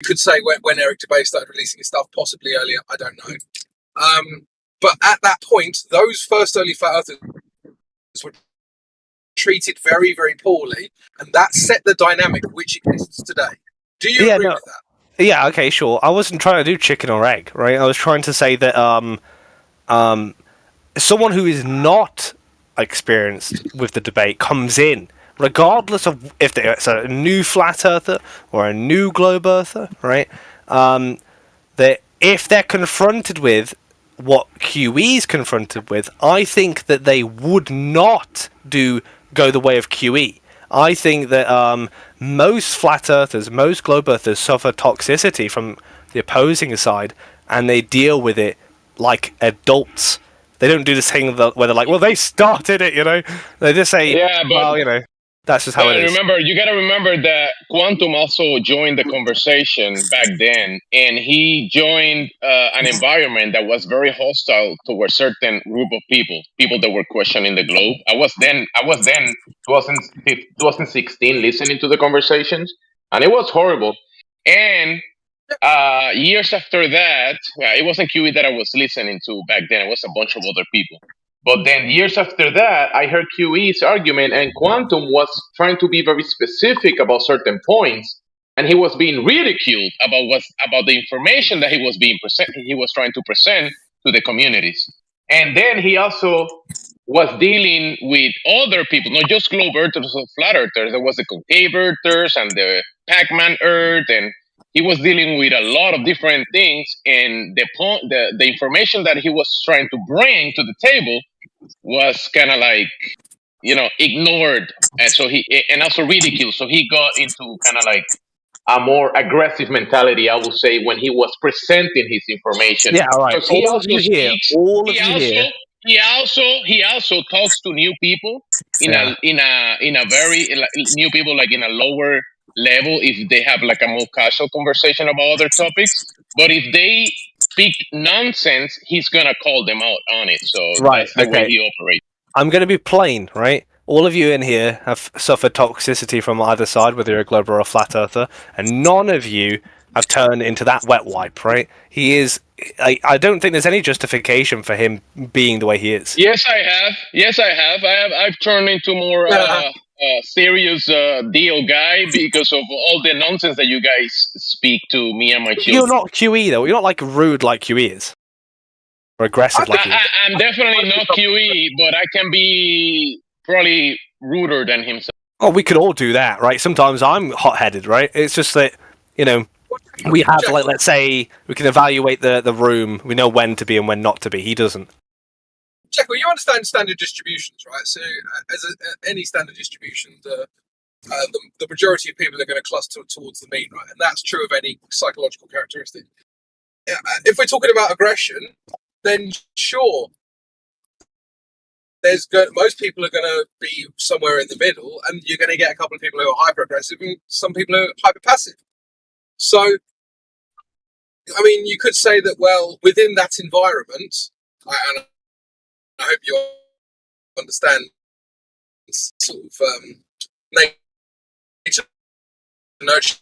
You could say when Eric Dubay started releasing his stuff, possibly earlier, I don't know. But at that point, those first early flat earthers were treated very, very poorly, and that set the dynamic which exists today. Do you agree with that? Yeah, okay, sure. I wasn't trying to do chicken or egg, right? I was trying to say that someone who is not experienced with the debate comes in, regardless of if it's a new flat earther or a new globe earther, right? That if they're confronted with what QE is confronted with, I think that they would not go the way of QE. I think that most flat earthers, most globe earthers suffer toxicity from the opposing side, and they deal with it like adults. They don't do this thing where they're like, well, they started it, you know? They just say, well, you know, that's just how it is. You gotta remember that Quantum also joined the conversation back then, and he joined an environment that was very hostile towards certain group of people that were questioning the globe. I was then 2016 listening to the conversations, and it was horrible. And years after that, it wasn't QE that I was listening to back then. It was a bunch of other people. But then years after that, I heard QE's argument, and Quantum was trying to be very specific about certain points, and he was being ridiculed about the information that he was trying to present to the communities. And then he also was dealing with other people, not just globe earthers or flat earthers. There was the concave earthers and the Pac-Man Earth, and he was dealing with a lot of different things. And the information that he was trying to bring to the table was kind of like, ignored, and also ridiculed. So he got into kind of like a more aggressive mentality, I would say, when he was presenting his information. Yeah, all right. Because he also speaks. He also talks to new people in a very new people, like in a lower level, if they have like a more casual conversation about other topics. But if they speak nonsense, he's gonna call them out on it. So that's the way he operates. I'm going to be plain, right? All of you in here have suffered toxicity from either side, whether you're a globe or a flat earther, and none of you have turned into that wet wipe, right? He is. I don't think there's any justification for him being the way he is. Yes, I have. I've turned into more serious deal guy because of all the nonsense that you guys speak to me and my children. You're not QE though. You're not like rude like QE is, or aggressive like QE. I'm definitely not QE, but I can be probably ruder than himself. Oh, we could all do that, right? Sometimes I'm hot-headed, right? It's just that, we have, like, let's say, we can evaluate the room. We know when to be and when not to be. He doesn't. Jack, well, you understand standard distributions, right? So, as any standard distribution, the majority of people are going to cluster towards the mean, right? And that's true of any psychological characteristic. If we're talking about aggression, then sure, most people are going to be somewhere in the middle, and you're going to get a couple of people who are hyper aggressive and some people who are hyper passive. So, I mean, you could say that, well, within that environment, and I hope you understand sort of nature nurture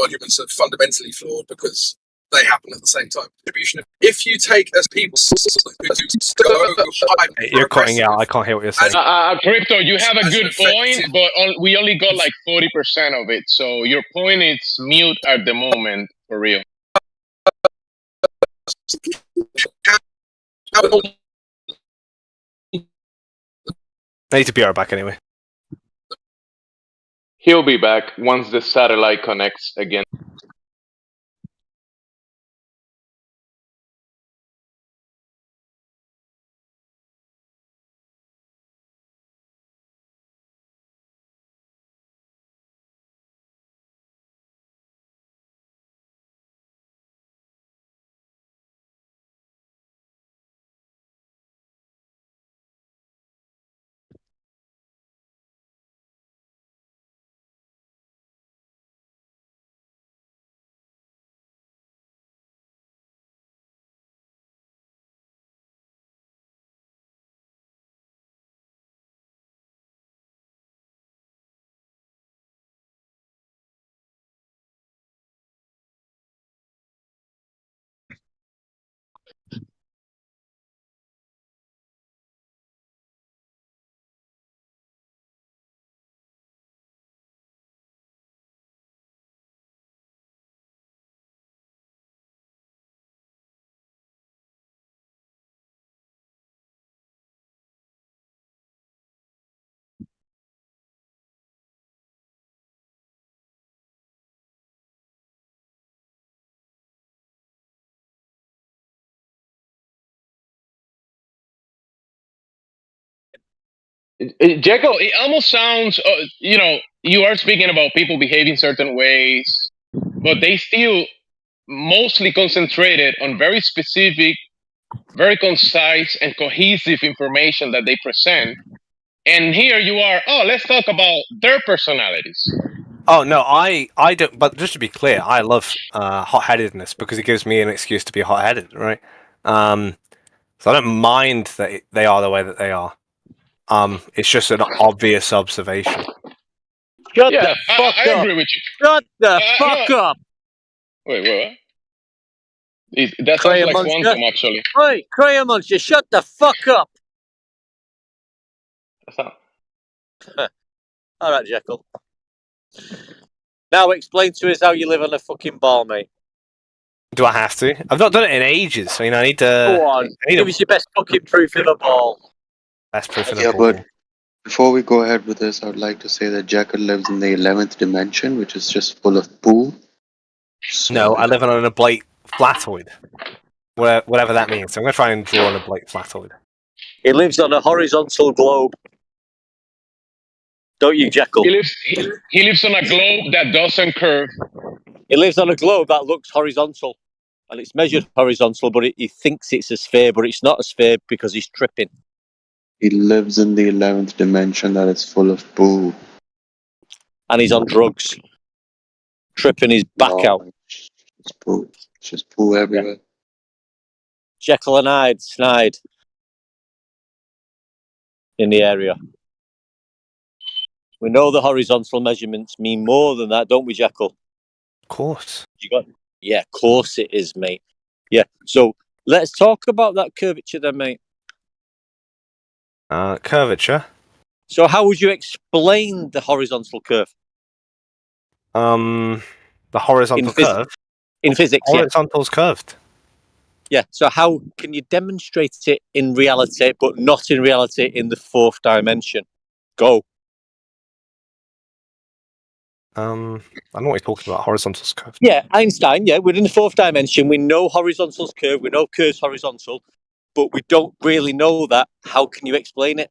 arguments are fundamentally flawed because they happen at the same time. If you take as people you're cutting out. I can't hear what you're saying. Crypto, you have a good point, but we only got like 40% of it. So your point is mute at the moment, for real. I need to be right back anyway. He'll be back once the satellite connects again. Jekyll, it almost sounds, you are speaking about people behaving certain ways, but they still mostly concentrated on very specific, very concise, and cohesive information that they present. And here you are, let's talk about their personalities. Oh no, I don't. But just to be clear, I love hot-headedness because it gives me an excuse to be hot-headed, right? So I don't mind that they are the way that they are. It's just an obvious observation. Shut Yeah, the fuck I up. agree with you. Shut the fuck No. up. Wait, what? That sounds Crayon like monster. Quantum, actually. Oi, Crayon Monster, shut the fuck up. Alright, Jekyll. Now explain to us how you live on a fucking ball, mate. Do I have to? I've not done it in ages. So, I need to. Go on. I need Give us your best fucking proof of a ball. best proof in Yeah, a ball. but before we go ahead with this, I would like to say that Jekyll lives in the 11th dimension, which is just full of poo. So, No, I live on an oblate flatoid. Whatever that means. So I'm going to try and draw an oblate flatoid. He lives on a horizontal globe. Don't you, Jekyll? He lives on a globe that doesn't curve. He lives on a globe that looks horizontal. And it's measured horizontal, but he thinks it's a sphere, but it's not a sphere because he's tripping. he lives in the 11th dimension that is full of poo. And he's on drugs. Tripping his back out. It's poo. It's just poo everywhere. Jekyll and Hyde snide in the area. We know the horizontal measurements mean more than that, don't we, Jekyll? Of course. Yeah, of course it is, mate. Yeah, so let's talk about that curvature then, mate. Curvature. So how would you explain the horizontal curve? The horizontal curve. In physics, yeah. Horizontal's curved. Yeah, so how can you demonstrate it in reality, but not in reality in the fourth dimension? Go. I don't know what you're talking about. Horizontal's curved. Yeah, Einstein, yeah, we're in the fourth dimension. We know horizontal's curve, we know curve's horizontal, but we don't really know that. How can you explain it?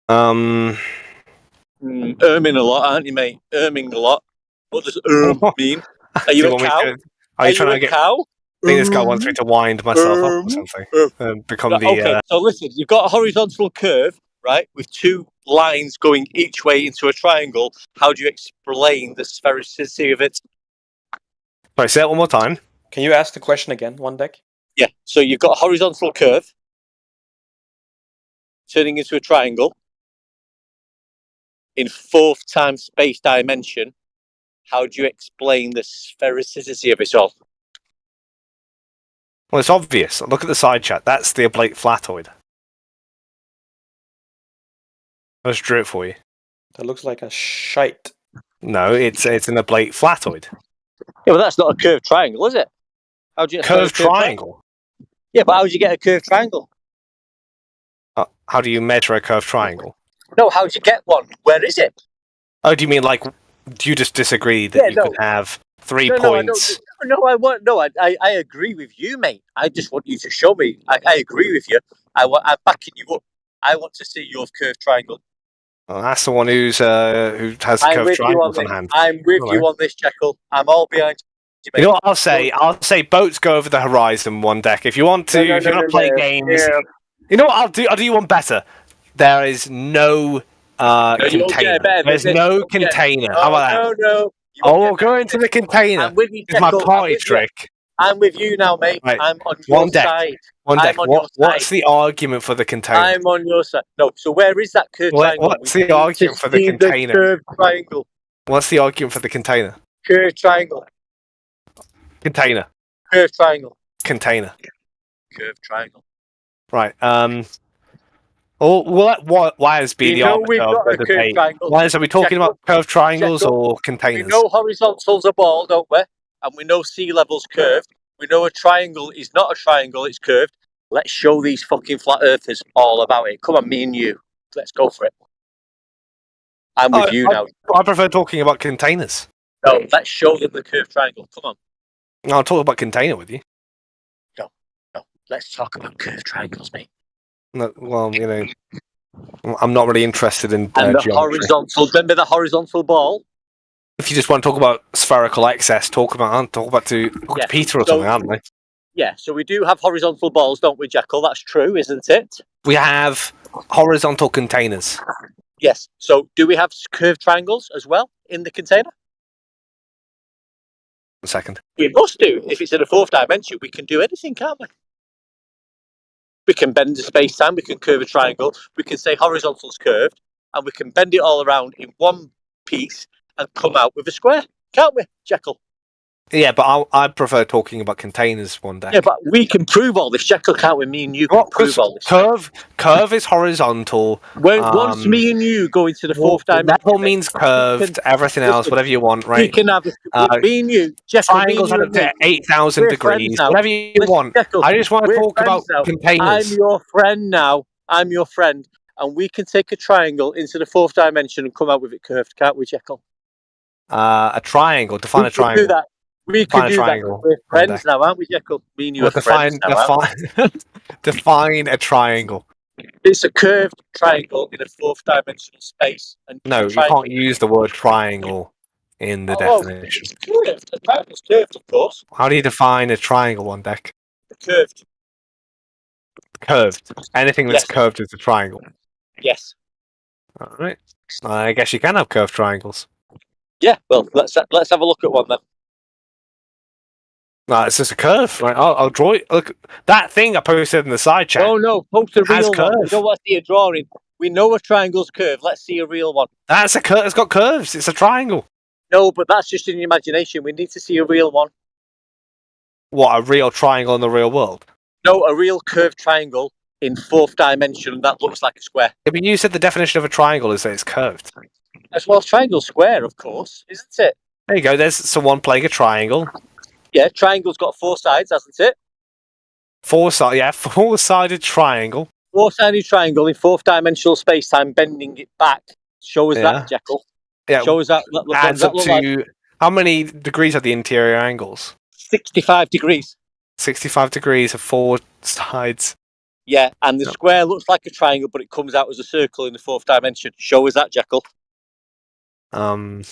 Um, Erming a lot, aren't you, mate? Erming a lot. What does mean? Are you a cow? Are you trying to get cow? I think this guy wants me to wind myself up or something. Become the. Okay, so listen, you've got a horizontal curve, right, with two lines going each way into a triangle. How do you explain the sphericity of it? Sorry, say it one more time. Can you ask the question again, one deck? Yeah, so you've got a horizontal curve turning into a triangle in fourth time space dimension. How do you explain the sphericity of it all? Well, it's obvious. Look at the side chat. That's the oblate flatoid. I just drew it for you. That looks like a shite. No, it's an oblate flatoid. Yeah, but that's not a curved triangle, is it? How do you Curved triangle? Yeah, but how do you get a curved triangle? How do you measure a curved triangle? No, how do you get one? Where is it? Oh, do you mean like? Do you just disagree that you could have 3 points? I agree with you, mate. I just want you to show me. I agree with you. I'm backing you up. I want to see your curved triangle. Well, that's the one who has curved triangles on hand. I'm with you on this, Jekyll. I'm all behind you, mate. You know what I'll say? I'll say boats go over the horizon one deck. If you want to, if you want to play games, you know what I'll do? I'll do you one better. There is no container. There's no container. How about that? No. We'll go into the container. I'm with you, It's my Jekyll. party trick. I'm with you now, mate. Right. I'm on your side. One deck. I'm on your What's side. the argument for the container? I'm on your side. No, so where is that curved triangle? What's the argument for the container? Curved triangle. What's the argument for the container? Curved triangle. Container. Curved triangle. Container. Curved triangle. Right. Why has been the arbiter of the debate? Why are we talking about curved triangles or containers? We know horizontal's a ball, don't we? And we know sea level's curved. We know a triangle is not a triangle, it's curved. Let's show these fucking flat earthers all about it. Come on, me and you. Let's go for it. I'm with you now. I prefer talking about containers. No, let's show them the curved triangle. Come on. I'll talk about container with you. No. Let's talk about curved triangles, mate. No, well, you know, I'm not really interested in And the geometry. horizontal. Remember the horizontal ball? If you just want to talk about spherical excess, talk to Yeah. Peter or So- something, aren't we? Yeah. So we do have horizontal balls, don't we, Jekyll? That's true, isn't it? We have horizontal containers. Yes. So do we have curved triangles as well in the container? A second. We must do. If it's in a fourth dimension, we can do anything, can't we? We can bend the space-time, we can curve a triangle, we can say horizontal's curved, and we can bend it all around in one piece and come out with a square, can't we, Jekyll? Yeah, but I prefer talking about containers one day. Yeah, but we can prove all this, Jekyll, can't we? Me and you can What? prove all this. Curve is horizontal. Once me and you go into the fourth dimension... Level means curved, everything else, whatever you want, We right? can have... me and you, Jekyll, me and Triangles you and me. at 8,000 We're degrees, friends now. whatever you Listen, want. Jekyll, I just want to we're talk about friends now. containers. I'm your friend now. I'm your friend. And we can take a triangle into the fourth dimension and come out with it curved, can't we, Jekyll? A triangle. Define a triangle. We can do that. We Define can a do that. triangle. We're One friends day. now, aren't we, Jekyll? Me and you Well, are friends now, aren't we? define a triangle. It's a curved triangle in a fourth dimensional space. And No, you can't use the word triangle in the definition. It's curved. A triangle's curved, of course. How do you define a triangle, one deck? Curved. Curved. Anything that's Yes. curved is a triangle. Yes. All right. I guess you can have curved triangles. Yeah. Well, let's have a look at one then. No, it's just a curve. Right? I'll draw it. Look, that thing I posted in the side chat. Oh no, post a Has real one. We curve. don't want to see a drawing. We know a triangle's curved. Let's see a real one. That's a curve. It's got curves. It's a triangle. No, but that's just in your imagination. We need to see a real one. What, a real triangle in the real world? No, a real curved triangle in fourth dimension that looks like a square. Yeah, but you said the definition of a triangle is that it's curved. As well as triangle square, of course, isn't it? There you go. There's someone playing a triangle. Yeah, triangle's got four sides, hasn't it? Four-sided triangle. Four-sided triangle in fourth dimensional space-time, bending it back. Show us that, Jekyll. Yeah. Show us that. What does Adds that up look to like? how many degrees are the interior angles? 65 degrees. 65 degrees of four sides. Yeah, and the square looks like a triangle, but it comes out as a circle in the fourth dimension. Show us that, Jekyll. I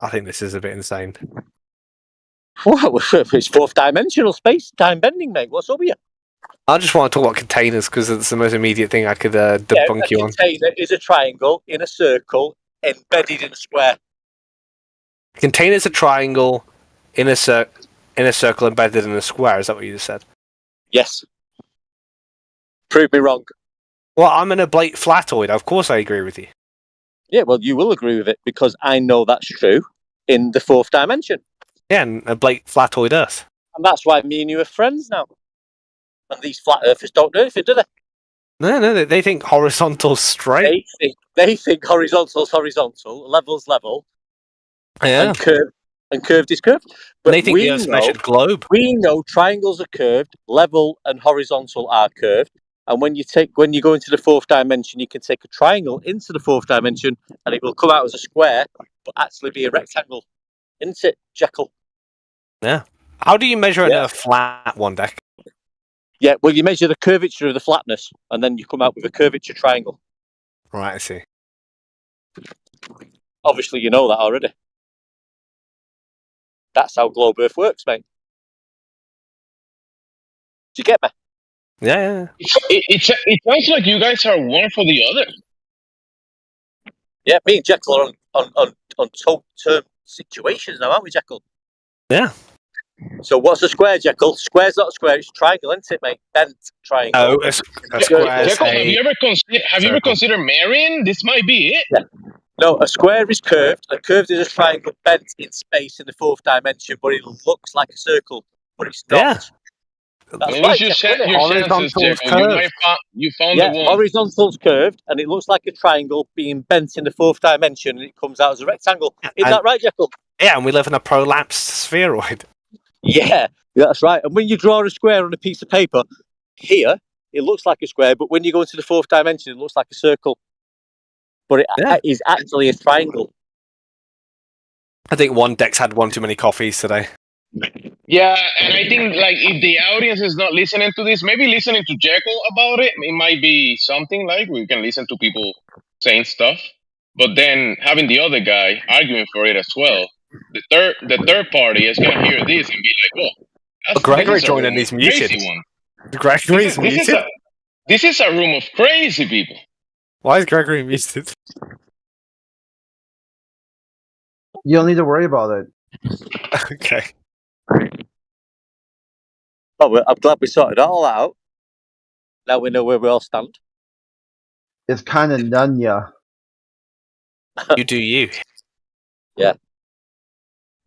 think this is a bit insane. Wow, it's fourth dimensional space time bending, mate. What's up with you? I just want to talk about containers because it's the most immediate thing I could debunk you on. A container is a triangle in a circle embedded in a square. Containers a triangle in a circle embedded in a square. Is that what you just said? Yes. Prove me wrong. Well, I'm an oblate flatoid. Of course, I agree with you. Yeah, well, you will agree with it because I know that's true in the fourth dimension. Yeah, and oblate flatoid Earth. And that's why me and you are friends now. And these flat earthers don't do anything, do they? No, they think horizontal's straight. They think horizontal's horizontal, level's level, Yeah. and curved is curved. But They think the Earth's measured globe. We know triangles are curved, level and horizontal are curved. And when you go into the fourth dimension, you can take a triangle into the fourth dimension, and it will come out as a square, but actually be a rectangle, isn't it, Jekyll? Yeah. How do you measure an Earth flat, one deck? Yeah, well, you measure the curvature of the flatness, and then you come out with a curvature triangle. Right, I see. Obviously, you know that already. That's how globe Earth works, mate. Do you get me? Yeah. It sounds like you guys are one for the other. Yeah, me and Jekyll are on term situations now, aren't we, Jekyll? Yeah. So what's a square, Jekyll? Square's not a square, it's a triangle, isn't it, mate? Bent triangle. Oh, a square. Jekyll, have you ever considered marrying? This might be it. Yeah. No, a square is curved. A curved is a triangle bent in space in the fourth dimension, but it looks like a circle, but it's not. Yeah. That's Maybe right, you Jekyll, set isn't it? your chances, Horizontal's Jekyll. curved. You found Yeah, the one. horizontal's curved, and it looks like a triangle being bent in the fourth dimension, and it comes out as a rectangle. Isn't that right, Jekyll? Yeah, and we live in a prolapsed spheroid. Yeah, that's right. And when you draw a square on a piece of paper, here, it looks like a square, but when you go into the fourth dimension, it looks like a circle. But it is actually a triangle. I think one deck's had one too many coffees today. Yeah, and I think like if the audience is not listening to this, maybe listening to Jekyll about it, it might be something like we can listen to people saying stuff. But then having the other guy arguing for it as well, the third party is gonna hear this and be like, "Oh, this Gregory is a joined room and of he's muted. crazy one. Gregory's muted? This is a room of crazy people." Why is Gregory muted? You don't need to worry about it. Okay. Well, I'm glad we sorted it all out. Now we know where we all stand. It's kind of Nunya. You do you.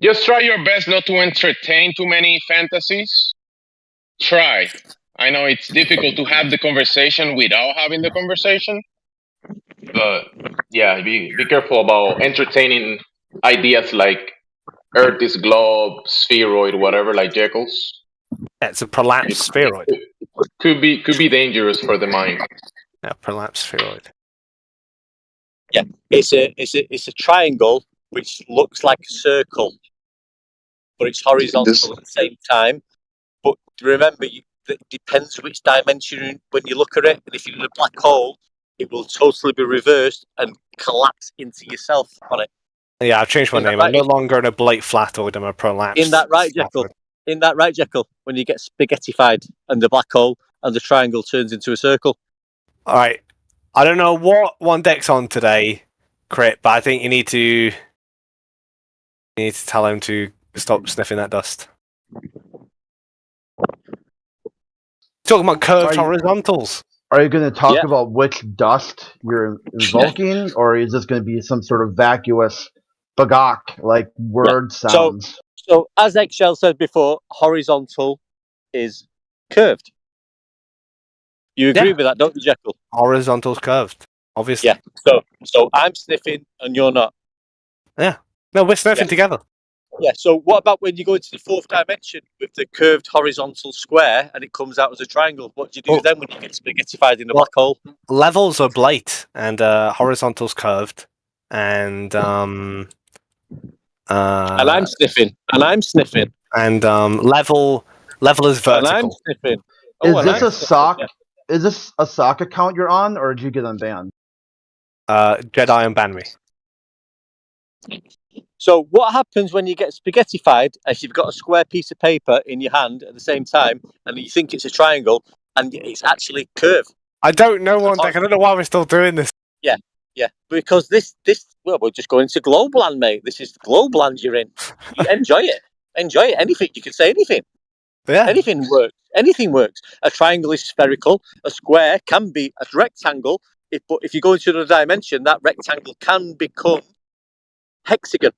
Just try your best not to entertain too many fantasies. Try. I know it's difficult to have the conversation without having the conversation, but yeah, be careful about entertaining ideas like Earth is globe, spheroid, whatever, like Jekyll's. It's a prolapsed spheroid. Could be dangerous for the mind. Yeah, prolapsed spheroid. Yeah, it's a triangle which looks like a circle, but it's horizontal at the same time. But remember, it depends which dimension when you look at it. And if you're in a black hole, it will totally be reversed and collapse into yourself on it. Yeah, I've changed my Isn't that name. right? I'm no longer an oblate flatoid, I'm a prolapsed. In that right, Jekyll? In that right, Jekyll? When you get spaghettified and the black hole and the triangle turns into a circle. Alright. I don't know what one deck's on today, Crit, but I think you need to tell him to stop sniffing that dust. Talking about curved horizontals. Are you going to talk about which dust you're invoking, or is this going to be some sort of vacuous bagak, like word sounds? So, as Eggshell said before, horizontal is curved. You agree with that, don't you, Jekyll? Horizontal's curved, obviously. Yeah. So I'm sniffing and you're not. Yeah. No, we're sniffing together. Yeah. So what about when you go into the fourth dimension with the curved horizontal square and it comes out as a triangle? What do you do then when you get spaghettified in the black hole? Levels are oblate and horizontal's curved, and and I'm sniffing. And I'm sniffing. And level is vertical. And I'm sniffing. Is this a sock? Is this a sock account you're on, or did you get unbanned? Jedi unbanned me. So what happens when you get spaghettified if you've got a square piece of paper in your hand at the same time and you think it's a triangle and it's actually curved? I don't know one deck. I don't know why we're still doing this. Yeah, because this well, we're just going to Globeland, mate. This is Globeland you're in. You enjoy it. Enjoy it. Anything. You can say anything. Yeah. Anything works. Anything works. A triangle is spherical. A square can be a rectangle. But if you go into another dimension, that rectangle can become hexagon.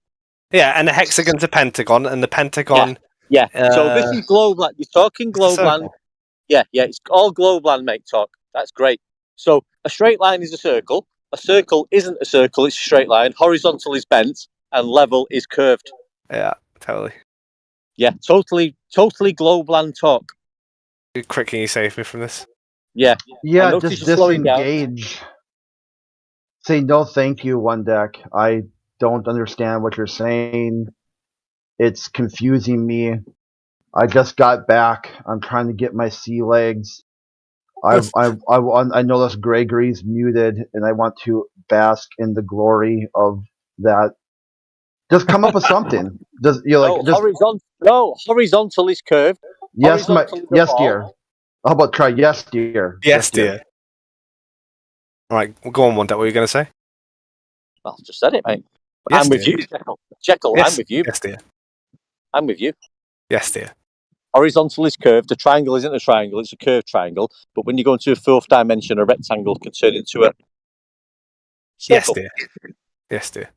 Yeah, and the hexagon's a pentagon, and the pentagon... Yeah. So this is Globeland. You're talking Globeland. Yeah, it's all Globeland, mate, talk. That's great. So a straight line is a circle. A circle isn't a circle, it's a straight line. Horizontal is bent, and level is curved. Yeah, totally. Yeah, totally Globeland talk. Quick, can you save me from this? Yeah, just disengage. Say no thank you, one deck. I don't understand what you're saying. It's confusing me. I just got back. I'm trying to get my sea legs. I noticed Gregory's muted, and I want to bask in the glory of that. Just come up with something. Horizontal is curved. Yes, dear. How about try yes, dear? Yes, dear. All right, we'll go on, one deck. What were you going to say? Well, just said it, mate. Yes, I'm with you, Jekyll. Yes. I'm with you. Yes, dear. I'm with you. Yes, dear. Horizontal is curved. A triangle isn't a triangle; it's a curved triangle. But when you go into a fourth dimension, a rectangle can turn into a circle. Yes, dear. Yes, dear.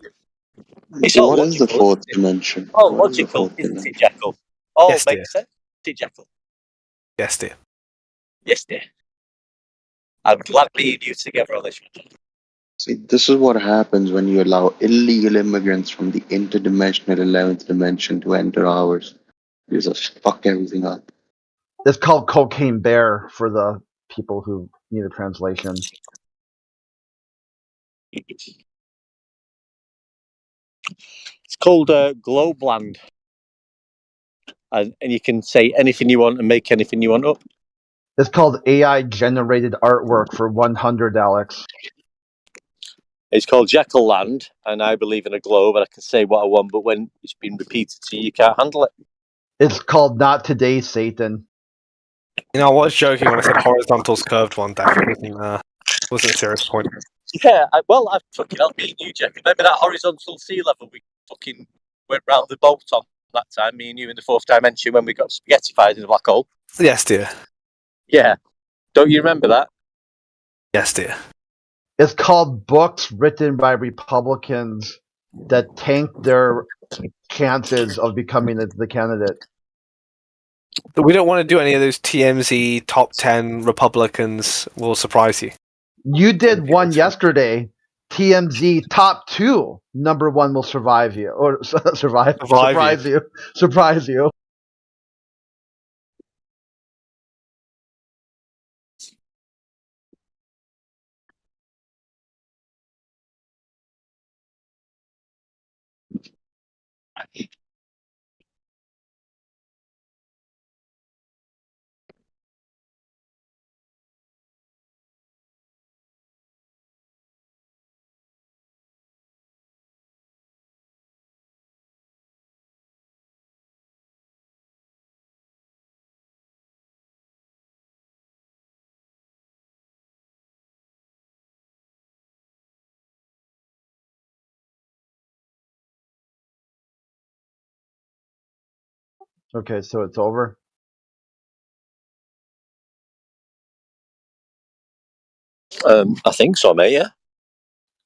What is the fourth dimension? Oh, logical, isn't it, Jekyll? Oh, yes, makes sense, isn't it, Jekyll? Yes, dear. Yes, dear. I'm glad being you together on this one. See, this is what happens when you allow illegal immigrants from the interdimensional 11th dimension to enter ours. You just fuck everything up. It's called Cocaine Bear for the people who need a translation. It's called Globeland. and you can say anything you want and make anything you want up. It's called AI-generated artwork for 100, Alex. It's called Jekyll Land, and I believe in a globe, and I can say what I want, but when it's been repeated to you, you can't handle it. It's called Not Today, Satan. You know, I was joking when I said horizontal's curved one day. It wasn't a serious point. Yeah, I've fucking helped me and you, Jack. Remember that horizontal sea level we fucking went round the boat on that time, me and you in the fourth dimension when we got spaghettified in the black hole? Yes, dear. Yeah. Don't you remember that? Yes, dear. It's called books written by Republicans that tank their chances of becoming the candidate. We don't want to do any of those TMZ top 10 Republicans will surprise you. You did one yesterday. TMZ top 2. Number 1 will survive you. Or surprise you. Surprise you. Okay, so it's over. I think so, mate. Yeah.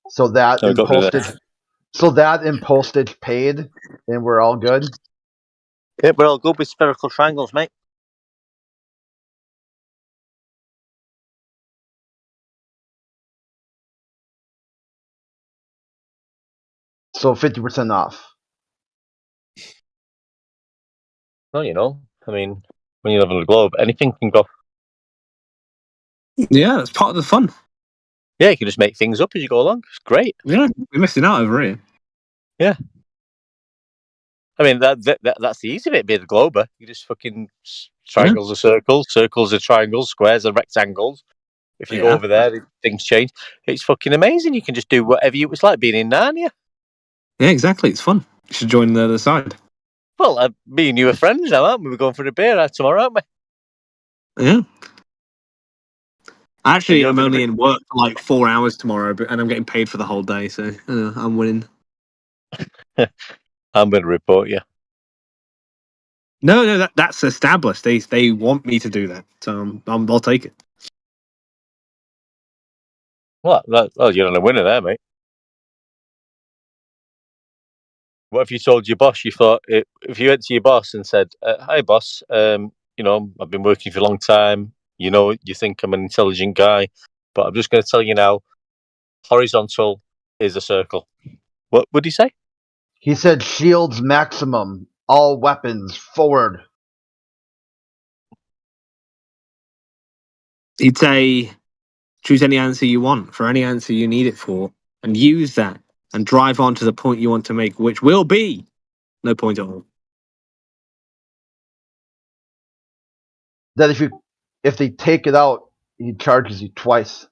So that in postage paid, and we're all good. Yeah, we're all good with spherical triangles, mate. So 50% off. Well, you know, I mean, when you live on a globe, anything can go. Yeah, that's part of the fun. Yeah, you can just make things up as you go along. It's great. Yeah, we're missing out over here. Yeah. I mean, that's the easy bit, being a glober. You just fucking triangles are circles, circles are triangles, squares are rectangles. If you go over there, things change. It's fucking amazing. You can just do whatever you... It's like being in Narnia. Yeah, exactly. It's fun. You should join the other side. Well, me and you are friends now, aren't we? We're going for a beer tomorrow, aren't we? Yeah. Actually, I'm only in work for like 4 hours tomorrow, and I'm getting paid for the whole day, so I'm winning. I'm going to report you. No, that's established. They want me to do that, so I'll take it. Well, you're on a winner there, mate. What if you told your boss, you thought, if you went to your boss and said, hi, boss, you know, I've been working for a long time, you know, you think I'm an intelligent guy, but I'm just going to tell you now, horizontal is a circle. What would he say? He said shields maximum, all weapons forward. He'd say, choose any answer you want for any answer you need it for, and use that and drive on to the point you want to make, which will be no point at all. That if they take it out, he charges you twice.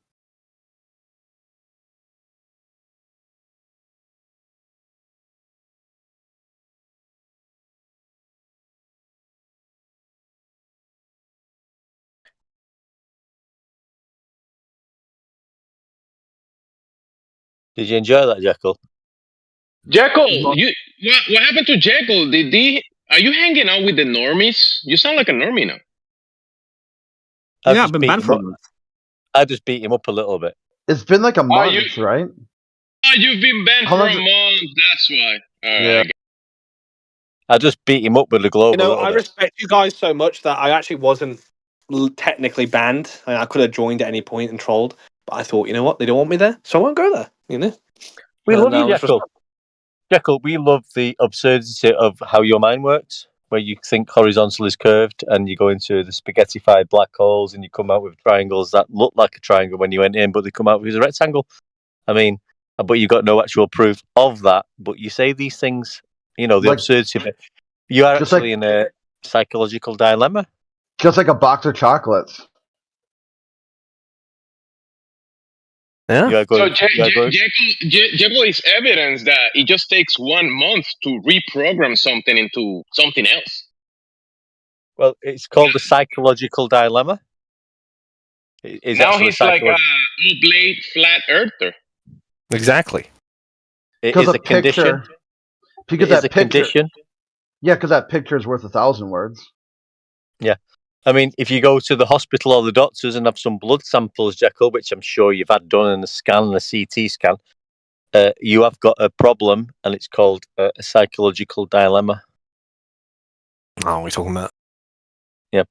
Did you enjoy that, Jekyll? Jekyll, what happened to Jekyll? Are you hanging out with the normies? You sound like a normie now. I've been banned for a month. I just beat him up a little bit. It's been like a month, right? Oh, you've been banned for a month. That's why. Yeah. I just beat him up with the globe. You know, I respect you guys so much that I actually wasn't technically banned. I could have joined at any point and trolled, but I thought, you know what, they don't want me there, so I won't go there. You know, we love you, Jekyll. Jekyll, we love the absurdity of how your mind works, where you think horizontal is curved, and you go into the spaghettified black holes, and you come out with triangles that look like a triangle when you went in, but they come out with a rectangle. I mean, but you've got no actual proof of that. But you say these things, you know, the absurdity of it. You are actually in a Psychological dilemma. Just like a box of chocolates. Yeah. So Jekyll is evidence that it just takes 1 month to reprogram something into something else. Well, it's called the psychological dilemma. Is Now actually he's like a oblate flat earther. Exactly. It is a condition. Picture, because It is that a picture, condition. Yeah, because that picture is worth 1,000 words. Yeah. I mean, if you go to the hospital or the doctors and have some blood samples, Jekyll, which I'm sure you've had done in a scan, and a CT scan, you have got a problem, and it's called a psychological dilemma. Oh, what are we talking about? Yeah.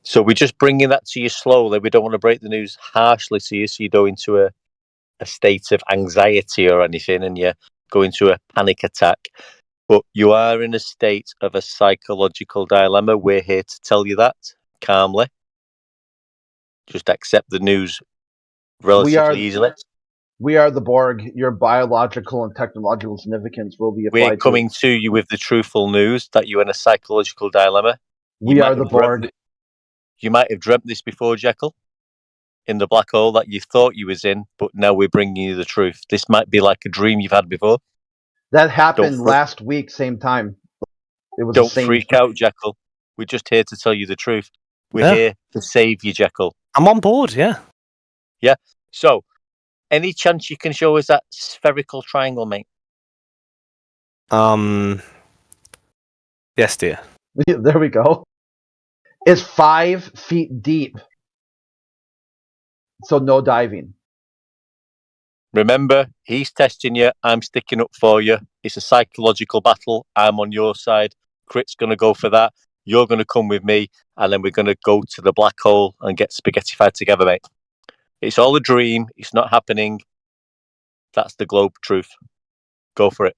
So we're just bringing that to you slowly. We don't want to break the news harshly to you, so you go into a state of anxiety or anything, and you go into a panic attack. But you are in a state of a psychological dilemma. We're here to tell you that calmly. Just accept the news relatively easily. We are the Borg. Your biological and technological significance will be applied. We're coming to you with the truthful news that you're in a psychological dilemma. We are the Borg. You might have dreamt this before, Jekyll, in the black hole that you thought you was in, but now we're bringing you the truth. This might be like a dream you've had before. That happened last week, same time. It was Don't freak out, Jekyll. We're just here to tell you the truth. We're here to save you, Jekyll. I'm on board, yeah. Yeah. So, any chance you can show us that spherical triangle, mate? Yes, dear. There we go. It's 5 feet deep. So no diving. Remember, he's testing you. I'm sticking up for you. It's a psychological battle. I'm on your side. Crit's going to go for that. You're going to come with me. And then we're going to go to the black hole and get spaghettified together, mate. It's all a dream. It's not happening. That's the globe truth. Go for it.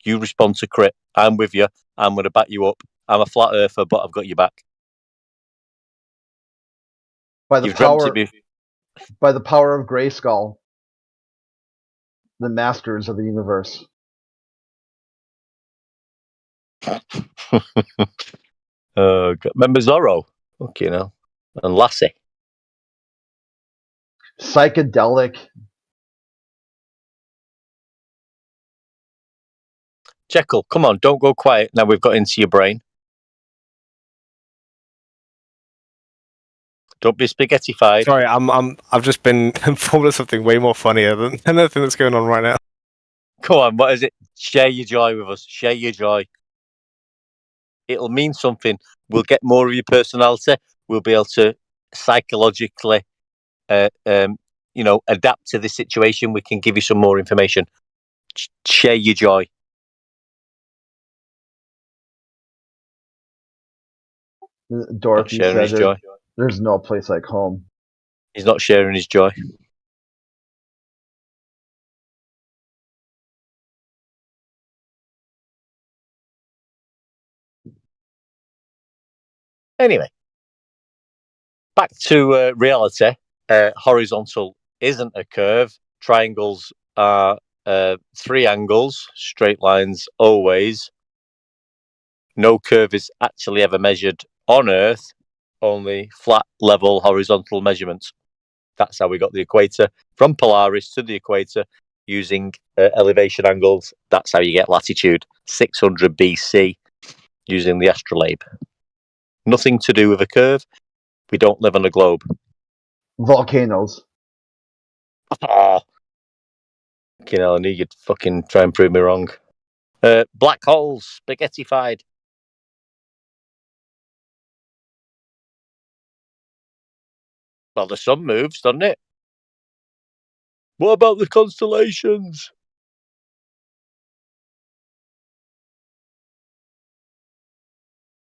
You respond to Crit. I'm with you. I'm going to back you up. I'm a flat earther, but I've got your back. By the power of Grayskull, the masters of the universe. Remember Zorro? Okay, and Lassie. Psychedelic. Jekyll, come on, don't go quiet. Now we've got into your brain. Don't be spaghettified. Sorry, I've just been informed of something way more funnier than anything that's going on right now. Come on, what is it? Share your joy with us. Share your joy. It'll mean something. We'll get more of your personality. We'll be able to psychologically, adapt to this situation. We can give you some more information. Share your joy. Dorothy said there's no place like home. He's not sharing his joy. Anyway, back to reality. Horizontal isn't a curve. Triangles are 3 angles. Straight lines always. No curve is actually ever measured on Earth. Only flat, level, horizontal measurements. That's how we got the equator. From Polaris to the equator using elevation angles. That's how you get latitude. 600 BC using the astrolabe. Nothing to do with a curve. We don't live on a globe. Volcanoes. Oh. I knew you'd fucking try and prove me wrong. Black holes, spaghettified. Well, the sun moves, doesn't it? What about the constellations?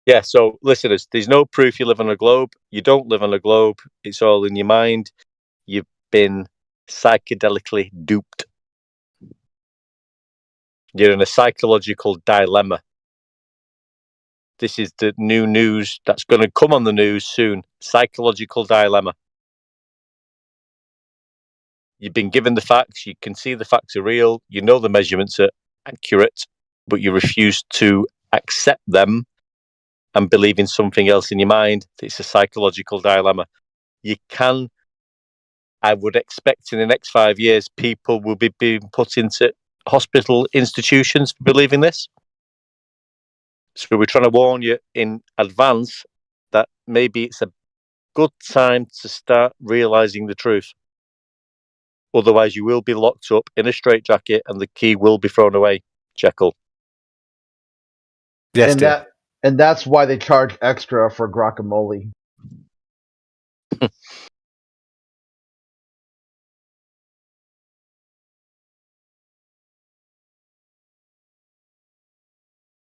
Yeah, so listeners, there's no proof you live on a globe. You don't live on a globe. It's all in your mind. You've been psychedelically duped. You're in a psychological dilemma. This is the new news that's going to come on the news soon. Psychological dilemma. You've been given the facts. You can see the facts are real. You know the measurements are accurate, but you refuse to accept them and believing something else in your mind. It's a psychological dilemma. I would expect in the next 5 years, people will be being put into hospital institutions for believing this. So we're trying to warn you in advance that maybe it's a good time to start realizing the truth. Otherwise, you will be locked up in a straitjacket and the key will be thrown away. Jekyll. Yes, dear. And that's why they charge extra for guacamole.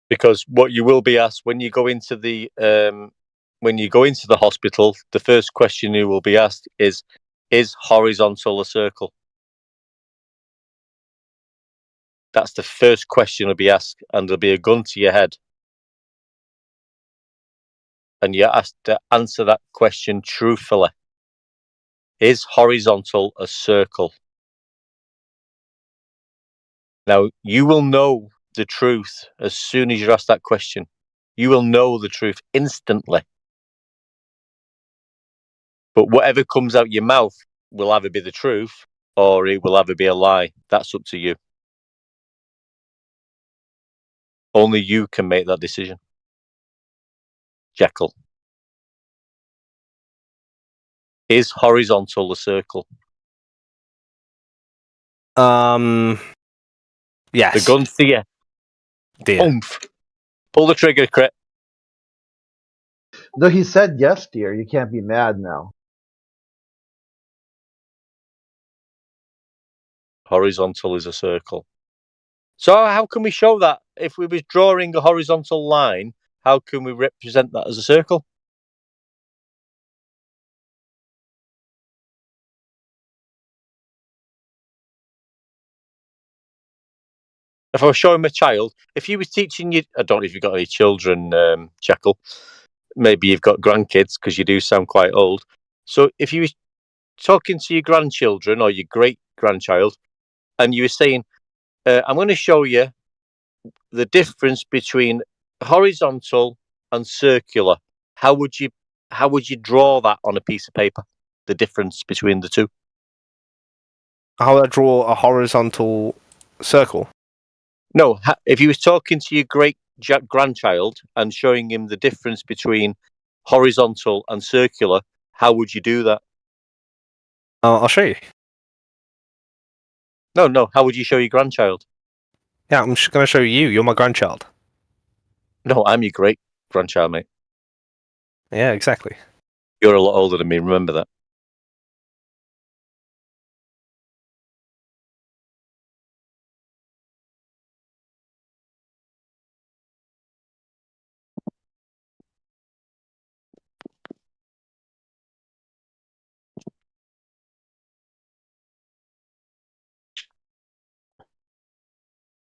Because what you will be asked when you go into the hospital, the first question you will be asked is horizontal a circle? That's the first question will be asked, and there'll be a gun to your head. And you're asked to answer that question truthfully. Is horizontal a circle? Now, you will know the truth as soon as you're asked that question. You will know the truth instantly. But whatever comes out your mouth will either be the truth or it will either be a lie. That's up to you. Only you can make that decision. Jekyll. Is horizontal a circle? Yes. The gun's to you. Dear. Oomph. Pull the trigger, crit. No, he said yes, dear. You can't be mad now. Horizontal is a circle. So how can we show that? If we were drawing a horizontal line, how can we represent that as a circle? If I was showing a child, if you were teaching you, I don't know if you've got any children, Jekyll. Maybe you've got grandkids because you do sound quite old. So if you were talking to your grandchildren or your great grandchild, and you were saying, "I'm going to show you the difference between horizontal and circular," how would you draw that on a piece of paper? The difference between the two. How would I draw a horizontal circle? No, if you was talking to your great grandchild and showing him the difference between horizontal and circular, how would you do that? I'll show you. No. How would you show your grandchild? Yeah, I'm just going to show you. You're my grandchild. No, I'm your great grandchild, mate. Yeah, exactly. You're a lot older than me. Remember that.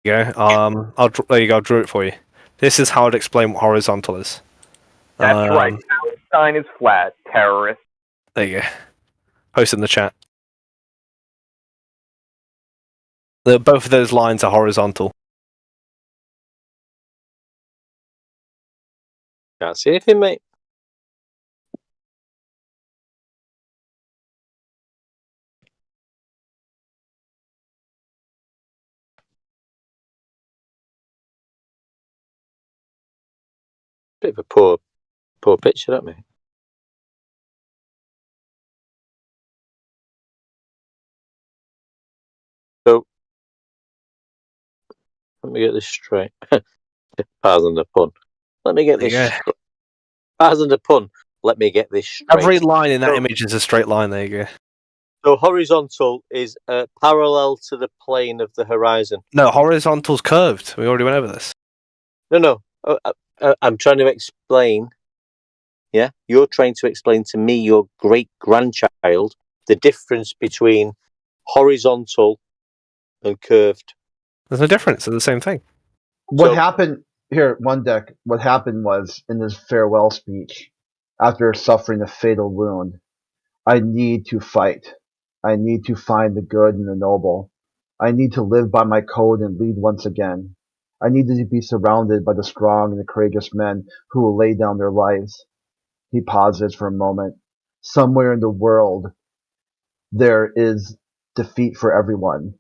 There you go. There you go. I drew it for you. This is how I'd explain what horizontal is. That's right. Palestine is flat, terrorist. There you go. Post in the chat. Both of those lines are horizontal. Can't see anything, mate. Bit of a poor picture, don't we? So let me get this straight. Pardon the pun. Let me get this straight. Pardon the pun. Let me get this straight. Every line in that image is a straight line. There you go. So horizontal is parallel to the plane of the horizon. No, horizontal's curved. We already went over this. No. I'm trying to explain. Yeah, you're trying to explain to me, your great grandchild, the difference between horizontal and curved. There's no difference. They're the same thing. What happened here, one deck? What happened was in his farewell speech, after suffering a fatal wound, I need to fight. I need to find the good and the noble. I need to live by my code and lead once again. I needed to be surrounded by the strong and the courageous men who will lay down their lives. He pauses for a moment. Somewhere in the world, there is defeat for everyone.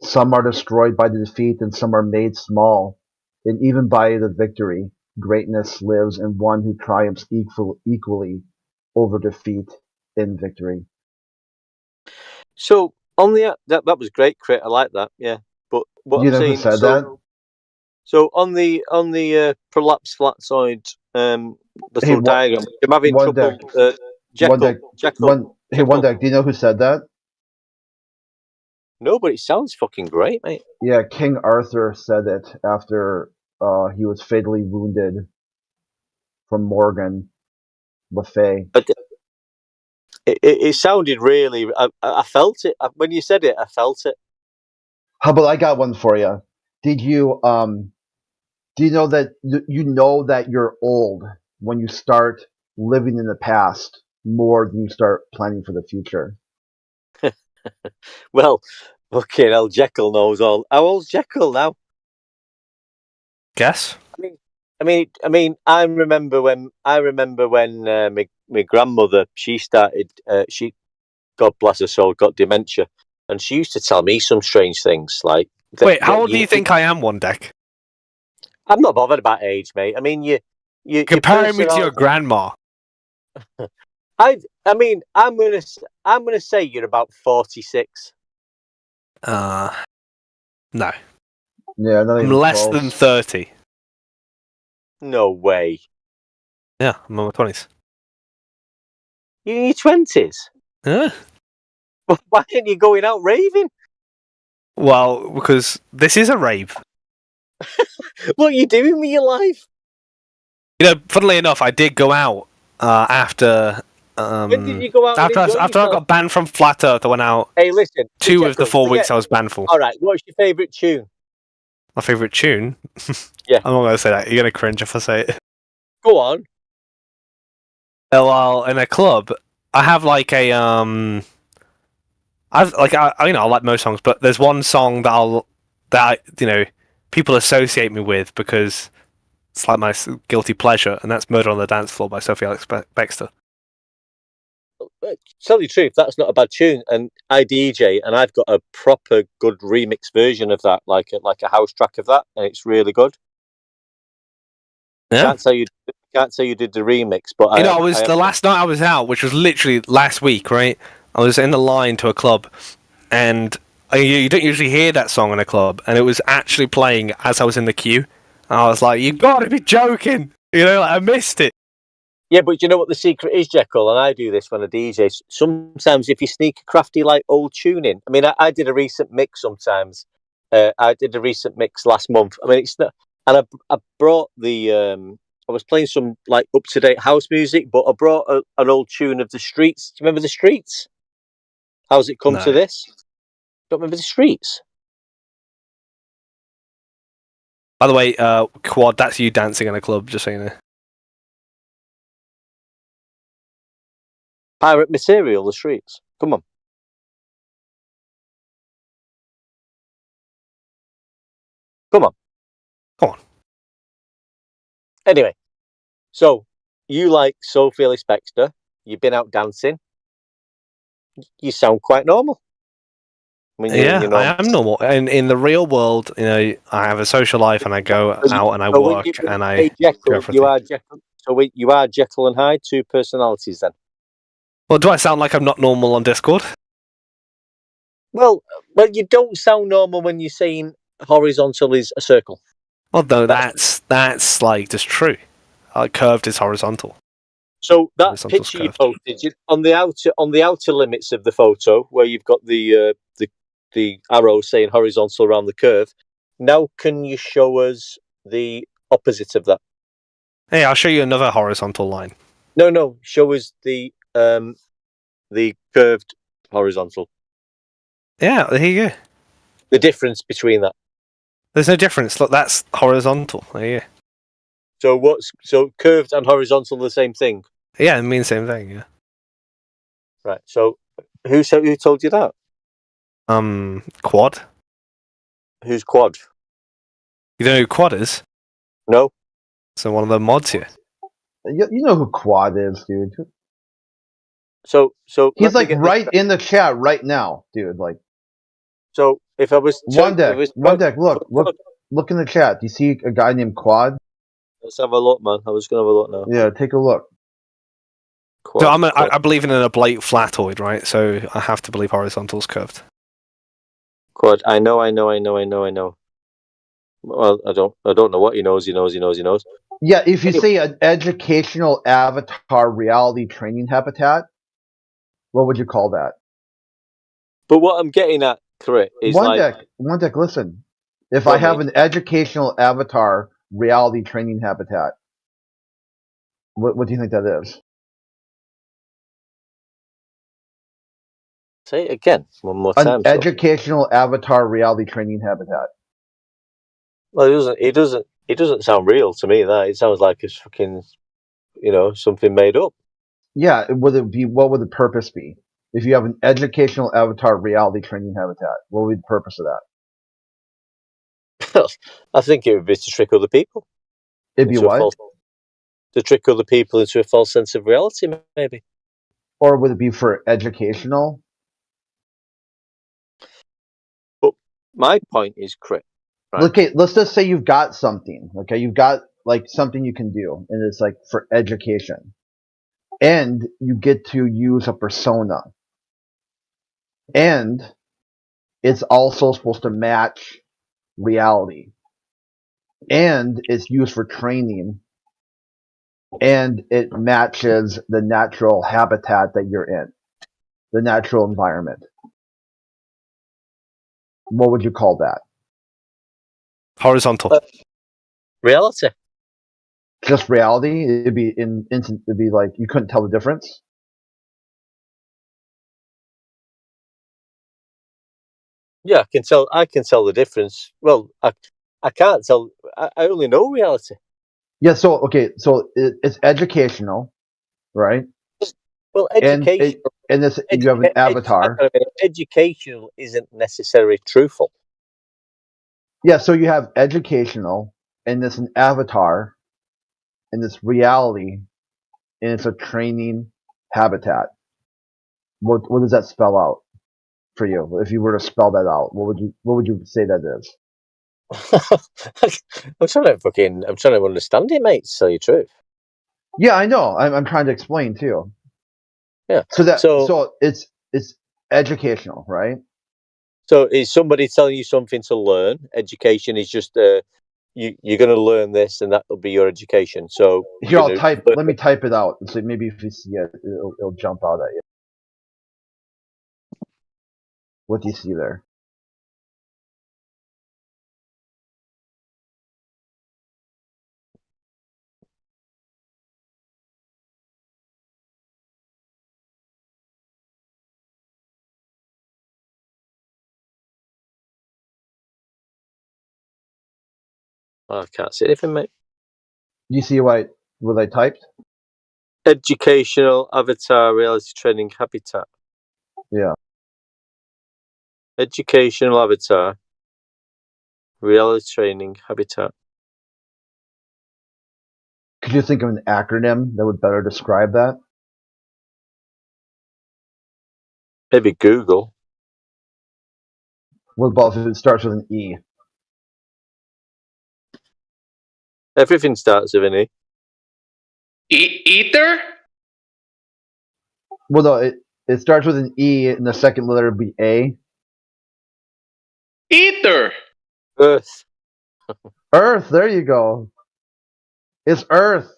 Some are destroyed by the defeat and some are made small. And even by the victory, greatness lives in one who triumphs equally over defeat in victory. So on the that was great, Crit. I like that. Yeah, but what You I'm know who saying. said that? So on the prolapsed flatsoid little Hey, diagram, I'm having one trouble. deck. Jekyll. Hey, one deck. Do you know who said that? No, but it sounds fucking great, mate. Yeah, King Arthur said it after he was fatally wounded from Morgan Le Fay. It sounded really. I felt it when you said it. I felt it. How about I got one for you? Did you do you know that you're old when you start living in the past more than you start planning for the future? Well, fucking hell, Jekyll knows all. How old's Jekyll now? Guess. I mean. I remember when my grandmother she started. She, God bless her soul, got dementia, and she used to tell me some strange things like. Wait, how old do you think I am, one deck? I'm not bothered about age, mate. I mean, you comparing me to your grandma. I mean, I'm gonna say you're about 46. No. Yeah, not I'm even less close. than 30. No way. Yeah, I'm in my 20s. You're in your 20s? Yeah. Why aren't you going out raving? Well, because this is a rave. What are you doing with your life? You know, funnily enough, I did go out after. When did you go out after and enjoy I got banned from Flat Earth, I went out. Hey, listen. 2 of the 4 weeks I was banned for. All right, what's your favourite tune? My favourite tune? Yeah. I'm not going to say that. You're going to cringe if I say it. Go on. Well, in a club, I have like a I like most songs, but there's one song that people associate me with because it's like my guilty pleasure, and that's "Murder on the Dance Floor" by Sophie Alex Bextor. Tell you the truth, that's not a bad tune, and I DJ, and I've got a proper good remix version of that, like a house track of that, and it's really good. Yeah. Can't say you did the remix, but last night I was out, which was literally last week, right? I was in the line to a club, and you don't usually hear that song in a club, and it was actually playing as I was in the queue. And I was like, "You gotta be joking!" I missed it. Yeah, but you know what the secret is, Jekyll, and I do this when I DJ. Sometimes if you sneak a crafty like old tuning, I mean, I did a recent mix sometimes. I did a recent mix last month. I mean, it's not, and I brought the I was playing some like up to date house music, but I brought an old tune of the Streets. Do you remember the Streets? How's it come to this? Don't remember the Streets. By the way, Quad, that's you dancing in a club, just so you know. Pirate Material, the Streets. Come on. Come on. Come on. Anyway, so you like Sophie Alex Bextor. You've been out dancing. You sound quite normal. I mean, I am normal. In the real world, I have a social life, and I go out and I work, and I do everything. You are Jekyll. So you are Jekyll and Hyde, 2 personalities then. Well, do I sound like I'm not normal on Discord? Well, you don't sound normal when you're saying horizontal is a circle. Well, no, that's like just true. Curved is horizontal. So that picture you posted on the outer limits of the photo, where you've got the arrow saying horizontal around the curve. Now, can you show us the opposite of that? Hey, I'll show you another horizontal line. No, show us the curved horizontal. Yeah, there you go. The difference between that. There's no difference. Look, that's horizontal. There you go. So curved and horizontal the same thing? Yeah, it means the same thing, yeah. Right. So who told you that? Quad. Who's Quad? You know who Quad is? No. So one of the mods here. You know who Quad is, dude. So he's like right in the chat right now, dude. Like, so if I was one deck, look in the chat. Do you see a guy named Quad? Let's have a look, man. I was gonna have a look now. Yeah, take a look. Quad, so I believe in an oblate flatoid, right? So I have to believe horizontal's curved. Quad. I know. Well, I don't know what he knows. Yeah, if you say an educational avatar reality training habitat, what would you call that? But what I'm getting at, correct, is one deck. Listen, if I have an educational avatar reality training habitat, what do you think that is? Say it again one more time. An educational avatar reality training habitat. Well, it doesn't sound real to me. That it sounds like it's fucking, something made up. Yeah, what would the purpose be? If you have an educational avatar reality training habitat, what would be the purpose of that? I think it would be to trick other people. It'd be what? To trick other people into a false sense of reality, maybe. Or would it be for educational? But my point is correct. Right? Okay, let's just say you've got something. Okay, you've got like something you can do, and it's like for education. And you get to use a persona. And it's also supposed to match reality. And it's used for training. And it matches the natural habitat that you're in. The natural environment. What would you call that? Horizontal. Reality. Just reality? It'd be it'd be like you couldn't tell the difference? Yeah, I can tell the difference. Well, I can't tell. I only know reality. Yeah, so okay, so it's educational, right? Well, education and this you have an avatar. Educational isn't necessarily truthful. Yeah, so you have educational, and it's an avatar, and it's reality, and it's a training habitat. What does that spell out for you? If you were to spell that out, what would you say that is? I'm trying to understand it, mate, to tell you the truth. Yeah, I know. I'm trying to explain too. Yeah. So it's educational, right? So is somebody telling you something to learn? Education is just you're going to learn this, and that will be your education. So here, let me type it out, and so maybe if you see it, it'll jump out at you. What do you see there? I can't see anything, mate. Do you see what I typed? Educational avatar reality training habitat. Yeah. Educational avatar reality training habitat. Could you think of an acronym that would better describe that? Maybe Google. What about if it starts with an E? Everything starts with an E. Ether? Well, no, it starts with an E, and the second letter would be A. Ether. Earth. Earth. There you go. It's Earth.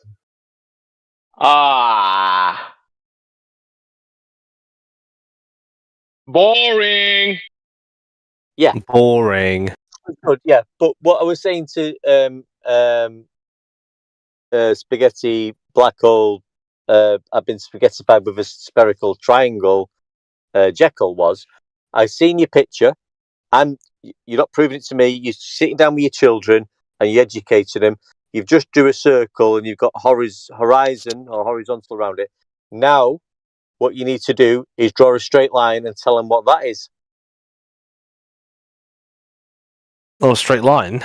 Boring. Yeah. Boring. Yeah, but what I was saying to spaghetti black hole, I've been spaghettified with a spherical triangle. Jekyll was. I've seen your picture, and you're not proving it to me. You're sitting down with your children and you educated them. You've just drew a circle and you've got horizon or horizontal around it. Now, what you need to do is draw a straight line and tell them what that is. Oh, straight line?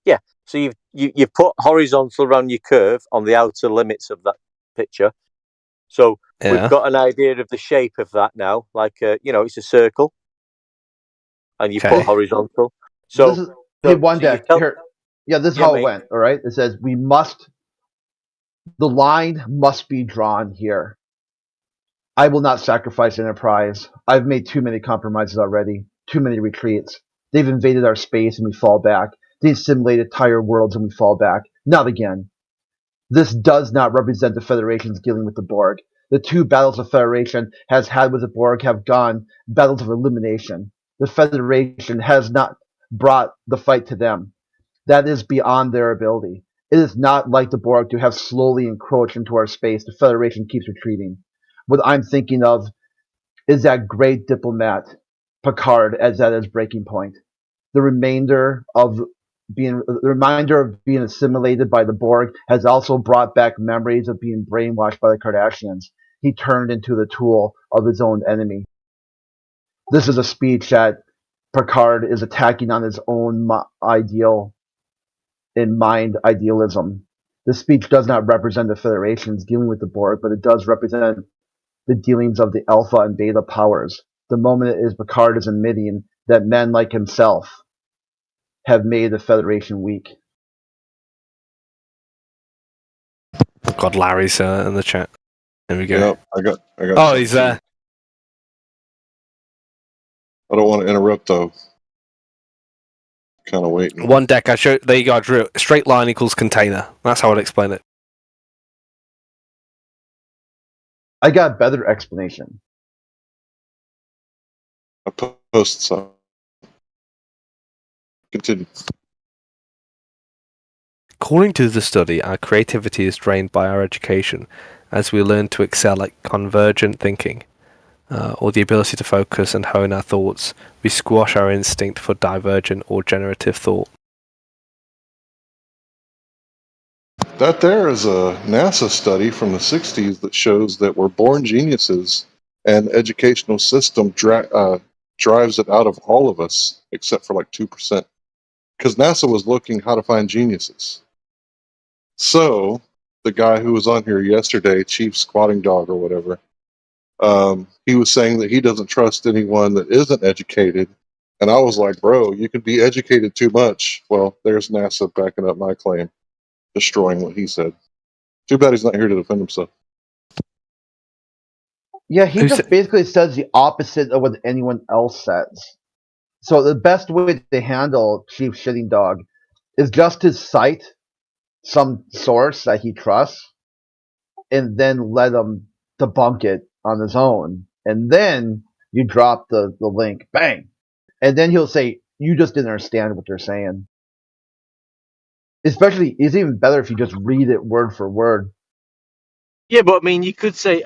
Yeah. So you've put horizontal around your curve on the outer limits of that picture. So we've got an idea of the shape of that now. Like it's a circle, and you put horizontal. So this is one deck here. Yeah, this is how it went. All right. It says the line must be drawn here. I will not sacrifice Enterprise. I've made too many compromises already. Too many retreats. They've invaded our space and we fall back. They've simulated entire worlds and we fall back. Not again. This does not represent the Federation's dealing with the Borg. The two battles the Federation has had with the Borg have gone battles of elimination. The Federation has not brought the fight to them. That is beyond their ability. It is not like the Borg to have slowly encroached into our space. The Federation keeps retreating. What I'm thinking of is that great diplomat, Picard, as at his breaking point. The reminder of being assimilated by the Borg has also brought back memories of being brainwashed by the Kardashians. He turned into the tool of his own enemy. This is a speech that Picard is attacking on his own ideal in mind idealism. This speech does not represent the Federation's dealing with the Borg, but it does represent the dealings of the Alpha and Beta powers. The moment it is Picard is admitting that men like himself have made the Federation weak. God, Larry's in the chat. There we go. Yep, I got. Oh, he's there. I don't want to interrupt though. Kind of waiting. One deck I showed. There you go. I drew it. Straight line equals container. That's how I'd explain it. I got a better explanation. I post some. Continue. According to the study, our creativity is drained by our education as we learn to excel at convergent thinking, or the ability to focus and hone our thoughts. We squash our instinct for divergent or generative thought. That there is a NASA study from the 60s that shows that we're born geniuses, and the educational system drives it out of all of us, except for like 2%. Because NASA was looking how to find geniuses. So, the guy who was on here yesterday, Chief Squatting Dog or whatever, he was saying that he doesn't trust anyone that isn't educated. And I was like, bro, you can be educated too much. Well, there's NASA backing up my claim, destroying what he said. Too bad he's not here to defend himself. Yeah, he just basically says the opposite of what anyone else says. So the best way to handle Chief Shitting Dog is just to cite some source that he trusts and then let him debunk it on his own. And then you drop the link, bang. And then he'll say, you just didn't understand what they're saying. Especially, it's even better if you just read it word for word. Yeah, but I mean, you could say,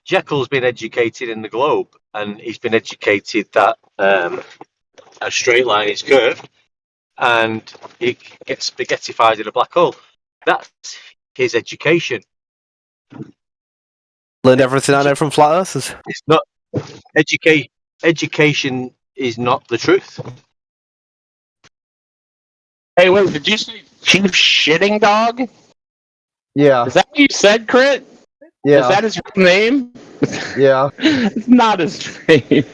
Jekyll's been educated in the globe, and he's been educated that a straight line is curved, and it gets spaghettified in a black hole. That's his education. Learned everything I know from flat earthers. It's not education is not the truth. Hey, wait, did you say Chief Shitting Dog? Yeah. Is that what you said, Crit? Yeah. Is that his name? Yeah. It's not his name.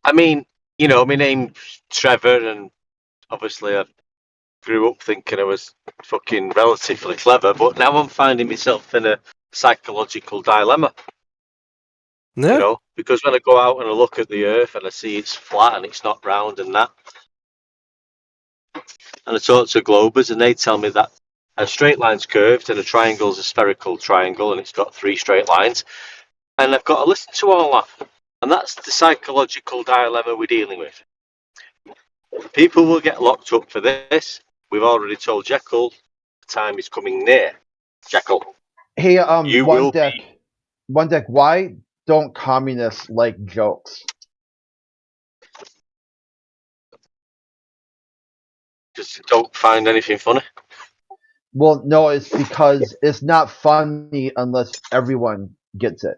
My name's Trevor, and obviously I grew up thinking I was fucking relatively clever, but now I'm finding myself in a psychological dilemma. Yeah. Because when I go out and I look at the Earth and I see it's flat and it's not round and that, and I talk to globers and they tell me that a straight line's curved and a triangle's a spherical triangle and it's got 3 straight lines, and I've got to listen to all that, and that's the psychological dilemma we're dealing with. People will get locked up for this. We've already told Jekyll the time is coming near. Jekyll, hey, you one will deck. One deck. Why don't communists like jokes? Just don't find anything funny. Well, no, it's because it's not funny unless everyone gets it.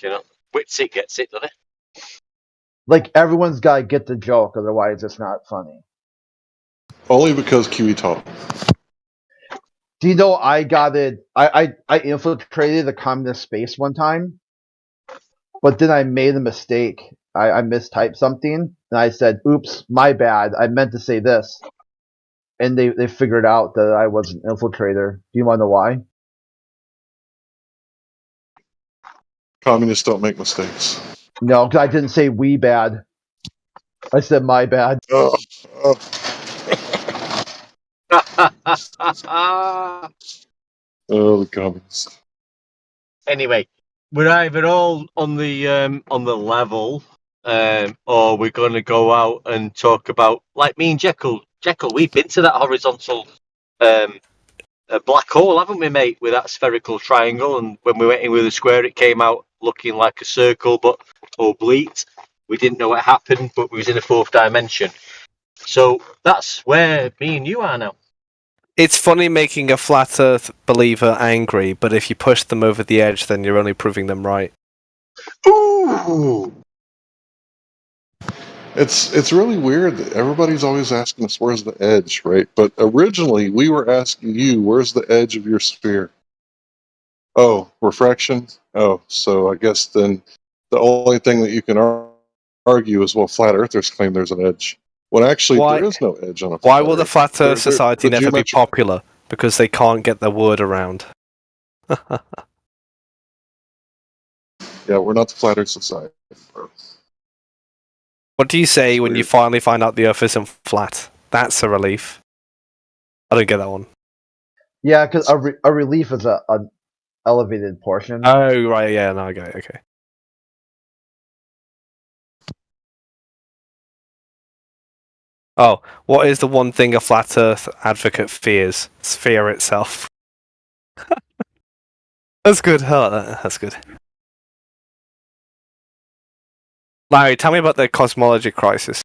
You know, Witsit gets it, doesn't it? Like, everyone's got to get the joke, otherwise it's not funny. Only because QE taught. Do you know I got it? I infiltrated the communist space one time, but then I made a mistake. I mistyped something, and I said, "Oops, my bad. I meant to say this." And they figured out that I was an infiltrator. Do you want to know why? Communists don't make mistakes. No, because I didn't say "we bad." I said "my bad." Oh, oh. Oh, the communists. Anyway, we're either all on the level, or we're going to go out and talk about, like me and Jekyll. Jekyll, we've been to that horizontal a black hole, haven't we, mate? With that spherical triangle, and when we went in with a square, it came out looking like a circle, but oblique. We didn't know what happened, but we was in a fourth dimension. So that's where me and you are now. It's funny making a flat Earth believer angry, but if you push them over the edge, then you're only proving them right. Ooh. It's really weird that everybody's always asking us where's the edge, right? But originally we were asking you where's the edge of your sphere. Oh, refraction. Oh, so I guess then the only thing that you can argue is, well, flat earthers claim there's an edge. When actually there is no edge on a flat Why will the Earth. Flat Earth Society the never be popular? Because they can't get their word around. Yeah, we're not the Flat Earth Society. What do you say when you finally find out the Earth isn't flat? That's a relief. I don't get that one. Yeah, because a relief is an elevated portion. Oh, right, yeah, no, I get it, okay. Oh, what is the one thing a flat Earth advocate fears? It's fear itself. That's good. Oh, that's good. Larry, tell me about the cosmology crisis.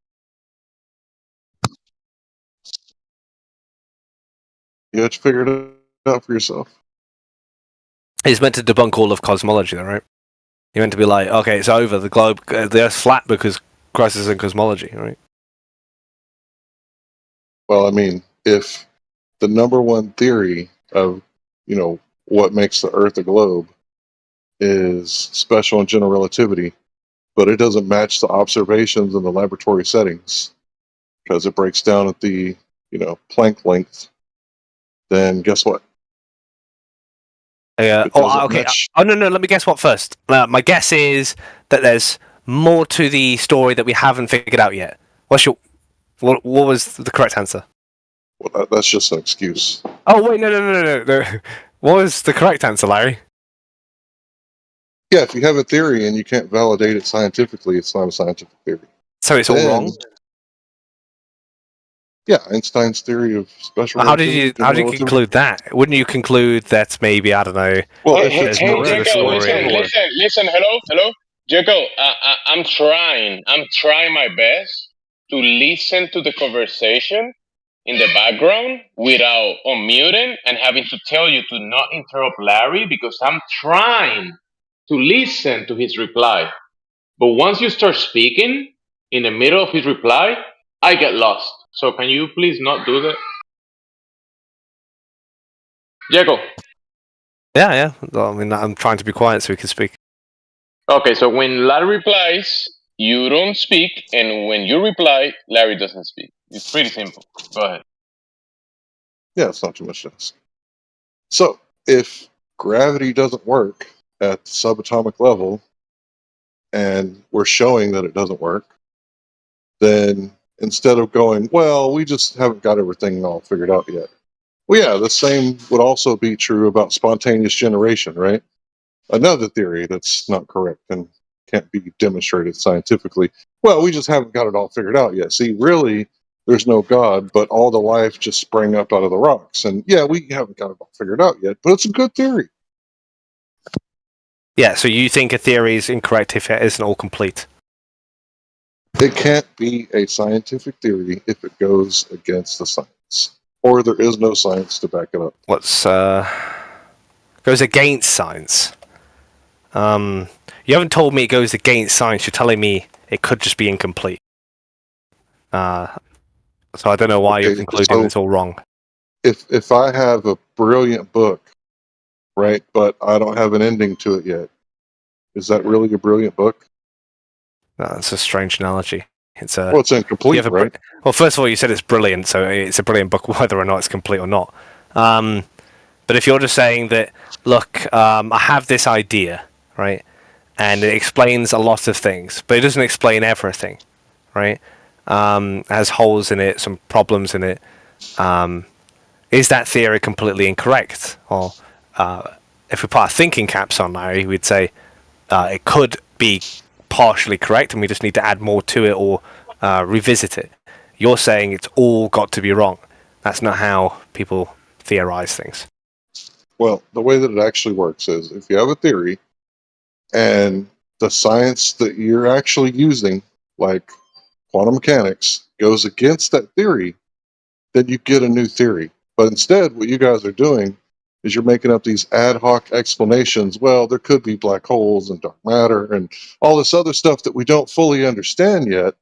You have to figure it out for yourself. He's meant to debunk all of cosmology, though, right? You're meant to be like, okay, it's over. The globe, the Earth's flat because crisis in cosmology, right? Well, I mean, if the number one theory of, what makes the Earth a globe is special and general relativity, but it doesn't match the observations in the laboratory settings because it breaks down at the, Planck length, then guess what? Okay. Oh, no, let me guess what first. My guess is that there's more to the story that we haven't figured out yet. What was the correct answer? Well, that's just an excuse. Oh, wait, no. What was the correct answer, Larry? Yeah, if you have a theory and you can't validate it scientifically, it's not a scientific theory. So it's all wrong? Yeah, Einstein's theory of special relativity. How did you conclude that? Wouldn't you conclude that maybe, I don't know... Well, hey, Jacob, listen, hello? Jacob, I'm trying my best to listen to the conversation in the background without unmuting and having to tell you to not interrupt Larry because I'm trying to listen to his reply. But once you start speaking in the middle of his reply, I get lost. So can you please not do that? Jacob. Yeah. I mean, I'm trying to be quiet so we can speak. Okay, so when Larry replies, you don't speak, and when you reply, Larry doesn't speak. It's pretty simple. Go ahead. Yeah, it's not too much to ask. So, if gravity doesn't work at the subatomic level, and we're showing that it doesn't work, then instead of going, well, we just haven't got everything all figured out yet. Well, yeah, the same would also be true about spontaneous generation, right? Another theory that's not correct and can't be demonstrated scientifically. Well, we just haven't got it all figured out yet. See, really, there's no God, but all the life just sprang up out of the rocks. And yeah, we haven't got it all figured out yet, but it's a good theory. Yeah, so you think a theory is incorrect if it isn't all complete? It can't be a scientific theory if it goes against the science. Or there is no science to back it up. Goes against science? You haven't told me it goes against science. You're telling me it could just be incomplete. So I don't know why you're concluding it's all wrong. If I have a brilliant book, right, but I don't have an ending to it yet, is that really a brilliant book? That's a strange analogy. It's incomplete, right? Well, first of all, you said it's brilliant, so it's a brilliant book whether or not it's complete or not. But if you're just saying that, look, I have this idea, right, and it explains a lot of things, but it doesn't explain everything, right? It has holes in it, some problems in it. Is that theory completely incorrect? Or if we put our thinking caps on, Larry, we'd say it could be partially correct, and we just need to add more to it or revisit it. You're saying it's all got to be wrong. That's not how people theorize things. Well, the way that it actually works is if you have a theory and the science that you're actually using, like quantum mechanics, goes against that theory, then you get a new theory. But instead, what you guys are doing is you're making up these ad hoc explanations. Well, there could be black holes and dark matter and all this other stuff that we don't fully understand yet,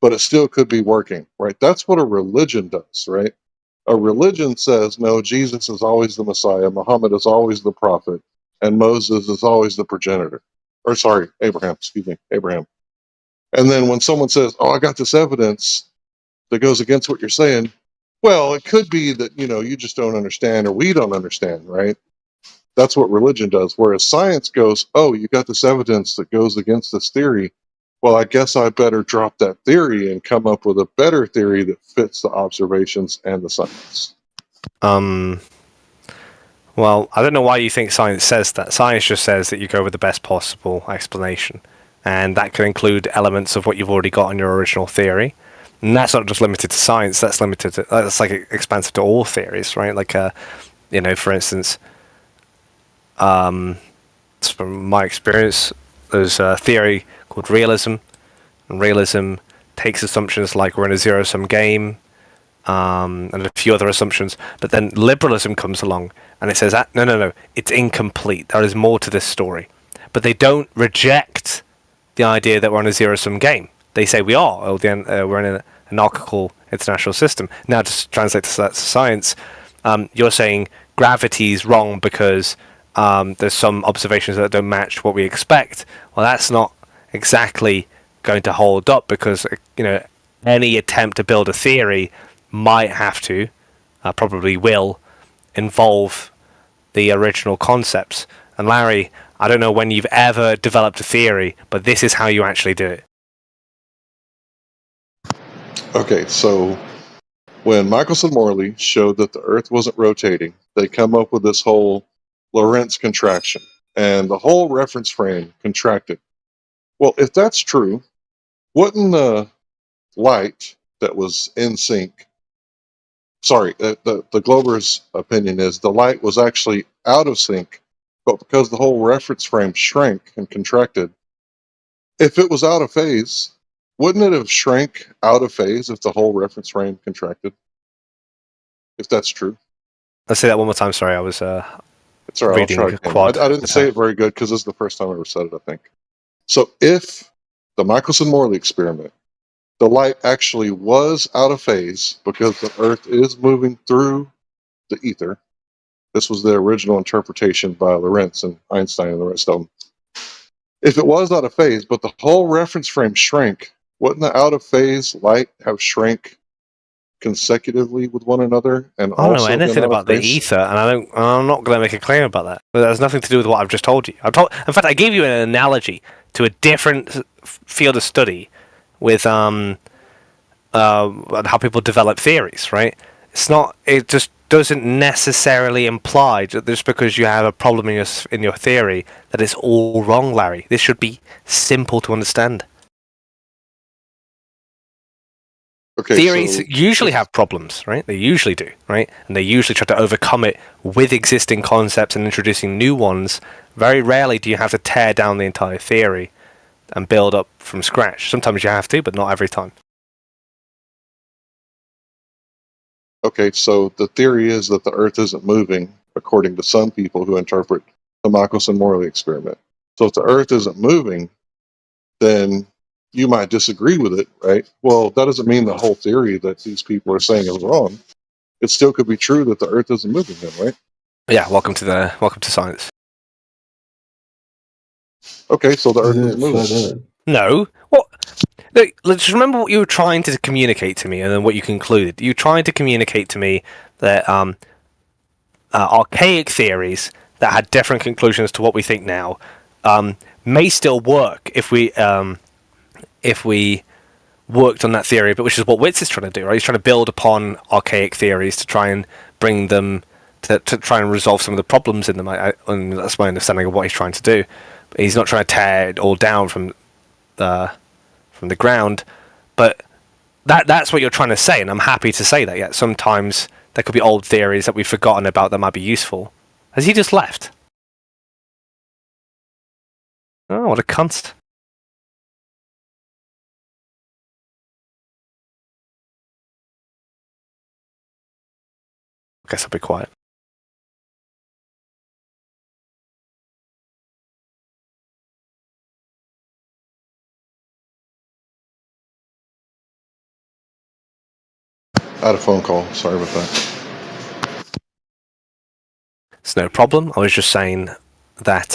but it still could be working, right? That's what a religion does, right? A religion says, no, Jesus is always the Messiah, Muhammad is always the prophet, and Moses is always the progenitor. Or sorry, Abraham. And then when someone says, oh, I got this evidence that goes against what you're saying, well, it could be that, you just don't understand or we don't understand, right? That's what religion does. Whereas science goes, oh, you got this evidence that goes against this theory. Well, I guess I better drop that theory and come up with a better theory that fits the observations and the science. Well, I don't know why you think science says that. Science just says that you go with the best possible explanation. And that can include elements of what you've already got in your original theory. And that's not just limited to science, that's like expansive to all theories, right? Like, for instance, from my experience, there's a theory called realism. And realism takes assumptions like we're in a zero-sum game, and a few other assumptions. But then liberalism comes along and it says, no, it's incomplete. There is more to this story. But they don't reject the idea that we're on a zero-sum game. They say we are. We're in an anarchical international system. Now, to translate that to science, you're saying gravity's wrong because there's some observations that don't match what we expect. Well, that's not exactly going to hold up because any attempt to build a theory might have to, probably will, involve the original concepts. And Larry, I don't know when you've ever developed a theory, but this is how you actually do it. Okay, so when Michelson Morley showed that the Earth wasn't rotating, they come up with this whole Lorentz contraction, and the whole reference frame contracted. Well, if that's true, wouldn't the light that was in sync, the Glober's opinion is the light was actually out of sync, but because the whole reference frame shrank and contracted, if it was out of phase, wouldn't it have shrank out of phase if the whole reference frame contracted? If that's true. Let's say that one more time. Sorry, I was it's all right, reading I'll try quad. I didn't say it very good because this is the first time I ever said it, I think. So if the Michelson-Morley experiment, the light actually was out of phase because the Earth is moving through the ether. This was the original interpretation by Lorentz and Einstein and the rest of them. If it was out of phase, but the whole reference frame shrank, wouldn't the out of phase light have shrank consecutively with one another? And I don't know anything about the ether, and I'm not going to make a claim about that. But that has nothing to do with what I've just told you. In fact, I gave you an analogy to a different field of study with how people develop theories. Right? It just doesn't necessarily imply just because you have a problem in your theory that it's all wrong, Larry. This should be simple to understand. Okay, theories usually have problems, right? They usually do, right? And they usually try to overcome it with existing concepts and introducing new ones. Very rarely do you have to tear down the entire theory and build up from scratch. Sometimes you have to, but not every time. Okay, so the theory is that the Earth isn't moving, according to some people who interpret the Michelson-Morley experiment. So if the Earth isn't moving, then you might disagree with it, right? Well, that doesn't mean the whole theory that these people are saying is wrong. It still could be true that the Earth isn't moving then, right? Yeah, welcome to science. Okay, so the Earth is moving. No. What? Look, let's remember what you were trying to communicate to me, and then what you concluded. You tried to communicate to me that archaic theories that had different conclusions to what we think now may still work if we worked on that theory, but which is what Witz is trying to do, right? He's trying to build upon archaic theories to try and bring them to try and resolve some of the problems in them. And that's my understanding of what he's trying to do. But he's not trying to tear it all down from the ground. But that's what you're trying to say, and I'm happy to say that. Yet sometimes there could be old theories that we've forgotten about that might be useful. Has he just left? Oh, what a cunt. I guess I'll be quiet. I had a phone call. Sorry about that. It's no problem. I was just saying that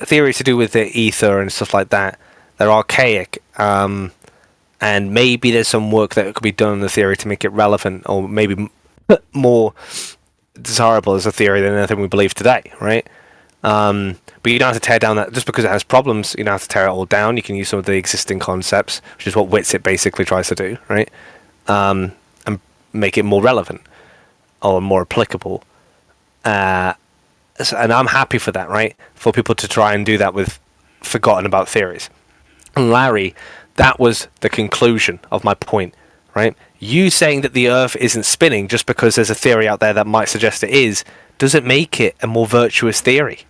theories to do with the ether and stuff like that, they're archaic, and maybe there's some work that could be done on the theory to make it relevant, or maybe more desirable as a theory than anything we believe today, right? But you don't have to tear down that just because it has problems. You don't have to tear it all down. You can use some of the existing concepts, which is what Witsit basically tries to do, right? And make it more relevant or more applicable. And I'm happy for that, right? For people to try and do that with forgotten about theories. And Larry, that was the conclusion of my point, right? You saying that the Earth isn't spinning just because there's a theory out there that might suggest it is, doesn't make it a more virtuous theory.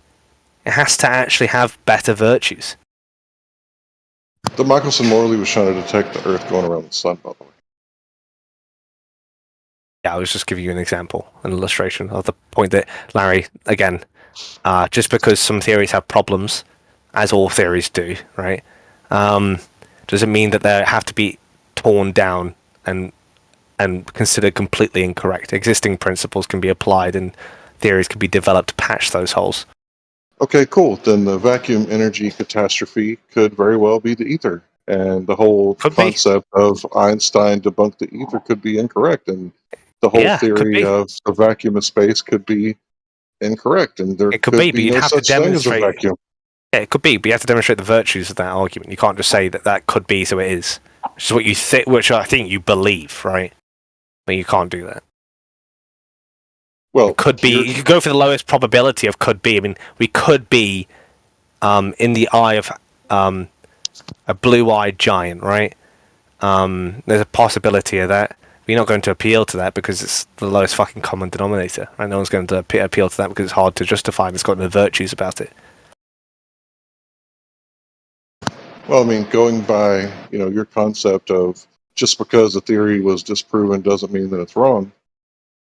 It has to actually have better virtues. The Michelson-Morley was trying to detect the Earth going around the sun, by the way. Yeah, I was just giving you an example, an illustration of the point that, Larry, again, just because some theories have problems, as all theories do, right, doesn't mean that they have to be torn down and considered completely incorrect. Existing principles can be applied and theories can be developed to patch those holes. Okay, cool. Then the vacuum energy catastrophe could very well be the ether. And the whole concept of Einstein debunked the ether could be incorrect. And the whole theory of the vacuum of space could be incorrect. And there could be no such thing as a vacuum. Yeah, it could be, but you have to demonstrate the virtues of that argument. You can't just say that could be, so it is. Which is what you which I think you believe, right? But you can't do that. Well, it could be. You could go for the lowest probability of could be. I mean, we could be in the eye of a blue-eyed giant, right? There's a possibility of that. We're not going to appeal to that because it's the lowest fucking common denominator, right? No one's going to appeal to that because it's hard to justify and it's got no virtues about it. Well, I mean, going by your concept of just because the theory was disproven doesn't mean that it's wrong.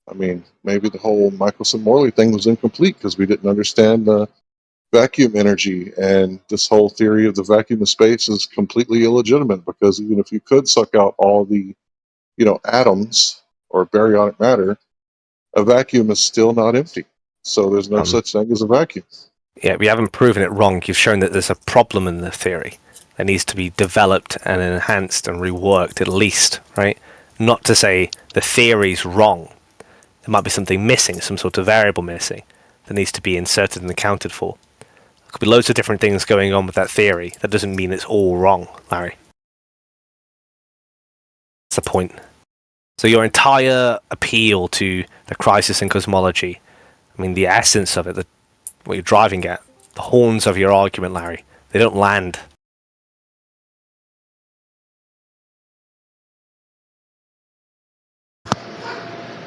I mean, maybe the whole Michelson-Morley thing was incomplete because we didn't understand the vacuum energy, and this whole theory of the vacuum of space is completely illegitimate because even if you could suck out all the, atoms or baryonic matter, a vacuum is still not empty. So there's no such thing as a vacuum. Yeah, we haven't proven it wrong. You've shown that there's a problem in the theory that needs to be developed and enhanced and reworked at least, right? Not to say the theory's wrong. There might be something missing, some sort of variable missing that needs to be inserted and accounted for. There could be loads of different things going on with that theory. That doesn't mean it's all wrong, Larry. That's the point. So your entire appeal to the crisis in cosmology, I mean, the essence of it, what you're driving at, the horns of your argument, Larry, they don't land.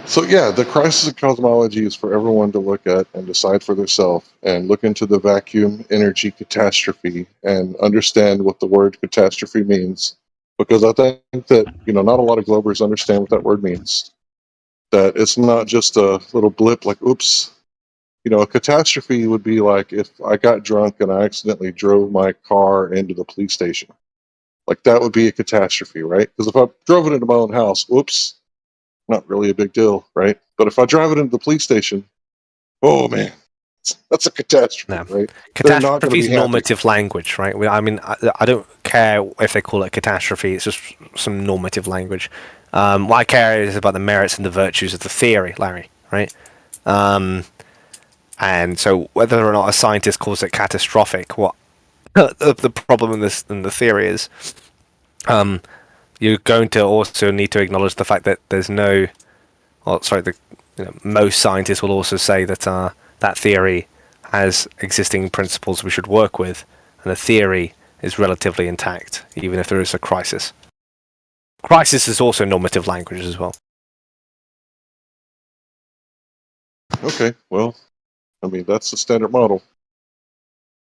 So yeah, the crisis of cosmology is for everyone to look at and decide for themselves and look into the vacuum energy catastrophe and understand what the word catastrophe means. Because I think that, not a lot of Globers understand what that word means. That it's not just a little blip like, oops, A catastrophe would be like if I got drunk and I accidentally drove my car into the police station. Like that would be a catastrophe, right? Because if I drove it into my own house, whoops, not really a big deal, right? But if I drive it into the police station, oh man, that's a catastrophe, right? They're not going to Catastrophe is be happy. normative language, right? I mean, I don't care if they call it catastrophe. It's just some normative language. What I care is about the merits and the virtues of the theory, Larry, right? And so whether or not a scientist calls it catastrophic, what the problem in the theory is, you're going to also need to acknowledge the fact that there's no, most scientists will also say that that theory has existing principles we should work with, and the theory is relatively intact, even if there is a crisis. Crisis is also normative language as well. Okay, well, I mean, that's the standard model.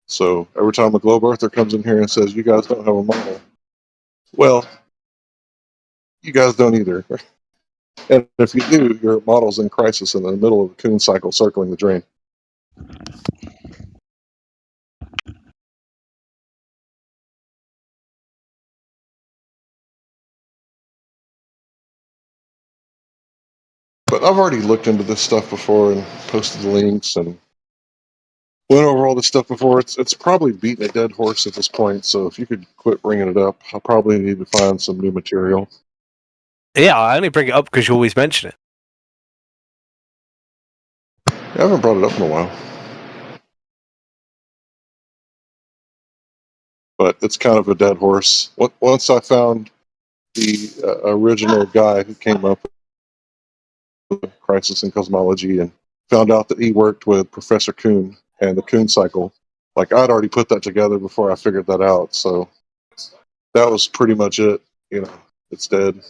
So every time a globe earther comes in here and says, you guys don't have a model, well, you guys don't either. And if you do, your model's in crisis in the middle of the Coon cycle circling the drain. But I've already looked into this stuff before and posted the links and went over all this stuff before. It's probably beating a dead horse at this point, so if you could quit bringing it up, I'll probably need to find some new material. Yeah, I only bring it up because you always mention it. I haven't brought it up in a while. But it's kind of a dead horse. Once I found the original guy who came up with Crisis in Cosmology and found out that he worked with Professor Coon and the Coon cycle, like I'd already put that together before I figured that out. So that was pretty much it. It's dead.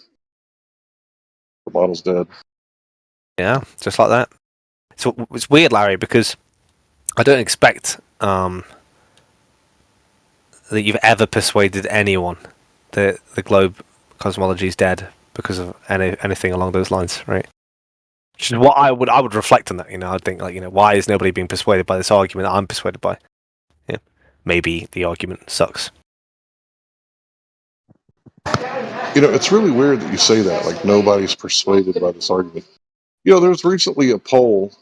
The model's dead. Yeah, just like that. So it's weird, Larry, because I don't expect that you've ever persuaded anyone that the globe cosmology is dead because of anything along those lines, right? Which is what I would reflect on that. I'd think why is nobody being persuaded by this argument that I'm persuaded by? Yeah, maybe the argument sucks. It's really weird that you say that. Like nobody's persuaded by this argument. There was recently a poll,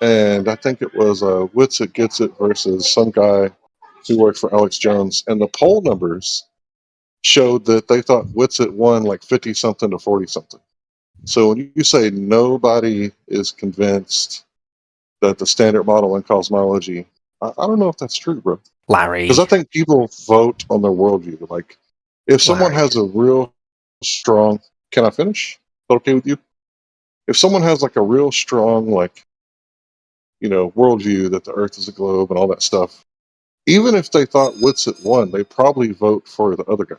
and I think it was Witsit Gets It versus some guy who worked for Alex Jones, and the poll numbers showed that they thought Witsit won like 50-something to 40-something. So when you say nobody is convinced that the standard model in cosmology, I don't know if that's true, bro. Larry. Because I think people vote on their worldview. Like, if someone has a real strong... Can I finish? Is that okay with you? If someone has like a real strong, worldview that the Earth is a globe and all that stuff, even if they thought Witsit won, they probably vote for the other guy.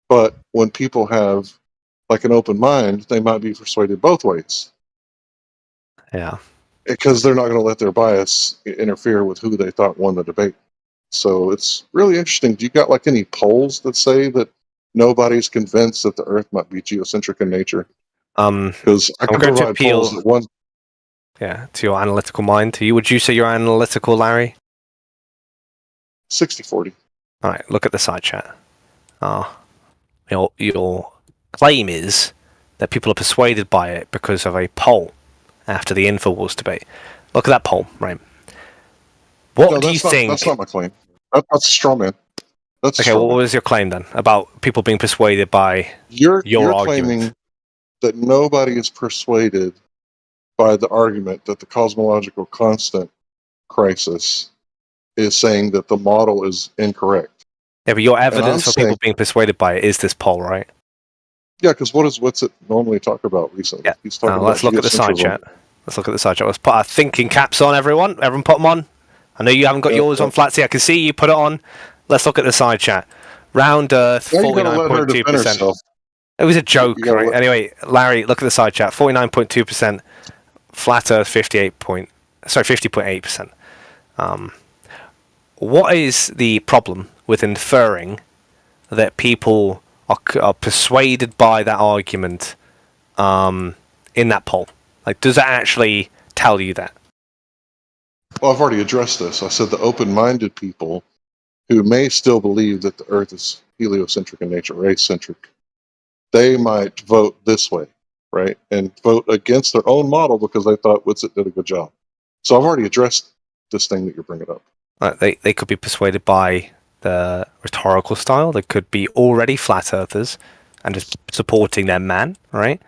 But when people have like an open mind, they might be persuaded both ways. Yeah. Because they're not going to let their bias interfere with who they thought won the debate. So it's really interesting. Do you got like any polls that say that nobody's convinced that the Earth might be geocentric in nature? Because I can provide polls that one. Yeah, to your analytical mind. Would you say you're analytical, Larry? 60-40. All right, look at the side chat. Your claim is that people are persuaded by it because of a poll after the InfoWars debate. Look at that poll, right? What do you think? That's not my claim. That's a straw man. That's okay. What was your claim then about people being persuaded by your argument? Claiming that nobody is persuaded by the argument that the cosmological constant crisis is saying that the model is incorrect. Yeah, but your evidence for people being persuaded by it is this poll, right? Yeah, because what does Witsit normally talk about recently? Yeah. He's talking Let's look at the side chat. Let's look at the side chat. Let's put our thinking caps on, everyone. Everyone put them on. I know you haven't got yours on, Flatsy. I can see you put it on. Let's look at the side chat. Round Earth, 49.2%. It was a joke, right? Anyway, Larry, look at the side chat. 49.2%. Flat Earth, 50.8%. What is the problem with inferring that people are persuaded by that argument in that poll? Like, does that actually tell you that? Well, I've already addressed this. I said the open-minded people who may still believe that the Earth is heliocentric in nature, or acentric, they might vote this way, right? And vote against their own model because they thought Witsit did a good job. So I've already addressed this thing that you're bringing up. They could be persuaded by the rhetorical style. They could be already flat earthers and just supporting their man, right?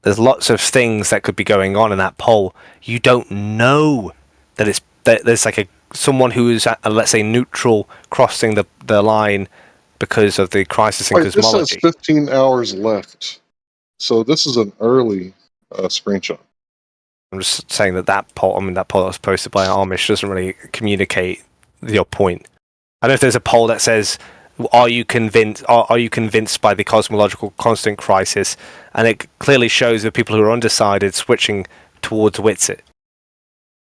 There's lots of things that could be going on in that poll. You don't know that there's like someone who is, let's say, neutral crossing the line because of the crisis in cosmology. This says 15 hours left. So this is an early screenshot. I'm just saying that poll that was posted by Amish doesn't really communicate your point. I don't know if there's a poll that says, are you convinced by the cosmological constant crisis? And it clearly shows the people who are undecided switching towards Witsit.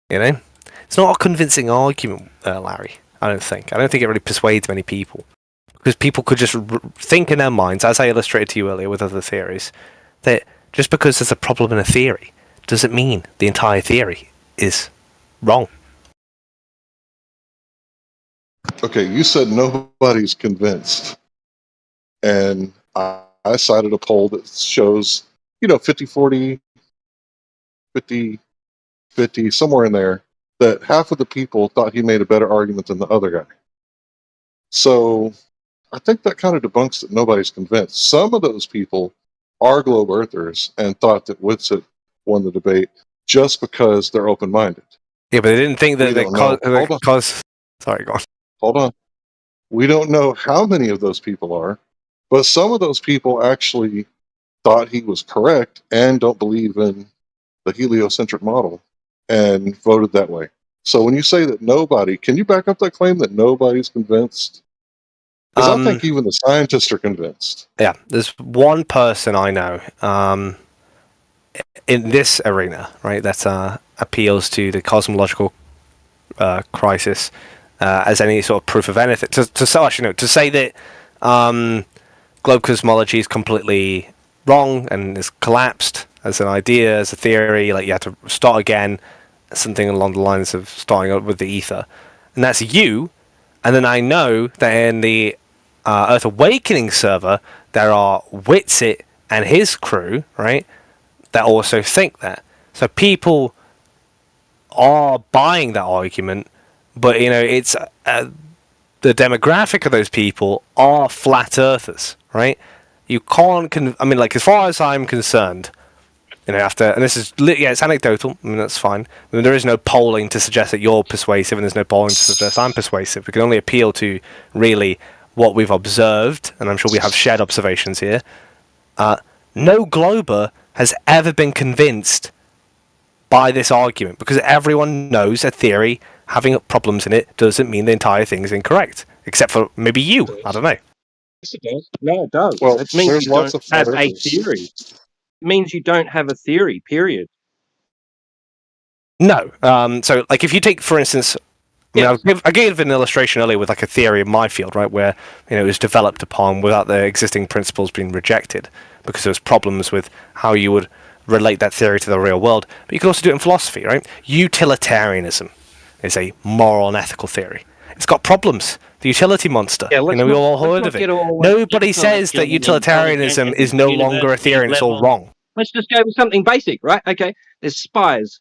You know? It's not a convincing argument, Larry. I don't think it really persuades many people. Because people could just think in their minds, as I illustrated to you earlier with other theories, that just because there's a problem in a theory doesn't mean the entire theory is wrong. Okay, you said nobody's convinced. And I cited a poll that shows, 50-40, 50-50, somewhere in there, that half of the people thought he made a better argument than the other guy. So I think that kind of debunks that nobody's convinced. Some of those people are globe earthers and thought that Witsit won the debate just because they're open-minded. Yeah, but they didn't think that Sorry, go on. Hold on. We don't know how many of those people are, but some of those people actually thought he was correct and don't believe in the heliocentric model and voted that way. So when you say that nobody, can you back up that claim that nobody's convinced? Because I think even the scientists are convinced. Yeah, there's one person I know in this arena, right, that appeals to the cosmological crisis as any sort of proof of anything. To say that globe cosmology is completely wrong and is collapsed as an idea, as a theory, like you have to start again, something along the lines of starting up with the ether, and that's you. And then I know that in the Earth Awakening server there are Witsit and his crew, right, that also think that. So people are buying that argument, but it's the demographic of those people are flat earthers, right? You can't. As far as I'm concerned, and this is it's anecdotal. That's fine. There is no polling to suggest that you're persuasive, and there's no polling to suggest I'm persuasive. We can only appeal to really what we've observed, and I'm sure we have shared observations here. No glober has ever been convinced by this argument, because everyone knows a theory having problems in it doesn't mean the entire thing is incorrect, except for maybe you. I don't know. Yes, it does. No, it does. Well, it means there's you lots don't of have a theory. It means you don't have a theory, period. No. So, if you take, for instance, I gave an illustration earlier with a theory in my field, right, where it was developed upon without the existing principles being rejected because there was problems with how you would relate that theory to the real world. But you can also do it in philosophy, right? Utilitarianism is a moral and ethical theory. It's got problems. The utility monster. Yeah, we all heard of it. Nobody says that utilitarianism is no longer a theory and it's all wrong. Let's just go with something basic, right? Okay, there's spies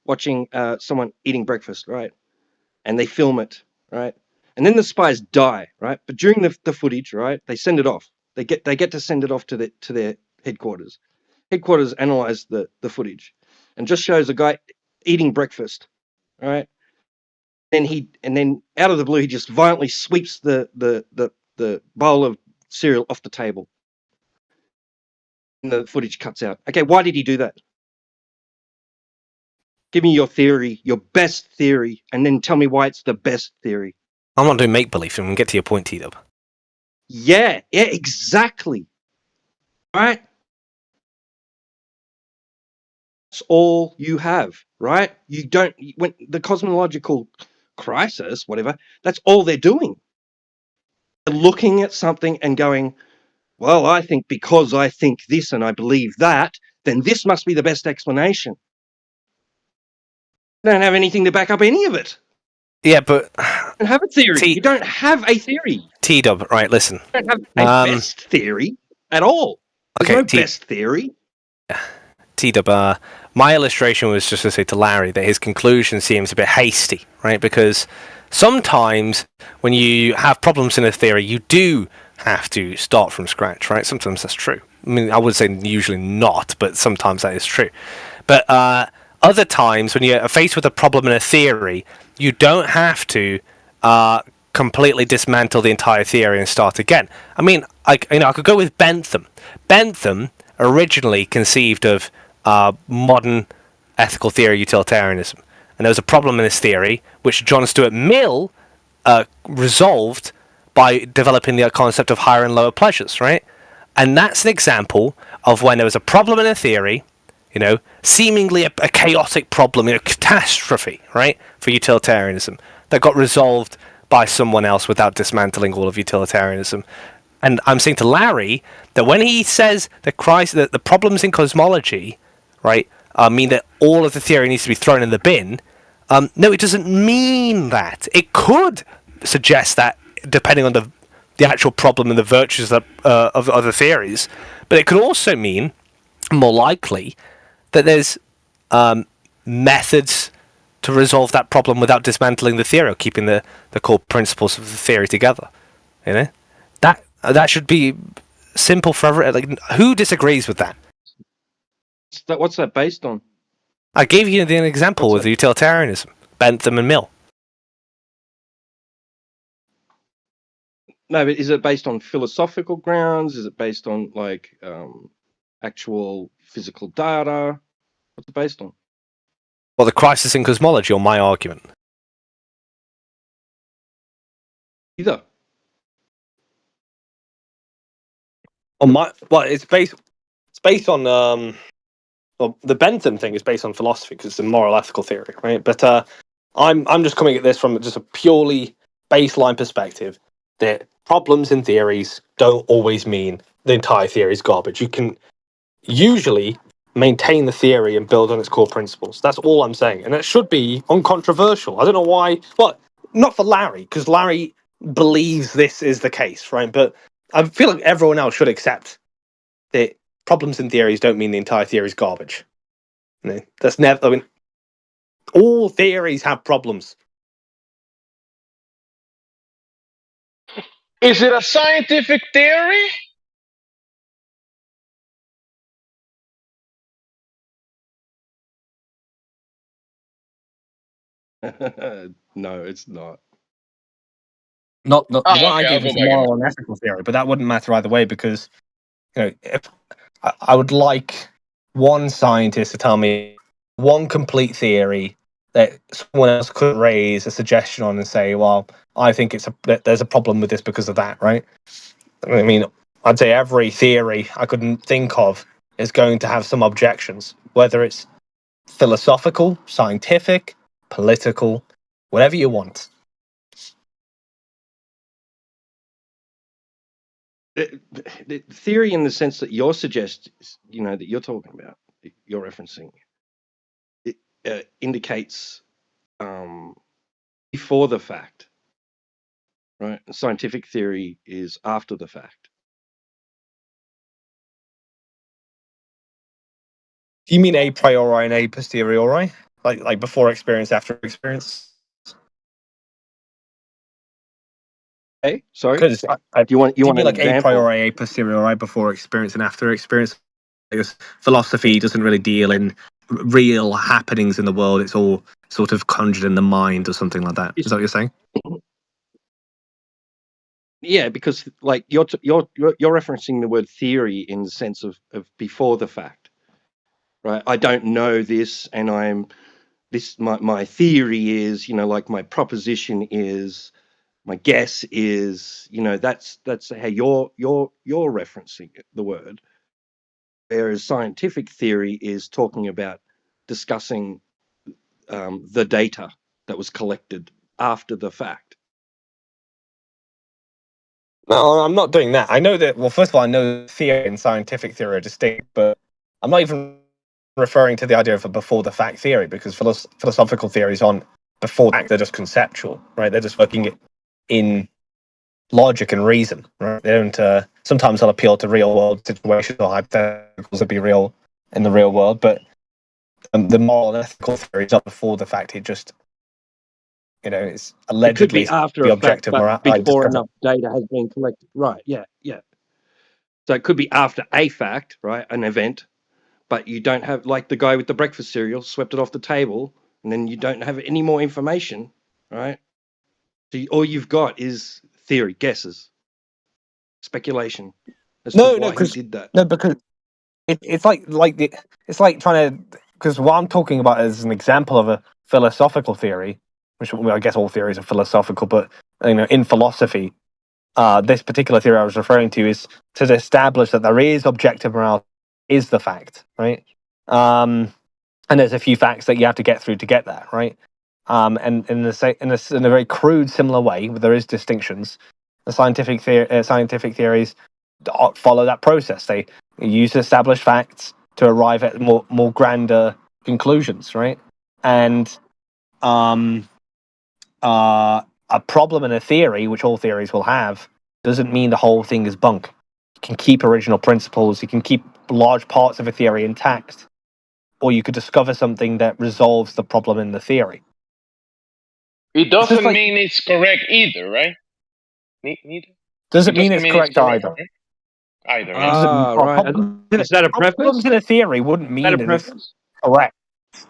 watching someone eating breakfast, right? And they film it, right? And then the spies die, right? But during the footage, right, they send it off. They get to send it off to their headquarters. Headquarters analyze the footage and just shows a guy eating breakfast, right? And then out of the blue he just violently sweeps the bowl of cereal off the table. And the footage cuts out. Okay, why did he do that? Give me your theory, your best theory, and then tell me why it's the best theory. I'm not doing make-believe, and we'll get to your point, T-Dub. Yeah, exactly. Right? That's all you have, right? You don't, when the cosmological crisis, whatever, that's all they're doing. They're looking at something and going, well, I think because I think this and I believe that, then this must be the best explanation. They don't have anything to back up any of it. Yeah, but You don't have a theory. You don't have a theory. T-Dub, right, listen. You don't have a best theory at all. There's no best theory. T-Dub, my illustration was just to say to Larry that his conclusion seems a bit hasty, right? Because sometimes when you have problems in a theory, you do have to start from scratch, right? Sometimes that's true. I mean, I would say usually not, but sometimes that is true. But other times when you're faced with a problem in a theory, you don't have to completely dismantle the entire theory and start again. I mean, I could go with Bentham. Bentham originally conceived of modern ethical theory utilitarianism, and there was a problem in this theory which John Stuart Mill resolved by developing the concept of higher and lower pleasures, right? And that's an example of when there was a problem in a theory, seemingly a chaotic problem, catastrophe, right, for utilitarianism, that got resolved by someone else without dismantling all of utilitarianism. And I'm saying to Larry that when he says that the problems in cosmology, right, mean that all of the theory needs to be thrown in the bin, no, it doesn't mean that. It could suggest that, depending on the actual problem and the virtues of other theories, but it could also mean, more likely, that there's methods to resolve that problem without dismantling the theory or keeping the core principles of the theory together. That should be simple for everyone. Like, who disagrees with that? What's that based on? I gave you an example with utilitarianism, Bentham and Mill. No, but is it based on philosophical grounds? Is it based on actual physical data? What's it based on? Well, the crisis in cosmology, or my argument? Either. It's based on the Bentham thing is based on philosophy because it's a moral ethical theory, right? But I'm just coming at this from just a purely baseline perspective that problems in theories don't always mean the entire theory is garbage. You can usually maintain the theory and build on its core principles. That's all I'm saying, and it should be uncontroversial. I don't know why. Well, not for Larry, because Larry believes this is the case, right? But I feel like everyone else should accept that problems in theories don't mean the entire theory is garbage. That's never. I mean, all theories have problems. Is it a scientific theory? No, it's not. Not the one I Okay, I'll gave go was back. moral and ethical theory, but that wouldn't matter either way because if I would like one scientist to tell me one complete theory that someone else couldn't raise a suggestion on and say, well, I think that there's a problem with this because of that, right? I mean, I'd say every theory I couldn't think of is going to have some objections, whether it's philosophical, scientific, political, whatever you want. The theory, in the sense that you're suggesting, that you're talking about, that you're referencing, it indicates before the fact, right? Scientific theory is after the fact. Do you mean a priori and a posteriori, like before experience, after experience? Hey, sorry. Because do you want mean an like example? a priori, a posteriori, before experience and after experience? Because philosophy doesn't really deal in real happenings in the world. It's all sort of conjured in the mind or something like that. Is that what you're saying? Yeah, because like you're referencing the word theory in the sense of before the fact, right? I don't know this, and my theory is, like my proposition is, my guess is, that's how you're referencing the word. Whereas scientific theory is talking about discussing the data that was collected after the fact. No, I'm not doing that. I know that. Well, first of all, I know theory and scientific theory are distinct, but I'm not even referring to the idea of a before-the-fact theory, because philosophical theories aren't before the fact, they're just conceptual, right? They're just working it in logic and reason, right? They don't. Sometimes they'll appeal to real-world situations or hypotheticals that be real in the real world, but the moral and ethical theory is not before the fact. It just, it's allegedly it could be after the a fact, objective but before enough data has been collected. Right? Yeah. So it could be after a fact, right? An event, but you don't have, like the guy with the breakfast cereal swept it off the table, and then you don't have any more information, right? So all you've got is theory, guesses, speculation as to why he did that. No, because it's like trying to, because what I'm talking about is an example of a philosophical theory, which I guess all theories are philosophical, but in philosophy, this particular theory I was referring to is to establish that there is objective morality, is the fact, right? And there's a few facts that you have to get through to get there, right? And in a very crude, similar way, there is distinctions. The scientific theories follow that process. They use established facts to arrive at more grander conclusions, right? And a problem in a theory, which all theories will have, doesn't mean the whole thing is bunk. You can keep original principles. You can keep large parts of a theory intact, or you could discover something that resolves the problem in the theory. It doesn't mean it's correct either, right? Neither. Doesn't mean it's correct either. Right? Either. Right. Is that a preface? Problems in a theory wouldn't mean that it's correct. Is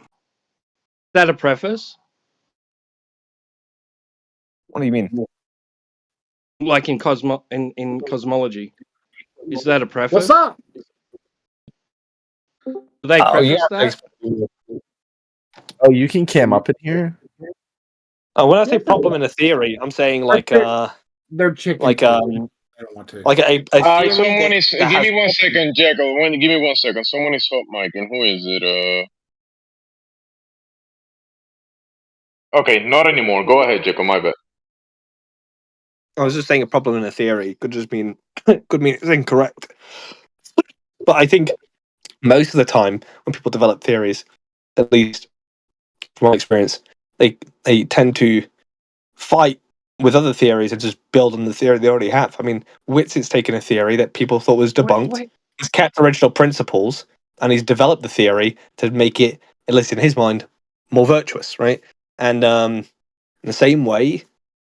that a preface? What do you mean? Like in cosmology, is that a preface? What's up? Do they preface that? Oh, you can cam up in here. When I say problem in a theory, I'm saying they're chicken. Like I don't want to. Like a theory. Someone is. Give me 1 second, Jekyll. Give me 1 second. Someone is hot mic, and who is it? Okay, not anymore. Go ahead, Jekyll. My bad. I was just saying a problem in a theory could mean it's incorrect. But I think most of the time when people develop theories, at least from my experience, they tend to fight with other theories and just build on the theory they already have. I mean, Whitsitt's taken a theory that people thought was debunked. He's kept original principles and he's developed the theory to make it, at least in his mind, more virtuous, right? And in the same way,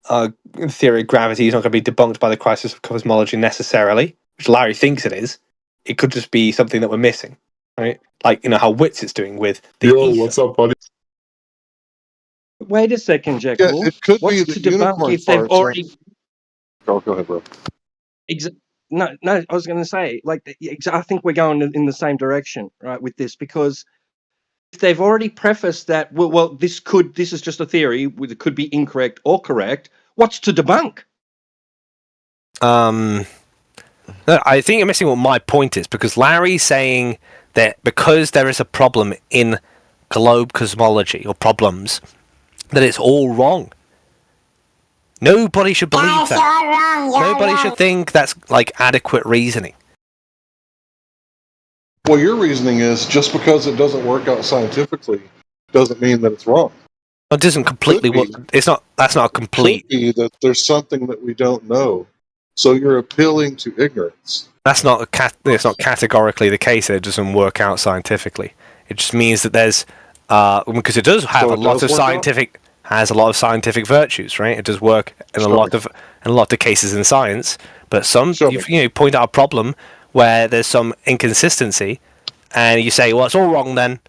the theory of gravity is not going to be debunked by the crisis of cosmology necessarily, which Larry thinks it is. It could just be something that we're missing, right? Like, how Whitsitt's doing with the ether. What's up, buddy? Wait a second, Jekyll. Yeah, it could What's be to the debunk unicorn if they've farts, already... Go ahead, bro. No, I was going to say, I think we're going in the same direction, right, with this, because if they've already prefaced that, well, this is just a theory, it could be incorrect or correct, what's to debunk? I think you're missing what my point is, because Larry's saying that because there is a problem in globe cosmology, or problems, that it's all wrong. Nobody should believe that. Nobody should think that's adequate reasoning. Well, your reasoning is just because it doesn't work out scientifically doesn't mean that it's wrong. It doesn't completely work. That's not complete. Could be that there's something that we don't know. So you're appealing to ignorance. That's not it's not categorically the case that it doesn't work out scientifically. It just means that there's because it does have a lot of scientific virtues, right? It does work in a lot of cases in science, but some you point out a problem where there's some inconsistency, and you say, well, it's all wrong then.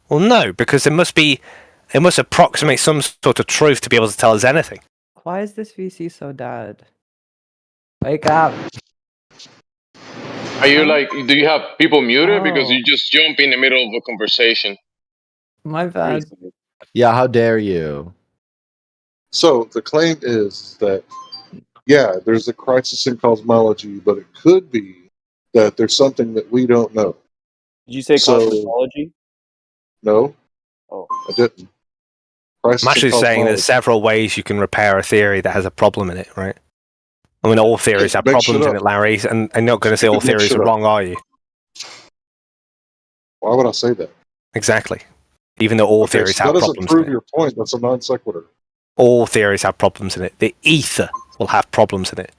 Well, no, because it must approximate some sort of truth to be able to tell us anything. Why is this VC so dead? Wake up. Are you do you have people muted? Because you just jump in the middle of a conversation. My bad. Yeah, how dare you? So the claim is that, there's a crisis in cosmology, but it could be that there's something that we don't know. Did you say cosmology? No. Oh. I didn't. I'm actually saying there's several ways you can repair a theory that has a problem in it, right? I mean, all theories have problems in it, Larry, and you're not going to say all theories are wrong, are you? Why would I say that? Exactly. Even though all Okay, theories so have that doesn't problems prove in it. your point. That's a non sequitur. All theories have problems in it. The ether will have problems in it.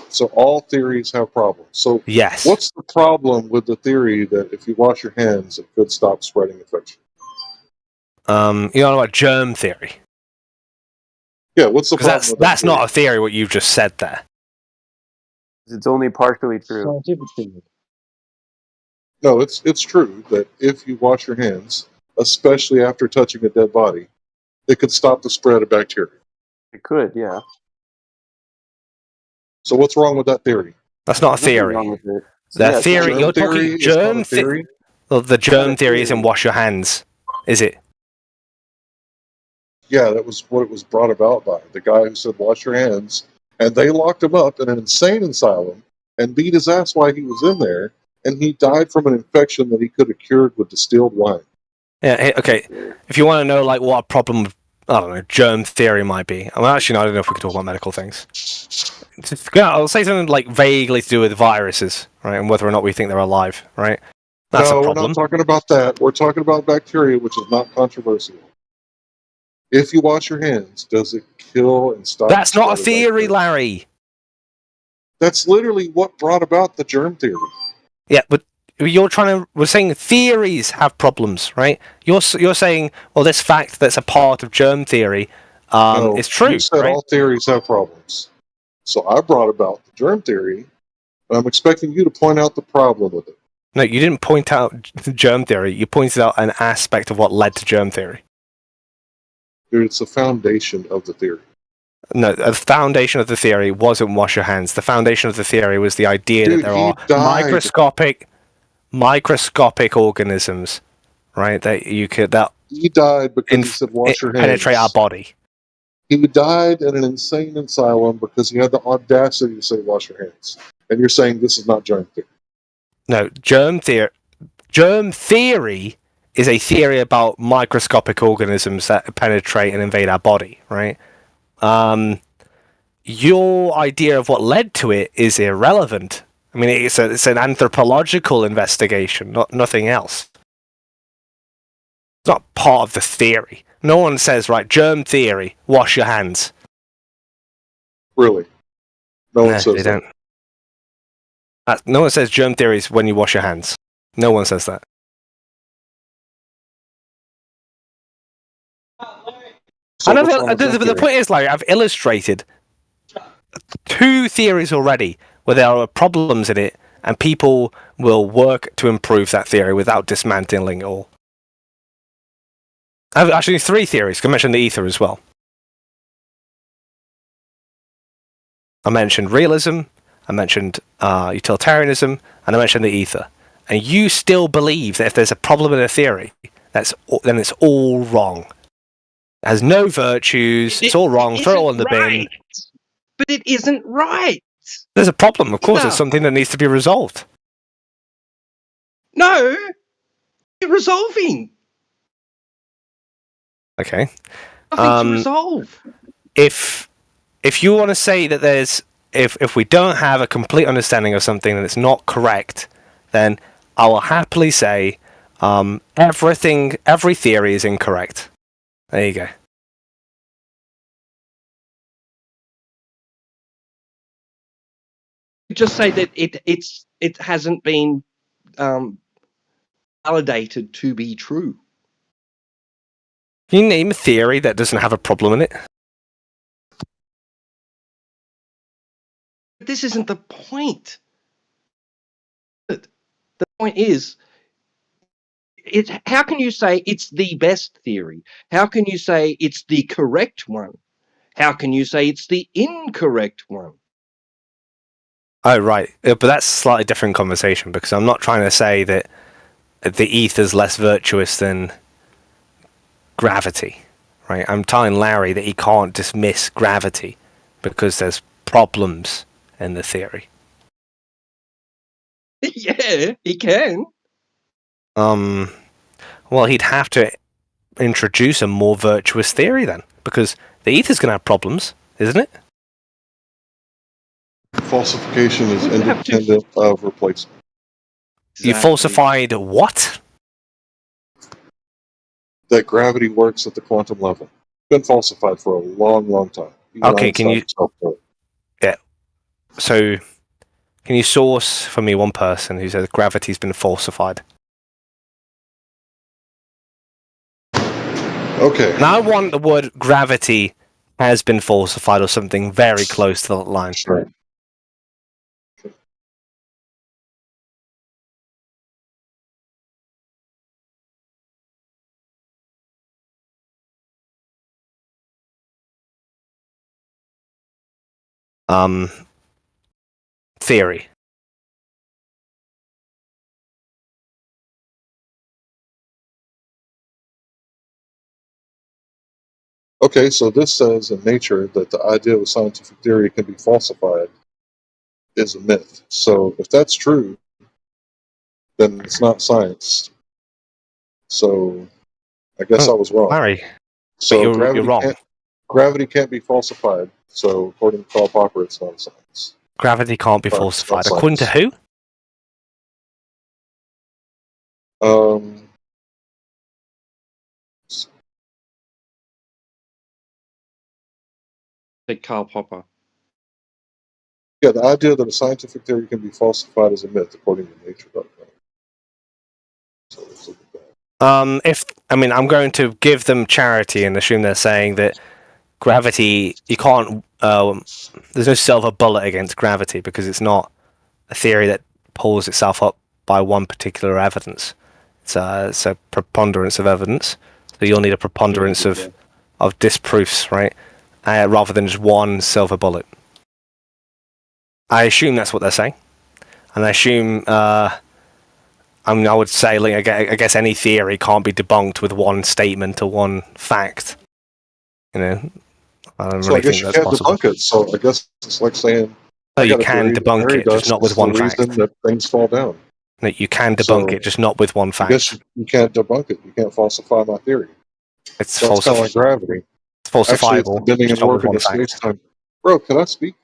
So all theories have problems. So Yes. what's the problem with the theory that if you wash your hands, it could stop spreading infection? You know about germ theory? Yeah, what's the problem with that that's theory? not a theory, what you've just said there. It's only partially true. Scientific theory. No, it's true that if you wash your hands, especially after touching a dead body, it could stop the spread of bacteria. It could, yeah. So what's wrong with that theory? That's not a There's nothing theory. wrong with it. The Yeah, it's theory not- you're theory talking is germ not a theory. Well, the not germ a theory isn't theory. wash your hands, is it? Yeah, that was what it was brought about by. The guy who said wash your hands, and they locked him up in an insane asylum and beat his ass while he was in there, and he died from an infection that he could have cured with distilled wine. Yeah. Okay. If you want to know like what a problem with, I don't know, germ theory might be. I mean, actually, no, I don't know if we can talk about medical things. I'll say something like vaguely to do with viruses, right, and whether or not we think they're alive, right? That's No, a we're problem. not talking about that. We're talking about bacteria, which is not controversial. If you wash your hands, does it kill and stop? That's the not a spread of theory, bacteria? Larry. That's literally what brought about the germ theory. Yeah, but we're saying theories have problems, right? You're saying, well, this fact that's a part of germ theory No, is true, you said right? all theories have problems. So I brought about the germ theory, and I'm expecting you to point out the problem with it. No, you didn't point out germ theory. You pointed out an aspect of what led to germ theory. Dude, it's the foundation of the theory. No, the foundation of the theory wasn't wash your hands. The foundation of the theory was the idea Dude, that there he are died. microscopic organisms, right? That He died because he said wash your hands. penetrate our body. He died in an insane asylum because he had the audacity to say wash your hands. And you're saying this is not germ theory. No, germ theory is a theory about microscopic organisms that penetrate and invade our body, right? Your idea of what led to it is irrelevant. I mean, it's an anthropological investigation, nothing else. It's not part of the theory. No one says, right, germ theory, wash your hands. Really? No one Nah, says they that. don't. No one says germ theory is when you wash your hands. No one says that. So And what's wrong with germ the theory? point is, Larry, I've illustrated 2 theories already where there are problems in it, and people will work to improve that theory without dismantling it all. I've actually 3 theories. I can mention the ether as well. I mentioned realism, I mentioned utilitarianism, and I mentioned the ether. And you still believe that if there's a problem in a theory, then it's all wrong. It has no virtues, it's all wrong, throw it all in the bin. But it isn't right. There's a problem, of course, it's something that needs to be resolved. No, you're resolving. Okay. Nothing to resolve. If you want to say that there's if we don't have a complete understanding of something and it's not correct, then I will happily say every theory is incorrect. There you go. Just say that it hasn't been validated to be true. Can you name a theory that doesn't have a problem in it? But this isn't the point. The point is, how can you say it's the best theory? How can you say it's the correct one? How can you say it's the incorrect one? Oh, right. But that's a slightly different conversation, because I'm not trying to say that the ether's less virtuous than gravity, right? I'm telling Larry that he can't dismiss gravity because there's problems in the theory. Yeah, he can. Well, he'd have to introduce a more virtuous theory then, because the ether's going to have problems, isn't it? Falsification is independent of replacement. You falsified what? that gravity works at the quantum level. Been falsified for a long, long time. Even Okay, can Einstein you? himself knew it. Yeah. So, can you source for me one person who says gravity's been falsified? Okay. Now I want the word gravity has been falsified or something very close to that line. Right. Theory. Okay, so this says in Nature that the idea of a scientific theory can be falsified is a myth. So if that's true, then it's not science. So I guess I was wrong. Larry, So you're wrong. Gravity can't be falsified. So according to Karl Popper, it's not science. Gravity can't be falsified. According to who? Karl Popper. Yeah, the idea that a scientific theory can be falsified is a myth, according to Nature.com. So let's look at that. I'm going to give them charity and assume they're saying that gravity, you can't. There's no silver bullet against gravity because it's not a theory that pulls itself up by one particular evidence. It's a preponderance of evidence. So you'll need a preponderance of disproofs, right? Rather than just one silver bullet. I assume that's what they're saying, and I assume. I would say, like, I guess any theory can't be debunked with one statement or one fact. You know, I don't really think that's possible. Debunk it. So I guess it's like saying. No, you can debunk it, just not with one fact. That things fall down. No, you can debunk it, just not with one fact. I guess you can't debunk it. You can't falsify my theory. It's kind of like gravity. It's falsifiable. Actually, it's bending and warping of space-time. Bro, can I speak?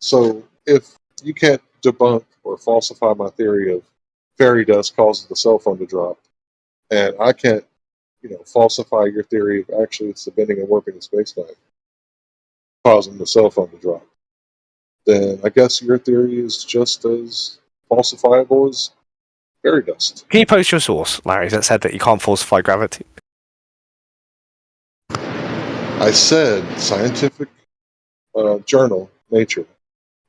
So if you can't debunk or falsify my theory of fairy dust causes the cell phone to drop, and I can't, falsify your theory of actually it's the bending and warping of space-time causing the cell phone to drop, then I guess your theory is just as falsifiable as fairy dust. Can you post your source, Larry, that said that you can't falsify gravity? I said scientific journal, Nature.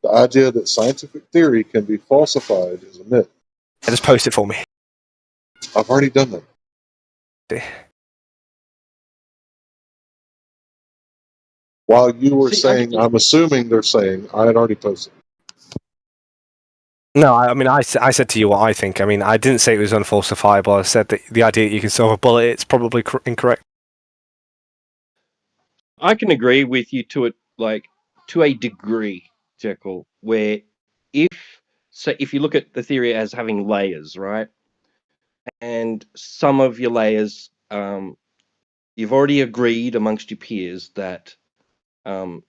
The idea that scientific theory can be falsified is a myth. Just post it for me. I've already done that. While you were saying, I'm assuming they're saying, I had already posted. No, I said to you what I think. I didn't say it was unfalsifiable. I said that the idea that you can solve a bullet, it's probably incorrect. I can agree with you to a degree, Jekyll, where if you look at the theory as having layers, right? And some of your layers, you've already agreed amongst your peers that, some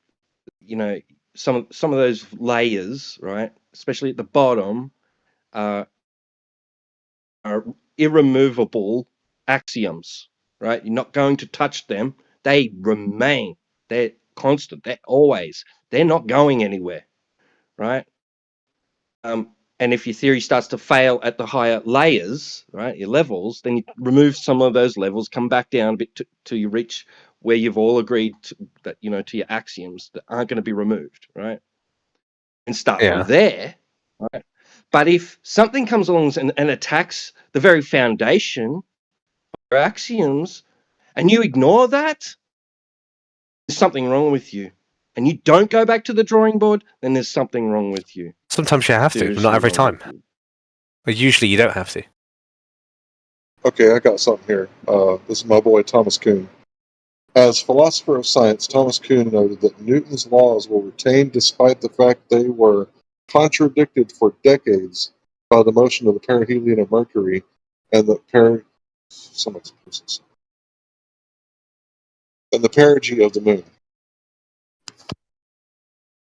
of those layers, right, especially at the bottom, are irremovable axioms, right? You're not going to touch them. They remain. They're constant. They're not going anywhere, right? And if your theory starts to fail at the higher layers, right, your levels, then you remove some of those levels, come back down a bit till you reach where you've all agreed to your axioms that aren't going to be removed, right? And start from there, right? But if something comes along and attacks the very foundation of your axioms, and you ignore that, there's something wrong with you. And you don't go back to the drawing board, then there's something wrong with you. Sometimes you have to, but not every time. But usually you don't have to. Okay, I got something here. This is my boy Thomas Coon. As philosopher of science, Thomas Coon noted that Newton's laws were retained despite the fact they were contradicted for decades by the motion of the perihelion of Mercury and the perigee of the moon.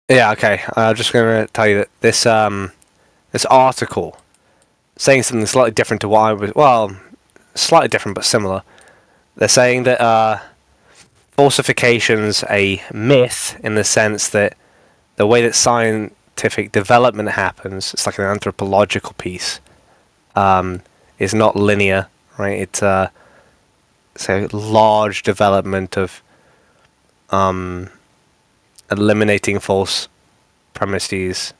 Yeah, okay. I'm just going to tell you that this article saying something slightly different to what I was. Well, slightly different but similar. They're saying that falsification's a myth in the sense that the way that scientific development happens, it's like an anthropological piece, is not linear, right? It's a large development of eliminating false premises,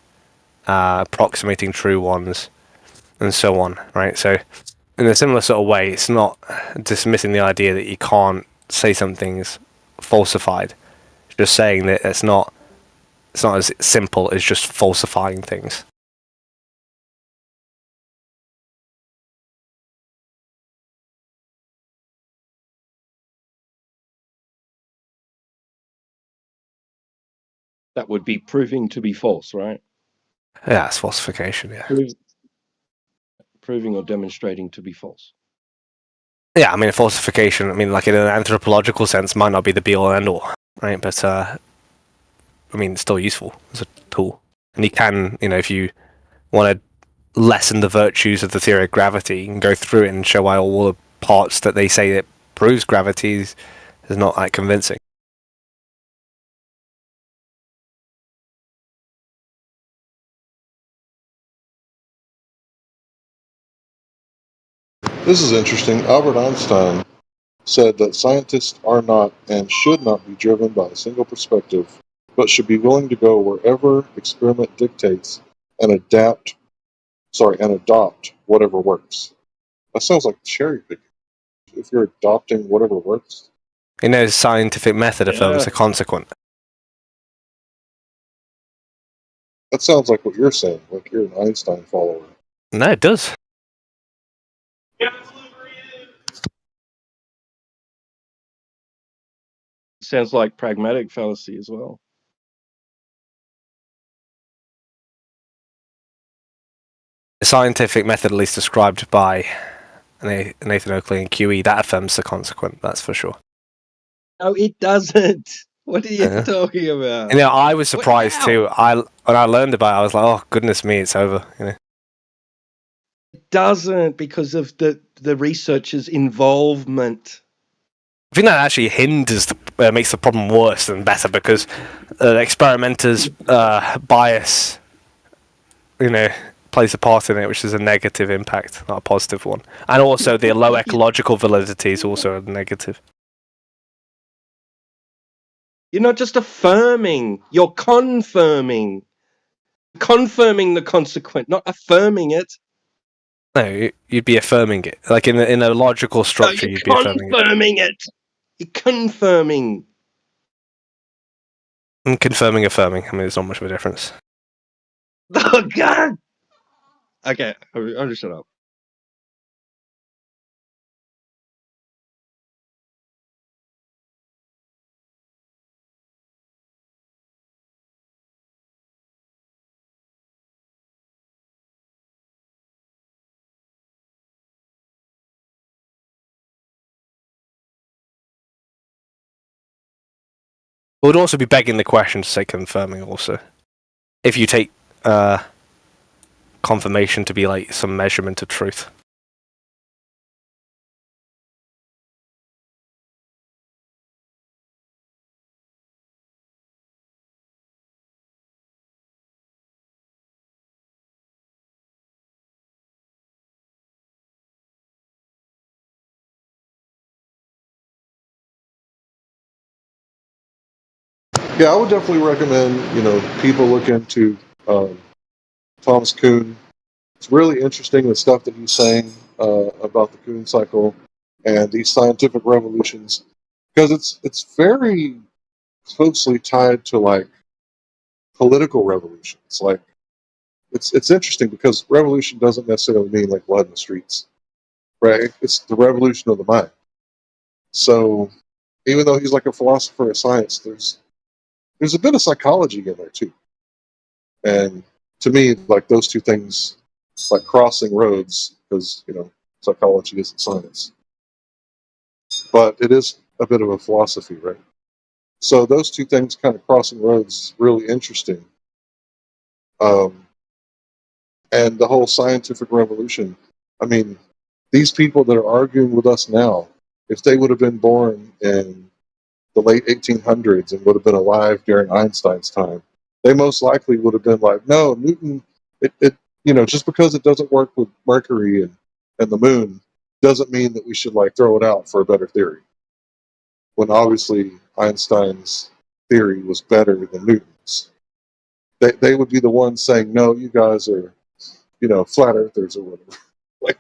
approximating true ones, and so on, right? So in a similar sort of way, it's not dismissing the idea that you can't say something's falsified. It's just saying that it's not as simple as just falsifying things. That would be proving to be false, right? Yeah, it's falsification, yeah. Proving or demonstrating to be false. Yeah, I mean, falsification, I mean, like in an anthropological sense, might not be the be-all and end-all, right? But, I mean, it's still useful as a tool. And you can, if you want to lessen the virtues of the theory of gravity, you can go through it and show why all the parts that they say that proves gravity is not that convincing. This is interesting. Albert Einstein said that scientists are not and should not be driven by a single perspective, but should be willing to go wherever experiment dictates and adopt whatever works. That sounds like cherry picking. If you're adopting whatever works. Scientific method affirms the consequent. That sounds like what you're saying, like you're an Einstein follower. No, it does. Sounds like pragmatic fallacy as well. The scientific method, at least described by Nathan Oakley and QE, that affirms the consequent, that's for sure. No, it doesn't. What are you talking about? I was surprised too. When I learned about it, I was like, oh, goodness me, it's over. It doesn't, because of the researcher's involvement. I think that actually makes the problem worse than better, because the experimenter's bias, plays a part in it, which is a negative impact, not a positive one. And also the low ecological validity is also a negative. You're not just affirming, you're confirming. Confirming the consequent, not affirming it. No, you'd be affirming it. Like in a logical structure, you're you'd be affirming it. You're confirming. And confirming, affirming. I mean, there's not much of a difference. Oh, God! Okay, I'll just shut up. It would also be begging the question to say confirming also. If you take confirmation to be like some measurement of truth. Yeah, I would definitely recommend, people look into Thomas Coon. It's really interesting, the stuff that he's saying about the Coon cycle and these scientific revolutions, because it's very closely tied to like political revolutions. Like it's interesting because revolution doesn't necessarily mean like blood in the streets, right? It's the revolution of the mind. So even though he's like a philosopher of science, there's a bit of psychology in there too. And to me, like those two things, like crossing roads, because psychology isn't science, but it is a bit of a philosophy, right? So those two things kind of crossing roads is really interesting. And the whole scientific revolution, I mean, These people that are arguing with us now, if they would have been born in the late 1800s and would have been alive during Einstein's time, they most likely would have been like, no, Newton, just because it doesn't work with Mercury and the moon doesn't mean that we should like throw it out for a better theory. When obviously Einstein's theory was better than Newton's. They would be the ones saying, no, you guys are, flat earthers or whatever. Like,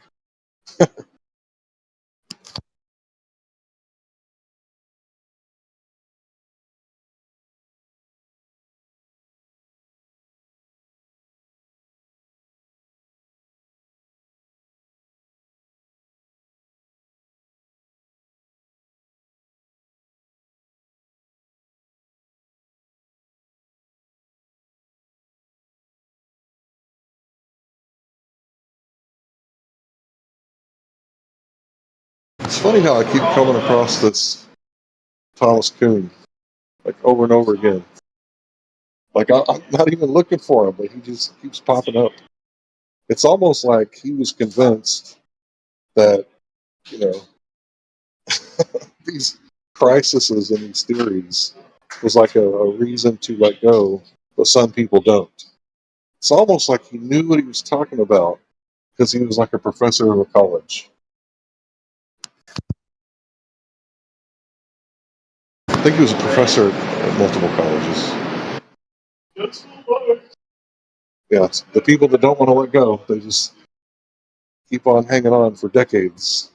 it's funny how I keep coming across this Thomas Coon, like over and over again. Like I'm not even looking for him, but he just keeps popping up. It's almost like he was convinced that, these crises and these theories was like a reason to let go, but some people don't. It's almost like he knew what he was talking about because he was like a professor of a college. I think he was a professor at multiple colleges. Yeah, the people that don't want to let go, they just keep on hanging on for decades.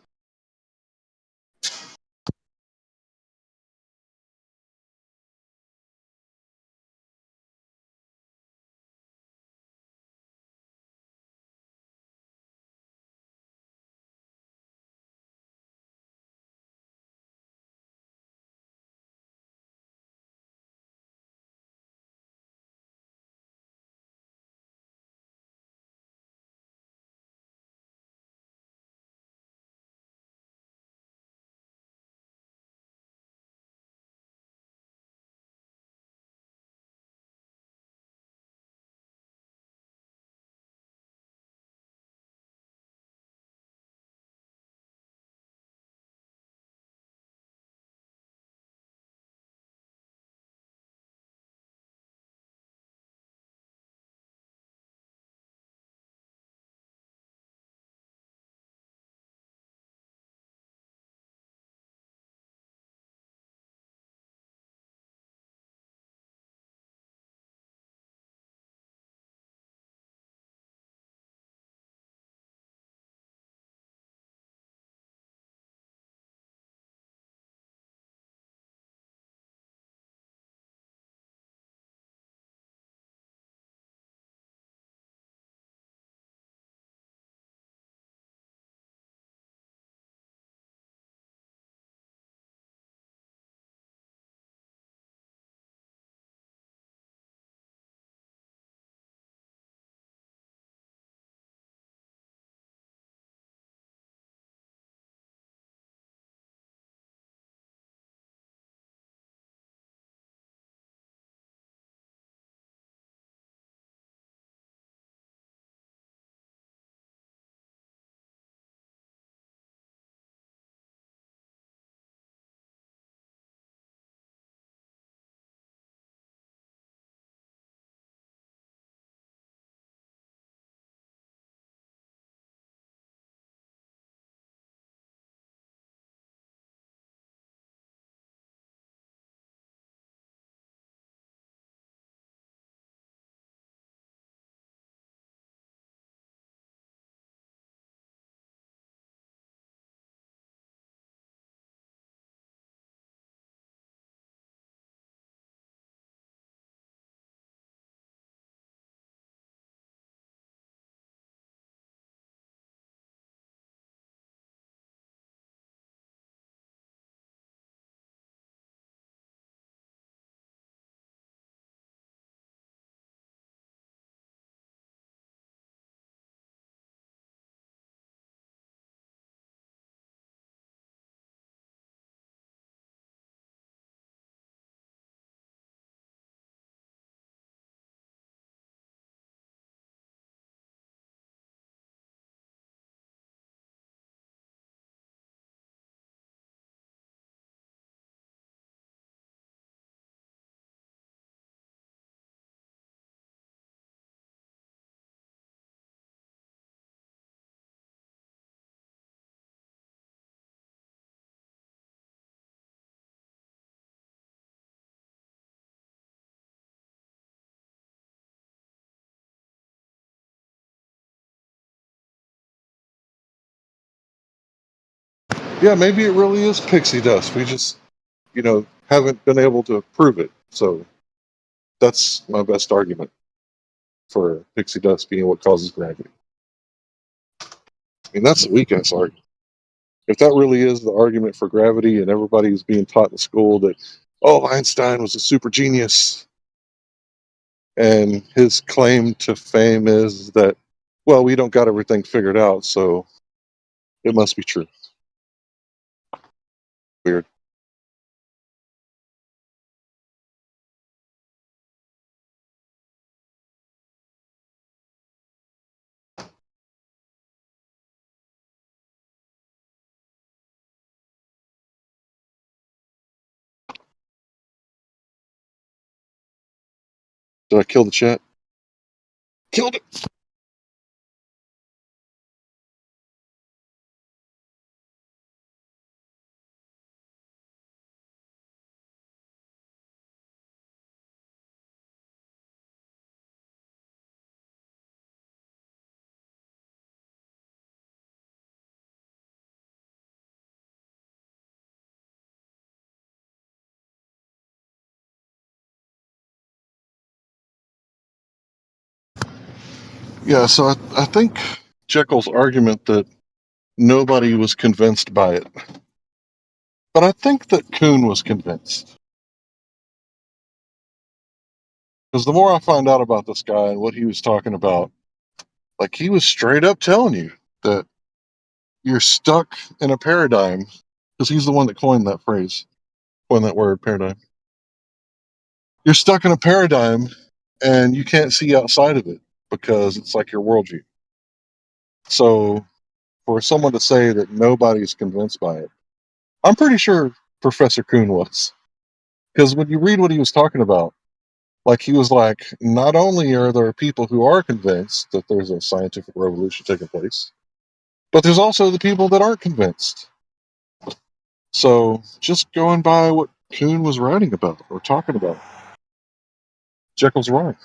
Yeah, maybe it really is pixie dust. We just, haven't been able to prove it. So that's my best argument for pixie dust being what causes gravity. I mean, that's a weak-ass argument. If that really is the argument for gravity and everybody's being taught in school that, Einstein was a super genius, and his claim to fame is that, we don't got everything figured out, so it must be true. Weird. Did I kill the chat? Killed it! Yeah, so I think Jekyll's argument that nobody was convinced by it. But I think that Coon was convinced. Because the more I find out about this guy and what he was talking about, he was straight up telling you that you're stuck in a paradigm, because he's the one that coined that phrase, coined that word, paradigm. You're stuck in a paradigm and you can't see outside of it because it's like your worldview. So for someone to say that nobody's convinced by it, I'm pretty sure Professor Coon was. Because when you read what he was talking about, he was like, not only are there people who are convinced that there's a scientific revolution taking place, but there's also the people that aren't convinced. So just going by what Coon was writing about or talking about, Jekyll's right.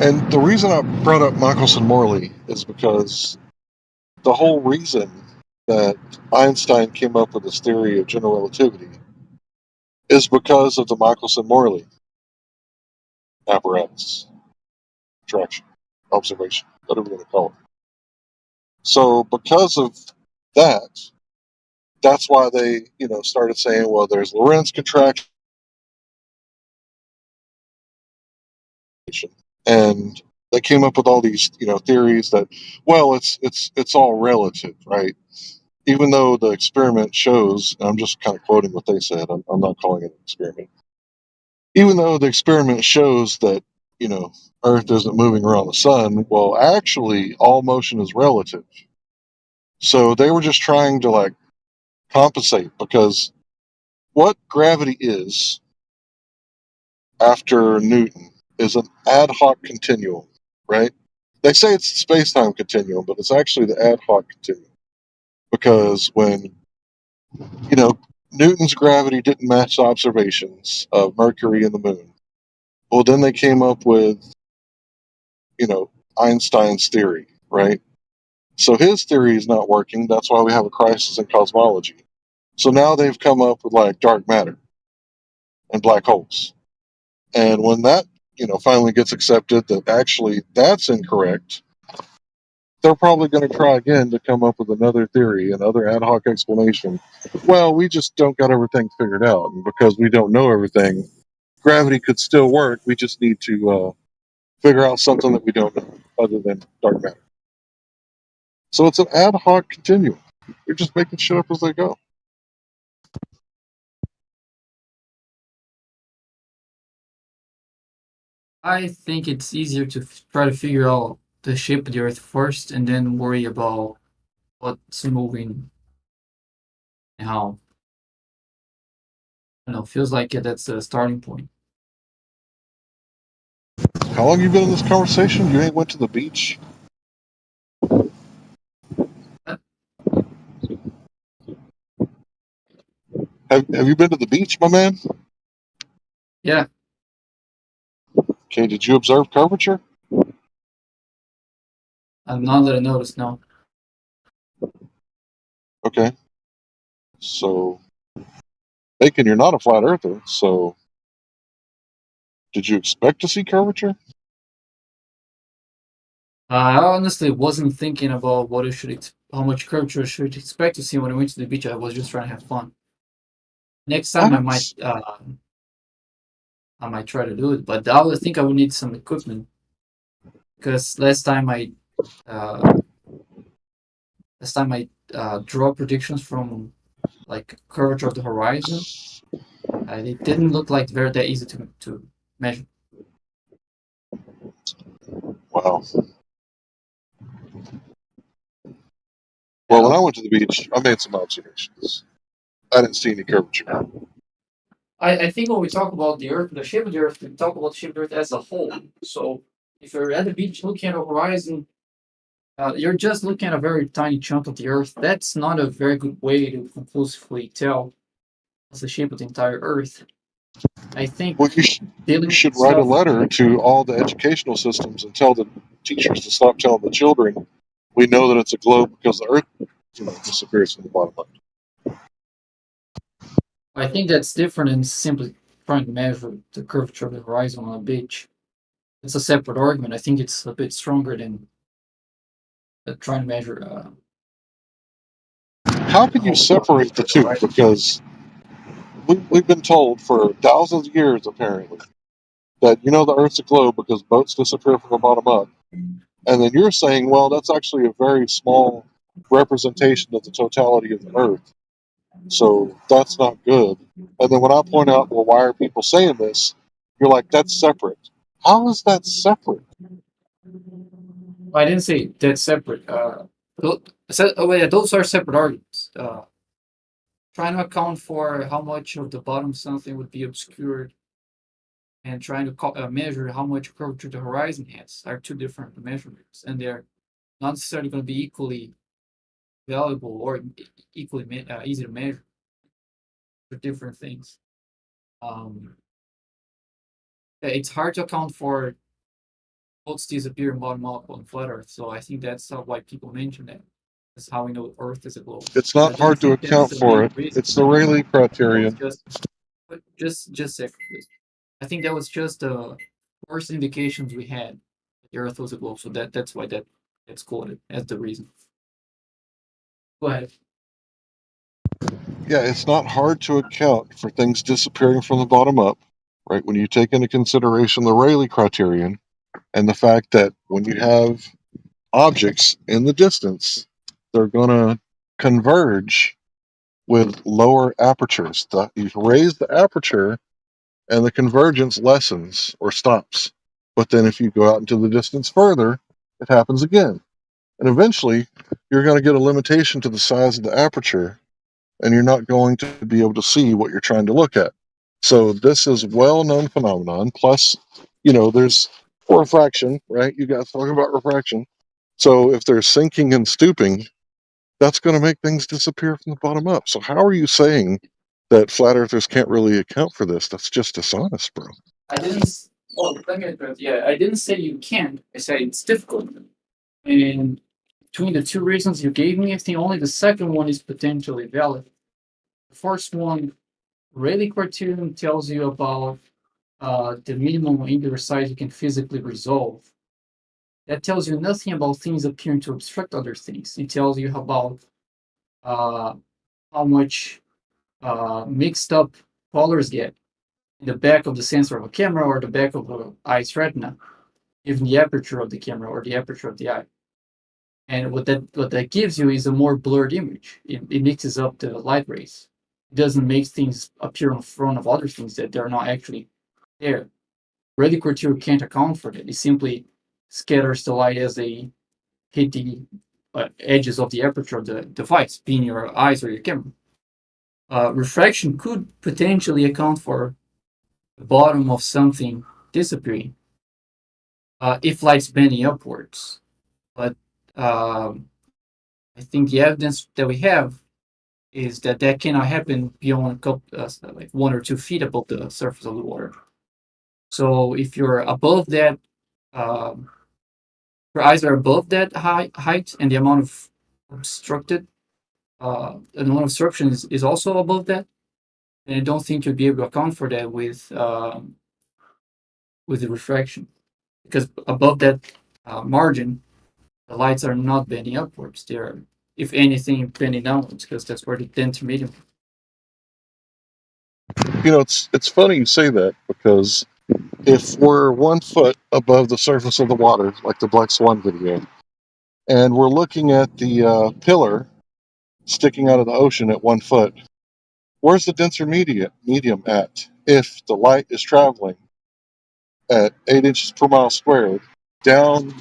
And the reason I brought up Michelson Morley is because the whole reason that Einstein came up with this theory of general relativity is because of the Michelson Morley apparatus, attraction, observation, whatever you want to call it. So because of that, that's why they, started saying, well, there's Lorentz contraction, and they came up with all these, theories that, well, it's all relative, right? Even though the experiment shows, and I'm just kind of quoting what they said, I'm not calling it an experiment. Even though the experiment shows that, Earth isn't moving around the sun, well, actually, all motion is relative. So they were just trying to compensate because, what gravity is after Newton is an ad hoc continuum, right? They say it's the space-time continuum, but it's actually the ad hoc continuum. Because when, Newton's gravity didn't match observations of Mercury and the moon, well, then they came up with, Einstein's theory, right? So his theory is not working. That's why we have a crisis in cosmology. So now they've come up with like dark matter and black holes. And when that, finally gets accepted that actually that's incorrect, they're probably going to try again to come up with another theory, another ad hoc explanation. Well, we just don't got everything figured out. And because we don't know everything, gravity could still work. We just need to figure out something that we don't know other than dark matter. So it's an ad hoc continuum. You're just making shit up as they go. I think it's easier to try to figure out the shape of the Earth first and then worry about what's moving and how. I don't know, feels like that's the starting point. How long you been in this conversation? You ain't went to the beach? Have you been to the beach, my man? Yeah. Okay, did you observe curvature? None that I noticed, no. Okay. So, Bacon, you're not a flat earther, so did you expect to see curvature? I honestly wasn't thinking about what I should, how much curvature I should expect to see when I went to the beach. I was just trying to have fun. Next time I might try to do it, but I would think I would need some equipment because last time I draw predictions from like curvature of the horizon, it didn't look like that easy to measure. Wow. Well, when I went to the beach, I made some observations. I didn't see any curvature. I think when we talk about the Earth, the shape of the Earth, we talk about the shape of the Earth as a whole. So if you're at the beach looking at the horizon, you're just looking at a very tiny chunk of the Earth. That's not a very good way to conclusively tell what's the shape of the entire Earth. I think you should write a letter to all the educational systems and tell the teachers to stop telling the children we know that it's a globe because the Earth disappears from the bottom of it. I think that's different than simply trying to measure the curvature of the horizon on a beach. It's a separate argument. I think it's a bit stronger than trying to measure. How can you separate the two? Because we've been told for thousands of years, apparently, that the Earth's a globe because boats disappear from the bottom up. And then you're saying, well, that's actually a very small representation of the totality of the Earth. So that's not good. And then when I point out, well, why are people saying this? You're like, that's separate. How is that separate? I didn't say that's separate. Those are separate arguments. Trying to account for how much of the bottom something would be obscured and trying to measure how much curvature the horizon has are two different measurements, and they're not necessarily going to be equally valuable or equally easy to measure. They're different things. It's hard to account for boats disappear bottom up on flat Earth, so I think that's why people mention that. That's how we know Earth is a globe. It's not hard to account for it. It's the Rayleigh criterion. Just a second, please. I think that was just the worst indications we had that the Earth was a globe, so that's why that's quoted as the reason. Go ahead. Yeah, it's not hard to account for things disappearing from the bottom up, right? When you take into consideration the Rayleigh criterion and the fact that when you have objects in the distance, they're going to converge with lower apertures. You raise the aperture and the convergence lessens or stops. But then if you go out into the distance further, it happens again. And eventually, you're going to get a limitation to the size of the aperture and you're not going to be able to see what you're trying to look at. So this is well-known phenomenon. Plus, there's refraction, right? You guys talking about refraction. So if there's sinking and stooping, that's going to make things disappear from the bottom up. So how are you saying that flat earthers can't really account for this? That's just dishonest, bro. I didn't. Well, let me address. Yeah, I didn't say you can't. I said it's difficult. And between the two reasons you gave me, I think only the second one is potentially valid. The first one, Rayleigh criterion tells you about the minimum angular size you can physically resolve. That tells you nothing about things appearing to obstruct other things. It tells you about how much mixed up colors get in the back of the sensor of a camera or the back of the eye's retina, given the aperture of the camera or the aperture of the eye. And what that gives you is a more blurred image. It mixes up the light rays. It doesn't make things appear in front of other things that they're not actually there. Rayleigh criterion can't account for that. It simply scatters the light as they hit the edges of the aperture of the device, being your eyes or your camera. Refraction could potentially account for the bottom of something disappearing if light's bending upwards. But I think the evidence that we have is that cannot happen beyond a couple, like 1 or 2 feet above the surface of the water. So if you're above that, your eyes are above that height, and the amount of obstruction is also above that, and I don't think you'll be able to account for that with the refraction, because above that margin, the lights are not bending upwards. They are, if anything, bending downwards, because that's where the denser medium. It's funny you say that, because if we're 1 foot above the surface of the water, like the Black Swan video, and we're looking at the pillar sticking out of the ocean at 1 foot, where's the denser medium at? If the light is traveling at 8 inches per mile squared, down,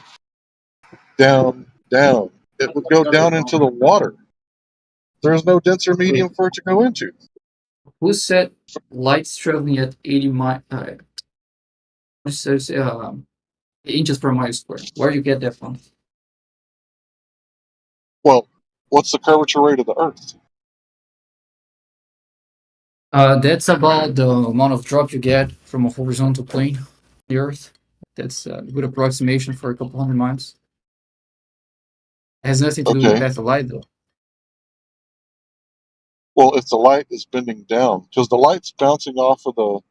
it would go down into the water. There's no denser medium for it to go into. Who said light's traveling at 80 inches per mile squared? Where do you get that from? Well, what's the curvature rate of the Earth? That's about the amount of drop you get from a horizontal plane of the Earth. That's a good approximation for a couple hundred miles. It has nothing to do with the path of light, though. Well, if the light is bending down, because the light's bouncing off of the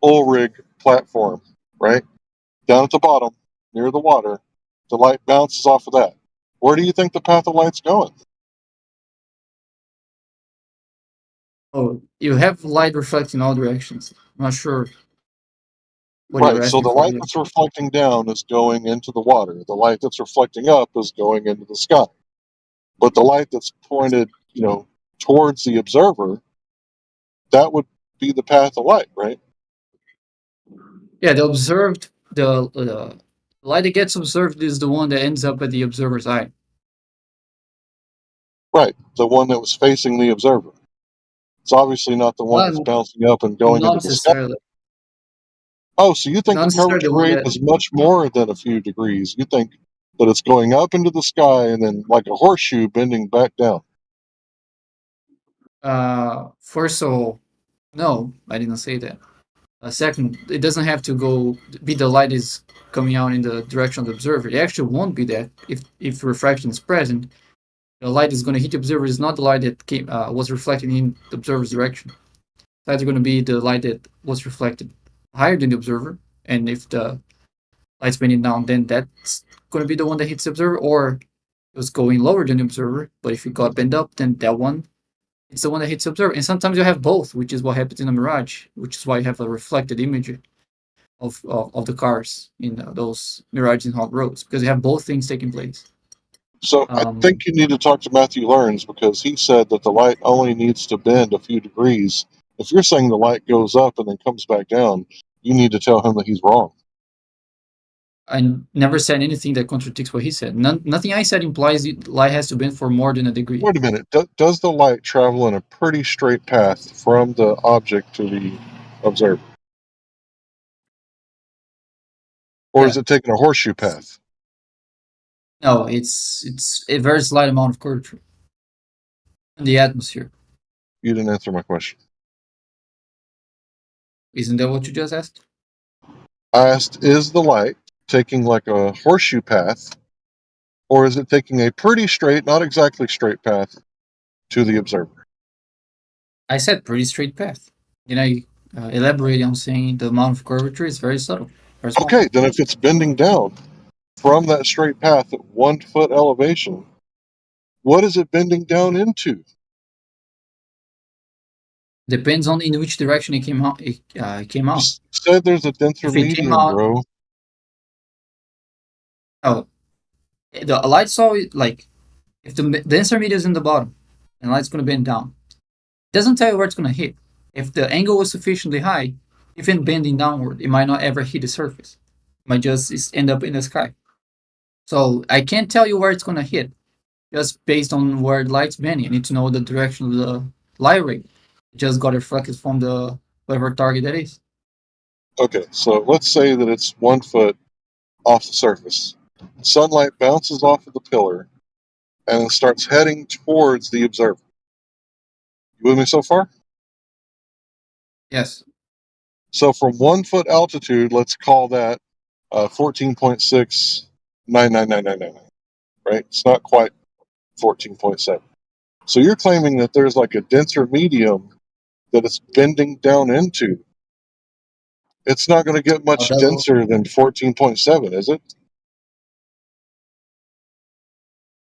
oil rig platform, right? Down at the bottom, near the water, the light bounces off of that. Where do you think the path of light's going? Oh, you have light reflecting in all directions. I'm not sure what you're Right, so asking the for light here. that's reflecting down is going into the water. The light that's reflecting up is going into the sky. But the light that's pointed, towards the observer, that would be the path of light, right? Yeah, the light that gets observed is the one that ends up at the observer's eye. Right, the one that was facing the observer. It's obviously not the one that's bouncing up and going Not into the sky. necessarily. Oh, so you think Not the necessarily curvature the one rate that. is much more than a few degrees. You think that it's going up into the sky and then like a horseshoe bending back down. First of all, no, I didn't say that. Second, it doesn't have to be the light is coming out in the direction of the observer. It actually won't be that if refraction is present. The light is going to hit the observer. Is not the light that was reflected in the observer's direction. It's either going to be the light that was reflected higher than the observer, and if the light's bending down, then that's going to be the one that hits the observer, or it was going lower than the observer, but if it got bent up, then that one, it's the one that hits the observer. And sometimes you have both, which is what happens in a mirage, which is why you have a reflected image of the cars in those mirages in hot roads, because you have both things taking place. So I think you need to talk to Matthew Learns, because he said that the light only needs to bend a few degrees. If you're saying the light goes up and then comes back down, you need to tell him that he's wrong. I never said anything that contradicts what he said. Nothing I said implies light has to bend for more than a degree. Wait a minute. Does the light travel in a pretty straight path from the object to the observer? Or is it taking a horseshoe path? No, it's a very slight amount of curvature in the atmosphere. You didn't answer my question. Isn't that what you just asked? I asked, is the light taking like a horseshoe path, or is it taking a pretty straight, not exactly straight path to the observer? I said pretty straight path. Then I elaborated on saying the amount of curvature is very subtle. Very small. Okay, then if it's bending down from that straight path at 1 foot elevation, what is it bending down into? Depends on in which direction it came out. It came out. You said there's a denser medium, bro. Oh, the light's always like if the denser medium is in the bottom, and light's gonna bend down. It doesn't tell you where it's gonna hit. If the angle was sufficiently high, even bending downward, it might not ever hit the surface. It might just end up in the sky. So I can't tell you where it's gonna hit, just based on where the light's bending. I need to know the direction of the light ray. It just got reflected from the whatever target that is. Okay, so let's say that it's 1 foot off the surface. Sunlight bounces off of the pillar and it starts heading towards the observer. You with me so far? Yes. So from 1 foot altitude, let's call that 14.6999999, right? It's not quite 14.7. So you're claiming that there's like a denser medium that it's bending down into. It's not going to get much denser than 14.7, is it?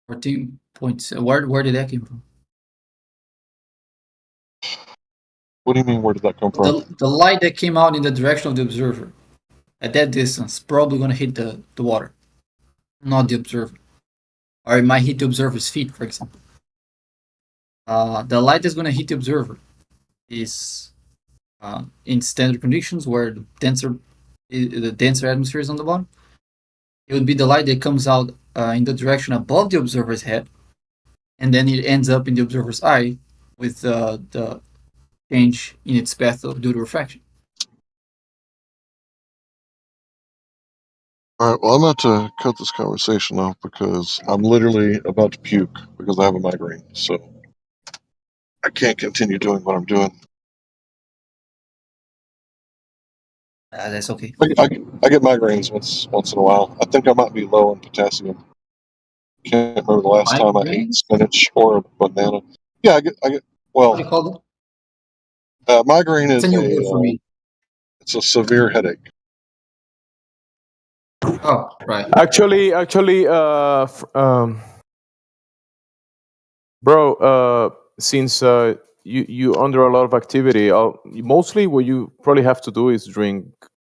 14 points. Where did that come from? What do you mean, where did that come from? The light that came out in the direction of the observer at that distance probably going to hit the water, not the observer. Or it might hit the observer's feet, for example. The light that's going to hit the observer is in standard conditions where the denser atmosphere is on the bottom. It would be the light that comes out in the direction above the observer's head, and then it ends up in the observer's eye with the change in its path due to refraction. All right, well, I'm about to cut this conversation off because I'm literally about to puke because I have a migraine. So I can't continue doing what I'm doing. That's okay. I get migraines once in a while. I think I might be low in potassium. Can't remember the last time I ate spinach or a banana. Yeah, I get. Well, what do you call it? Migraine is a new word for me. It's a severe headache. Oh, right. Actually, bro, since you under a lot of activity, mostly what you probably have to do is drink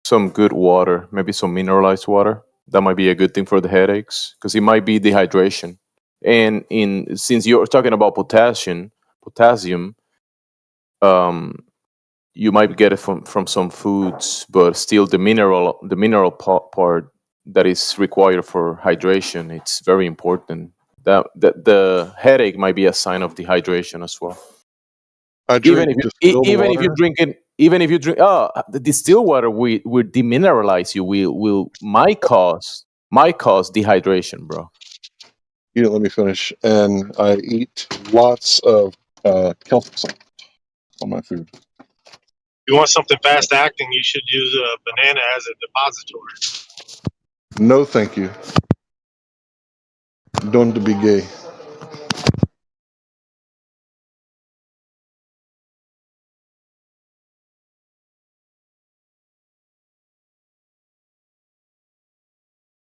some good water, maybe some mineralized water. That might be a good thing for the headaches because it might be dehydration. And since you're talking about potassium, you might get it from some foods, but still the mineral part that is required for hydration, it's very important. That the headache might be a sign of dehydration as well. Even if you drink the distilled water will demineralize you. Might cause dehydration, bro. You didn't let me finish, and I eat lots of Celtic salt on my food. You want something fast acting, you should use a banana as a depository. No, thank you. Don't be gay.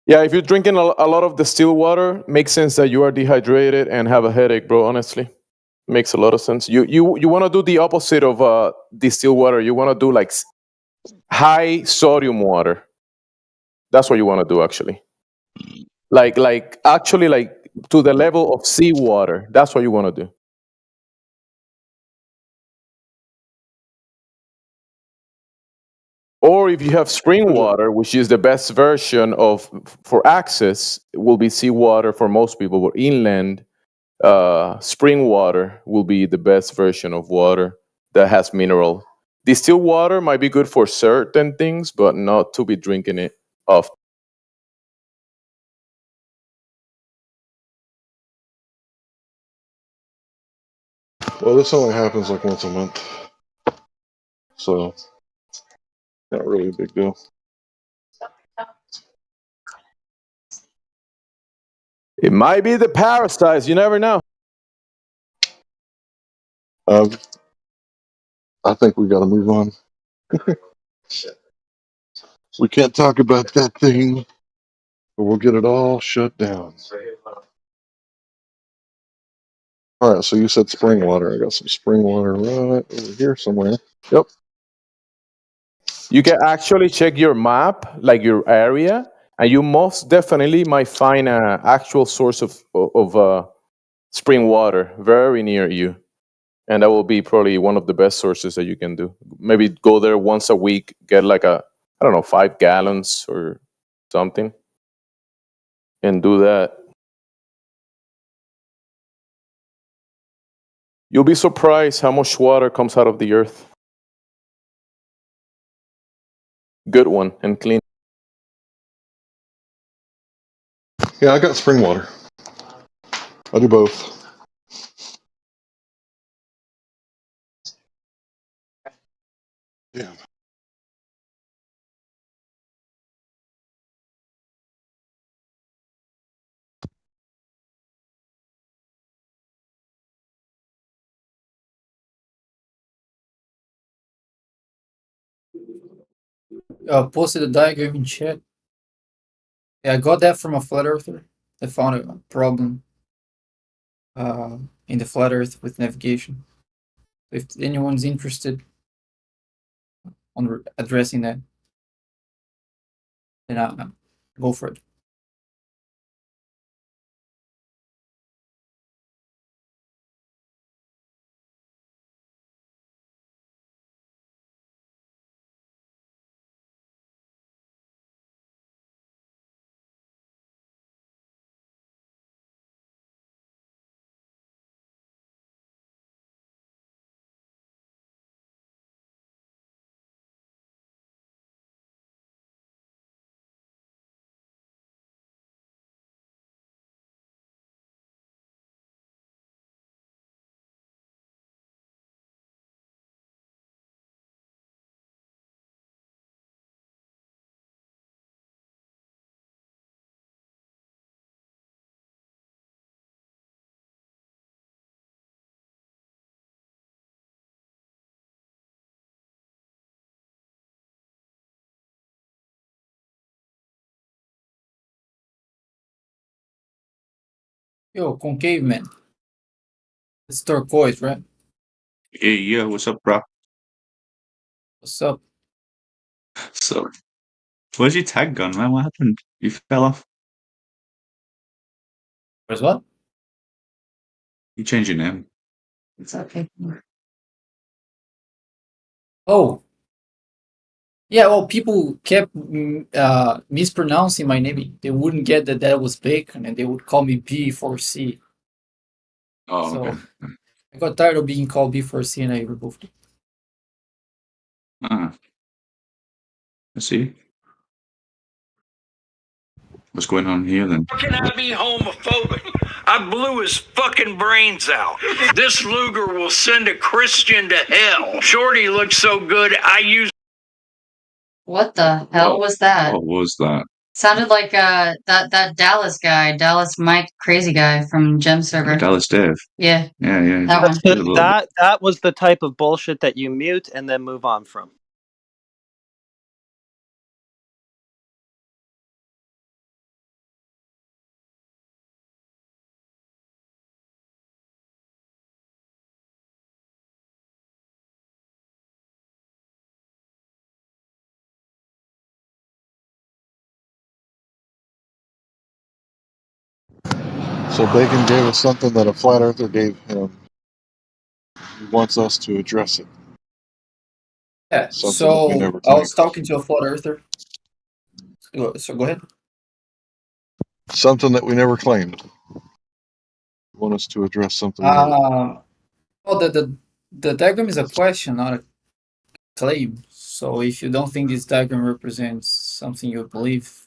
Yeah, if you're drinking a lot of distilled water, makes sense that you are dehydrated and have a headache, bro. Honestly, makes a lot of sense. You want to do the opposite of distilled water. You want to do like high sodium water. That's what you want to do, actually. Like to the level of seawater. That's what you want to do. Or if you have spring water, which is the best version of for access, it will be seawater for most people, but inland spring water will be the best version of water that has mineral. Distilled water might be good for certain things, but not to be drinking it often. Well, this only happens like once a month, so not really a big deal. It might be the parasites. You never know. I think we got to move on. We can't talk about that thing, or we'll get it all shut down. All right, so you said spring water. I got some spring water right over here somewhere. Yep. You can actually check your map, like your area, and you most definitely might find an actual source of spring water very near you. And that will be probably one of the best sources that you can do. Maybe go there once a week, get like 5 gallons or something, and do that. You'll be surprised how much water comes out of the earth. Good one and clean. Yeah, I got spring water. I do both. Yeah. Posted a diagram in chat. Yeah, I got that from a flat earther. I found a problem in the flat earth with navigation. If anyone's interested on addressing that, then I'll go for it. Yo, concave man. It's turquoise, right? Hey, yeah, what's up, bro? What's up? So, where's your tag gone, man? What happened? You fell off? Where's what? You changed your name. It's okay. Oh. Yeah, well, people kept mispronouncing my name. They wouldn't get that was bacon, and they would call me B4C. Oh, So okay. I got tired of being called B4C, and I removed it. Ah. I see. What's going on here then? How can I be homophobic? I blew his fucking brains out. This Luger will send a Christian to hell. Shorty looks so good, I use. What the hell was that? What was that? Sounded like that Dallas guy, Dallas Mike crazy guy from Gem server. Dallas Dave. Yeah. Yeah, yeah. That one. That was the type of bullshit that you mute and then move on from. So Bacon gave us something that a flat earther gave him. He wants us to address it. Yeah. Something that we So never I was claimed. talking to a flat earther. So go ahead. Something that we never claimed. You want us to address something we never claimed. Well, the diagram is a question, not a claim. So if you don't think this diagram represents something you believe,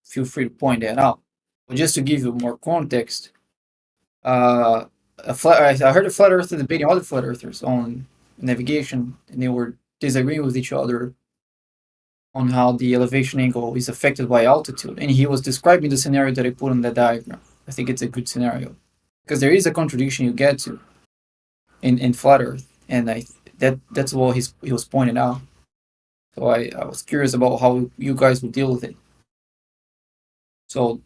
feel free to point that out. But just to give you more context, I heard a flat earther debating other flat earthers on navigation, and they were disagreeing with each other on how the elevation angle is affected by altitude. And he was describing the scenario that I put on the diagram. I think it's a good scenario because there is a contradiction you get to in flat Earth, and that's what he was pointing out. So I was curious about how you guys would deal with it. So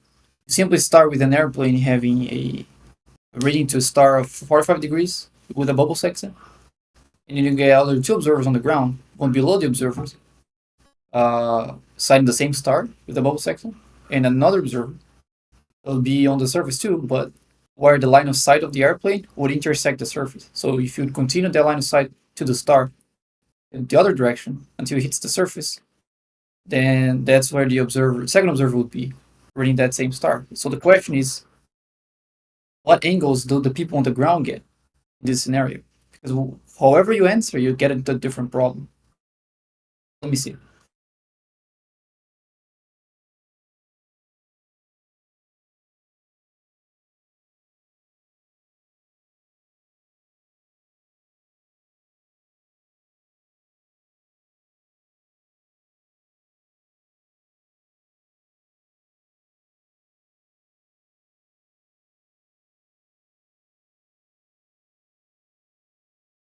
simply start with an airplane having a reading to a star of 45 degrees with a bubble section, and then you get other two observers on the ground, one below the observers, sighting the same star with a bubble section, and another observer will be on the surface too, but where the line of sight of the airplane would intersect the surface. So if you continue that line of sight to the star in the other direction until it hits the surface, then that's where the second observer would be reading that same star. So the question is, what angles do the people on the ground get in this scenario? Because however you answer, you get into a different problem. Let me see.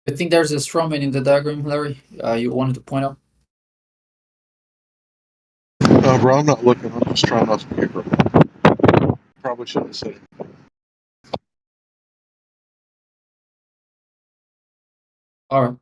I think there's a straw man in the diagram, Larry. You wanted to point out? No, bro, I'm not looking. I'm just trying not to be ignorant. Probably shouldn't have said it. All right.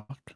fuck?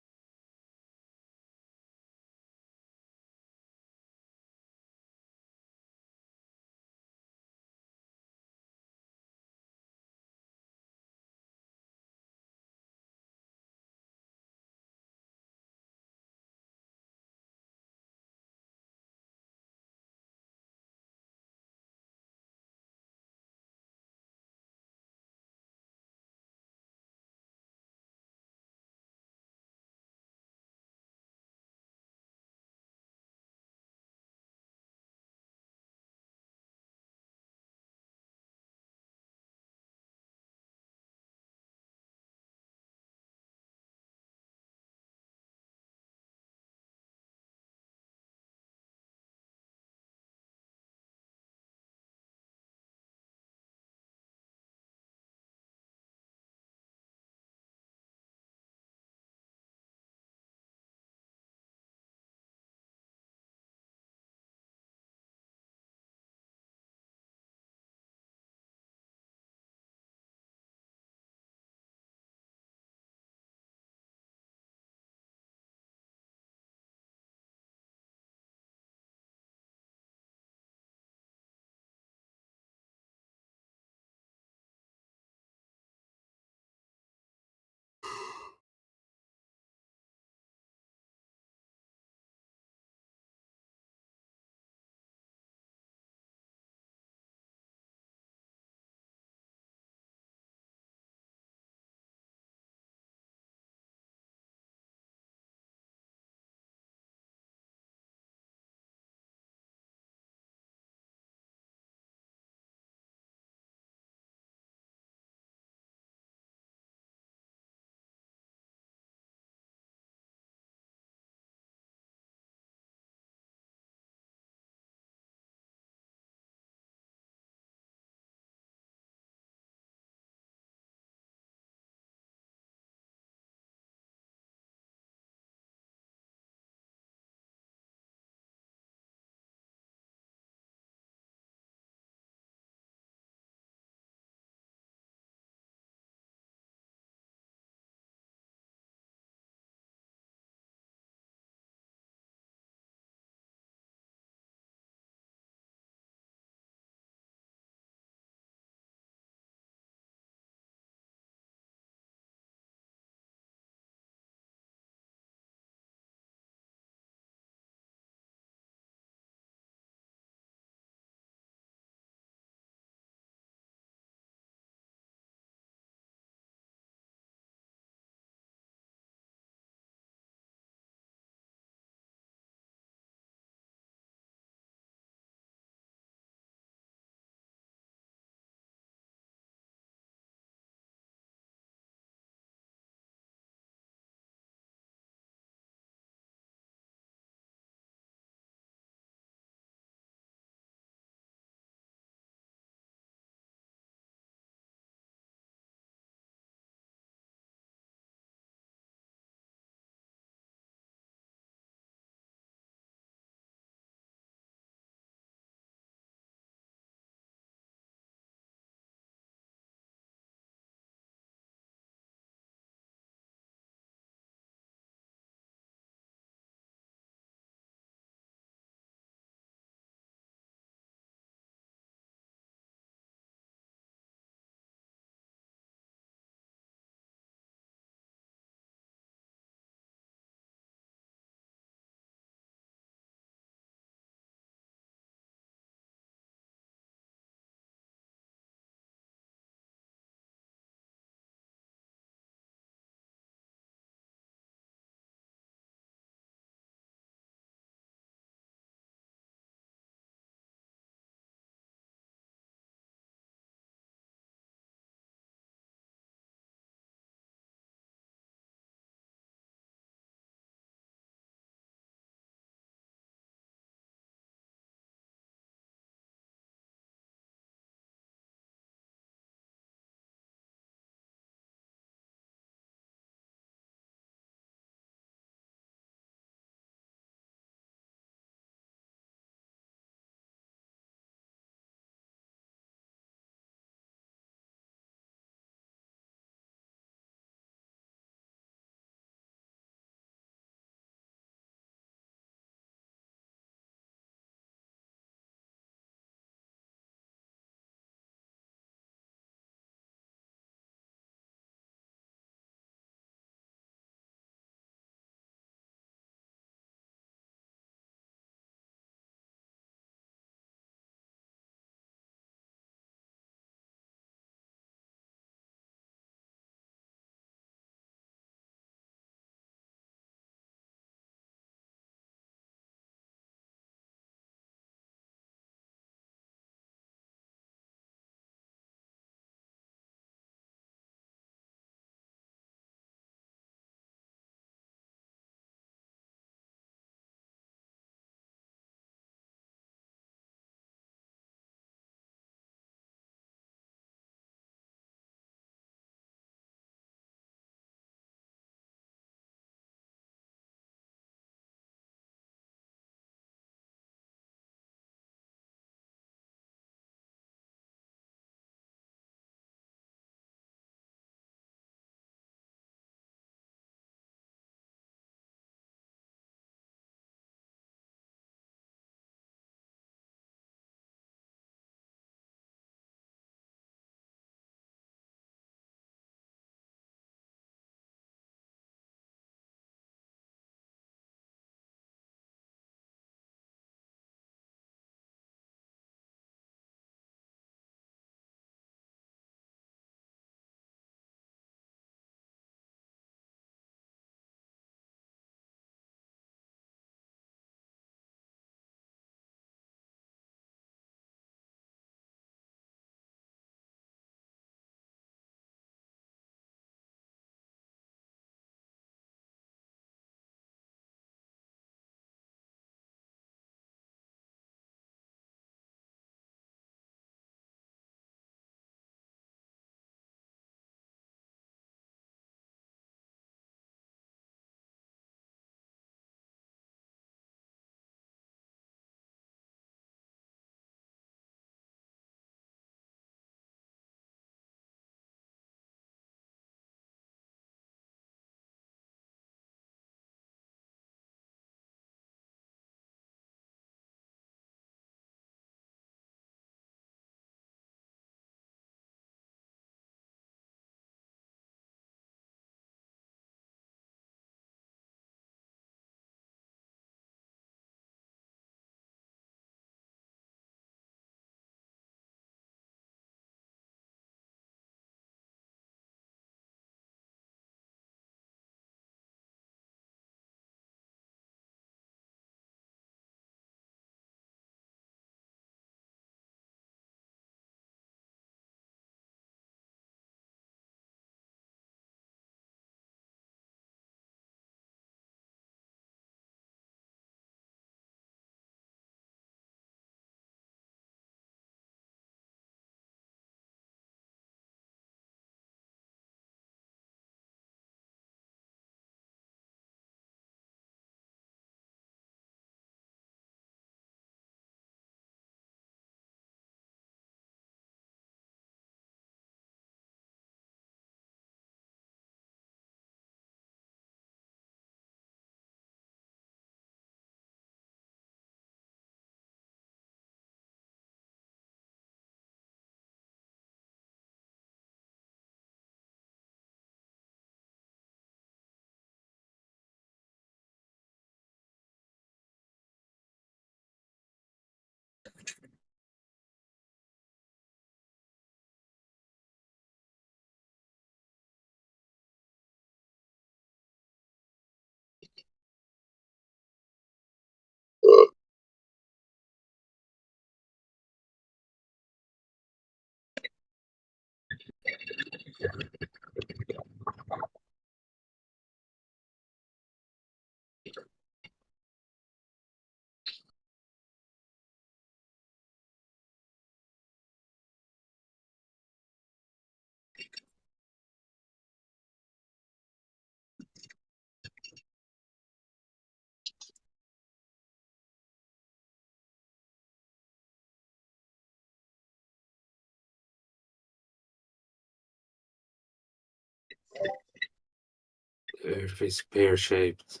Earth is pear-shaped.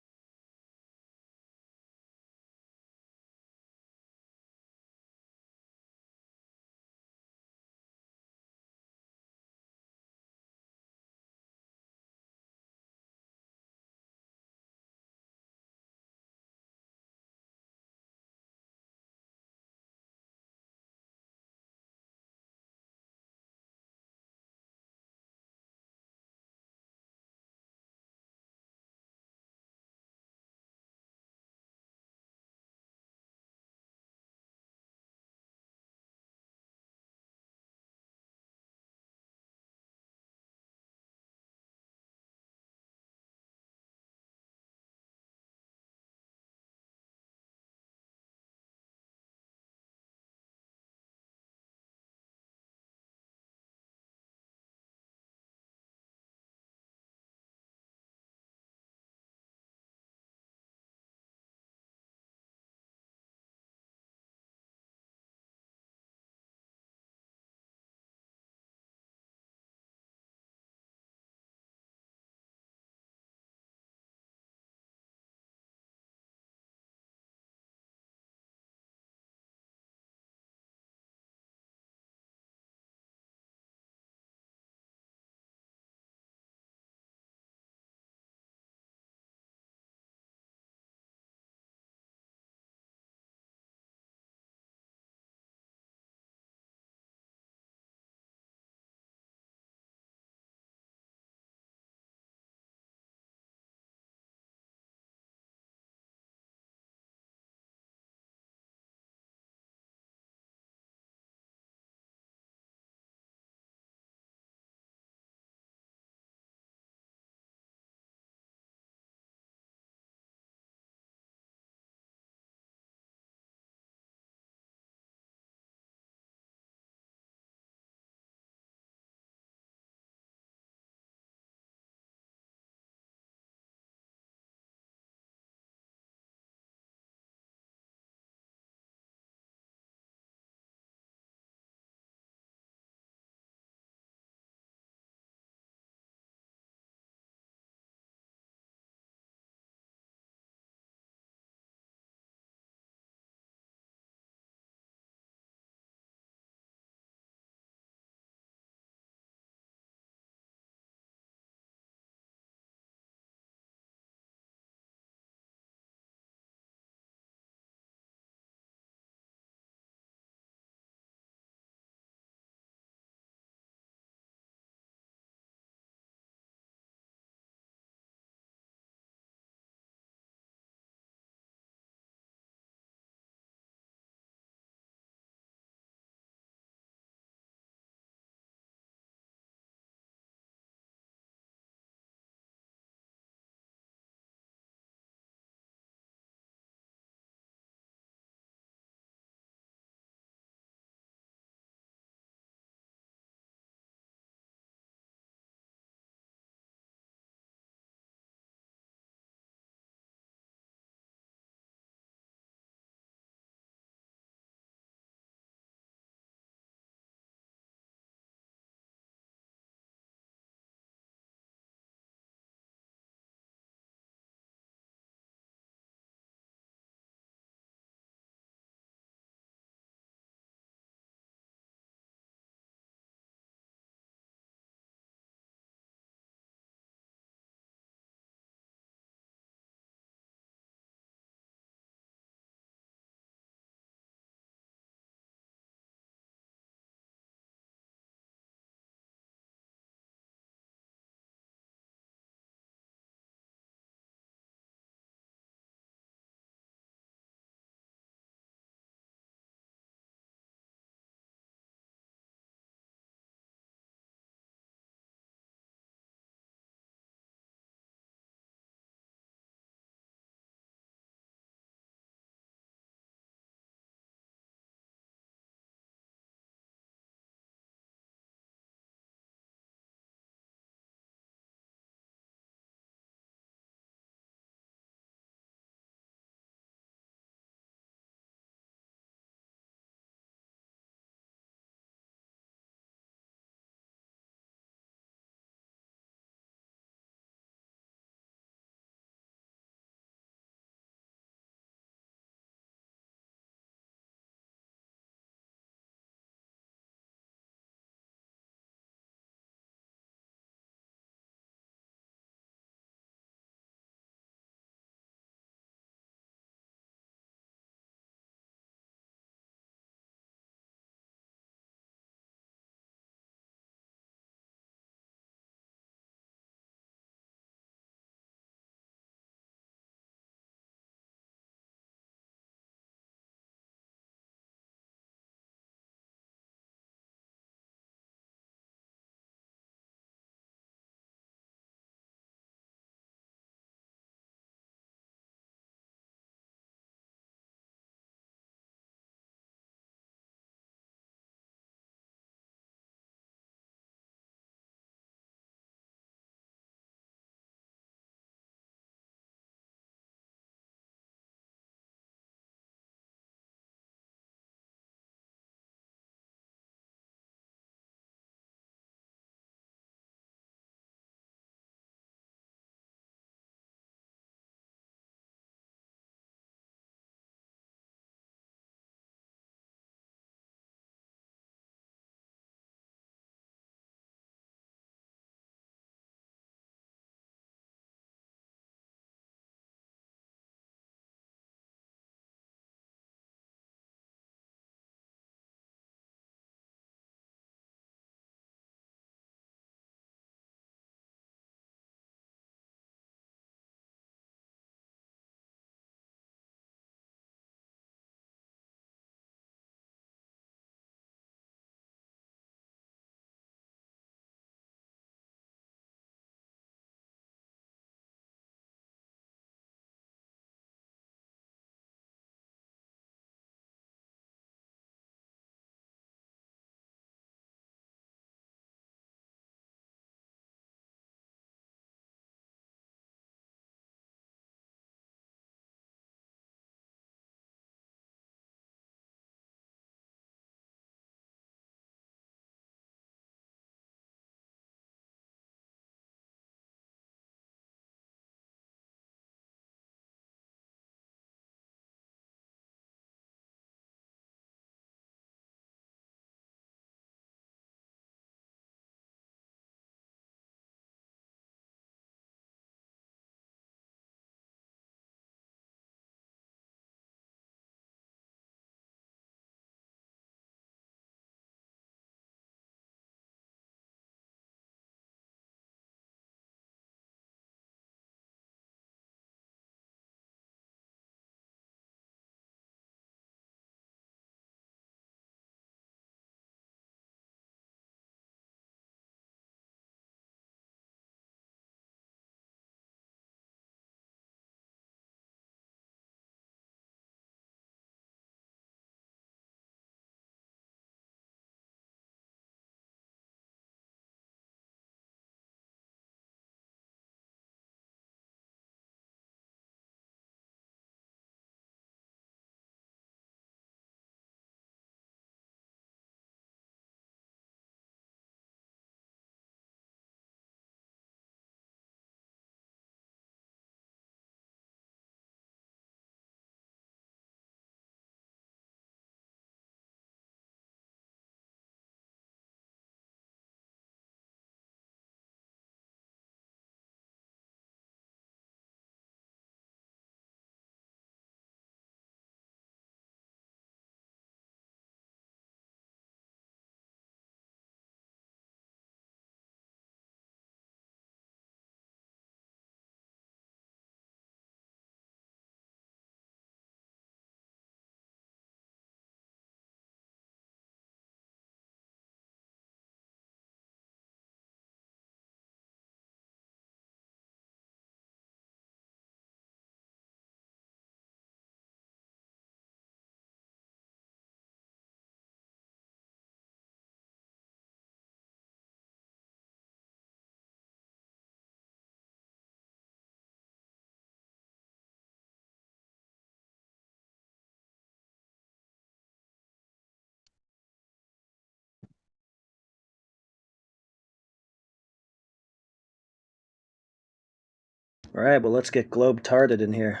All right, well, let's get globe-tarded in here.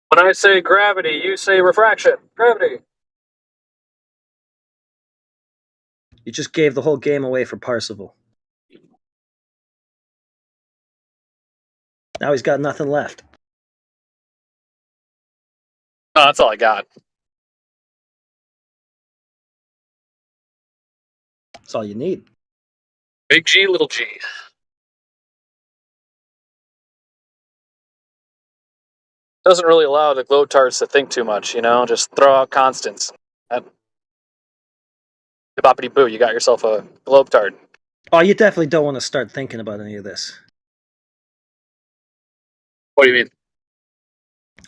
When I say gravity, you say refraction. Gravity. You just gave the whole game away for Parsifal. Now he's got nothing left. Oh, that's all I got. That's all you need. Big G, little g. Doesn't really allow the globetards to think too much, you know? Just throw out constants. Boppity boo, you got yourself a globetard. Oh, you definitely don't want to start thinking about any of this. What do you mean?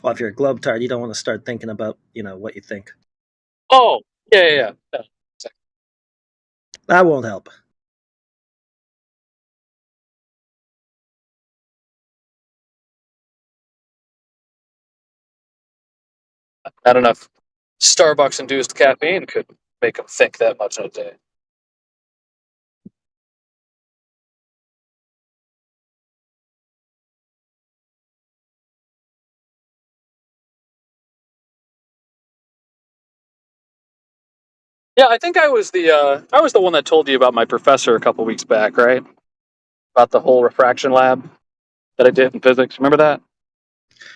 Well, if you're a globetard, you don't want to start thinking about, what you think. Oh, yeah. That won't help. Not enough Starbucks-induced caffeine could make them think that much in a day. Yeah, I think I was the one that told you about my professor a couple weeks back, right? About the whole refraction lab that I did in physics. Remember that?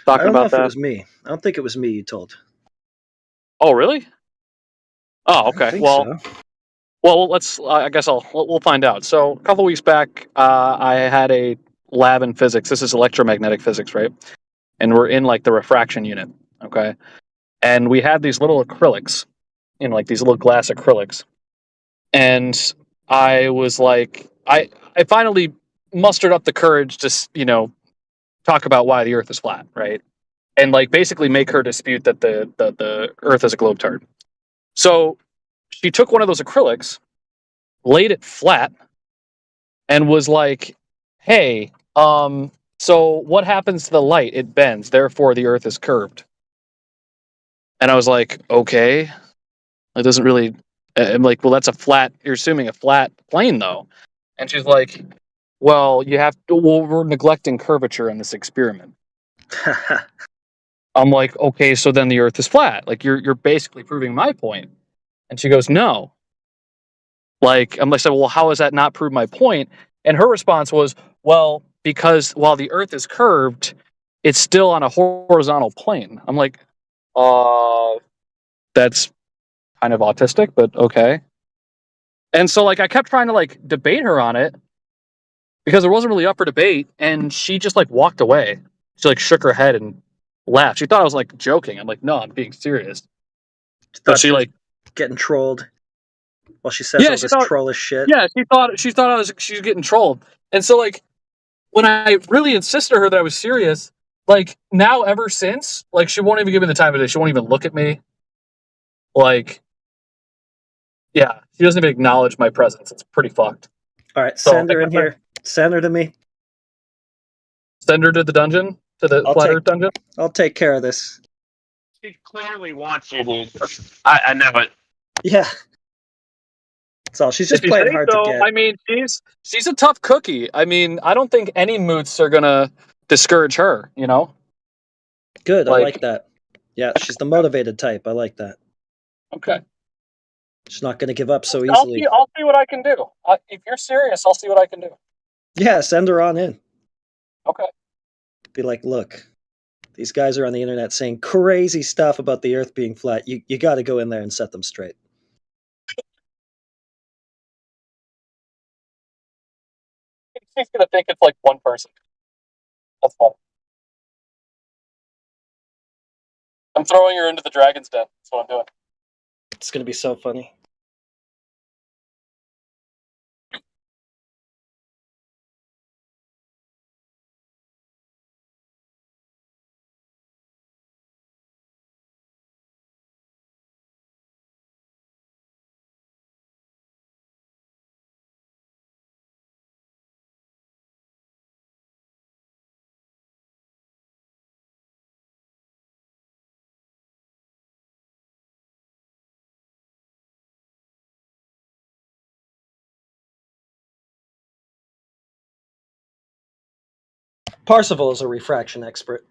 I Talking don't know about if it that. was me. I don't think it was me you told. Oh, really? Oh, I okay. think Well, so. let's. I guess we'll find out. So a couple weeks back, I had a lab in physics. This is electromagnetic physics, right? And we're in like the refraction unit, okay? And we had these little acrylics, like these little glass acrylics. And I was like, I finally mustered up the courage to, talk about why the Earth is flat, right? And like basically make her dispute that the Earth is a globetard. So she took one of those acrylics, laid it flat, and was like, "Hey, so what happens to the light? It bends, therefore the Earth is curved." And I was like, "Okay, it doesn't really." I'm like, "Well, that's a flat. You're assuming a flat plane, though." And she's like, "Well, you have to. Well, we're neglecting curvature in this experiment." I'm like, "Okay, so then the Earth is flat. Like you're basically proving my point." And she goes, "No." Like I'm like, "Said, well, how does that not prove my point?" And her response was, "Well, because while the Earth is curved, it's still on a horizontal plane." I'm like, that's kind of autistic, but okay." And so like I kept trying to like debate her on it because it wasn't really up for debate, and she just like walked away. She like shook her head and laughed. She thought I was like joking. I'm like, "No, I'm being serious." But she like getting trolled while she says all she this thought trollish shit. yeah, she thought she was getting trolled. And so like when I really insisted to her that I was serious, like now ever since, like she won't even give me the time of day. She won't even look at me. Like, yeah, she doesn't even acknowledge my presence. It's pretty fucked. All right, So, send her in here. Send her to me. Send her to the dungeon, to the flat Earth dungeon. I'll take care of this. She clearly wants you, dude. I know it. Yeah. That's all. She's just If you playing say hard to so, get. I mean, she's a tough cookie. I mean, I don't think any moots are gonna discourage her. You know. Good. I like that. Yeah, she's the motivated type. I like that. Okay. She's not going to give up so easily. I'll see what I can do. If you're serious, I'll see what I can do. Yeah, send her on in. Okay. Be like, look, these guys are on the internet saying crazy stuff about the Earth being flat. You got to go in there and set them straight. She's gonna think it's like one person. That's fine. I'm throwing her into the dragon's den. That's what I'm doing. It's going to be so funny. Parsifal is a refraction expert.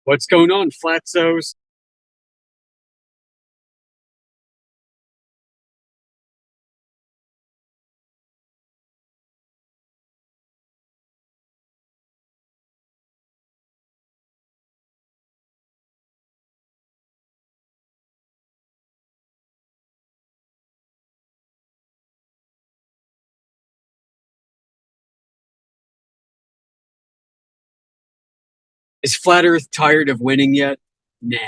What's going on, Flatzos? Is Flat Earth tired of winning yet? Nah.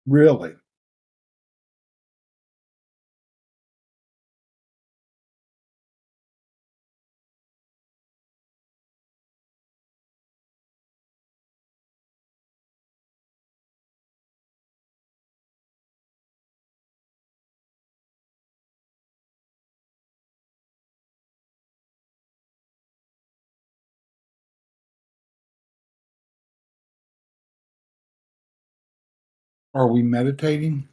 Really? Are we meditating?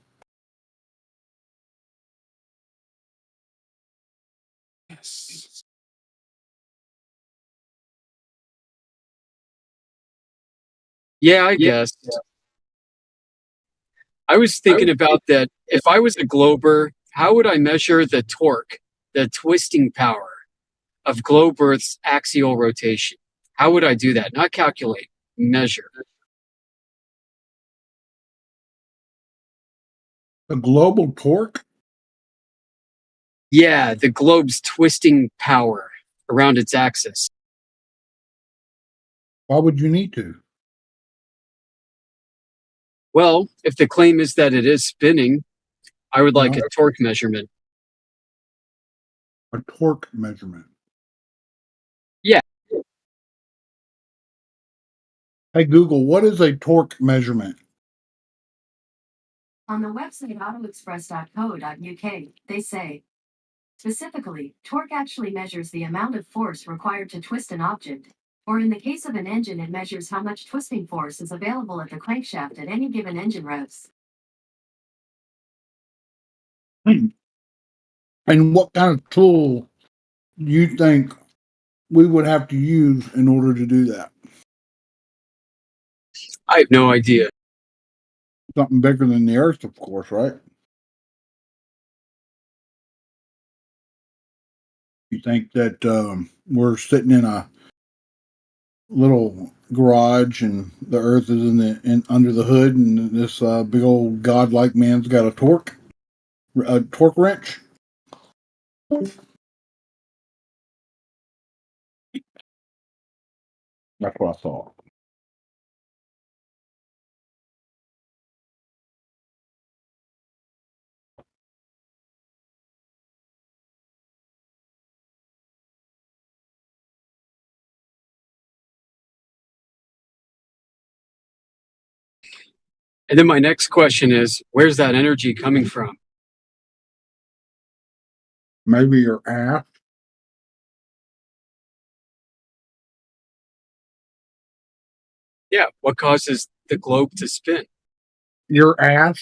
Yes. Yeah, I guess. I was thinking about that. If I was a glober, how would I measure the torque, the twisting power of globe Earth's axial rotation? How would I do that? Not calculate, measure. A global torque? Yeah, the globe's twisting power around its axis. Why would you need to? Well, if the claim is that it is spinning, I would like a torque measurement. A torque measurement. Yeah. Hey, Google, what is a torque measurement? On the website autoexpress.co.uk, they say, specifically, torque actually measures the amount of force required to twist an object, or in the case of an engine, it measures how much twisting force is available at the crankshaft at any given engine revs. And what kind of tool do you think we would have to use in order to do that? I have no idea. Something bigger than the Earth, of course, right? You think that we're sitting in a little garage and the Earth is in under the hood, and this big old godlike man's got a torque wrench? That's what I thought. And then my next question is, where's that energy coming from? Maybe your ass. Yeah, what causes the globe to spin? Your ass.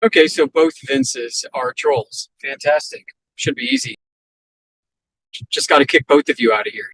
Okay, so both Vinces are trolls. Fantastic. Should be easy. Just got to kick both of you out of here.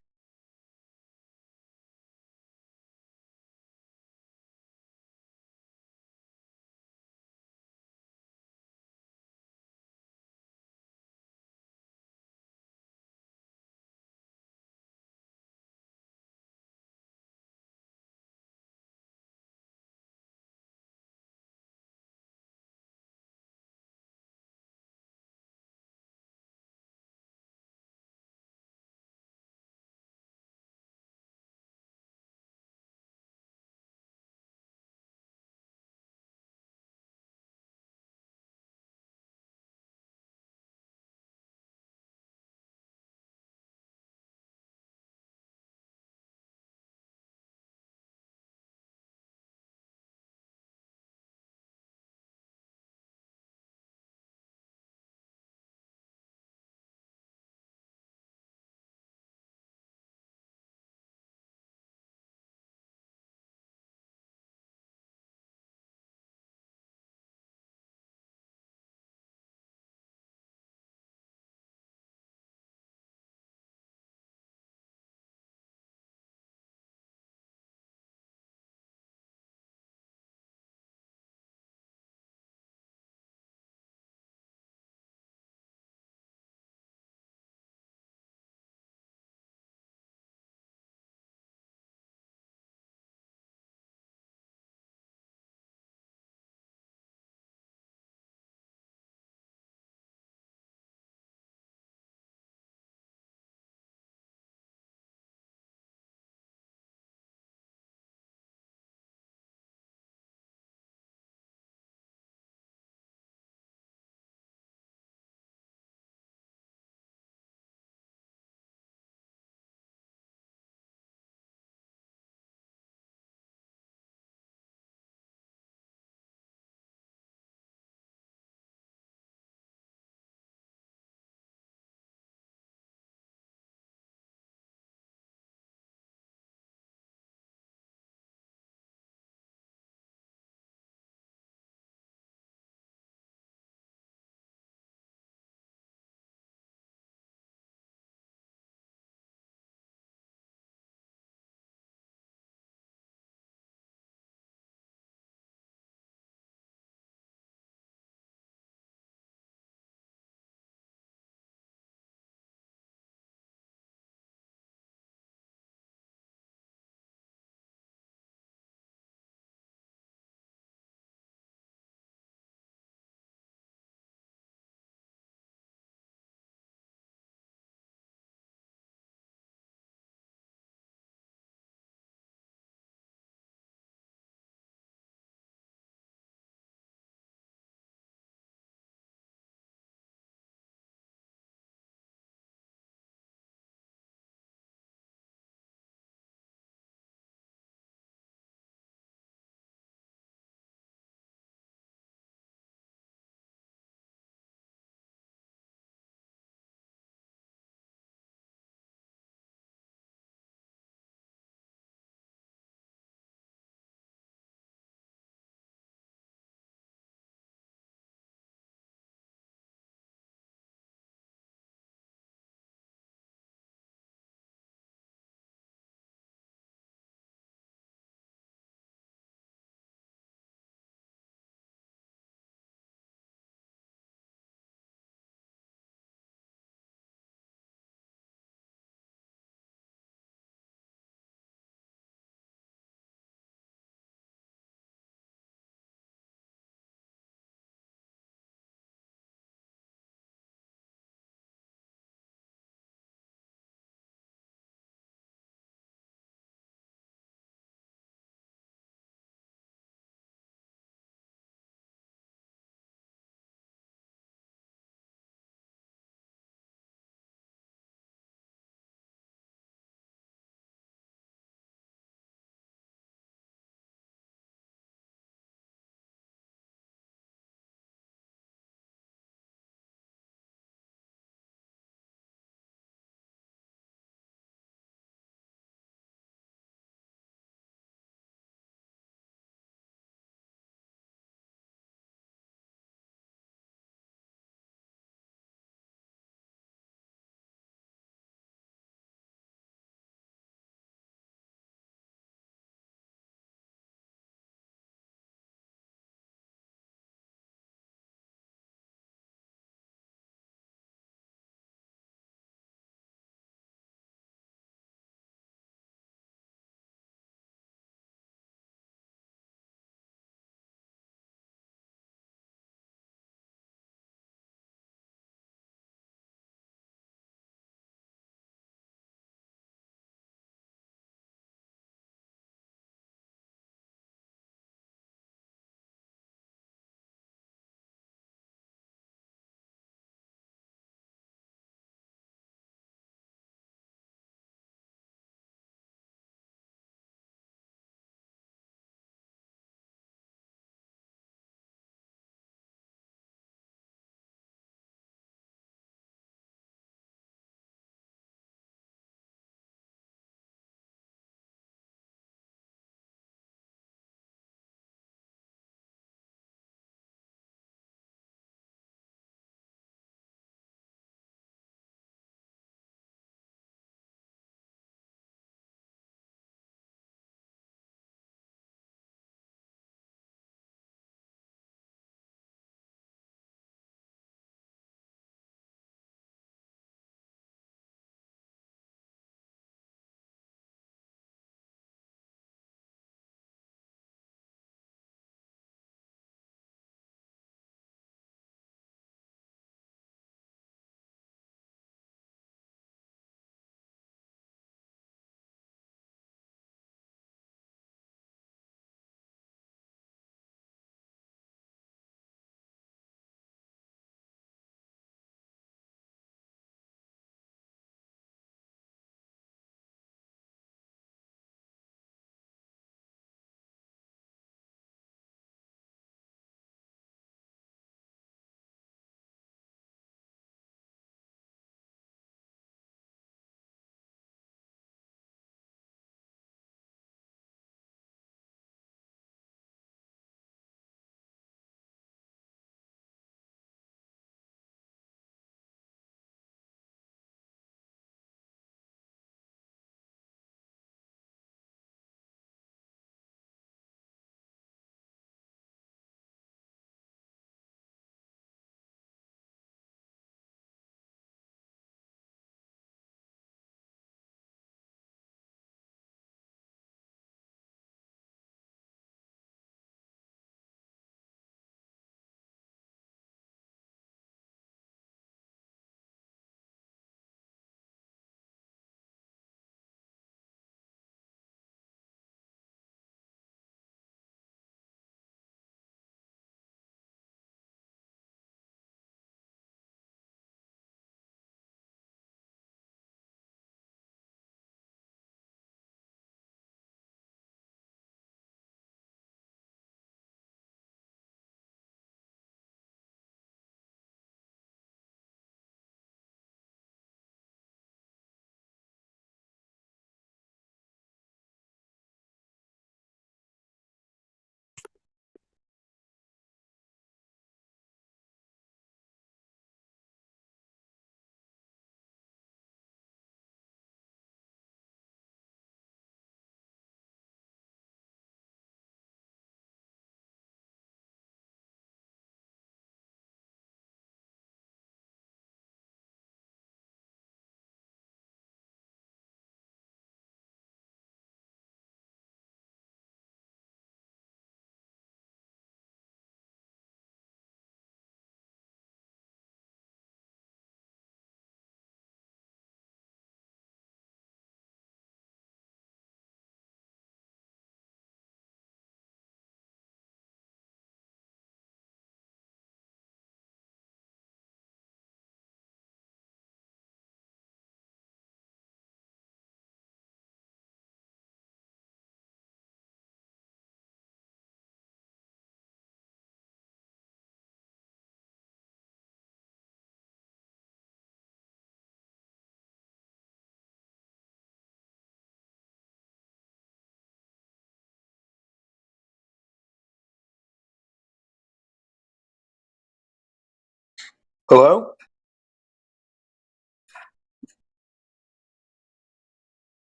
Hello?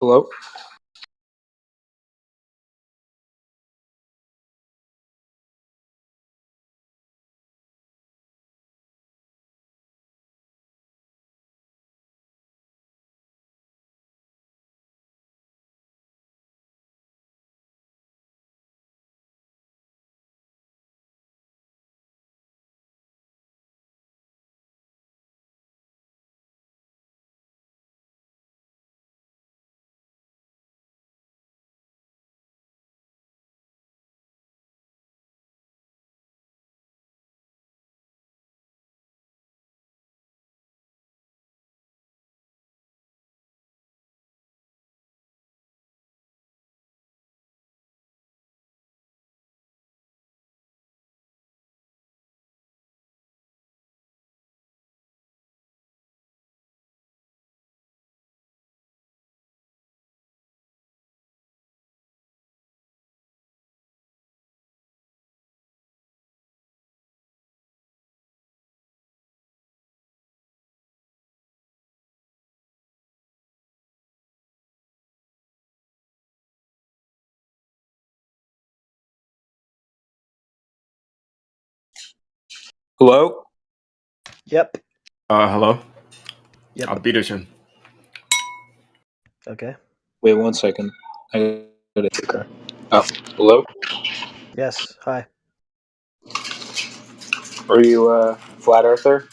Hello? Hello? Yep. Hello? Yep. Absurdist. Okay. Wait 1 second. I gotta take her. Oh, hello? Yes. Hi. Are you a flat earther?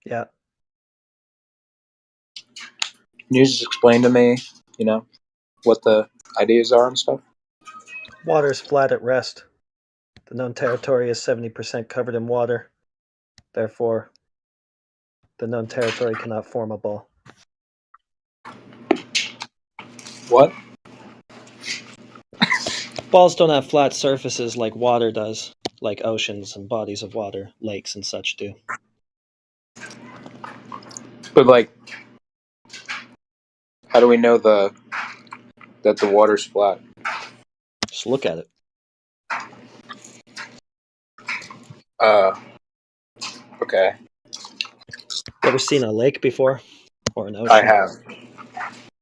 Yeah. Can you just explain to me, what the ideas are and stuff? Water is flat at rest. The known territory is 70% covered in water. Therefore, the known territory cannot form a ball. What? Balls don't have flat surfaces like water does, like oceans and bodies of water, lakes and such do. But how do we know that the water's flat? Just look at it. Okay. You ever seen a lake before? Or an ocean? I have.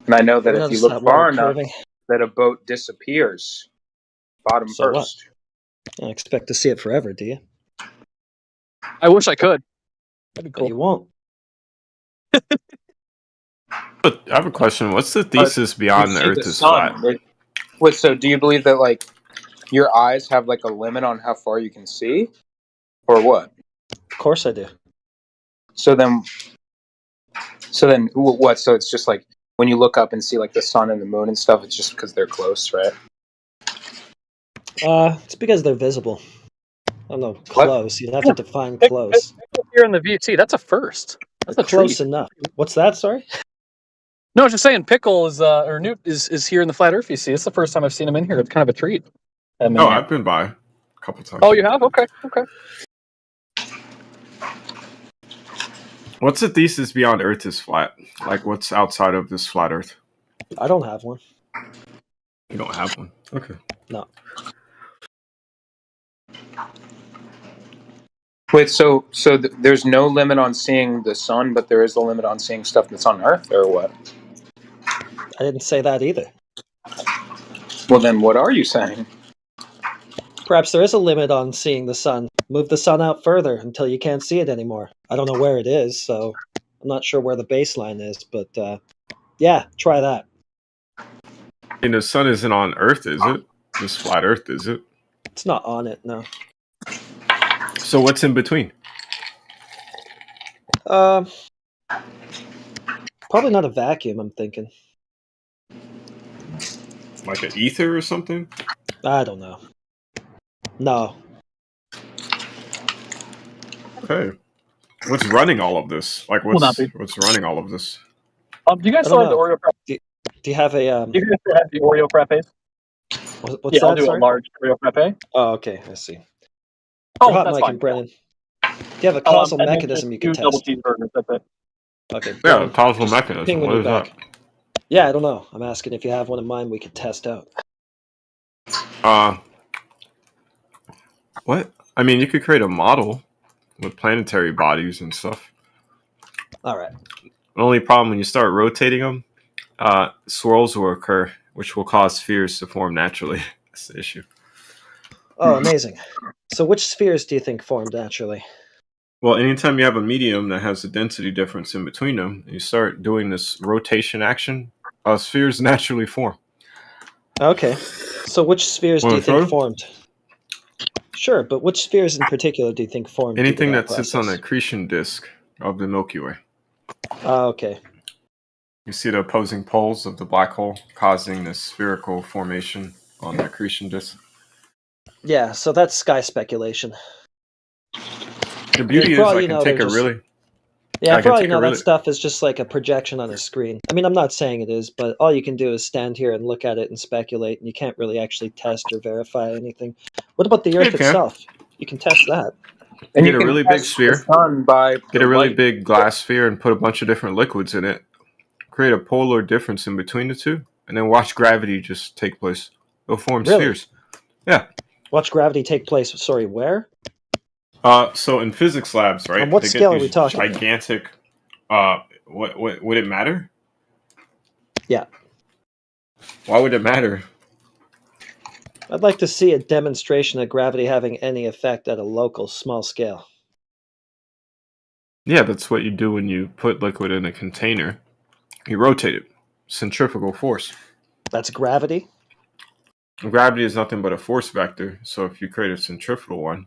And I know that Ever if you notice look that water far enough, curving? that a boat disappears bottom So what? first. I don't expect to see it forever, do you? I wish I could. That'd be But cool. you won't. But I have a question. What's the thesis beyond the Earth is flat? Wait, so do you believe that your eyes have a limit on how far you can see, or what? Of course I do. So then what? So it's just when you look up and see the sun and the moon and stuff, it's just because they're close, right? It's because they're visible. I don't know, What? close. You'd have to define close. Here in the VT, that's a first. That's a Close treat. enough. What's that? Sorry. No, I was just saying, Pickle is or Newt is here in the flat Earth. You see, it's the first time I've seen him in here. It's kind of a treat. I've been by a couple times. Oh, you have? Okay. What's the thesis beyond Earth is flat? What's outside of this flat Earth? I don't have one. You don't have one. Okay. No. Wait, so there's no limit on seeing the sun, but there is a limit on seeing stuff that's on Earth, or what? I didn't say that either. Well, then what are you saying? Perhaps there is a limit on seeing the sun. Move the sun out further until you can't see it anymore. I don't know where it is, so I'm not sure where the baseline is, but yeah, try that. And the sun isn't on Earth, is it? This flat Earth, is it? It's not on it, no. So what's in between? Probably not a vacuum, I'm thinking. Like an ether or something? I don't know. No. Okay. What's running all of this? What's running all of this? Do you guys still have the Oreo frappe? Do you have a Do you guys still have the Oreo frappes? What's yeah, that? I'll do sorry? a large Oreo frappe. Oh, okay, I see. Oh, Hot that's Mike fine. and Brennan. Do you have a causal and then mechanism you can two double test? cheeseburgers. That's it. Okay. Yeah, Brennan, causal just mechanism. ping when What you're is back. that? Yeah, I don't know. I'm asking if you have one in mind we could test out. What? I mean, you could create a model with planetary bodies and stuff. All right. The only problem when you start rotating them, swirls will occur, which will cause spheres to form naturally. That's the issue. Oh, amazing. So which spheres do you think formed naturally? Well, anytime you have a medium that has a density difference in between them, you start doing this rotation action, spheres naturally form. Okay. So which spheres do you think Sure. formed? Sure, but which spheres in particular do you think formed? Anything due to that sits on the process? accretion disk of the Milky Way. Okay. You see the opposing poles of the black hole causing this spherical formation on the accretion disk. Yeah, so that's sky speculation. The beauty is I can take a really... Yeah, for all you know, that stuff is just like a projection on a screen. I mean, I'm not saying it is, but all you can do is stand here and look at it and speculate, and you can't really actually test or verify anything. What about the Earth itself? You can test that. And get a really big sphere, get a really big glass sphere and put a bunch of different liquids in it, create a polar difference in between the two, and then watch gravity just take place. It'll form spheres. Yeah. Watch gravity take place. Sorry, where? So in physics labs, right? On what they scale get are we these talking? gigantic. What would it matter? Yeah. Why would it matter? I'd like to see a demonstration of gravity having any effect at a local small scale. Yeah, that's what you do when you put liquid in a container. You rotate it. Centrifugal force. That's gravity? Gravity is nothing but a force vector. So if you create a centrifugal one,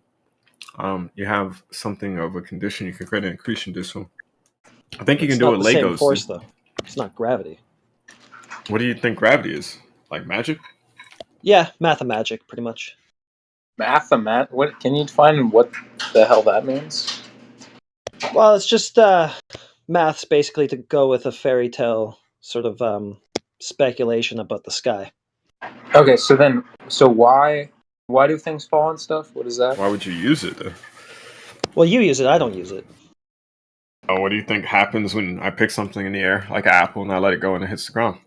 you have something of a condition. You can create an accretion disk. I think you can do what Legos. Legos Force, do. though. It's not gravity. What do you think gravity is? Like magic? Yeah, mathemagic, pretty much. What can you define what the hell that means? Well, it's just maths basically to go with a fairy tale sort of speculation about the sky. Okay, so why do things fall and stuff? What is that? Why would you use it though? Well, you use it. I don't use it. What do you think happens when I pick something in the air, like an apple, and I let it go and it hits the ground?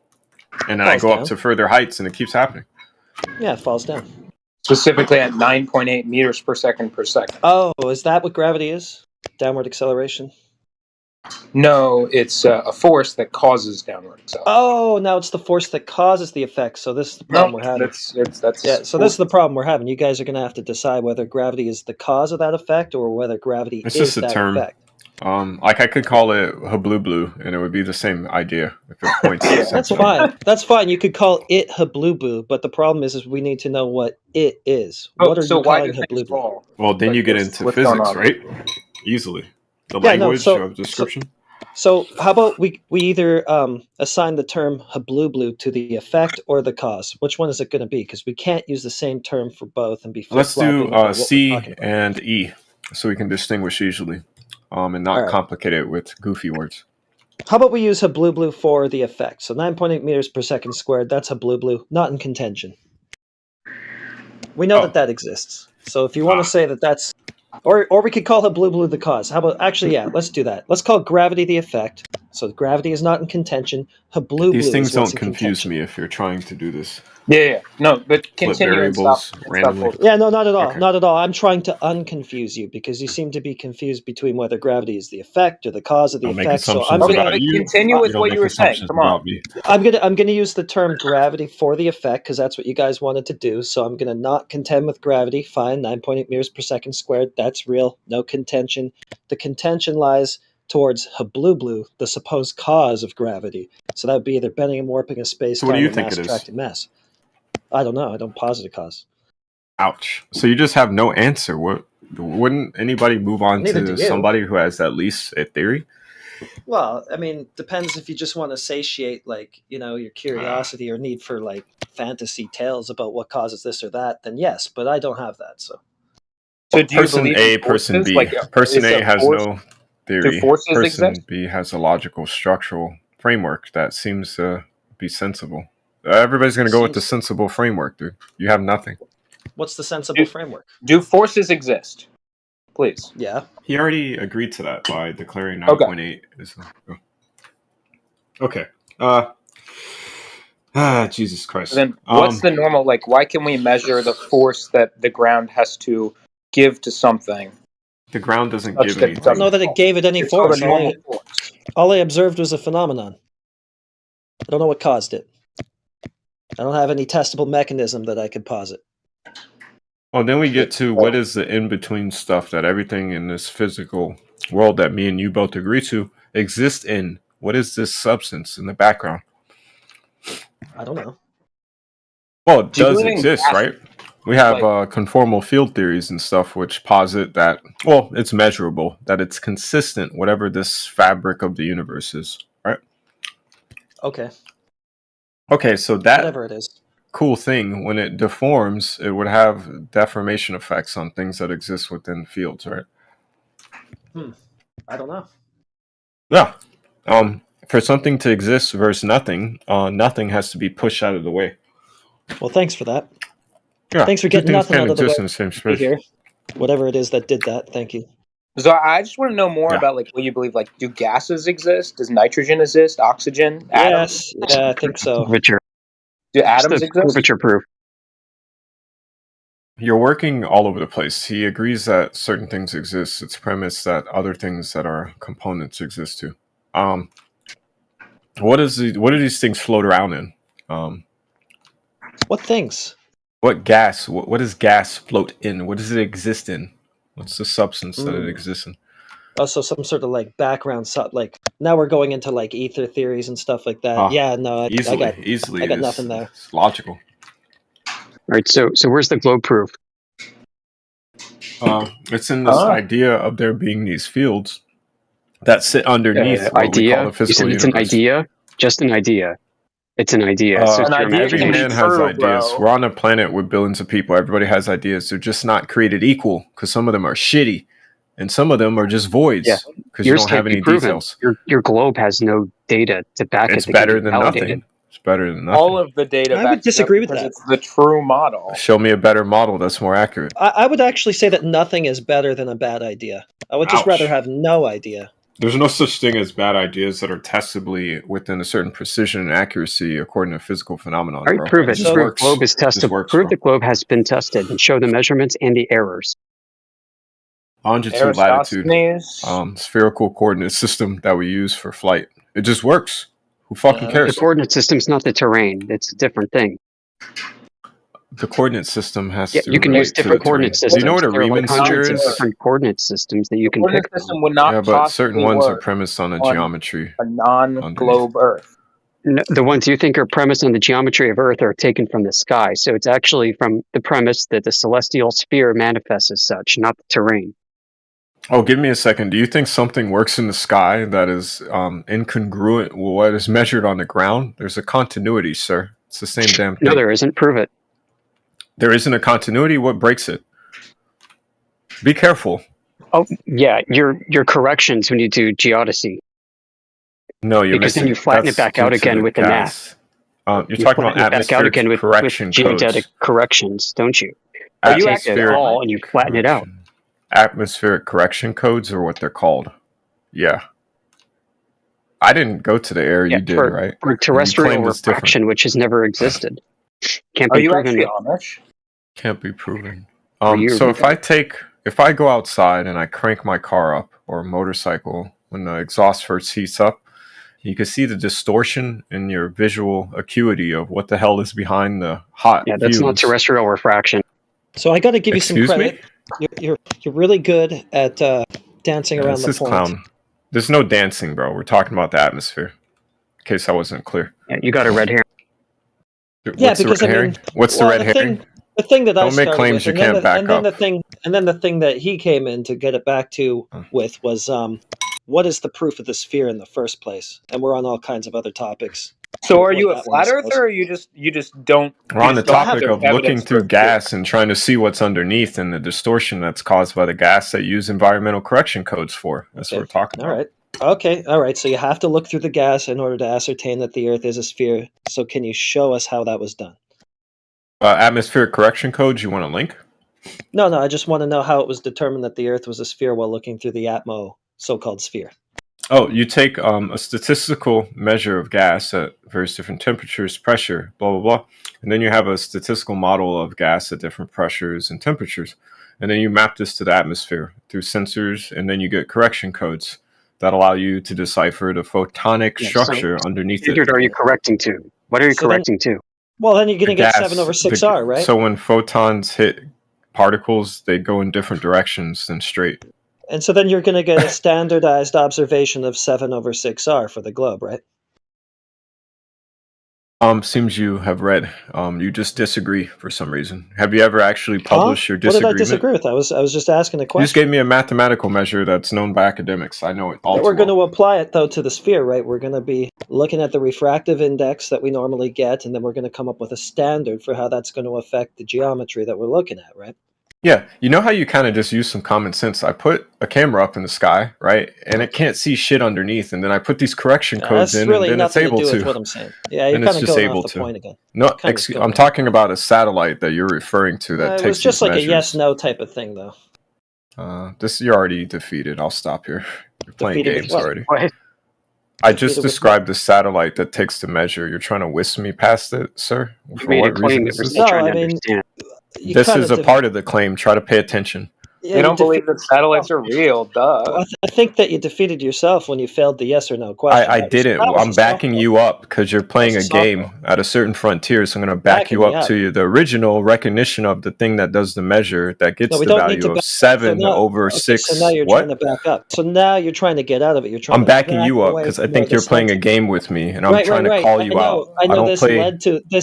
And then I go up to further heights and it keeps happening. Yeah, it falls down. Specifically at 9.8 meters per second per second. Oh, is that what gravity is? Downward acceleration? No, it's a force that causes downward acceleration. Oh, now it's the force that causes the effect. So this is the problem we're having. That's yeah. So this is the problem we're having. You guys are going to have to decide whether gravity is the cause of that effect or whether gravity it's is just a that term. effect. Like I could call it hablublu, and it would be the same idea if it points. to That's something. fine. That's fine. You could call it hablubu, but the problem is we need to know what it is. What are you calling hablubu? Well, then you get into what's going physics, on? right? Easily. The Yeah, no, language of description. So how about we either assign the term hablublu to the effect or the cause? Which one is it going to be? Because we can't use the same term for both and be Let's flip-flopping do about what we're C talking about. and E, so we can distinguish easily, and not All right. complicate it with goofy words. How about we use hablublu for the effect? So 9.8 meters per second squared, that's hablublu, not in contention. We know that exists. So if you want to say that that's... Or we could call hablublu the cause. How about... Actually, yeah, let's do that. Let's call gravity the effect. So gravity is not in contention. Hablublu These things is what's don't in confuse contention. me if you're trying to do this. Yeah. No, but Flip continue and variables stop. randomly. Yeah, no, not at all. Not at all. I'm trying to unconfuse you because you seem to be confused between whether gravity is the effect or the cause of the Don't make effect. So assumptions I'm gonna about you. Continue with don't what make you were saying. assumptions Come on. about me. I'm gonna use the term gravity for the effect because that's what you guys wanted to do. So I'm gonna not contend with gravity. Fine, 9.8 meters per second squared. That's real. No contention. The contention lies towards hablublu, the supposed cause of gravity. So that would be either bending and warping of space, So what do you or think mass it is? attracting mass. I don't know. I don't posit a cause. Ouch. So you just have no answer. Wouldn't anybody move on Neither to do you. somebody who has at least a theory? Well, I mean, depends if you just want to satiate, like, you know, your curiosity or need for, like, fantasy tales about what causes this or that, then yes, but I don't have that, so. So do you Person believe A, in person forces? B. Like, Person is A a has force- no theory. Do forces Person exist? B has a logical, structural framework that seems to be sensible. Everybody's going to go with the sensible framework, dude. You have nothing. What's the sensible framework? Do forces exist? Please. Yeah. He already agreed to that by declaring Okay. 9.8 is okay. Jesus Christ. Then what's the normal, like, why can we measure the force that the ground has to give to something. The ground doesn't Such give that it anything. I don't know that it gave it any It's called force. a normal force. All I observed was a phenomenon. I don't know what caused it. I don't have any testable mechanism that I could posit. Well, then we get to what is the in-between stuff that everything in this physical world that me and you both agree to exists in. What is this substance in the background? I don't know. Well, it Do you does believe in exist, gas? right? We have Like- conformal field theories and stuff which posit that, well, it's measurable, that it's consistent, whatever this fabric of the universe is, right? Okay, Okay, so that whatever it is. cool thing, when it deforms, it would have deformation effects on things that exist within fields, right? I don't know. Yeah. For something to exist versus nothing, nothing has to be pushed out of the way. Well, thanks for that. Yeah, Thanks for two getting things nothing can't out of the exist way in the same to be space. here. Whatever it is that did that, thank you. So I just want to know more Yeah. about like what you believe. Like, do gases exist? Does nitrogen exist? Oxygen? Atoms? Yes, yeah, I think so. Curvature. Do atoms exist? Curvature proof. You're working all over the place. He agrees that certain things exist. It's premised that other things that are components exist too. What do these things float around in? What things? What gas? What does gas float in? What does it exist in? What's the substance that it exists in? Also, some sort of like background, like now we're going into like ether theories and stuff like that. Yeah, no, I got easily, nothing there. It's logical. All right, so where's the globe proof? It's in this idea of there being these fields that sit underneath what we call Idea? the You physical said it's universe. an idea? Just an idea. It's an idea. So it's your Every imagination. man has ideas. We're on a planet with billions of people. Everybody has ideas. They're just not created equal because some of them are shitty and some of them are just voids because you Yours don't can't have be any proven. details. Your globe has no data to back it. It's that can better be than validated. nothing. It's better than nothing. All of the data. I would backs it up disagree with because that. It's the true model. Show me a better model that's more accurate. I would actually say that nothing is better than a bad idea. I would just Ouch. rather have no idea. There's no such thing as bad ideas that are testably within a certain precision and accuracy according to physical phenomenon. All right, bro. prove it. just Prove the works. globe is It just tested. works, Prove bro. the globe has been tested and show the measurements and the errors. Longitude, latitude, Aristophanes. spherical coordinate system that we use for flight. It just works. Who fucking The cares? coordinate system's not the terrain. It's a different thing. The coordinate system has Yeah, to you can relate use to the different terrain. coordinate Do systems. you know what a There are like Riemann sphere hundreds of is? different coordinate systems that you can pick Coordinate from. system would not Yeah, but certain possibly ones are work premised on a on geometry. a non-globe Earth. No, the ones you think are premised on the geometry of Earth are taken from the sky. So it's actually from the premise that the celestial sphere manifests as such, not the terrain. Oh, give me a second. Do you think something works in the sky that is incongruent with what is measured on the ground? There's a continuity, sir. It's the same damn thing. No, there isn't. Prove it. There isn't a continuity. What breaks it? Be careful. Oh, yeah, your corrections when you do geodesy. No, you're Because then missing. you flatten That's it back due out to again the with the gas. math. You're You talking about flatten it back out atmospheric again with correction geodetic codes. corrections, don't you? Are You you take the atmospheric ball and you flatten it out. Atmospheric correction codes are what they're called. Yeah. I didn't go to the air. Yeah, You did, for, right? for And you terrestrial claimed it's different. refraction, which has never existed. Can't Are be you proven. actually Amish? Can't be proven. Are you- So if I go outside and I crank my car up or a motorcycle, when the exhaust first heats up, you can see the distortion in your visual acuity of what the hell is behind the hot Yeah, that's not fumes. terrestrial refraction. So I got to give you some Excuse me? credit. You're really good at dancing Yeah, around it's the this point. clown. There's no dancing, bro. We're talking about the atmosphere. In case I wasn't clear. Yeah, you got a red hair. Yeah, What's the because red I mean, herring? What's the well, red the herring? thing, the thing that I Don't make started claims with, you can't back and then up. the thing that he came in to get it back to with was what is the proof of the sphere in the first place? And we're on all kinds of other topics. So are Avoid you a that one, I flat earther, suppose. or you just don't? We're you on the just don't have topic of evidence looking for through it? gas and trying to see what's underneath and the distortion that's caused by the gas that use environmental correction codes for. That's what we're talking All about. right. Okay. All right. So you have to look through the gas in order to ascertain that the Earth is a sphere. So can you show us how that was done? Atmospheric correction codes, you want a link? No, I just want to know how it was determined that the Earth was a sphere while looking through the Atmo so-called sphere. Oh, you take a statistical measure of gas at various different temperatures, pressure, blah, blah, blah. And then you have a statistical model of gas at different pressures and temperatures. And then you map this to the atmosphere through sensors, and then you get correction codes that allow you to decipher the photonic structure underneath it. Standard are you correcting to? What are you correcting to? Well, then you're going to get Gas, 7/6R, right? So when photons hit particles, they go in different directions than straight. And so then you're going to get a standardized observation of 7/6R for the globe, right? Seems you have read. You just disagree for some reason. Have you ever actually published your What disagreement? did I disagree with? I was just asking a You question. just gave me a mathematical measure that's known by academics. I know it all. We're going to apply it, though, to the sphere, right? We're going to be looking at the refractive index that we normally get, and then we're going to come up with a standard for how that's going to affect the geometry that we're looking at, right? Yeah, you know how you kind of just use some common sense. I put a camera up in the sky, right, and it can't see shit underneath, and then I put these correction codes That's in, really and then it's nothing able to do to. with what I'm saying. Yeah, you're and kind it's of just going able off the to. point again. No, Kind of I'm talking about a satellite that you're referring to that It takes was just these like measures. a yes/no type of thing, though. This you're already defeated. I'll stop here. You're playing Defeated with games what? already. What? I Defeated just with described the satellite that takes the measure. You're trying to whisk me past it, sir. For made a what reason claim is that we're this? still trying No, to I mean, understand. This is a part of the claim. Try to pay attention. Yeah, We don't believe that satellites are real, duh. Well, I think that you defeated yourself when you failed the yes or no question. I That was- didn't. that was I'm a backing softball. you up because you're playing a That's a game at a certain frontier. So I'm going to back Backing you me up up. to the original recognition of the thing that does the measure that gets No, we the don't need value to of back. 7 so now, over okay, 6. So now you're What? trying to back up. So now you're trying to get out of it. You're trying I'm to backing back you up away because I from think where you're this playing a led to. game with me, and I'm trying to call you out. I know don't this play.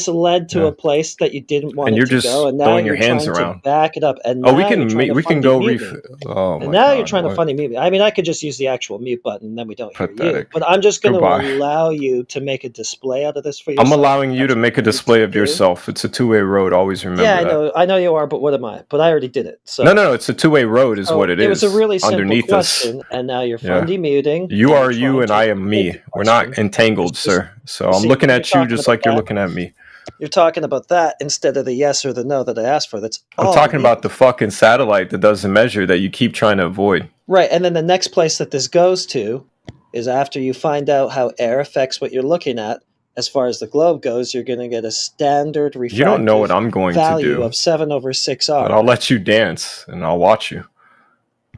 led to a place that you didn't want And it you're to just go, and now throwing your you're hands trying around. to back it up. And Oh, now we you're can trying to we can funny go mute ref. me. Oh And my now you're god! trying to What? funny mute me. I mean, I could just use the actual mute button, and then we don't hear you. Pathetic. But I'm just going to Goodbye. allow you to make a display out of this for yourself. I'm allowing you to make a display of do. yourself. It's a two-way road. Always remember Yeah, that. I know you are, but what am I? But I already did it. So No, it's a two-way road is so what it it is. was a really simple Underneath us. question, and now you're Yeah. funny muting. You and are you're you trying and to I am evade me. the We're not question. entangled, Just- sir. So you I'm see, looking you're at you talking just about like you're that. looking at me. You're talking about that instead of the yes or the no that I asked for. That's I'm all talking I about the fucking satellite that does the measure that you keep trying to avoid. Right, and then the next place that this goes to is after you find out how air affects what you're looking at. As far as the globe goes, you're going to get a standard refractive You don't know what I'm going to value do. of 7/6R. But I'll let you dance and I'll watch you.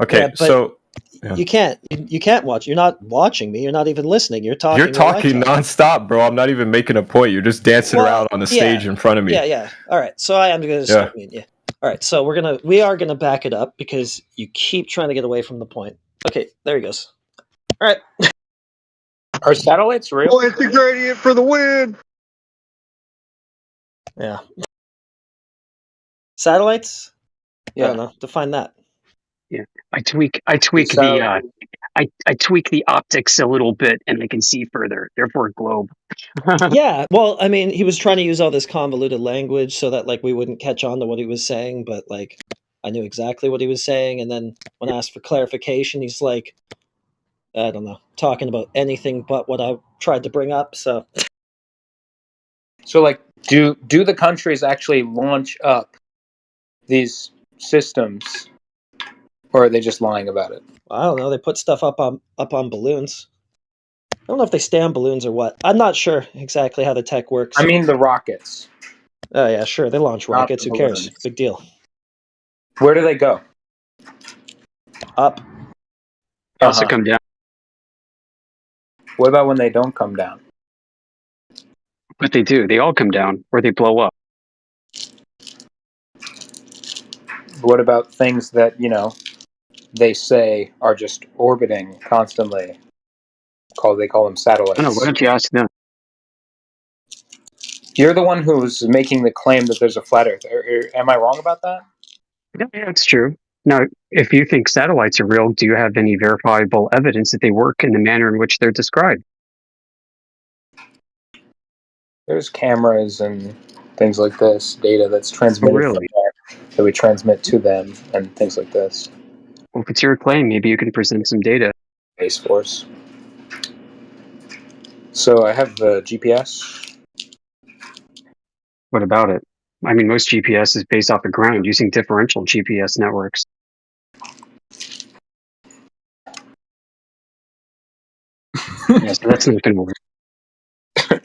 Okay, Yeah, but so yeah. you can't watch. You're not watching me. You're not even listening. You're talking. You're while I talking talk. nonstop, bro. I'm not even making a point. You're just dancing around on the stage in front of me. Yeah. All right. So I am going to start meeting you. All right. So we are gonna back it up because you keep trying to get away from the point. Okay. There he goes. All right. Are satellites real? Oh, it's the gradient for the win. Yeah. Satellites? Yeah. I don't know. Define that. Yeah, I tweak the I tweak the optics a little bit, and I can see further. Therefore, globe. Yeah. Well, I mean, he was trying to use all this convoluted language so that like we wouldn't catch on to what he was saying, but like I knew exactly what he was saying, and then when I asked for clarification, he's like, I don't know, talking about anything but what I tried to bring up. So like, do the countries actually launch up these systems, or are they just lying about it? I don't know. They put stuff up on balloons. I don't know if they stay on balloons or what. I'm not sure exactly how the tech works. I mean, the rockets. Oh yeah, sure. They launch Not rockets. the Who cares? balloons. Big deal. Where do they go? Up. They also come down. What about when they don't come down? But they do. They all come down, or they blow up. What about things that, they say are just orbiting constantly? They call them satellites. I don't know. Why don't you ask them? You're the one who's making the claim that there's a flat Earth. Am I wrong about that? Yeah, it's true. Now, if you think satellites are real, do you have any verifiable evidence that they work in the manner in which they're described? There's cameras and things like this, data that's transmitted from Really? there, that we transmit to them, and things like this. Well, if it's your claim, maybe you can present some data. Space Force. So I have the GPS. What about it? I mean, most GPS is based off the ground using differential GPS networks. Yeah, so that's not going to work.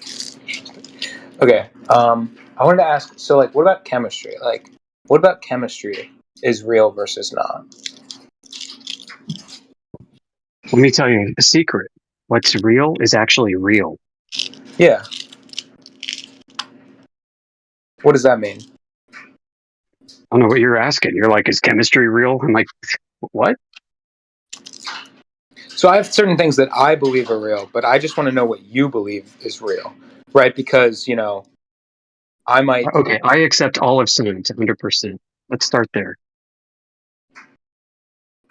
Okay. I wanted to ask. So, what about chemistry? What about chemistry? is real versus not. Let me tell you a secret. What's real is actually real. Yeah. What does that mean? I don't know what you're asking. You're like, is chemistry real? I'm like, what? So I have certain things that I believe are real, but I just want to know what you believe is real, right? Because, you know, I might... Okay, I accept all of science 100%. Let's start there.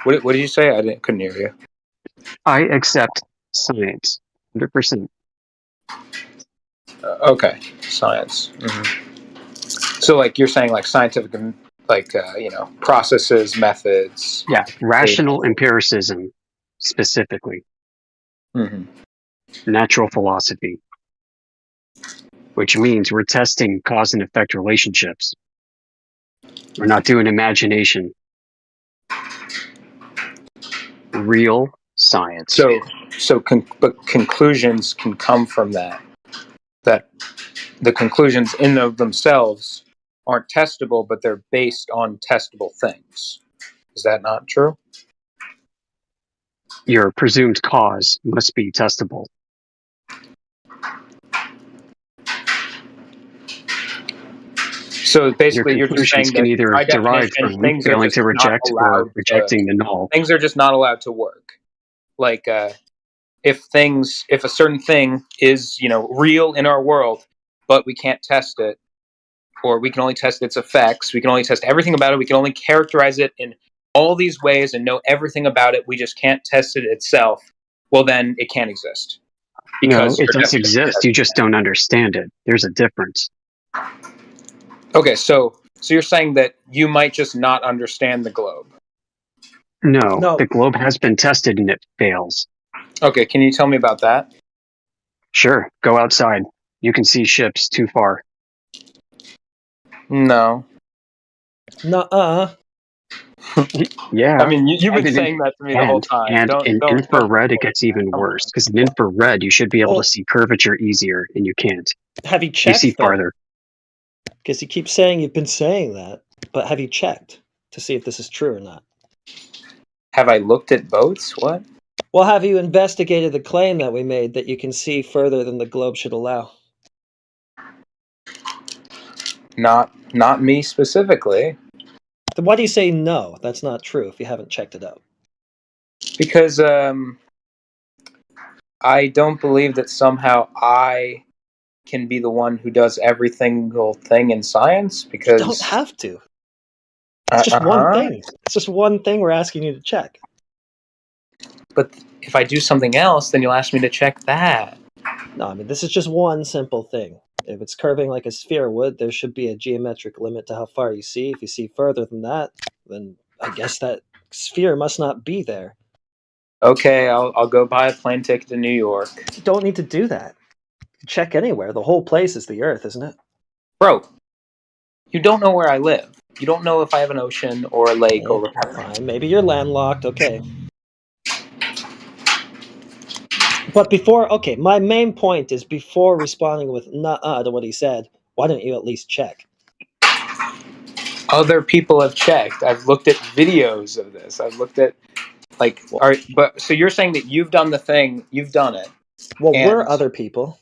What did you say? Couldn't hear you. I accept science 100%. Okay, science. Mm-hmm. So, like, you're saying, like, scientific, like, you know, processes, methods. Yeah, rational empiricism, specifically. Mm-hmm. Natural philosophy, which means we're testing cause and effect relationships. We're not doing imagination. Real science. But conclusions can come from that. That the conclusions in of themselves aren't testable, but they're based on testable things. Is that not true? Your presumed cause must be testable. So basically, you're just saying can that either by derive definition, from things are failing just to reject not or allowed rejecting the null. Things are just not allowed to work. Like if a certain thing is, you know, real in our world, but we can't test it, or we can only test its effects, we can only test everything about it, we can only characterize it in all these ways and know everything about it, we just can't test it itself, well then it can't exist. No, it does exist, you just don't understand it. There's a difference. Okay, so you're saying that you might just not understand the globe. No, the globe has been tested and it fails. Okay, can you tell me about that? Sure, go outside. You can see ships too far. No. Nuh-uh. Yeah. I mean, you've been saying that to me the whole time. And in infrared, it gets even worse. Because in infrared, you should be able to see curvature easier, and you can't. Have you checked? You see farther. Because you keep saying you've been saying that, but have you checked to see if this is true or not? Have I looked at boats? What? Well, have you investigated the claim that we made that you can see further than the globe should allow? Not me specifically. Then why do you say no? That's not true if you haven't checked it out. Because I don't believe that somehow I can be the one who does every single thing in science. Because you don't have to. It's just one thing. It's just one thing we're asking you to check. But if I do something else, then you'll ask me to check that. No, I mean, this is just one simple thing. If it's curving like a sphere would, there should be a geometric limit to how far you see. If you see further than that, then I guess that sphere must not be there. Okay, I'll go buy a plane ticket to New York. You don't need to do that. Check anywhere. The whole place is the Earth, isn't it? Bro, you don't know where I live. You don't know if I have an ocean or a lake or a... Fine, maybe you're landlocked, okay. But my main point is before responding with nuh-uh to what he said, why don't you at least check? Other people have checked. I've looked at videos of this. I've looked at, like, so you're saying that you've done the thing, you've done it. Well, we're other people.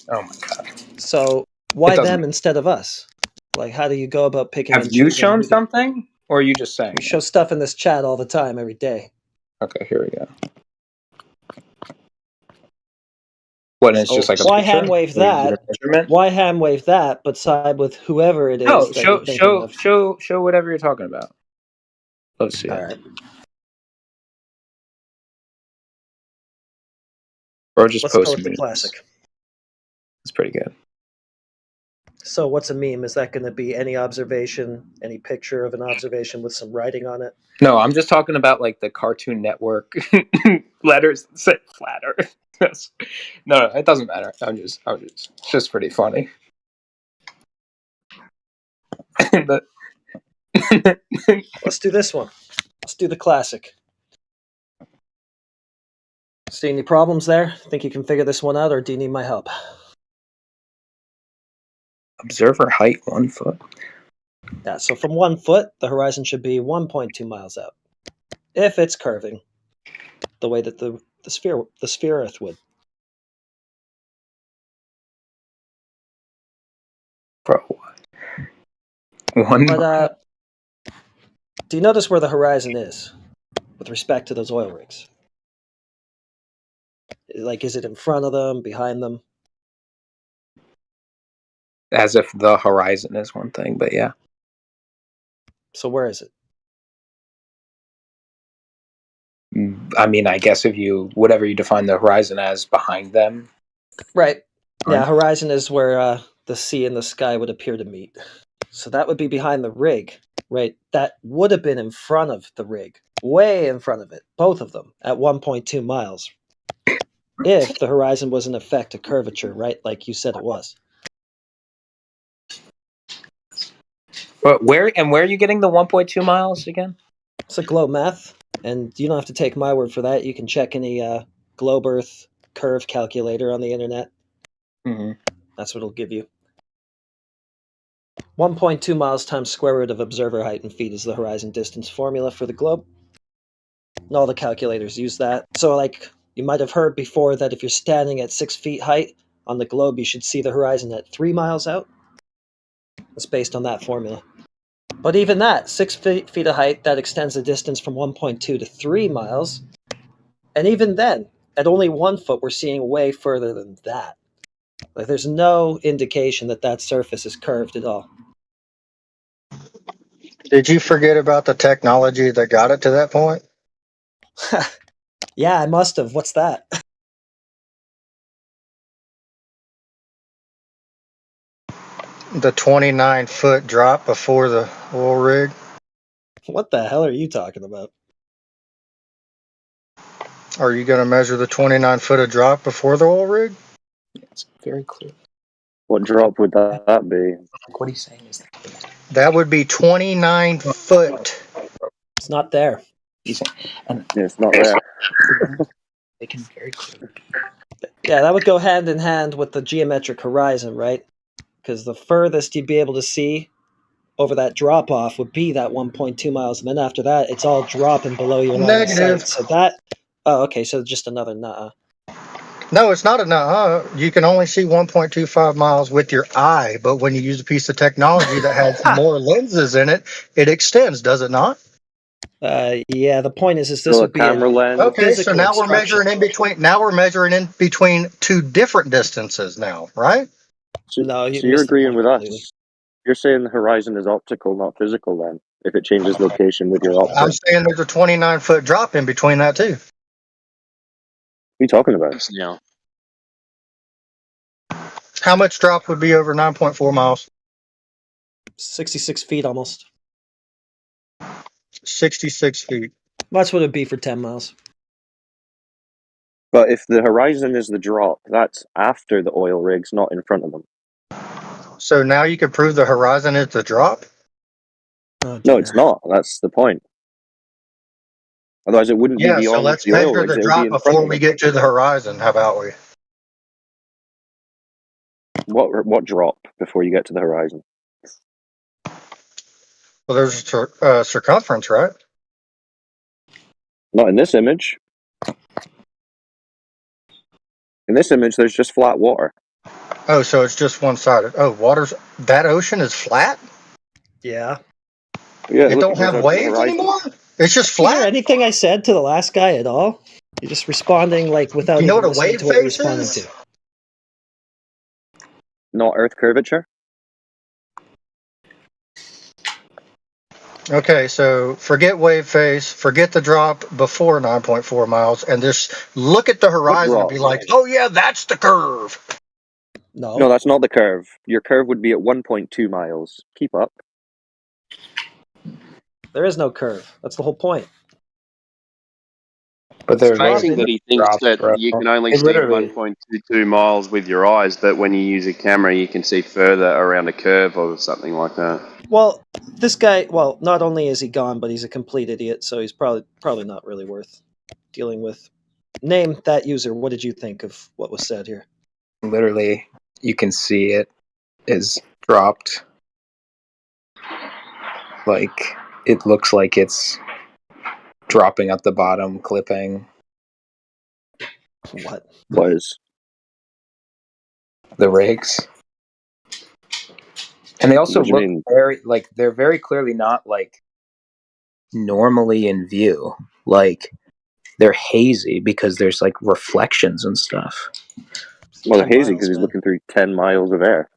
Oh my god. So why them instead of us? Like, how do you go about picking? Have you shown something, or are you just saying? We show stuff in this chat all the time, every day. Okay, here we go. What? It's just like a why picture? hand wave that? Why hand wave that? But side with whoever it is. No, that show whatever you're talking about. Let's see. All right. Or just Let's post go with memes. the classic. It's pretty good. So what's a meme? Is that going to be any observation, any picture of an observation with some writing on it? No, I'm just talking about like the Cartoon Network letters that say flat Earth. No, it doesn't matter. It's just pretty funny. Let's do this one. Let's do the classic. See any problems there? Think you can figure this one out, or do you need my help? Observer height 1 foot. Yeah, so from 1 foot, the horizon should be 1.2 miles out. If it's curving, the way that the sphere Earth would. Bro, one. But do you notice where the horizon is with respect to those oil rigs? Like, is it in front of them, behind them? As if the horizon is one thing, but yeah. So where is it? I mean, I guess if whatever you define the horizon as, behind them. Right. Yeah, horizon is where the sea and the sky would appear to meet. So that would be behind the rig, right? That would have been in front of the rig, way in front of it, both of them, at 1.2 miles. If the horizon was in effect a curvature, right? Like you said it was. But where are you getting the 1.2 miles again? It's a globe math, and you don't have to take my word for that. You can check any globe Earth curve calculator on the internet. Mm-hmm. That's what it'll give you. 1.2 miles times square root of observer height in feet is the horizon distance formula for the globe. And all the calculators use that. So, like, you might have heard before that if you're standing at 6 feet height on the globe, you should see the horizon at 3 miles out. It's based on that formula. But even that, 6 feet of height, that extends the distance from 1.2 to 3 miles. And even then, at only 1 foot, we're seeing way further than that. Like, there's no indication that that surface is curved at all. Did you forget about the technology that got it to that point? Yeah, I must have. What's that? The 29-foot drop before the oil rig. What the hell are you talking about? Are you going to measure the 29-foot of drop before the oil rig? Yeah, it's very clear. What drop would that be? Like, what he's saying is that would be 29 foot. It's not there. And yeah, it's not there. They can very clearly. Yeah, that would go hand in hand with the geometric horizon, right? Because the furthest you'd be able to see over that drop off would be that 1.2 miles, and then after that, it's all dropping below your line of sight. So that. Oh, okay. So just another nuh-uh. No, it's not a nuh-uh. You can only see 1.25 miles with your eye, but when you use a piece of technology that has more lenses in it, it extends, does it not? Yeah. The point is this So would be a camera lens. Okay, so now we're obstruction. measuring in between. Now we're measuring in between two different distances. Now, right? So, No, so you're agreeing with us. You're saying the horizon is optical, not physical. Then, if it changes location with your optic, I'm saying there's a 29-foot drop in between that too. what are you talking about? Yeah. How much drop would be over 9.4 miles? 66 feet almost. 66 feet. That's what it'd be for 10 miles. But if the horizon is the drop, that's after the oil rigs, not in front of them. So now you can prove the horizon is the drop? No, it's not. That's the point. Otherwise, it wouldn't be Yeah, so beyond let's the oil measure rigs. the It would be drop in front before of we them. get to the horizon. How about we? What drop before you get to the horizon? Well, there's a circumference, right? Not in this image. In this image, there's just flat water. Oh, so it's just one-sided. Oh, that ocean is flat? Yeah. Yeah, It don't have waves anymore? It's just Did you hear flat? anything I said to the last guy at all? You're just responding like without You know even what a listening wave to what you're face responding is? to. Not Earth curvature. Okay, so forget wave face, forget the drop before 9.4 miles, and just look at the horizon and be like, oh yeah, that's the curve. No, that's not the curve. Your curve would be at 1.2 miles. Keep up. There is no curve. That's the whole point. But It's amazing that he thinks that you can only see 1.22 miles with your eyes, but when you use a camera, you can see further around a curve or something like that. Well, this guy, not only is he gone, but he's a complete idiot, so he's probably not really worth dealing with. Name that user. What did you think of what was said here? Literally, you can see it is dropped. Like, it looks like it's dropping at the bottom, clipping. What? What is? The rigs. And they also What do you look mean? very, like, they're very clearly not, like, normally in view. Like, they're hazy because there's, like, reflections and stuff. Well, they're hazy because he's looking through 10 miles of air.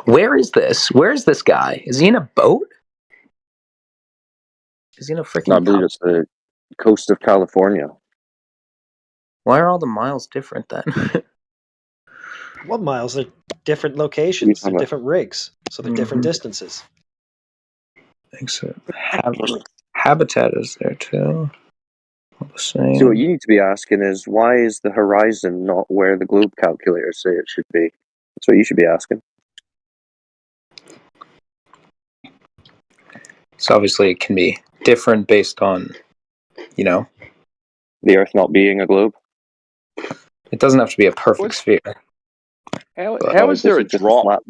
Where is this? Where is this guy? Is he in a boat? Is he in a freaking No, I believe it's the coast of California. Why are all the miles different then? What miles? They're different locations. They're different rigs. So they're different distances. I think so. Habitat is there too. All the same. So what you need to be asking is, why is the horizon not where the globe calculators say it should be? That's what you should be asking. So obviously it can be different based on, you know, the Earth not being a globe. It doesn't have to be a perfect sphere. How is there a drop?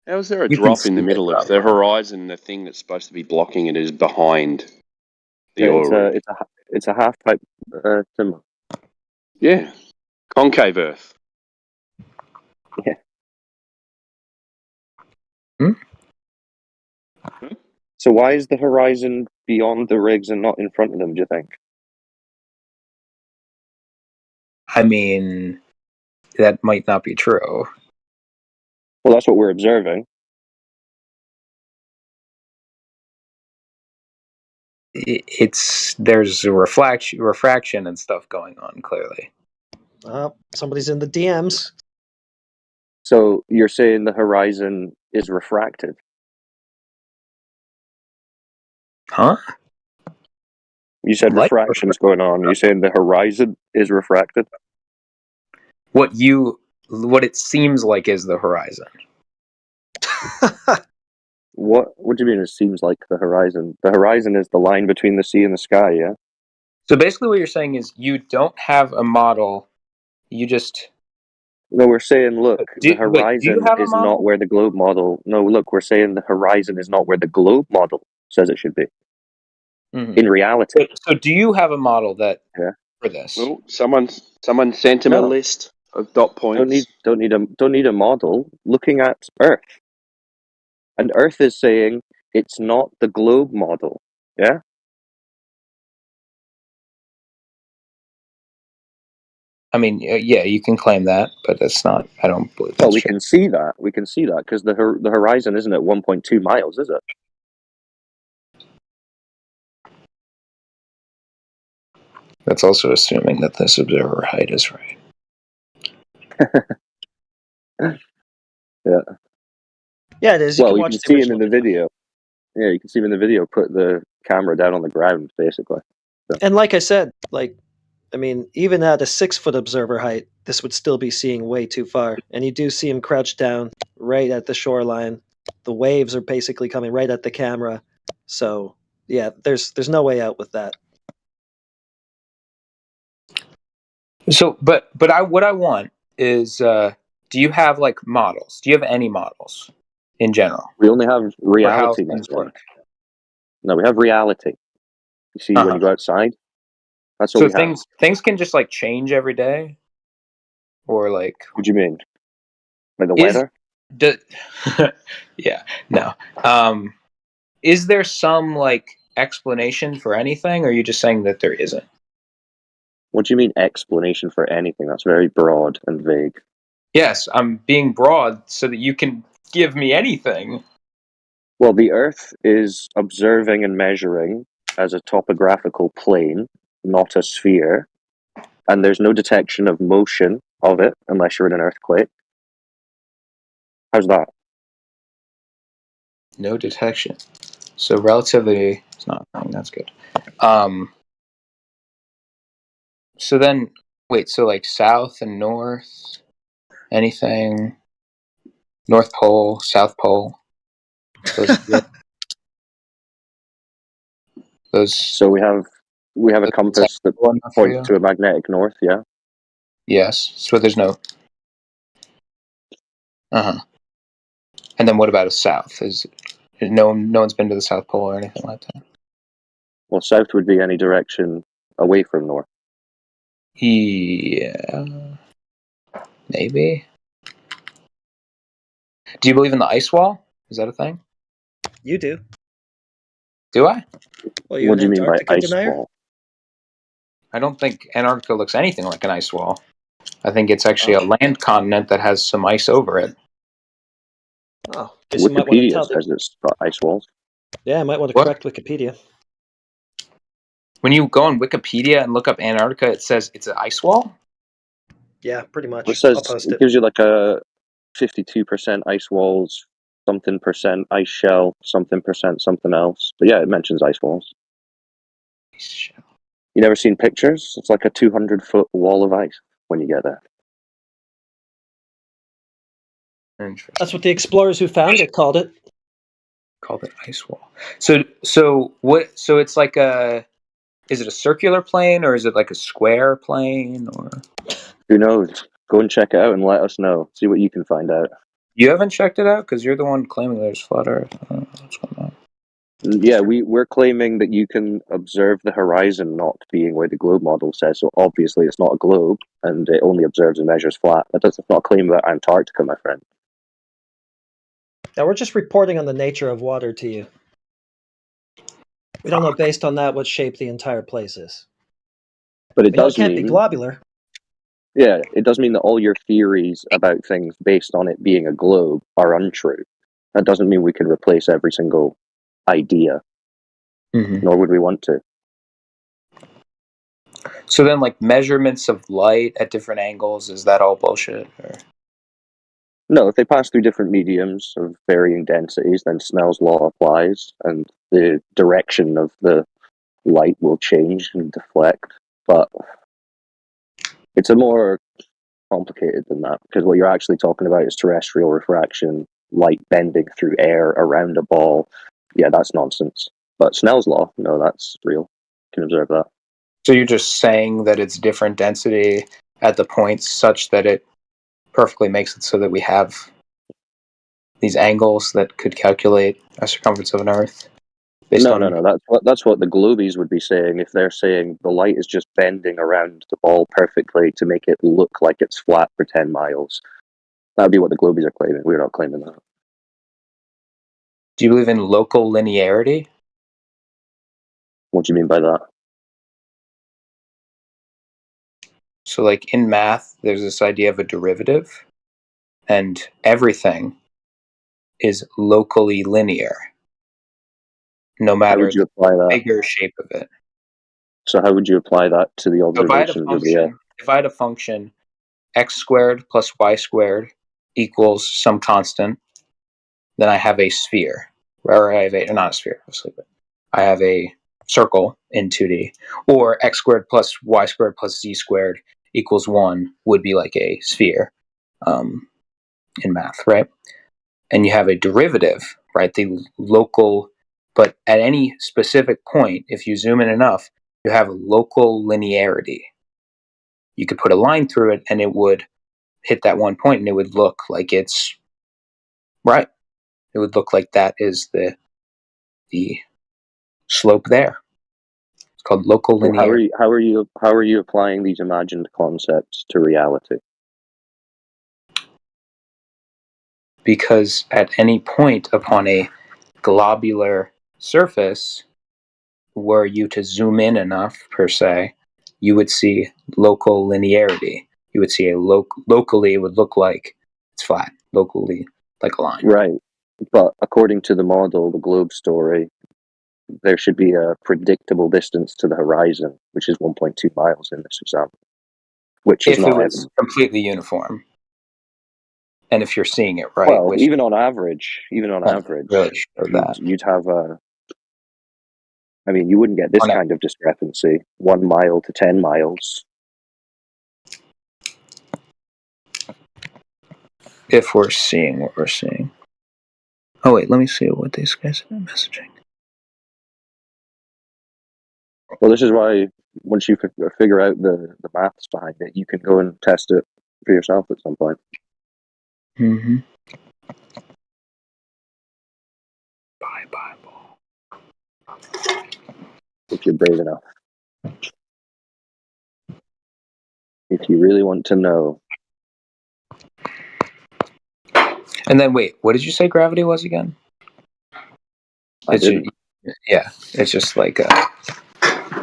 How is there a drop in the middle of the horizon? The thing that's supposed to be blocking it is behind the oil rig. It's a half pipe symbol. Yeah, concave Earth. Yeah. So why is the horizon beyond the rigs and not in front of them, do you think? I mean, that might not be true. Well, that's what we're observing. There's a refraction and stuff going on, clearly. Somebody's in the DMs. So you're saying the horizon is refracted? Huh? You said refraction's going on. You're saying the horizon is refracted? What it seems like is the horizon. What do you mean it seems like the horizon? The horizon is the line between the sea and the sky, yeah? So basically what you're saying is you don't have a model, you just... No, we're saying, look, the horizon is not where the globe model... No, look, we're saying the horizon is not where the globe model says it should be. Mm-hmm. In reality. So do you have a model that for this? Well, someone sent him a list of dot points. Don't need a model. Looking at Earth. And Earth is saying it's not the globe model. Yeah? I mean, yeah, you can claim that, but that's not. I don't believe that's we true. can see that. We can see that because the horizon isn't at 1.2 miles, is it? That's also assuming that this observer height is right. Yeah. Yeah, it is. You can see him in the video. Yeah, you can see him in the video. Put the camera down on the ground, basically. So. And like I said, even at a 6-foot observer height, this would still be seeing way too far. And you do see him crouched down right at the shoreline. The waves are basically coming right at the camera. So yeah, there's no way out with that. So, but what I want is, do you have like models? Do you have any models in general? We only have reality. No, we have reality. You see when you go outside. That's what we have. Things can just like change every day, or like. What do you mean? Like the weather? Yeah. No. Is there some like explanation for anything, or are you just saying that there isn't? What do you mean explanation for anything? That's very broad and vague. Yes, I'm being broad so that you can give me anything. Well, the Earth is observing and measuring as a topographical plane, not a sphere. And there's no detection of motion of it unless you're in an earthquake. How's that? No detection. So relativity is not a thing. That's good. So then, wait. So like south and north, anything? North Pole, South Pole. So we have a compass that points to a magnetic north. Yeah. Yes. So there's no. And then what about a south? No one's been to the South Pole or anything like that. Well, south would be any direction away from north. Yeah, maybe. Do you believe in the ice wall? Is that a thing? You do. Do I? Well, you're What an do you mean by Antarctica ice denier? wall? I don't think Antarctica looks anything like an ice wall. I think it's actually a land continent that has some ice over it. Oh, guess you might want to Wikipedia tell says it's got ice walls. Yeah, I might want to What? correct Wikipedia. When you go on Wikipedia and look up Antarctica, it says it's an ice wall? Yeah, pretty much. It says I'll post it it. gives you like a 52% ice walls, something percent ice shell, something percent something else. But yeah, it mentions ice walls. You never seen pictures? It's like a 200-foot wall of ice when you get there. That's what the explorers who found it called it. Called it ice wall. So what? So it's like a. Is it a circular plane or is it like a square plane or? Who knows? Go and check it out and let us know. See what you can find out. You haven't checked it out because you're the one claiming there's flat Earth. I don't know what's going on. Yeah, we're claiming that you can observe the horizon not being where the globe model says. So obviously it's not a globe, and it only observes and measures flat. That's not a claim about Antarctica, my friend. Now we're just reporting on the nature of water to you. We don't know based on that what shape the entire place is. But it We know does it can't be mean, globular. yeah, it does mean that all your theories about things based on it being a globe are untrue. That doesn't mean we can replace every single idea, nor would we want to. So then, like measurements of light at different angles, is that all bullshit? Or? No, if they pass through different mediums of varying densities, then Snell's law applies, and the direction of the light will change and deflect. But it's a more complicated than that, because what you're actually talking about is terrestrial refraction, light bending through air around a ball. Yeah, that's nonsense. But Snell's law, no, that's real. You can observe that. So you're just saying that it's different density at the points such that it perfectly makes it so that we have these angles that could calculate a circumference of an Earth? No. That's what the globies would be saying if they're saying the light is just bending around the ball perfectly to make it look like it's flat for 10 miles. That'd be what the globies are claiming. We're not claiming that. Do you believe in local linearity? What do you mean by that? So, like in math, there's this idea of a derivative, and everything is locally linear, no matter the bigger shape of it. So how would you apply that to the observations of the Earth? If I had a function, x squared plus y squared equals some constant, then I have a sphere, or I have not a sphere, obviously, but I have a circle in 2D, or x squared plus y squared plus z squared equals 1 would be like a sphere in math, right? And you have a derivative, right? The local, but at any specific point, if you zoom in enough, you have local linearity. You could put a line through it and it would hit that one point and it would look like it's right. It would look like that is the slope there. It's called local linearity. How are you applying these imagined concepts to reality? Because at any point upon a globular surface, were you to zoom in enough, per se, you would see local linearity. You would see locally it would look like it's flat, locally like a line. Right. But according to the model, the globe story, there should be a predictable distance to the horizon, which is 1.2 miles in this example. Which is if not it was completely uniform. And if you're seeing it right. Well, even on average, really you'd have a... I mean, you wouldn't get this kind of discrepancy. 1 mile to 10 miles. If we're seeing what we're seeing. Oh, wait, let me see what these guys are messaging. Well, this is why once you figure out the maths behind it, you can go and test it for yourself at some point. Mm-hmm. If you're brave enough. If you really want to know. And then wait, what did you say gravity was again? Yeah, it's just like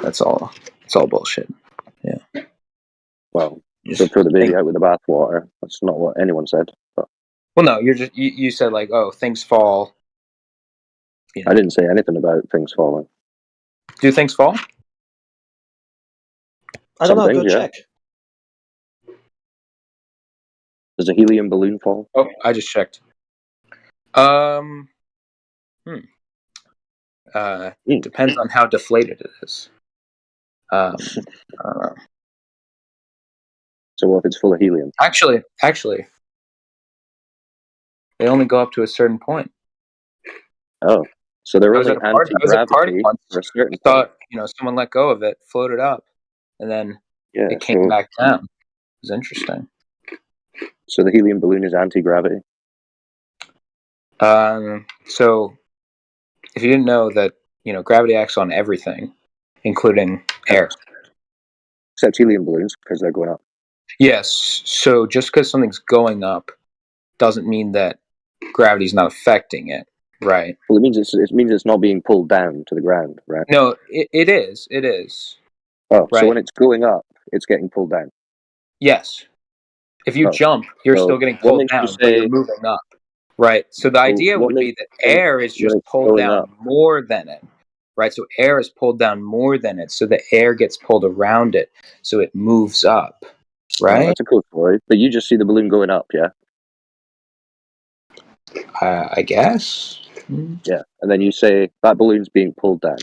that's all. It's all bullshit. Yeah. Well, don't throw the baby out with the bathwater. That's not what anyone said. But. Well, no, you said like, oh, things fall. You know. I didn't say anything about things falling. Do things fall? I don't know. Go check. Does a helium balloon fall? Oh, I just checked. Depends on how deflated it is. I don't know. So what if it's full of helium? Actually, they only go up to a certain point. Oh, so they're only anti-gravity for a certain point. Someone let go of it, floated up, and then it came back down. It was interesting. So the helium balloon is anti-gravity? So if you didn't know that, gravity acts on everything, including air. Except helium balloons, because they're going up. Yes. So just because something's going up doesn't mean that gravity's not affecting it, right? Well, it means it's not being pulled down to the ground, right? No, it is. It is. Oh, right? So when it's going up, it's getting pulled down. Yes. If you jump, you're still getting pulled down, but you're moving up. Right. So the idea would be that air is just pulled down more than it. Right. So air is pulled down more than it. So the air gets pulled around it. So it moves up. Right. Oh, that's a cool story. But you just see the balloon going up, yeah? I guess. Yeah. And then you say that balloon's being pulled down.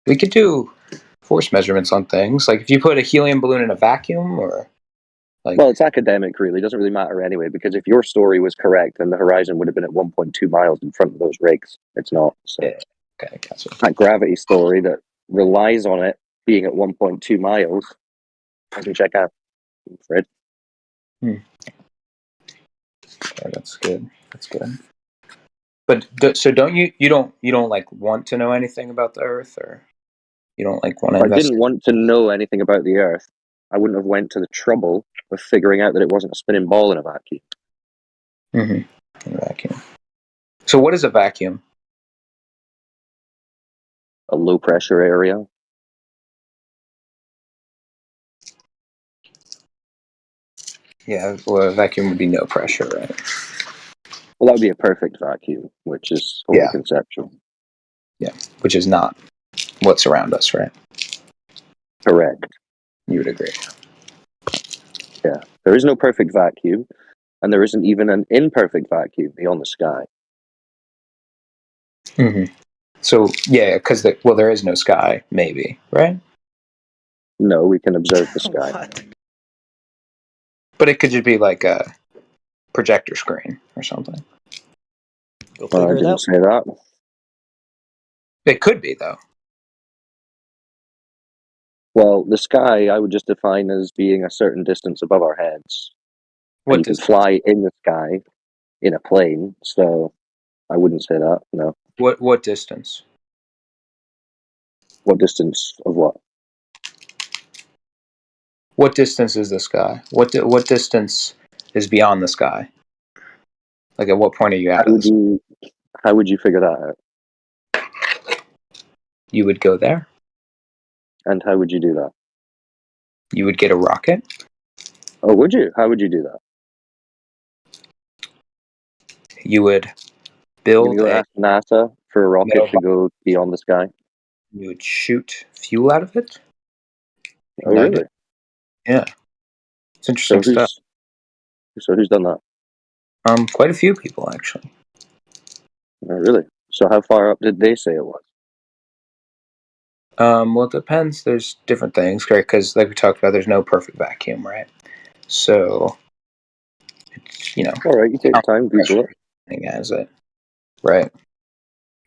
We could do force measurements on things. Like if you put a helium balloon in a vacuum or... Well, it's academic, really. It doesn't really matter anyway, because if your story was correct, then the horizon would have been at 1.2 miles in front of those rigs. It's not. So. Yeah. Okay, gotcha. That gravity story that relies on it being at 1.2 miles doesn't check out, I'm afraid. Yeah, that's good. That's good. But so don't you don't like want to know anything about the Earth, or you don't like want to? If I didn't want to know anything about the Earth, I wouldn't have went to the trouble of figuring out that it wasn't a spinning ball in a vacuum. Mm-hmm. In a vacuum. So what is a vacuum? A low pressure area. Yeah, well, a vacuum would be no pressure, right? Well, that would be a perfect vacuum, which is totally conceptual. Yeah, which is not what's around us, right? Correct. You would agree. Yeah. There is no perfect vacuum, and there isn't even an imperfect vacuum beyond the sky. Mm-hmm. So, yeah, because there is no sky, maybe, right? No, we can observe the sky. What? But it could just be like a projector screen or something. Go figure I it didn't out. say that. It could be, though. Well, the sky I would just define as being a certain distance above our heads. What you can fly in the sky in a plane, so I wouldn't say that, no. What distance? What distance of what? What distance is the sky? What distance is beyond the sky? Like, at what point are you at? How would you figure that out? You would go there. And how would you do that? You would get a rocket. Oh, would you? How would you do that? You would build ask NASA for a rocket to go beyond the sky. You would shoot fuel out of it. Oh, really? Yeah, it's interesting stuff. So who's done that? Quite a few people actually. Oh, really? So how far up did they say it was? Well, it depends. There's different things, right? Because like we talked about, there's no perfect vacuum, right? So, it's, all right, you take time, Google it. As it, right?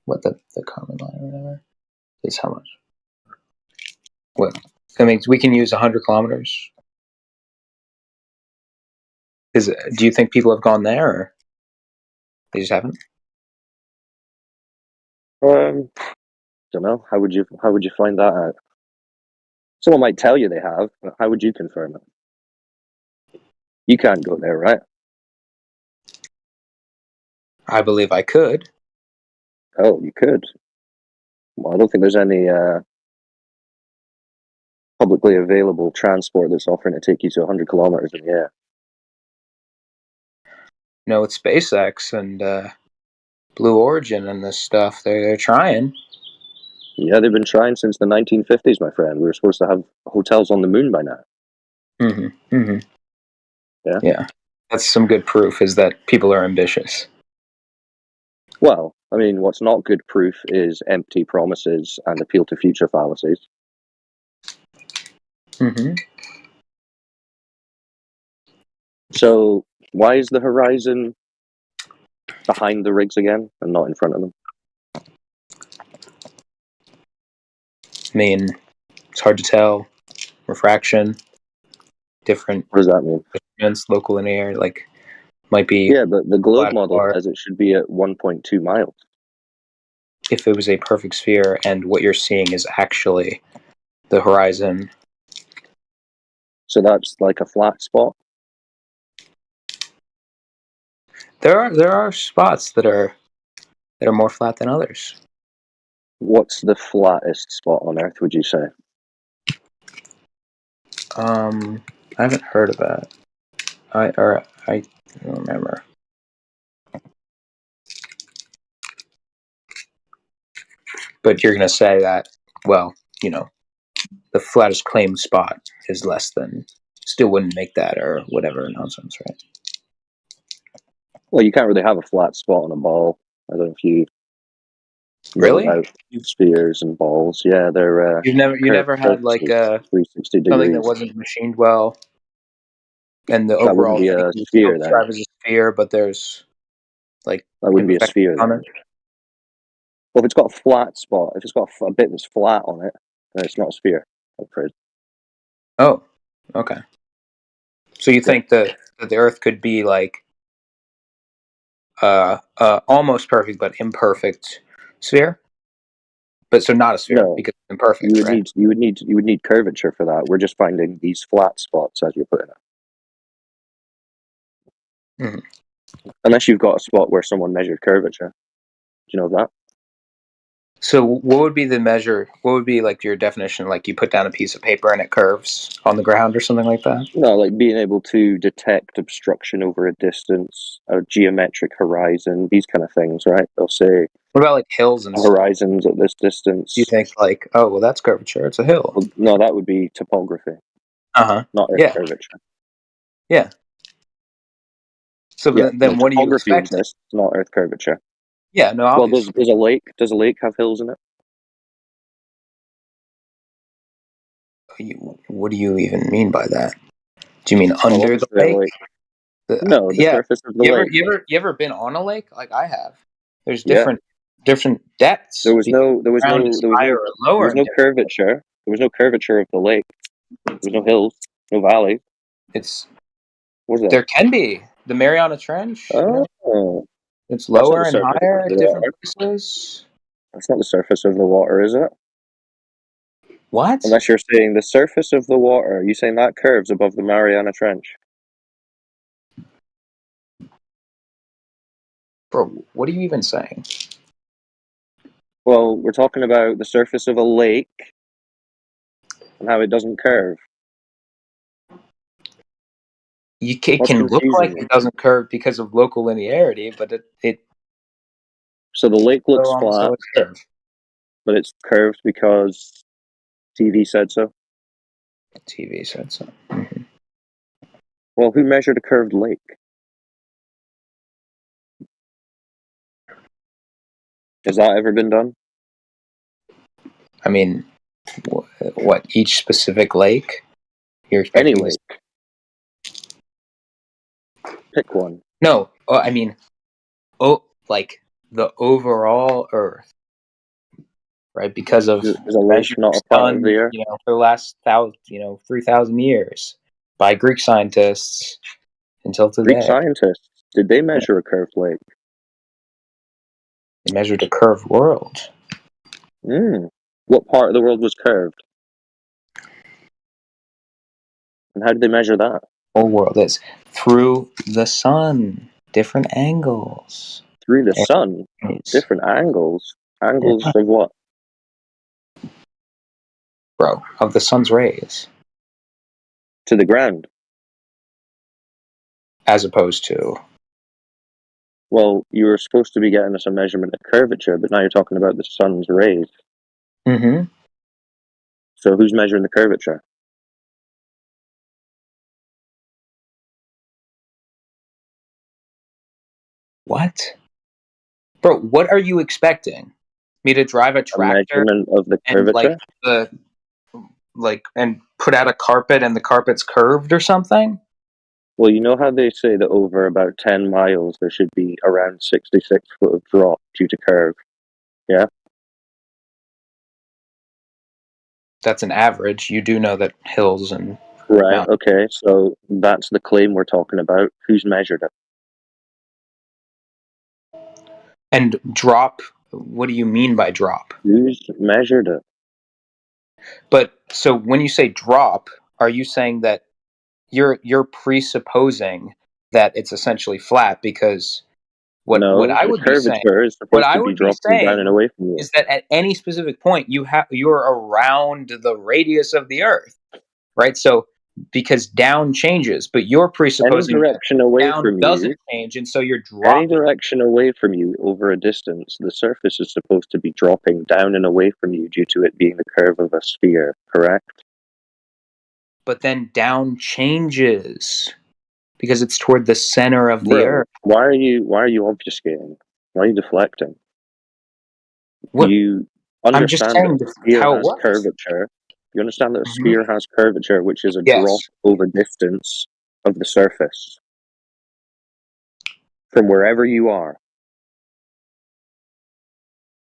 What the common line or whatever is how much? Well, I mean, we can use 100 kilometers. Do you think people have gone there? Or? They just haven't. Don't know. How would you find that out? Someone might tell you they have, but how would you confirm it? You can't go there, right? I believe I could. Oh, you could. Well, I don't think there's any publicly available transport that's offering to take you to 100 kilometers in the air. No, with SpaceX and Blue Origin and this stuff, they're trying. Yeah, they've been trying since the 1950s, my friend. We were supposed to have hotels on the moon by now. Mm-hmm. Mm-hmm. Yeah. Yeah. That's some good proof, is that people are ambitious. Well, I mean, what's not good proof is empty promises and appeal to future fallacies. Mm-hmm. So, why is the horizon behind the rigs again and not in front of them? I mean, it's hard to tell. Refraction, different. What does that mean? Measurements, local linear, like, might be. Yeah, but the globe model far. says it should be at 1.2 miles. If it was a perfect sphere and what you're seeing is actually the horizon. So that's like a flat spot? There are spots that are more flat than others. What's the flattest spot on Earth, would you say? I haven't heard of that. I don't remember. But you're gonna say that, well, you know, the flattest claimed spot is less than, still wouldn't make that, or whatever nonsense, right? Well, you can't really have a flat spot on a ball. I don't know if you know Really? about spheres and balls. Yeah, they're You never had like 360 something degrees. that wasn't machined well, and the That overall wouldn't be a thing sphere, you then. describe as a sphere, but there's like That wouldn't be a sphere, on then. it. Well, if it's got a flat spot, if it's got a bit that's flat on it, then it's not a sphere, I'm afraid. Oh, okay. So you think that the Earth could be like almost perfect but imperfect sphere, but so not a sphere No, because it's imperfect, you would right? need curvature for that. We're just finding these flat spots, as you're putting it. Mm-hmm. Unless you've got a spot where someone measured curvature. Do you know that? So what would be the measure? What would be like your definition? Like you put down a piece of paper and it curves on the ground or something like that? No, like being able to detect obstruction over a distance, a geometric horizon, these kind of things, right? They'll say, what about like hills and horizons at this distance? You think like, oh, well, that's curvature. It's a hill. Well, no, that would be topography. Not Earth curvature. Yeah. So then what do you expect? Topography exists, not Earth curvature. Yeah, no, obviously. Well, does a lake have hills in it? What do you even mean by that? Do you mean under the lake? No, the surface of the lake. You ever been on a lake? Like I have. There's different depths. There was no curvature. There was no curvature of the lake. There was no hills, no valley. There can be the Mariana Trench. Oh, it's lower and higher at different places. That's not the surface of the water, is it? What? Unless you're saying the surface of the water, are you saying that curves above the Mariana Trench? Bro, what are you even saying? Well, we're talking about the surface of a lake and how it doesn't curve. It can look like it doesn't curve because of local linearity, but it so the lake looks flat, but it's curved because TV said so. TV said so. Mm-hmm. Well, who measured a curved lake? Has that ever been done? I mean, what, each specific lake? Any lake. Pick one. No, I mean, like the overall Earth, right? Because of is a lake not a part of the Earth? For the last 3,000 years by Greek scientists until today. Greek scientists, did they measure a curved lake? They measured a curved world. What part of the world was curved? And how did they measure that? Whole world is through the sun, different angles. Through the sun, different angles. Angles of what? Bro, of the sun's rays. To the ground. As opposed to. Well, you were supposed to be getting us a measurement of curvature, but now you're talking about the sun's rays. Mm-hmm. So who's measuring the curvature? What? Bro, what are you expecting? Me to drive a tractor measurement of the curvature? And put out a carpet and the carpet's curved or something? Well, you know how they say that over about 10 miles there should be around 66 foot of drop due to curve? Yeah? That's an average. You do know that hills and... Right, mountains. okay, so that's the claim we're talking about. Who's measured it? And drop, what do you mean by drop? Who's measured it? But, so when you say drop, are you saying that you're presupposing that it's essentially flat? Because what I would be saying, is supposed to be dropping down and away from you. is that at any specific point you're around the radius of the Earth, right? So because down changes, but you're presupposing any direction away down from doesn't you, change, and so you're dropping. Any direction away from you over a distance, the surface is supposed to be dropping down and away from you due to it being the curve of a sphere, correct? But then down changes because it's toward the center of the Earth. Why are you obfuscating? Why are you deflecting? What? You understand that the sphere has curvature. You understand that a sphere has curvature, which is a drop over distance of the surface from wherever you are.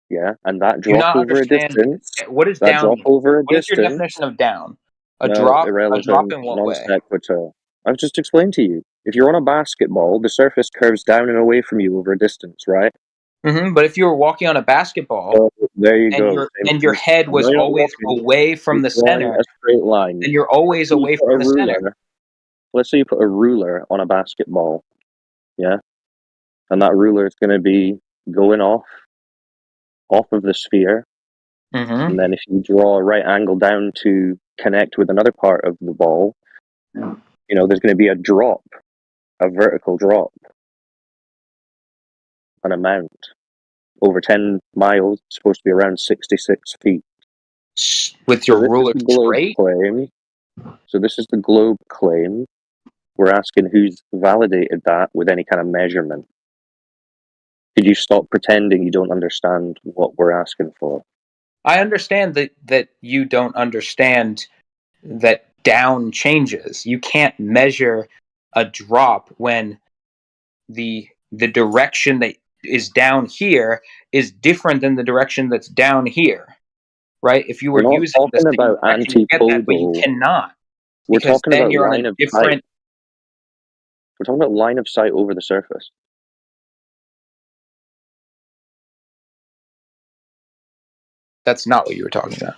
Yeah, and that drop over a distance. What is that down? drop over a What is distance? your definition of down? A No, drop. irrelevant, A drop in what non way? sequitur. I've just explained to you. If you're on a basketball, the surface curves down and away from you over a distance, right? But if you were walking on a basketball, there you go. And your head was always away from the center, a straight line. then you're always away from the center. Let's say you put a ruler on a basketball, yeah, and that ruler is going to be going off of the sphere, and then if you draw a right angle down to connect with another part of the ball, you know, there's going to be a drop, a vertical drop, an amount. Over 10 miles, it's supposed to be around 66 feet. With your ruler straight? So this is the globe claim. We're asking who's validated that with any kind of measurement. Could you stop pretending you don't understand what we're asking for? I understand that you don't understand that down changes. You can't measure a drop when the direction that is down here is different than the direction that's down here, right? If you were using the same direction, you get that, but you cannot. We're talking about line of sight. We're talking about line of sight over the surface. That's not what you were talking about.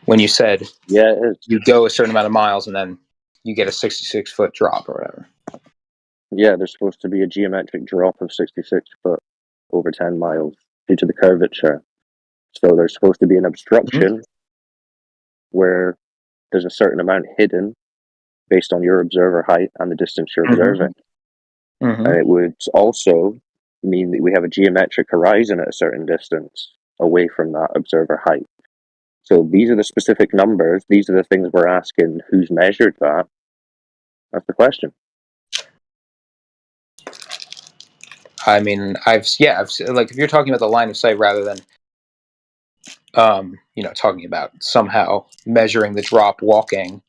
When you said it is. You go a certain amount of miles and then you get a 66-foot drop or whatever. Yeah, there's supposed to be a geometric drop of 66 foot over 10 miles due to the curvature. So there's supposed to be an obstruction where there's a certain amount hidden based on your observer height and the distance you're observing. And it would also mean that we have a geometric horizon at a certain distance away from that observer height. So these are the specific numbers. These are the things we're asking. Who's measured that? That's the question. I mean, I've like if you're talking about the line of sight rather than, talking about somehow measuring the drop walking,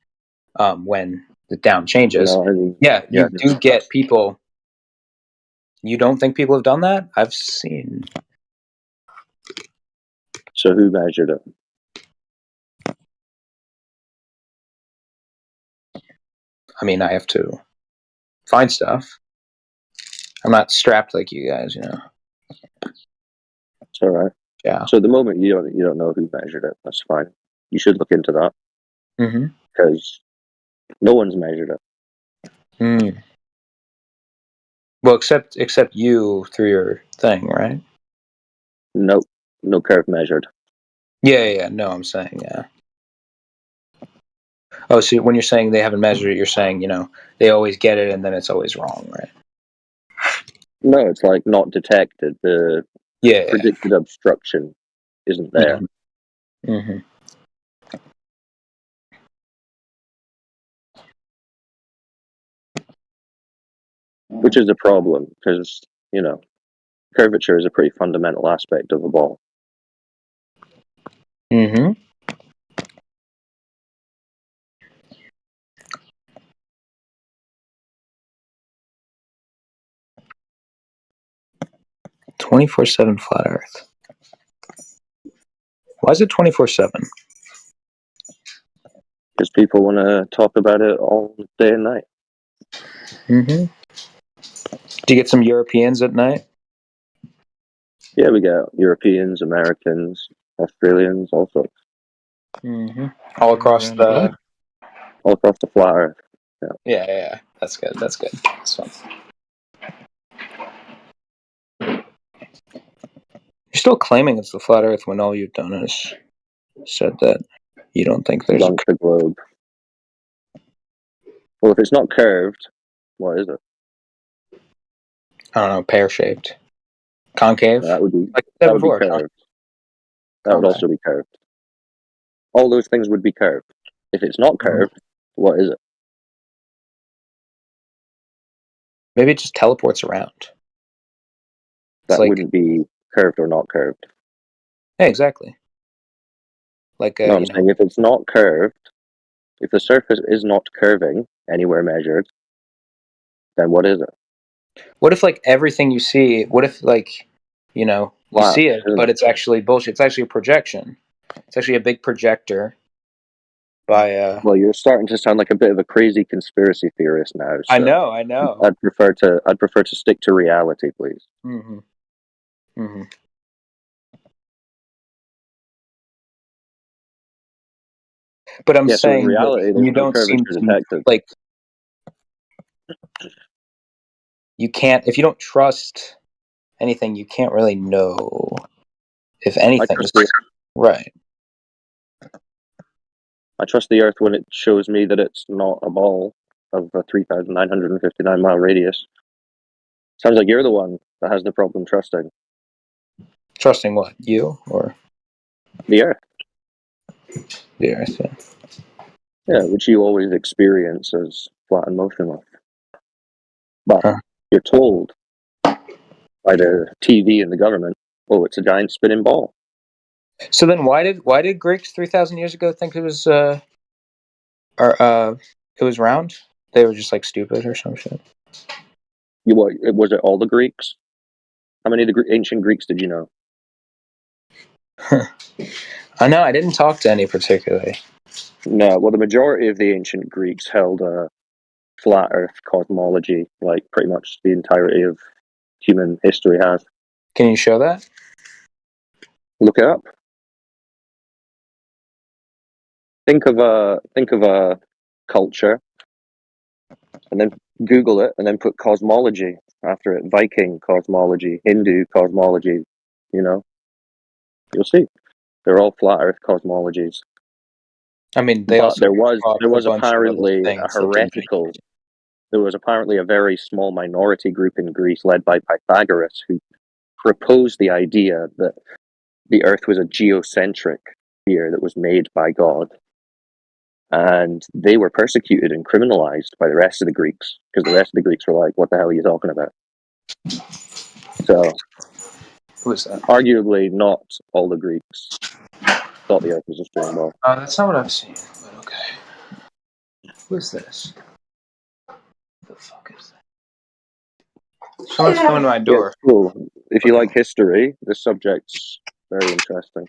when the down changes. You do get people. You don't think people have done that? I've seen. So who measured it? I mean, I have to find stuff. I'm not strapped like you guys, It's all right. Yeah. So at the moment you don't know who measured it. That's fine. You should look into that because no one's measured it. Mm. Well, except you through your thing, right? No curve measured. Yeah. No, I'm saying, yeah. Oh, so when you're saying they haven't measured it, you're saying, they always get it and then it's always wrong, right? No, it's like not detected. The predicted obstruction isn't there. Mm-hmm. Which is a problem because, curvature is a pretty fundamental aspect of a ball. Mm-hmm. "24/7 flat Earth." Why is it 24/7? Because people want to talk about it all day and night. Mm-hmm. Do you get some Europeans at night? Yeah, we get Europeans, Americans, Australians, all sorts. Mm-hmm. All across the flat Earth. Yeah. That's good. That's fun. You're still claiming it's the flat Earth when all you've done is said that you don't think there's the globe. Well, if it's not curved, what is it? I don't know, pear-shaped, concave. That would be like that I said would be before. curved. That would also be curved. All those things would be curved. If it's not curved, what is it? Maybe it just teleports around. That wouldn't be curved or not curved. Yeah, exactly. Like No, I'm saying if it's not curved, if the surface is not curving anywhere measured, then what is it? What if everything you see? What if you see it, but it's actually bullshit? It's actually a projection. It's actually a big projector. Well, you're starting to sound like a bit of a crazy conspiracy theorist now. So I know. I'd prefer to stick to reality, please. Mm-hmm. Mm-hmm. But I'm saying in reality, that you don't seem to detected. You can't, if you don't trust anything, you can't really know if anything is right. I trust the Earth when it shows me that it's not a ball of a 3,959 mile radius. Sounds like you're the one that has the problem trusting. Trusting what? You or the Earth? The Earth, yeah. Yeah, which you always experience as flat and motionless. But you're told by the TV and the government, oh, it's a giant spinning ball. So then, why did Greeks 3,000 years ago think it was round? They were just stupid or some shit. Was it all the Greeks? How many of the ancient Greeks did you know? I know. I didn't talk to any particularly. No, well, the majority of the ancient Greeks held a flat Earth cosmology, like pretty much the entirety of human history has. Can you show that? Look it up. Think of a culture, and then Google it, and then put cosmology after it. Viking cosmology, Hindu cosmology. You'll see they're all flat Earth cosmologies. I mean, there was apparently a heretical. There was apparently a very small minority group in Greece led by Pythagoras who proposed the idea that the Earth was a geocentric sphere that was made by God. And they were persecuted and criminalized by the rest of the Greeks because the rest of the Greeks were like, what the hell are you talking about? So, who is that? Arguably, not all the Greeks thought the Earth was a spinning ball. That's not what I've seen, but okay. Who is this? The fuck is that? Someone's coming to my door. Yeah, cool. If you like history, this subject's very interesting.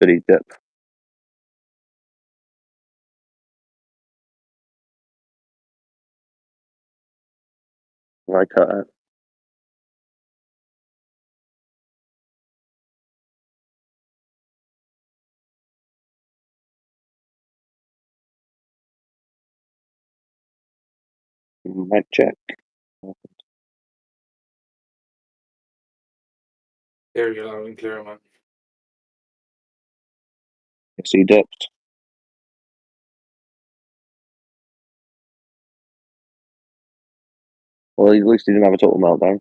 Did he dip? Or I cut it? Mic check. There you loud and clear, man. Yes, he dipped. Well, at least he didn't have a total meltdown.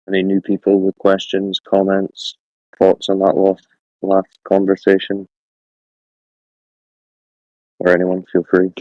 Any new people with questions, comments, thoughts on that last conversation? Or anyone, feel free.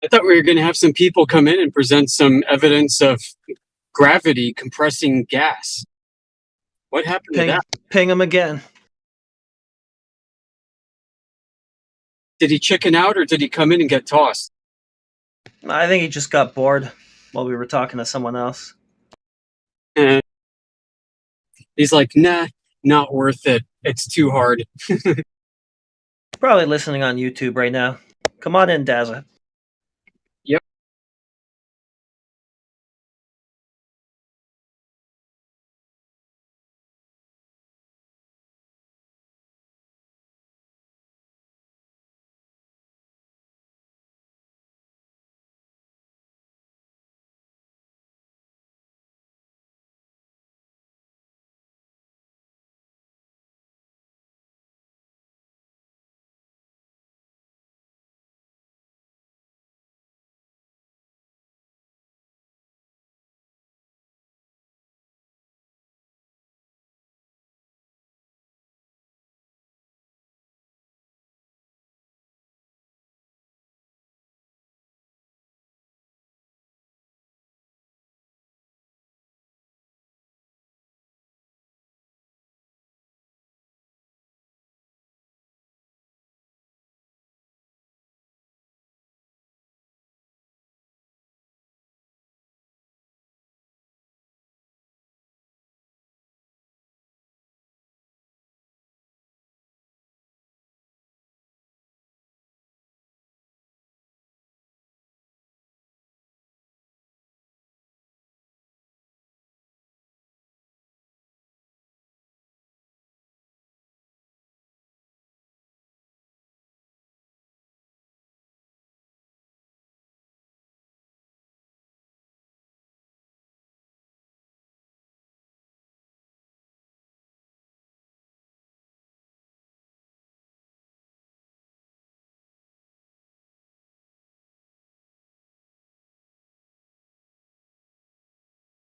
I thought we were going to have some people come in and present some evidence of gravity compressing gas. What happened to that? Ping him again. Did he chicken out or did he come in and get tossed? I think he just got bored while we were talking to someone else. He's like, nah, not worth it. It's too hard. Probably listening on YouTube right now. Come on in, Dazza. Yep.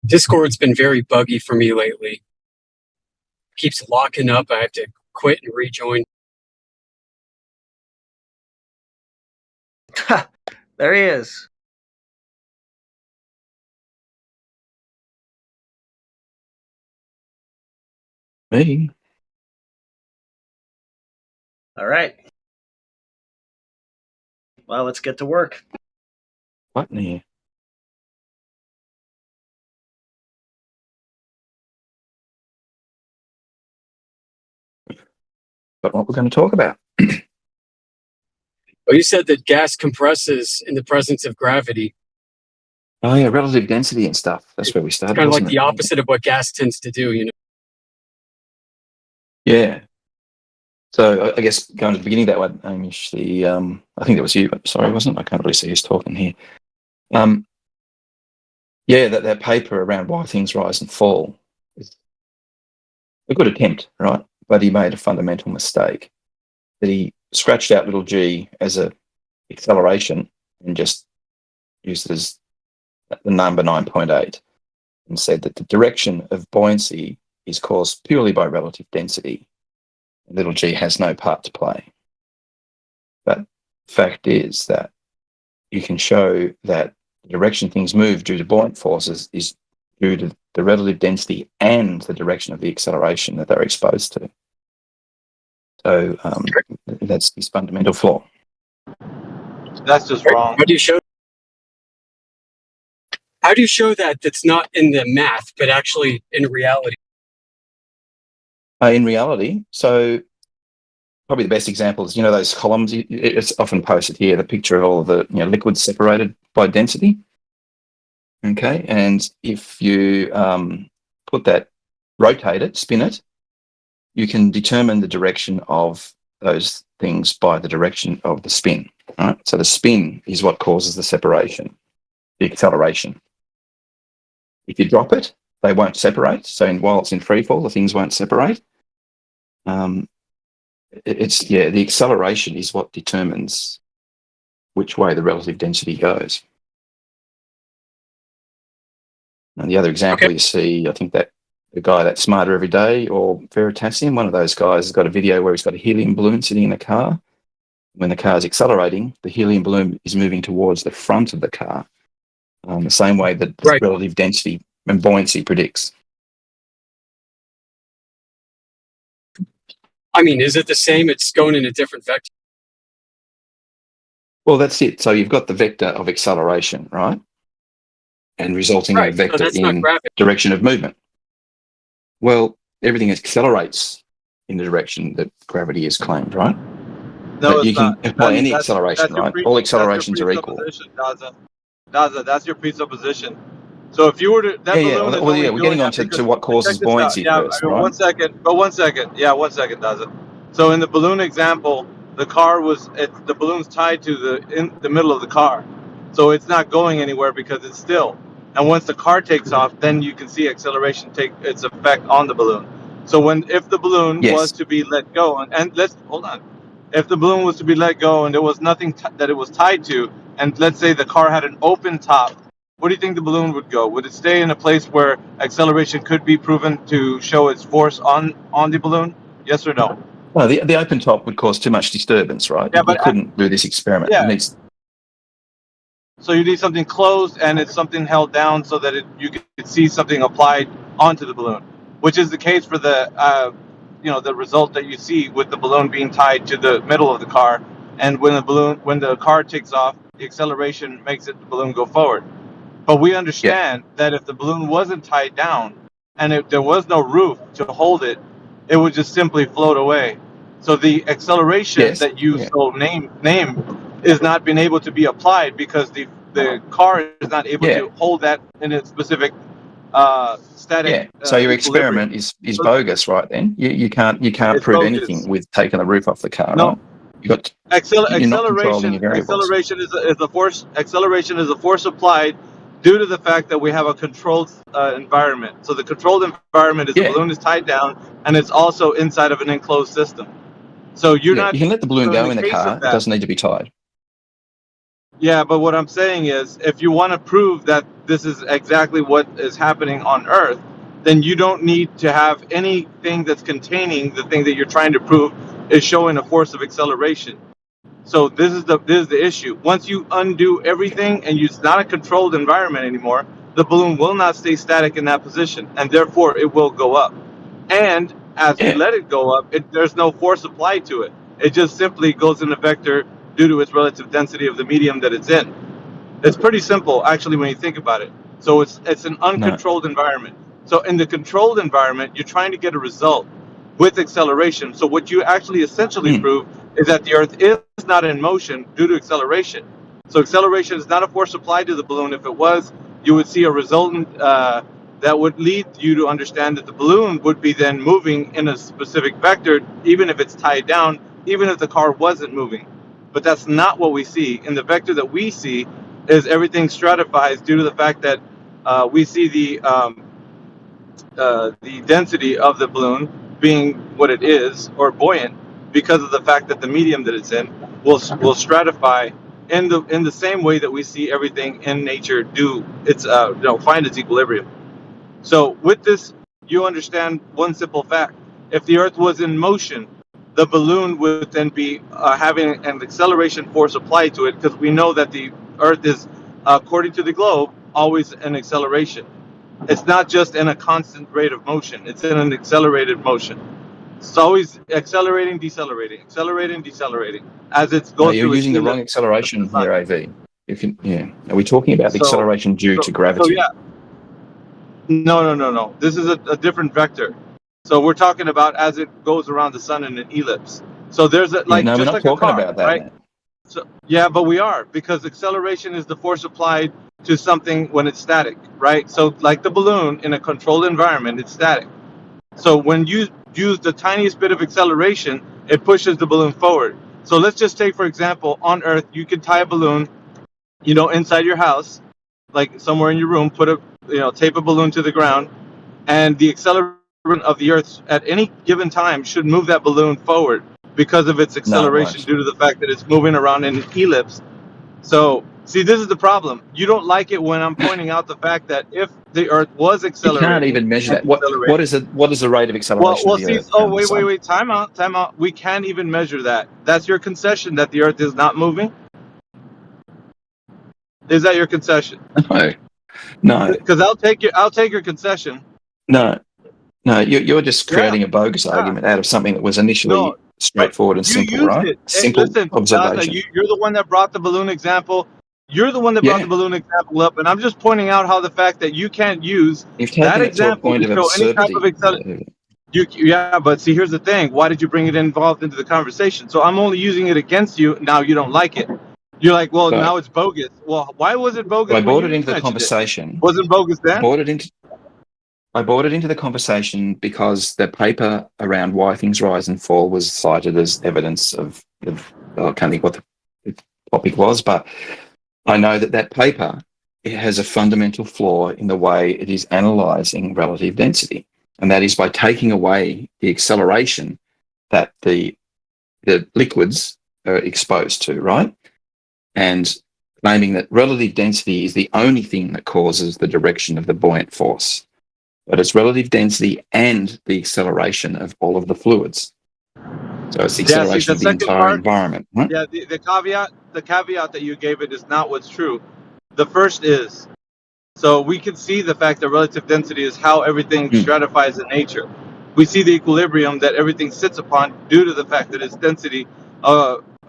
Discord's been very buggy for me lately. Keeps locking up. I have to quit and rejoin. There he is. Me? All right. Well, let's get to work. What in here? But what we're going to talk about? Well, you said that gas compresses in the presence of gravity. Oh yeah, relative density and stuff. That's where we started. It's kind of like wasn't the it? opposite of what gas tends to do, you know? Yeah. So I guess going to the beginning of that one, Amish, I think that was you, but sorry, wasn't it? I can't really see who's talking here. Yeah, that paper around why things rise and fall is a good attempt, right? But he made a fundamental mistake. That he scratched out little g as a acceleration and just used it as the number 9.8 and said that the direction of buoyancy is caused purely by relative density. Little g has no part to play. But the fact is that you can show that the direction things move due to buoyant forces is due to the relative density and the direction of the acceleration that they're exposed to. So that's his fundamental flaw. That's just wrong. How do you show that that's not in the math, but actually in reality? In reality, so probably the best example is, those columns, it's often posted here, the picture of all of the liquids separated by density. Okay, and if you rotate it, spin it, you can determine the direction of those things by the direction of the spin. Right? So the spin is what causes the separation, the acceleration. If you drop it, they won't separate. So while it's in free fall, the things won't separate. The acceleration is what determines which way the relative density goes. And the other example you see, I think that the guy that's Smarter Every Day or Veritasium, one of those guys has got a video where he's got a helium balloon sitting in a car, When the car is accelerating, the helium balloon is moving towards the front of the car, the same way that relative density and buoyancy predicts. I mean, is it the same? It's going in a different vector. Well, that's it. So you've got the vector of acceleration, right? And resulting in a vector in direction of movement. Well, everything accelerates in the direction that gravity is claimed, right? No, but you it's can not. apply any acceleration, right? All accelerations are equal. Daza, that's your presupposition. So if you were to, we're getting on to what causes buoyancy first, right? One second. Yeah, 1 second, Daza. So in the balloon example, the balloon's tied to in the middle of the car, so it's not going anywhere because it's still. And once the car takes off, then you can see acceleration take its effect on the balloon. So if the balloon was to be let go, and let's hold on, if the balloon was to be let go and there was nothing that it was tied to, and let's say the car had an open top, where do you think the balloon would go? Would it stay in a place where acceleration could be proven to show its force on the balloon? Yes or no? Well, the open top would cause too much disturbance, right? Yeah, but you couldn't do this experiment. Yeah. So you need something closed and it's something held down so that you could see something applied onto the balloon, which is the case for the the result that you see with the balloon being tied to the middle of the car, and when the car takes off, the acceleration makes the balloon go forward. But we understand that if the balloon wasn't tied down and if there was no roof to hold it, it would just simply float away. So the acceleration that you name is not being able to be applied because the car is not able to hold that in a specific static. So your experiment is bogus, right? Then you can't prove bogus. anything with taking the roof off the car. No. Right? You got acceleration is a force. Acceleration is a force applied due to the fact that we have a controlled environment. So the controlled environment is the balloon is tied down and it's also inside of an enclosed system. So you can let the balloon go in the car. It doesn't need to be tied. Yeah, but what I'm saying is, if you want to prove that this is exactly what is happening on Earth, then you don't need to have anything that's containing the thing that you're trying to prove is showing a force of acceleration. So this is the issue. Once you undo everything and it's not a controlled environment anymore, the balloon will not stay static in that position, and therefore it will go up. And as we let it go up, there's no force applied to it. It just simply goes in a vector due to its relative density of the medium that it's in. It's pretty simple, actually, when you think about it. So it's an uncontrolled environment. So in the controlled environment, you're trying to get a result with acceleration. So what you actually essentially prove is that the Earth is not in motion due to acceleration. So acceleration is not a force applied to the balloon. If it was, you would see a resultant that would lead you to understand that the balloon would be then moving in a specific vector, even if it's tied down, even if the car wasn't moving. But that's not what we see. In the vector that we see is everything stratifies due to the fact that we see the density of the balloon being what it is, or buoyant, because of the fact that the medium that it's in will stratify in the same way that we see everything in nature do its find its equilibrium. So with this, you understand one simple fact: if the Earth was in motion, the balloon would then be having an acceleration force applied to it, because we know that the Earth is, according to the globe, always an acceleration. It's not just in a constant rate of motion. It's in an accelerated motion. It's always accelerating, decelerating, accelerating, decelerating, as it's going through. You're using the wrong acceleration here, AV. Are we talking about the acceleration due to gravity? No. This is a different vector. So we're talking about as it goes around the sun in an ellipse. So there's we're not talking about that, right? So but we are, because acceleration is the force applied to something when it's static, right? So like the balloon in a controlled environment, it's static. So when you use the tiniest bit of acceleration, it pushes the balloon forward. So let's just take, for example, on Earth, you could tie a balloon, inside your house, like somewhere in your room, tape a balloon to the ground, and the acceleration of the Earth at any given time should move that balloon forward because of its acceleration due to the fact that it's moving around in an ellipse. So See, this is the problem. You don't like it when I'm pointing out the fact that if the Earth was You accelerating, can't even measure that. What is the rate of acceleration well, of the see, Earth around the sun? wait, time out. We can't even measure that. That's your concession that the Earth is not moving? Is that your concession? No. Because I'll take your concession. No, you're just creating a bogus argument out of something that was initially straightforward and simple, used right? it. Simple Listen, observation. you're the one that brought the balloon example. You're the one that brought the balloon example up, and I'm just pointing out how the fact that you can't use that example to show any type of acceleration. Yeah, but see, here's the thing. Why did you bring it involved into the conversation? So I'm only using it against you. Now you don't like it. You're like, well, now it's bogus. Well, why was it bogus? I brought it into the conversation. Wasn't bogus then? I brought it into the conversation because the paper around why things rise and fall was cited as evidence of I can't think what the topic was, but I know that paper, it has a fundamental flaw in the way it is analysing relative density, and that is by taking away the acceleration that the liquids are exposed to, right? And claiming that relative density is the only thing that causes the direction of the buoyant force. But it's relative density and the acceleration of all of the fluids. So it's the acceleration of the entire environment. Right? Yeah, the caveat that you gave it is not what's true. The first is, so we can see the fact that relative density is how everything stratifies in nature. We see the equilibrium that everything sits upon due to the fact that its density,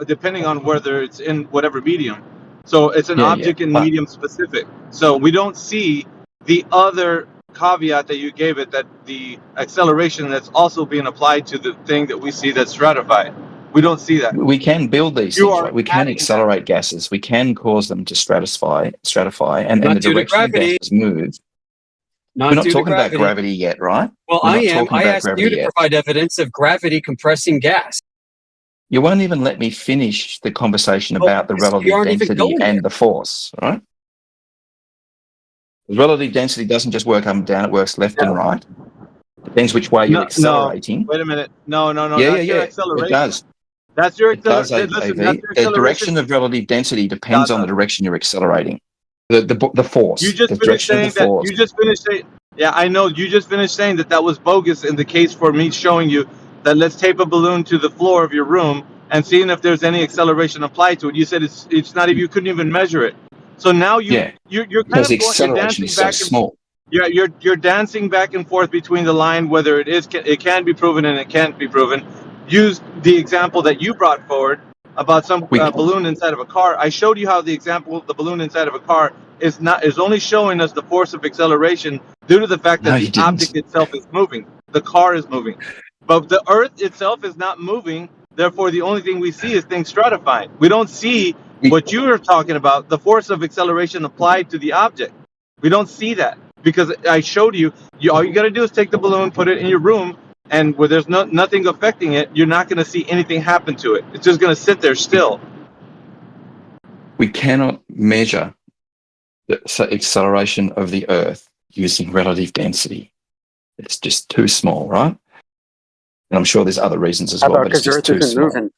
depending on whether it's in whatever medium. So it's an object in medium specific. So we don't see the other caveat that you gave it, that the acceleration that's also being applied to the thing that we see that's stratified. We don't see that. We can build these things, right? We can accelerate gases. We can cause them to stratify, and the direction the gases move. We're not talking about gravity yet, right? Well, I am. I asked you to provide evidence of gravity compressing gas. You won't even let me finish the conversation about the relative density and the force, right? Relative density doesn't just work up and down; it works left and right. Depends which way you're accelerating. No, wait a minute. No. Yeah. Acceleration. It does. That's your acceleration. The direction of relative density depends on the direction you're accelerating. The force. You just finished saying that. You just finished saying. Yeah, I know. You just finished saying that was bogus in the case for me showing you that let's tape a balloon to the floor of your room and seeing if there's any acceleration applied to it. You said it's not even, you couldn't even measure it. So now you're kind of you're dancing back small. You're dancing back and forth between the line whether it can be proven and it can't be proven. Use the example that you brought forward about some balloon inside of a car. I showed you how the balloon inside of a car is only showing us the force of acceleration due to the fact that the object itself is moving. The car is moving. But the Earth itself is not moving. Therefore, the only thing we see is things stratified. We don't see what you were talking about, the force of acceleration applied to the object. We don't see that because I showed you. All you got to do is take the balloon, put it in your room, and where there's nothing affecting it, you're not going to see anything happen to it. It's just going to sit there still. We cannot measure the acceleration of the Earth using relative density. It's just too small, right? And I'm sure there's other reasons as well, but it's just too small.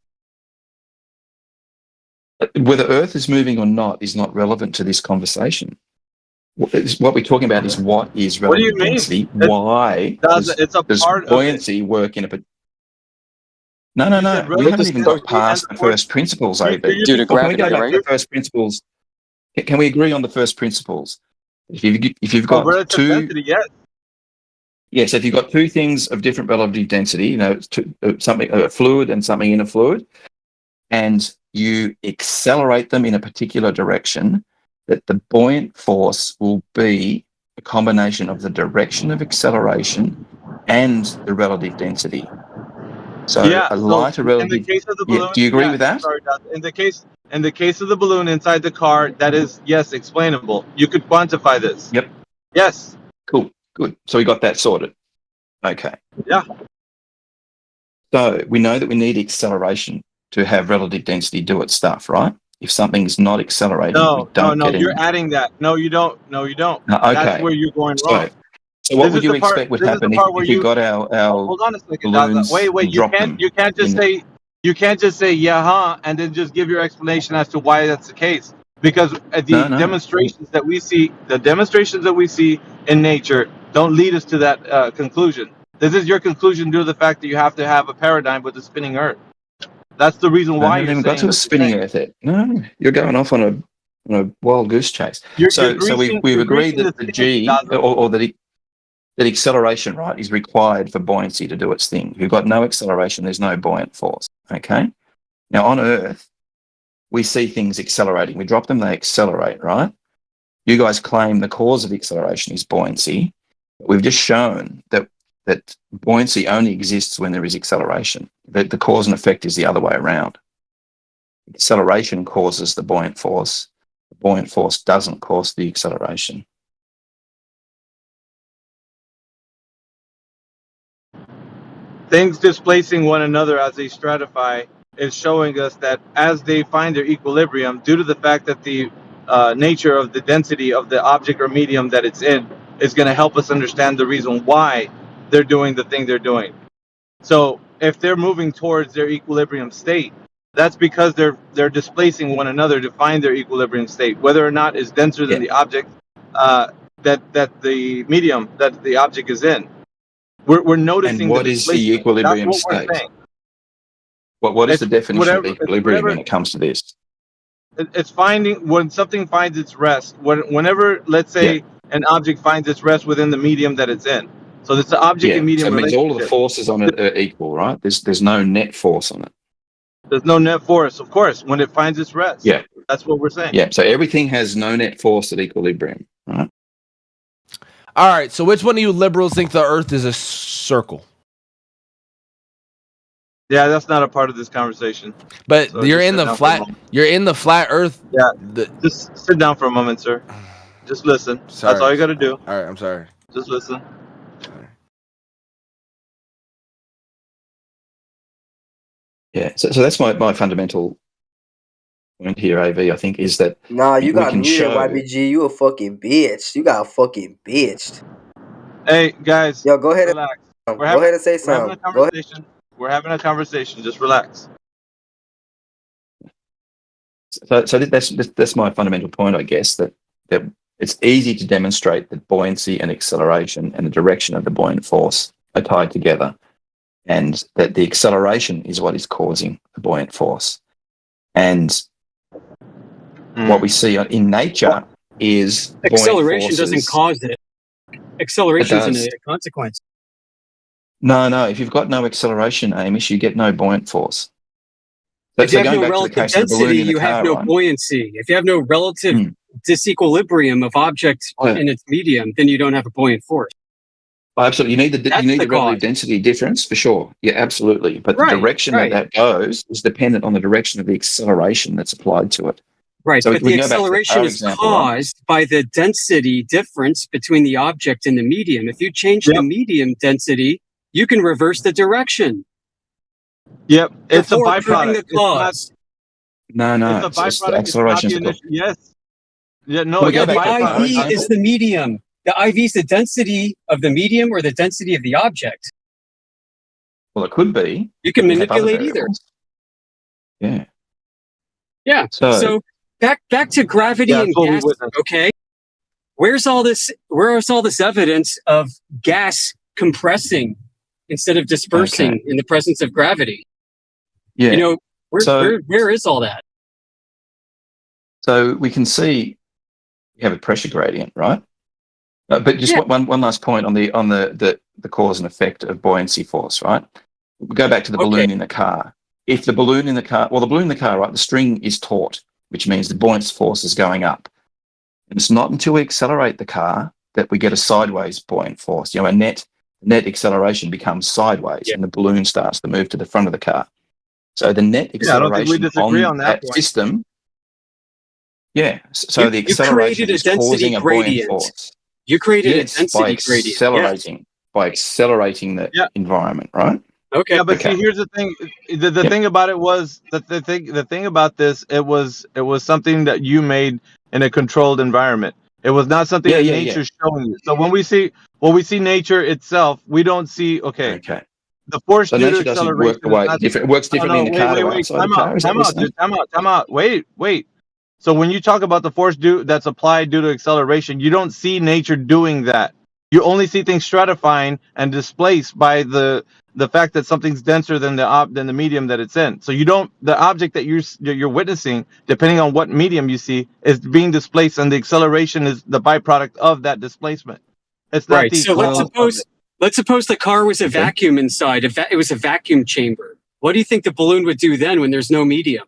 Whether Earth is moving or not is not relevant to this conversation. What we're talking about is what is relative density. Why does buoyancy work in a... No. We haven't even got past the first principles, AB. Due to gravity, Can we go back to the first principles? Can we agree on the first principles? If you've got two... Yes, if you've got two things of different relative density, something a fluid and something in a fluid, and you accelerate them in a particular direction, that the buoyant force will be a combination of the direction of acceleration and the relative density. So a lighter relative. In the case of the balloon, do you agree with that? Sorry, in the case of the balloon inside the car, that is explainable. You could quantify this. Yep. Yes. Cool. Good. So we got that sorted. Okay. Yeah. So we know that we need acceleration to have relative density do its stuff, right? If something's not accelerating, we don't get you're adding that. No, you don't. Okay. That's where you're going wrong. So what would you expect would happen if you got our hold on a second, balloons? Wait. You can't just say yeah, and then just give your explanation as to why that's the case. because the demonstrations that we see, in nature, don't lead us to that conclusion. This is your conclusion due to the fact that you have to have a paradigm with a spinning Earth. That's the reason I why haven't you're even got saying to a what you're spinning saying. Earth yet. No, you're going off on a wild goose chase. So we've agreed that the G or that acceleration, right, is required for buoyancy to do its thing. If you've got no acceleration, there's no buoyant force. Okay. Now on Earth, we see things accelerating. We drop them, they accelerate, right? You guys claim the cause of acceleration is buoyancy. We've just shown that buoyancy only exists when there is acceleration. The cause and effect is the other way around. Acceleration causes the buoyant force. The buoyant force doesn't cause the acceleration. Things displacing one another as they stratify is showing us that as they find their equilibrium, due to the fact that the nature of the density of the object or medium that it's in is going to help us understand the reason why they're doing the thing they're doing. So if they're moving towards their equilibrium state, that's because they're displacing one another to find their equilibrium state, whether or not it's denser than the object that the medium that the object is in. We're noticing. And what is the equilibrium That's what state? we're saying. What is the definition of equilibrium whatever, when it comes to this? It's finding when something finds its rest. Whenever, let's say, an object finds its rest within the medium that it's in. So it's the object and medium so it means relationship. all of the forces on it are equal, right? There's no net force on it. There's no net force, of course, when it finds its rest. Yeah. That's what we're saying. Yeah, so everything has no net force at equilibrium, right? All right, so which one of you liberals think the Earth is a circle? Yeah, that's not a part of this conversation. But So you're just in sit the down for a flat. moment. You're in the flat Earth. Yeah. Just sit down for a moment, sir. Just listen. Sorry. That's all you got to do. All right, I'm sorry. Just listen. Yeah, so that's my fundamental point here, AV, I think, is that Nah, you we got can muted, show... YBG. You a fucking bitch. You got fucking bitched. Hey, guys. Yo, go ahead. Relax. Go ahead and say We're having a something. Go ahead. conversation. We're having a conversation. Just relax. So that's my fundamental point, I guess, that it's easy to demonstrate that buoyancy and acceleration and the direction of the buoyant force are tied together, and that the acceleration is what is causing the buoyant force. And what we see in nature is acceleration doesn't cause it. Acceleration is a consequence. No. If you've got no acceleration, Amish, you get no buoyant force. If you have no relative density, you have no buoyancy. If you have no relative disequilibrium of objects in its medium, then you don't have a buoyant force. Absolutely. You need the relative density difference for sure. Yeah, absolutely. But the direction that goes is dependent on the direction of the acceleration that's applied to it. Right, so but the acceleration is caused by the density difference between the object and the medium. If you change the medium density, you can reverse the direction. Yep, it's a byproduct. No. It's a byproduct. Acceleration. Yes. Yeah, no. The IV is the medium. The IV is the density of the medium or the density of the object. Well, it could be. You can manipulate either. Yeah. Yeah. So back to gravity and gas. Okay. Where's all this evidence of gas compressing instead of dispersing in the presence of gravity? Yeah. Where is all that? So we can see you have a pressure gradient, right? But just one last point on the cause and effect of buoyancy force, right? We go back to the balloon in the car. If the balloon in the car, right, the string is taut, which means the buoyant force is going up. And it's not until we accelerate the car that we get a sideways buoyant force. A net acceleration becomes sideways and the balloon starts to move to the front of the car. So the net acceleration on that system. Yeah. So the acceleration is causing a buoyant force. You created a density gradient. By accelerating the environment, right? Okay. Yeah, but see, here's the thing. The thing about it was that the thing about this, it was something that you made in a controlled environment. It was not something that nature's showing you. So when we see nature itself, we don't see the force due to acceleration. It works differently in the car. Time out. Wait. So when you talk about the force that's applied due to acceleration, you don't see nature doing that. You only see things stratifying and displaced by the fact that something's denser than the medium that it's in. So you don't, the object that you're witnessing, depending on what medium you see, is being displaced, and the acceleration is the byproduct of that displacement. It's not Right. the So let's cause of it. suppose the car was a vacuum inside. It was a vacuum chamber. What do you think the balloon would do then when there's no medium?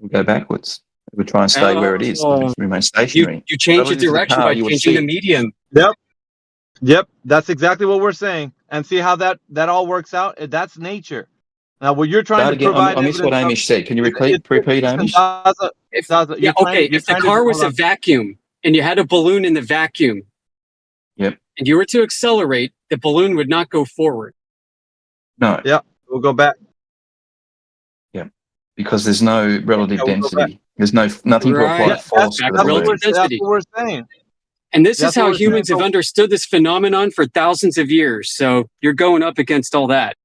We go backwards. It would try and stay where it is, remain stationary. You change the Relative to direction car, by you would changing the see- medium. Yep, that's exactly what we're saying. And see how that all works out? That's nature. Now, what you're trying Start to again. provide I missed what evidence Amish said. Can you repeat, Amish? If the car was a vacuum and you had a balloon in the vacuum, yep, and you were to accelerate, the balloon would not go forward. No. Yep, we'll go back. Yeah, because there's no relative Yeah, we'll go density. There's nothing to apply force to the balloon. That's what we're saying. And this That's is how what we're humans saying. have understood this phenomenon for thousands of years. So you're going up against all that.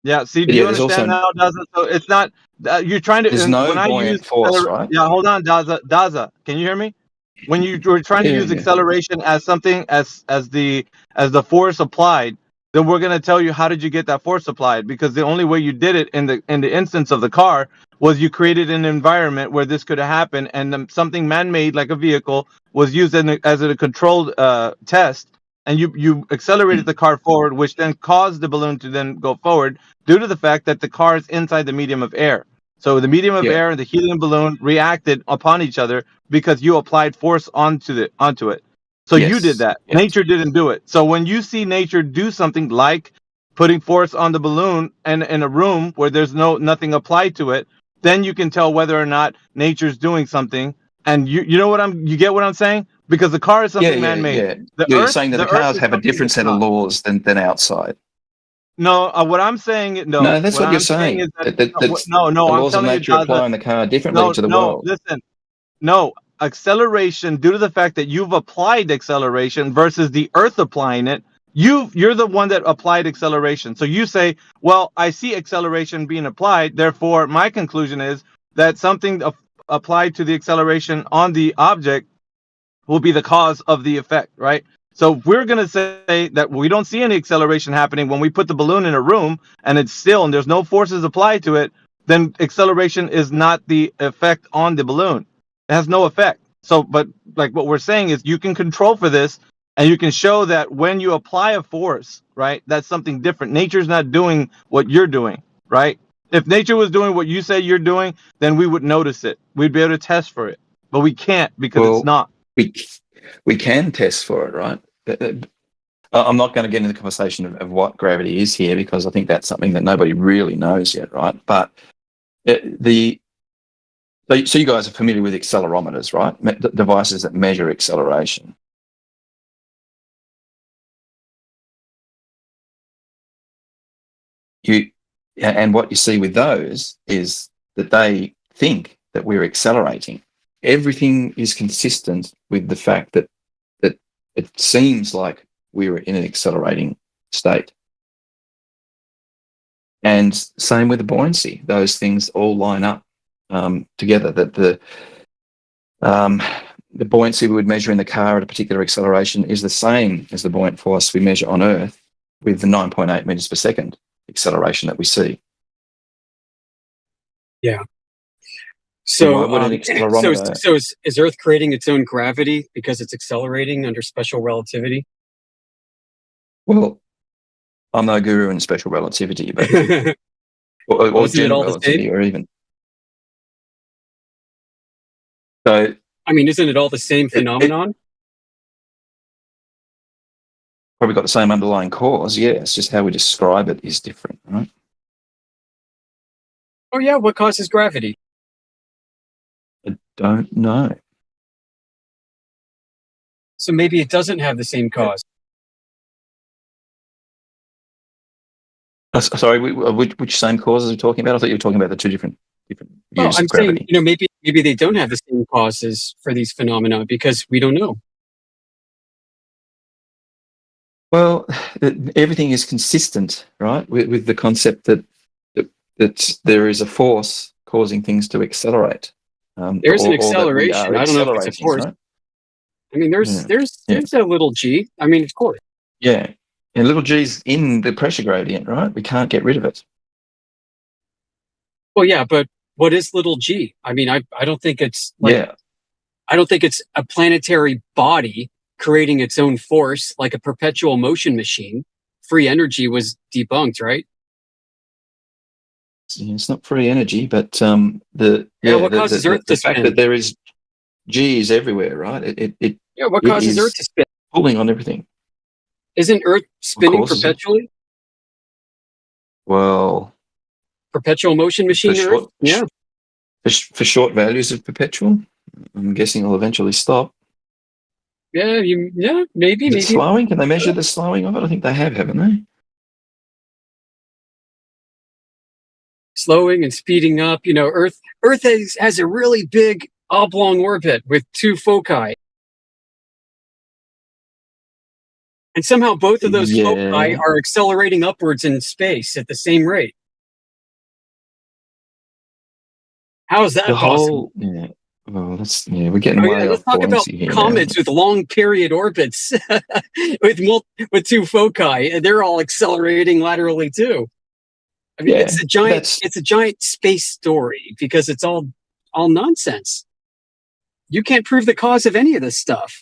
Yeah, see, do Yeah, you there's understand also- now, Daza? So it's not, you're trying to, There's and no when I buoyant use, force, right? Yeah, hold on, Daza, can you hear me? When you were trying to Yeah, use yeah. acceleration as something, as the force applied, then we're going to tell you how did you get that force applied, because the only way you did it in the instance of the car was you created an environment where this could happen, and something man-made like a vehicle was used as a controlled test, and you accelerated the car forward, which then caused the balloon to then go forward due to the fact that the car is inside the medium of air. So the medium of air and the helium balloon reacted upon each other because you applied force onto it. So you did that. Yes. Nature didn't do it. So when you see nature do something like putting force on the balloon and in a room where there's nothing applied to it, then you can tell whether or not nature's doing something. And you know what you get what I'm saying? Because the car is something man-made. Yeah. You're saying that the cars have a different set of laws than outside. No, what I'm saying, No, that's what you're saying. Is The I'm laws of telling nature you, apply in the car differently to the world. Listen, no, acceleration due to the fact that you've applied acceleration versus the Earth applying it. You're the one that applied acceleration. So you say, well, I see acceleration being applied. Therefore, my conclusion is that something applied to the acceleration on the object will be the cause of the effect, right? So if we're going to say that we don't see any acceleration happening when we put the balloon in a room and it's still and there's no forces applied to it, then acceleration is not the effect on the balloon. It has no effect. So, but like what we're saying is you can control for this, and you can show that when you apply a force, right, that's something different. Nature's not doing what you're doing, right? If nature was doing what you say you're doing, then we would notice it. We'd be able to test for it, but we can't because it's not. We can test for it, right? I'm not going to get into the conversation of what gravity is here, because I think that's something that nobody really knows yet, right? But so you guys are familiar with accelerometers, right? Devices that measure acceleration. And what you see with those is that they think that we're accelerating. Everything is consistent with the fact that it seems like we're in an accelerating state. And same with the buoyancy. Those things all line up together. That the buoyancy we would measure in the car at a particular acceleration is the same as the buoyant force we measure on Earth with the 9.8 meters per second acceleration that we see. Yeah. So, why would an accelerometer... so is Earth creating its own gravity because it's accelerating under special relativity? Well, I'm no guru in special relativity, but or general relativity, or even. So, I mean, isn't it all the same phenomenon? Probably got the same underlying cause. Yeah, it's just how we describe it is different, right? Oh yeah, what causes gravity? I don't know. So maybe it doesn't have the same cause. Sorry, which same causes are we talking about? I thought you were talking about the two different views I'm of gravity. saying, maybe they don't have the same causes for these phenomena because we don't know. Well, everything is consistent, right? With the concept that there is a force causing things to accelerate. There's an or that we acceleration. are I don't know if it's a accelerating, force. right? I mean, there's Yeah. a little g. I mean, of course. Yeah. And little g's in the pressure gradient, right? We can't get rid of it. Well, yeah, but what is little g? I mean, I don't think it's like, Yeah. I don't think it's a planetary body creating its own force like a perpetual motion machine. Free energy was debunked, right? It's not free energy, but what causes Earth to fact spin? that there is G's everywhere, right? What causes Earth to spin? Pulling on everything. Isn't Earth spinning perpetually? Well, perpetual motion machine Earth? Yeah. For short values of perpetual, I'm guessing it'll eventually stop. Yeah, maybe. Is it slowing? Can they measure the slowing of it? I think they have, haven't they? Slowing and speeding up. You know, Earth has a really big oblong orbit with two foci. And somehow both of those foci are accelerating upwards in space at the same rate. How is that possible? Well, we're getting way off. Let's talk about comets with long period orbits with two foci, and they're all accelerating laterally too. I mean, it's a giant space story because it's all nonsense. You can't prove the cause of any of this stuff.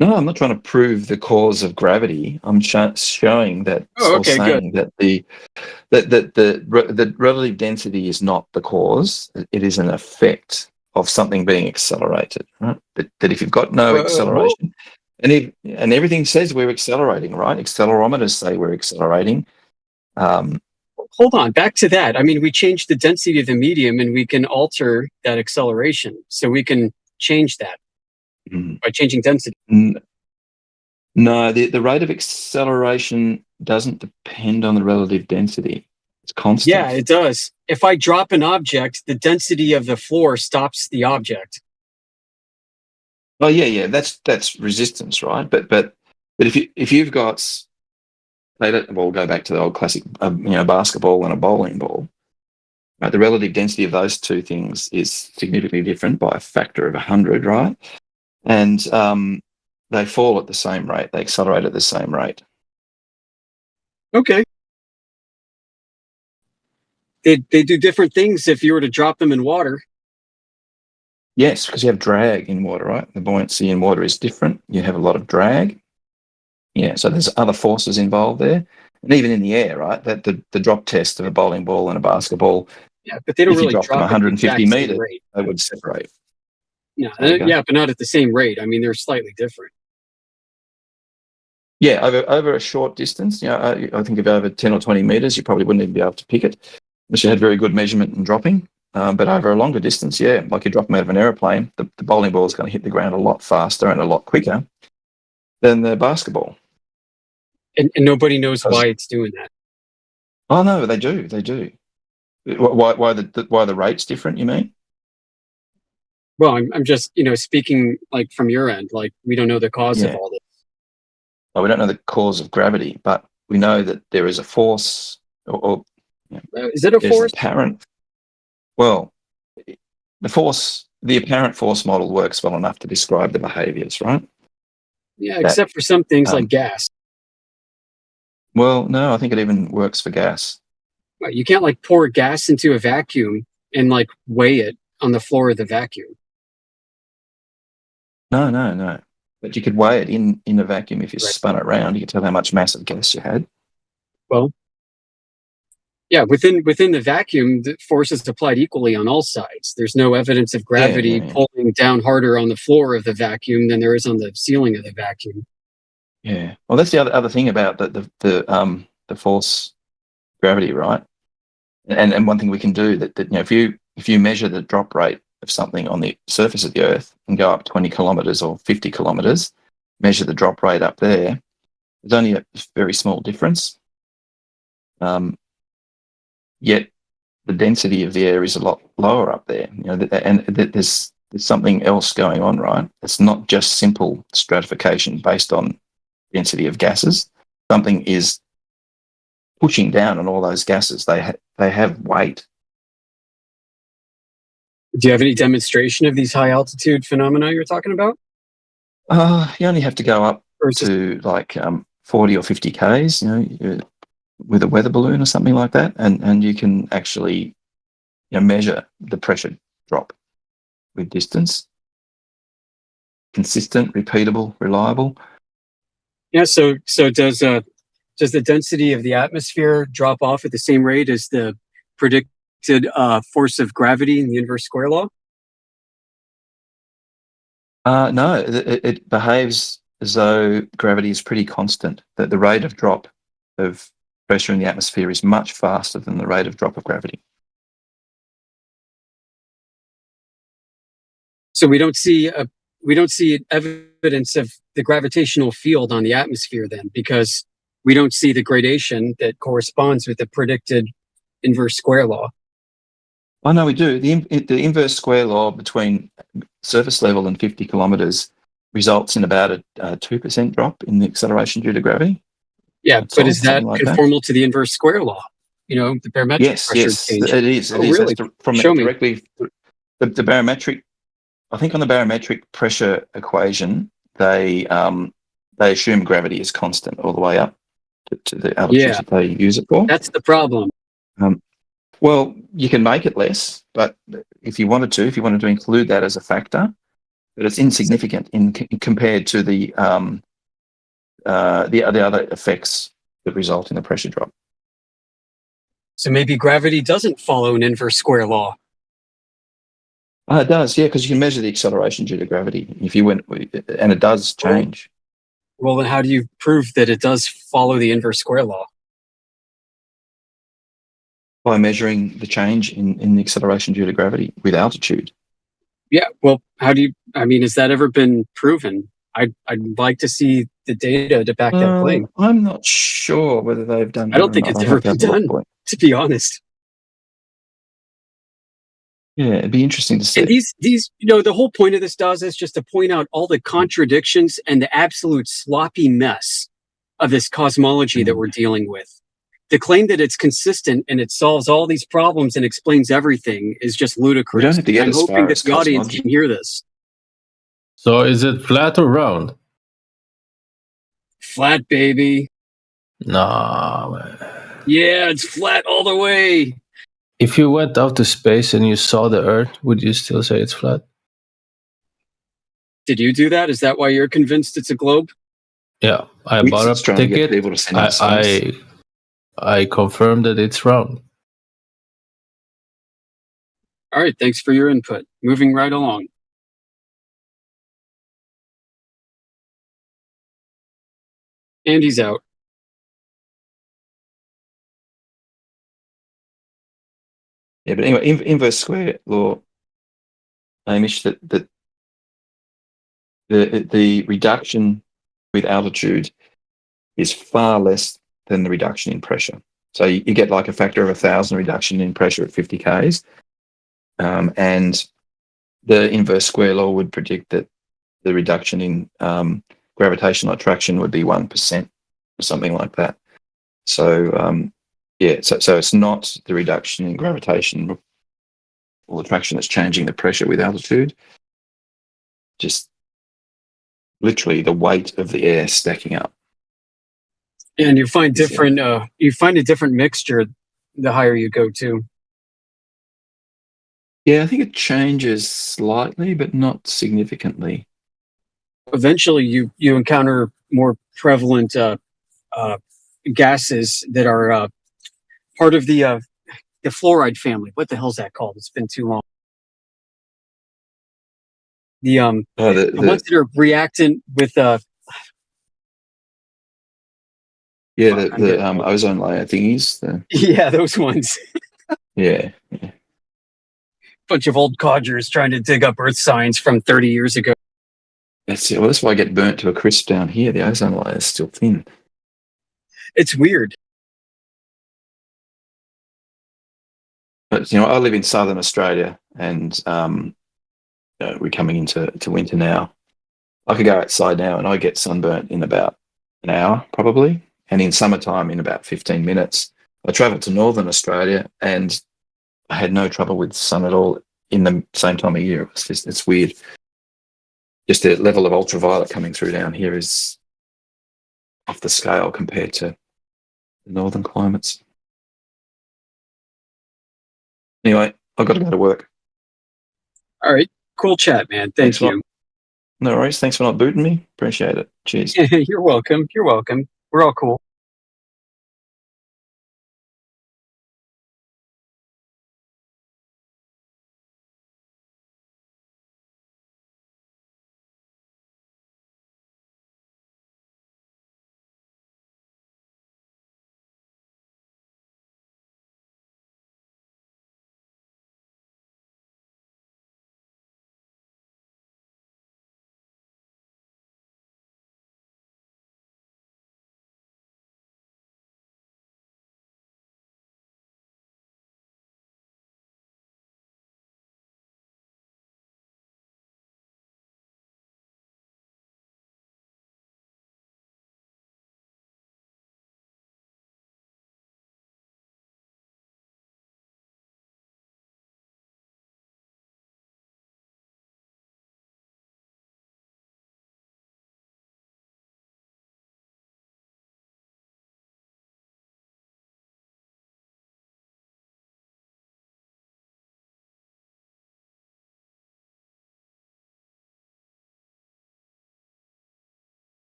No, I'm not trying to prove the cause of gravity. I'm showing that, saying that the relative density is not the cause. It is an effect of something being accelerated. Right? That if you've got no acceleration, and everything says we're accelerating, right? Accelerometers say we're accelerating. Hold on, back to that. I mean, we changed the density of the medium, and we can alter that acceleration. So we can change that. By changing density. No, the rate of acceleration doesn't depend on the relative density. It's constant. Yeah, it does. If I drop an object, the density of the floor stops the object. Oh yeah, that's resistance, right? But if you've got, we'll go back to the old classic, basketball and a bowling ball. Right, the relative density of those two things is significantly different by a factor of 100, right? And they fall at the same rate. They accelerate at the same rate. Okay. They do different things if you were to drop them in water. Yes, because you have drag in water, right? The buoyancy in water is different. You have a lot of drag. Yeah, so there's other forces involved there. And even in the air, right? That the drop test of a bowling ball and a basketball. Yeah, but they don't really drop them drop 150 meters. They would separate. Yeah, but not at the same rate. I mean, they're slightly different. Yeah, over a short distance, I think if over 10 or 20 meters, you probably wouldn't even be able to pick it unless you had very good measurement and dropping. But over a longer distance, like you drop them out of an aeroplane, the bowling ball is going to hit the ground a lot faster and a lot quicker than the basketball. And nobody knows why it's doing that. Oh no, they do. Why the rate's different? You mean? Well, I'm just speaking like from your end. Like we don't know the cause of all this. Well, we don't know the cause of gravity, but we know that there is a force. Is it a force? Apparent. Well, the apparent force model works well enough to describe the behaviours, right? Yeah, except for some things like gas. Well, no, I think it even works for gas. Well, you can't like pour gas into a vacuum and like weigh it on the floor of the vacuum. No. But you could weigh it in a vacuum if you spun it around. You could tell how much mass of gas you had. Well, yeah, within the vacuum, the force is applied equally on all sides. There's no evidence of gravity pulling down harder on the floor of the vacuum than there is on the ceiling of the vacuum. Yeah. Well, that's the other thing about the force gravity, right? And one thing we can do that if you measure the drop rate of something on the surface of the Earth and go up 20 kilometers or 50 kilometers, measure the drop rate up there, there's only a very small difference. Yet the density of the air is a lot lower up there. And there's something else going on, right? It's not just simple stratification based on density of gases. Something is pushing down on all those gases. They have weight. Do you have any demonstration of these high altitude phenomena you're talking about? You only have to go up to like 40 or 50 Ks, with a weather balloon or something like that, and you can actually measure the pressure drop with distance. Consistent, repeatable, reliable. Yeah. So does the density of the atmosphere drop off at the same rate as the predicted force of gravity in the inverse square law? No, it behaves as though gravity is pretty constant. That the rate of drop of pressure in the atmosphere is much faster than the rate of drop of gravity. So we don't see evidence of the gravitational field on the atmosphere then, because we don't see the gradation that corresponds with the predicted inverse square law. Oh no, we do. The inverse square law between surface level and 50 kilometers results in about a 2% drop in the acceleration due to gravity. Yeah, but is that conformal to the inverse square law? The barometric pressure change. Yes, it is. Oh, really? Show me. Directly, the barometric. I think on the barometric pressure equation, they assume gravity is constant all the way up to the altitude that they use it for. That's the problem. Well, you can make it less, but if you wanted to include that as a factor, but it's insignificant compared to the other effects that result in the pressure drop. So maybe gravity doesn't follow an inverse square law. It does, yeah, because you can measure the acceleration due to gravity. And it does change. Well, then how do you prove that it does follow the inverse square law? By measuring the change in the acceleration due to gravity with altitude. Yeah, well, has that ever been proven? I'd like to see the data to back that claim. I'm not sure whether they've done that. I don't think it's ever been done, to be honest. Yeah, it'd be interesting to see. And these, the whole point of this is just to point out all the contradictions and the absolute sloppy mess of this cosmology that we're dealing with. The claim that it's consistent and it solves all these problems and explains everything is just ludicrous. We don't have to get I'm as hoping far that as the audience cosmology. can hear this. So is it flat or round? Flat, baby. Nah, man. Yeah, it's flat all the way. If you went out to space and you saw the Earth, would you still say it's flat? Did you do that? Is that why you're convinced it's a globe? Yeah, I bought a ticket. I confirmed that it's round. All right, thanks for your input. Moving right along. Andy's out. Yeah, but anyway, inverse square law, Hamish, that the reduction with altitude is far less than the reduction in pressure. So you get like a factor of 1,000 reduction in pressure at 50 Ks. And the inverse square law would predict that the reduction in gravitational attraction would be 1% or something like that. So, so it's not the reduction in gravitation or attraction that's changing the pressure with altitude, just literally the weight of the air stacking up. And you find a different mixture the higher you go too. Yeah, I think it changes slightly, but not significantly. Eventually, you encounter more prevalent gases that are part of the fluoride family. What the hell's that called? It's been too long. The ones that are reactant with the ozone layer thingies. Yeah, those ones. Yeah. Bunch of old codgers trying to dig up Earth science from 30 years ago. That's it. Well, that's why I get burnt to a crisp down here. The ozone layer is still thin. It's weird. But I live in southern Australia, and we're coming into winter now. I could go outside now, and I get sunburnt in about an hour, probably, and in summertime in about 15 minutes. I travelled to northern Australia, and I had no trouble with sun at all in the same time of year. It's weird. Just the level of ultraviolet coming through down here is off the scale compared to the northern climates. Anyway, I've got to go to work. All right. Cool chat, man. Thank you. No worries. Thanks for not booting me. Appreciate it. Cheers. You're welcome. You're welcome. We're all cool.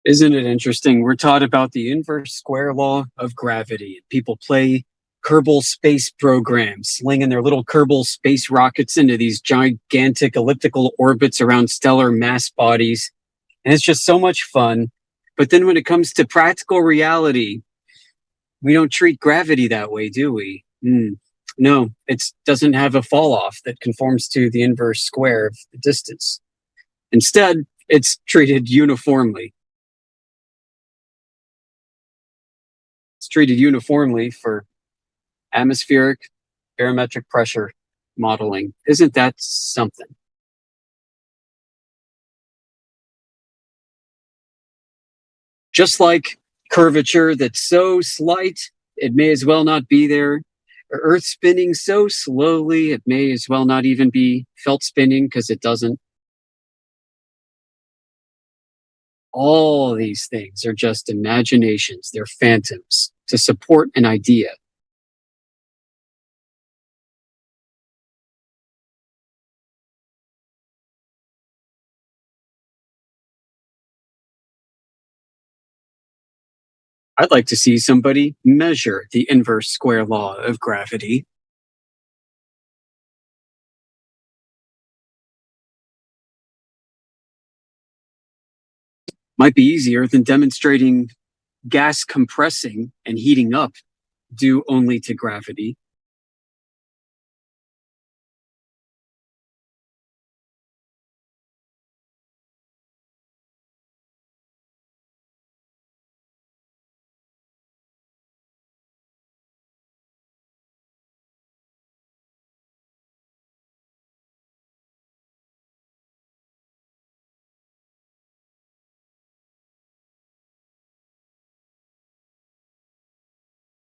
Isn't it interesting? We're taught about the inverse square law of gravity. People play Kerbal space programs, slinging their little Kerbal space rockets into these gigantic elliptical orbits around stellar mass bodies. And it's just so much fun. But then when it comes to practical reality, we don't treat gravity that way, do we? No, it doesn't have a fall off that conforms to the inverse square of the distance. Instead, it's treated uniformly. It's treated uniformly for atmospheric barometric pressure modeling. Isn't that something? Just like curvature that's so slight, it may as well not be there. Or Earth spinning so slowly, it may as well not even be felt spinning because it doesn't. All these things are just imaginations. They're phantoms to support an idea. I'd like to see somebody measure the inverse square law of gravity. Might be easier than demonstrating gas compressing and heating up due only to gravity.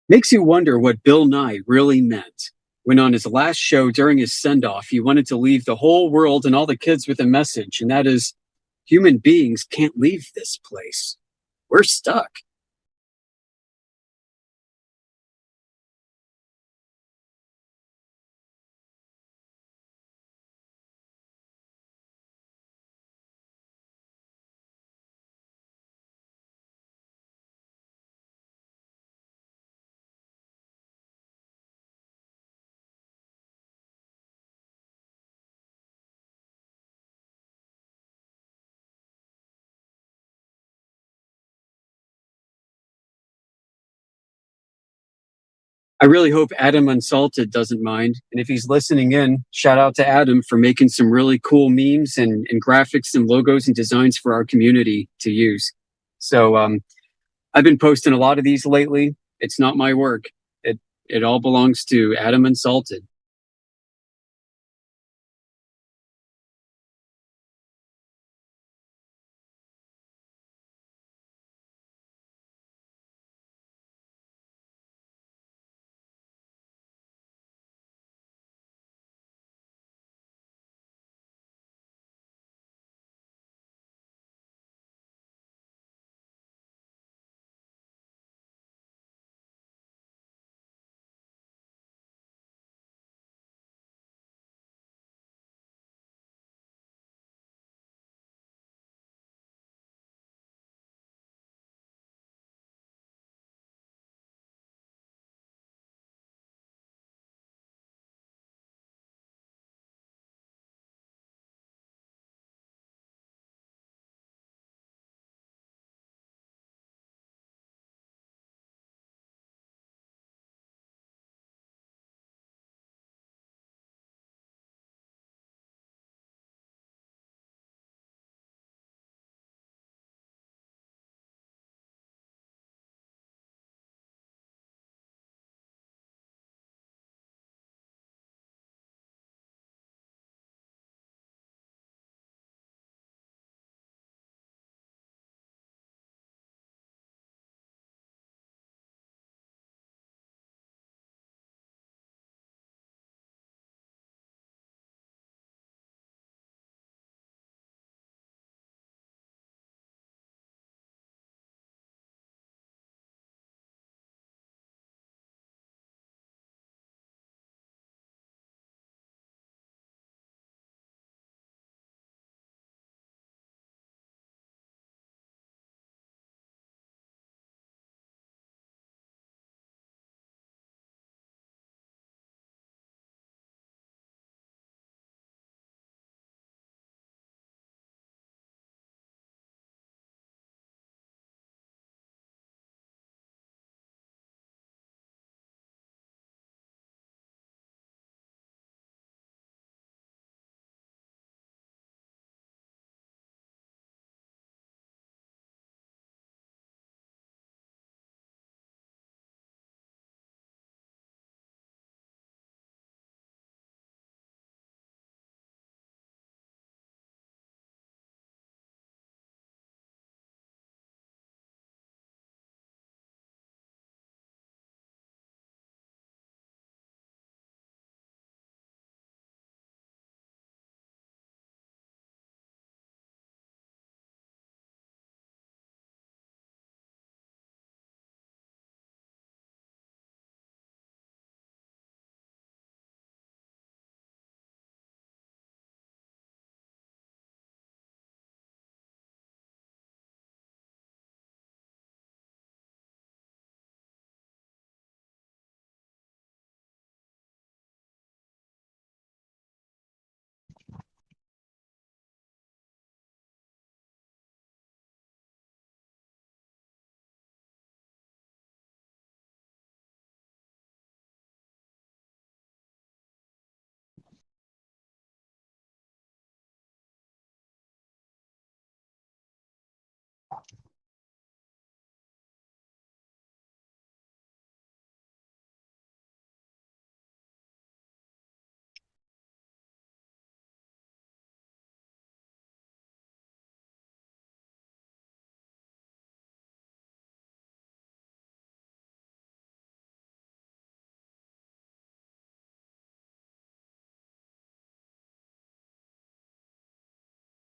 Makes you wonder what Bill Nye really meant when on his last show during his send-off, he wanted to leave the whole world and all the kids with a message, and that is, human beings can't leave this place. We're stuck. I really hope Adam Unsalted doesn't mind. And if he's listening in, shout out to Adam for making some really cool memes and graphics and logos and designs for our community to use. So I've been posting a lot of these lately. It's not my work. It all belongs to Adam Unsalted.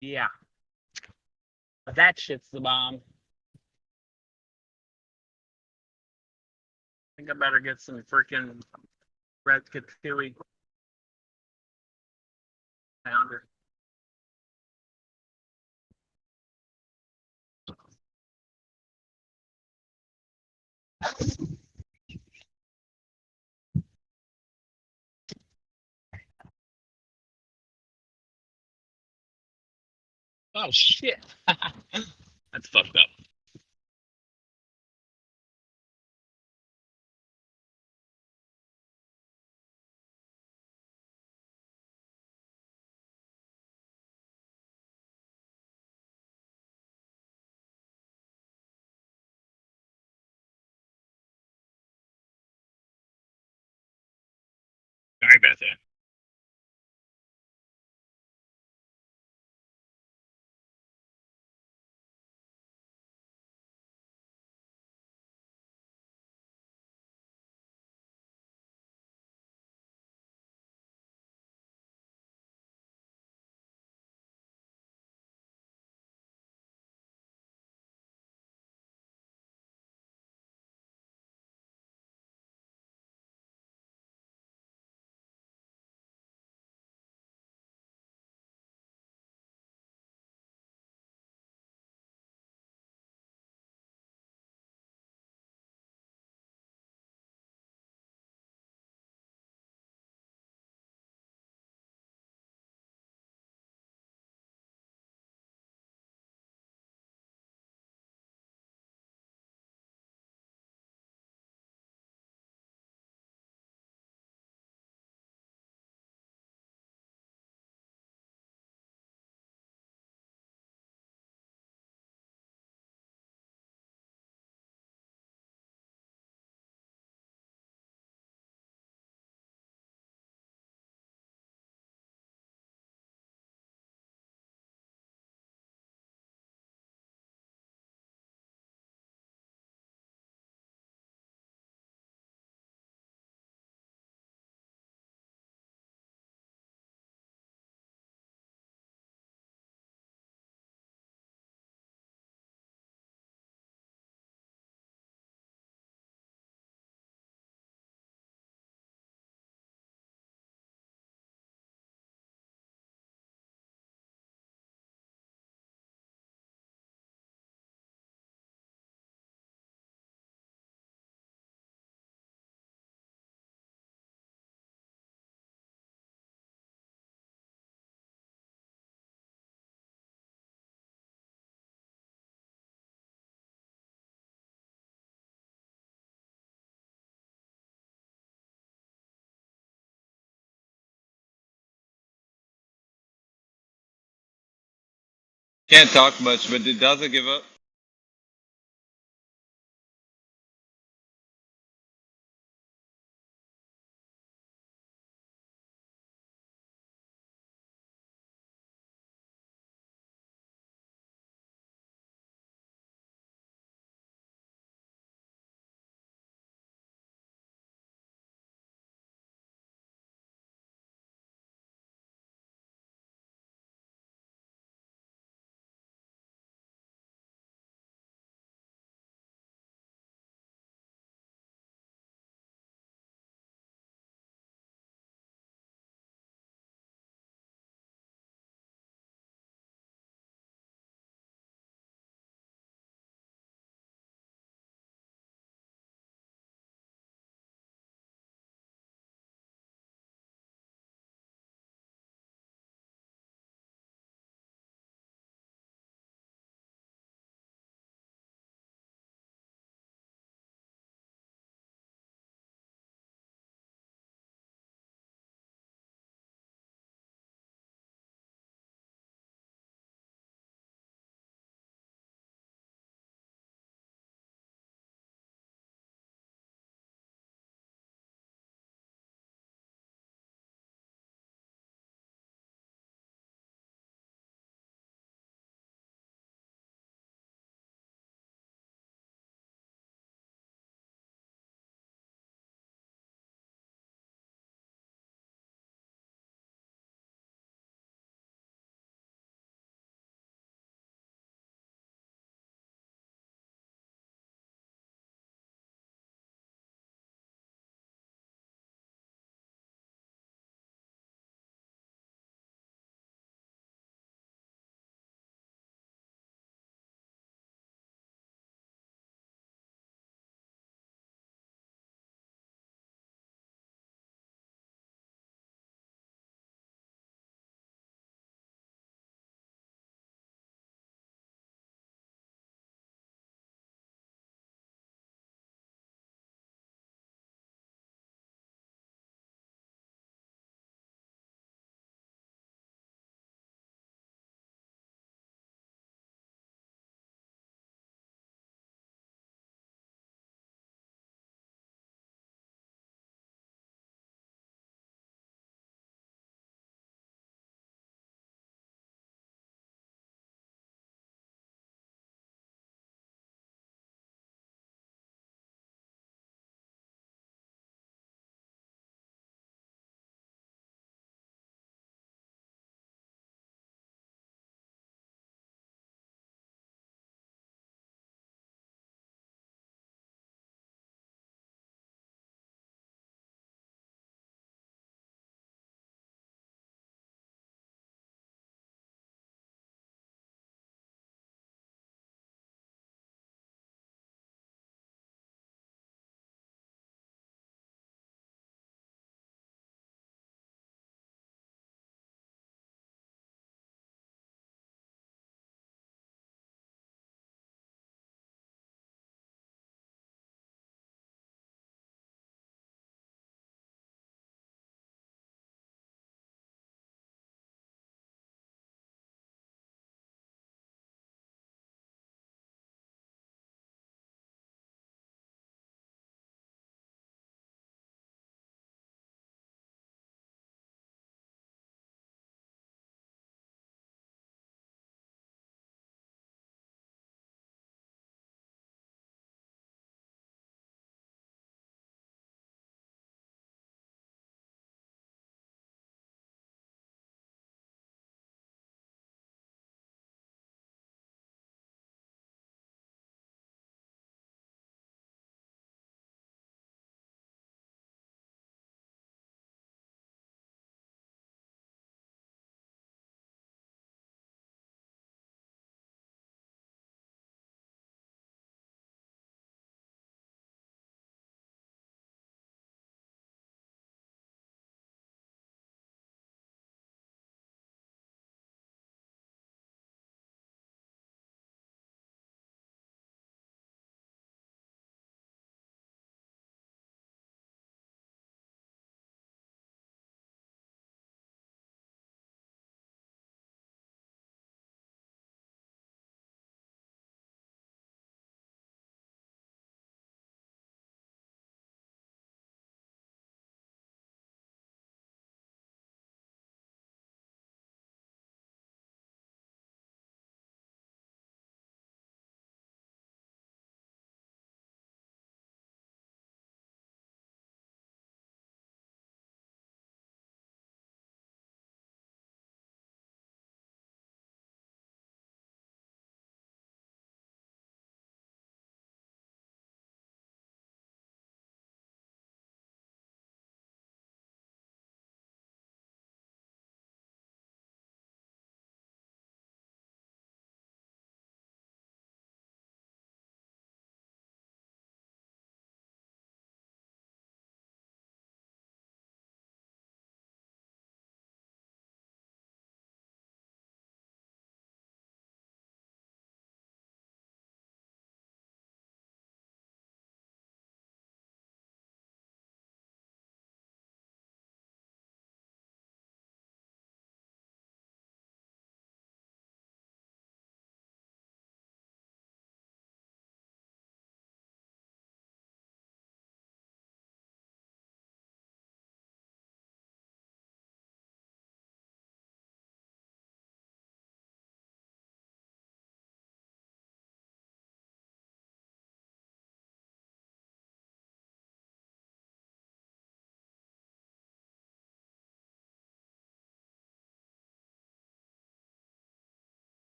Yeah. But that shit's the bomb. I think I better get some freaking ratatouille. Pounder. Oh shit. That's fucked up. Sorry about that. Can't talk much, but it doesn't give up.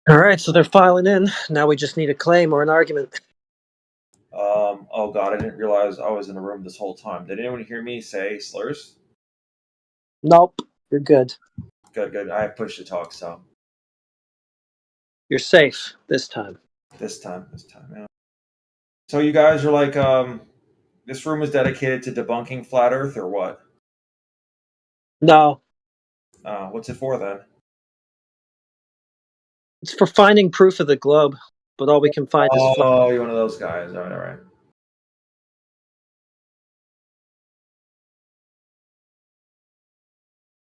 All right, so they're filing in. Now we just need a claim or an argument. Oh god, I didn't realize I was in the room this whole time. Did anyone hear me say slurs? Nope, you're good. Good. I have push to talk, so You're safe this time. this time, yeah. So you guys are like, this room is dedicated to debunking flat Earth, or what? No, What's it for then? it's for finding proof of the globe, but all we can find is flat. Oh, you're one of those guys. All right.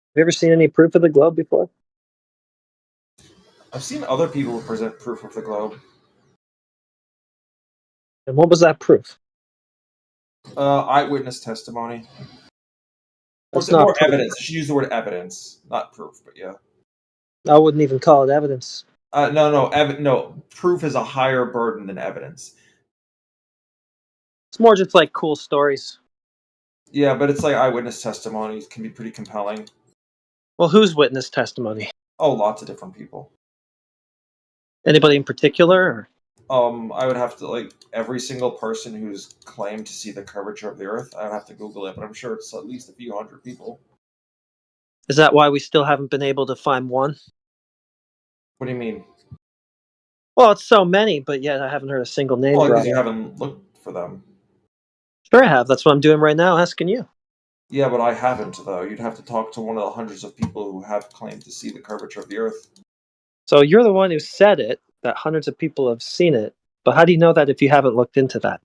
Have you ever seen any proof of the globe before? I've seen other people present proof of the globe. And what was that proof? Eyewitness testimony. That's More not proof. evidence. I should use the word evidence, not proof, but yeah. I wouldn't even call it evidence. No. Proof is a higher burden than evidence. It's more just like cool stories. Yeah, but it's like eyewitness testimonies can be pretty compelling. Well, whose witness testimony? Oh, lots of different people. Anybody in particular? Or? I would have to, like, every single person who's claimed to see the curvature of the Earth, I would have to Google it, but I'm sure it's at least a few hundred people. Is that why we still haven't been able to find one? What do you mean? Well, it's so many, but yet I haven't heard a single name Well, drop. because you haven't looked for them. Sure I have. That's what I'm doing right now, asking you. Yeah, but I haven't, though. You'd have to talk to one of the hundreds of people who have claimed to see the curvature of the Earth. So you're the one who said it, that hundreds of people have seen it, but how do you know that if you haven't looked into that?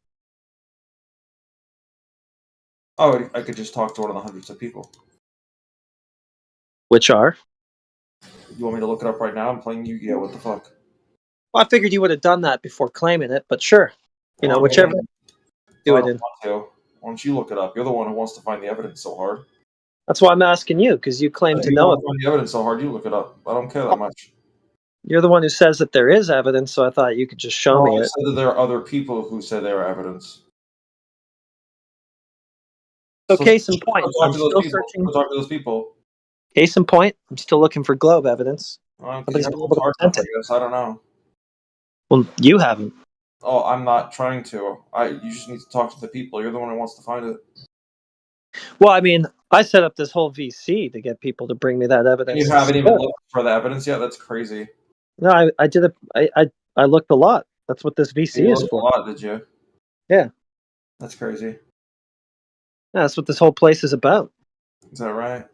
Oh, I could just talk to one of the hundreds of people. Which are? You want me to look it up right now? I'm playing Yu-Gi-Oh! What the fuck? Well, I figured you would have done that before claiming it, but sure. You know, whichever. Do it in. Why don't you look it up? You're the one who wants to find the evidence so hard. That's why I'm asking you, because you claim to know it. Find the evidence so hard, you look it up. I don't care that much. You're the one who says that there is evidence, so I thought you could just show me I it. said that there are other people who say there are evidence. So case in point, I'm still searching. Talk to those people. Case in point, I'm still looking for globe evidence. Nobody's been able to present it. I don't know. Well, you haven't. Oh, I'm not trying to. You just need to talk to the people. You're the one who wants to find it. Well, I mean, I set up this whole VC to get people to bring me that evidence. And you haven't even looked for the evidence yet? That's crazy. No, I did it. I looked a lot. That's what this VC is for. A lot, did you? Yeah. That's crazy. Yeah, that's what this whole place is about. Is that right?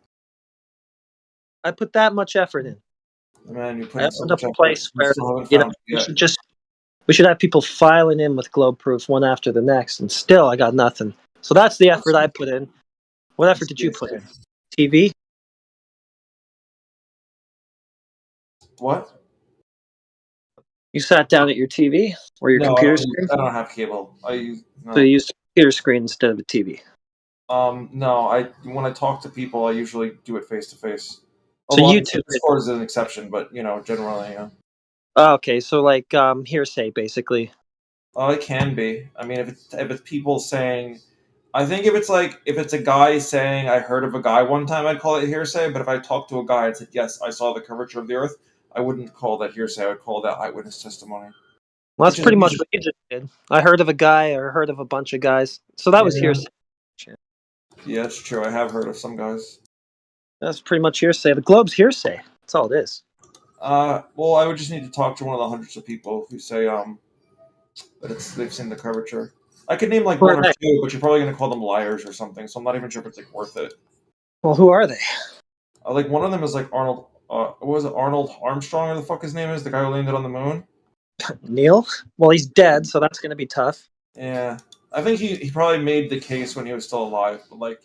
I put that much effort in. Man, you put I so opened much up a place where effort. we should have people filing in with globe proofs one after the next, and still I got nothing. So that's the effort I put in. What effort did you put in? TV? What? You sat down at your TV or your computer screen? I don't have cable. So you used a computer screen instead of a TV? No. When I talk to people, I usually do it face to face. So YouTube Discord is an exception, but generally, yeah. Oh, okay, so like hearsay, basically. It can be. I mean, if it's people saying, I think if it's a guy saying I heard of a guy one time, I'd call it hearsay. But if I talked to a guy and said yes, I saw the curvature of the Earth, I wouldn't call that hearsay. I would call that eyewitness testimony. Well, that's pretty much what you just did. I heard of a guy or heard of a bunch of guys, so that was hearsay. Yeah, it's true. I have heard of some guys. That's pretty much hearsay. The globe's hearsay. That's all it is. Well, I would just need to talk to one of the hundreds of people who say that they've seen the curvature. I could name like one or two, but you're probably going to call them liars or something. So I'm not even sure if it's like worth it. Well, who are they? Like one of them is like Arnold. What was it? Arnold Armstrong, or the fuck his name is, the guy who landed on the moon. Neil? Well, he's dead, so that's going to be tough. Yeah, I think he probably made the case when he was still alive, but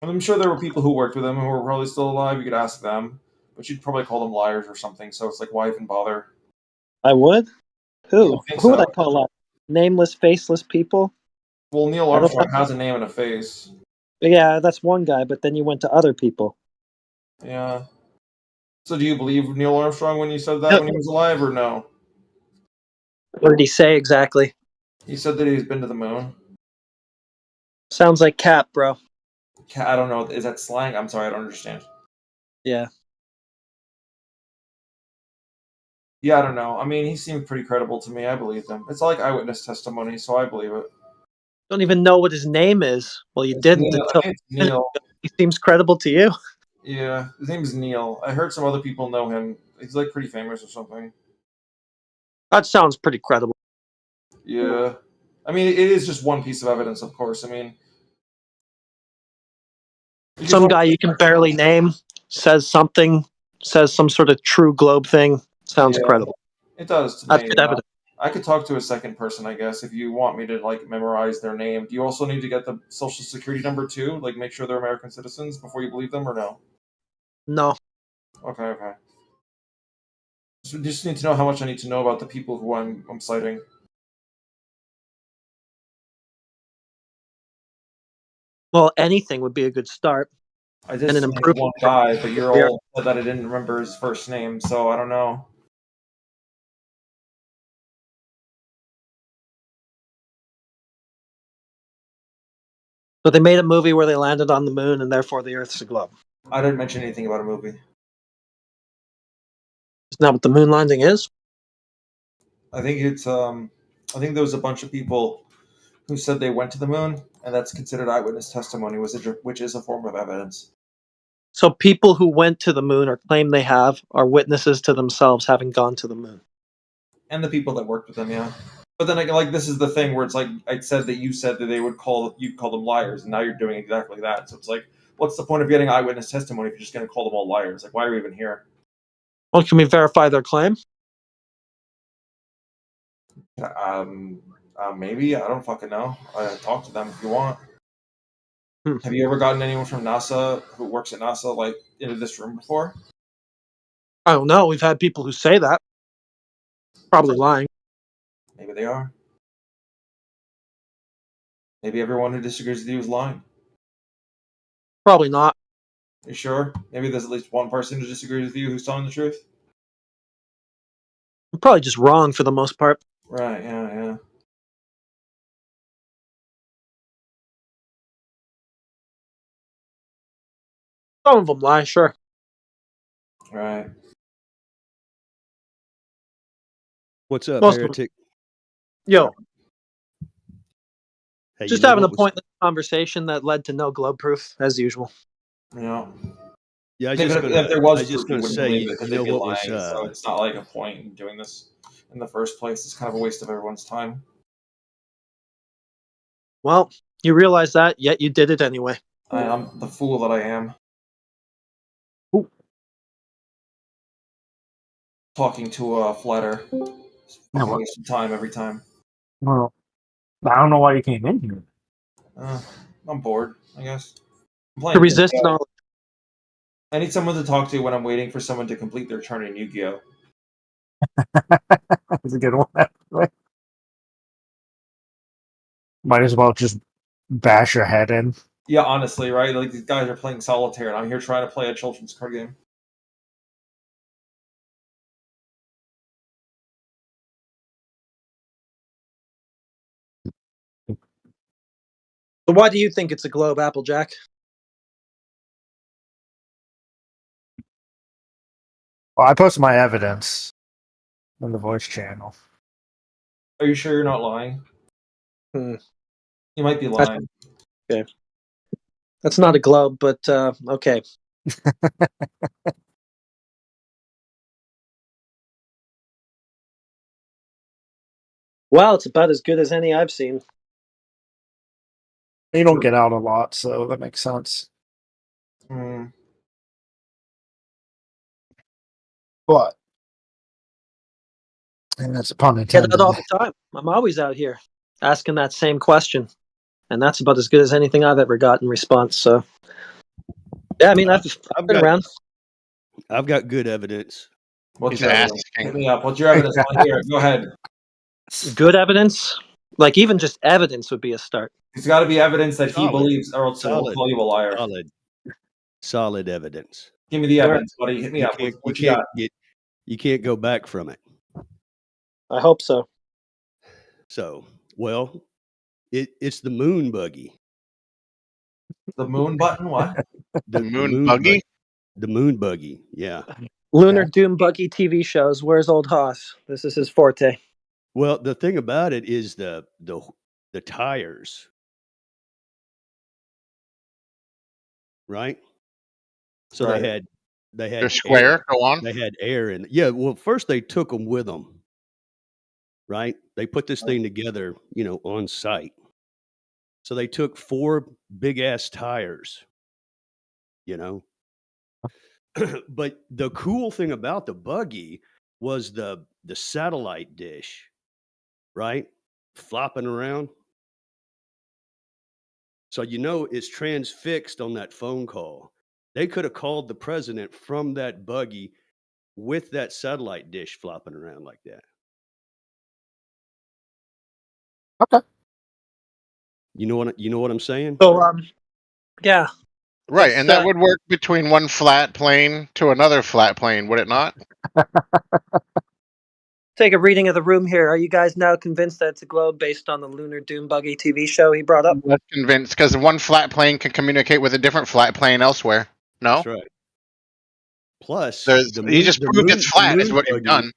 I'm sure there were people who worked with him who were probably still alive. You could ask them, but you'd probably call them liars or something. So it's like, why even bother? I would. Who? Who would so. I call out? Nameless, faceless people? Well, Neil Armstrong has a name and a face. Yeah, that's one guy, but then you went to other people. Yeah. So do you believe Neil Armstrong when you said that when he was alive, or no? What did he say exactly? He said that he's been to the moon. Sounds like cap, bro. I don't know. Is that slang? I'm sorry, I don't understand. Yeah. Yeah, I don't know. I mean, he seemed pretty credible to me. I believed him. It's like eyewitness testimony, so I believe it. Don't even know what his name is. Well, you It's didn't Neil. I until think it's Neil. he seems credible to you. Yeah, his name is Neil. I heard some other people know him. He's like pretty famous or something. That sounds pretty credible. Yeah. I mean, it is just one piece of evidence, of course. I mean, Some guy you can barely name says something, says some sort of true globe thing. Sounds Yeah, credible. it does to That's me. good evidence. I could talk to a second person, I guess, if you want me to like memorize their name. Do you also need to get the social security number too? Like, make sure they're American citizens before you believe them, or no? No. Okay. So just need to know how much I need to know about the people who I'm citing. Well, anything would be a good start. I did see one guy, but you're all said that I didn't remember his first name, so I don't know. So they made a movie where they landed on the moon, and therefore the Earth's a globe. I didn't mention anything about a movie. Isn't that what the moon landing is? I think it's I think there was a bunch of people who said they went to the moon, and that's considered eyewitness testimony, which is a form of evidence. So people who went to the moon or claim they have are witnesses to themselves having gone to the moon. And the people that worked with them, yeah. But then, like, this is the thing where it's like I said that you said that you'd call them liars, and now you're doing exactly that. So it's like, what's the point of getting eyewitness testimony if you're just going to call them all liars? Like, why are we even here? Well, can we verify their claim? Maybe. I don't fucking know. Talk to them if you want. Have you ever gotten anyone from NASA who works at NASA like into this room before? I don't know. We've had people who say that. Probably lying. Maybe they are. Maybe everyone who disagrees with you is lying. Probably not. You sure? Maybe there's at least one person who disagrees with you who's telling the truth? I'm probably just wrong for the most part. Right, yeah. Some of them lie, sure. Right. What's up, Most of them. heretic? Yo. Hey, Just you know having a what was- pointless conversation that led to no globe proof, as usual. Yeah. Yeah, If there was proof, you gonna wouldn't say, believe it because you know they'd be what lying. was, So it's not like a point in doing this in the first place. It's kind of a waste of everyone's time. Well, you realize that, yet you did it anyway. I'm the fool that I am. Ooh. Talking to a flatter. Waste of time every time. Well, I don't know why you came in here. I'm bored, I guess. I'm playing To resist Yu-Gi-Oh. knowledge. I need someone to talk to when I'm waiting for someone to complete their turn in Yu-Gi-Oh. That's a good one. Might as well just bash your head in. Yeah, honestly, right? Like, these guys are playing solitaire, and I'm here trying to play a children's card game. So why do you think it's a globe, Applejack? Well, I posted my evidence on the voice channel. Are you sure you're not lying? You might be lying. Okay. That's not a globe, but okay. Well, it's about as good as any I've seen. You don't get out a lot, so that makes sense. But, and that's a pun Get intended. that all the time. I'm always out here asking that same question, and that's about as good as anything I've ever got in response. So, yeah, I mean, I've been around. I've got good evidence. What's your evidence? Hit me up. What's your evidence? I want to hear it. Go ahead. Good evidence? Like, even just evidence would be a start. It's got to be evidence that he Solid. believes, or else he'll call you a liar. Solid evidence. Give me the evidence, buddy. Hit me up. What you got? You can't go back from it. I hope so. So, well, it's the moon buggy. The moon button? What? The moon buggy? The moon buggy, yeah. Lunar Doom Buggy TV shows. Where's old Hoss? This is his forte. Well, the thing about it is the tires, right? So Right. they had They're square. air. Go on. They had air in. Yeah. Well, first they took them with them, right? They put this thing together, on site. So they took 4 big ass tires, But the cool thing about the buggy was the satellite dish, right? Flopping around. So it's transfixed on that phone call. They could have called the president from that buggy with that satellite dish flopping around like that. Okay. You know what I'm saying? So yeah. Right, and that would work between one flat plane to another flat plane, would it not? Take a reading of the room here. Are you guys now convinced that it's a globe based on the Lunar Doom Buggy TV show he brought up? I'm less convinced because one flat plane can communicate with a different flat plane elsewhere. No, That's right. Plus, you just proved it's flat. Is what you've done.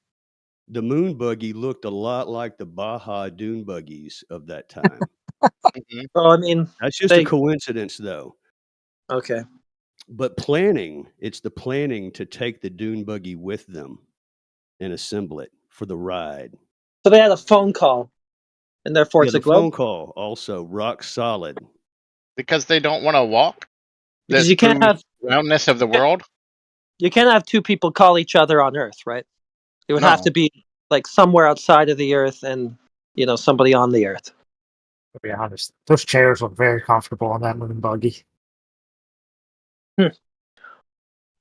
The moon buggy looked a lot like the Baja Dune buggies of that time. Oh, I mean, that's just a coincidence, though. Okay. But it's the planning to take the dune buggy with them and assemble it for the ride. So they had a phone call, and therefore it's a globe? Phone call, also rock solid. Because they don't want to walk? Because you can't have roundness of the world? You can't have two people call each other on Earth, right? It would have to be like somewhere outside of the Earth and, somebody on the Earth. To be honest, those chairs look very comfortable on that moon buggy.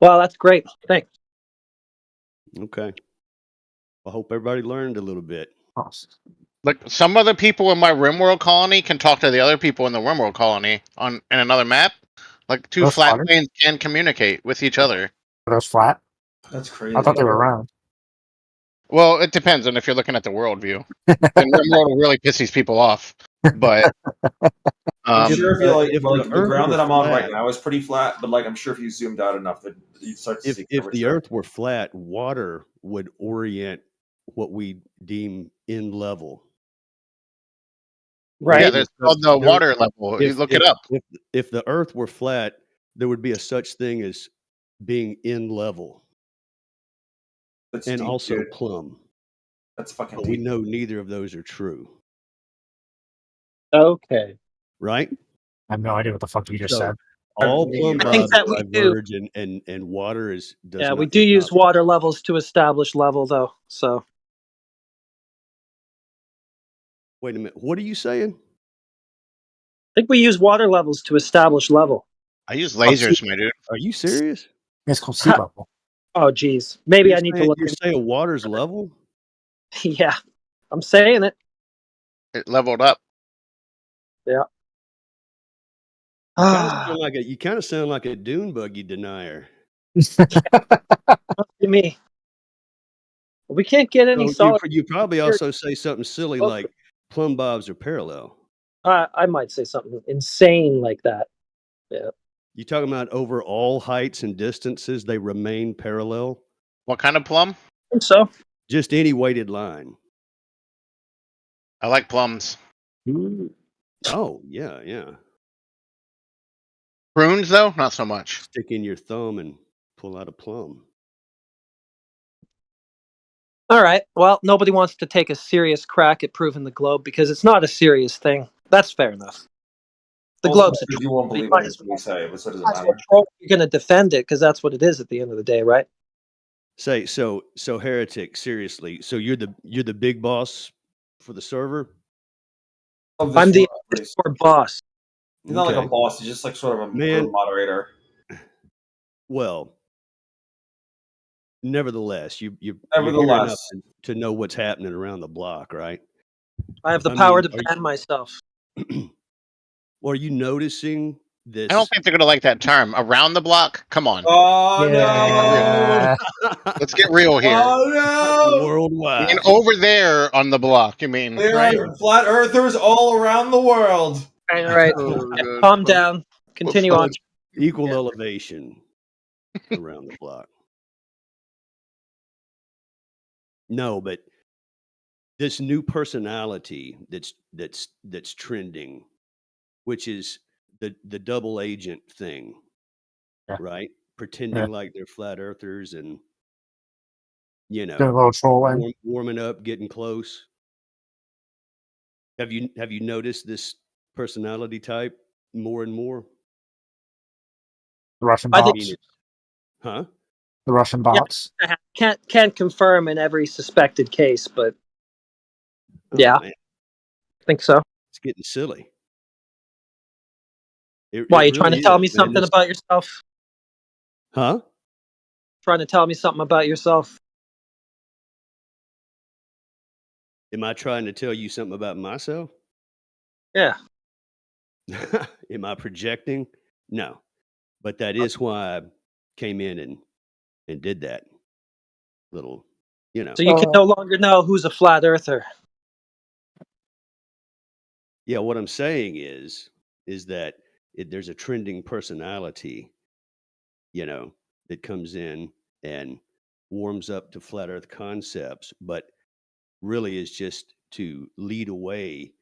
Well, that's great. Thanks. Okay. I hope everybody learned a little bit. Look, some other people in my RimWorld colony can talk to the other people in the RimWorld colony in another map. Like two flat planes can communicate with each other. Are those flat? That's crazy. I thought they were round. Well, it depends on if you're looking at the world view. And RimWorld really piss these people off. But I'm sure if you the ground that I'm on right now is pretty flat, but I'm sure if you zoomed out enough, that you start to see. If the Earth were flat, water would orient what we deem in level. Right. Yeah, there's called the water level. You look it up. If the Earth were flat, there would be a such thing as being in level. That's and deep, also dude. plumb. That's fucking But deep. we know neither of those are true. Okay. Right? I have no idea what the fuck you just said. All plumb I think bobs that we do. diverge and water does Yeah, not we do use water levels to establish level, though. So Wait a minute. What are you saying? I think we use water levels to establish level. I use lasers, my dude. Are you serious? It's called sea level. Oh, geez. Maybe You're I need to saying- look. You're saying water's level? Yeah, I'm saying it. It leveled up. Yeah. You kind of sound like a dune buggy denier. Me. We can't get any So solid. you probably also say something silly like plumb bobs are parallel. I might say something insane like that. Yeah. You talking about over all heights and distances, they remain parallel? What kind of plum? I think so. Just any weighted line. I like plums. Oh, yeah. Prunes, though? Not so much. Stick in your thumb and pull out a plum. All right. Well, nobody wants to take a serious crack at proving the globe because it's not a serious thing. That's fair enough. The globe's a You troll. won't believe anything we say, but so does it matter. You're going to defend it because that's what it is at the end of the day, right? Say so heretic, seriously. So you're the big boss for the server? I'm the Discord boss. He's not like Okay. a boss. He's just like sort of a Man. moderator. Well, nevertheless, you're here Nevertheless. enough to know what's happening around the block, right? I have the I power mean, to ban myself. Are you noticing this? I don't think they're going to like that term. Around the block? Come on. Oh, Yeah. Let's get real here. Oh, no! Worldwide. I mean, over there on the block, you mean? There Right? are flat earthers all around the world. All right. Calm down. Continue on. Equal elevation around the block. No, but this new personality that's trending, which is the double agent thing, right? Pretending like they're flat earthers and Doing a little trolling. warming up, getting close. Have you noticed this personality type more and more? The Russian I think- bots. Huh? The Russian bots. Yeah, can't confirm in every suspected case, but yeah, Man, I think so. it's getting silly. Why, you trying to tell me something about yourself? Huh? Trying to tell me something about yourself? Am I trying to tell you something about myself? Yeah. Am I projecting? No. But that is why I came in and did that little, So you can no longer know who's a flat earther. Yeah, what I'm saying is that there's a trending personality, that comes in and warms up to flat earth concepts, but really is just to lead away,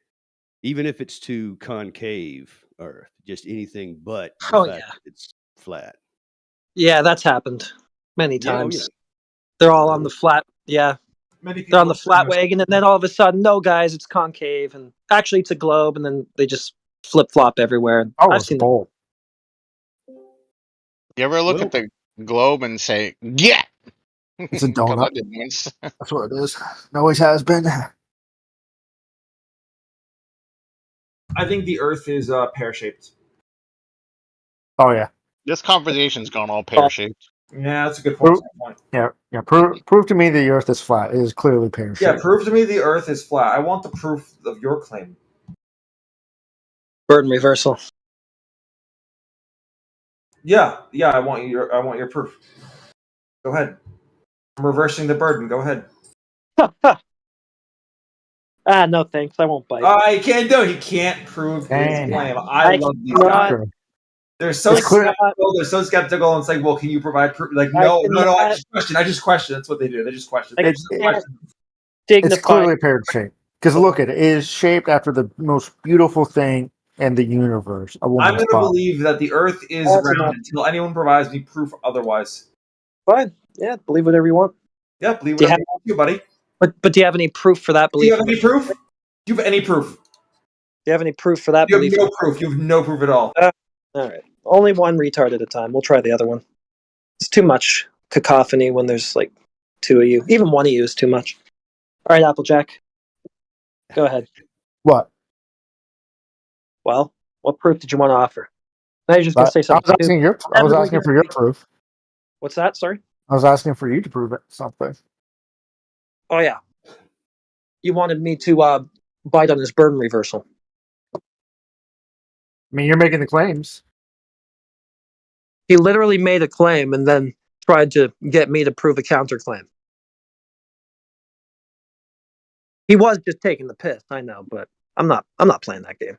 even if it's to concave earth, just anything but the fact that it's flat. Yeah, that's happened many Yeah, oh, times. yeah. They're all on the flat. Yeah. Many They're on the people flat are- wagon, and then all of a sudden, no, guys, it's concave, and actually, it's a globe, and then they just flip flop everywhere. Oh, I've it's a seen. bowl. You ever look at the globe and say, "Yeah"? It's a 'Cause I donut. did once. That's what it is. It always has been. I think the Earth is pear-shaped. Oh yeah. This conversation's gone all pear-shaped. Yeah, that's a good point. Yeah. Prove to me the Earth is flat. It is clearly pear-shaped. Yeah, prove to me the Earth is flat. I want the proof of your claim. Burden reversal. Yeah, I want your proof. Go ahead. I'm reversing the burden. Go ahead. No thanks. I won't bite. He can't do it. He can't prove his Dang. claim. I love these guys. They're so It's clear- skeptical. They're so skeptical, and it's like, well, can you provide proof? Like, no. I just question. That's what they do. They just question. It's clearly pear-shaped. Because look at it. It is shaped after the most beautiful thing in the universe. A I'm woman's going to body. believe that the Earth is round until anyone provides me proof otherwise. Fine. Yeah, believe whatever you want. Yeah, believe whatever you want to, buddy. But do you have any proof for that Do belief? you have any proof? Do you have any proof? Do you have any proof for that You belief? have no proof. You have no proof at all. All right. Only one retard at a time. We'll try the other one. It's too much cacophony when there's like two of you. Even one of you is too much. All right, Applejack. Go ahead. What? Well, what proof did you want to offer? Now you're just going to say something. I was asking for your proof. What's that? Sorry? I was asking for you to prove it. Something. Oh, yeah. You wanted me to bite on his burden reversal. I mean, you're making the claims. He literally made a claim and then tried to get me to prove a counterclaim. He was just taking the piss, I know, but I'm not playing that game.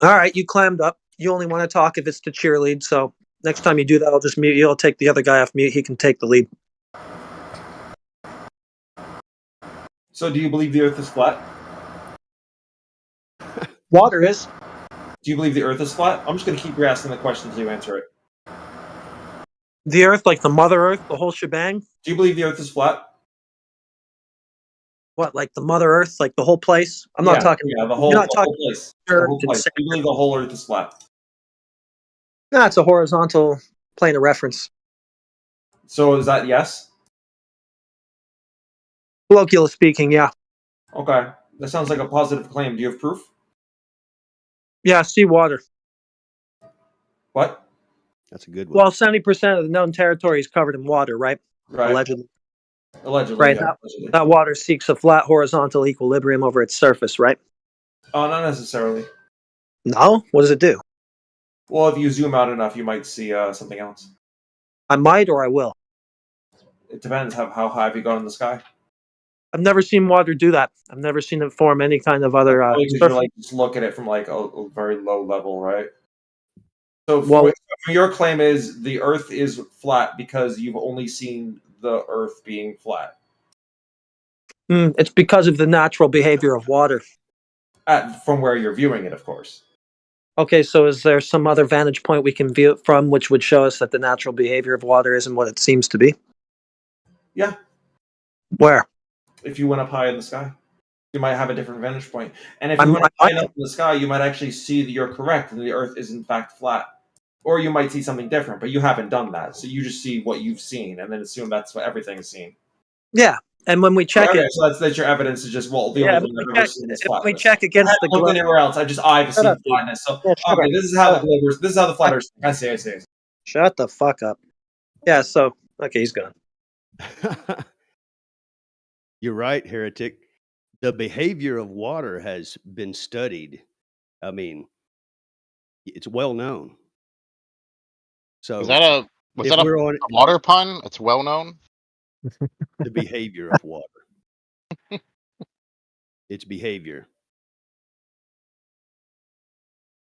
All right, you clammed up. You only want to talk if it's to cheerlead, so next time you do that, I'll just mute you. I'll take the other guy off mute. He can take the lead. So, do you believe the Earth is flat? Water is. Do you believe the Earth is flat? I'm just going to keep asking the question until you answer it. The Earth, like the Mother Earth, the whole shebang? Do you believe the Earth is flat? What, like the Mother Earth, like the whole place? I'm not talking. Yeah, the whole, you're not the talking whole place. Earth The whole and place. Do you believe the whole Earth is flat? No, it's a horizontal plane of reference. So, is that yes? Colloquial speaking, yeah. Okay. That sounds like a positive claim. Do you have proof? Yeah, seawater. What? That's a good one. Well, 70% of the known territory is covered in water, right? Right. Allegedly. Allegedly, Right. yeah, allegedly. That water seeks a flat horizontal equilibrium over its surface, right? Oh, not necessarily. No? What does it do? Well, if you zoom out enough, you might see something else. I might or I will. It depends how high have you gone in the sky. I've never seen water do that. I've never seen it form any kind of other. Because you're like just look at it from like a very low level, right? So for your claim is the Earth is flat because you've only seen the Earth being flat. It's because of the natural behavior of water. From where you're viewing it, of course. Okay, so is there some other vantage point we can view it from which would show us that the natural behavior of water isn't what it seems to be? Yeah. Where? If you went up high in the sky, you might have a different vantage point. And if you went up high enough in the sky, you might actually see that you're correct and the Earth is in fact flat. Or you might see something different, but you haven't done that. So you just see what you've seen and then assume that's what everything is seen. Yeah, and when we check it... So that's your evidence is just, well, the only thing I've ever seen is flatness. We check against the globe. Anywhere else, I've seen flatness. So, okay, this is how the flat Earth... I see. Shut the fuck up. Yeah, so, okay, he's gone. You're right, heretic. The behavior of water has been studied. I mean, it's well known. So was that a water pun? It's well known. The behavior of water. Its behavior.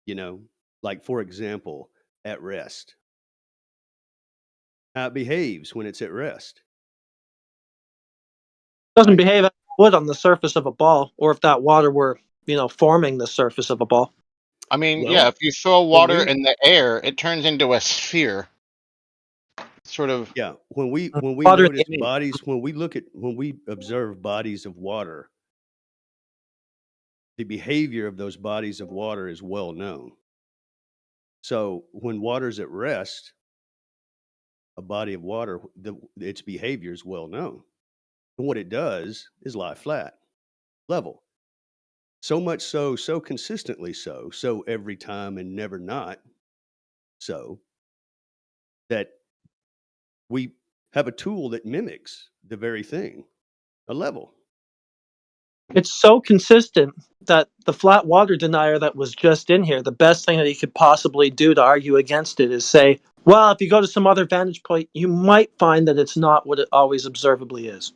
You know, like for example, at rest. How it behaves when it's at rest. It doesn't behave as it would on the surface of a ball, or if that water were, forming the surface of a ball. I mean, if you throw water in the air, it turns into a sphere. Sort of. Yeah, when we notice bodies, when we observe bodies of water, the behavior of those bodies of water is well known. So when water's at rest, a body of water, its behavior is well known. And what it does is lie flat, level. So much so consistently so every time and never not so, that we have a tool that mimics the very thing, a level. It's so consistent that the flat water denier that was just in here, the best thing that he could possibly do to argue against it is say, well, if you go to some other vantage point, you might find that it's not what it always observably is.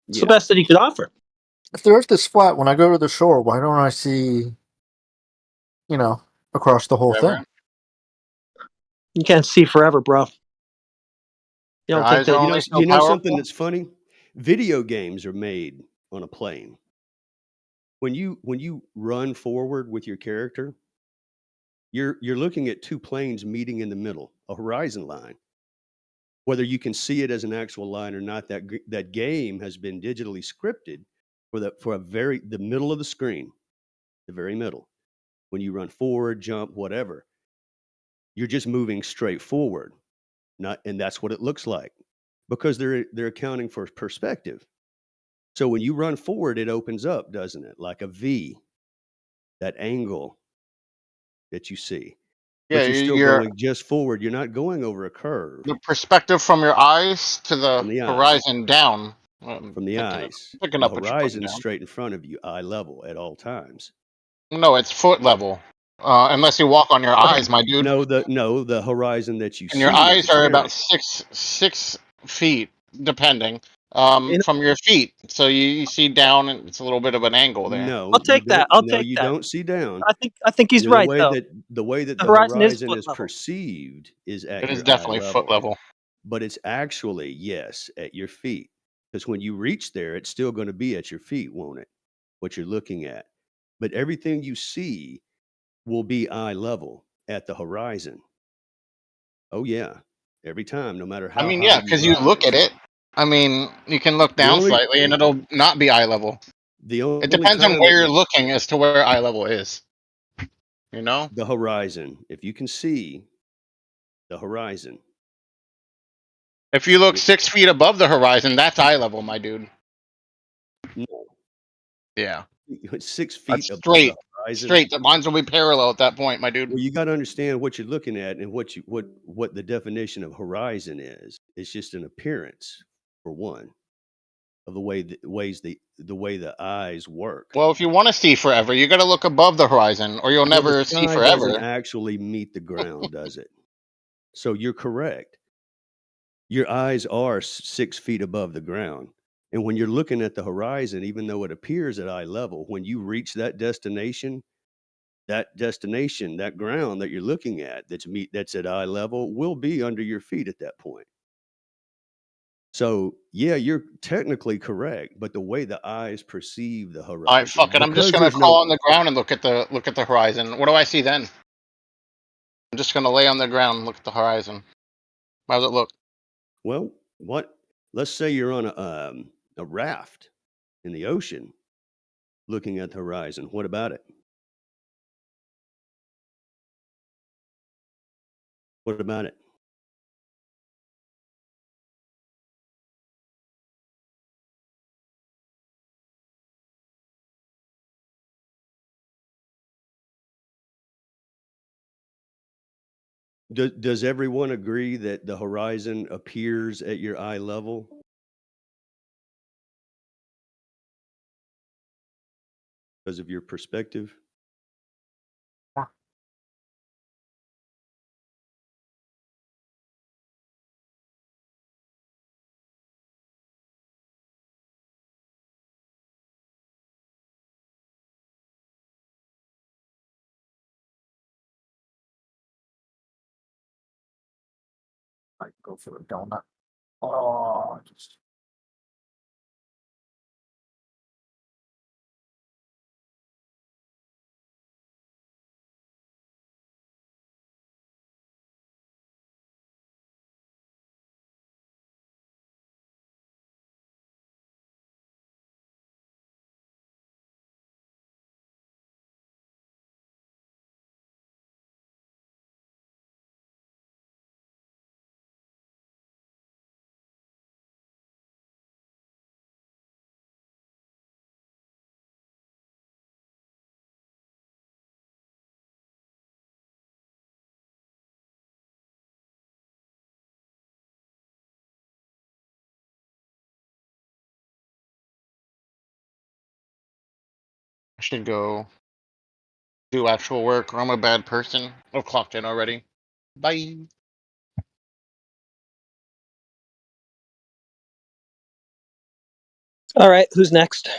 It's the best that he could offer. If the Earth is flat, when I go to the shore, why don't I see, across the whole thing? You can't see forever, bro. You don't think that you know something that's funny? Video games are made on a plane. When you run forward with your character, you're looking at two planes meeting in the middle, a horizon line. Whether you can see it as an actual line or not, that game has been digitally scripted for the middle of the screen, the very middle. When you run forward, jump, whatever, you're just moving straight forward. And that's what it looks like, because they're accounting for perspective. So when you run forward, it opens up, doesn't it? Like a V, that angle that you see. Yeah, but you're still going just forward. You're not going over a curve. The perspective from your eyes to the horizon down. From the eyes. Picking the up what you're horizon putting is down. straight in front of you, eye level at all times. No, it's foot level. Unless you walk on your eyes, my dude. No, the horizon that you see. And your eyes are about 6 feet, depending, from your feet. So you see down, and it's a little bit of an angle there. No, I'll take that. I'll take that. You don't see down. I think he's right, though. The way that the horizon is level. perceived is at it your is definitely eye foot level. But it's actually, yes, at your feet. Because when you reach there, it's still going to be at your feet, won't it? What you're looking at. But everything you see will be eye level at the horizon. Oh, yeah. Every time, no matter how. I mean, yeah, because you look at it. I mean, you can look down slightly and it'll not be eye level. It depends on where you're looking as to where eye level is. You know? The horizon. If you can see the horizon. If you look 6 feet above the horizon, that's eye level, my dude. No. Yeah. 6 feet above the horizon. Straight. The lines will be parallel at that point, my dude. Well, you got to understand what you're looking at and what the definition of horizon is. It's just an appearance, for one, of the way the eyes work. Well, if you want to see forever, you got to look above the horizon, or you'll never see forever. Doesn't actually meet the ground, does it? So you're correct. Your eyes are 6 feet above the ground, And when you're looking at the horizon, even though it appears at eye level, when you reach that destination, that ground that you're looking at that's at eye level will be under your feet at that point. So yeah, you're technically correct, but the way the eyes perceive the horizon. All right, fuck it. I'm just gonna crawl on the ground and look at the horizon. What do I see then? I'm just gonna lay on the ground and look at the horizon. How does it look? Well, let's say you're on a raft in the ocean looking at the horizon. What about it? What about it? Does everyone agree that the horizon appears at your eye level? Because of your perspective? I go for a donut. Oh, just. I should go do actual work, or I'm a bad person. I've clocked in already. Bye. All right, who's next?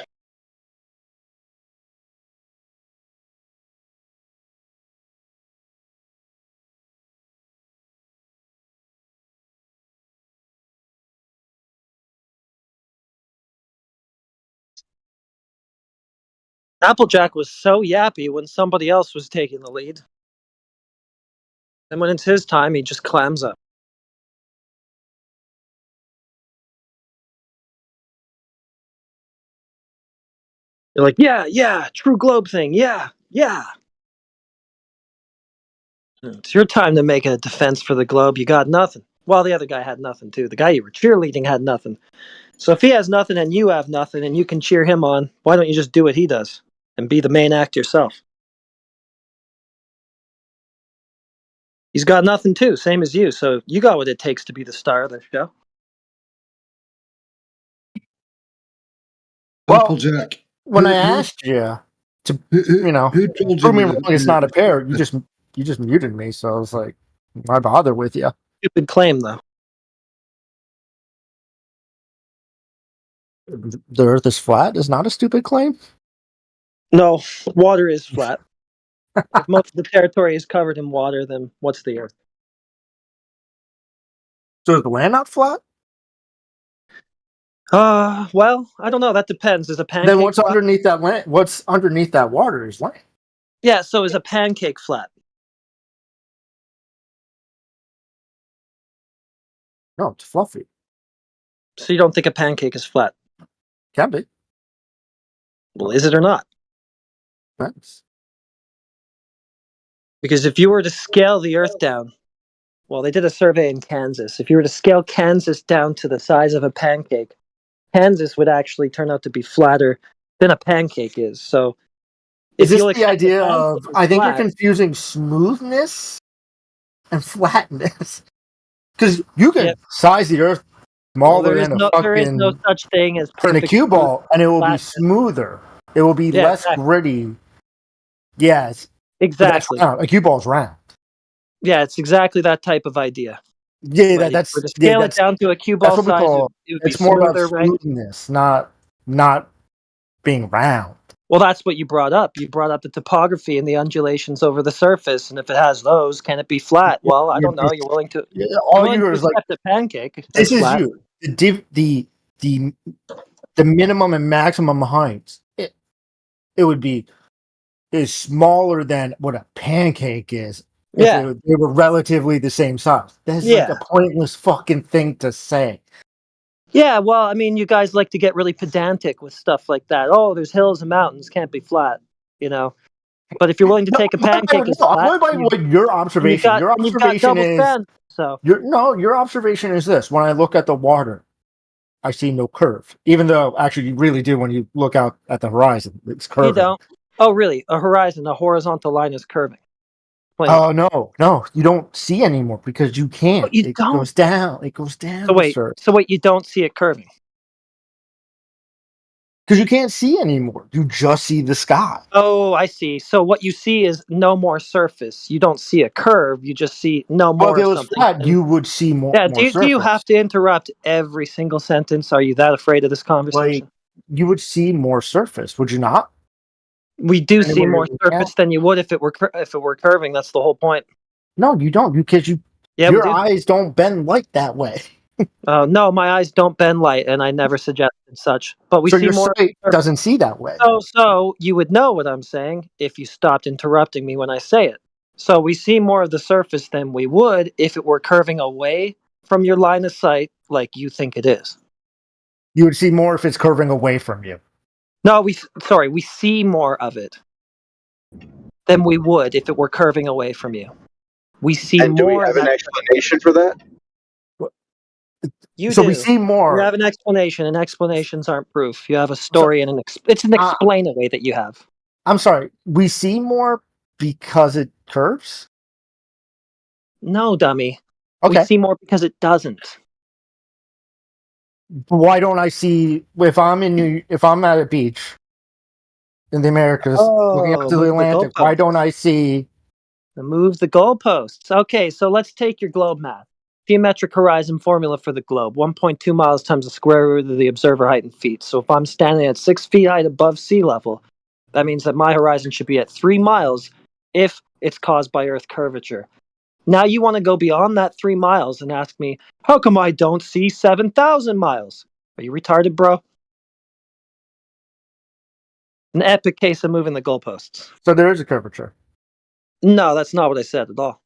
Applejack was so yappy when somebody else was taking the lead. And when it's his time, he just clams up. You're like, yeah, true globe thing, yeah. It's your time to make a defense for the globe. You got nothing. Well, the other guy had nothing too. The guy you were cheerleading had nothing. So if he has nothing and you have nothing and you can cheer him on, why don't you just do what he does and be the main act yourself? He's got nothing too, same as you. So you got what it takes to be the star of the show. Well, Applejack. When I asked you to, who told you prove me wrong, it's not a pair. You just muted me, so I was like, why bother with you? Stupid claim, though. The Earth is flat is not a stupid claim. No, water is flat. If most of the territory is covered in water, then what's the Earth? So is the land not flat? Well, I don't know. That depends. Is a pancake Then what's flat? underneath that land? What's underneath that water is land. Yeah, so is a pancake flat? No, it's fluffy. So you don't think a pancake is flat? Can be. Well, is it or not? Thanks. Because if you were to scale the Earth down, well, they did a survey in Kansas. If you were to scale Kansas down to the size of a pancake, Kansas would actually turn out to be flatter than a pancake is. So, is this the idea of? I think you're confusing smoothness and flatness. Because you can size the Earth smaller than there is no such thing as perfect in a cue ball, and it will flatness. be smoother. It will be less gritty. Yes, exactly. A cue ball is round. Yeah, it's exactly that type of idea. Yeah, Right? that's If we were to scale it down to a cue ball what we size, call. it would be It's more about smoother, right? smoothness, not being round. Well, that's what you brought up. You brought up the topography and the undulations over the surface, and if it has those, can it be flat? Well, I don't know. You're willing to All you hear is like accept a pancake. this is flat. you. The minimum and maximum heights. It would be is smaller than what a pancake is. If they were relatively the same size. That's like a pointless fucking thing to say. Yeah, well, I mean, you guys like to get really pedantic with stuff like that. Oh, there's hills and mountains, can't be flat, you know. But if you're willing to take a pancake as flat, I'm going by your observation. Your observation is your observation is this. When I look at the water, I see no curve. Even though actually you really do when you look out at the horizon. It's curving. You don't. Oh, really? A horizon, a horizontal line is curving. Oh no, you don't see anymore because you can't. It goes down. It goes down. So wait, you don't see it curving because you can't see anymore. You just see the sky. Oh, I see. So what you see is no more surface. You don't see a curve. You just see no more. Well, if it was flat, you would see more. Yeah. More Do you have to interrupt every single sentence? Are you that afraid of this conversation? Like, you would see more surface, would you not? We do see more surface than you would if it were curving. That's the whole point. No, you don't, because your eyes don't bend light that way. No, my eyes don't bend light, and I never suggested such. But we see your more. sight doesn't see that way. So you would know what I'm saying if you stopped interrupting me when I say it. So we see more of the surface than we would if it were curving away from your line of sight, like you think it is. You would see more if it's curving away from you. No, we see more of it than we would if it were curving away from you. We see more. Do we have an explanation for that? We see more. You have an explanation, and explanations aren't proof. You have a story and it's an explain away that you have. I'm sorry. We see more because it curves? No, dummy. Okay. We see more because it doesn't. Why don't I see if I'm at a beach in the Americas looking up to the Atlantic? Why don't I see? Move the goalposts. Okay, so let's take your globe math. Geometric horizon formula for the globe: 1.2 miles times the square root of the observer height in feet. So if I'm standing at 6 feet height above sea level, that means that my horizon should be at 3 miles if it's caused by Earth curvature. Now you want to go beyond that 3 miles and ask me, how come I don't see 7,000 miles? Are you retarded, bro? An epic case of moving the goalposts. So there is a curvature. No, that's not what I said at all.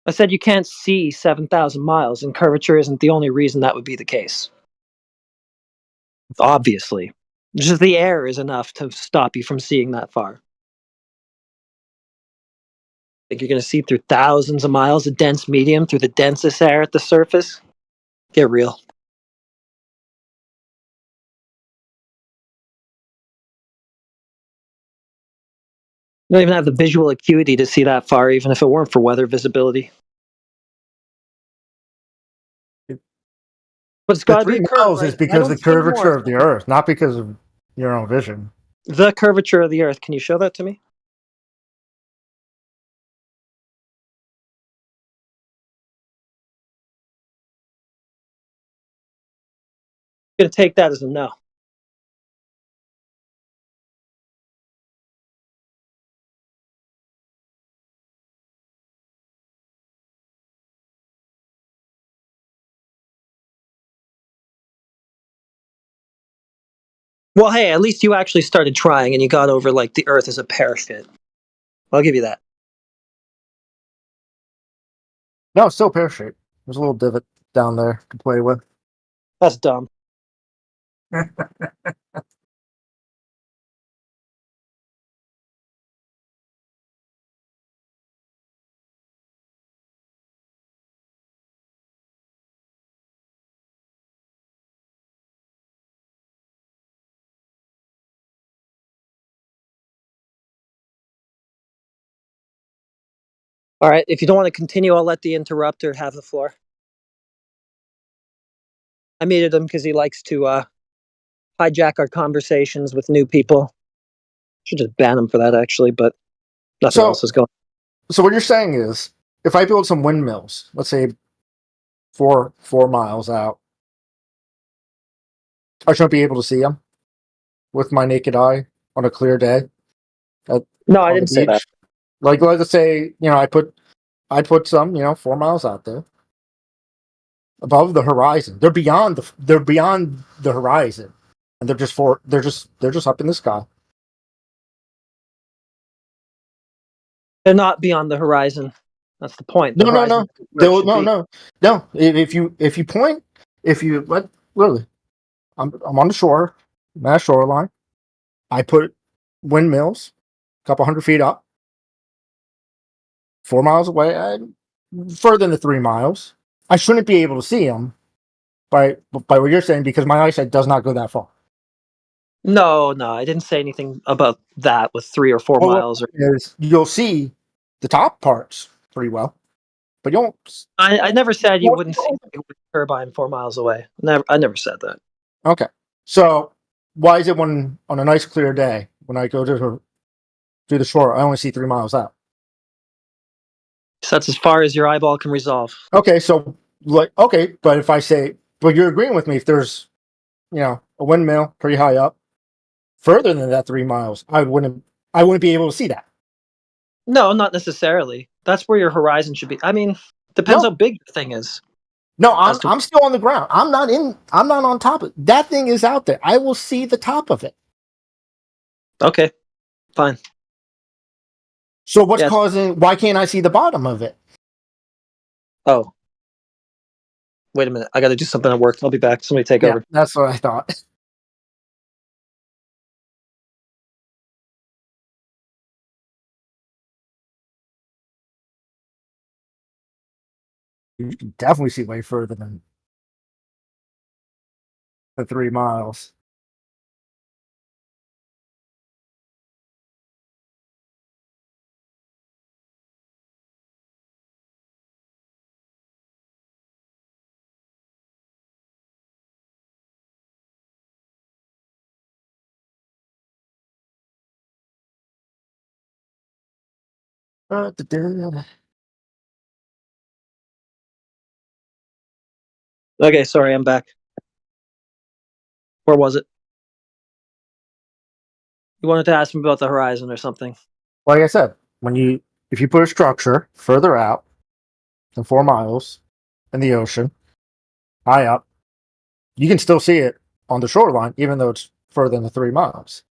I said you can't see 7,000 miles, and curvature isn't the only reason that would be the case. Obviously. Just the air is enough to stop you from seeing that far. Think you're going to see through thousands of miles of dense medium through the densest air at the surface? Get real. You don't even have the visual acuity to see that far, even if it weren't for weather visibility. But it's got to be a curve, is because the curvature of the Earth, not because of your own vision. The curvature of the Earth. Can you show that to me? I'm going to take that as a no. Well, hey, at least you actually started trying and you got over, like, the Earth is a parachute. I'll give you that. No, it's still parachute. There's a little divot down there to play with. That's dumb. All right, if you don't want to continue, I'll let the interrupter have the floor. I muted him because he likes to hijack our conversations with new people. Should just ban him for that, actually, but nothing else is going. So what you're saying is, if I build some windmills, let's say 4 miles out, I shouldn't be able to see them with my naked eye on a clear day. No, I didn't say that. Like, let's say, I put some, 4 miles out there above the horizon. They're beyond the horizon, and they're just up in the sky. They're not beyond the horizon. That's the point. No. If you point, literally, I'm on the shore, I'm at a shoreline. I put windmills a couple 100 feet up, 4 miles away, further than the 3 miles. I shouldn't be able to see them by what you're saying, because my eyesight does not go that far. No, I didn't say anything about that with 3 or 4 miles. You'll see the top parts pretty well, but you won't. I never said you wouldn't see the turbine 4 miles away. I never said that. Okay, so why is it when on a nice clear day when I go to the shore, I only see 3 miles out? So that's as far as your eyeball can resolve. Okay, so but if I say, but you're agreeing with me, if there's a windmill pretty high up, further than that 3 miles, I wouldn't be able to see that. No, not necessarily. That's where your horizon should be. I mean, depends how big the thing is. No, I'm still on the ground. I'm not on top of it. That thing is out there. I will see the top of it. Okay, fine. So why can't I see the bottom of it? Oh. Wait a minute. I got to do something at work. I'll be back. Somebody take over. That's what I thought. You can definitely see way further than the 3 miles. Okay, sorry, I'm back. Where was it? You wanted to ask me about the horizon or something. Like I said, if you put a structure further out than 4 miles in the ocean, high up, you can still see it on the shoreline, even though it's further than the 3 miles.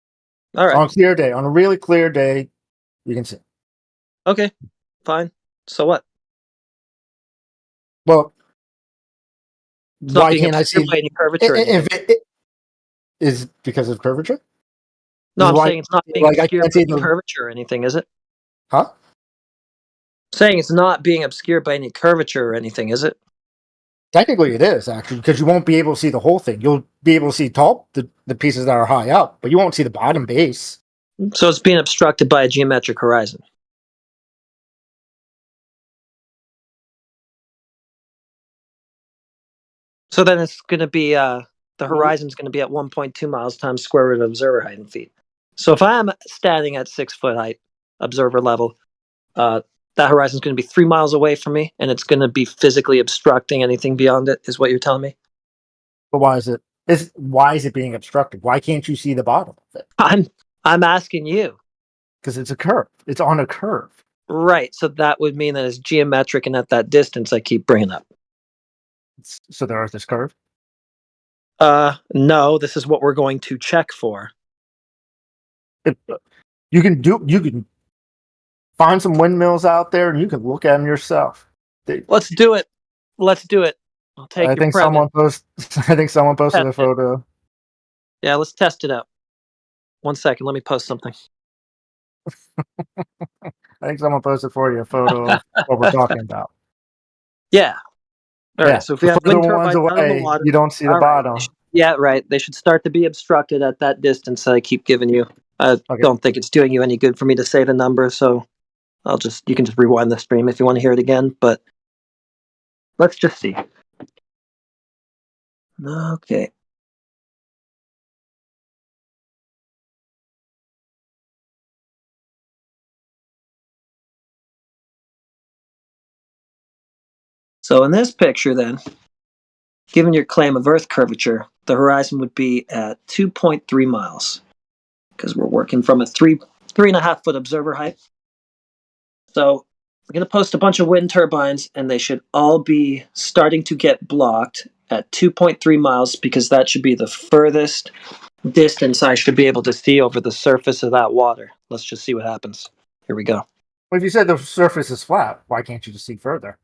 All right. On a clear day, on a really clear day, you can see. Okay, fine. So what? Well, It's why can't I see any curvature? if it is because of curvature? No, I'm saying it's not being obscured by any the curvature or anything, is it? Huh? Saying it's not being obscured by any curvature or anything, is it? Technically, it is actually, because you won't be able to see the whole thing. You'll be able to see the pieces that are high up, but you won't see the bottom base. So it's being obstructed by a geometric horizon. So then it's going to be the horizon's going to be at 1.2 miles times square root of observer height in feet. So if I'm standing at 6 foot height, observer level, that horizon's going to be 3 miles away from me, and it's going to be physically obstructing anything beyond it. Is what you're telling me? But why is it being obstructed? Why can't you see the bottom of it? I'm asking you. Because it's a curve. It's on a curve. Right. So that would mean that it's geometric, and at that distance, I keep bringing up. So the Earth is curved? No. This is what we're going to check for. You can find some windmills out there, and you can look at them yourself. Let's do it. I'll take your present. I think someone posted a photo. Yeah, let's test it out. 1 second. Let me post something. I think someone posted for you a photo of what we're talking about. Yeah. All right. So if we have wind turbines out in the water, you don't see the bottom. Right. They should start to be obstructed at that distance that I keep giving you. I don't think it's doing you any good for me to say the number, so you can just rewind the stream if you want to hear it again, but let's just see. Okay. So in this picture, then, given your claim of Earth curvature, the horizon would be at 2.3 miles, because we're working from a 3.5 foot observer height. So we're going to post a bunch of wind turbines, and they should all be starting to get blocked at 2.3 miles, because that should be the furthest distance I should be able to see over the surface of that water. Let's just see what happens. Here we go. Well, if you said the surface is flat, why can't you just see further?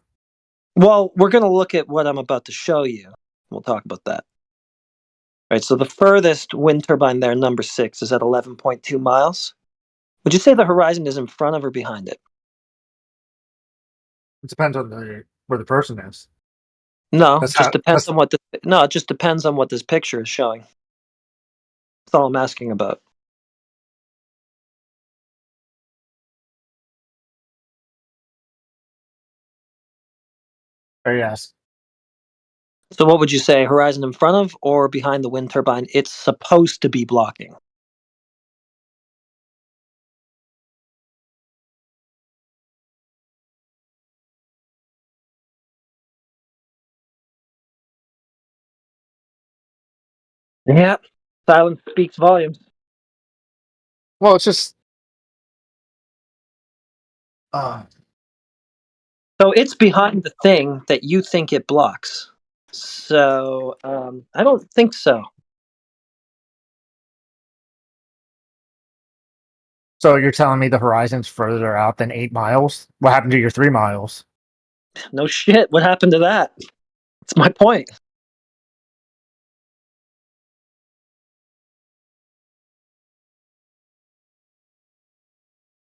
Well, we're going to look at what I'm about to show you. We'll talk about that. All right, so the furthest wind turbine there, number 6, is at 11.2 miles. Would you say the horizon is in front of or behind it? It depends on where the person is. No, it just depends on what it just depends on what this picture is showing. That's all I'm asking about. Or yes. So what would you say, horizon in front of or behind the wind turbine it's supposed to be blocking? Yeah, silence speaks volumes. Well, it's just... So it's behind the thing that you think it blocks. So I don't think so. So you're telling me the horizon's further out than 8 miles? What happened to your 3 miles? No shit. What happened to that? That's my point.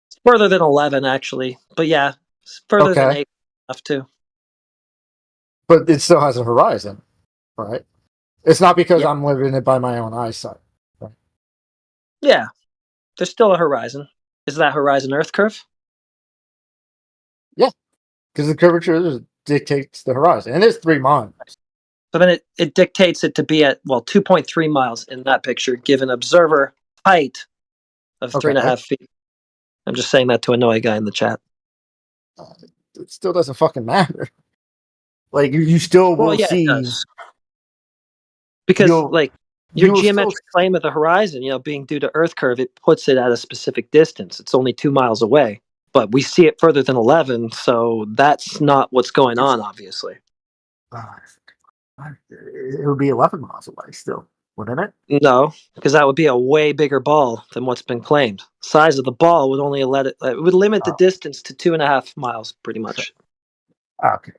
It's further than 11, actually. But yeah, it's further than 8 enough too. But it still has a horizon, right? It's not because I'm living it by my own eyesight. Right? Yeah, there's still a horizon. Is that horizon Earth curve? Yeah, because the curvature dictates the horizon. And it's 3 miles. So then it dictates it to be at, 2.3 miles in that picture, given observer height of 3.5 feet. I'm just saying that to annoy a guy in the chat. It still doesn't fucking matter. Like, you still will see... It does. Because, your geometric claim of the horizon, being due to Earth curve, it puts it at a specific distance. It's only 2 miles away. But we see it further than 11, so that's not what's going on, obviously. It would be 11 miles away still, wouldn't it? No, because that would be a way bigger ball than what's been claimed. Size of the ball would only it would limit the distance to 2.5 miles, pretty much. Okay.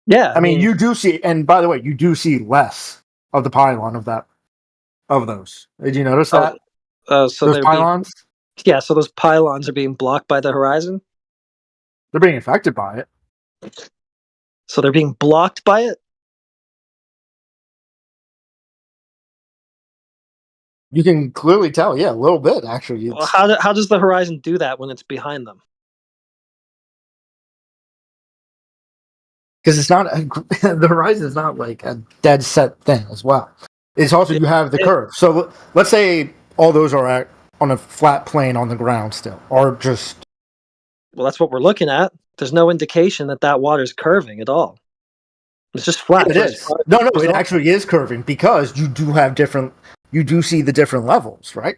Yeah, I mean, you do see, and by the way, you do see less of the pylon of those. Did you notice that? So those pylons? So those pylons are being blocked by the horizon? They're being affected by it. So they're being blocked by it? You can clearly tell, a little bit, actually. Well, how does the horizon do that when it's behind them? Because it's not the horizon is not like a dead set thing as well. It's also you have the curve. So let's say all those are on a flat plane on the ground still, or just. Well, that's what we're looking at. There's no indication that water's curving at all. It's just flat. It is. No, it actually is curving because you do have different. You do see the different levels, right?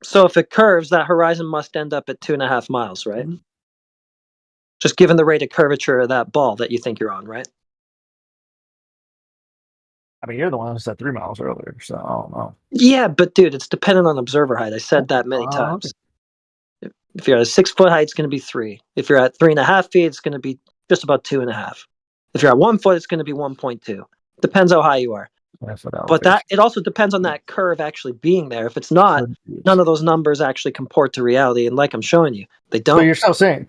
So if it curves, that horizon must end up at 2.5 miles, right? Mm-hmm. Just given the rate of curvature of that ball that you think you're on, right? I mean, you're the one who said 3 miles earlier, so I don't know. Yeah, but dude, it's dependent on observer height. I said that many times. Okay. If you're at a 6 foot height, it's going to be 3. If you're at 3.5 feet, it's going to be just about 2.5. If you're at 1 foot, it's going to be 1.2. Depends how high you are. But it also depends on that curve actually being there. If it's not, none of those numbers actually comport to reality. And like I'm showing you, they don't. But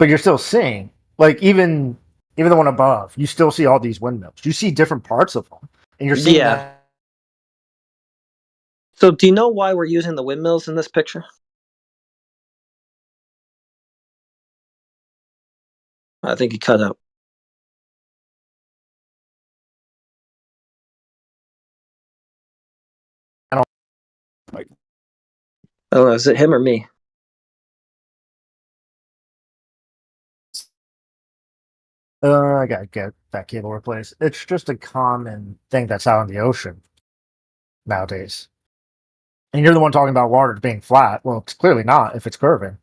you're still seeing, like even the one above, you still see all these windmills. You see different parts of them, and you're seeing that. So do you know why we're using the windmills in this picture? I think he cut out. I don't know, is it him or me? I gotta get that cable replaced. It's just a common thing that's out in the ocean nowadays. And you're the one talking about water being flat. Well, it's clearly not if it's curving.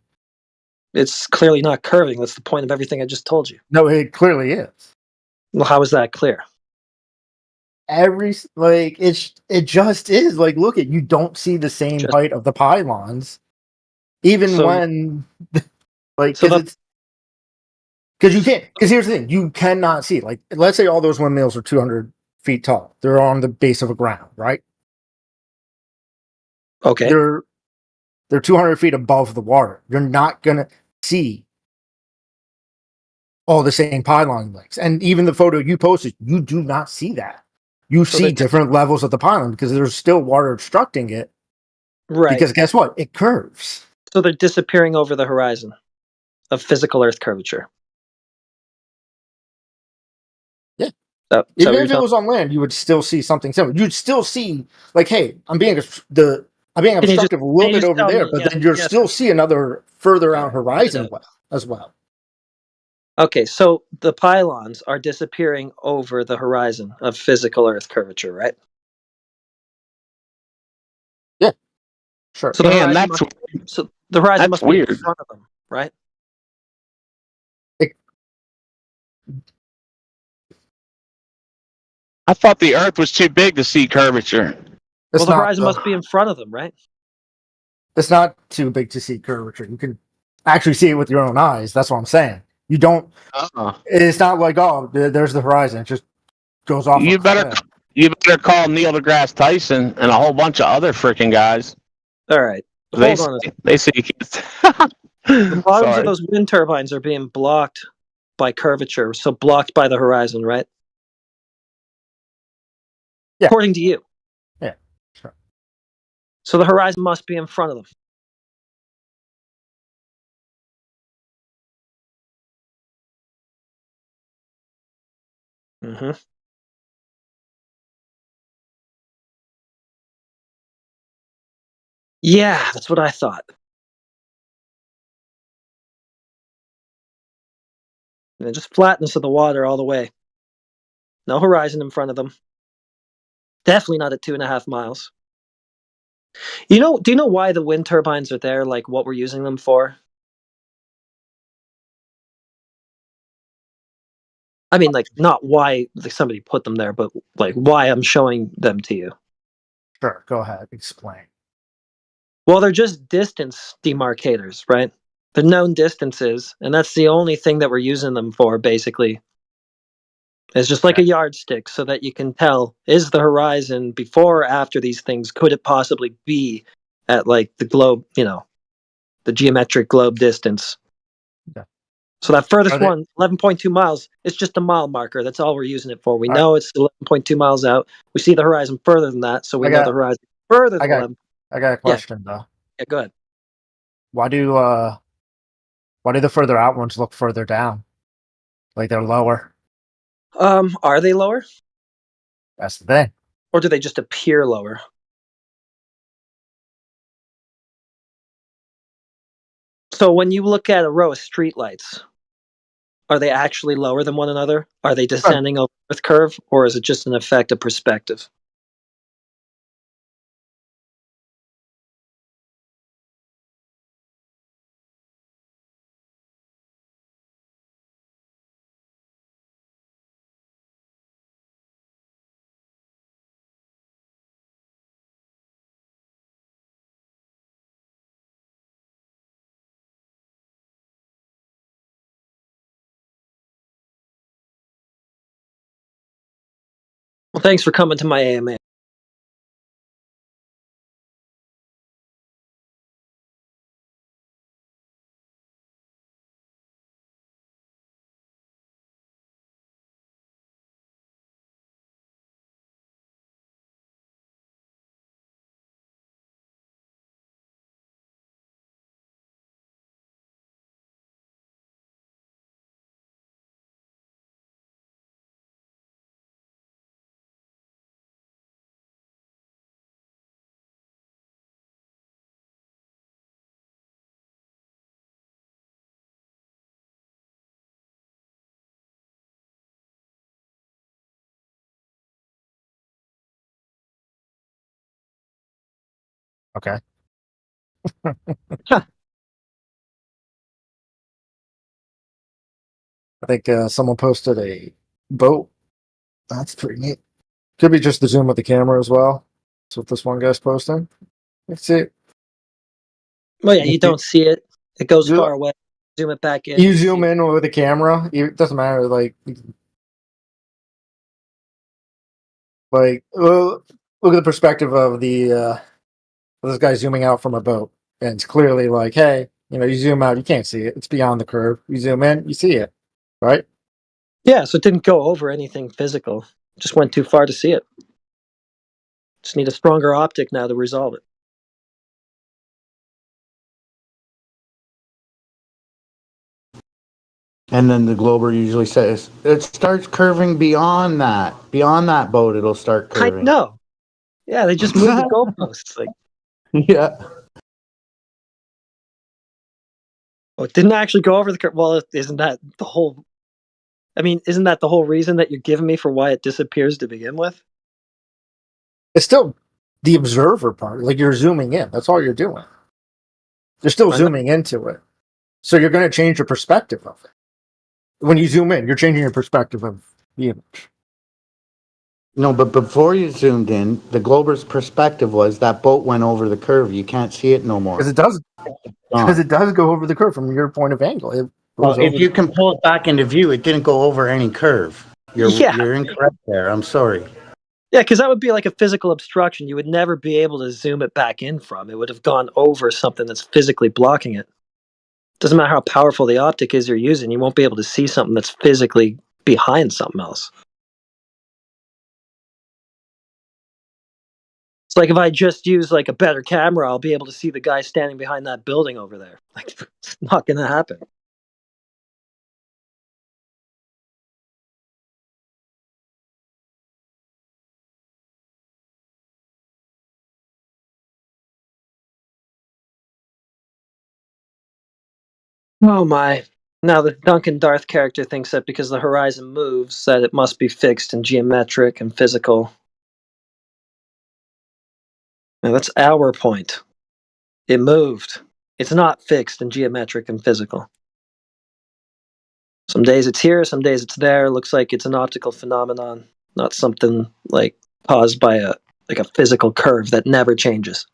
It's clearly not curving. That's the point of everything I just told you. No, it clearly is. Well, how is that clear? It just is. Like, look at you don't see the same height of the pylons, even when because you can't. Because here's the thing: you cannot see. Like, let's say all those windmills are 200 feet tall. They're on the base of a ground, right? Okay. They're 200 feet above the water. You're not gonna see all the same pylon lengths. And even the photo you posted, you do not see that. You see different levels of the pylon because there's still water obstructing it. Right. Because guess what? It curves. So they're disappearing over the horizon of physical Earth curvature. Yeah. Even if it was on land, you would still see something similar. You'd still see, like, hey, I'm being obstructive a little bit over there, but then you'll still see another further out horizon as well. Okay, so the pylons are disappearing over the horizon of physical Earth curvature, right? Yeah, sure. So the horizon must be in front of them, right? I thought the Earth was too big to see curvature. Well, the horizon must be in front of them, right? It's not too big to see curvature. You can actually see it with your own eyes. That's what I'm saying. You don't. It's not like, oh, there's the horizon. It just goes off. You better call Neil deGrasse Tyson and a whole bunch of other freaking guys. All right. They see the bottoms of those wind turbines are being blocked by curvature, so blocked by the horizon, right? Yeah. According to you. Yeah, sure. So the horizon must be in front of them. Mm-hmm. Yeah, that's what I thought. And just flatness of the water all the way. No horizon in front of them. Definitely not at 2.5 miles. Do you know why the wind turbines are there? Like what we're using them for? I mean, like not why somebody put them there, but like why I'm showing them to you. Sure, go ahead, explain. Well, they're just distance demarcators, right? They're known distances, and that's the only thing that we're using them for, basically. It's just like a yardstick so that you can tell, is the horizon before or after these things? Could it possibly be at like the globe, the geometric globe distance? Yeah. So that furthest one, 11.2 miles, it's just a mile marker. That's all we're using it for. We know it's 11.2 miles out. We see the horizon further than that, so we know the horizon further than 11. I got a question though. Yeah, go ahead. Why do the further out ones look further down? Like they're lower? Are they lower? That's the thing. Or do they just appear lower? So when you look at a row of streetlights, are they actually lower than one another? Are they descending over the Earth curve, or is it just an effect of perspective? Well, thanks for coming to my AMA. Okay. I think someone posted a boat. That's pretty neat. Could be just the zoom of the camera as well. That's what this one guy's posting. Let's see. Well, yeah, you don't see it. It goes far away. Zoom it back in. You zoom in with the camera. It doesn't matter. Like look at the perspective of the this guy zooming out from a boat, and it's clearly like, hey, you zoom out, you can't see it. It's beyond the curve. You zoom in, you see it, right? Yeah, so it didn't go over anything physical. It just went too far to see it. Just need a stronger optic now to resolve it. And then the Glober usually says it starts curving beyond that. Beyond that boat, it'll start curving. I know. Yeah, they just moved the goalposts. Like, yeah. Oh, it didn't actually go over the curve. Well, isn't that the whole? I mean, isn't that the whole reason that you're giving me for why it disappears to begin with? It's still the observer part. Like you're zooming in. That's all you're doing. You're still zooming into it. So you're going to change your perspective of it. When you zoom in, you're changing your perspective of the image. No, but before you zoomed in, the Glober's perspective was that boat went over the curve. You can't see it no more. Because it does. Because it does go over the curve from your point of angle. Well, if you can pull it back into view, it didn't go over any curve. You're incorrect there. I'm sorry. Yeah, because that would be like a physical obstruction. You would never be able to zoom it back in from. It would have gone over something that's physically blocking it. Doesn't matter how powerful the optic is you're using, you won't be able to see something that's physically behind something else. It's like if I just use like a better camera, I'll be able to see the guy standing behind that building over there. Like, it's not going to happen. Oh my. Now the Duncan Darth character thinks that because the horizon moves, that it must be fixed and geometric and physical. Now that's our point. It moved. It's not fixed and geometric and physical. Some days it's here, some days it's there. Looks like it's an optical phenomenon, not something like caused by a physical curve that never changes.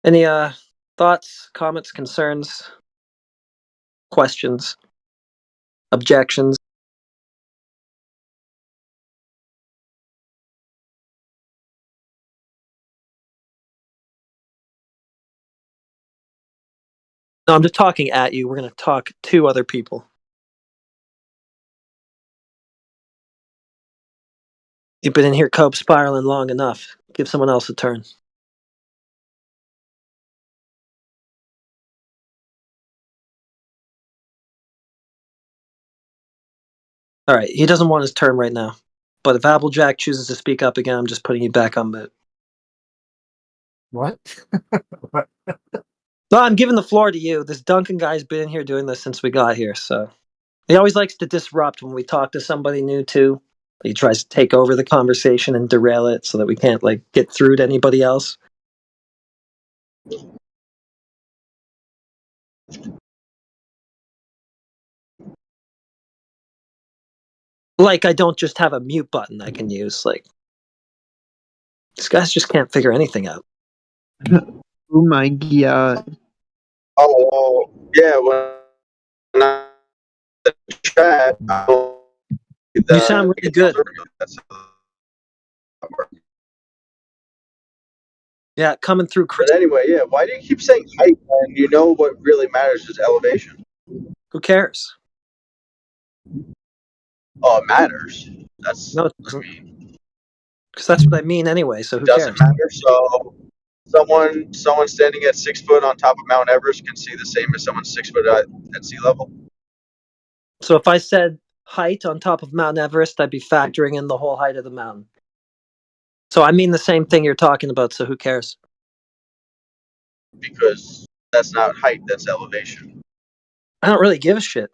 Any thoughts, comments, concerns, questions, objections? No, I'm just talking at you. We're going to talk to other people. You've been in here cope spiraling long enough. Give someone else a turn. All right, he doesn't want his turn right now. But if Applejack chooses to speak up again, I'm just putting you back on mute. What? No, I'm giving the floor to you. This Duncan guy's been in here doing this since we got here, so he always likes to disrupt when we talk to somebody new too. He tries to take over the conversation and derail it so that we can't get through to anybody else. Like I don't just have a mute button I can use. Like these guys just can't figure anything out. Oh my god. Oh, yeah, when I chat, You sound really good. Yeah, coming through. But anyway, yeah, why do you keep saying height when you know what really matters is elevation? Who cares? Oh, it matters. That's no, it doesn't. Because that's what I mean anyway. So who doesn't cares? matter. So someone standing at 6 foot on top of Mount Everest can see the same as someone 6 foot at sea level. So if I said height on top of Mount Everest, I'd be factoring in the whole height of the mountain. So I mean the same thing you're talking about, so who cares? Because that's not height, that's elevation. I don't really give a shit.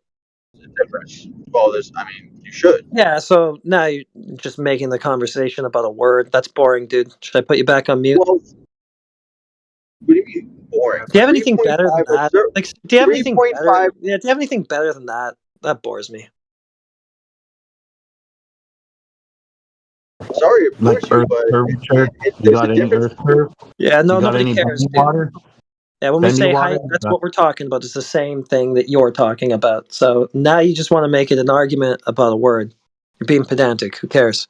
There's a difference. Well, you should. Yeah, so now you're just making the conversation about a word. That's boring, dude. Should I put you back on mute? Well, what do you mean boring? Do you have anything better than that? Like, do you have anything better? 3.5. Yeah, do you have anything better than that? That bores me. Sorry, of course you, but curvature. You got any earth curve? Yeah, no, You got nobody any cares, dude. water? Yeah, when we Bendy say water? height, that's what we're talking about. It's the same thing that you're talking about. So now you just want to make it an argument about a word. You're being pedantic. Who cares?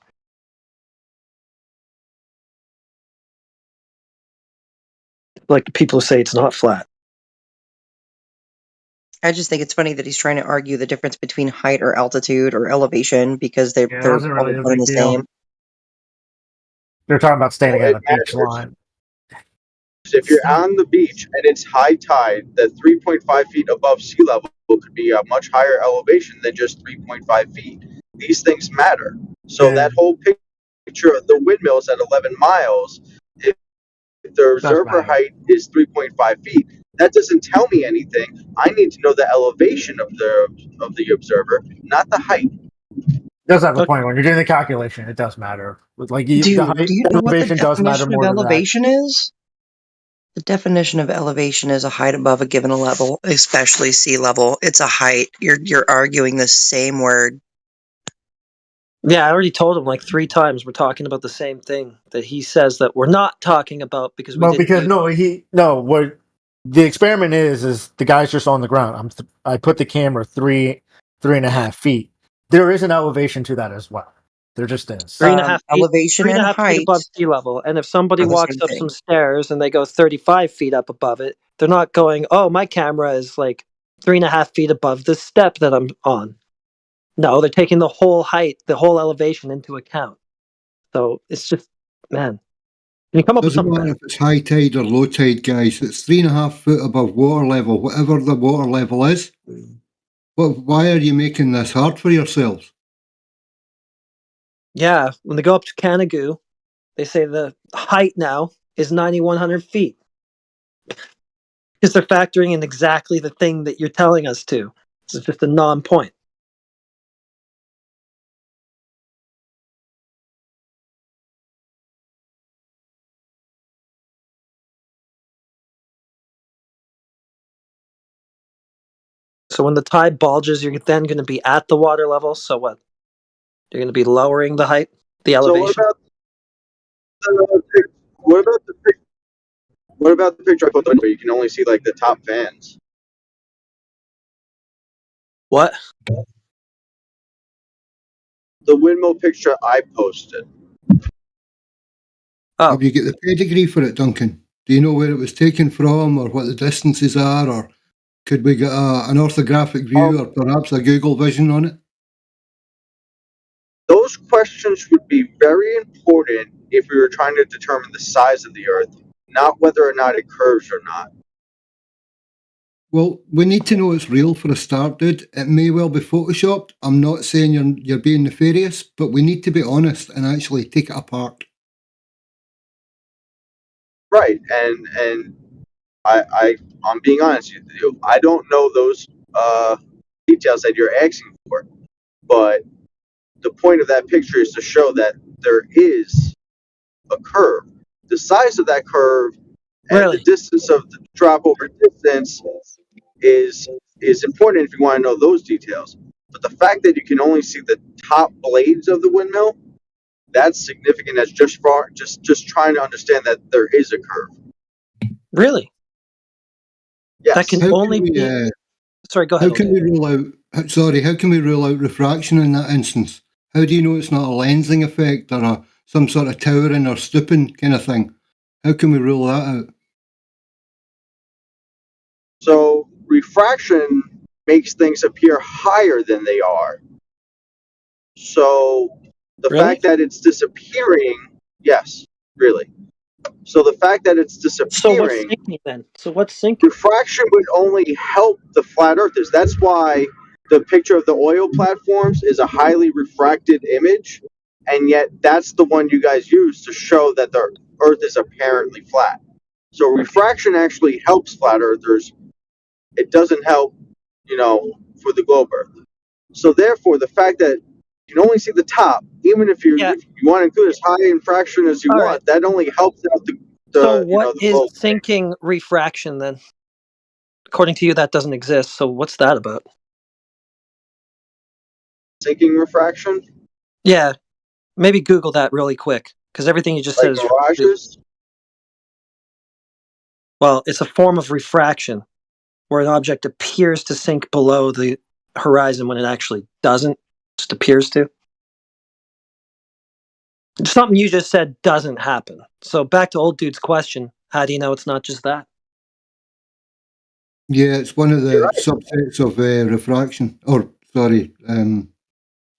Like the people who say it's not flat. I just think it's funny that he's trying to argue the difference between height or altitude or elevation because they're wasn't really all a one and big the deal. same. They're talking about standing Well, at it a beach matters. line. If you're on the beach and it's high tide, that 3.5 feet above sea level could be a much higher elevation than just 3.5 feet. These things matter. So that whole picture of the windmills at 11 miles, if the observer height is 3.5 feet, that doesn't tell me anything. I need to know the elevation of the observer, not the height. Does have a point. When you're doing the calculation, it does matter. Like Dude, the height, do you know what the elevation does matter definition of more than that. elevation is? The definition of elevation is a height above a given level, especially sea level. It's a height. You're arguing the same word. Yeah, I already told him like 3 times we're talking about the same thing that he says that we're not talking about because we Well, didn't because use what the experiment is the guy's just on the ground. I put the camera 3.5 feet. There is an elevation to that as well. There just is. 3.5 feet, Elevation and 3.5 feet height above sea level. And if somebody are the walks same up thing. some stairs and they go 35 feet up above it, they're not going, oh, my camera is like 3.5 feet above the step that I'm on. No, they're taking the whole height, the whole elevation into account. So it's just, man, can you come up with Doesn't something matter better? if it's high tide or low tide, guys. It's 3.5 foot above water level, whatever the water level is. Why are you making this hard for yourselves? Yeah, when they go up to Canagoo, they say the height now is 9,100 feet. Because they're factoring in exactly the thing that you're telling us to. It's just a non-point. So when the tide bulges, you're then going to be at the water level. So what? You're going to be lowering the height, the elevation. So what about the picture I put on where you can only see like the top fans? What? The windmill picture I posted. Oh. Have you got the pedigree for it, Duncan? Do you know where it was taken from or what the distances are? Or could we get an orthographic view or perhaps a Google vision on it? Those questions would be very important if we were trying to determine the size of the Earth, not whether or not it curves or not. Well, we need to know it's real for a start, dude. It may well be photoshopped. I'm not saying you're being nefarious, but we need to be honest and actually take it apart. Right, and I'm being honest with you. I don't know those details that you're asking for, but the point of that picture is to show that there is a curve. The size of that curve and the distance of the drop over distance is important if you want to know those details. But the fact that you can only see the top blades of the windmill, that's significant. That's just trying to understand that there is a curve. Really? Yes. That can only be. Sorry, go ahead. How can we rule out? Sorry, how can we rule out refraction in that instance? How do you know it's not a lensing effect or some sort of towering or stooping kind of thing? How can we rule that out? So refraction makes things appear higher than they are. So the fact that it's disappearing, yes, really. So the fact that it's disappearing. So what's sinking then? So what's sinking? Refraction would only help the flat earthers. That's why the picture of the oil platforms is a highly refracted image, and yet that's the one you guys use to show that the Earth is apparently flat. So refraction actually helps flat earthers. It doesn't help, for the globe Earth. So therefore, the fact that you can only see the top, even if you want to include as high infraction as you want, that only helps out the So what the is globe. sinking refraction then? According to you, that doesn't exist. So what's that about? Sinking refraction? Yeah, maybe Google that really quick, because everything you just said is mirages. Well, it's a form of refraction, where an object appears to sink below the horizon when it actually doesn't. Just appears to. Something you just said doesn't happen. So back to old dude's question: how do you know it's not just that? Yeah, it's one of the subsets of refraction,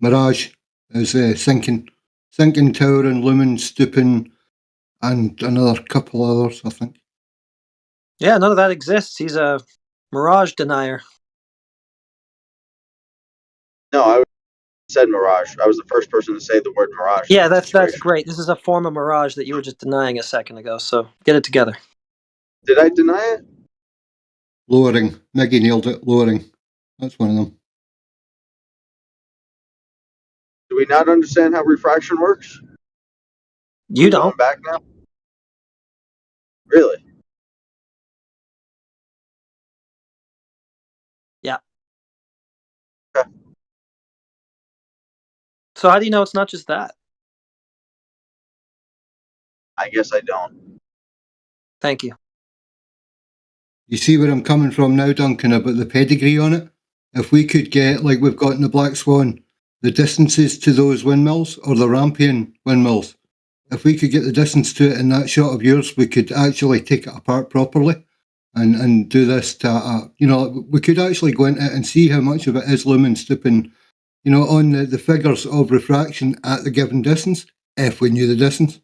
mirage, is sinking, towering, looming, stooping, and another couple others, I think. Yeah, none of that exists. He's a mirage denier. No, I said mirage. I was the first person to say the word mirage. Yeah, that's great. This is a form of mirage that you were just denying a second ago. So get it together. Did I deny it? Lowering. Maggie nailed it. Lowering. That's one of them. Do we not understand how refraction works? You don't. Going back now? Really? Yeah. Okay. So how do you know it's not just that? I guess I don't. Thank you. You see where I'm coming from now, Duncan, about the pedigree on it? If we could get, like we've got in the Black Swan, the distances to those windmills, or the Rampion windmills, if we could get the distance to it in that shot of yours, we could actually take it apart properly and do this to, we could actually go into it and see how much of it is looming, stooping, on the figures of refraction at the given distance, if we knew the distance.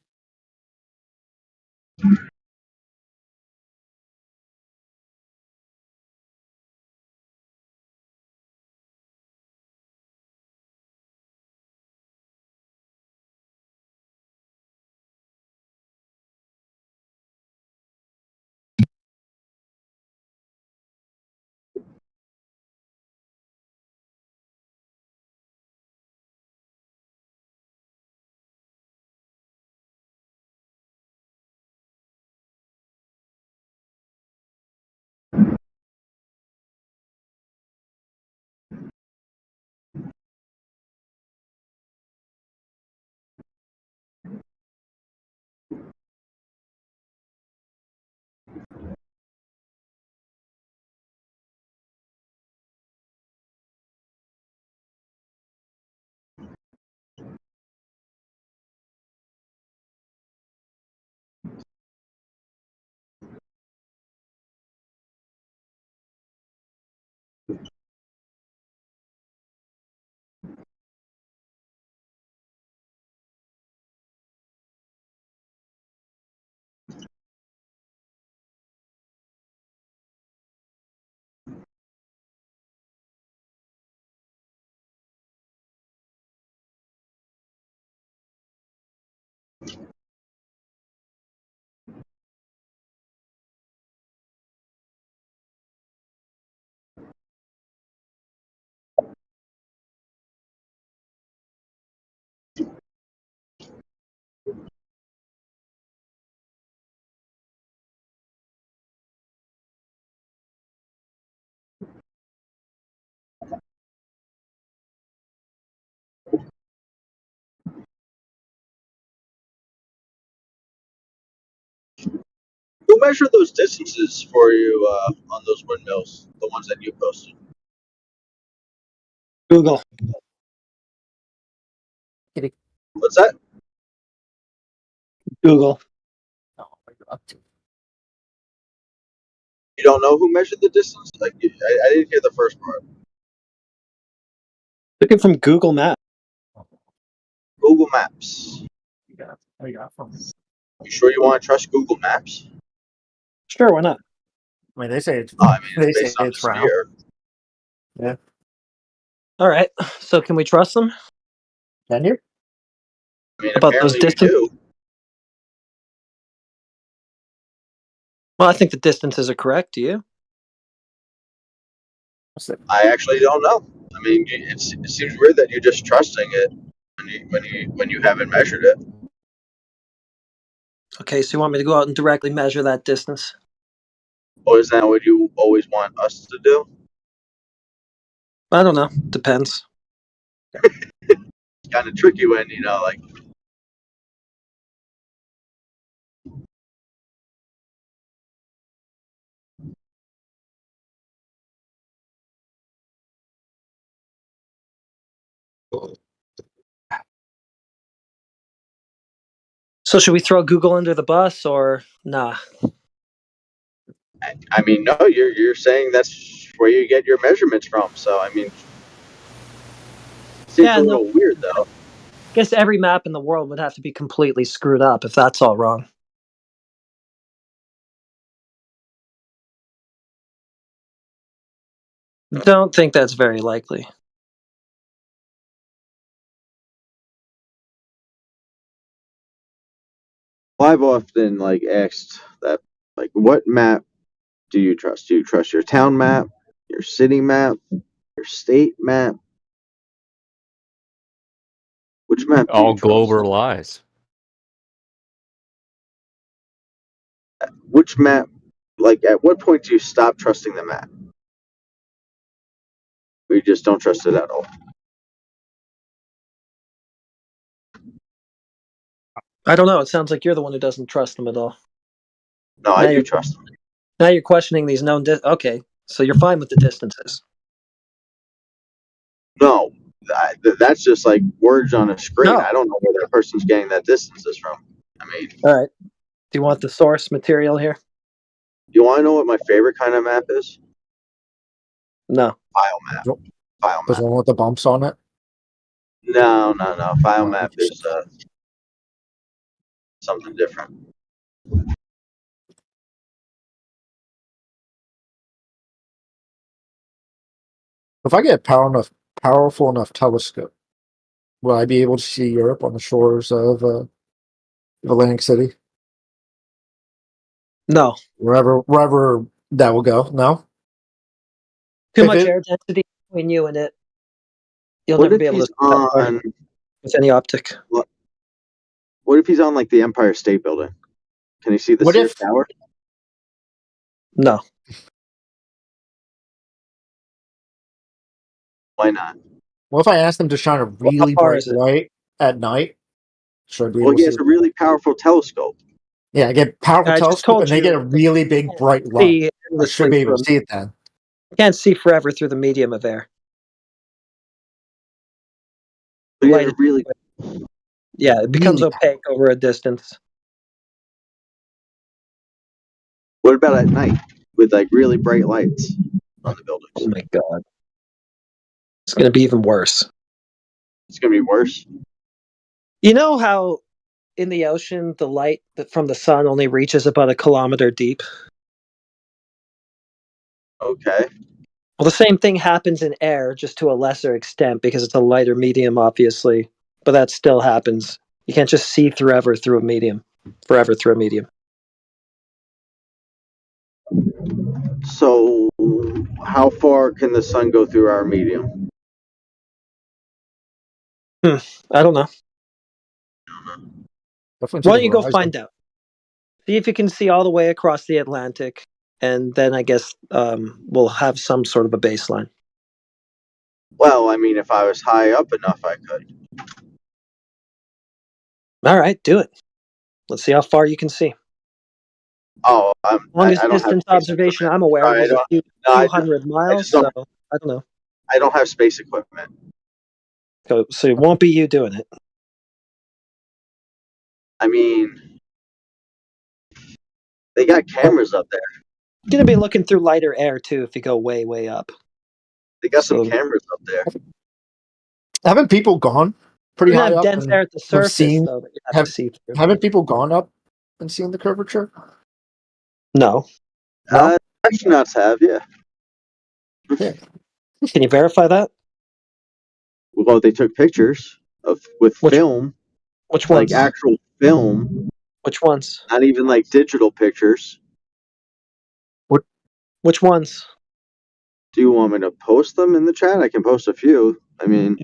Who measured those distances for you on those windmills, the ones that you posted? Google. What's that? Google. You don't know who measured the distance? Like, I didn't hear the first part. Took it from Google Maps. Google Maps. You sure you want to trust Google Maps? Sure, why not? I mean, they say it's. Oh, I mean, They it's say based on it's the round. sphere. Yeah. All right. So can we trust them? Can you? I mean, About those apparently you distance? do. Well, I think the distances are correct. Do you? I actually don't know. I mean, it seems weird that you're just trusting it when you haven't measured it. Okay, so you want me to go out and directly measure that distance? Or is that what you always want us to do? I don't know. Depends. It's kind of tricky when like. So should we throw Google under the bus or nah? I mean, no, you're saying that's where you get your measurements from. So I mean, it seems Yeah, a no. little weird though. I guess every map in the world would have to be completely screwed up if that's all wrong. Don't think that's very likely. Well, I've often asked that, what map do you trust? Do you trust your town map, your city map, your state map? Which map do All you trust? Glober lies. Which map? At what point do you stop trusting the map? Or you just don't trust it at all? I don't know. It sounds like you're the one who doesn't trust them at all. No, I do trust them. Now you're questioning these known. Okay, so you're fine with the distances. No, that's just words on a screen. No. I don't know where that person's getting that distances from. I mean, All right. Do you want the source material here? you want to know what my favorite kind of map is? No. File map. File There's map. one with the bumps on it. No. File map is something different. If I get powerful enough telescope, will I be able to see Europe on the shores of Atlantic City? No. Wherever that will go. No. Too much air density between you and it. You'll never be able to see that far with any optic. What if he's on the Empire State Building? Can he see the Sears Tower? No. Why not? What if I ask them to shine a really bright light at night? Should I be able Well, he to has see a really powerful telescope. Yeah, I get powerful I just telescope told and they you get a really big bright see light. I should endlessly be able to from- see it then. You can't see forever through the medium of air. But Light yeah, really. Yeah, it becomes really opaque over a distance. What about at night with really bright lights on the buildings? Oh my god. It's going to be even worse. It's going to be worse. You know how in the ocean the light from the sun only reaches about 1 kilometer deep? Okay. Well, the same thing happens in air, just to a lesser extent because it's a lighter medium, obviously. But that still happens. You can't just see forever through a medium. So, how far can the sun go through our medium? I don't know. Why don't you go find out? See if you can see all the way across the Atlantic, and then I guess we'll have some sort of a baseline. Well, I mean, if I was high up enough, I could. All right, do it. Let's see how far you can see. Oh, Longest I don't distance have observation I'm aware of is a few hundred miles, so I don't know. I don't have space equipment. So it won't be you doing it. I mean, they got cameras up there. You're going to be looking through lighter air, too, if you go way, way up. They got some cameras up there. Haven't people gone pretty high up? dense air at the surface, though, that you have to see through. Haven't people gone up and seen the curvature? No. Astronauts have, yeah. Can you verify that? Well, they took pictures with film. Which like ones? actual film. Which ones? Not even like digital pictures. Which ones? Do you want me to post them in the chat? I can post a few. I mean,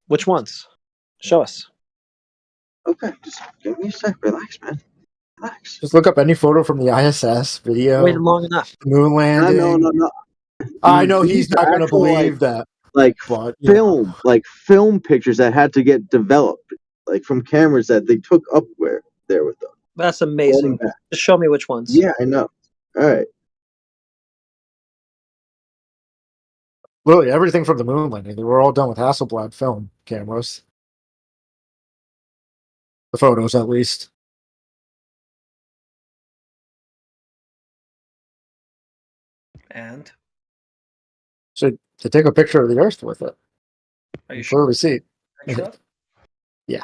which ones? Show us. Okay, just give me a sec. Relax, man. Relax. Just look up any photo from the ISS video. Waited long enough. Moon landing. No. I know he's These not are going to actual, believe that. Like But, film, like film pictures that had to get developed, like from cameras that they took up there with them. That's amazing. Just show me which ones. Yeah, I know. All right. Literally everything from the moon landing. They were all done with Hasselblad film cameras. The photos, at least. And? So to take a picture of the Earth with it. Are you clearly see. Sure? Yeah.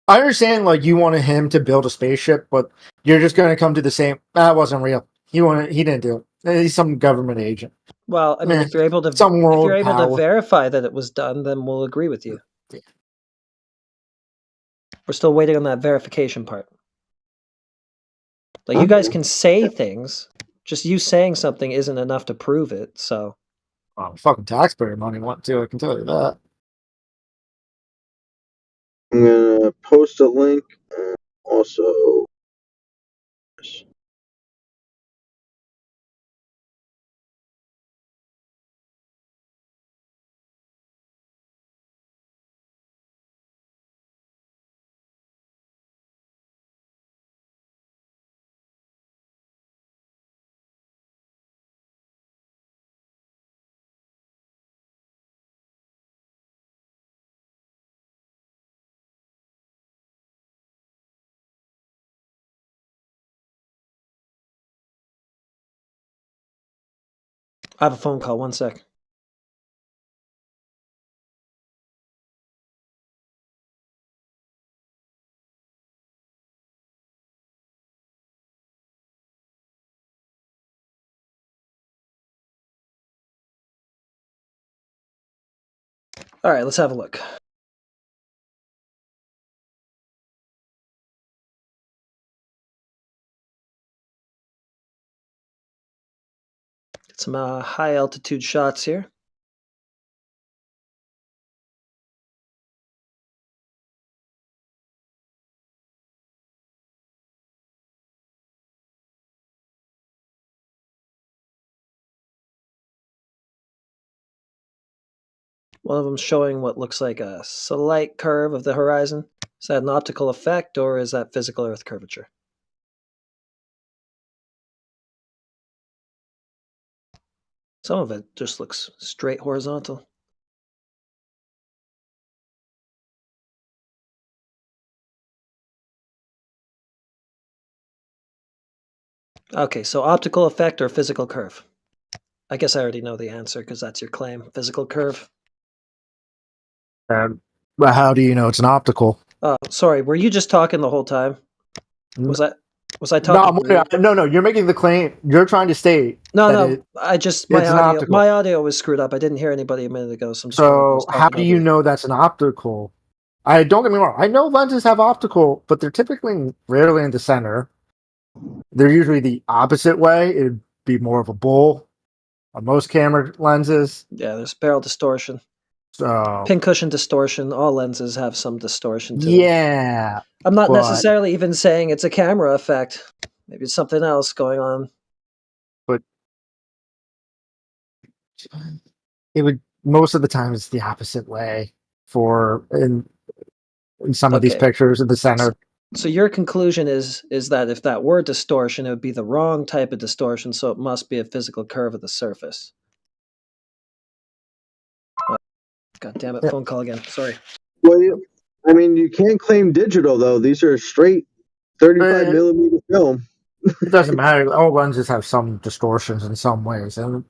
I understand, like, you wanted him to build a spaceship, but you're just going to come to the same. That wasn't real. He didn't do it. He's some government agent. Well, I mean, if you're able to verify that it was done, then we'll agree with you. Yeah. We're still waiting on that verification part. Like, you guys can say things, just you saying something isn't enough to prove it. So, fucking taxpayer money want to. I can tell you that. I'm gonna post a link. Also. I have a phone call. 1 sec. All right, let's have a look. Get some high altitude shots here. One of them showing what looks like a slight curve of the horizon. Is that an optical effect or is that physical Earth curvature? Some of it just looks straight horizontal. Okay, so optical effect or physical curve? I guess I already know the answer because that's your claim. Physical curve. But how do you know it's an optical? Sorry, were you just talking the whole time? Was I talking? No, you're making the claim. You're trying to state. No. My audio was screwed up. I didn't hear anybody a minute ago. So how do you know that's an optical? Don't get me wrong. I know lenses have optical, but they're typically rarely in the center. They're usually the opposite way. It'd be more of a bowl on most camera lenses. Yeah, there's barrel distortion. So Pincushion distortion. All lenses have some distortion to them. Yeah. I'm not necessarily even saying it's a camera effect. Maybe it's something else going on. But it would most of the time it's the opposite way in some of these pictures in the center. So your conclusion is that if that were distortion, it would be the wrong type of distortion, so it must be a physical curve of the surface. God damn it, phone call again. Sorry. Well, you can't claim digital, though. These are straight 35 millimeter film. It doesn't matter. All lenses have some distortions in some ways. And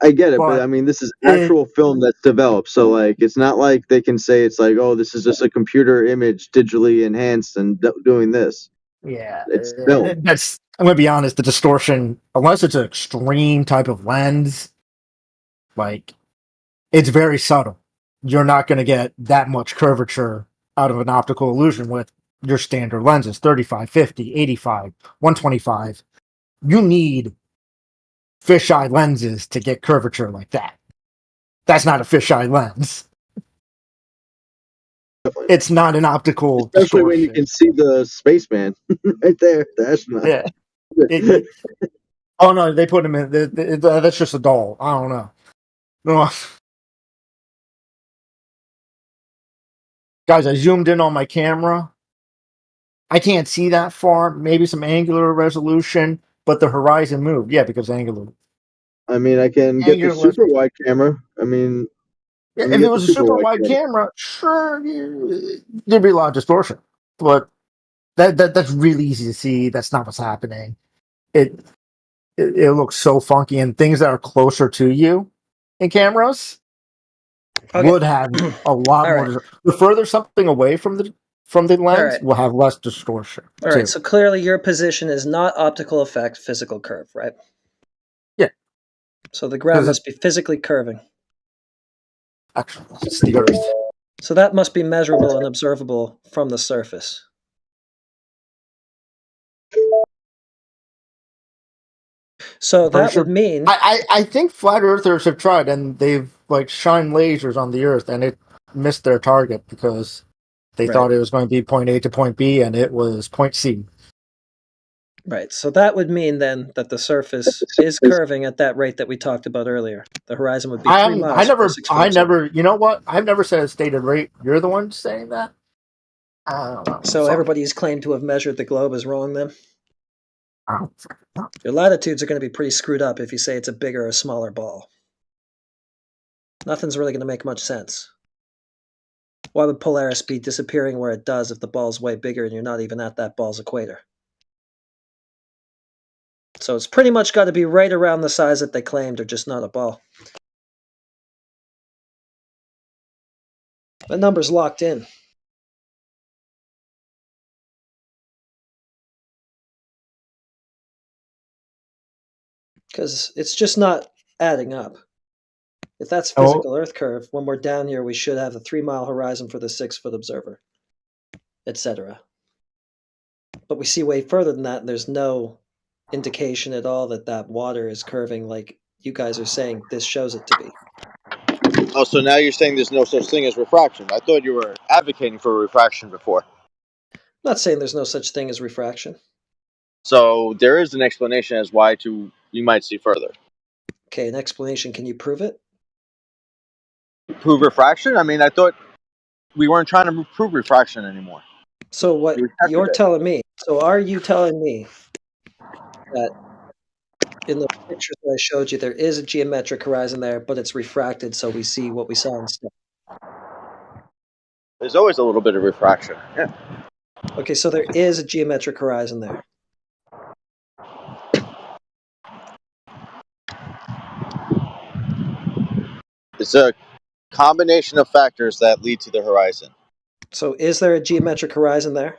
I get it, but I mean, this is actual film that's developed. So, like, it's not like they can say it's like, oh, this is just a computer image digitally enhanced and doing this. Yeah. It's film. I'm going to be honest, the distortion, unless it's an extreme type of lens, like, it's very subtle. you're not going to get that much curvature out of an optical illusion with your standard lenses, 35, 50, 85, 125. You need fisheye lenses to get curvature like that. That's not a fisheye lens. It's not an optical Especially when you distortion. can see the spaceman right there, the astronaut. Yeah. Oh no, they put him in. That's just a doll. I don't know. No. Guys, I zoomed in on my camera. I can't see that far. Maybe some angular resolution, but the horizon moved. Yeah, because angular. I mean, I can get the super wide camera. I mean, Yeah, let me if get it the was a super wide wide camera, sure, there'd be a lot of distortion. But that's really easy to see. That's not what's happening. It looks so funky, and things that are closer to you in cameras would have a lot All more. right. The further something away from the lens right. will have less distortion. All right, so clearly your position is not optical effect, physical curve, right? Yeah. So the ground must be physically curving. Actually, it's the Earth. So that must be measurable and observable from the surface. So that would mean I think flat earthers have tried, and they've like shined lasers on the Earth, and it missed their target because they thought it was going to be point A to point B, and it was point C. Right. So that would mean then that the surface is curving at that rate that we talked about earlier. The horizon would be 3 miles per 6 foot observer. You know what? I've never said a stated rate. You're the one saying that. So everybody's claimed to have measured the globe is wrong then? Your latitudes are going to be pretty screwed up if you say it's a bigger or smaller ball. Nothing's really going to make much sense. Why would Polaris be disappearing where it does if the ball's way bigger and you're not even at that ball's equator? So it's pretty much got to be right around the size that they claimed, or just not a ball. The number's locked in. Because it's just not adding up. If that's physical Earth curve, when we're down here, we should have a 3 mile horizon for the 6 foot observer, etc. But we see way further than that, and there's no indication at all that that water is curving like you guys are saying this shows it to be. Oh, so now you're saying there's no such thing as refraction. I thought you were advocating for refraction before. I'm not saying there's no such thing as refraction. So there is an explanation as why you might see further. Okay, an explanation. Can you prove it? Prove refraction? I mean, I thought we weren't trying to prove refraction anymore. So what you're telling me, so are you telling me that in the pictures that I showed you, there is a geometric horizon there, but it's refracted, so we see what we saw instead? There's always a little bit of refraction. Yeah. Okay, so there is a geometric horizon there. It's a combination of factors that lead to the horizon. So is there a geometric horizon there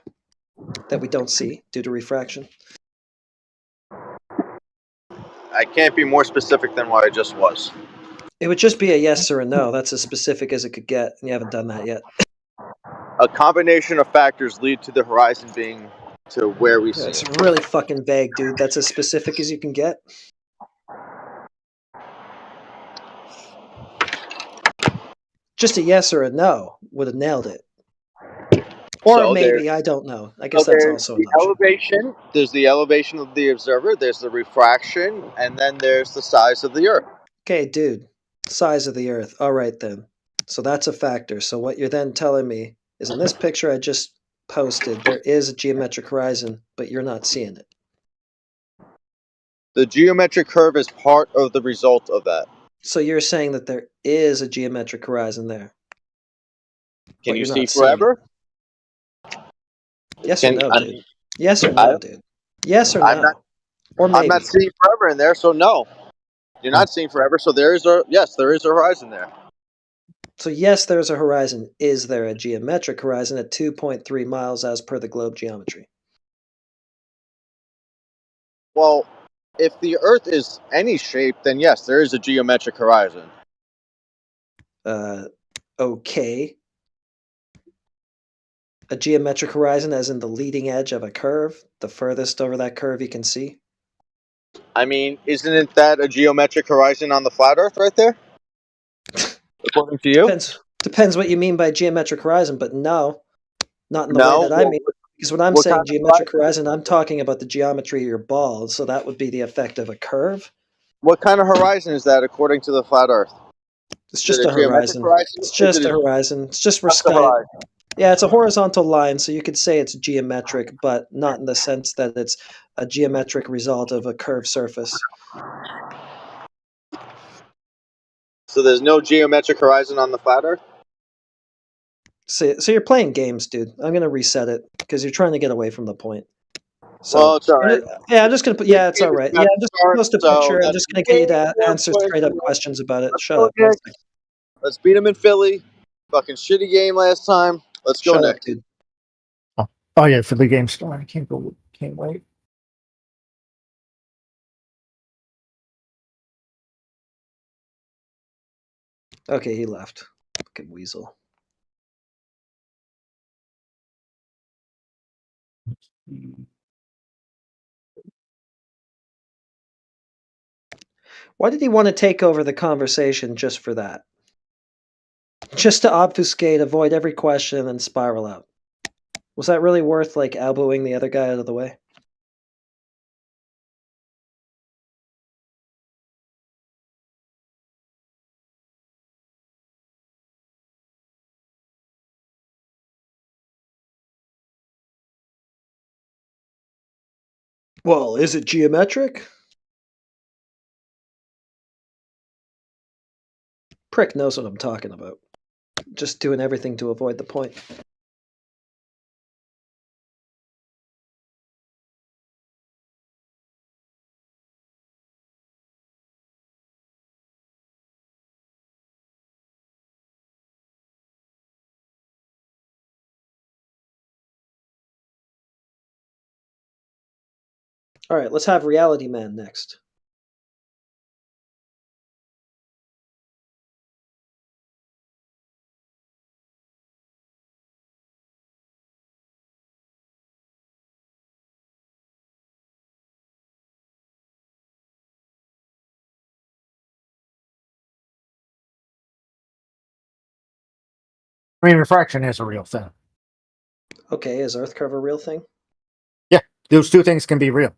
that we don't see due to refraction? I can't be more specific than what I just was. It would just be a yes or a no. That's as specific as it could get, and you haven't done that yet. A combination of factors lead to the horizon being to where we see It's it. really fucking vague, dude. That's as specific as you can get. Just a yes or a no would have nailed it. Or So maybe, I don't know. I guess that's also an option. elevation. There's the elevation of the observer, there's the refraction, and then there's the size of the Earth. Okay, dude. Size of the Earth. All right, then. So that's a factor. So what you're then telling me is in this picture I just posted, there is a geometric horizon, but you're not seeing it. The geometric curve is part of the result of that. So you're saying that there is a geometric horizon there. Can you see forever? Yes or no, dude? Yes or no, dude? Yes or no? Or maybe. I'm not seeing forever in there, so no. You're not seeing forever, so there is a horizon there. So yes, there's a horizon. Is there a geometric horizon at 2.3 miles as per the globe geometry? Well, if the Earth is any shape, then yes, there is a geometric horizon. Okay. A geometric horizon, as in the leading edge of a curve, the furthest over that curve you can see. I mean, isn't that a geometric horizon on the flat Earth right there? According to you? Depends what you mean by geometric horizon, but no, not in the way No. that I mean. Because when I'm what saying kind of geometric horizon, I'm talking about the geometry of your ball, so that would be the effect of a curve. What kind of horizon is that according to the flat Earth? It's Is just it a geometric horizon. It's just a horizon. It's just for Just a sky. horizon. Yeah, it's a horizontal line, so you could say it's geometric, but not in the sense that it's a geometric result of a curved surface. So there's no geometric horizon on the flat Earth? So you're playing games, dude. I'm going to reset it because you're trying to get away from the point. So, well, it's all right. I'm just going to put, yeah, it's all right. Yeah, I'm just going to post a picture. I'm just going to get you to answer straight up questions about it. Shut up. Next. Let's beat them in Philly. Fucking shitty game last time. Let's go Shut up, next. dude. Oh yeah, for the game start. I can't wait. Okay, he left. Fucking weasel. Why did he want to take over the conversation just for that? Just to obfuscate, avoid every question, and then spiral out. Was that really worth, like, elbowing the other guy out of the way? Well, is it geometric? Prick knows what I'm talking about. Just doing everything to avoid the point. All right, let's have Reality Man next. I mean, refraction is a real thing. Okay, is Earth curve a real thing? Yeah, those two things can be real.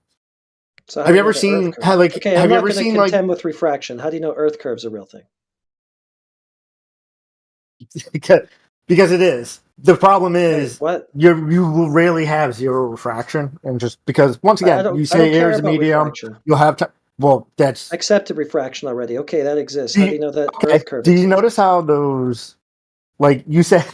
So have you ever seen how, like, okay, have I'm you not ever going to seen contend with refraction. How do you know Earth curve's a real thing? because it is. The problem is what? you will rarely have zero refraction, and just because once I again don't- you I say don't care air is a about medium, refraction. you'll have to. Well, that's I accepted refraction already. Okay, that exists. How do you know that Earth curve Do you exists? notice how those, like you said,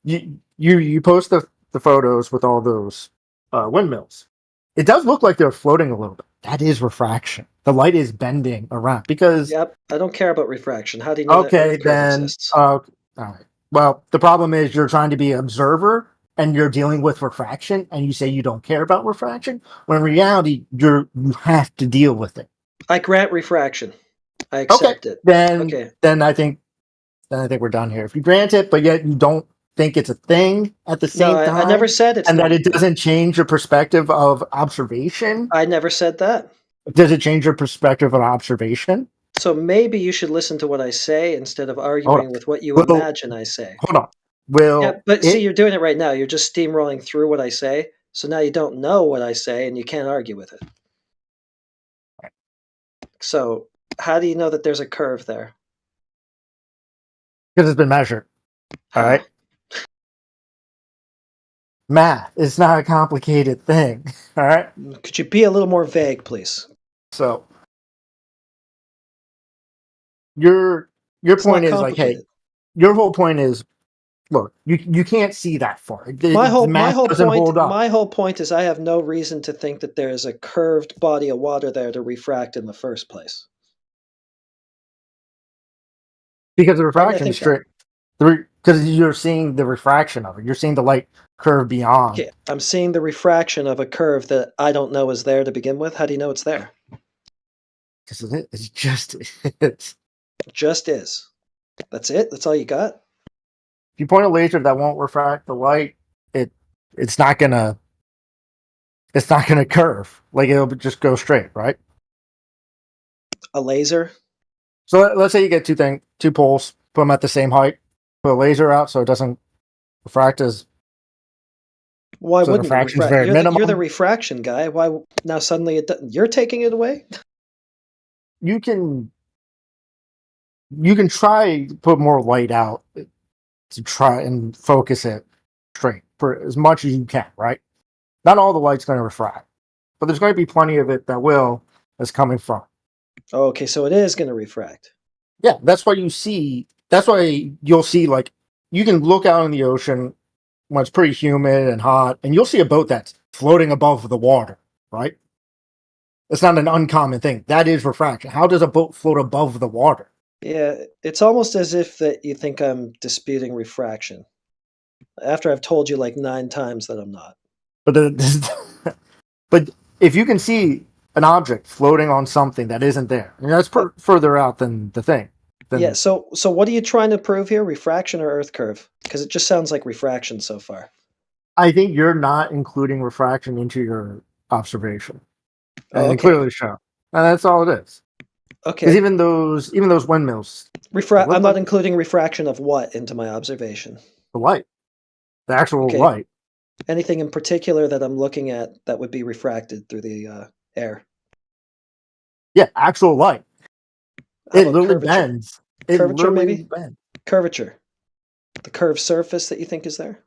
you post the photos with all those windmills. It does look like they're floating a little bit. That is refraction. The light is bending around because. Yep, I don't care about refraction. How do you know that Okay, Earth curve then. exists? All right. Well, the problem is you're trying to be an observer and you're dealing with refraction, and you say you don't care about refraction. When in reality, you have to deal with it. I grant refraction. I accept it. Then I think we're done here. If you grant it, but yet you don't think it's a thing at the same time, I never said it's and not that a it thing. doesn't change your perspective of observation. I never said that. Does it change your perspective of observation? So maybe you should listen to what I say instead of arguing with what you imagine I say. Hold on. Well, yeah, but see, you're doing it right now. You're just steamrolling through what I say. So now you don't know what I say, and you can't argue with it. So how do you know that there's a curve there? Because it's been measured. All right. Math is not a complicated thing. All right. Could you be a little more vague, please? So your point is like, hey, your whole point is, look, you can't see that far. My whole doesn't point. hold up. My whole point is I have no reason to think that there is a curved body of water there to refract in the first place. Because the refraction is strict. Because you're seeing the refraction of it. You're seeing the light curve beyond. Okay, I'm seeing the refraction of a curve that I don't know is there to begin with. How do you know it's there? Because it's just is. Just is. That's it? That's all you got? If you point a laser that won't refract the light, it's not gonna curve. Like it'll just go straight, right? A laser? So let's say you get two poles, put them at the same height, put a laser out so it doesn't refract as. Why so wouldn't the it refraction is refract? very minimum. You're the refraction guy. Why now suddenly you're taking it away? You can try to put more light out to try and focus it straight for as much as you can, right? Not all the light's going to refract, but there's going to be plenty of it that will that's coming from. Oh, okay, so it is going to refract. Yeah, that's why you'll see, like, you can look out in the ocean when it's pretty humid and hot, and you'll see a boat that's floating above the water, right? It's not an uncommon thing. That is refraction. How does a boat float above the water? Yeah, it's almost as if that you think I'm disputing refraction. After I've told you like 9 times that I'm not. But if you can see an object floating on something that isn't there, and that's further out than the thing. Yeah, so what are you trying to prove here? Refraction or Earth curve? Because it just sounds like refraction so far. I think you're not including refraction into your observation. And Oh, it okay. clearly show. And that's all it is. Okay. Because even those windmills, I'm not including refraction of what into my observation? the light. The actual Okay. light. Anything in particular that I'm looking at that would be refracted through the air? Yeah, actual light. How It about literally curvature? bends. It Curvature, literally maybe? bends. Curvature. The curved surface that you think is there?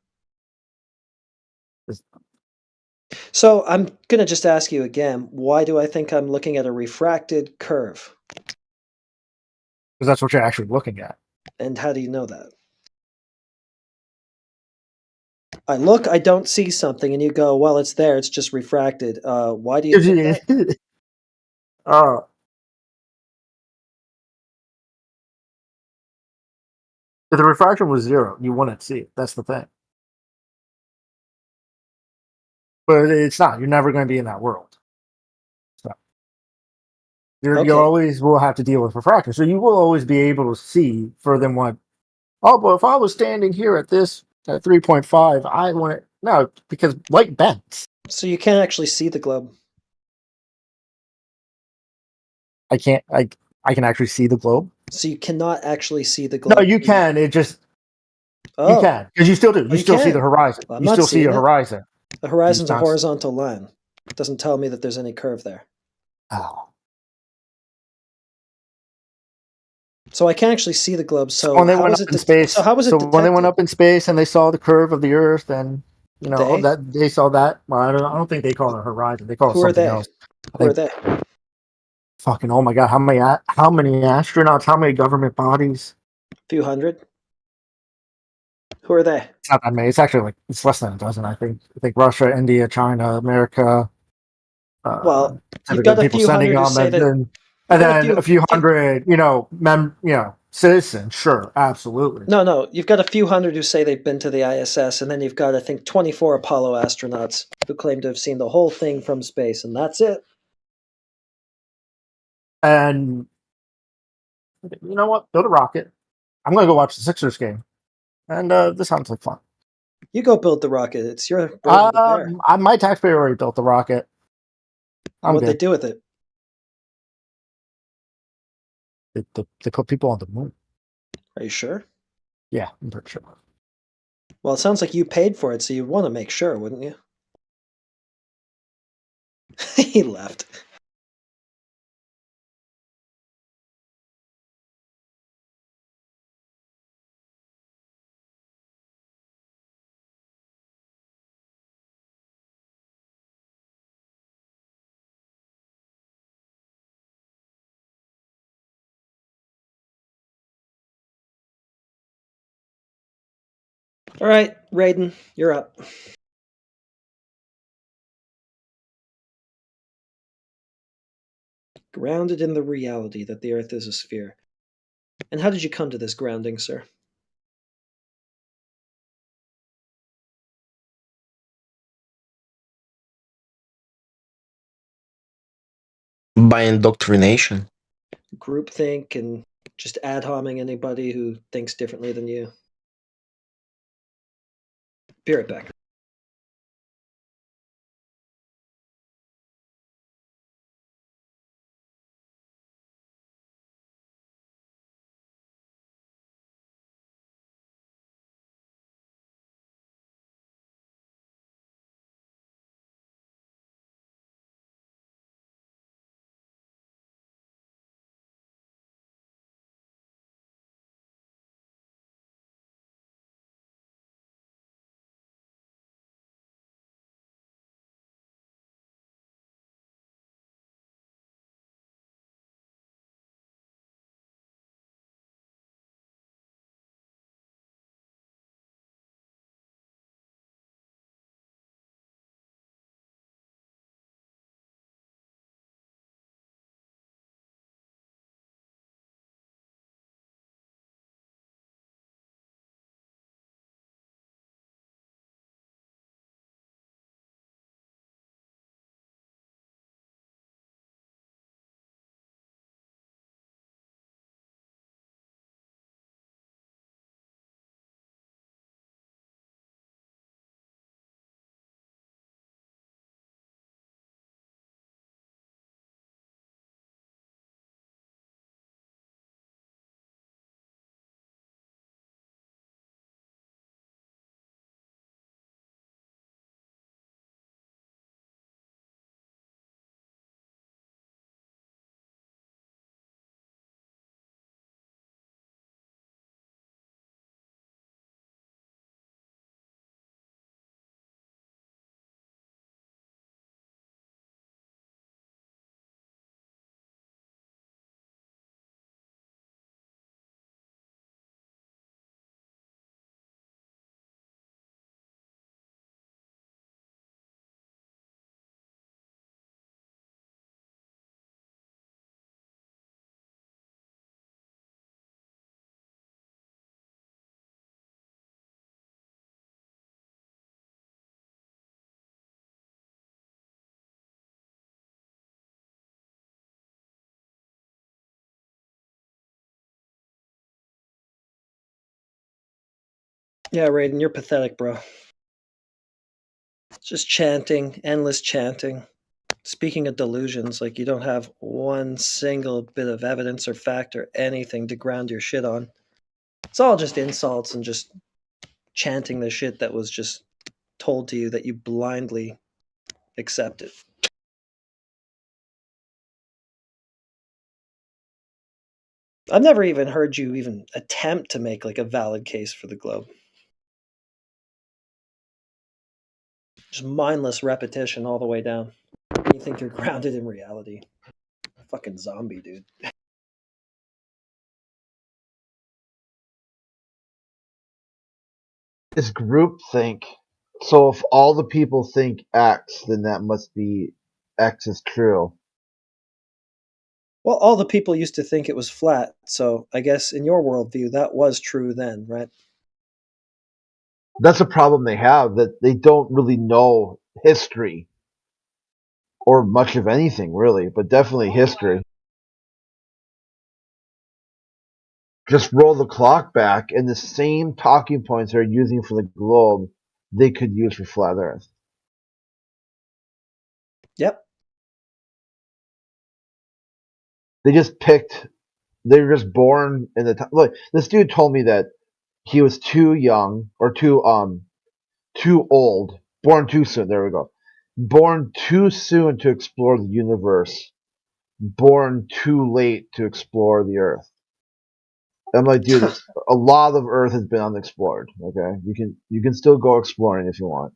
So I'm going to just ask you again, why do I think I'm looking at a refracted curve? Because that's what you're actually looking at. And how do you know that? I look, I don't see something, and you go, well, it's there, it's just refracted. Why do you think that? If the refraction was 0, you wouldn't see it. That's the thing. But it's not. You're never going to be in that world. So you always will have to deal with refraction. So you will always be able to see further than what. Oh, but if I was standing here at 3.5, I wouldn't. No, because light bends. So you can't actually see the globe. I can't. I can actually see the globe. So you cannot actually see the globe. No, you can. It just. Oh. You can, because you still do. You still see can. the horizon. I'm you not still see a seeing it. horizon. The horizon's a not- horizontal line. It doesn't tell me that there's any curve there. Oh. So I can't actually see the globe. So when they how went was up it in space, so how was it detected? when they went up in space and they saw the curve of the Earth, and They? that they saw that. Well, I don't think they call it a horizon. They call it Who are something they? else. Who are they? Fucking oh my god! How many astronauts? How many government bodies? Few hundred. Who are they? It's not that many. It's actually it's less than a dozen. I think Russia, India, China, America. Well, you've got a few hundred who say that. And then a few hundred, citizens. Sure, absolutely. No, you've got a few hundred who say they've been to the ISS, and then you've got, I think, 24 Apollo astronauts who claim to have seen the whole thing from space, and that's it. And you know what? Build a rocket. I'm going to go watch the Sixers game, and this sounds like fun. You go build the rocket. It's your. My taxpayer already built the rocket. What'd they do with it? They put people on the moon. Are you sure? Yeah, I'm pretty sure. Well, it sounds like you paid for it, so you'd want to make sure, wouldn't you? He left. All right, Raiden, you're up. Grounded in the reality that the Earth is a sphere. And how did you come to this grounding, sir? By indoctrination. Groupthink and Just ad homing anybody who thinks differently than you. Be right back. Yeah, Raiden, you're pathetic, bro. Just chanting, endless chanting. Speaking of delusions, like you don't have one single bit of evidence or fact or anything to ground your shit on. It's all just insults and just chanting the shit that was just told to you that you blindly accepted. I've never even heard you even attempt to make like a valid case for the globe. Just mindless repetition all the way down. You think you're grounded in reality. Fucking zombie, dude. It's groupthink. So if all the people think X, then that must be X is true. Well, all the people used to think it was flat, so I guess in your worldview that was true then, right? That's a problem they have, that they don't really know history. Or much of anything, really, but definitely history. Just roll the clock back, and the same talking points they're using for the globe, they could use for flat Earth. Yep. They were just born in the time. Look, this dude told me that he was too young, or too old, born too soon, there we go. Born too soon to explore the universe, born too late to explore the Earth. I'm like, dude, a lot of Earth has been unexplored. Okay, you can still go exploring if you want.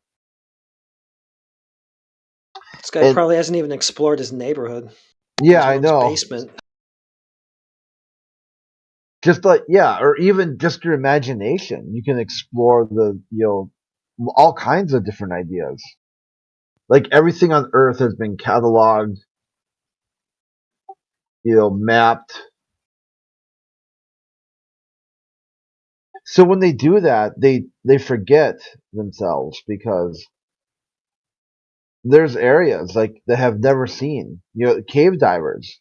This guy probably hasn't even explored his neighborhood. Yeah, I know. Basement. Just like or even just your imagination, you can explore all kinds of different ideas. Like everything on Earth has been cataloged, mapped. So when they do that, they forget themselves because there's areas like they have never seen. Cave divers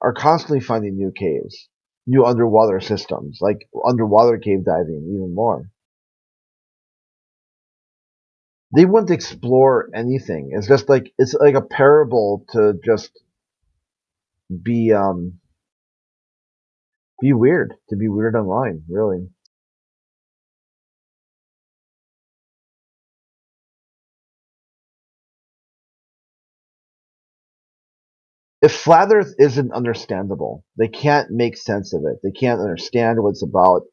are constantly finding new caves. new underwater systems, like underwater cave diving, even more. They wouldn't explore anything. It's just like it's like a parable to just be weird, to be weird online, really. If flat Earth isn't understandable, they can't make sense of it. They can't understand what it's about.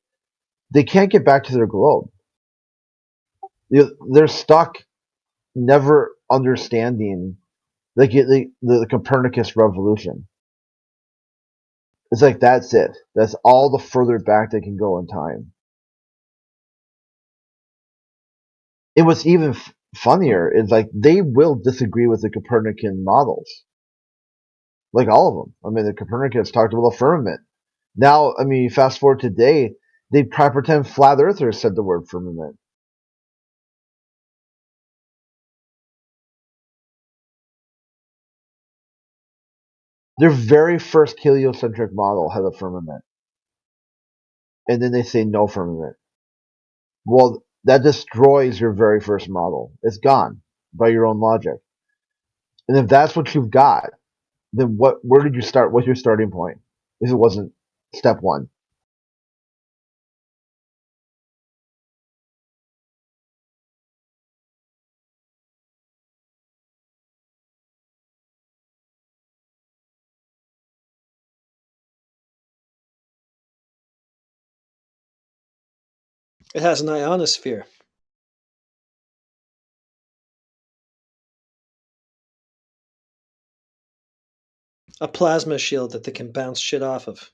They can't get back to their globe. They're stuck, never understanding the Copernicus revolution. It's like that's it. That's all the further back they can go in time. And what's even funnier is like they will disagree with the Copernican models. Like all of them. I mean, the Copernicus talked about the firmament. Now, I mean, fast forward today, they try to pretend flat earthers said the word firmament. Their very first heliocentric model had a firmament. And then they say no firmament. Well, that destroys your very first model. It's gone by your own logic. And if that's what you've got, then where did you start? What's your starting point? If it wasn't step one. It has an ionosphere. A plasma shield that they can bounce shit off of.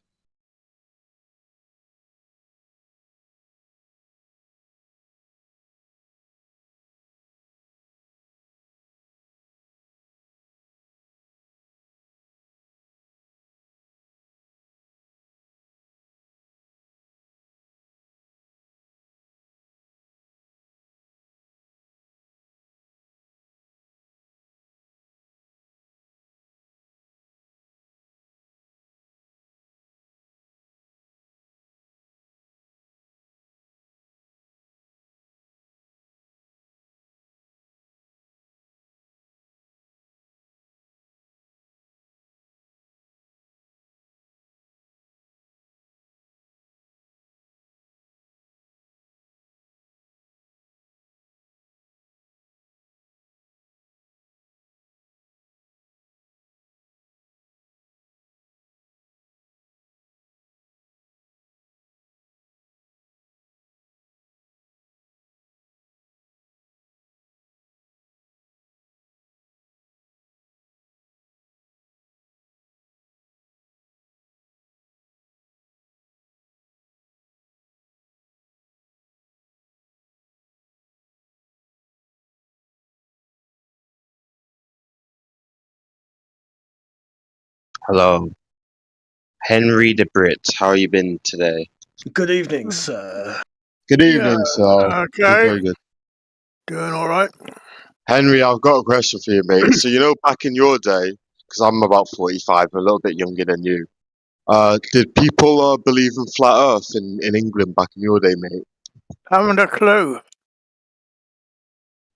Hello. Henry the Brit, how you been today? Good evening, sir. Good evening, sir. Very good. Doing all right. Henry, I've got a question for you, mate. So, you know, back in your day, because I'm about 45, a little bit younger than you, did people believe in flat Earth in England back in your day, mate? Haven't a clue.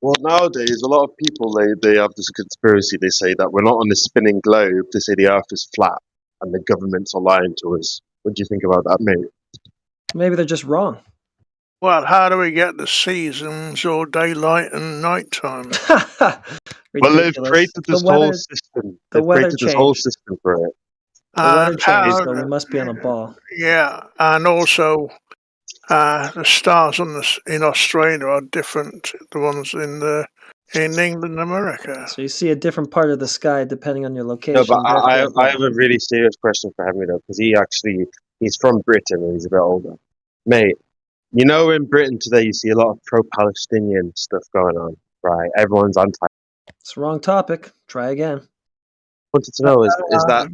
Well, nowadays, a lot of people, they have this conspiracy. They say that we're not on a spinning globe. They say the Earth is flat, and the governments are lying to us. What do you think about that, mate? Maybe they're just wrong. Well, how do we get the seasons or daylight and nighttime? Well, they've created this whole system. They've created this whole system for it. The weather changed, so we must be on a ball. Yeah, and also the stars in Australia are different to the ones in England and America. So you see a different part of the sky depending on your location. No, but I have a really serious question for Henry though, because he's from Britain and he's a bit older. Mate, you know in Britain today you see a lot of pro-Palestinian stuff going on, right? Everyone's anti. It's the wrong topic. Try again. Wanted to know is that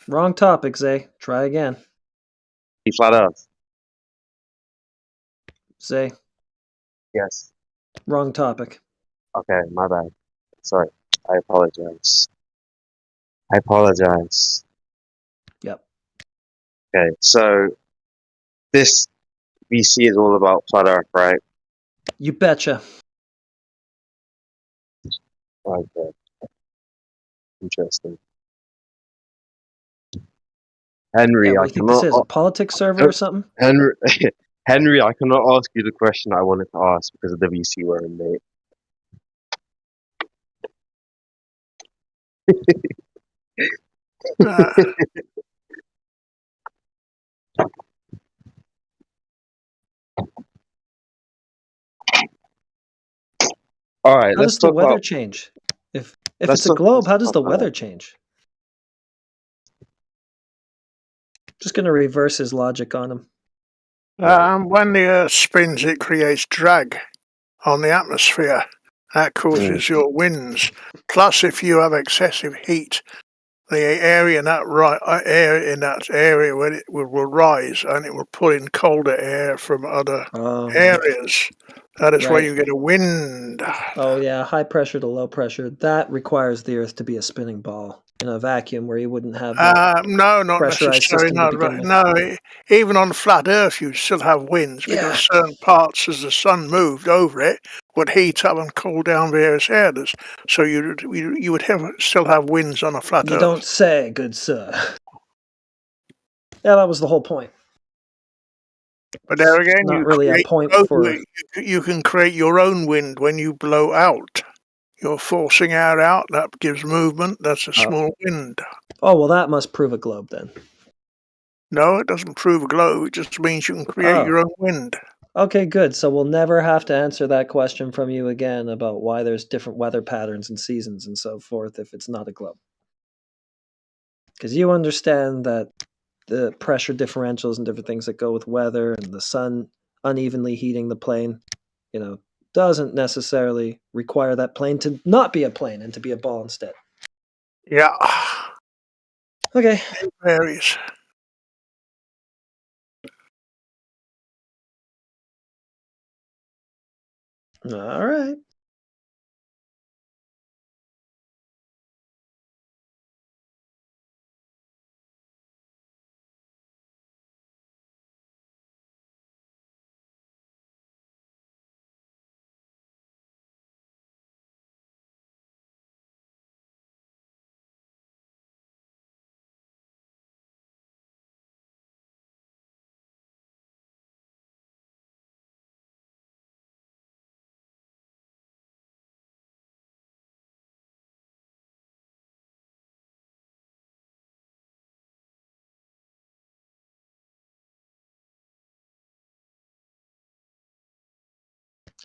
wrong topic, Zay? Try again. Flat Earth. Zay. Yes. Wrong topic. Okay, my bad. Sorry. I apologize. I apologize. Yep. Okay, so this VC is all about flat Earth, right? You betcha. Okay, interesting. Henry, Yeah, what I do you think this cannot. is? A politics server or something? Henry, Henry, I cannot ask you the question I wanted to ask because of the VC we're in, mate. All right, How let's does the talk weather about. change? If it's a globe, how does the weather change? Just gonna reverse his logic on him. When the Earth spins, it creates drag on the atmosphere. That causes your winds. Plus, if you have excessive heat, the area in that area where it will rise, and it will pull in colder air from other areas. That is where Right. you get a wind. Oh yeah, high pressure to low pressure. That requires the Earth to be a spinning ball in a vacuum where you wouldn't have that No, not pressurized necessarily. system to begin with. No, even on flat Earth, you still have winds because certain parts, as the sun moved over it, would heat up and cool down various areas. So you would still have winds on a flat You Earth. don't say, good sir. Yeah, that was the whole point. But there again, Not really a point for. You can create your own wind when you blow out. You're forcing air out. That gives movement. That's a small wind. Oh well, that must prove a globe then. No, it doesn't prove a globe. It just means you can create your own wind. Okay, good. So we'll never have to answer that question from you again about why there's different weather patterns and seasons and so forth if it's not a globe. Because you understand that the pressure differentials and different things that go with weather and the sun unevenly heating the plane, doesn't necessarily require that plane to not be a plane and to be a ball instead. Yeah. Okay. It varies. All right.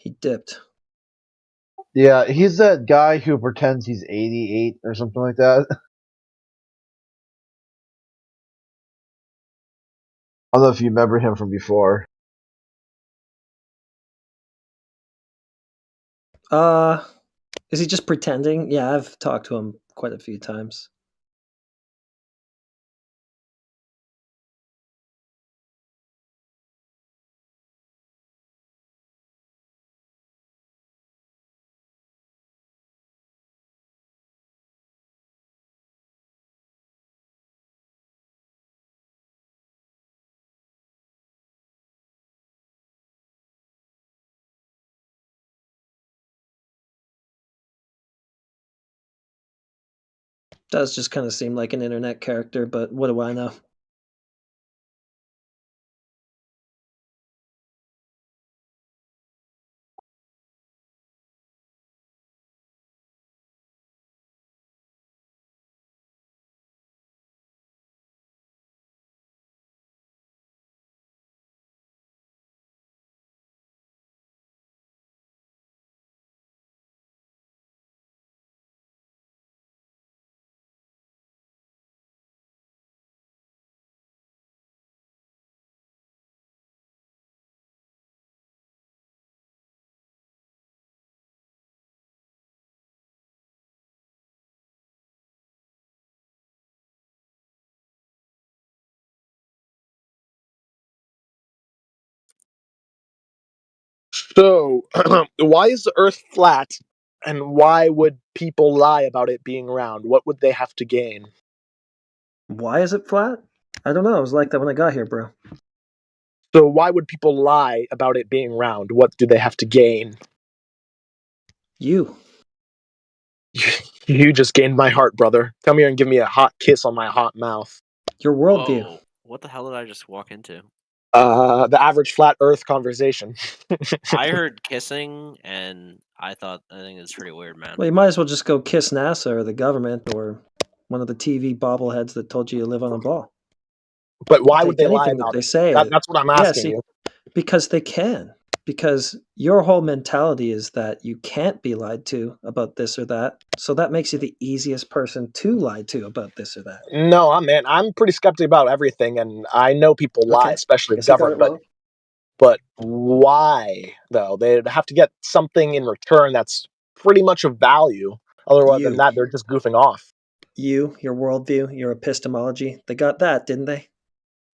He dipped. Yeah, he's that guy who pretends he's 88 or something like that. I don't know if you remember him from before. Is he just pretending? Yeah, I've talked to him quite a few times. Does just kind of seem like an internet character, but what do I know? So, why is the Earth flat, and why would people lie about it being round? What would they have to gain? Why is it flat? I don't know. It was like that when I got here, bro. So why would people lie about it being round? What do they have to gain? You. You just gained my heart, brother. Come here and give me a hot kiss on my hot mouth. Your worldview. Whoa, what the hell did I just walk into? The average flat Earth conversation. I heard kissing, and I think it's pretty weird, man. Well, you might as well just go kiss NASA or the government or one of the TV bobbleheads that told you live on a ball. But why Take would they lie anything that about they it? say? That's what I'm asking you. Because they can. Because your whole mentality is that you can't be lied to about this or that. So that makes you the easiest person to lie to about this or that. No, I'm pretty skeptic about everything, and I know people lie, especially the Guess I got it government. wrong. But why, though? They'd have to get something in return that's pretty much of value. Otherwise than that, they're just goofing off. You, your worldview, your epistemology, they got that, didn't they?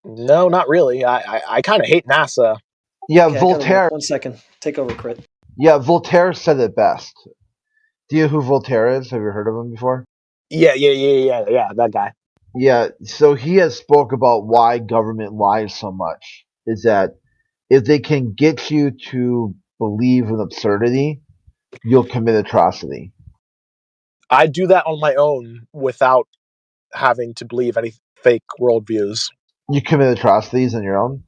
No, not really. I kind of hate NASA. Yeah, Okay, I gotta Voltaire. work. 1 second. Take over, Crit. Yeah, Voltaire said it best. Do you know who Voltaire is? Have you heard of him before? Yeah, that guy. Yeah, so he has spoke about why government lies so much. Is that if they can get you to believe in absurdity, you'll commit atrocity. I do that on my own without having to believe any fake worldviews. You commit atrocities on your own?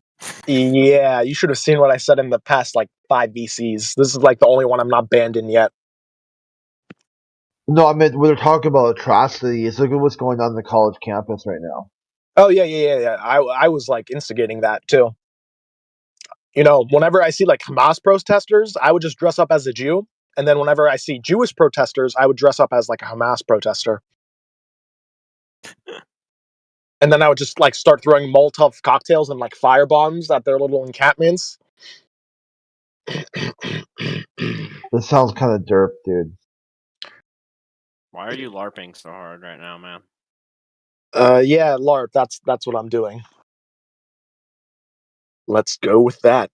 Yeah, you should have seen what I said in the past, 5 VCs. This is the only one I'm not banned in yet. No, I mean, when they're talking about atrocities, look at what's going on the college campus right now. Oh, yeah. I was, instigating that, too. Whenever I see, Hamas protesters, I would just dress up as a Jew. And then whenever I see Jewish protesters, I would dress up as, a Hamas protester. And then I would just, start throwing Molotov cocktails and, fire bombs at their little encampments. This sounds kind of derp, dude. Why are you LARPing so hard right now, man? Yeah, LARP, that's what I'm doing. Let's go with that.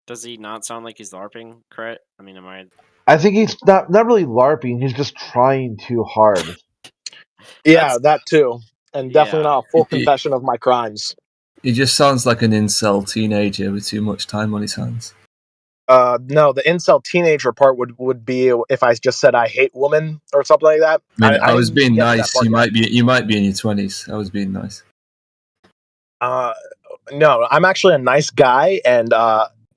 Does he not sound like he's LARPing, Crit? I mean, am I... I think he's not really LARPing, he's just trying too hard. Yeah, that too. And definitely not a full confession of my crimes. He just sounds like an incel teenager with too much time on his hands. No, the incel teenager part would be if I just said I hate women or something like that. I was being nice. You might be in your 20s. I was being nice. No, I'm actually a nice guy, and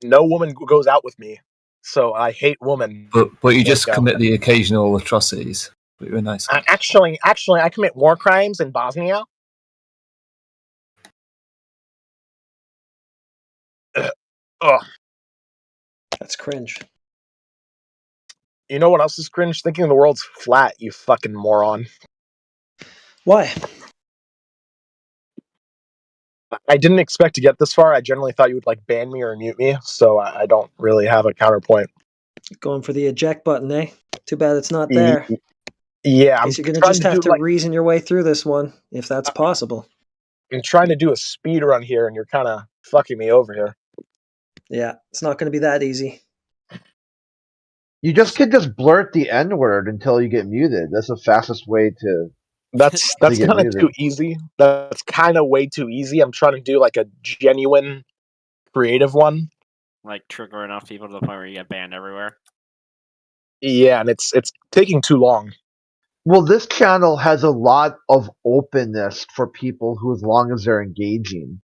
no woman goes out with me, so I hate women. But you just commit the occasional atrocities. But you're a nice guy. Actually, I commit war crimes in Bosnia. Ugh. That's cringe. You know what else is cringe? Thinking the world's flat, you fucking moron. Why? I didn't expect to get this far. I generally thought you would ban me or mute me, so I don't really have a counterpoint. Going for the eject button, eh? Too bad it's not there. Yeah, Guess you're gonna just have to reason your way through this one, if that's possible. I'm trying to do a speed run here, and you're kind of fucking me over here. Yeah, it's not going to be that easy. You could just blurt the N-word until you get muted. That's the fastest way to. That's kind of too easy. That's kind of way too easy. I'm trying to do a genuine, creative one. Trigger enough people to the point where you get banned everywhere. Yeah, and it's taking too long. Well, this channel has a lot of openness for people who, as long as they're engaging.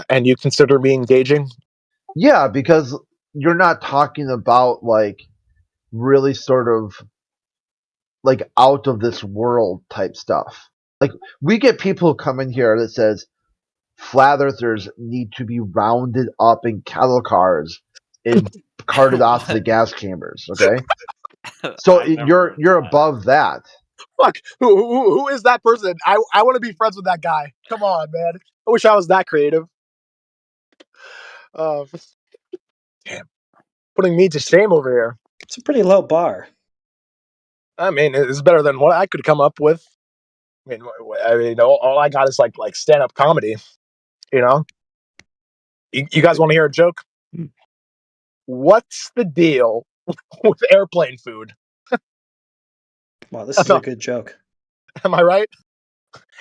And you consider me engaging? Yeah, because you're not talking about really sort of out of this world type stuff. We get people who come in here that says flat earthers need to be rounded up in cattle cars and carted off to the gas chambers. Okay, so you're above that. Fuck, who is that person? I want to be friends with that guy. Come on, man. I wish I was that creative. Damn, putting me to shame over here. It's a pretty low bar. I mean, it's better than what I could come up with. I mean, all I got is like stand-up comedy. You guys want to hear a joke? What's the deal with airplane food? Wow, this is a good joke. Am I right?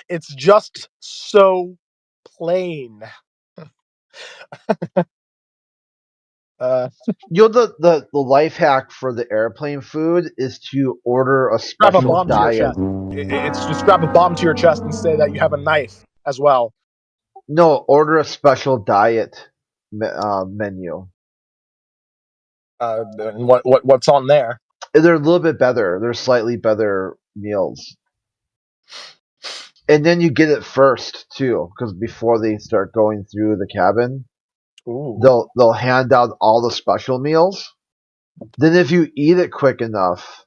It's just so plain. The life hack for the airplane food is to order a Strap a special bomb to your diet. chest. It's just strap a bomb to your chest and say that you have a knife as well. No, order a special diet menu. And what's on there? They're a little bit better. They're slightly better meals. And then you get it first too, because before they start going through the cabin, they'll hand out all the special meals. Then if you eat it quick enough,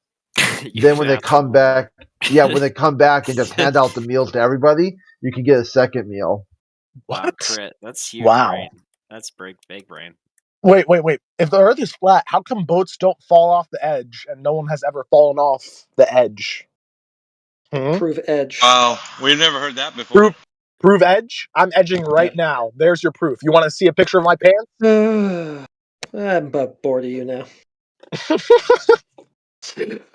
then when they come back, when they come back and just hand out the meals to everybody, you can get a second meal. Wow, crit. That's huge. Wow. Brain. That's big brain. Wait. If the Earth is flat, how come boats don't fall off the edge and no one has ever fallen off the edge? Prove edge. Wow, we've never heard that before. Prove edge? I'm edging right now. There's your proof. You want to see a picture of my pants? I'm about bored of you now.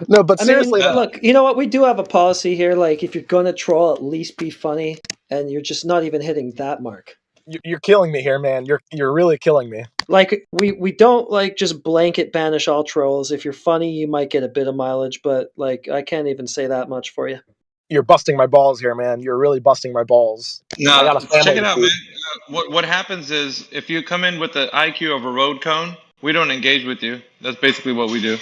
No, but seriously, look, you know what? We do have a policy here. Like, if you're gonna troll, at least be funny, and you're just not even hitting that mark. You're killing me here, man. You're really killing me. Like, we don't like just blanket banish all trolls. If you're funny, you might get a bit of mileage, but like, I can't even say that much for you. You're busting my balls here, man. You're really busting my balls. I No, got a family check it to out, feed. man. What happens is if you come in with the IQ of a road cone, we don't engage with you. That's basically what we do.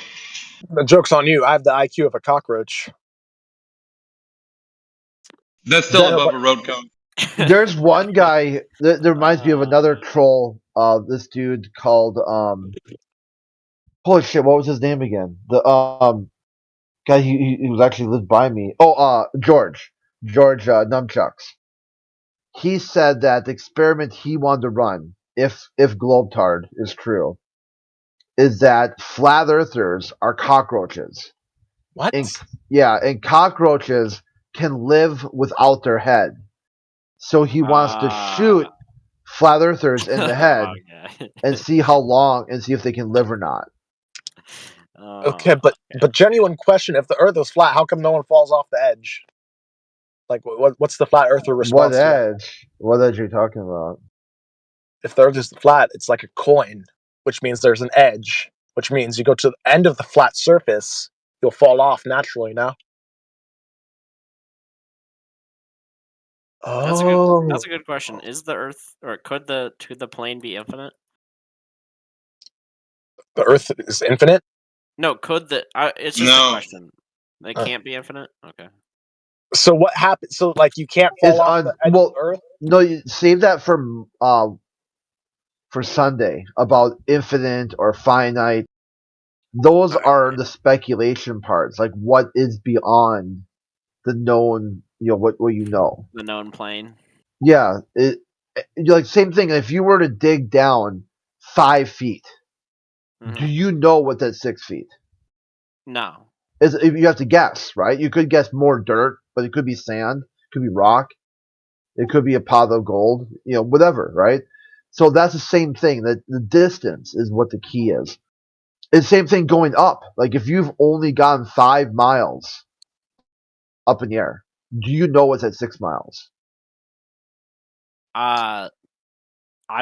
The joke's on you. I have the IQ of a cockroach. That's still above a road cone. There's one guy that reminds me of another troll. This dude called holy shit, what was his name again? The guy he was actually lived by me. George Nunchucks. He said that the experiment he wanted to run, if Globetard is true, is that flat earthers are cockroaches. What? And cockroaches can live without their head. So he wants to shoot flat earthers in the head and see how long and see if they can live or not. Okay, but genuine question: if the Earth is flat, how come no one falls off the edge? Like, what's the flat earther response? What edge? What edge are you talking about? If the Earth is flat, it's like a coin, which means there's an edge, which means you go to the end of the flat surface, you'll fall off naturally. Now. That's a good question. Is the Earth, or could the plane be infinite? The Earth is infinite? No, could the? It's just a question. They can't be infinite. Okay. So what happens? So like you can't fall off the edge of the Earth? No, you save that for Sunday about infinite or finite. Those are the speculation parts, like what is beyond the known. What you know. The known plane. Yeah, like same thing. If you were to dig down 5 feet, do you know what that's 6 feet? No. You have to guess, right? You could guess more dirt, but it could be sand, it could be rock, it could be a pot of gold, whatever, right? So that's the same thing. That the distance is what the key is. It's the same thing going up. Like if you've only gone 5 miles up in the air, do you know what's at 6 miles? I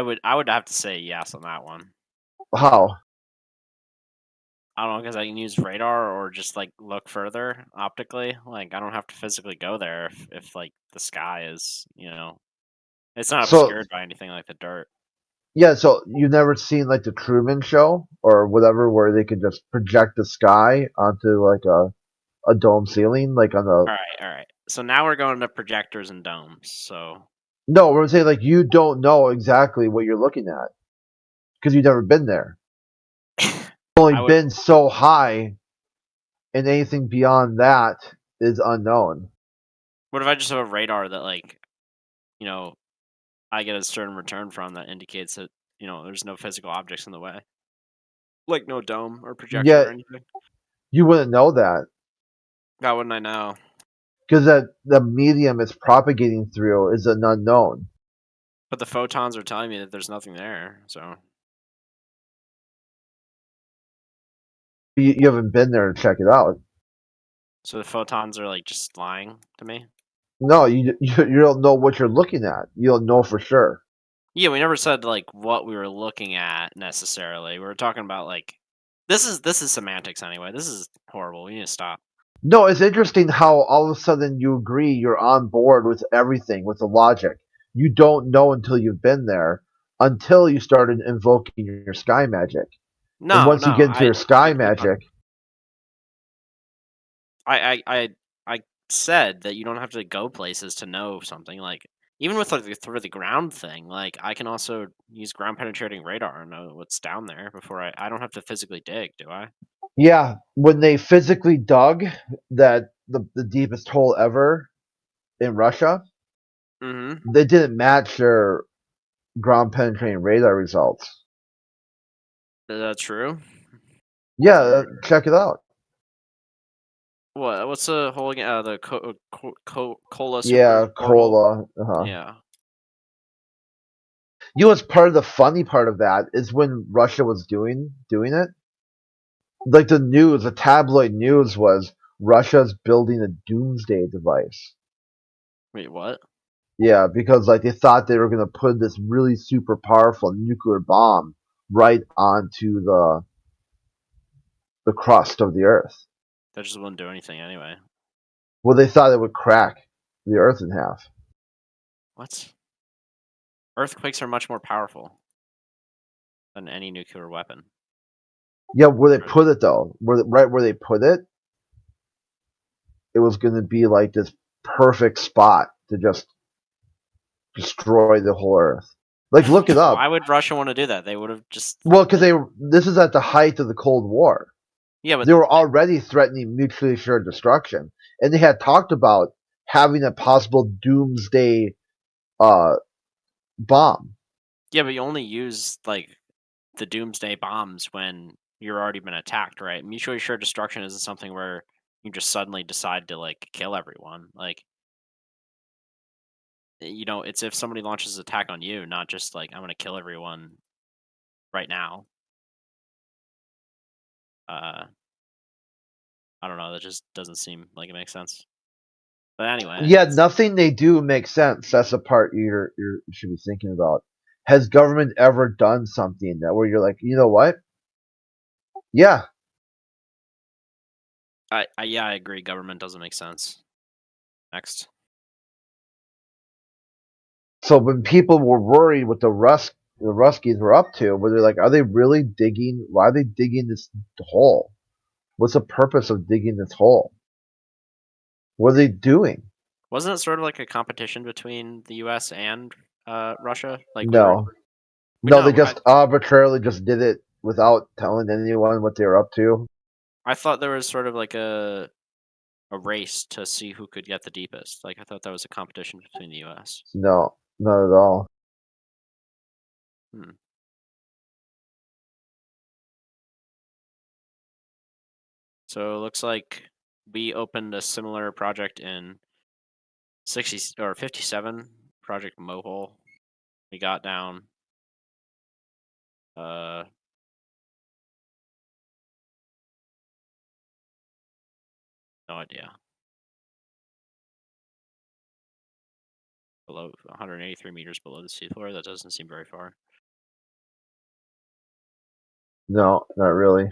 would have to say yes on that one. How? I don't know, because I can use radar or just like look further optically. Like I don't have to physically go there if like the sky is, it's not obscured by anything like the dirt. Yeah, so you've never seen like the Truman Show or whatever, where they can just project the sky onto like a dome ceiling, like on a. All right. So now we're going to projectors and domes. So. No, we're saying like you don't know exactly what you're looking at because you've never been there. You've only been so high, and anything beyond that is unknown. What if I just have a radar that like, I get a certain return from that indicates that, there's no physical objects in the way? Like no dome or projector or anything? You wouldn't know that. How wouldn't I know? Because the medium it's propagating through is an unknown. But the photons are telling me that there's nothing there, so. You haven't been there to check it out. So the photons are like just lying to me? No, you don't know what you're looking at. You don't know for sure. Yeah, we never said like what we were looking at necessarily. We were talking about like this is semantics anyway. This is horrible. We need to stop. No, it's interesting how all of a sudden you agree you're on board with everything, with the logic. You don't know until you've been there, until you started invoking your sky magic. No, and once no, you get into your sky I magic, I said that you don't have to go places to know something. Like even with like the through the ground thing, like I can also use ground penetrating radar and know what's down there before I don't have to physically dig, do I? yeah, when they physically dug that the deepest hole ever in Russia, Mm-hmm. they didn't match their ground penetrating radar results. Is that true? Yeah, check it out. What's the hole again? The cola super. Yeah, cola. Yeah. You know what's part of the funny part of that is when Russia was doing it, like the tabloid news was Russia's building a doomsday device. Wait, what? Yeah, because like they thought they were gonna put this really super powerful nuclear bomb right onto the crust of the Earth. That just wouldn't do anything anyway. Well, they thought it would crack the Earth in half. What? Earthquakes are much more powerful than any nuclear weapon. Yeah, where they put it though, right where they put it, it was going to be like this perfect spot to just destroy the whole Earth. Like, look it up. Why would Russia want to do that? They would have just. Well, because this is at the height of the Cold War. Yeah, but they were already threatening mutually assured destruction, and they had talked about having a possible doomsday bomb. Yeah, but you only use like the doomsday bombs when you're already been attacked, right? Mutually assured destruction isn't something where you just suddenly decide to like kill everyone. Like, it's if somebody launches an attack on you, not just like I'm gonna kill everyone right now. I don't know. That just doesn't seem like it makes sense. But anyway. Yeah, nothing they do makes sense. That's the part you should be thinking about. Has government ever done something that where you're like, you know what? Yeah. I agree. Government doesn't make sense. Next. So when people were worried what the Ruskies were up to, where they're like, are they really digging? Why are they digging this hole? What's the purpose of digging this hole? What are they doing? Wasn't it sort of like a competition between the U.S. and Russia? Like no, they just arbitrarily just did it without telling anyone what they were up to. I thought there was sort of like a race to see who could get the deepest. Like I thought that was a competition between the U.S. No, not at all. So it looks like we opened a similar project in 60 or 57, Project Mohole. We got down no idea. Below 183 meters below the seafloor. That doesn't seem very far. No, not really.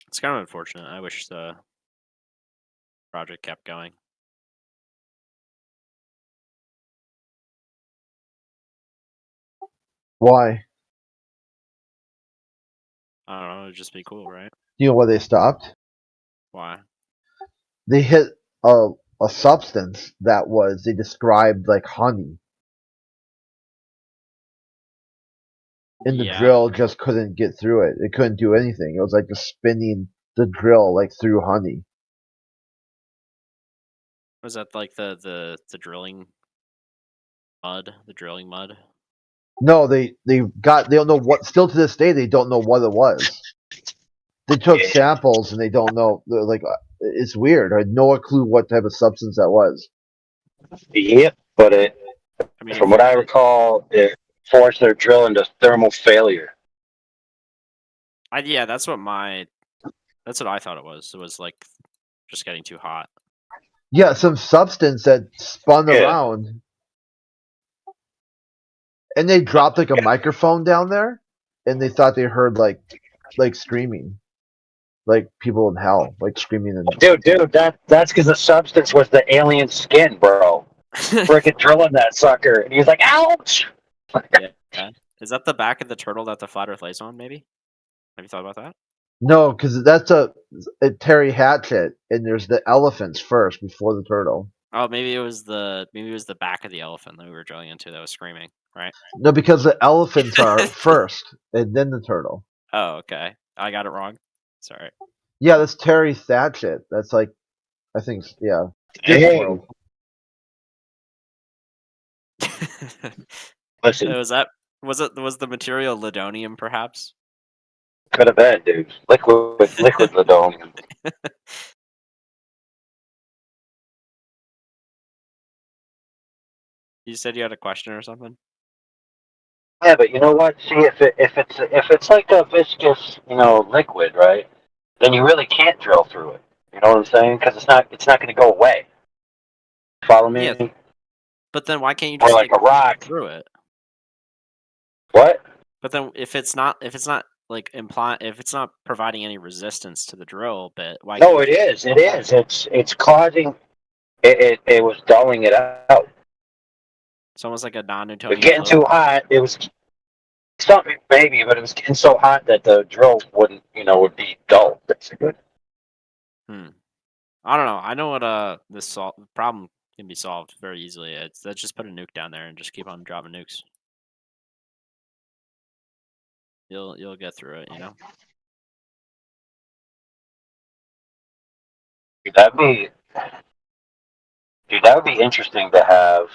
It's kind of unfortunate. I wish the project kept going. Why? I don't know. It'd just be cool, right? You know why they stopped? Why? They hit a substance that they described like honey. And the drill just couldn't get through it. It couldn't do anything. It was like just spinning the drill like through honey. Was that like the drilling mud, the drilling mud. No, they don't know what. Still to this day, they don't know what it was. They took samples and they don't know. They're like, it's weird. I had no clue what type of substance that was. Yep, but from what I recall, it forced their drill into thermal failure. Yeah, that's what I thought it was. It was like just getting too hot. Yeah, some substance that spun around, and they dropped like a microphone down there, and they thought they heard like screaming, like people in hell, like screaming. Dude, that's because the substance was the alien skin, bro. Freaking drilling that sucker, and he was like, "Ouch!" Yeah. Is that the back of the turtle that the flat Earth lays on? Maybe. Have you thought about that? No, because that's a Terry Hatchet, and there's the elephants first before the turtle. Oh, maybe it was the back of the elephant that we were drilling into that was screaming, right? No, because the elephants are first, and then the turtle. Oh, okay. I got it wrong. Sorry. Yeah, that's Terry Hatchet. That's like, I think, yeah. Dang. Listen. Was the material ladonium, perhaps? Could have been, dude. Liquid ladonium. You said you had a question or something? Yeah, but you know what? See, if it's like a viscous, liquid, right? Then you really can't drill through it. You know what I'm saying? Because it's not going to go away. Follow me? Yeah. But then why can't you just like a rock through it? What? But then if it's not like if it's not providing any resistance to the drill bit, why? No, it is. It is. It's causing. It was dulling it out. It's almost like a non-Newtonian. It was getting too hot. It was something maybe, but it was getting so hot that the drill would be dull. Basically. I don't know. I know what this problem can be solved very easily. Let's just put a nuke down there and just keep on dropping nukes. You'll get through it, That would be interesting to have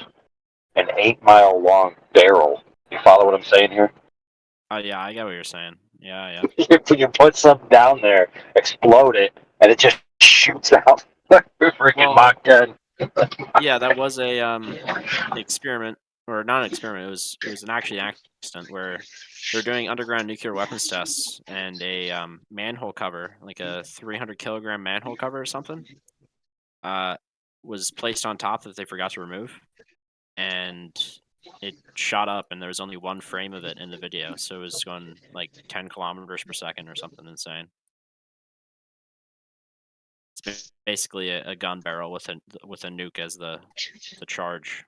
an 8-mile long barrel. You follow what I'm saying here? Oh yeah, I get what you're saying. Yeah. You put something down there, explode it, and it just shoots out. Freaking Mach 10. Yeah, that was an experiment, or not an experiment. It was an accident where they were doing underground nuclear weapons tests, and a manhole cover, like a 300-kilogram manhole cover or something, was placed on top that they forgot to remove, and it shot up, and there was only one frame of it in the video, so it was going like 10 kilometers per second or something insane. It's basically a gun barrel with a nuke as the charge.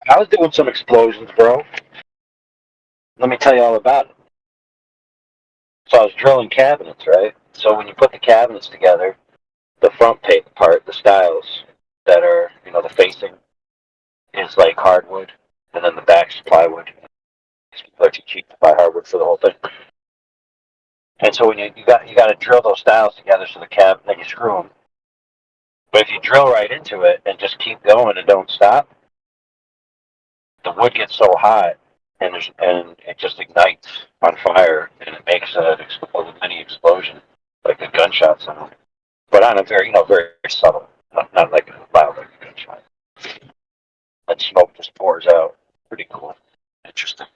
I was doing some explosions, bro. Let me tell you all about it. So I was drilling cabinets, right? So when you put the cabinets together, the front part, the stiles that are, the facing is like hardwood, and then the back's plywood. It's too cheap to buy hardwood for the whole thing. And so when you got to drill those stiles together so then you screw them. But if you drill right into it and just keep going and don't stop, the wood gets so hot and it just ignites on fire, and it makes a mini explosion, like a gunshot sound, but on a very very subtle, not like a loud like a gunshot. That smoke just pours out. Pretty cool, interesting.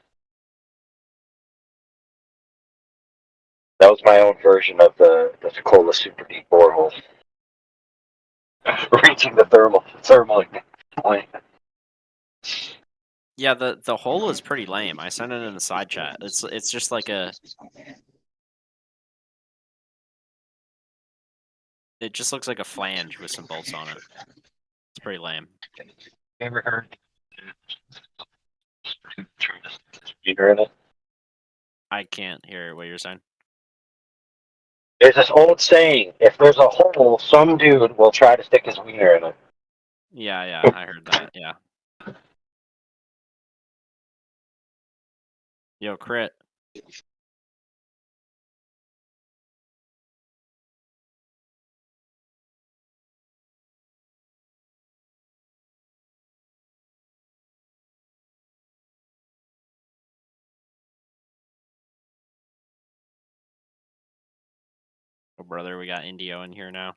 That was my own version of the Pensacola super deep borehole, reaching the thermal point. Yeah, the hole was pretty lame. I sent it in the side chat. It's just like it just looks like a flange with some bolts on it. It's pretty lame. Ever heard? You heard it? I can't hear what you're saying. There's this old saying: if there's a hole, some dude will try to stick his wiener in it. Yeah, I heard that. Yeah. Yo, Crit. brother. We got Indio in here now.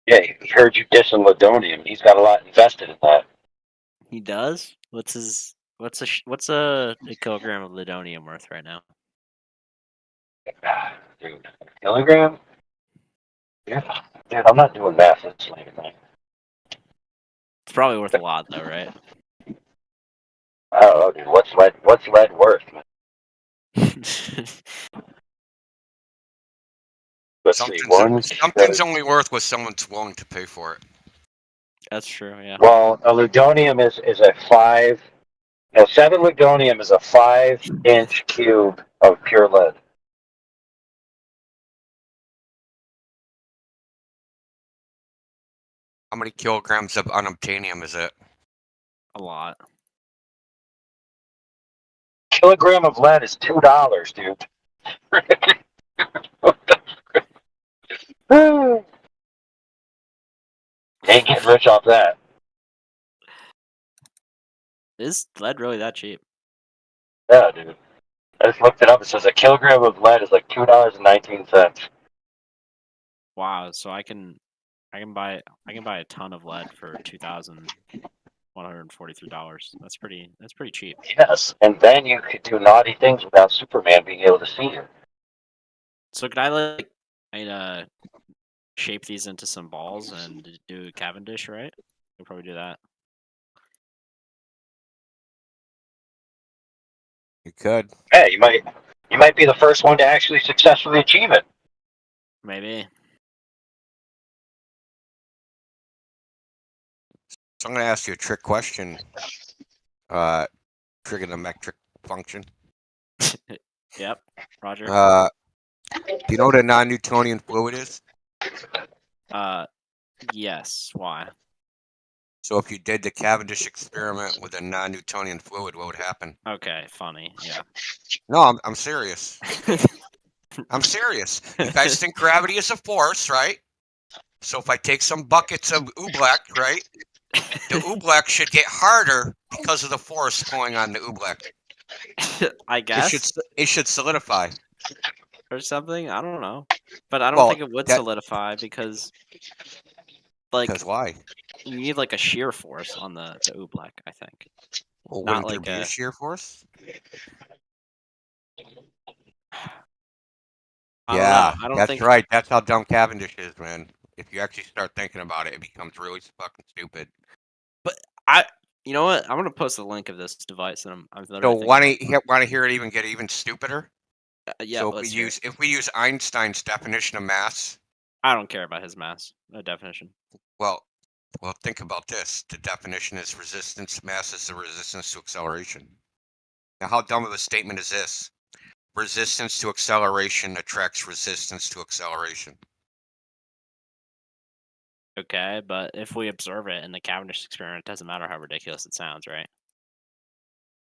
Yeah, he heard you dissing Ladonium. He's got a lot invested in that. He does? What's a kilogram of Ladonium worth right now? Dude, kilogram? Dude, I'm not doing math this late at night. It's probably worth a lot, though, right? I don't know, dude. What's lead worth? Let's see. Something's only worth what someone's willing to pay for it. That's true, yeah. Well, a Ludonium is a 5. No, 7 Ludonium is a 5-inch cube of pure lead. How many kilograms of unobtainium is it? A lot. Kilogram of lead is $2, dude. Ain't getting rich off that. Is lead really that cheap? Yeah, dude. I just looked it up. It says a kilogram of lead is like $2.19. Wow, so I can buy a ton of lead for $2,143. That's pretty cheap. Yes, and then you could do naughty things without Superman being able to see you. So could I shape these into some balls and do Cavendish, right? We'll probably do that. You could. Yeah, you might be the first one to actually successfully achieve it. Maybe. So I'm going to ask you a trick question. Trigonometric function. Yep, Roger. Do you know what a non-Newtonian fluid is? Yes. Why? So if you did the Cavendish experiment with a non-Newtonian fluid, what would happen? Okay, funny. Yeah. No, I'm serious. I'm serious. You guys think gravity is a force, right? So if I take some buckets of oobleck, right, the oobleck should get harder because of the force pulling on the oobleck. I guess it should solidify or something. I don't know, but I don't think it would solidify because, because why? You need like a shear force on the oobleck, I think. Well, not wouldn't like there be a shear force? Yeah, I don't that's think... right. That's how dumb Cavendish is, man. If you actually start thinking about it, it becomes really fucking stupid. But you know what? I'm gonna post the link of this device, and I'm so want to hear it get even stupider? Yeah. So if we use Einstein's definition of mass, I don't care about his mass definition. Well, think about this. The definition is resistance. Mass is the resistance to acceleration. Now, how dumb of a statement is this? Resistance to acceleration attracts resistance to acceleration. Okay, but if we observe it in the Cavendish experiment, it doesn't matter how ridiculous it sounds, right?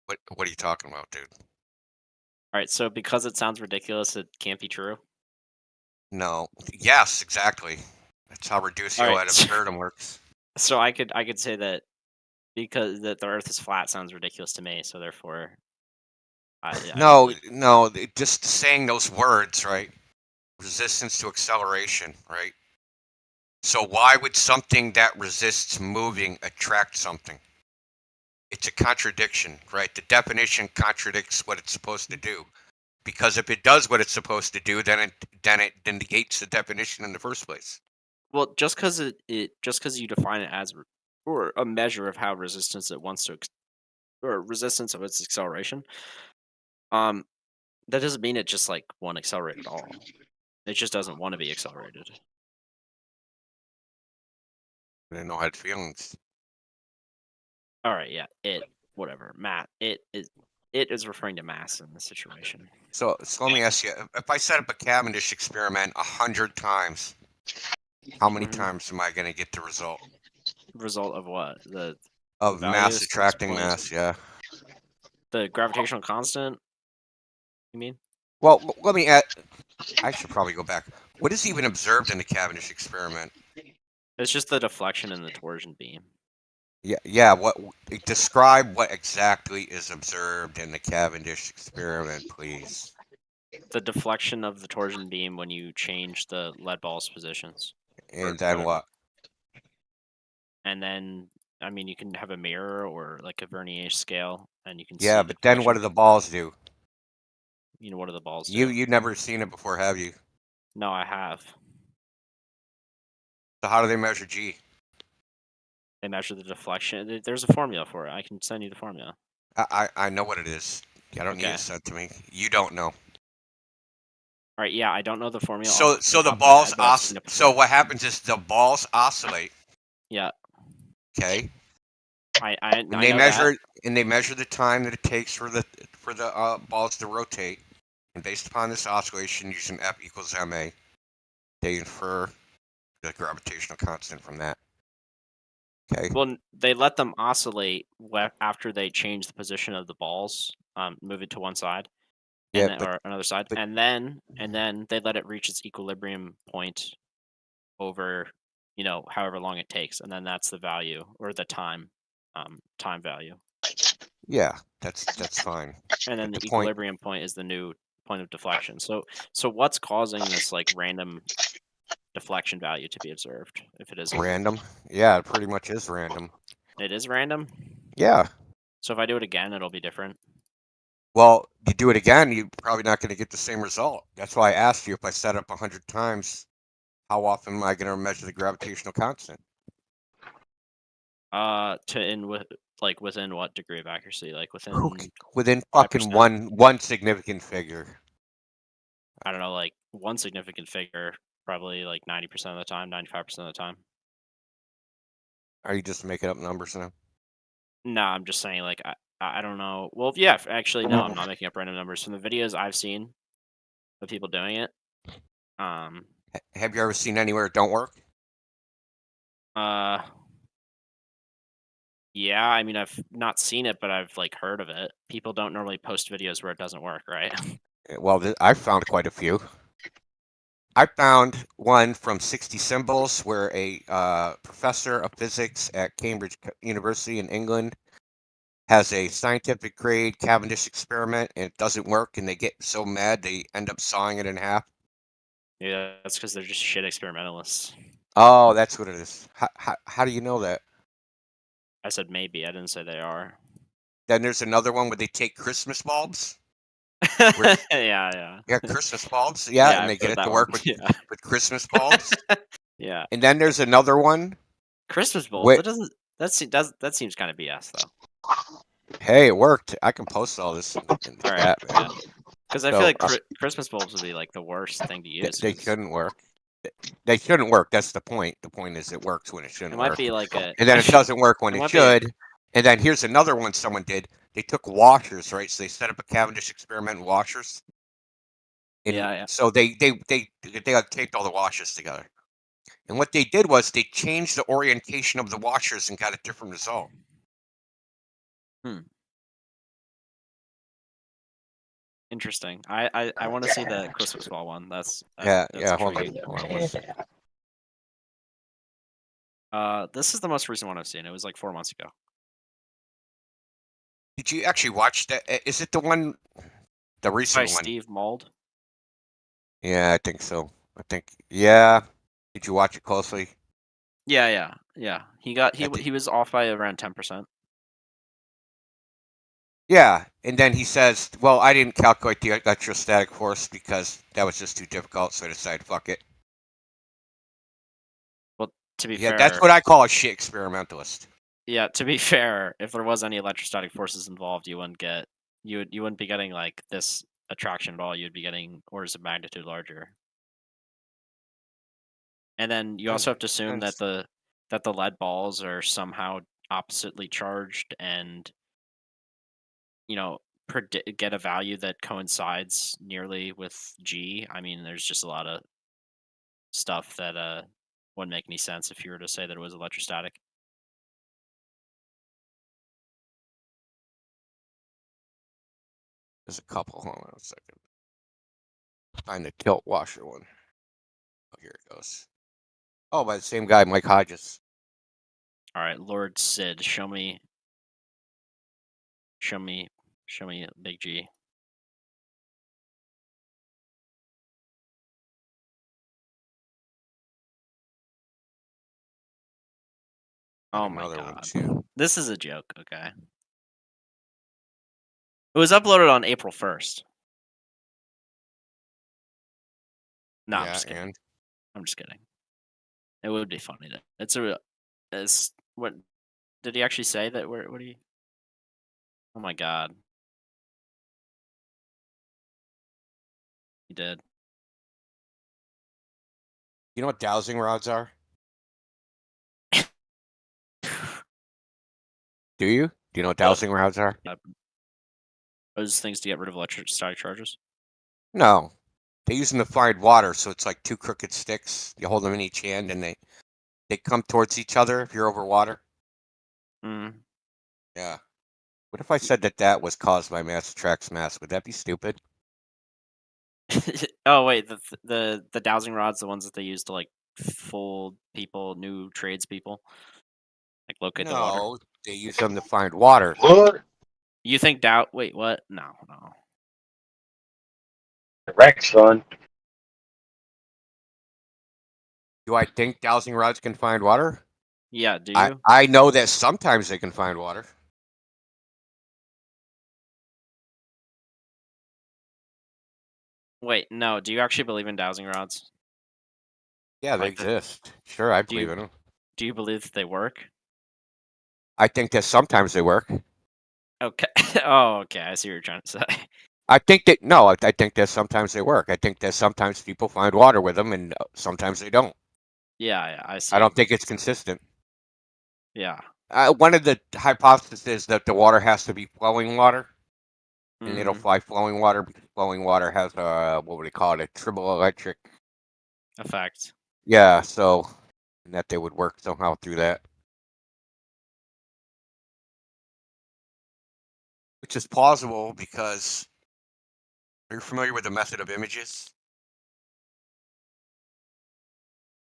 What are you talking about, dude? All right, so because it sounds ridiculous, it can't be true? No. Yes, exactly. That's how reducio ad absurdum works. So I could say that because the Earth is flat sounds ridiculous to me, so therefore... No, just saying those words, right? Resistance to acceleration, right? So why would something that resists moving attract something? It's a contradiction, right? The definition contradicts what it's supposed to do. Because if it does what it's supposed to do, then it negates the definition in the first place. Well, just because you define it as or a measure of how resistance it wants to, or resistance of its acceleration, that doesn't mean it just like won't accelerate at all. It just doesn't want to be accelerated. I didn't know I had feelings. All right, yeah, whatever, Matt. It is referring to mass in this situation. So let me ask you: if I set up a Cavendish experiment 100 times, how many times am I going to get the result? Result of what? Of mass attracting mass, yeah. The gravitational constant, you mean? Well, let me add. I should probably go back. What is even observed in the Cavendish experiment? It's just the deflection and the torsion beam. Yeah. What? Describe what exactly is observed in the Cavendish experiment, please. The deflection of the torsion beam when you change the lead ball's positions. And then what? And then, I mean, you can have a mirror or like a vernier scale, and you can see. Yeah, but then what do the balls do? You know, what do the balls do? You've never seen it before, have you? No, I have. So how do they measure G? They measure the deflection. There's a formula for it. I can send you the formula. I know what it is. I don't need it sent to me. You don't know. All right, yeah, I don't know the formula. So the balls oscillate. So what happens is the balls oscillate. Yeah. Okay. And they measure the time that it takes for the balls to rotate, and based upon this oscillation, using F equals ma, they infer the gravitational constant from that. Okay. Well, they let them oscillate after they change the position of the balls, move it to one side, or another side, and then they let it reach its equilibrium point over, however long it takes, and then that's the value or the time value. Yeah, that's fine. And then the equilibrium point is the new point of deflection. So what's causing this like random deflection value to be observed if it is random? Yeah, it pretty much is random. It is random? Yeah. So if I do it again, it'll be different. Well, you do it again, you're probably not going to get the same result. That's why I asked you if I set up 100 times, how often am I going to measure the gravitational constant? Within what degree of accuracy? Like within fucking 1 significant figure. I don't know, like one significant figure, probably like 90% of the time, 95% of the time. Are you just making up numbers now? No, I'm just saying, like, I don't know. Well, yeah, actually, no, I'm not making up random numbers. From the videos I've seen of people doing it. Have you ever seen anywhere it don't work? Yeah, I mean, I've not seen it, but I've like heard of it. People don't normally post videos where it doesn't work, right? Well, I've found quite a few. I found one from 60 Symbols where a professor of physics at Cambridge University in England has a scientific grade Cavendish experiment and it doesn't work, and they get so mad they end up sawing it in half. Yeah, that's because they're just shit experimentalists. Oh, that's what it is. How do you know that? I said maybe. I didn't say they are. Then there's another one where they take Christmas bulbs. Yeah, Christmas bulbs. Yeah, and they get it to work with Christmas bulbs. Yeah. And then there's another one. Christmas bulbs. That seems kind of BS though. Hey, it worked. I can post all this in the chat. Because I feel like Christmas bulbs would be like the worst thing to use. They shouldn't work. They shouldn't work. That's the point. The point is it works when it shouldn't work. It might be like and then it doesn't work when it should. And then here's another one someone did. They took washers, right? So they set up a Cavendish experiment in washers. And so they taped all the washers together. And what they did was they changed the orientation of the washers and got a different result. Interesting. I want to see the Christmas ball one. That's Hold on. This is the most recent one I've seen. It was like 4 months ago. Did you actually watch that? Is it the one, the recent one? Steve Mould. Yeah, I think so. Yeah. Did you watch it closely? Yeah. He was off by around 10%. Yeah, and then he says, well, I didn't calculate the electrostatic force because that was just too difficult, so I decided, fuck it. Well, to be fair... Yeah, that's what I call a shit experimentalist. Yeah, to be fair, if there was any electrostatic forces involved, you wouldn't be getting like this attraction at all. You'd be getting orders of magnitude larger. And then you also have to assume that the lead balls are somehow oppositely charged and get a value that coincides nearly with G. I mean, there's just a lot of stuff that wouldn't make any sense if you were to say that it was electrostatic. There's a couple. Hold on a second. Find the tilt washer one. Oh, here it goes. Oh, by the same guy, Mike Hodges. All right, Lord Sid, show me Big G. Oh my god. This is a joke, okay. It was uploaded on April 1st. No, I'm just kidding. I'm just kidding. It would be funny though. It's what did he actually say that what do you Oh my god. He did. You know what dowsing rods are? Do you? Do you know what dowsing rods are? Those things to get rid of electrostatic charges? No. They use them to find water, so it's like two crooked sticks. You hold them in each hand, and they come towards each other if you're over water. Mm. Yeah. What if I said that was caused by mass attracts mass? Would that be stupid? Oh wait, the dowsing rods, the ones that they use to like fold people, new tradespeople, like locate the water. No, they use them to find water. You think Wait, what? No. Correct, son. Do I think dowsing rods can find water? Yeah, do you? I know that sometimes they can find water. Wait, no. Do you actually believe in dowsing rods? Yeah, they exist. Sure, I believe in them. Do you believe that they work? I think that sometimes they work. Okay. Oh, okay. I see what you're trying to say. I think that sometimes they work. I think that sometimes people find water with them, and sometimes they don't. Yeah, I see. I don't think it's consistent. Yeah. One of the hypotheses is that the water has to be flowing water, and it'll fly flowing water because flowing water has what would they call it, a triboelectric effect. Yeah, so and that they would work somehow through that, which is plausible because are you familiar with the method of images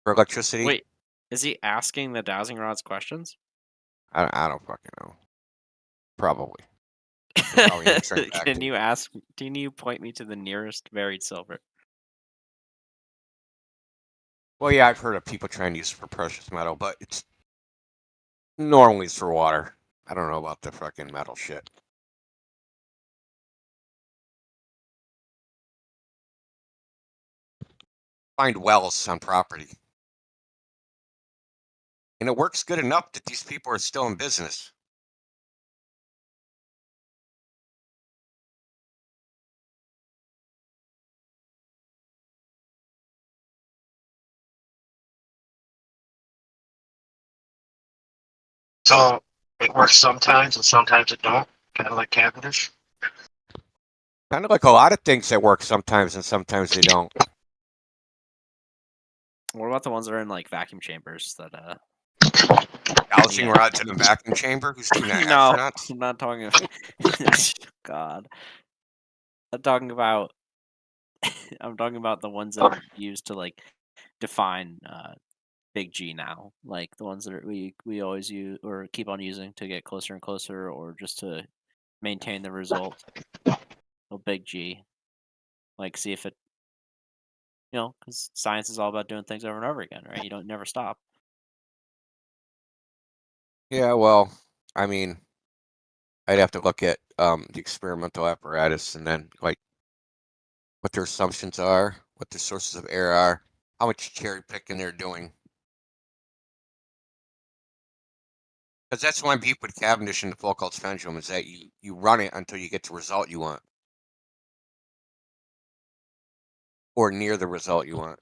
for electricity? Wait, is he asking the dowsing rods questions? I don't fucking know. Probably. Probably answering back to you. Can you point me to the nearest buried silver? Well, yeah, I've heard of people trying to use it for precious metal, but it's normally it's for water. I don't know about the fucking metal shit. Find wells on property. And it works good enough that these people are still in business. So it works sometimes and sometimes it don't. Kind of like Cavendish. Kind of like a lot of things that work sometimes and sometimes they don't. What about the ones that are in like vacuum chambers that Dowsing rods in a vacuum chamber? Who's doing that? No, Astronauts? I'm not talking about God. I'm talking about the ones that are used to like define Big G now, like the ones that we always use or keep on using to get closer and closer, or just to maintain the result of Big G. Like see if it, because science is all about doing things over and over again, right? You don't never stop. Yeah, well, I mean, I'd have to look at the experimental apparatus and then like what their assumptions are, what their sources of error are, how much cherry picking they're doing. Because that's one beef with Cavendish and the Foucault's pendulum is that you run it until you get the result you want. Or near the result you want.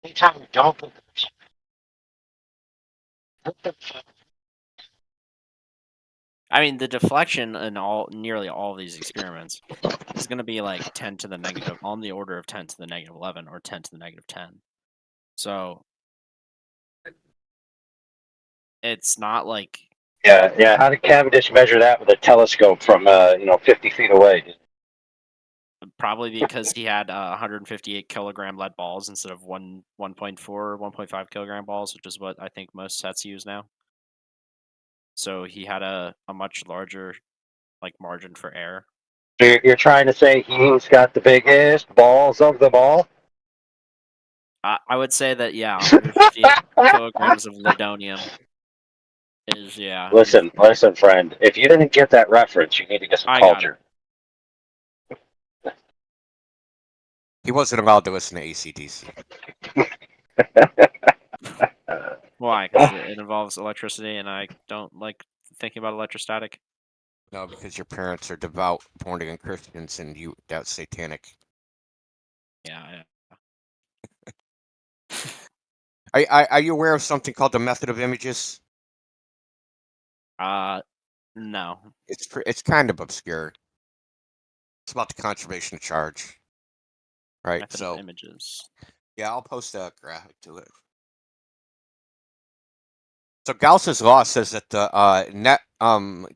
Anytime you don't put I mean, the deflection in nearly all of these experiments is going to be like 10 to the negative, on the order of 10 to the negative 11 or 10 to the negative 10. So it's not like Yeah. How did Cavendish measure that with a telescope from 50 feet away? Probably because he had 158 kilogram lead balls instead of 1.4 or 1.5 kilogram balls, which is what I think most sets use now. So he had a much larger margin for error. You're trying to say he's got the biggest balls of them all? I would say that 158 kilograms of leadonium is Listen, friend. If you didn't get that reference, you need to get some culture. He wasn't allowed to listen to ACDC. Why? Because it involves electricity, and I don't like thinking about electrostatic. No, because your parents are devout, born-again Christians, and that's satanic. Yeah. Are you aware of something called the method of images? No. It's kind of obscure. It's about the conservation of charge. Right. Method of images. Yeah, I'll post a graphic to it. So Gauss's law says that the net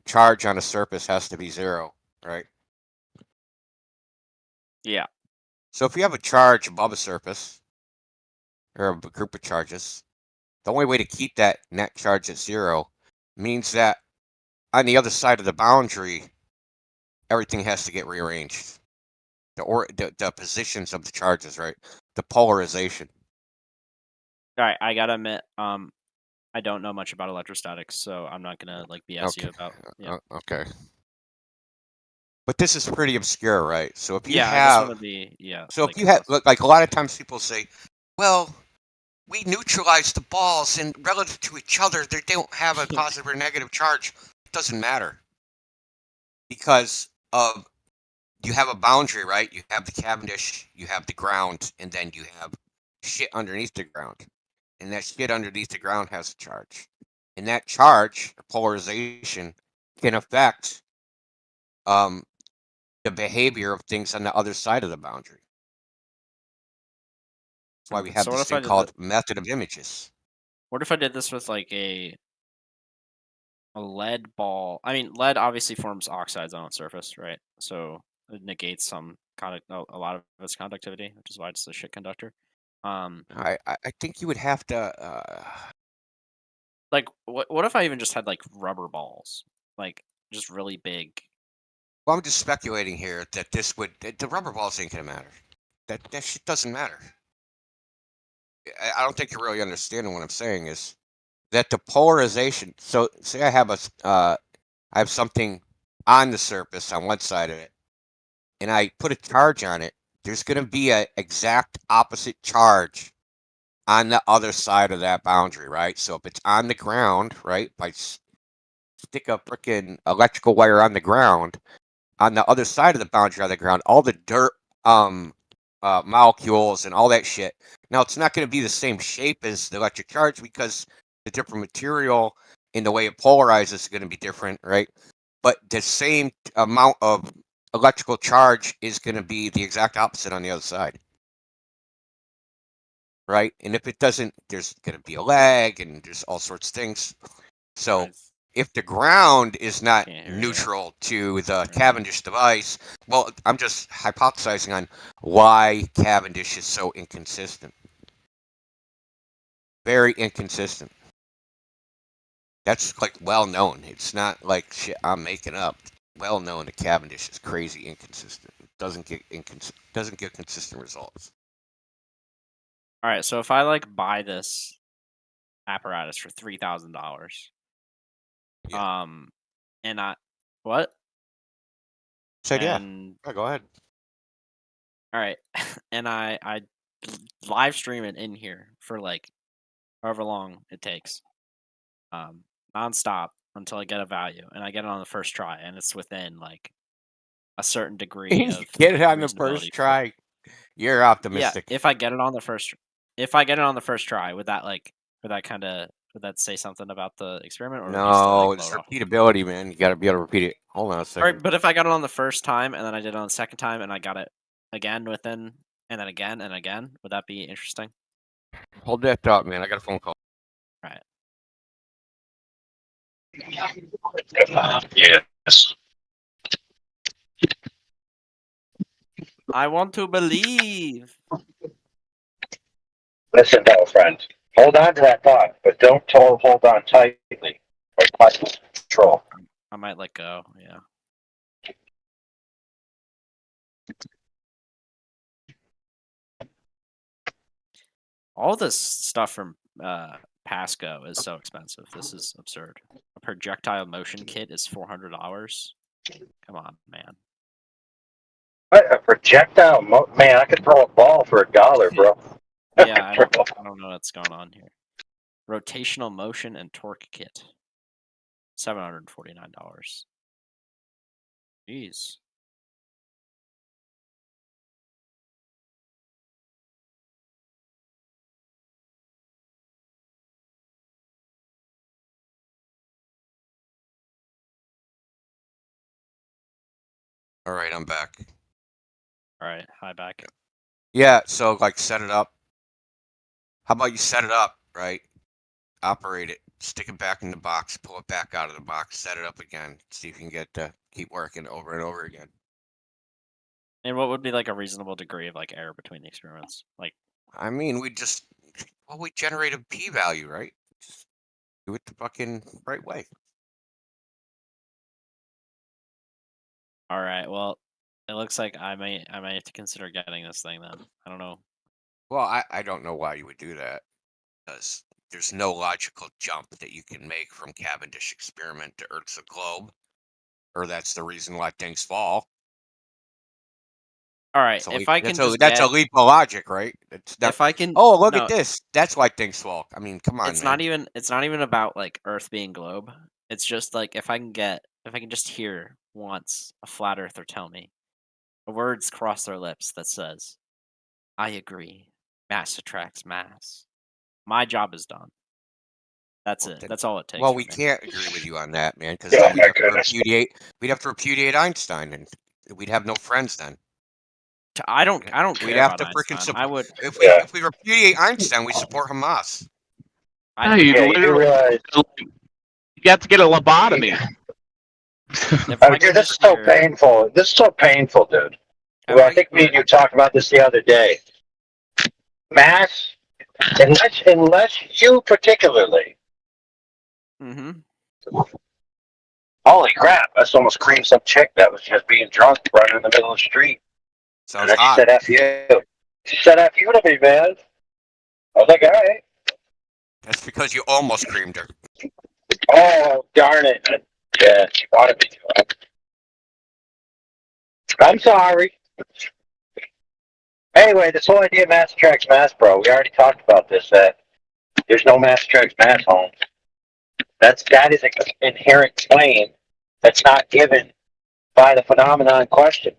charge on a surface has to be 0, right? Yeah. So if you have a charge above a surface, or a group of charges, the only way to keep that net charge at 0 means that on the other side of the boundary, everything has to get rearranged. The positions of the charges, right? The polarization. All right, I gotta admit, I don't know much about electrostatics, so I'm not gonna BS you about. Yeah. Okay. But this is pretty obscure, right? So if you I have, just want to be So if you have, like a lot of times people say, well, we neutralize the balls, and relative to each other, they don't have a positive or negative charge. It doesn't matter because you have a boundary, right? You have the Cavendish, you have the ground, and then you have shit underneath the ground. And that shit underneath the ground has a charge. And that charge, or polarization, can affect the behavior of things on the other side of the boundary. That's why we have this thing called method of images. What if I did this with a lead ball? I mean, lead obviously forms oxides on its surface, right? So it negates a lot of its conductivity, which is why it's a shit conductor. I think you would have to. What if I even just had rubber balls, just really big? Well, I'm just speculating here that the rubber balls ain't gonna matter. That shit doesn't matter. I don't think you're really understanding what I'm saying is that the polarization. So say I have something on the surface on one side of it, and I put a charge on it. There's gonna be an exact opposite charge on the other side of that boundary, right? So if it's on the ground, right, if I stick a freaking electrical wire on the ground, on the other side of the boundary on the ground, all the dirt molecules and all that shit. Now, it's not going to be the same shape as the electric charge because the different material in the way it polarizes is going to be different, right? But the same amount of electrical charge is going to be the exact opposite on the other side. Right? And if it doesn't, there's going to be a lag and there's all sorts of things. So if the ground is not neutral to the Cavendish device, well, I'm just hypothesizing on why Cavendish is so inconsistent. Very inconsistent. That's well known. It's not like shit I'm making up. Well known that Cavendish is crazy inconsistent. It doesn't get consistent results. All right, so if I buy this apparatus for $3,000, and what? Said yeah. Go ahead. All right, and I live stream it in here for however long it takes, nonstop until I get a value, and I get it on the first try, and it's within a certain degree of get it on the first try. You're optimistic. Yeah, if I get it on the first try, would that would that say something about the experiment? Or no, it's repeatability, man. You got to be able to repeat it. Hold on a second. All right, but if I got it on the first time and then I did it on the second time and I got it again and then again and again, would that be interesting? Hold that thought, man. I got a phone call. All right. Yes. I want to believe. Listen, though, friend. Hold on to that thought, but don't hold on tightly. Or might lose control. I might let go. Yeah. All this stuff from Pasco is so expensive. This is absurd. A projectile motion kit is $400. Come on, man. What, a projectile? Man, I could throw a ball for $1, bro. Yeah, I don't know what's going on here. Rotational motion and torque kit. $749. Jeez. All right, I'm back. All right, hi back. Yeah, so like set it up. How about you set it up, right? Operate it, stick it back in the box, pull it back out of the box, set it up again, see if you can get to keep working over and over again. And what would be like a reasonable degree of like error between the experiments? Like, I mean, we generate a p-value, right? Just do it the fucking right way. all right, well, it looks like I might have to consider getting this thing then. I don't know. Well, I don't know why you would do that, because there's no logical jump that you can make from Cavendish experiment to Earth's a globe, or that's the reason why things fall. All right, if I can just that's a leap of logic, right? It's not, if I can. Oh, look no, at this. That's why things fall. I mean, come on, it's man. not even about like Earth being globe. It's just like if I can just hear once a flat earther tell me, words cross their lips that says, "I agree. Mass attracts mass." My job is done. That's it. That's all it takes. Well, for we me. can't agree with you on that, man, because Oh, then my goodness. we'd have to repudiate Einstein, and we'd have no friends then. I don't We'd care have about to freaking Einstein. support. I would. If we repudiate Einstein, we support Hamas. No, you Yeah, you do literally realize. you have to get a lobotomy. Oh, dude, this is so painful. This is so painful, dude. Well, I think me and you talked about this the other day. Mass, unless you particularly. Mm-hmm. Holy crap! I just almost creamed some chick that was just being drunk running in the middle of the street. Sounds and then hot. she said "F you." She said "F you" to me, man. I was like, all right. That's because you almost creamed her. Oh, darn it. Yeah, she wanted me to. I'm sorry. Anyway, this whole idea of mass attracts mass, bro. We already talked about this. That there's no mass attracts mass, home. That is an inherent claim that's not given by the phenomenon in question.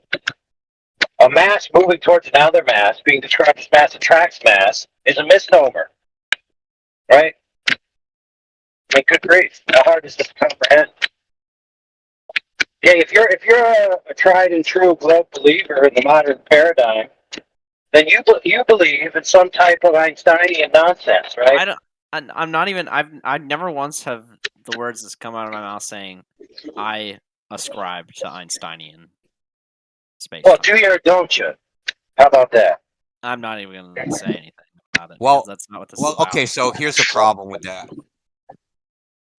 A mass moving towards another mass, being described as mass attracts mass, is a misnomer, right? I mean, good grief, how hard is this to comprehend? Yeah, if you're a tried and true globe believer in the modern paradigm, then you believe in some type of Einsteinian nonsense, right? I don't. I'm not even. I never once have the words that's come out of my mouth saying I ascribe to Einsteinian space. Well, do you or don't you? How about that? I'm not even going to say anything about it. Well, because that's not what this is about. okay. So here's the problem with that.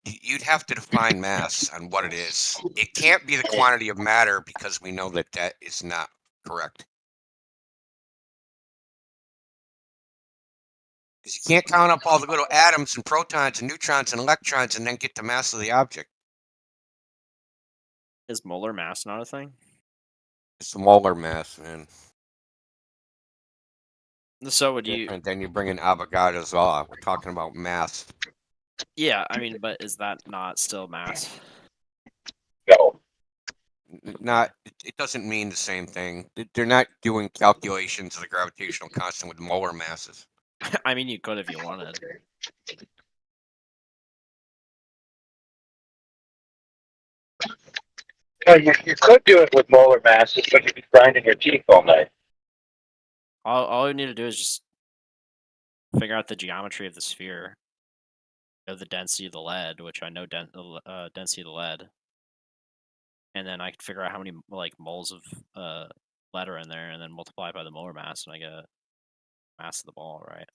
You'd have to define mass on what it is. It can't be the quantity of matter because we know that that is not correct. Because you can't count up all the little atoms and protons and neutrons and electrons and then get the mass of the object. Is molar mass not a thing? It's the molar mass, man. So would you? And then you bring in Avogadro's law. We're talking about mass. Yeah, I mean, but is that not still mass? No. Not. It doesn't mean the same thing. They're not doing calculations of the gravitational constant with molar masses. I mean, you could if you wanted. Well, you could do it with molar masses, but you'd be grinding your teeth all night. All you need to do is just figure out the geometry of the sphere, know the density of the lead, which I know density of the lead, and then I can figure out how many like moles of letter in there and then multiply it by the molar mass, and I get mass of the ball, right?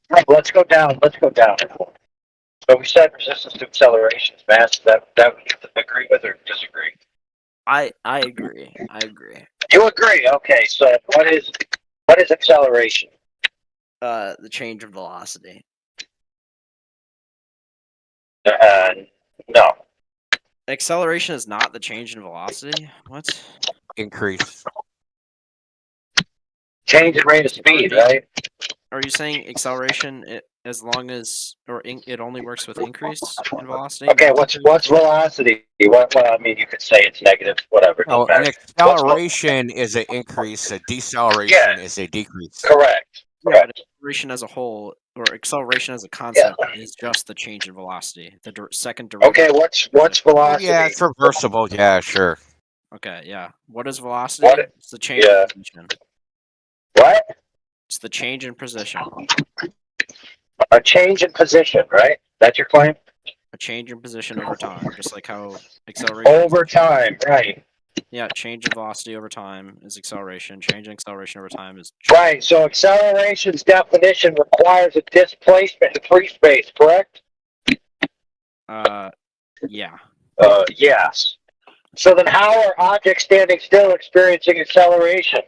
Right, let's go down. So we said resistance to acceleration is mass. That you agree with or disagree? I agree. You agree? Okay. So what is acceleration? The change of velocity. No. Acceleration is not the change in velocity. What? Increase. Change in rate of speed, right? Are you saying acceleration, as long as it only works with increase in velocity? Okay. What's velocity? Well, I mean, you could say it's negative. Whatever. No, Doesn't an matter. acceleration is an increase. A deceleration is a decrease. Correct. Yeah, but acceleration as a whole, or acceleration as a concept, is just the change in velocity. The second derivative. Okay. What's velocity? Yeah, it's reversible. Yeah, sure. Okay, yeah. What is velocity? It's the change in position. What? It's the change in position. A change in position, right? That's your claim? A change in position over time, just like how acceleration. Over time, right. Yeah, change in velocity over time is acceleration. Change in acceleration over time is... Right, so acceleration's definition requires a displacement in free space, correct? Yeah. Yes. So then how are objects standing still experiencing acceleration?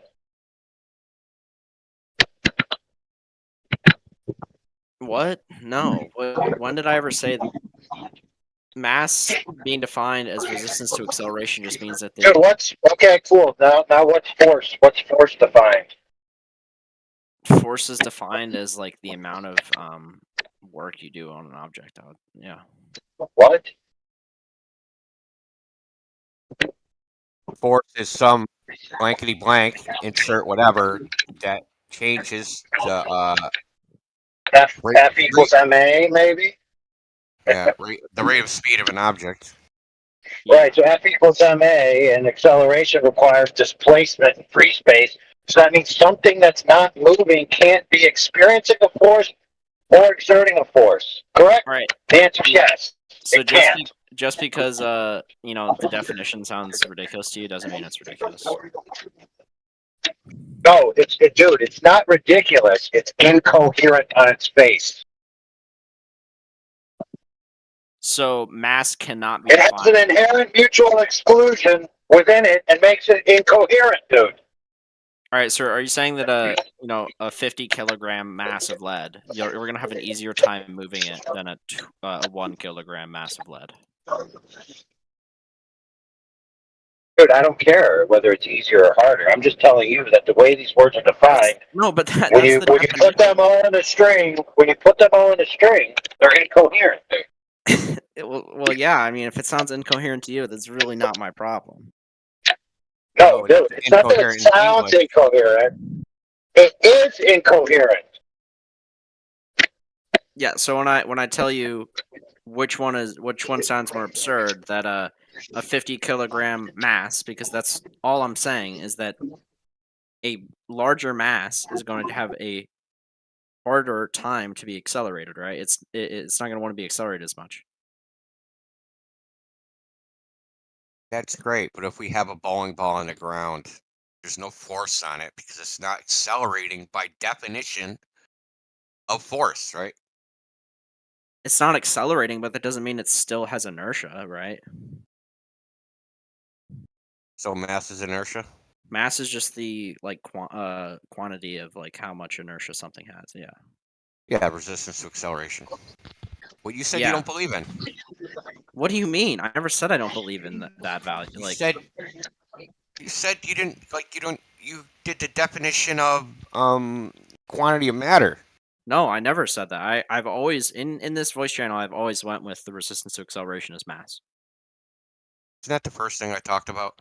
What? No. When did I ever say that? Mass being defined as resistance to acceleration just means that Dude, okay, cool. Now what's force? What's force defined? Force is defined as like the amount of work you do on an object. Yeah. What? Force is some blankety blank, insert whatever, that changes the F equals ma, maybe? Yeah, the rate of speed of an object. Right, so F equals ma, and acceleration requires displacement in free space. So that means something that's not moving can't be experiencing a force or exerting a force. Correct? Right. The answer is yes. So it can't. just because the definition sounds ridiculous to you doesn't mean it's ridiculous. No, dude, it's not ridiculous. It's incoherent on its face. So mass cannot be It has an inherent mutual exclusion within it and makes it incoherent, dude. All right, sir. Are you saying that a 50 kilogram mass of lead, we're gonna have an easier time moving it than a 1 kilogram mass of lead? Dude, I don't care whether it's easier or harder. I'm just telling you that the way these words are defined, no, but when you put them all in a string, they're incoherent. Well, yeah. I mean, if it sounds incoherent to you, that's really not my problem. No, dude, it's not that it sounds incoherent. It is incoherent. Yeah. So when I tell you which one sounds more absurd, that a 50 kilogram mass, because that's all I'm saying is that a larger mass is going to have a harder time to be accelerated, right? It's not going to want to be accelerated as much. That's great, but if we have a bowling ball on the ground, there's no force on it because it's not accelerating by definition of force, right? It's not accelerating, but that doesn't mean it still has inertia, right? So mass is inertia? Mass is just the quantity of like how much inertia something has. Yeah. Yeah, resistance to acceleration. What you said you Yeah. don't believe in. What do you mean? I never said I don't believe in that value. You said you didn't you did the definition of quantity of matter. No, I never said that. I've always in this voice channel I've always went with the resistance to acceleration as mass. Isn't that the first thing I talked about?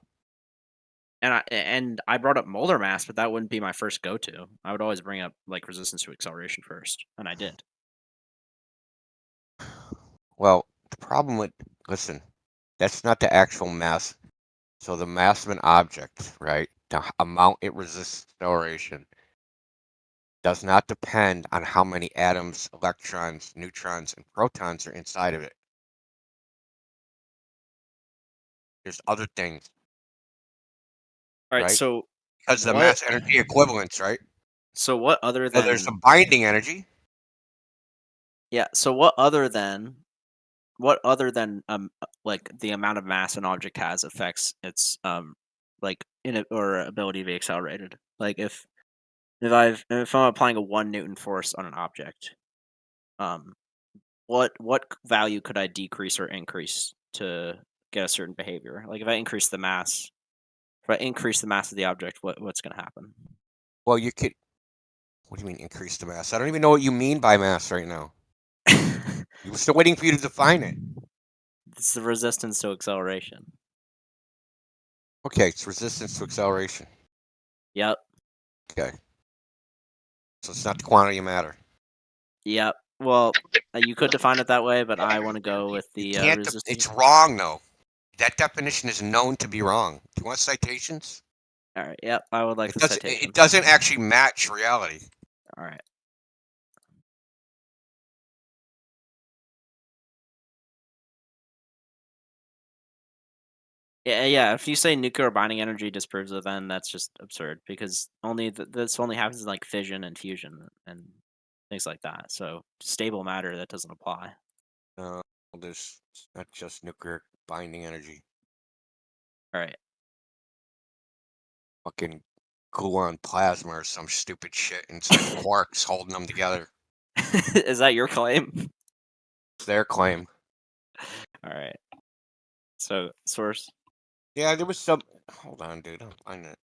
And I brought up molar mass, but that wouldn't be my first go-to. I would always bring up like resistance to acceleration first, and I did. Well, the problem with listen, that's not the actual mass. So the mass of an object, right? The amount it resists acceleration does not depend on how many atoms, electrons, neutrons, and protons are inside of it. There's other things. All right, right? so Because the what? mass energy equivalents, right? So what other So than there's the binding energy. Yeah. So what other than like the amount of mass an object has affects its like or ability to be accelerated. Like if I'm applying a 1 Newton force on an object, what value could I decrease or increase to get a certain behavior? Like if I increase the mass of the object, what's going to happen? Well, you could. What do you mean increase the mass? I don't even know what you mean by mass right now. We're still waiting for you to define it. It's the resistance to acceleration. Okay, it's resistance to acceleration. Yep. Okay. So it's not the quantity of matter. Yep. Well, you could define it that way, but I want to go with the resistance. It's wrong, though. That definition is known to be wrong. Do you want citations? All right. Yep. I would like the citation. It doesn't actually match reality. All right. Yeah. If you say nuclear binding energy disproves it, then that's just absurd because this only happens in like fission and fusion and things like that. So stable matter, that doesn't apply. No, there's not just nuclear binding energy. All right. Fucking gluon plasma or some stupid shit inside quarks holding them together. Is that your claim? It's their claim. All right. So source. Yeah, there was some. Hold on, dude. I'm finding it.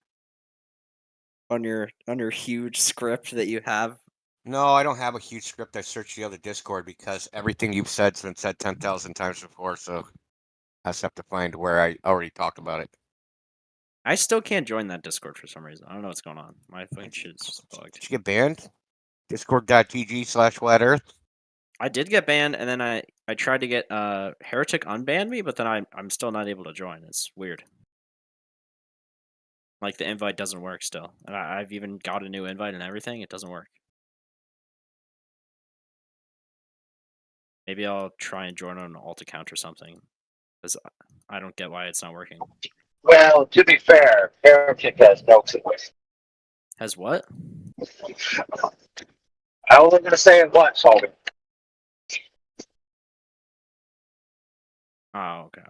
On your huge script that you have. No, I don't have a huge script. I searched the other Discord because everything you've said's been said 10,000 times before, so I just have to find where I already talked about it. I still can't join that Discord for some reason. I don't know what's going on. My fucking shit is just bugged. Did you get banned? Discord.gg/flat earth? I did get banned, and then I tried to get Heretic unbanned me, but then I'm still not able to join. It's weird. Like the invite doesn't work still, and I've even got a new invite and everything. It doesn't work. Maybe I'll try and join on an alt account or something, because I don't get why it's not working. Well, to be fair, Heretic has no choice. Has what? I was going to say it once, Holden. Oh, okay.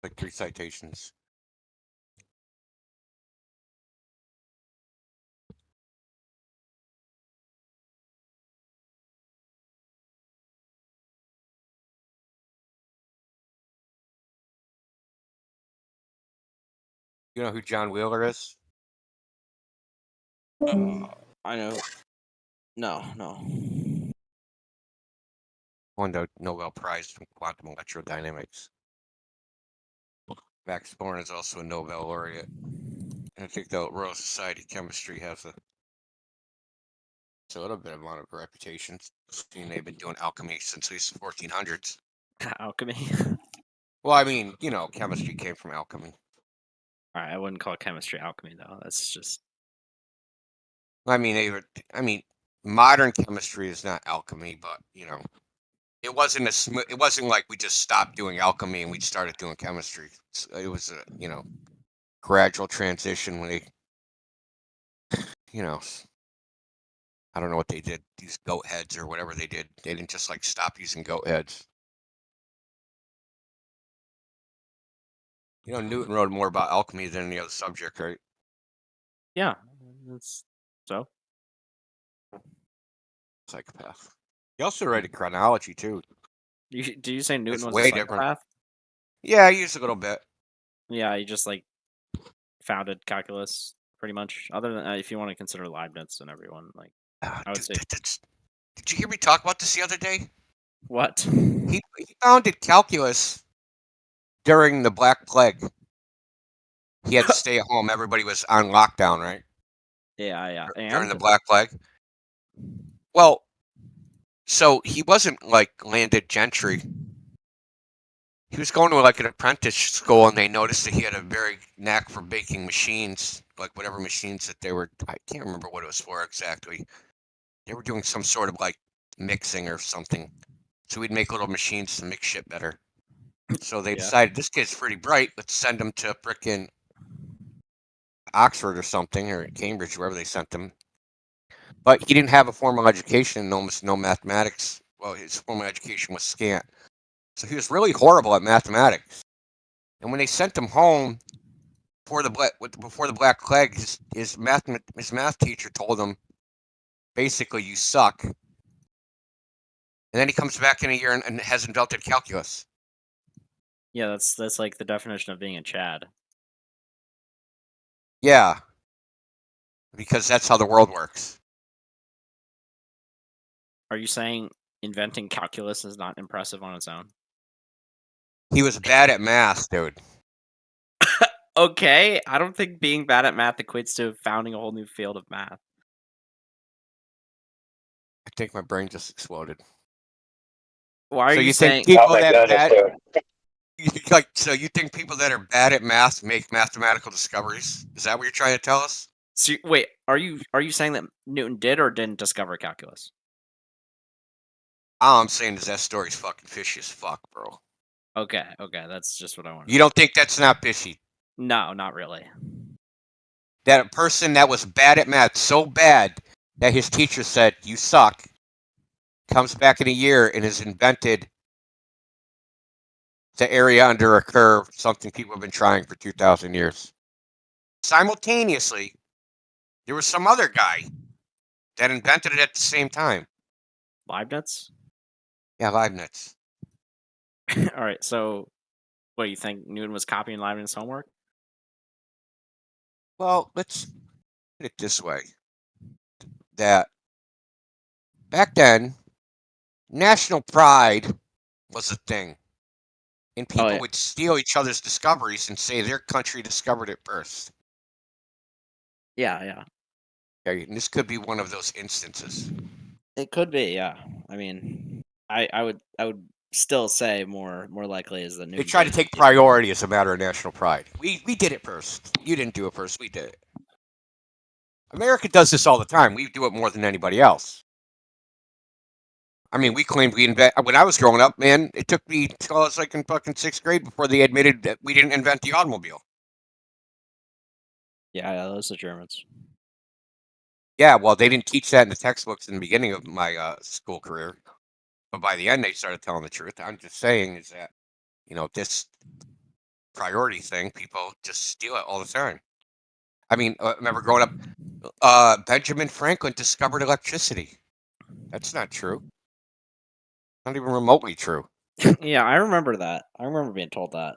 Like 3 citations. You know who John Wheeler is? I know. No. Won the Nobel Prize from quantum electrodynamics. Max Born is also a Nobel laureate. And I think the Royal Society of Chemistry has a little bit amount of reputation. They've been doing alchemy since at least the 1400s. Alchemy? Well, I mean, chemistry came from alchemy. All right, I wouldn't call chemistry alchemy though. That's just. I mean, modern chemistry is not alchemy, but it wasn't it wasn't like we just stopped doing alchemy and we started doing chemistry. It was a gradual transition when they, I don't know what they did. These goat heads or whatever they did. They didn't just stop using goat heads. Newton wrote more about alchemy than any other subject, right? Yeah, that's so. Psychopath. He also wrote a chronology too. Do you say Newton was way a psychopath? Yeah, I used a little bit. Yeah, he just founded calculus pretty much. Other than if you want to consider Leibniz and everyone, I would say. Did you hear me talk about this the other day? What? He founded calculus during the Black Plague. He had to stay at home. Everybody was on lockdown, right? Yeah. During the Black Plague. Well, so he wasn't landed gentry. He was going to like an apprentice school, and they noticed that he had a very knack for baking machines, like whatever machines that they were. I can't remember what it was for exactly. They were doing some sort of like mixing or something. So we'd make little machines to mix shit better. So they decided this kid's pretty bright. Let's send him to frickin' Oxford or something, or Cambridge, wherever they sent him. But he didn't have a formal education, almost no mathematics. Well, his formal education was scant. So he was really horrible at mathematics. And when they sent him home before the Black Plague, his math teacher told him, basically, you suck. And then he comes back in a year and has invented calculus. Yeah, that's like the definition of being a Chad. Yeah. Because that's how the world works. Are you saying inventing calculus is not impressive on its own? He was bad at math, dude. Okay, I don't think being bad at math equates to founding a whole new field of math. I think my brain just exploded. Why are you saying? Think people that bad, so you think people that are bad at math make mathematical discoveries? Is that what you're trying to tell us? So, wait, are you saying that Newton did or didn't discover calculus? All I'm saying is that story's fucking fishy as fuck, bro. Okay, that's just what I wanted. You don't think that's not fishy? No, not really. That a person that was bad at math, so bad that his teacher said, you suck, comes back in a year and has invented the area under a curve, something people have been trying for 2,000 years. Simultaneously, there was some other guy that invented it at the same time. Leibniz? Yeah, Leibniz. All right, so what, you think Newton was copying Leibniz's homework? Well, let's put it this way. That back then, national pride was a thing. And people would steal each other's discoveries and say their country discovered it first. Yeah. Okay, and this could be one of those instances. It could be, yeah. I mean, I would still say more likely is that Newton. They try to take priority as a matter of national pride. We did it first. You didn't do it first. We did it. America does this all the time. We do it more than anybody else. I mean, we claimed we invent. When I was growing up, man, it took me till I was like in fucking 6th grade before they admitted that we didn't invent the automobile. Yeah, those are Germans. Yeah, well, they didn't teach that in the textbooks in the beginning of my school career, but by the end, they started telling the truth. I'm just saying is that, this priority thing, people just steal it all the time. I mean, remember growing up, Benjamin Franklin discovered electricity. That's not true. Not even remotely true. Yeah, I remember that. I remember being told that.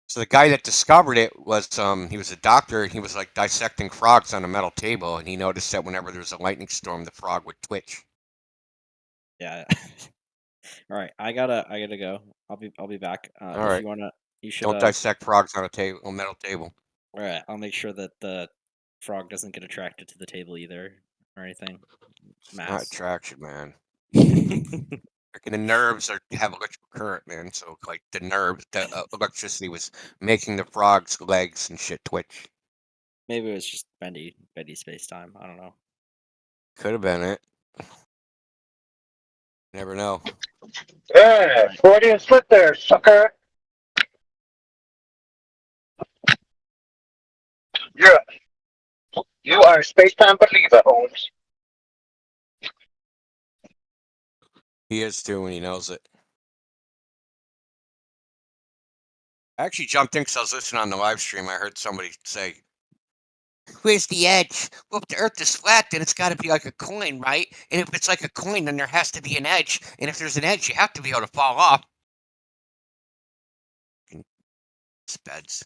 So the guy that discovered it was he was a doctor, and he was like dissecting frogs on a metal table, and he noticed that whenever there was a lightning storm, the frog would twitch. Yeah. All right, I gotta go. I'll be back. All if right. you wanna, you should. Don't dissect frogs on a metal table. All right, I'll make sure that the frog doesn't get attracted to the table either, or anything. It's not attraction, man. The nerves have electrical current, man. So like the electricity was making the frog's legs and shit twitch. Maybe it was just bendy space time. I don't know. Could have been it. Never know. Yeah, Freudian slip there, sucker. You are a space-time believer, Holmes. He is too, when he knows it. I actually jumped in because I was listening on the live stream. I heard somebody say, "Where's the edge?" Well, if the Earth is flat, then it's got to be like a coin, right? And if it's like a coin, then there has to be an edge. And if there's an edge, you have to be able to fall off. Speds.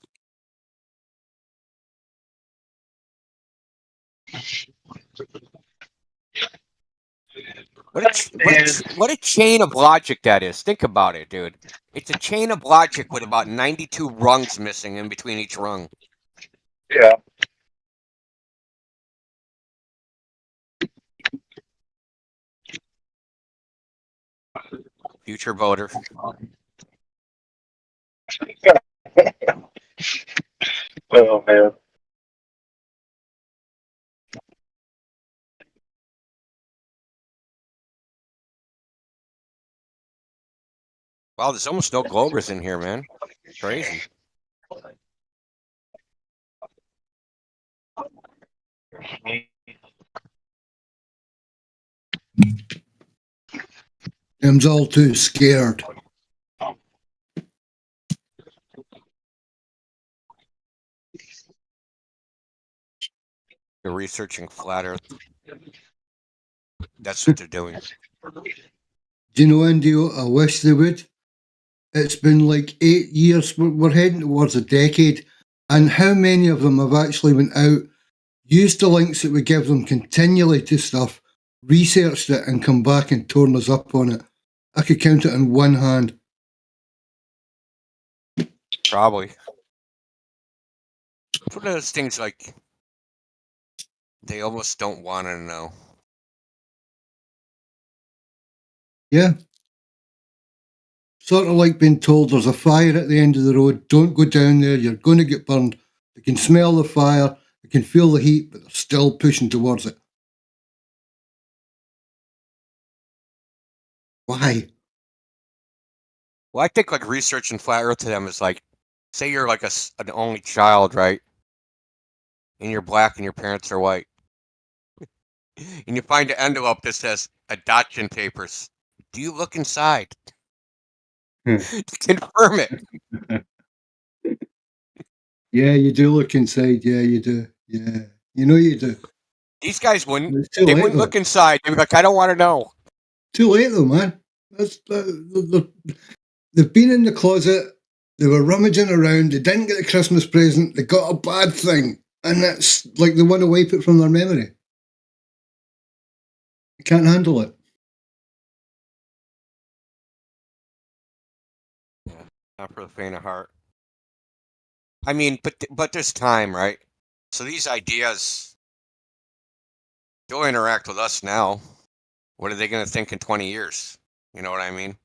What a chain of logic that is. Think about it, dude. It's a chain of logic with about 92 rungs missing in between each rung. Yeah. Future voter. Oh man. Wow, there's almost no Globers in here, man. Crazy. Them's all too scared. They're researching flat Earth. That's what they're doing. Do you know, Indio, I wish they would. It's been like 8 years. We're heading towards a decade. And how many of them have actually went out, used the links that we give them continually to stuff, researched it, and come back and torn us up on it? I could count it on one hand. Probably. It's one of those things like they almost don't want to know. Yeah. Sort of like being told there's a fire at the end of the road, don't go down there, you're going to get burned. They can smell the fire, they can feel the heat, but they're still pushing towards it. Why? Well, I think like researching flat Earth to them is like, say you're like an only child, right? And you're black and your parents are white. And you find an envelope that says adoption papers. Do you look inside? To confirm it. Yeah, you do look inside. Yeah, you do. Yeah. You know you do. These guys wouldn't. It's too They late, wouldn't though. look inside. They'd be like, I don't want to know. Too late though, man. They've been in the closet, they were rummaging around, they didn't get a Christmas present, they got a bad thing, and that's like they want to wipe it from their memory. They can't handle it. Not for the faint of heart. I mean, but there's time, right? So these ideas, they'll interact with us now. What are they going to think in 20 years? You know what I mean?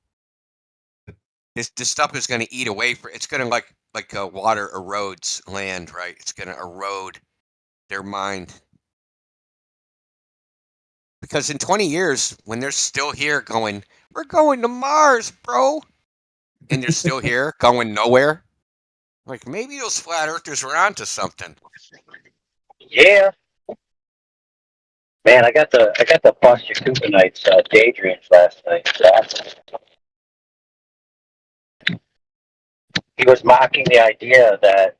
This stuff is going to eat away it's going to like water erodes land, right? It's going to erode their mind. Because in 20 years, when they're still here going, we're going to Mars, bro. And they're still here going nowhere. Like maybe those flat earthers were onto something. Yeah. Man, I got the Buster Coopenites daydreams last night. He was mocking the idea that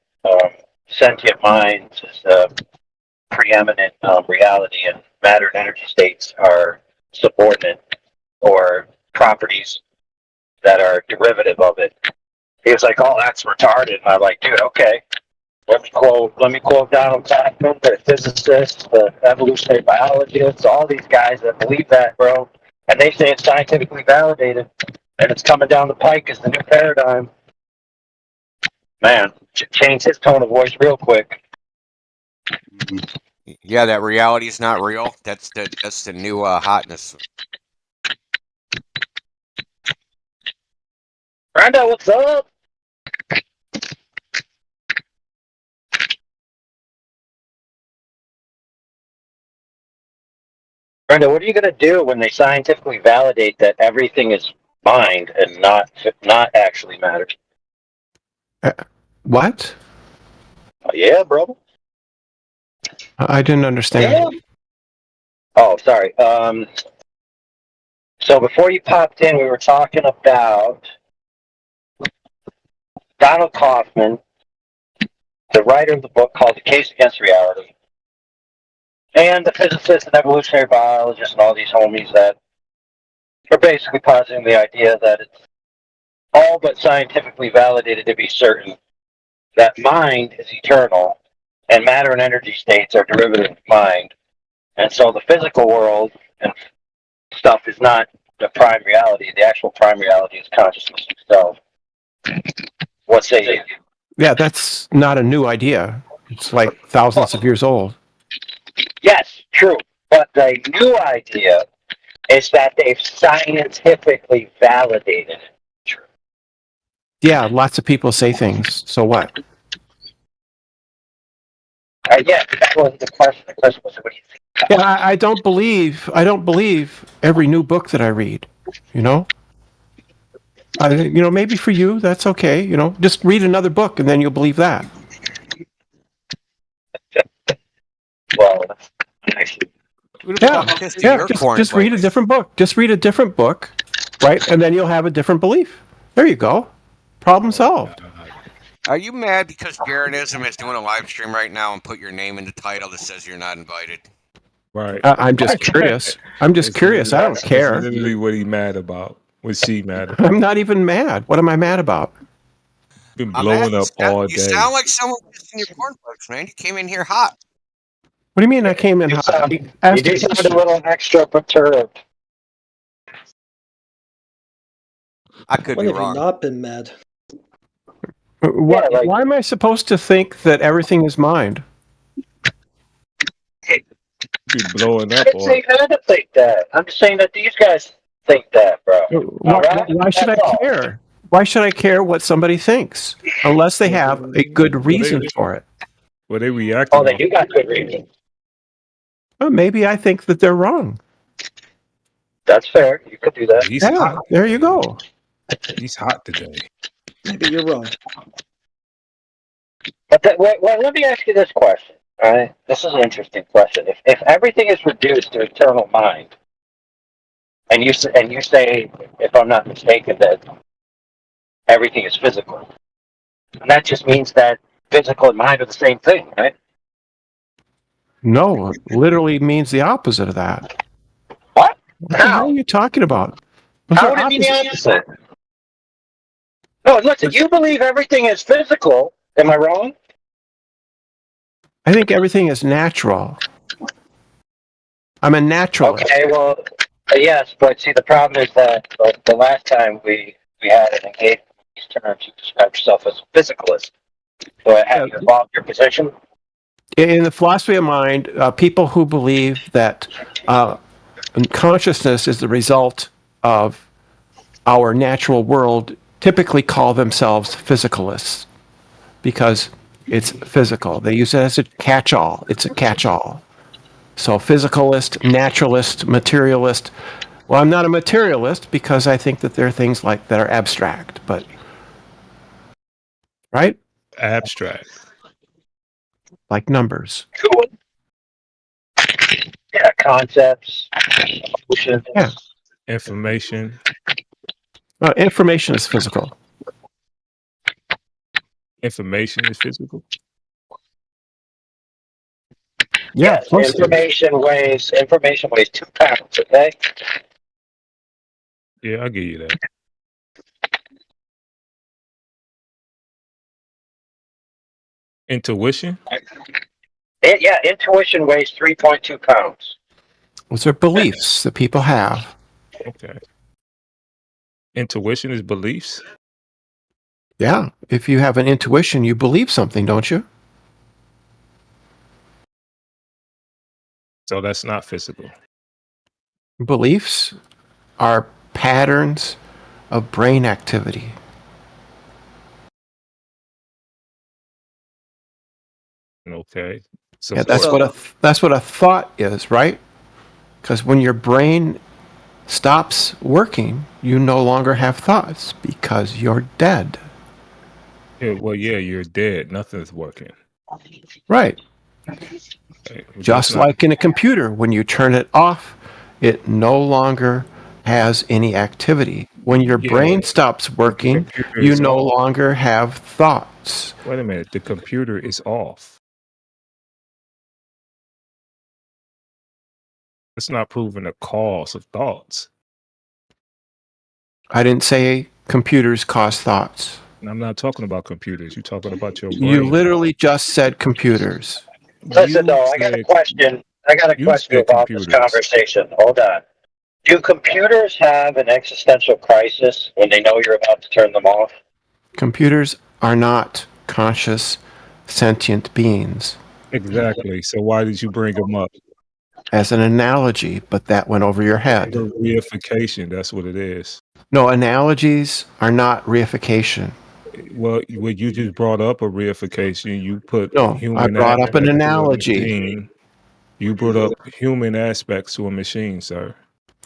sentient minds is the preeminent reality, and matter and energy states are subordinate or properties that are derivative of it. He was like, "Oh, that's retarded." And I'm like, "Dude, okay. Let me quote Donald Kaufman, the physicist, the evolutionary biologists, all these guys that believe that, bro. And they say it's scientifically validated, and it's coming down the pike as the new paradigm." Man, change his tone of voice real quick. Yeah, that reality is not real. That's the new hotness. Brenda, what's up? Brenda, what are you going to do when they scientifically validate that everything is mind and not actually matter? What? Yeah, bro. I didn't understand. Yeah. Oh, sorry. So before you popped in, we were talking about Donald Kaufman, the writer of the book called The Case Against Reality, and the physicists and evolutionary biologists and all these homies that are basically positing the idea that it's all but scientifically validated to be certain that mind is eternal and matter and energy states are derivative of mind. And so the physical world and stuff is not the prime reality. The actual prime reality is consciousness itself. What say you? Yeah, that's not a new idea. It's like thousands of years old. Yes, true. But the new idea is that they've scientifically validated it. True. Yeah, lots of people say things. So what? Yeah, that wasn't the question. The question was, what do you think? Yeah, I don't believe every new book that I read. You know, maybe for you that's okay. Just read another book and then you'll believe that. Well, Just read a different book. Just read a different book, right? And then you'll have a different belief. There you go. Problem solved. Are you mad because Garanism is doing a live stream right now and put your name in the title that says you're not invited? Right. I'm just curious. I'm just curious. I don't care. That's literally what he's mad about. What's she mad about? I'm not even mad. What am I mad about? Been blowing up all day. You sound like someone pissing your cornflakes, man. You came in here hot. What do you mean I came in hot? You do sound a little extra perturbed. I could When be have you wrong. not been mad? Why am I supposed to think that everything is mind? Be blowing up. I didn't say none to think that. I'm just saying that these guys think that, bro. Why should I care? Why should I care what somebody thinks unless they have a good reason for it? Well, they reacting. Oh, then you got good reason. Well, maybe I think that they're wrong. That's fair. You could do that. He's hot. There you go. He's hot today. Maybe you're wrong. But let me ask you this question. All right, this is an interesting question. If everything is reduced to eternal mind, and you say, if I'm not mistaken, that everything is physical, and that just means that physical and mind are the same thing, right? No, it literally means the opposite of that. What? What the hell are you talking about? How would it be the opposite? No, listen, you believe everything is physical. Am I wrong? I think everything is natural. I'm a naturalist. Okay, well, yes, but see, the problem is that the last time we had an engagement with these terms, you described yourself as a physicalist. So have you evolved your position? In the philosophy of mind, people who believe that consciousness is the result of our natural world typically call themselves physicalists because it's physical. They use it as a catch-all. It's a catch-all. So physicalist, naturalist, materialist. Well, I'm not a materialist because I think that there are things like that are abstract, but right? Abstract. Like numbers. Cool. Yeah, concepts, emotions. Yeah. Information. Information is physical. Information is physical. Yeah, yes, information weighs 2 pounds. Okay. Yeah, I'll give you that. Intuition. Yeah, intuition weighs 3.2 pounds. Those are beliefs that people have. Okay. Intuition is beliefs. Yeah, if you have an intuition, you believe something, don't you? So that's not physical. Beliefs are patterns of brain activity. Okay. So yeah, that's what a thought is, right? Because when your brain stops working, you no longer have thoughts because you're dead. Yeah, well, yeah, you're dead. Nothing's working. Right. Okay. Just like in a computer, when you turn it off, it no longer has any activity. When your brain stops working, you no longer have thoughts. Wait a minute. The computer is off. It's not proving the cause of thoughts. I didn't say computers cause thoughts. And I'm not talking about computers. You're talking about your brain. You literally just said computers. Listen, though, I got a question. About this conversation. Hold on. Do computers have an existential crisis when they know you're about to turn them off? Computers are not conscious, sentient beings. Exactly. So why did you bring them up? As an analogy, but that went over your head. The reification, that's what it is. No, analogies are not reification. Well, what you just brought up a reification. You put No, I human brought up an aspects to a analogy. machine. You brought up human aspects to a machine, sir.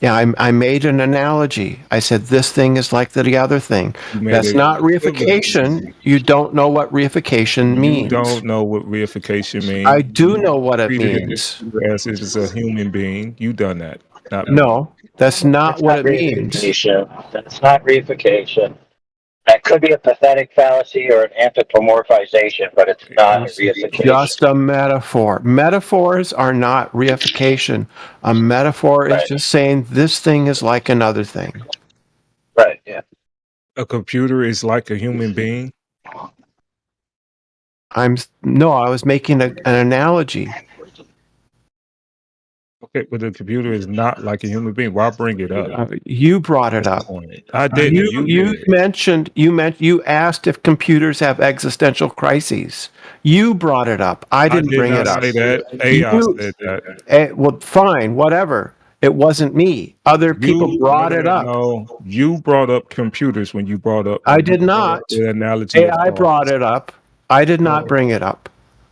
Yeah, I made an analogy. I said this thing is like the other thing. You made That's a not equivalence. reification. You don't know what reification You means. don't know what reification means. I do know what it Treated means. it as it is a human being. You done that, not me. No, that's not what it means. Reification. That's not reification. That could be a pathetic fallacy or an anthropomorphization, but it's not a reification. Just a metaphor. Metaphors are not reification. A metaphor is just saying this thing is like another thing. Right, yeah. A computer is like a human being. I was making an analogy. Okay, but the computer is not like a human being. Why bring it up? You brought it up. I didn't. You asked if computers have existential crises. You brought it up. I didn't bring it up. I did not say that. AI said that. Well, fine, whatever. It wasn't me. Other people brought it up. No, you brought up computers when you brought up. I did not. The analogy. AI brought it up. I did not bring it up.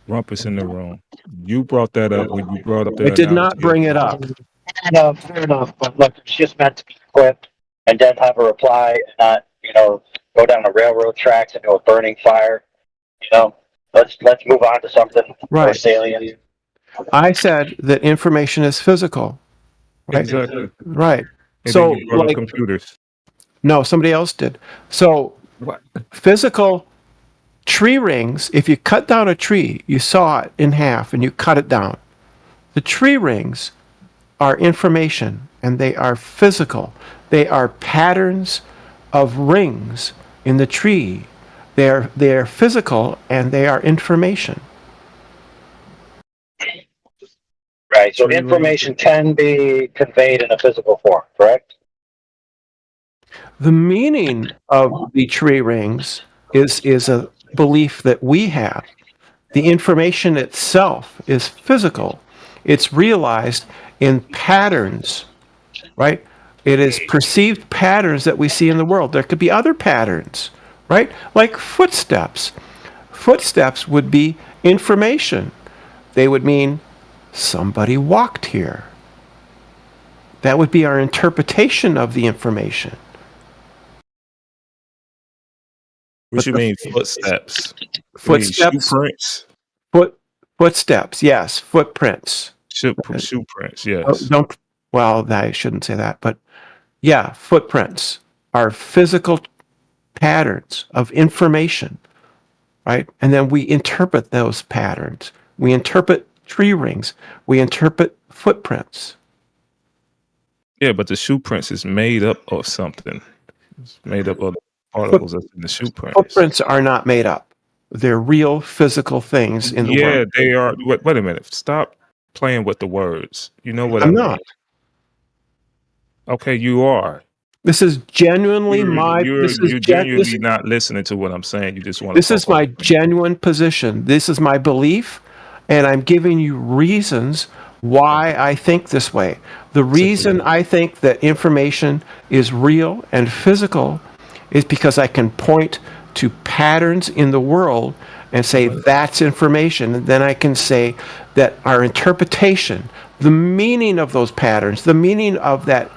Rumpus in the room. You brought that up when you brought up the I did not bring it up. No, fair enough. But look, it's just meant to be quipped and then have a reply and not, go down the railroad tracks into a burning fire. Let's move on to something more salient. I said that information is physical. Right? Exactly. Right. And so, then you brought up computers. No, somebody else did. So, physical tree rings, if you cut down a tree, you saw it in half and you cut it down. The tree rings are information and they are physical. They are patterns of rings in the tree. They are physical and they are information. Right. So information can be conveyed in a physical form, correct? The meaning of the tree rings is a belief that we have. The information itself is physical. It's realized in patterns, right? It is perceived patterns that we see in the world. There could be other patterns, right? Like footsteps. Footsteps would be information. They would mean somebody walked here. That would be our interpretation of the information. What you mean footsteps? Footsteps. Footprints. Footsteps. Yes, footprints. Shoeprints. Yes. I shouldn't say that, but yeah, footprints are physical patterns of information, right? And then we interpret those patterns. We interpret tree rings. We interpret footprints. Yeah, but the shoe prints is made up of something. It's made up of particles that's in the shoe prints. Footprints are not made up. They're real physical things in the world. Yeah, they are. Wait a minute. Stop playing with the words. You know what I'm I mean? not. Okay, you are. This is genuinely You're genuinely not listening to what I'm saying. You just want. This is my genuine position. This is my belief, and I'm giving you reasons why I think this way. The reason I think that information is real and physical is because I can point to patterns in the world and say that's information. And then I can say that our interpretation, the meaning of those patterns, the meaning of that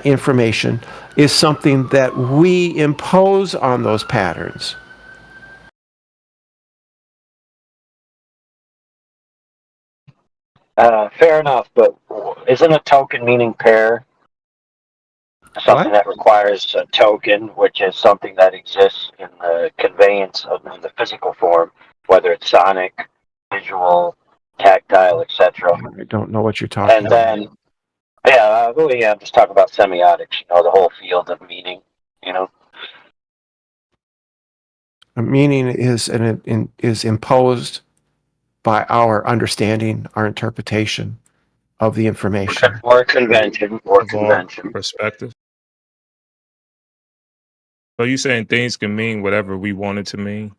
information is something that we impose on those patterns. Fair enough, but isn't a token meaning pair something that requires a token, which is something that exists in the conveyance of in the physical form, whether it's sonic, visual, tactile, etc. I don't know what you're talking about. And then, I'm just talking about semiotics, the whole field of meaning, A meaning is imposed by our understanding, our interpretation of the information. Or convention. Perspective. So you saying things can mean whatever we want it to mean?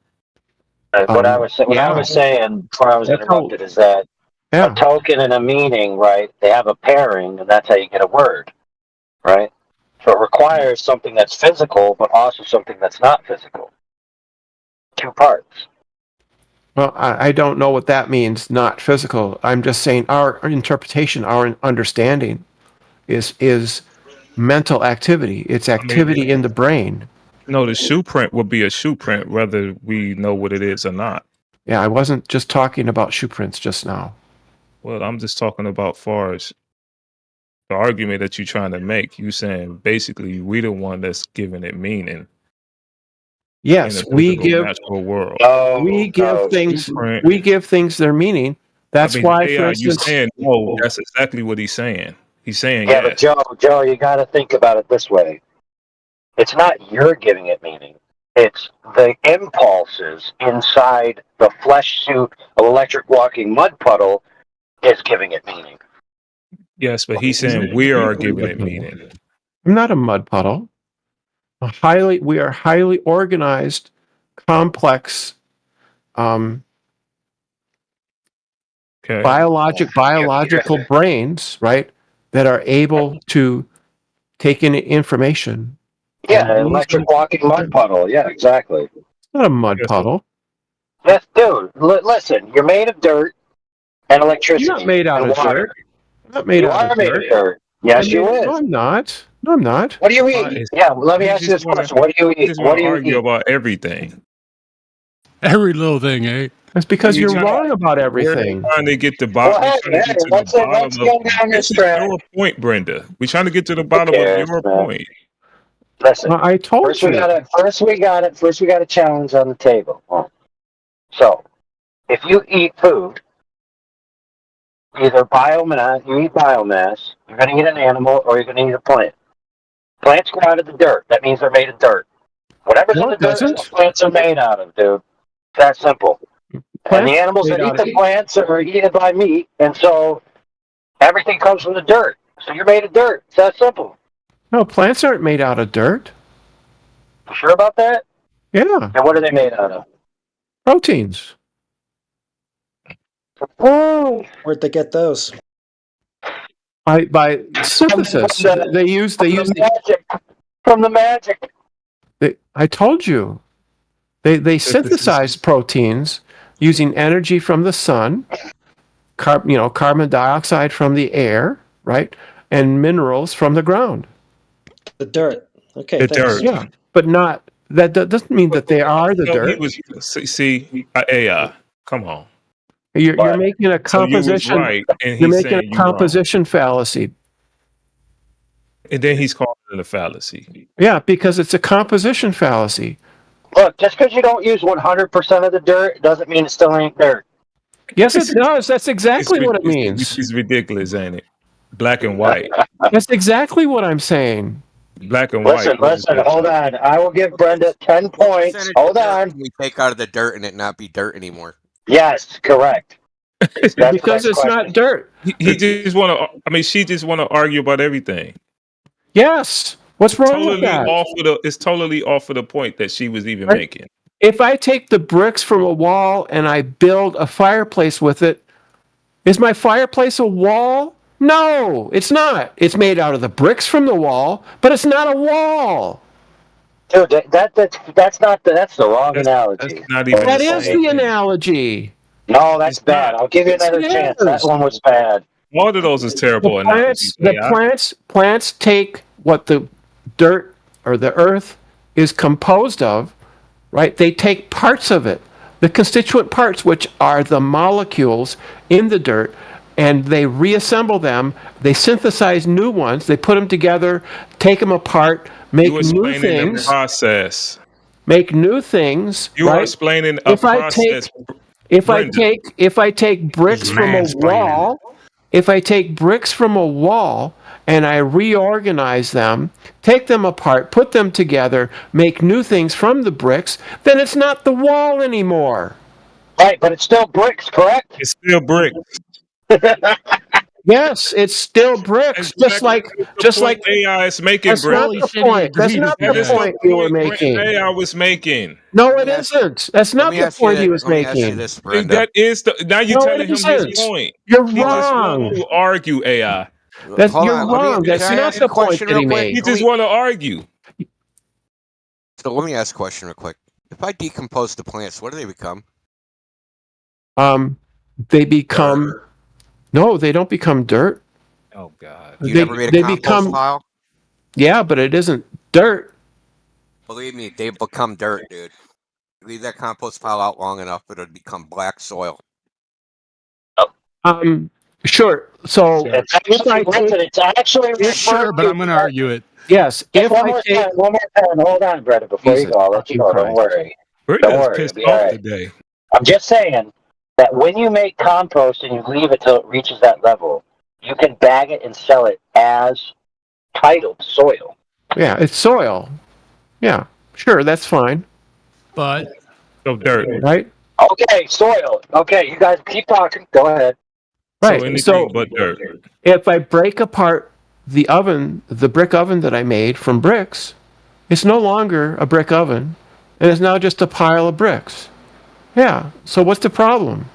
What I was saying before I was interrupted is that a token and a meaning, right? They have a pairing, and that's how you get a word, right? So it requires something that's physical, but also something that's not physical. two parts. Well, I don't know what that means, not physical. I'm just saying our interpretation, our understanding is mental activity. It's activity in the brain. No, the shoe print would be a shoe print whether we know what it is or not. Yeah, I wasn't just talking about shoe prints just now. Well, I'm just talking about far as the argument that you're trying to make. You saying basically we the one that's giving it meaning. Yes, in a we physical, give natural world. we give things their meaning. That's I mean, why, AI, for you instance, saying no? That's exactly what he's saying. He's saying Yeah, yes. but Joe, you got to think about it this way. It's not you're giving it meaning. It's the impulses inside the flesh suit of electric walking mud puddle is giving it meaning. Yes, but he's saying we are giving it meaning. I'm not a mud puddle. We are highly organized, complex, biological brains, right? That are able to take in information. Yeah, an electric walking mud puddle. Yeah, exactly. It's not a mud puddle. Yes, dude. Listen, you're made of dirt and electricity. You're not made out and of water. dirt. I'm not made You out are of made dirt. of dirt. Yes, you is. No, I'm not. No, I'm not. What do you eat? Yeah, let me ask you this question. What do you eat? Just What want do to you argue eat? about everything. Every little thing, eh? That's because We're you're trying- wrong about everything. We're trying to get the bottom. Well, we're trying to get to the let's bottom go down this this is track. your point, Brenda. We're trying to get to the bottom cares, of your man? point. Listen, I told first you. First we got a challenge on the table. So, if you eat food, either you eat biomass, you're going to eat an animal, or you're going to eat a plant. Plants grow out of the dirt. That means they're made of dirt. Whatever's in the dirt is what plants are made out of, dude. That simple. And the animals that eat the plants are eaten by meat, and so everything comes from the dirt. So you're made of dirt. It's that simple. No, plants aren't made out of dirt. You sure about that? Yeah. And what are they made out of? Proteins. Where'd they get those? By synthesis. They use from the magic. I told you. They synthesize proteins using energy from the sun, carbon dioxide from the air, right? And minerals from the ground. The dirt. Okay, The thanks. dirt. Yeah, but that doesn't mean that they are the dirt. AI, come on. You're making a composition. So you was right, and You're he's making saying a composition fallacy. And then he's calling it a fallacy. Yeah, because it's a composition fallacy. Look, just because you don't use 100% of the dirt doesn't mean it still ain't dirt. Yes, it does. That's exactly what it means. It's ridiculous, ain't it? Black and white. That's exactly what I'm saying. Black and Listen, white. hold on. I will give Brenda 10 points. Hold on. We take out of the dirt and it not be dirt anymore. Yes, correct. Because it's not dirt. He just want to. I mean, she just want to argue about everything. Yes. What's wrong with that? It's totally off of the point that she was even making. If I take the bricks from a wall and I build a fireplace with it, is my fireplace a wall? No, it's not. It's made out of the bricks from the wall, but it's not a wall. Dude, that's the wrong analogy. That's not even That is the analogy. No, that's bad. I'll give you another chance. That one was bad. All of those is terrible. Plants take what the dirt or the earth is composed of, right? They take parts of it, the constituent parts, which are the molecules in the dirt, and they reassemble them. They synthesize new ones. They put them together, take them apart, make new things. The process. Make new things. You are explaining a process. If I take bricks from a wall, and I reorganize them, take them apart, put them together, make new things from the bricks, then it's not the wall anymore. Right, but it's still bricks, correct? It's still bricks. Yes, it's still bricks, just like AI is making that's bricks. not the point. That's not the point you were making. AI was making. No, it isn't. That's not the point he was making. That is now you're telling him his point. You're He just wrong. want to argue AI. You're wrong. That's not the point that he made. He just want to argue. So let me ask a question real quick. If I decompose the plants, what do they become? They become no, they don't become dirt. Oh God! You never made a compost pile? Yeah, but it isn't dirt. Believe me, they become dirt, dude. Leave that compost pile out long enough, it'll become black soil. Sure. So It's actually Sure, but I'm going to argue it. Yes. Just one more time. Hold on, Brendan, before you go. I'll let you go. Don't worry. Brendan Don't is worry. pissed It'll be all off right. today. I'm just saying that when you make compost and you leave it till it reaches that level, you can bag it and sell it as titled soil. Yeah, it's soil. Yeah, sure, that's fine. But so dirt, right? Okay, soil. Okay, you guys keep talking. Go ahead. Right. So anything So but dirt. if I break apart the oven, the brick oven that I made from bricks, it's no longer a brick oven, and it's now just a pile of bricks. Yeah. So what's the problem?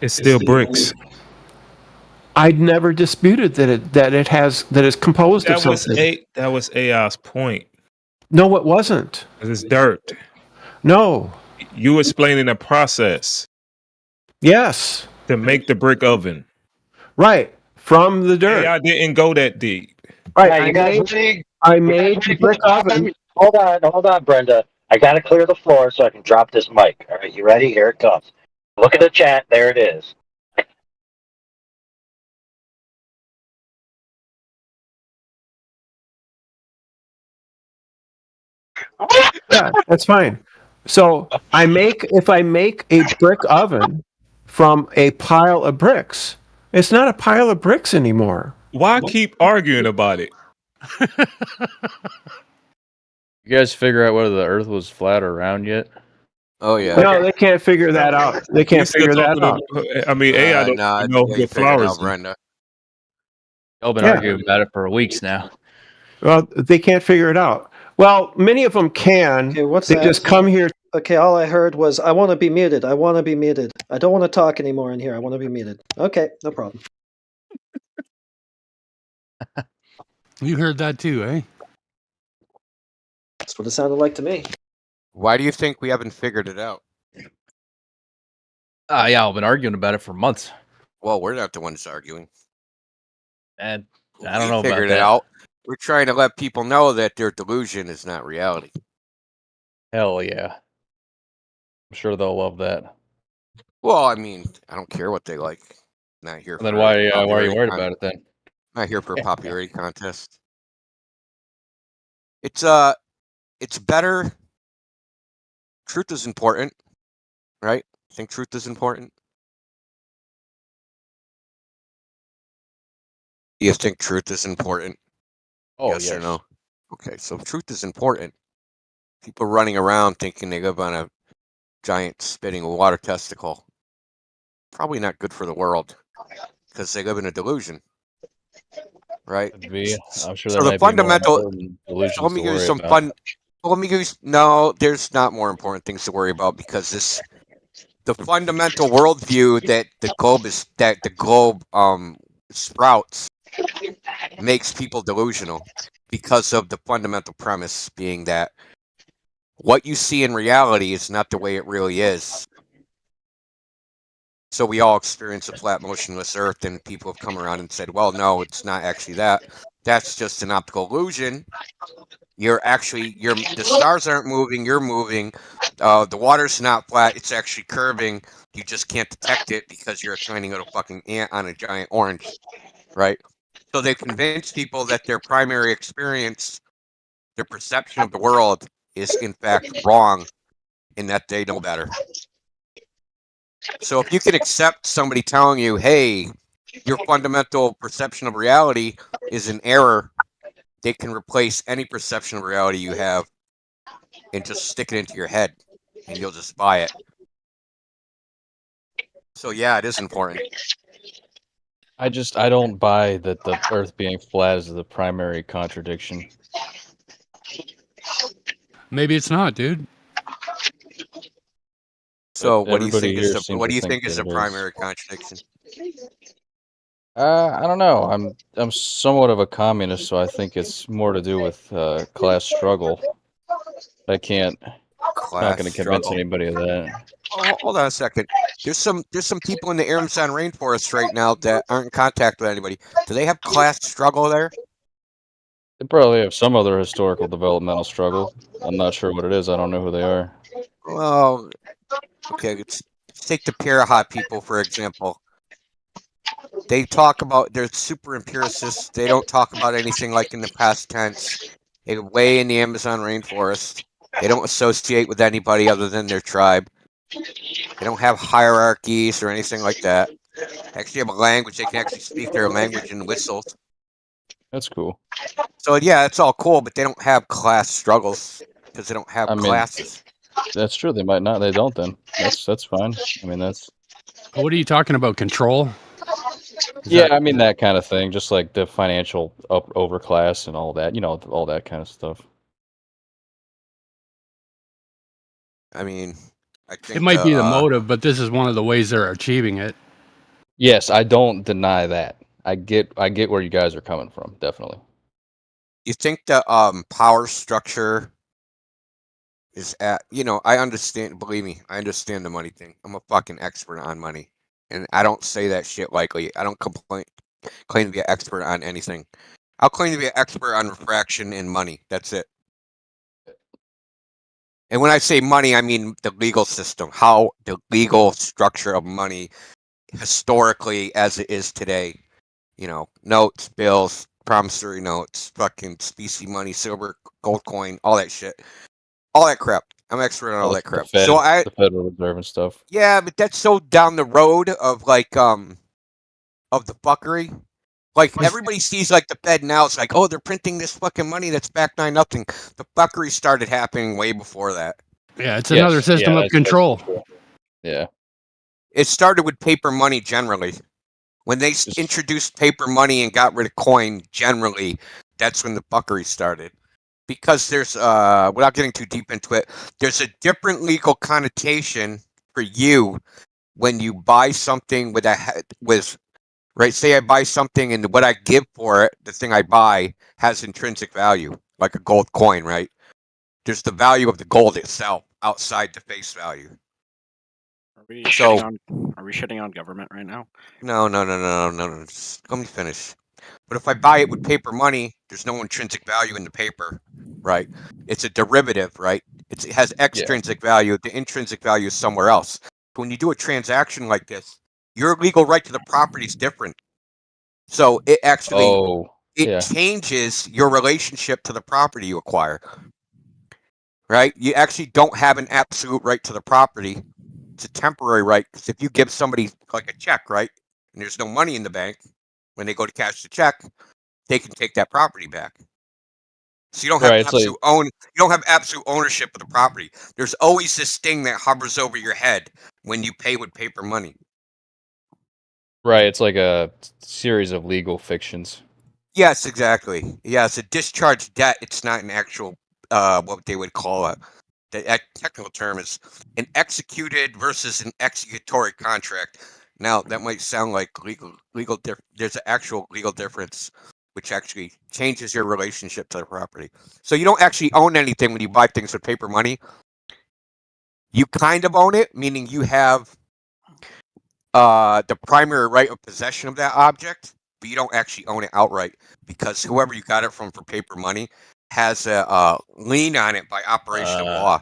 It's still bricks. I'd never disputed that it's composed of something. That was AI's point. No, it wasn't. It's dirt. No. You explaining the process. Yes. To make the brick oven. Right. From the dirt. AI didn't go that deep. Right. Yeah, you guys ready? I made the brick oven. Hold on, Brenda. I gotta clear the floor so I can drop this mic. All right, you ready? Here it comes. Look at the chat. There it is. Yeah, that's fine. So if I make a brick oven from a pile of bricks, it's not a pile of bricks anymore. Why keep arguing about it? You guys figure out whether the Earth was flat or round yet? Oh yeah. No, they can't figure that out. They can't figure that out. I mean, AI don't know what flowers. Brenda. Y'all been arguing about it for weeks now. Well, they can't figure it out. Well, many of them can. Okay, what's they that? just come here. Okay, all I heard was, I want to be muted. I want to be muted. I don't want to talk anymore in here. I want to be muted. Okay, no problem. You heard that too, eh? That's what it sounded like to me. Why do you think we haven't figured it out? Yeah, I've been arguing about it for months. Well, we're not the ones arguing. And I don't know about figured that. it out. We're trying to let people know that their delusion is not reality. Hell yeah. I'm sure they'll love that. Well, I mean, I don't care what they like. Not here. Then why are you worried about it then? Not here for a popularity contest. It's better. Truth is important, right? I think truth is important. Do you think truth is important? Oh, yes or no? Okay, so truth is important. People running around thinking they live on a giant spitting water testicle. Probably not good for the world because they live in a delusion, right? Could be. I'm sure So there the might be more fundamental. important delusions Let me to give you worry some about. fun. Let me give you. No, there's not more important things to worry about because the fundamental worldview that the globe sprouts makes people delusional because of the fundamental premise being that what you see in reality is not the way it really is. So we all experience a flat, motionless Earth, and people have come around and said, well, no, it's not actually that. That's just an optical illusion. The stars aren't moving, you're moving. The water's not flat, it's actually curving. You just can't detect it because you're a tiny little fucking ant on a giant orange, right? So they convince people that their primary experience, their perception of the world is in fact wrong and that they know better. So if you can accept somebody telling you, hey, your fundamental perception of reality is an error, they can replace any perception of reality you have and just stick it into your head and you'll just buy it. So yeah, it is important. I don't buy that the Earth being flat is the primary contradiction. Maybe it's not, dude. So But what do you everybody think here is seems what to do you think think is that the it is. primary contradiction? I don't know. I'm somewhat of a communist, so I think it's more to do with class struggle. I can't Not going to convince anybody of that. Oh, hold on a second. There's some people in the Amazon rainforest right now that aren't in contact with anybody. Do they have class struggle there? They probably have some other historical developmental struggle. I'm not sure what it is. I don't know who they are. Well, okay, let's take the Pirahot people, for example. They talk about, they're super empiricists. They don't talk about anything like in the past tense. They're way in the Amazon rainforest. They don't associate with anybody other than their tribe. They don't have hierarchies or anything like that. They actually have a language. They can actually speak their language in whistles. That's cool. So yeah, it's all cool, but they don't have class struggles because they don't have classes. That's true. They might not. They don't. Then that's fine. I mean, that's. What are you talking about? Control? I mean that kind of thing. Just like the financial overclass and all that. You know, all that kind of stuff. I mean, I think It might be the motive, but this is one of the ways they're achieving it. Yes, I don't deny that. I get where you guys are coming from. Definitely. You think the power structure is at, I understand, believe me, I understand the money thing. I'm a fucking expert on money. And I don't say that shit lightly. I don't claim to be an expert on anything. I'll claim to be an expert on refraction and money. That's it. And when I say money, I mean the legal system, how the legal structure of money historically as it is today. Notes, bills, promissory notes, fucking specie money, silver, gold coin, all that shit. All that crap. I'm expert on all that crap. The Federal Reserve and stuff. Yeah, but that's so down the road of of the fuckery. Like everybody sees like the Fed now, it's like, oh, they're printing this fucking money that's backed by nothing. The fuckery started happening way before that. Yeah, it's another system of control. Yeah. It started with paper money generally. When they introduced paper money and got rid of coin generally, that's when the fuckery started. Because there's, without getting too deep into it, there's a different legal connotation for you when you buy something right? Say I buy something and what I give for it, the thing I buy, has intrinsic value, like a gold coin, right? There's the value of the gold itself outside the face value. Are we shitting on government right now? No. Just let me finish. But if I buy it with paper money, there's no intrinsic value in the paper, right? It's a derivative, right? It has extrinsic value. The intrinsic value is somewhere else. When you do a transaction like this, your legal right to the property is different. So it actually changes your relationship to the property you acquire, right? You actually don't have an absolute right to the property. It's a temporary right, because if you give somebody like a check, right, and there's no money in the bank, when they go to cash the check, they can take that property back. So you don't have you don't have absolute ownership of the property. There's always this thing that hovers over your head when you pay with paper money. Right, it's like a series of legal fictions. Yes, exactly. Yeah, it's a discharge debt. It's not an actual what they would call the technical term is an executed versus an executory contract. Now, that might sound like there's an actual legal difference, which actually changes your relationship to the property. So you don't actually own anything when you buy things with paper money. You kind of own it, meaning you have the primary right of possession of that object, but you don't actually own it outright, because whoever you got it from for paper money has a lien on it by operation of law.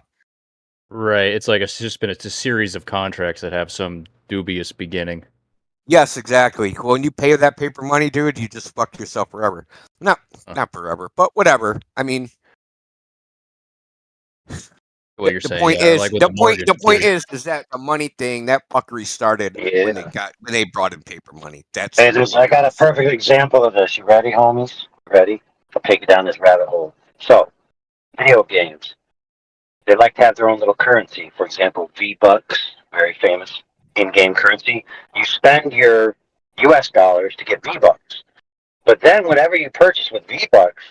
Right, it's like it's a series of contracts that have some dubious beginning. Yes, exactly. When you pay that paper money, dude, you just fuck yourself forever. Not forever, but whatever. I mean, what you're saying. Point is, the point is that the money thing, that fuckery started when they brought in paper money. That's I got a perfect example of this. You ready, homies? Ready? I'll take you down this rabbit hole. So, video games. They like to have their own little currency. For example, V-Bucks, very famous in-game currency. You spend your US dollars to get V-Bucks. But then whatever you purchase with V-Bucks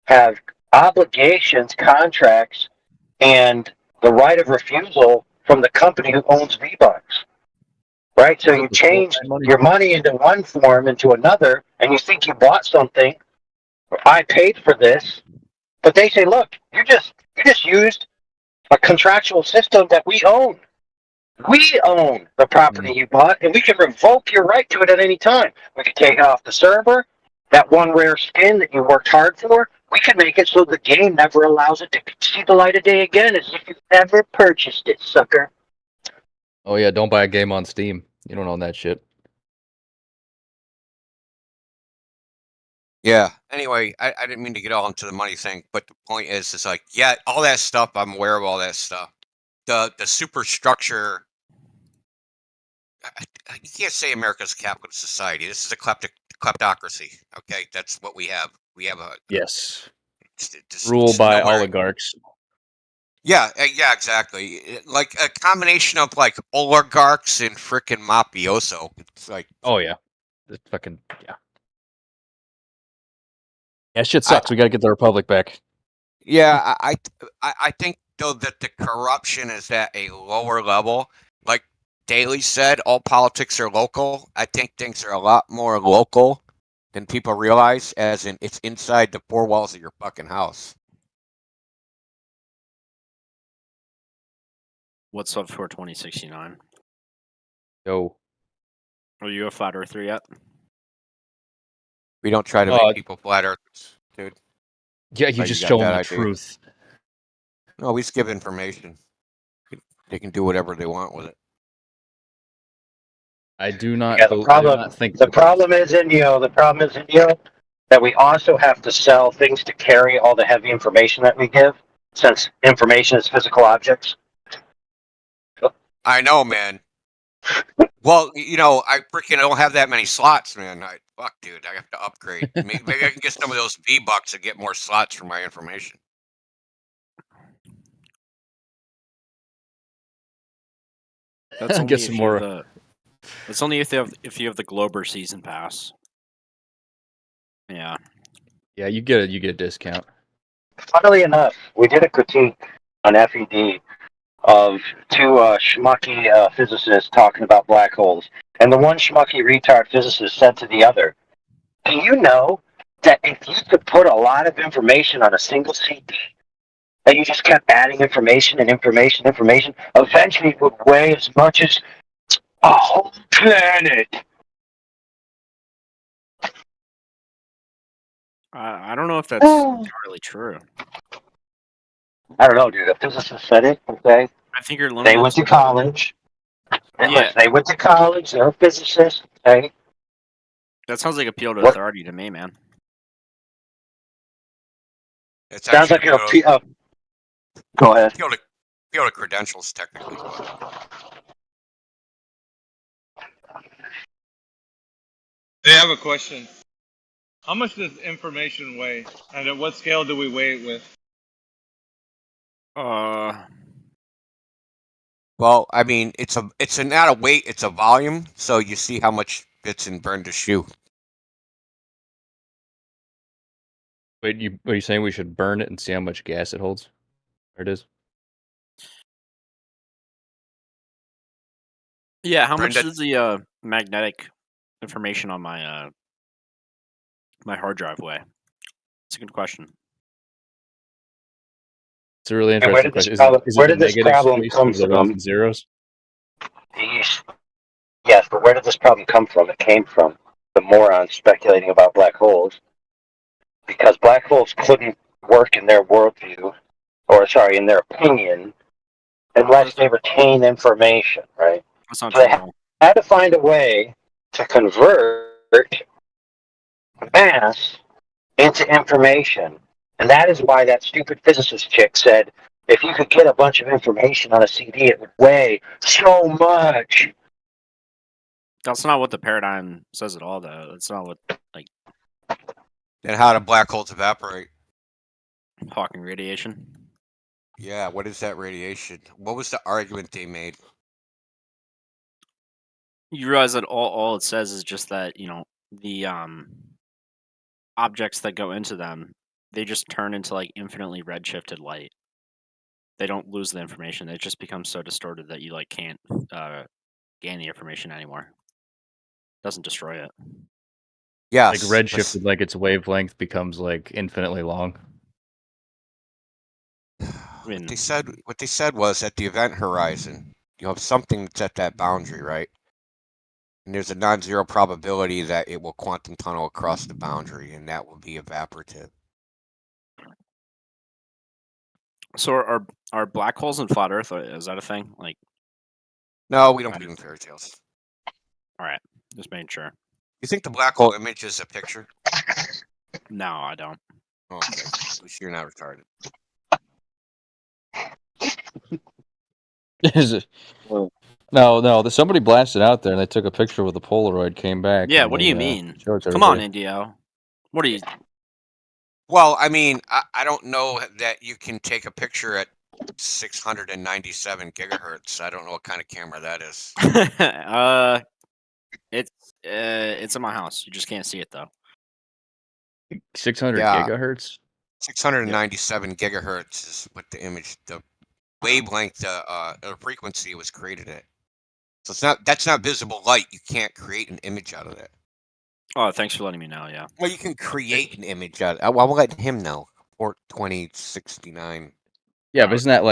have obligations, contracts, and the right of refusal from the company who owns V-Bucks. Right? So you change your money into one form into another, and you think you bought something, or I paid for this, but they say, look, you just used a contractual system that we own. We own the property you bought, and we can revoke your right to it at any time. We can take it off the server. That one rare skin that you worked hard for, we can make it so the game never allows it to see the light of day again, as if you never purchased it, sucker. Oh yeah, don't buy a game on Steam. You don't own that shit. Yeah. Anyway, I didn't mean to get all into the money thing, but the point is like, yeah, all that stuff. I'm aware of all that stuff. The superstructure. You can't say America's a capitalist society. This is a kleptocracy. Okay, that's what we have. We have a Yes. just Ruled by nowhere. oligarchs. Yeah, yeah, exactly. Like a combination of like oligarchs and frickin' mafioso. It's like, Oh yeah, it's fucking yeah. Yeah, shit sucks. We gotta get the republic back. yeah, I think though that the corruption is at a lower level. Like Daly said, all politics are local. I think things are a lot more local than people realize, as in it's inside the four walls of your fucking house. What's up for 2069? Yo. Are you a flat earther yet? We don't try to make people flat earthers, dude. Yeah, you Oh, just got show them that the idea. truth. No, we just give information. They can do whatever they want with it. I do not. Yeah, the problem. The problem is, Indio. The problem is, Indio, that we also have to sell things to carry all the heavy information that we give, since information is physical objects. I know, man. Well, you know, I freaking don't have that many slots, man. Fuck, dude, I have to upgrade. Maybe I can get some of those V-Bucks and get more slots for my information. That's only Get if some you more. have the. That's only if you have the Glober season pass. Yeah. Yeah, you get a discount. Funnily enough, we did a critique on FED of two schmucky physicists talking about black holes, and the one schmucky retard physicist said to the other, "Do you know that if you could put a lot of information on a single CD, that you just kept adding information and information, eventually it would weigh as much as a whole planet?" I don't know if that's entirely true. I don't know, dude. A physicist said it. Okay. I think you're limited. They went to college. Yeah. They went to college. They're a physicist. Okay. That sounds like appeal to authority to me, man. It sounds like an appeal. Go ahead. Appeal to credentials, technically. Hey, I have a question. How much does information weigh, and at what scale do we weigh it with? Well, I mean, it's not a weight, it's a volume. So you see how much fits in Burned shoe. Wait, are you saying we should burn it and see how much gas it holds? There it is. Yeah, how much Brenda- is the magnetic information on my my hard drive weigh? It's a good question. It's a really And where interesting did question. where did this problem space come or the ones from? and zeros? Yes, but where did this problem come from? It came from the morons speculating about black holes, because black holes couldn't work in their worldview, or sorry, in their opinion, unless they retain information, right? That's not So they true. had to find a way to convert mass into information. And that is why that stupid physicist chick said, if you could get a bunch of information on a CD, it would weigh so much. That's not what the paradigm says at all, though. That's not what, like... And how do black holes evaporate? Hawking radiation. Yeah, what is that radiation? What was the argument they made? You realize that all it says is just that, you know, the objects that go into them, they just turn into, like, infinitely redshifted light. They don't lose the information. It just becomes so distorted that you, like, can't gain the information anymore. It doesn't destroy it. Yeah, like redshifted, like its wavelength becomes like infinitely long. What they said was at the event horizon, you have something that's at that boundary, right? And there's a non-zero probability that it will quantum tunnel across the boundary, and that will be evaporative. So are black holes in flat Earth? Is that a thing? Like, no, we don't believe in fairy tales. All right, just making sure. You think the black hole image is a picture? No, I don't. Okay, at least you're not retarded. Is it? No. Somebody blasted out there, and they took a picture with a Polaroid. Came back. Yeah, and what do they, you mean? showed it to Come on, everybody. Indio. What are you? Well, I mean, I don't know that you can take a picture at 697 gigahertz. I don't know what kind of camera that is. It's in my house. You just can't see it though. 600 Yeah. gigahertz. 697 gigahertz is what the image, the wavelength, the frequency was created at. So that's not visible light. You can't create an image out of that. Oh, thanks for letting me know. Yeah. Well, you can create an image out of it. I'll let him know. Port 2069. Yeah, but isn't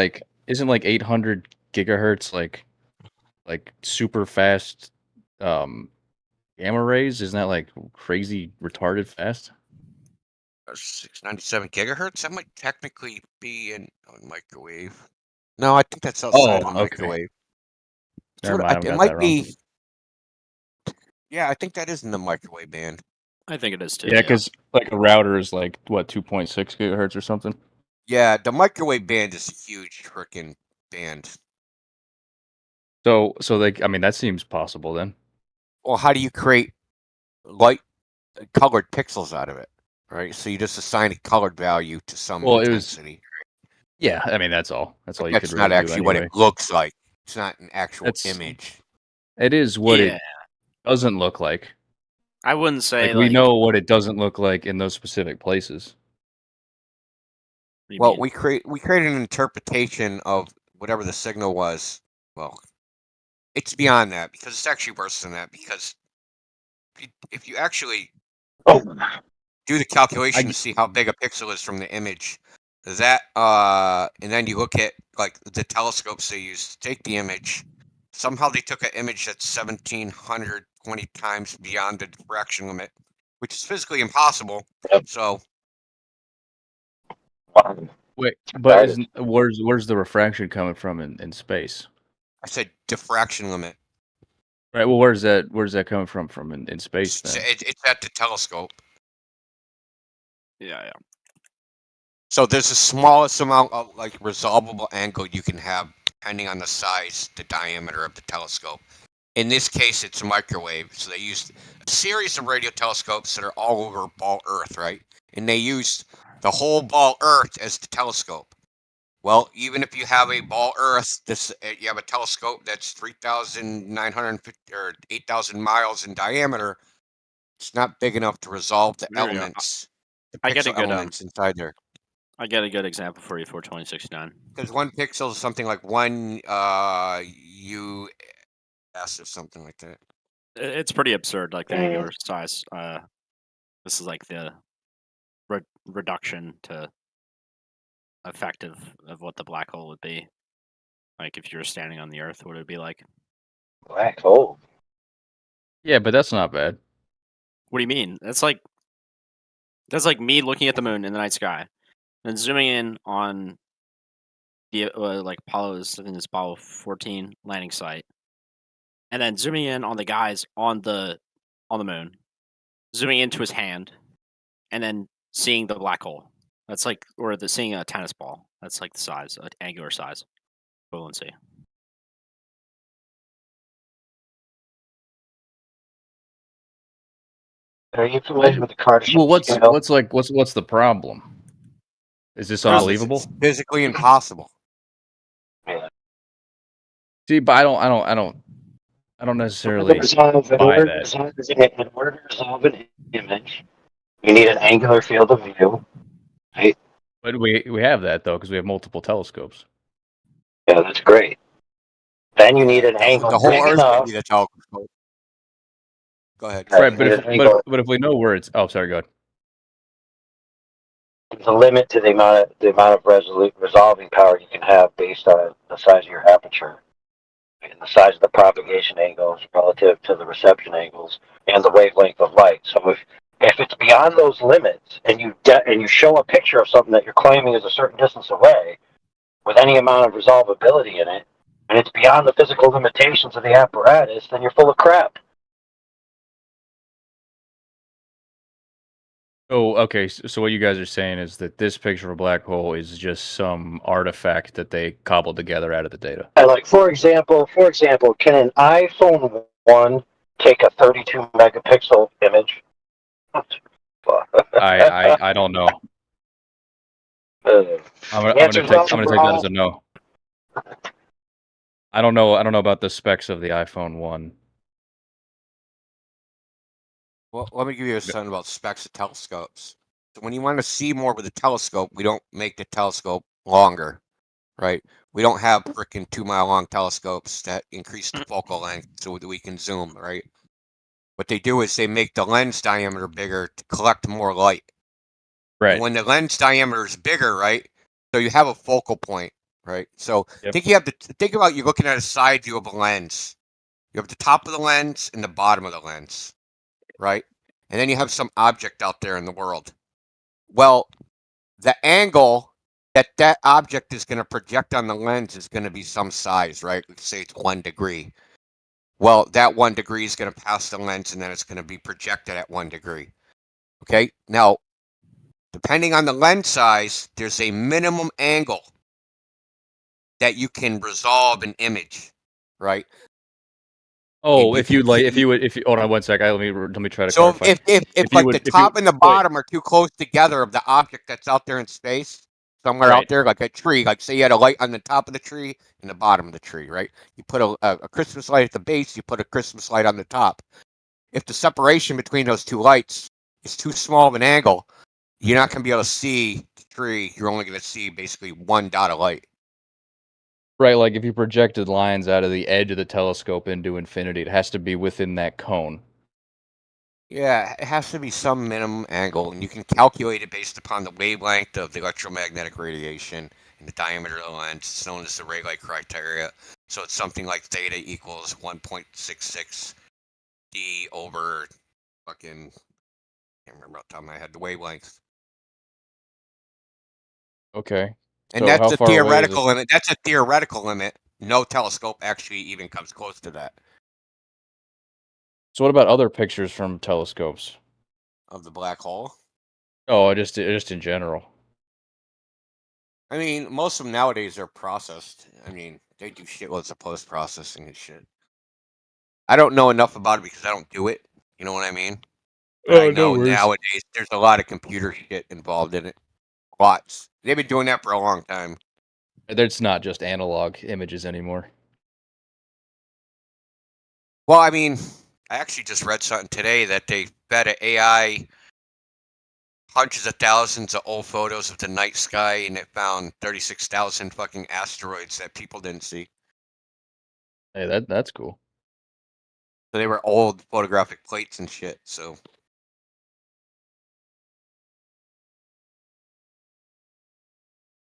like 800 gigahertz like super fast gamma rays? Isn't that like crazy retarded fast? 697 gigahertz? That might technically be in a microwave. No, I think that's outside of the microwave. Never mind, It might be. Yeah, I think that is in the microwave band. I think it is too. Yeah, because like a router is like what 2.6 gigahertz or something. Yeah, the microwave band is a huge freaking band. So I mean, that seems possible then. Well, how do you create light colored pixels out of it? Right, so you just assign a colored value to some intensity. Yeah, I mean that's all. That's all you could That's really not actually do what anyway. it looks like. It's not an actual image. It is what it doesn't look like. I wouldn't say we know what it doesn't look like in those specific places. Well, we created an interpretation of whatever the signal was. Well, it's beyond that because it's actually worse than that because if you actually do the calculation to see how big a pixel is from the image, that and then you look at like the telescopes they use to take the image. Somehow they took an image that's 1,720 times beyond the diffraction limit, which is physically impossible. So, wait, but where's the refraction coming from in space? I said diffraction limit. Right. Well, where's that coming from in space then? It's at the telescope. Yeah. So there's the smallest amount of like resolvable angle you can have depending on the size, the diameter of the telescope. In this case, it's a microwave. So they used a series of radio telescopes that are all over ball Earth, right? And they used the whole ball Earth as the telescope. Well, even if you have a ball Earth, you have a telescope that's 3,950 or 8,000 miles in diameter. It's not big enough to resolve the elements. I get a good elements inside there. I get a good example for you for 2069. Because one pixel is something like one US or something like that. It's pretty absurd, like the angular size. This is like the reduction to effective of what the black hole would be. Like if you were standing on the Earth, what would it be like? Black hole. Yeah, but that's not bad. What do you mean? That's like me looking at the moon in the night sky, then zooming in on the like Apollo's, I think it's Apollo 14 landing site, and then zooming in on the guys on the moon, zooming into his hand, and then seeing the black hole. That's like, or seeing a tennis ball. That's like the size, angular size, equivalency. Are you familiar with the card? Well, what's the problem? Is this unbelievable? It's physically impossible. See, but I don't necessarily buy that. In order to resolve an image, you need an angular field of view, right? But we have that though because we have multiple telescopes. Yeah, that's great. Then you need an angle. The whole Earth would be the telescope. Go ahead. Right, but if we know where it's, oh, sorry, go ahead. there's a limit to the amount of resolving power you can have based on the size of your aperture and the size of the propagation angles relative to the reception angles and the wavelength of light. So if it's beyond those limits and you show a picture of something that you're claiming is a certain distance away with any amount of resolvability in it, and it's beyond the physical limitations of the apparatus, then you're full of crap. Oh, okay. So what you guys are saying is that this picture of a black hole is just some artifact that they cobbled together out of the data. And like for example, can an iPhone 1 take a 32 megapixel image? I don't know. I'm gonna take that as a no. I don't know about the specs of the iPhone 1. Well, let me give you a sense about specs of telescopes. So when you want to see more with a telescope, we don't make the telescope longer, right? We don't have freaking 2-mile-long telescopes that increase the focal length so that we can zoom, right? What they do is they make the lens diameter bigger to collect more light. Right. And when the lens diameter is bigger, right? So you have a focal point, right? So think about you're looking at a side view of a lens. You have the top of the lens and the bottom of the lens, right? And then you have some object out there in the world. Well, the angle that object is going to project on the lens is going to be some size, right? Let's say it's 1 degree. Well, that 1 degree is going to pass the lens, and then it's going to be projected at 1 degree. Okay? Now, depending on the lens size, there's a minimum angle that you can resolve an image, right? Oh, if you hold on 1 sec. Let me try to clarify. So if like the top and the bottom are too close together of the object that's out there in space, somewhere out there, like a tree, like say you had a light on the top of the tree and the bottom of the tree, right? You put a Christmas light at the base, you put a Christmas light on the top. If the separation between those two lights is too small of an angle, you're not going to be able to see the tree. You're only going to see basically one dot of light. Right, like if you projected lines out of the edge of the telescope into infinity, it has to be within that cone. Yeah, it has to be some minimum angle, and you can calculate it based upon the wavelength of the electromagnetic radiation and the diameter of the lens. It's known as the Rayleigh criteria. So it's something like theta equals 1.66 d over fucking, I can't remember off the top of my head, the wavelength. Okay. And that's a theoretical limit. That's a theoretical limit. No telescope actually even comes close to that. So what about other pictures from telescopes? Of the black hole? Oh, just in general. I mean, most of them nowadays are processed. I mean, they do shitloads of post-processing and shit. I don't know enough about it because I don't do it. You know what I mean? But I know nowadays there's a lot of computer shit involved in it. Lots. They've been doing that for a long time. It's not just analog images anymore. Well, I mean, I actually just read something today that they fed an AI hundreds of thousands of old photos of the night sky, and it found 36,000 fucking asteroids that people didn't see. Hey, that's cool. So they were old photographic plates and shit, so.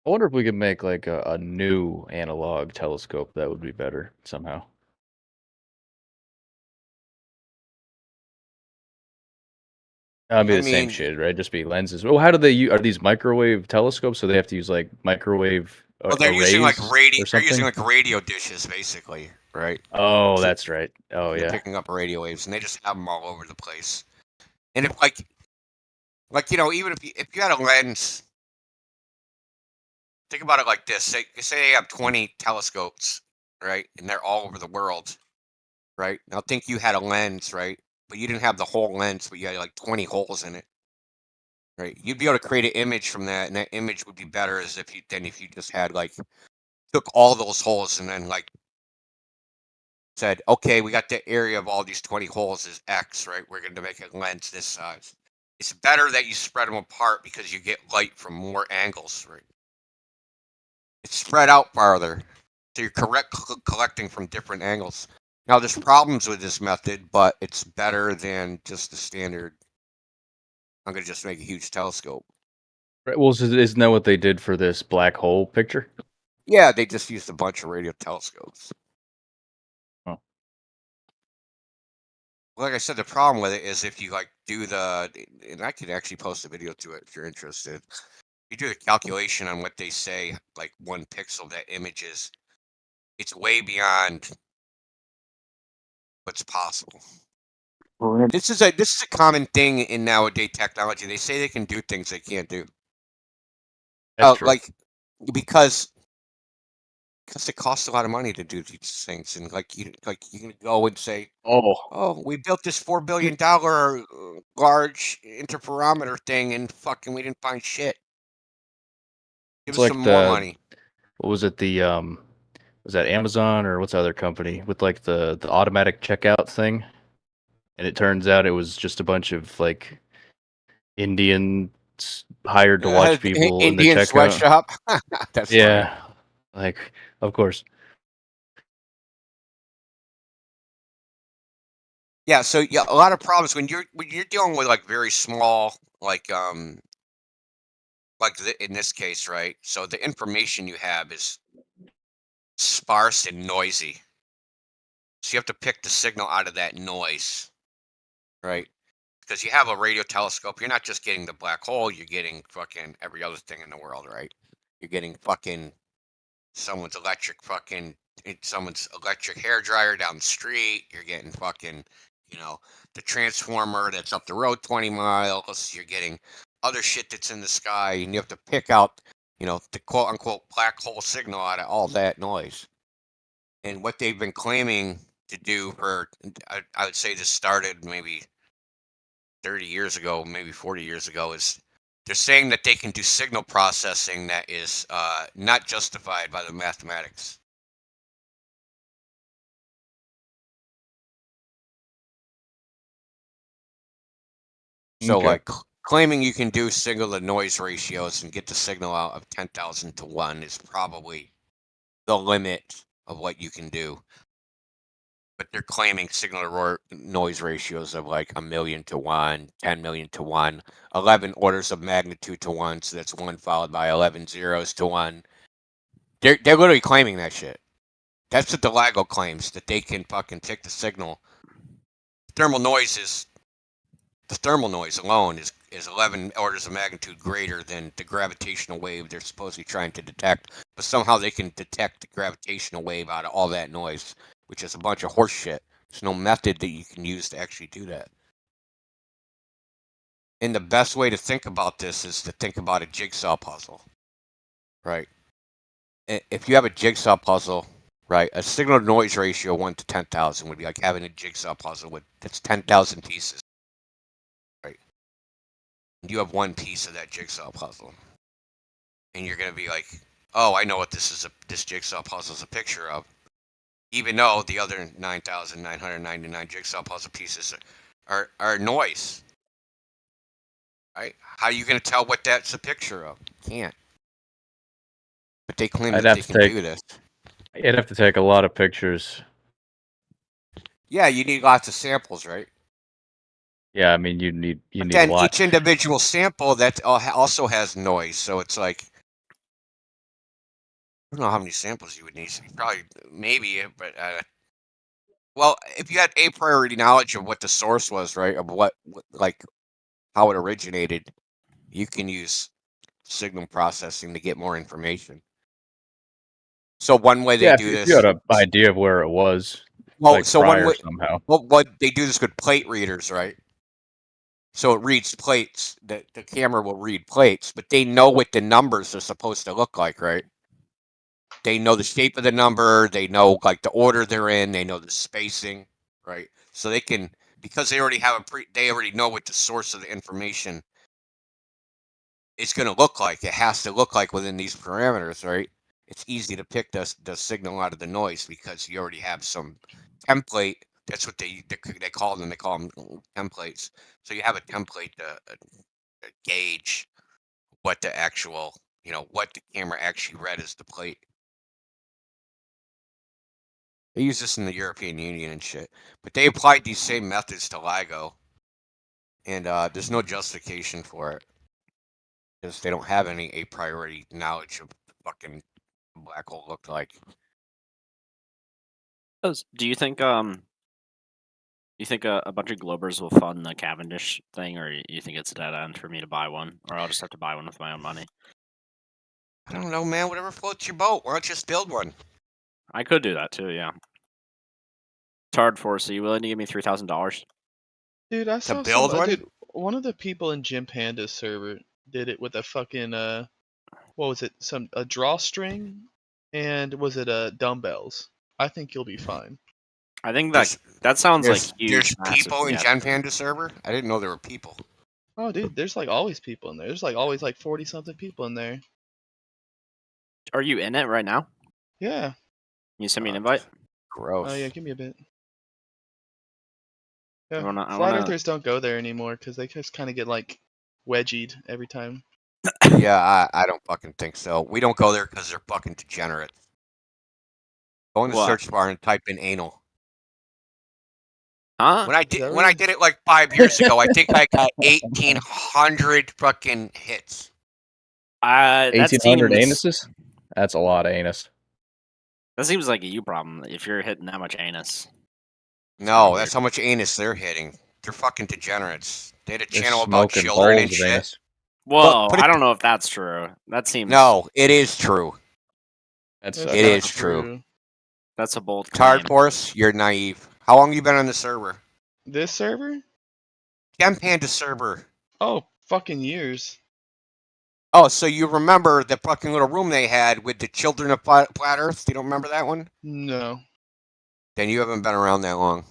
I wonder if we could make like a new analog telescope that would be better somehow. That'd be the same shit, right? Just be lenses. Well, how do they use? Are these microwave telescopes? So they have to use like microwave. Well, they're using like radio. They're using like radio dishes, basically, right? Oh, that's right. Oh, they're yeah. picking up radio waves, and they just have them all over the place. And if like you know, even if you had a lens, think about it like this: say you have 20 telescopes, right, and they're all over the world, right? Now think you had a lens, right? But you didn't have the whole lens, but you had like 20 holes in it, right? You'd be able to create an image from that, and that image would be better as if you just had like took all those holes and then like said, okay, we got the area of all these 20 holes is X, right? We're going to make a lens this size. It's better that you spread them apart because you get light from more angles, right? It's spread out farther, so you're collecting from different angles. Now, there's problems with this method, but it's better than just the standard. I'm going to just make a huge telescope. Right, well, isn't that what they did for this black hole picture? Yeah, they just used a bunch of radio telescopes. Oh. Like I said, the problem with it is if you like do and I could actually post a video to it if you're interested. You do the calculation on what they say, like 1 pixel that image is. It's way beyond what's possible. This is a common thing in nowadays technology. They say they can do things they can't do. That's true. Like because it costs a lot of money to do these things, and you can go and say, "Oh, we built this $4 billion large interferometer thing, and fucking we didn't find shit. Give It's us like some more money." What was it? Was that Amazon or what's the other company with like the automatic checkout thing? And it turns out it was just a bunch of like Indians hired to watch people in the Indian checkout. sweatshop. That's yeah, like of course. Yeah, so yeah, a lot of problems when you're dealing with like very small, in this case, right? So the information you have is sparse and noisy. So you have to pick the signal out of that noise, right? Because you have a radio telescope, you're not just getting the black hole, you're getting fucking every other thing in the world, right? You're getting fucking someone's electric hair dryer down the street. You're getting fucking, the transformer that's up the road 20 miles. You're getting other shit that's in the sky, and you have to pick out, the quote unquote black hole signal out of all that noise. And what they've been claiming to do I would say this started maybe 30 years ago, maybe 40 years ago, is they're saying that they can do signal processing that is not justified by the mathematics. So, Okay. like, claiming you can do signal to noise ratios and get the signal out of 10,000 to 1 is probably the limit of what you can do. But they're claiming signal to noise ratios of like 1,000,000 to 1, 10,000,000 to 1, 11 orders of magnitude to 1. So that's 1 followed by 11 zeros to 1. They're literally claiming that shit. That's what the LIGO claims, that they can fucking pick the signal. The thermal noise alone is 11 orders of magnitude greater than the gravitational wave they're supposedly trying to detect. But somehow they can detect the gravitational wave out of all that noise, which is a bunch of horse shit. There's no method that you can use to actually do that. And the best way to think about this is to think about a jigsaw puzzle, right? If you have a jigsaw puzzle, right, a signal to noise ratio 1 to 10,000 would be like having a jigsaw puzzle that's 10,000 pieces, right? And you have one piece of that jigsaw puzzle, and you're gonna be like, "Oh, I know what this jigsaw puzzle is a picture of," even though the other 9,999 jigsaw puzzle pieces are noise, right? How are you gonna tell what that's a picture of? You can't. But they claim that they can do this. You'd have to take a lot of pictures. Yeah, you need lots of samples, right? Yeah, I mean, you need then a lot. each individual sample that also has noise, so it's like, I don't know how many samples you would need. Probably, maybe, but well, if you had a priori knowledge of what the source was, right, of what like how it originated, you can use signal processing to get more information. So one way they do if this, you had an idea of where it was, well, like so prior one way, somehow. well, what they do this with plate readers, right? So it reads plates. The camera will read plates, but they know what the numbers are supposed to look like, right? They know the shape of the number. They know like the order they're in. They know the spacing, right? So they can, because they already have they already know what the source of the information is going to look like. It has to look like within these parameters, right? It's easy to pick the signal out of the noise because you already have some template. That's what they call them. They call them templates. So you have a template to gauge what the actual, what the camera actually read as the plate. They use this in the European Union and shit. But they applied these same methods to LIGO. And there's no justification for it. because they don't have any a priori knowledge of what the fucking black hole looked like. Do you think a bunch of Globers will fund the Cavendish thing, or you think it's a dead end for me to buy one, or I'll just have to buy one with my own money? I don't know, man. Whatever floats your boat. Why don't you just build one? I could do that too. Yeah. It's hard for us. Are you willing to give me $3,000? Dude, I saw build some. one? Dude, one of the people in Jim Panda's server did it with a fucking what was it? A drawstring, and was it dumbbells? I think you'll be fine. I think that sounds like huge. There's massive, people in yeah. Gen Panda server? I didn't know there were people. Oh, dude, there's like always people in there. There's like always like 40-something people in there. Are you in it right now? Yeah. Can you send me an invite? Gross. Oh yeah, give me a bit. Yeah, I wanna- flat earthers don't go there anymore because they just kind of get like wedgied every time. Yeah, I don't fucking think so. We don't go there because they're fucking degenerates. Go in the What? search bar and type in anal. Huh? When I did it like 5 years ago, I think I got 1,800 fucking hits. That 1,800 seems- anuses? That's a lot of anus. That seems like a you problem if you're hitting that much anus. No, that's how much anus they're hitting. They're fucking degenerates. They had a They're channel about smoking children and bowls of shit. anus. Whoa, But I don't know if that's true. That seems No, it is true. That's It is true. That's a bold Card claim. Force, you're naive. How long you been on the server? This server? Gen Panda server. Oh, fucking years. Oh, so you remember the fucking little room they had with the children of Flat Earth? You don't remember that one? No. Then you haven't been around that long.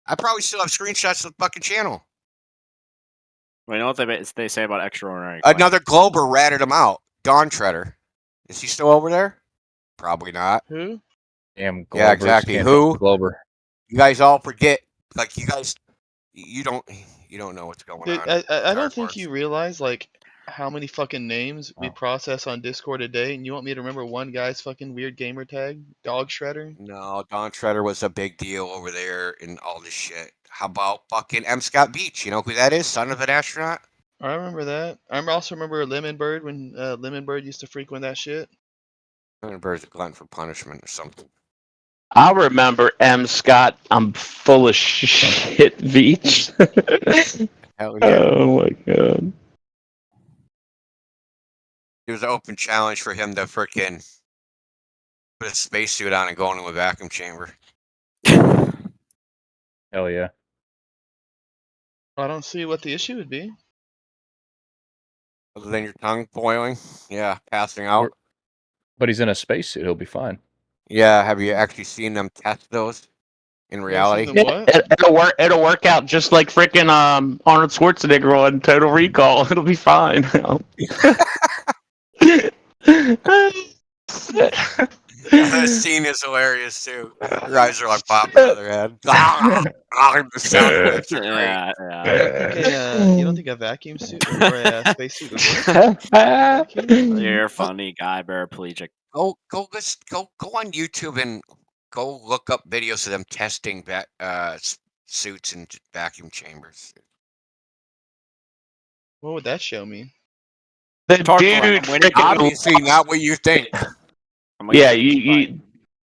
I probably still have screenshots of the fucking channel. Well, you know what they say about extraordinary claims? Another Glober ratted him out. Dawn Treader. Is he still over there? Probably not. Who? Damn Globers. Yeah, exactly. Can't Who? take Glober. You guys all forget. Like, you guys, you don't know what's going Dude, on. I don't think you realize like how many fucking names we process on Discord a day, and you want me to remember one guy's fucking weird gamer tag, Dog Shredder? No, Dawn Treader was a big deal over there and all this shit. How about fucking M. Scott Beach? You know who that is? Son of an astronaut? I remember that. I also remember Lemon Bird when Lemon Bird used to frequent that shit. Lemon Bird's a glutton for punishment or something. I remember M. Scott. I'm full of shit, Beach. Hell yeah. Oh my god. It was an open challenge for him to freaking put a spacesuit on and go into a vacuum chamber. Hell yeah. I don't see what the issue would be. Other than your tongue boiling? Yeah, passing out. But he's in a spacesuit. He'll be fine. Yeah, have you actually seen them test those in reality? It'll work out just like freaking Arnold Schwarzenegger on Total Recall. It'll be fine. The scene is hilarious too. Your eyes are like popping out of their head. The sound effects are great. You don't think a vacuum suit or a spacesuit would work? You're a funny guy, paraplegic. Go on YouTube and go look up videos of them testing suits in vacuum chambers. What would that show me? The dude, obviously not what you think. Yeah, you.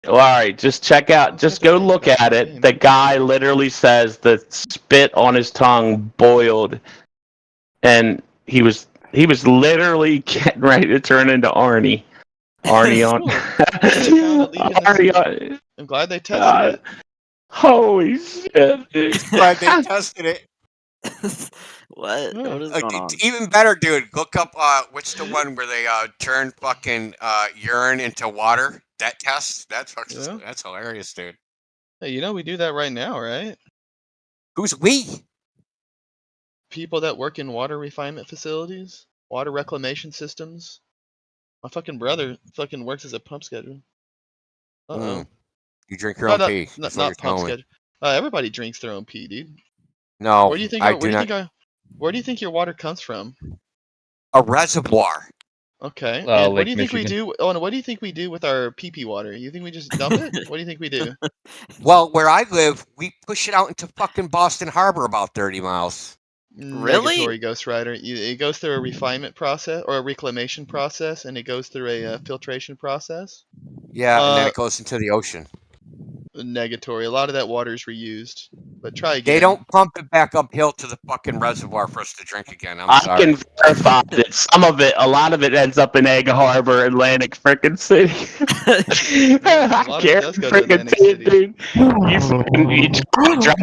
All right, just check out. Just go look at it. The guy literally says the spit on his tongue boiled, and he was literally getting ready to turn into Arnie. Arnie on. Arnie on. I'm glad they tested it. Holy shit! Dude. Glad they tested it. What? What is going on? Even better, dude. Look up what's the one where they turn fucking urine into water? That test. That's hilarious, dude. Hey, you know we do that right now, right? Who's we? People that work in water refinement facilities, water reclamation systems. My fucking brother fucking works as a pump schedule. You drink your own pee. Not pump schedule. Everybody drinks their own pee, dude. No, Where do you think? Where do you think your water comes from? A reservoir. Okay. Well, And what Lake do you think we Michigan. do? Oh, and what do you think we do with our pee-pee water? You think we just dump it? What do you think we do? Well, where I live, we push it out into fucking Boston Harbor about 30 miles. Really? Negatory, Ghost Rider. It goes through a refinement process or a reclamation process, and it goes through a filtration process. Yeah, and then it goes into the ocean. Negatory. A lot of that water is reused. But try again. They don't pump it back uphill to the fucking reservoir for us to drink again. I'm I sorry. can verify that some of it, a lot of it ends up in Egg Harbor, Atlantic frickin' City. I lot of it can't does go to frickin' Atlantic see it, dude. You drive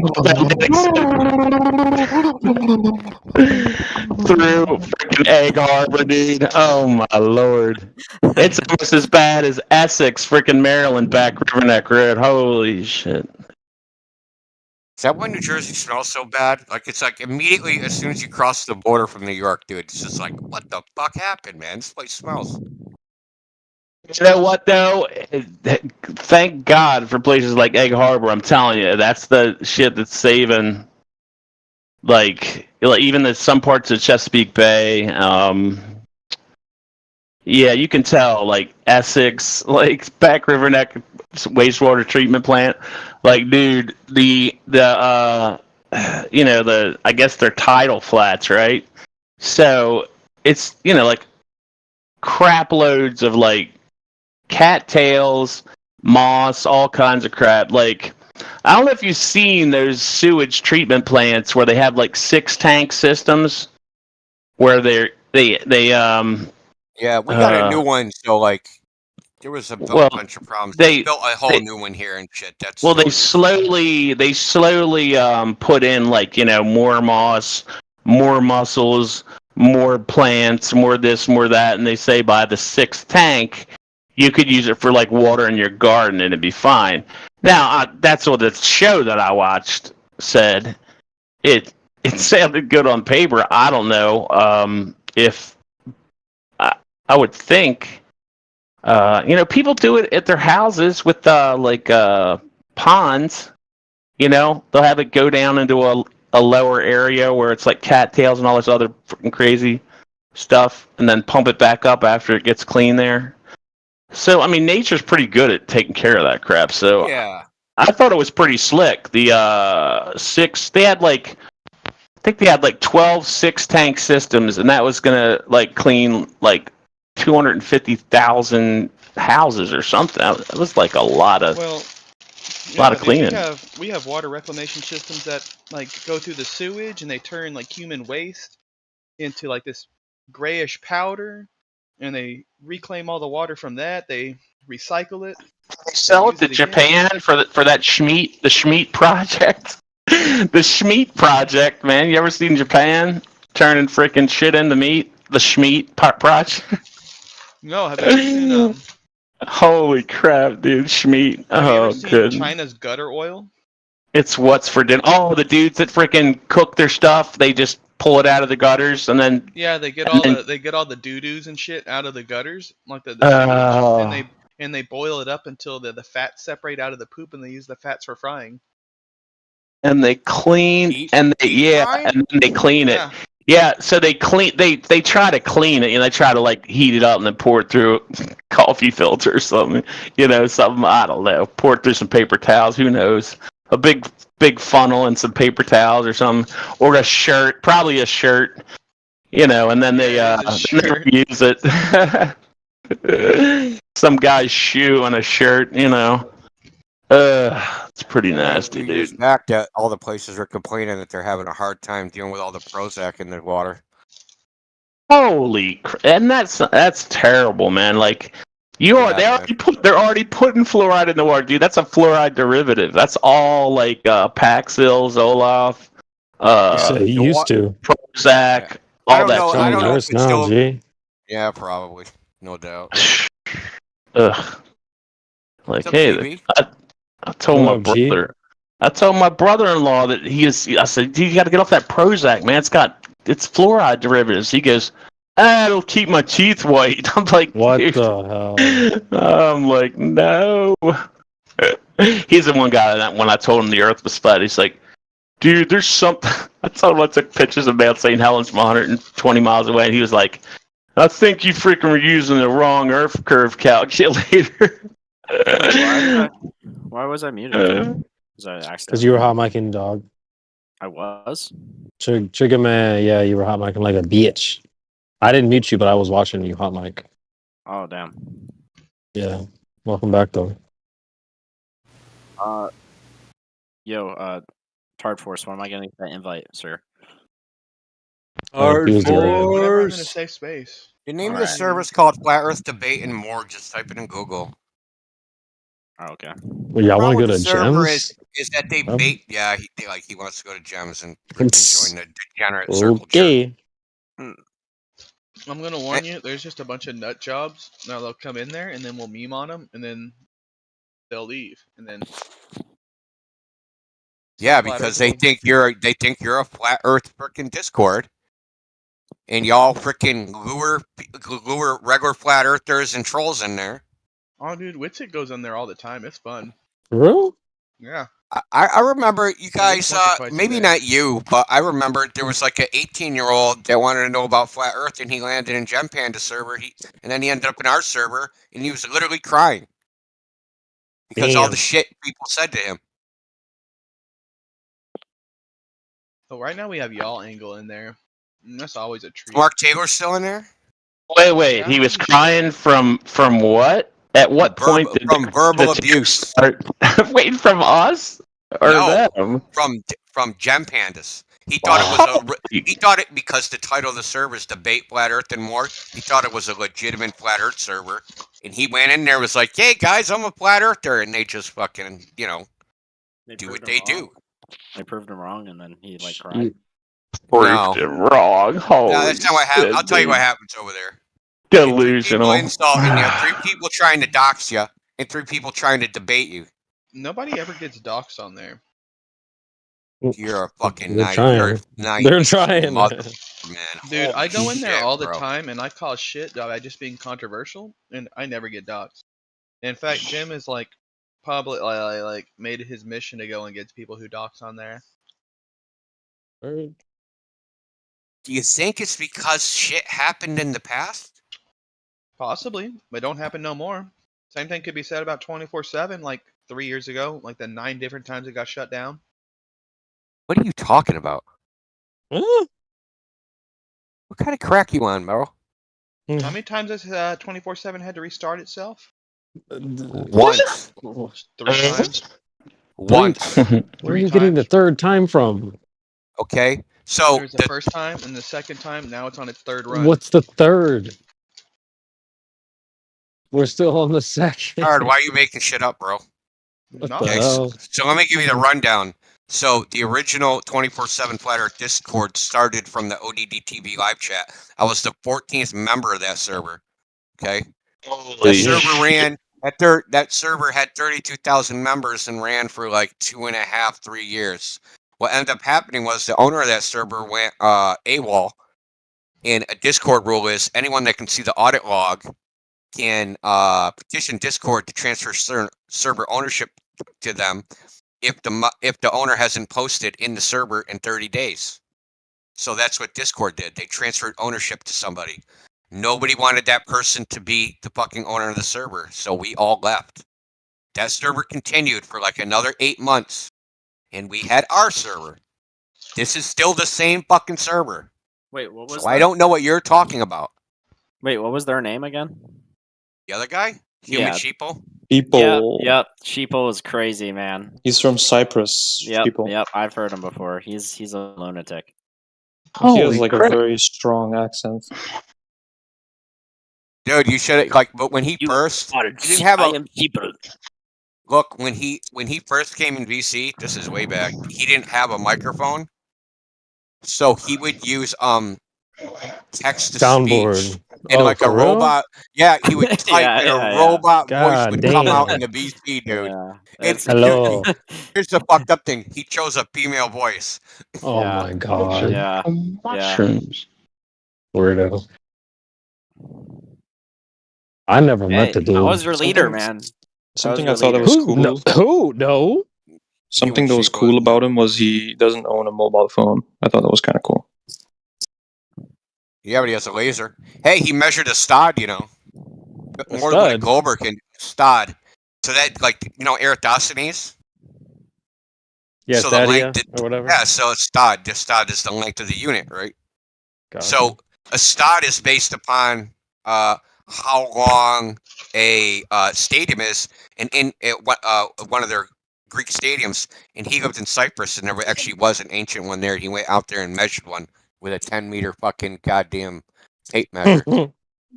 through frickin' Egg Harbor, dude. Oh my lord. It's almost as bad as Essex, frickin' Maryland, back River Neck Road. Holy shit. Is that why New Jersey smells so bad? Like, it's like immediately as soon as you cross the border from New York, dude, it's just like, what the fuck happened, man? This place smells. You know what though? Thank God for places like Egg Harbor. I'm telling you, that's the shit that's saving. Like even some parts of Chesapeake Bay. Yeah, you can tell. Like Essex, like Back River Neck wastewater treatment plant. Like, dude, the I guess they're tidal flats, right? So it's like crap loads of like cattails, moss, all kinds of crap. Like, I don't know if you've seen those sewage treatment plants where they have like 6 tank systems where they Yeah, we got a new one, so like there was a bunch of problems. They built a whole new one here and shit. That's they slowly put in like more moss, more mussels, more plants, more this, more that, and they say by the 6th tank you could use it for like water in your garden and it'd be fine. Now that's what the show that I watched said. It sounded good on paper. I don't know if I would think. People do it at their houses with ponds. They'll have it go down into a lower area where it's like cattails and all this other freaking crazy stuff, and then pump it back up after it gets clean there. So, I mean, nature's pretty good at taking care of that crap. So, yeah, I thought it was pretty slick. The they had like 12 6-tank systems, and that was gonna like clean like 250,000 houses or something. It was like a lot of cleaning. We have water reclamation systems that like go through the sewage and they turn like human waste into like this grayish powder, and they reclaim all the water from that. They recycle it. They sell it to Japan for that the Schmeat project. The Schmeat project, man. You ever seen Japan turning freaking shit into meat? The Schmeat project. No, have you ever seen Holy crap, dude, Schmeat. Have you ever Oh, seen good. China's gutter oil? It's what's for dinner. Oh, the dudes that freaking cook their stuff, they just pull it out of the gutters and then Yeah, they get all the doo-doos and shit out of the gutters, like the sewage, and they boil it up until the fats separate out of the poop, and they use the fats for frying. and they clean and then they clean it. Yeah, so they try to clean it, they try to like heat it up and then pour it through a coffee filter or something. Something, I don't know. Pour it through some paper towels, who knows? A big funnel and some paper towels or something, or a shirt, probably a shirt. And then they use it. Some guy's shoe and a shirt, it's pretty nasty, dude. Back that all the places are complaining that they're having a hard time dealing with all the Prozac in the water. Holy crap! And that's terrible, man. Like they're already putting fluoride in the water, dude. That's a fluoride derivative. That's all like Paxil, Zoloft, used to Prozac, all that. I don't know if it's still. G. Yeah, probably, no doubt. Ugh. Like, hey, I told my brother. I told my brother-in-law that I said, you got to get off that Prozac, man. It's fluoride derivatives. He goes, it'll keep my teeth white. I'm like, what dude. the hell? I'm like, no. He's the one guy that when I told him the Earth was flat, he's like, dude, there's something. I told him I took pictures of Mount St. Helens from 120 miles away, and he was like, I think you freaking were using the wrong Earth curve calculator. Why was I muted? Was I accidentally? Because you were hot micing, dog. I was? Trigger man, yeah, you were hot micing like a bitch. I didn't mute you, but I was watching you hot mic. Oh, damn. Yeah. Welcome back, though. Tard Force, when am I getting that invite, sir? Whenever I'm in a safe space. The name of the Alright. service called Flat Earth Debate and More. Just type it in Google. Oh, okay. Well, y'all want to go to server Gems? is that they Oh. bait? Yeah, he wants to go to Gems and join the degenerate circle. Okay. I'm gonna warn you. There's just a bunch of nut jobs. Now they'll come in there, and then we'll meme on them, and then they'll leave, and then. Yeah, because they think you're a flat Earth frickin' Discord, and y'all frickin' lure regular flat Earthers and trolls in there. Oh, dude, Witsit goes in there all the time. It's fun. Really? Yeah. I remember you guys, maybe not you, but I remember there was like an 18-year-old that wanted to know about flat Earth, and he landed in Gem Panda server. And then he ended up in our server, and he was literally crying because all the shit people said to him. So right now we have y'all angle in there. And that's always a treat. Mark Taylor's still in there? Wait. Yeah. He was crying from what? At what point did from verbal abuse start? Wait, from us or them? From Gem Pandas. He thought he thought it because the title of the server is Debate Flat Earth and More. He thought it was a legitimate Flat Earth server, and he went in there and was like, "Hey guys, I'm a Flat Earther," and they just fucking do what they do. They proved him wrong, and then he like cried. Proved it wrong. Holy no, that's not what happened. I'll tell you what happens over there. Delusional. 3 people insulting you, 3 people trying to dox you, and 3 people trying to debate you. Nobody ever gets doxed on there. You're a fucking They're trying. mother, man. Dude, I go in there shit, all the bro. time, and I cause shit by just being controversial, and I never get doxed. In fact, Jim is like public, like made it his mission to go and get people who dox on there. Do you think it's because shit happened in the past? Possibly, but don't happen no more. Same thing could be said about 24/7, like 3 years ago, like the 9 different times it got shut down. What are you talking about? What kind of crack you on, Merrill? How many times has 24/7 had to restart itself? Once. 3 times. Once. Where are you getting the third time from? Okay, so There's the first time and the second time. Now it's on its 3rd run. What's the third? We're still on the second. Hard, why are you making shit up, bro? Okay, so let me give you the rundown. So the original 24/7 Flat Earth Discord started from the ODD TV live chat. I was the 14th member of that server. Okay, that server ran. That server had 32,000 members and ran for like 2.5, 3 years. What ended up happening was the owner of that server went AWOL, and a Discord rule is anyone that can see the audit log can petition Discord to transfer server ownership to them if the owner hasn't posted in the server in 30 days. So that's what Discord did. They transferred ownership to somebody. Nobody wanted that person to be the fucking owner of the server, so we all left. That server continued for like another 8 months, and we had our server. This is still the same fucking server. Wait, what was? So I don't know what you're talking about. Wait, what was their name again? The other guy? Human Sheeple? Yep. Sheeple is crazy, man. He's from Cyprus. Yep, I've heard him before. He's a lunatic. He has like a very strong accent. Dude, you should but when he first he didn't have look when he first came in VC, this is way back, he didn't have a microphone. So he would use text to speech and like a robot. Yeah, he would type and a robot voice would come out in the VC, dude. Hello. Here's the fucked up thing. He chose a female voice. Oh my god. Yeah. Mushrooms. Weirdo. I never met the dude. I was your leader, man. Something I thought that was cool. No. Something that was cool about him was he doesn't own a mobile phone. I thought that was kind of cool. Yeah, but he has a laser. Hey, he measured a stud, you know. More than what a Glober can. Stud. So that, like, you know, Eratosthenes? Yeah, So the stadia length, or whatever. yeah, so it's stud. The stud is the length of the unit, right? Gotcha. So a stud is based upon how long a stadium is. And in one of their Greek stadiums, and he lived in Cyprus, and there actually was an ancient one there. He went out there and measured one with a 10-meter fucking goddamn tape measure.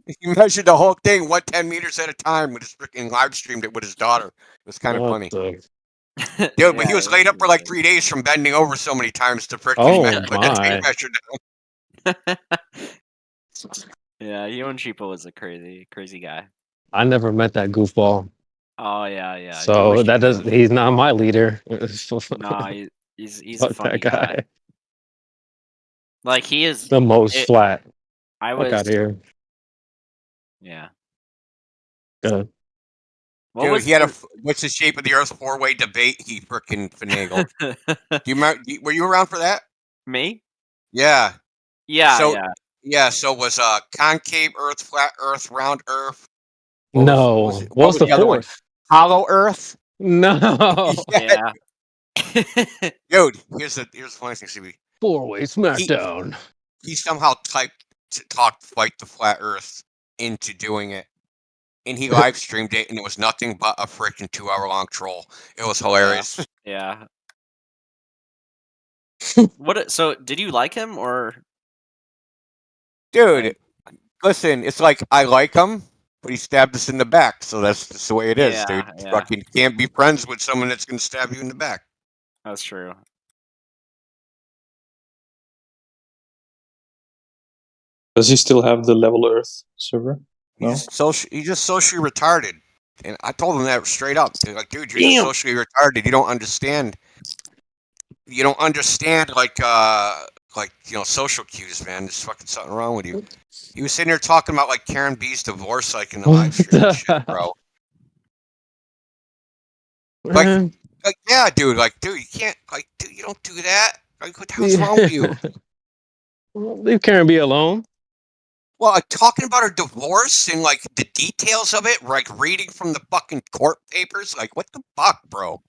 He measured the whole thing, 10 meters at a time, with his freaking live streamed it with his daughter. It was kind of funny. Dude, but he was laid up for like 3 days from bending over so many times to freaking put that tape measure down. Yeah, Ewan Cheapo was a crazy guy. I never met that goofball. Oh yeah. So that does. He's not my leader. Nah, he's Fuck a funny that guy. Like he is The most flat. I Fuck was out of here. Yeah. Good. Dude, he had what's the shape of the Earth 4-way debate? He freaking finagled. Do you remember? Were you around for that? Me? Yeah. Yeah. So, yeah. Yeah. So was concave Earth, flat Earth, round Earth? No. What was the other one? fourth? Hollow Earth. No. Yeah. Dude, here's the funny thing, CB. 4-way SmackDown. He somehow talked Fight the Flat Earth into doing it. And he live streamed it, and it was nothing but a freaking 2-hour-long troll. It was hilarious. Yeah. So did you like him or? Dude, listen, it's like I like him, but he stabbed us in the back, so that's just the way it is, dude. Yeah. Fucking can't be friends with someone that's gonna stab you in the back. That's true. Does he still have the Level Earth server? No. He's just socially retarded, and I told him that straight up. They're like, dude, you're just socially retarded. You don't understand. You don't understand like social cues, man. There's fucking something wrong with you. He was sitting here talking about like Karen B's divorce, like in the live stream, and shit, bro. Like, yeah, dude. Like, dude, you can't. Like, dude, you don't do that. Like, what the hell's wrong with you? Leave Karen B alone. Well, like talking about her divorce and like the details of it, like reading from the fucking court papers, like what the fuck, bro?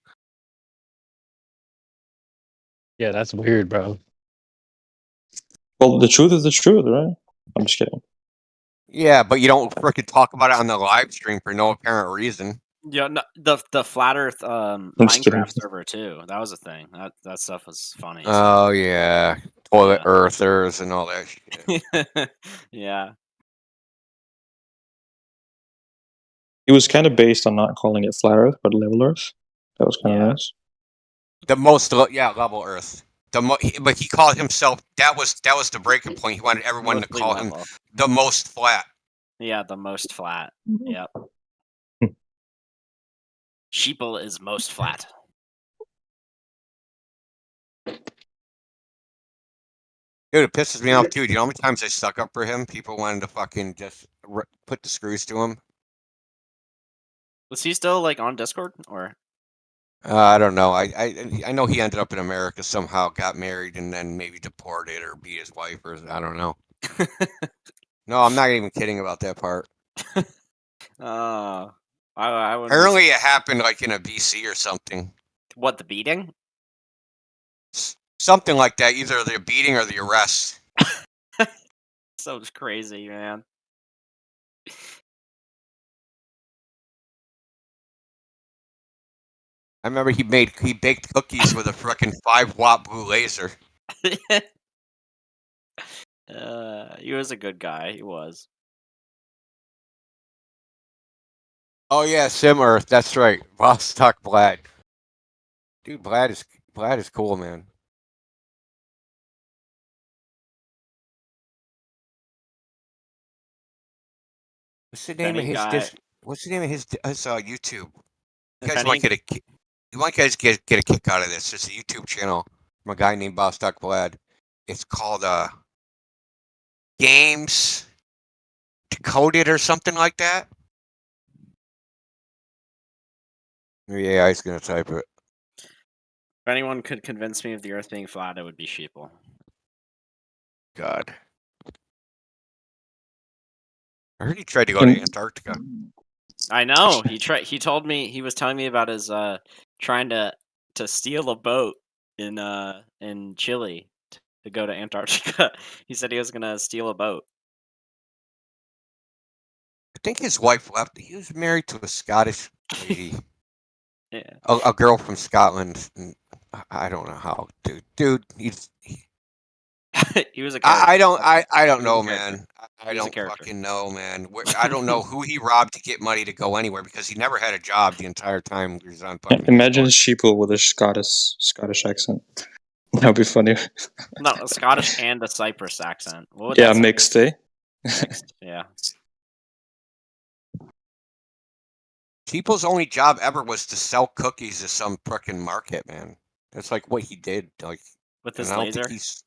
Yeah, that's weird, bro. Well, the truth is the truth, right? I'm just kidding. Yeah, but you don't freaking talk about it on the live stream for no apparent reason. Yeah, no, the Flat Earth Minecraft server too. That was a thing. That stuff was funny. Oh yeah, toilet earthers and all that shit. Yeah. It was kind of based on not calling it Flat Earth, but Level Earth. That was kind of nice. The most, level Earth. But he called himself. That was the breaking point. He wanted everyone to call him the most flat. Yeah, the most flat. Yep. Sheeple is most flat. Dude, it pisses me off, dude. You know how many times I stuck up for him? People wanted to fucking just put the screws to him. Was he still like on Discord or? I don't know. I know he ended up in America somehow, got married, and then maybe deported or beat his wife, or I don't know. No, I'm not even kidding about that part. I Apparently it happened like in a BC or something. What, the beating? Something like that, either the beating or the arrest. So crazy, man. I remember he baked cookies with a frickin' 5-watt blue laser. He was a good guy. He was. Oh yeah, Sim Earth. That's right. Vostok Vlad. Dude, Vlad is cool, man. What's the name of his YouTube? You guys might get a kick out of this. It's a YouTube channel from a guy named Vostok Vlad. It's called Games Decoded or something like that. Yeah, he's gonna type it. If anyone could convince me of the Earth being flat, it would be Sheeple. God. I heard he tried to go to Antarctica. I know. He told me, he was telling me about his trying to steal a boat in Chile to go to Antarctica. He said he was gonna steal a boat. I think his wife left. He was married to a Scottish lady. Yeah. A girl from Scotland. I don't know how, dude. He was a character. I don't He was know, a character. man. I He was a don't character. fucking know, man. I don't know who he robbed to get money to go anywhere because he never had a job the entire time he was on fucking. Imagine sheeple with a Scottish accent. That'd be funny. No, a Scottish and a Cyprus accent. What would Yeah, that sound mixed, eh? like? Mixed, yeah. People's only job ever was to sell cookies to some frickin' market, man. That's like what he did. Like With his I don't laser? think he's.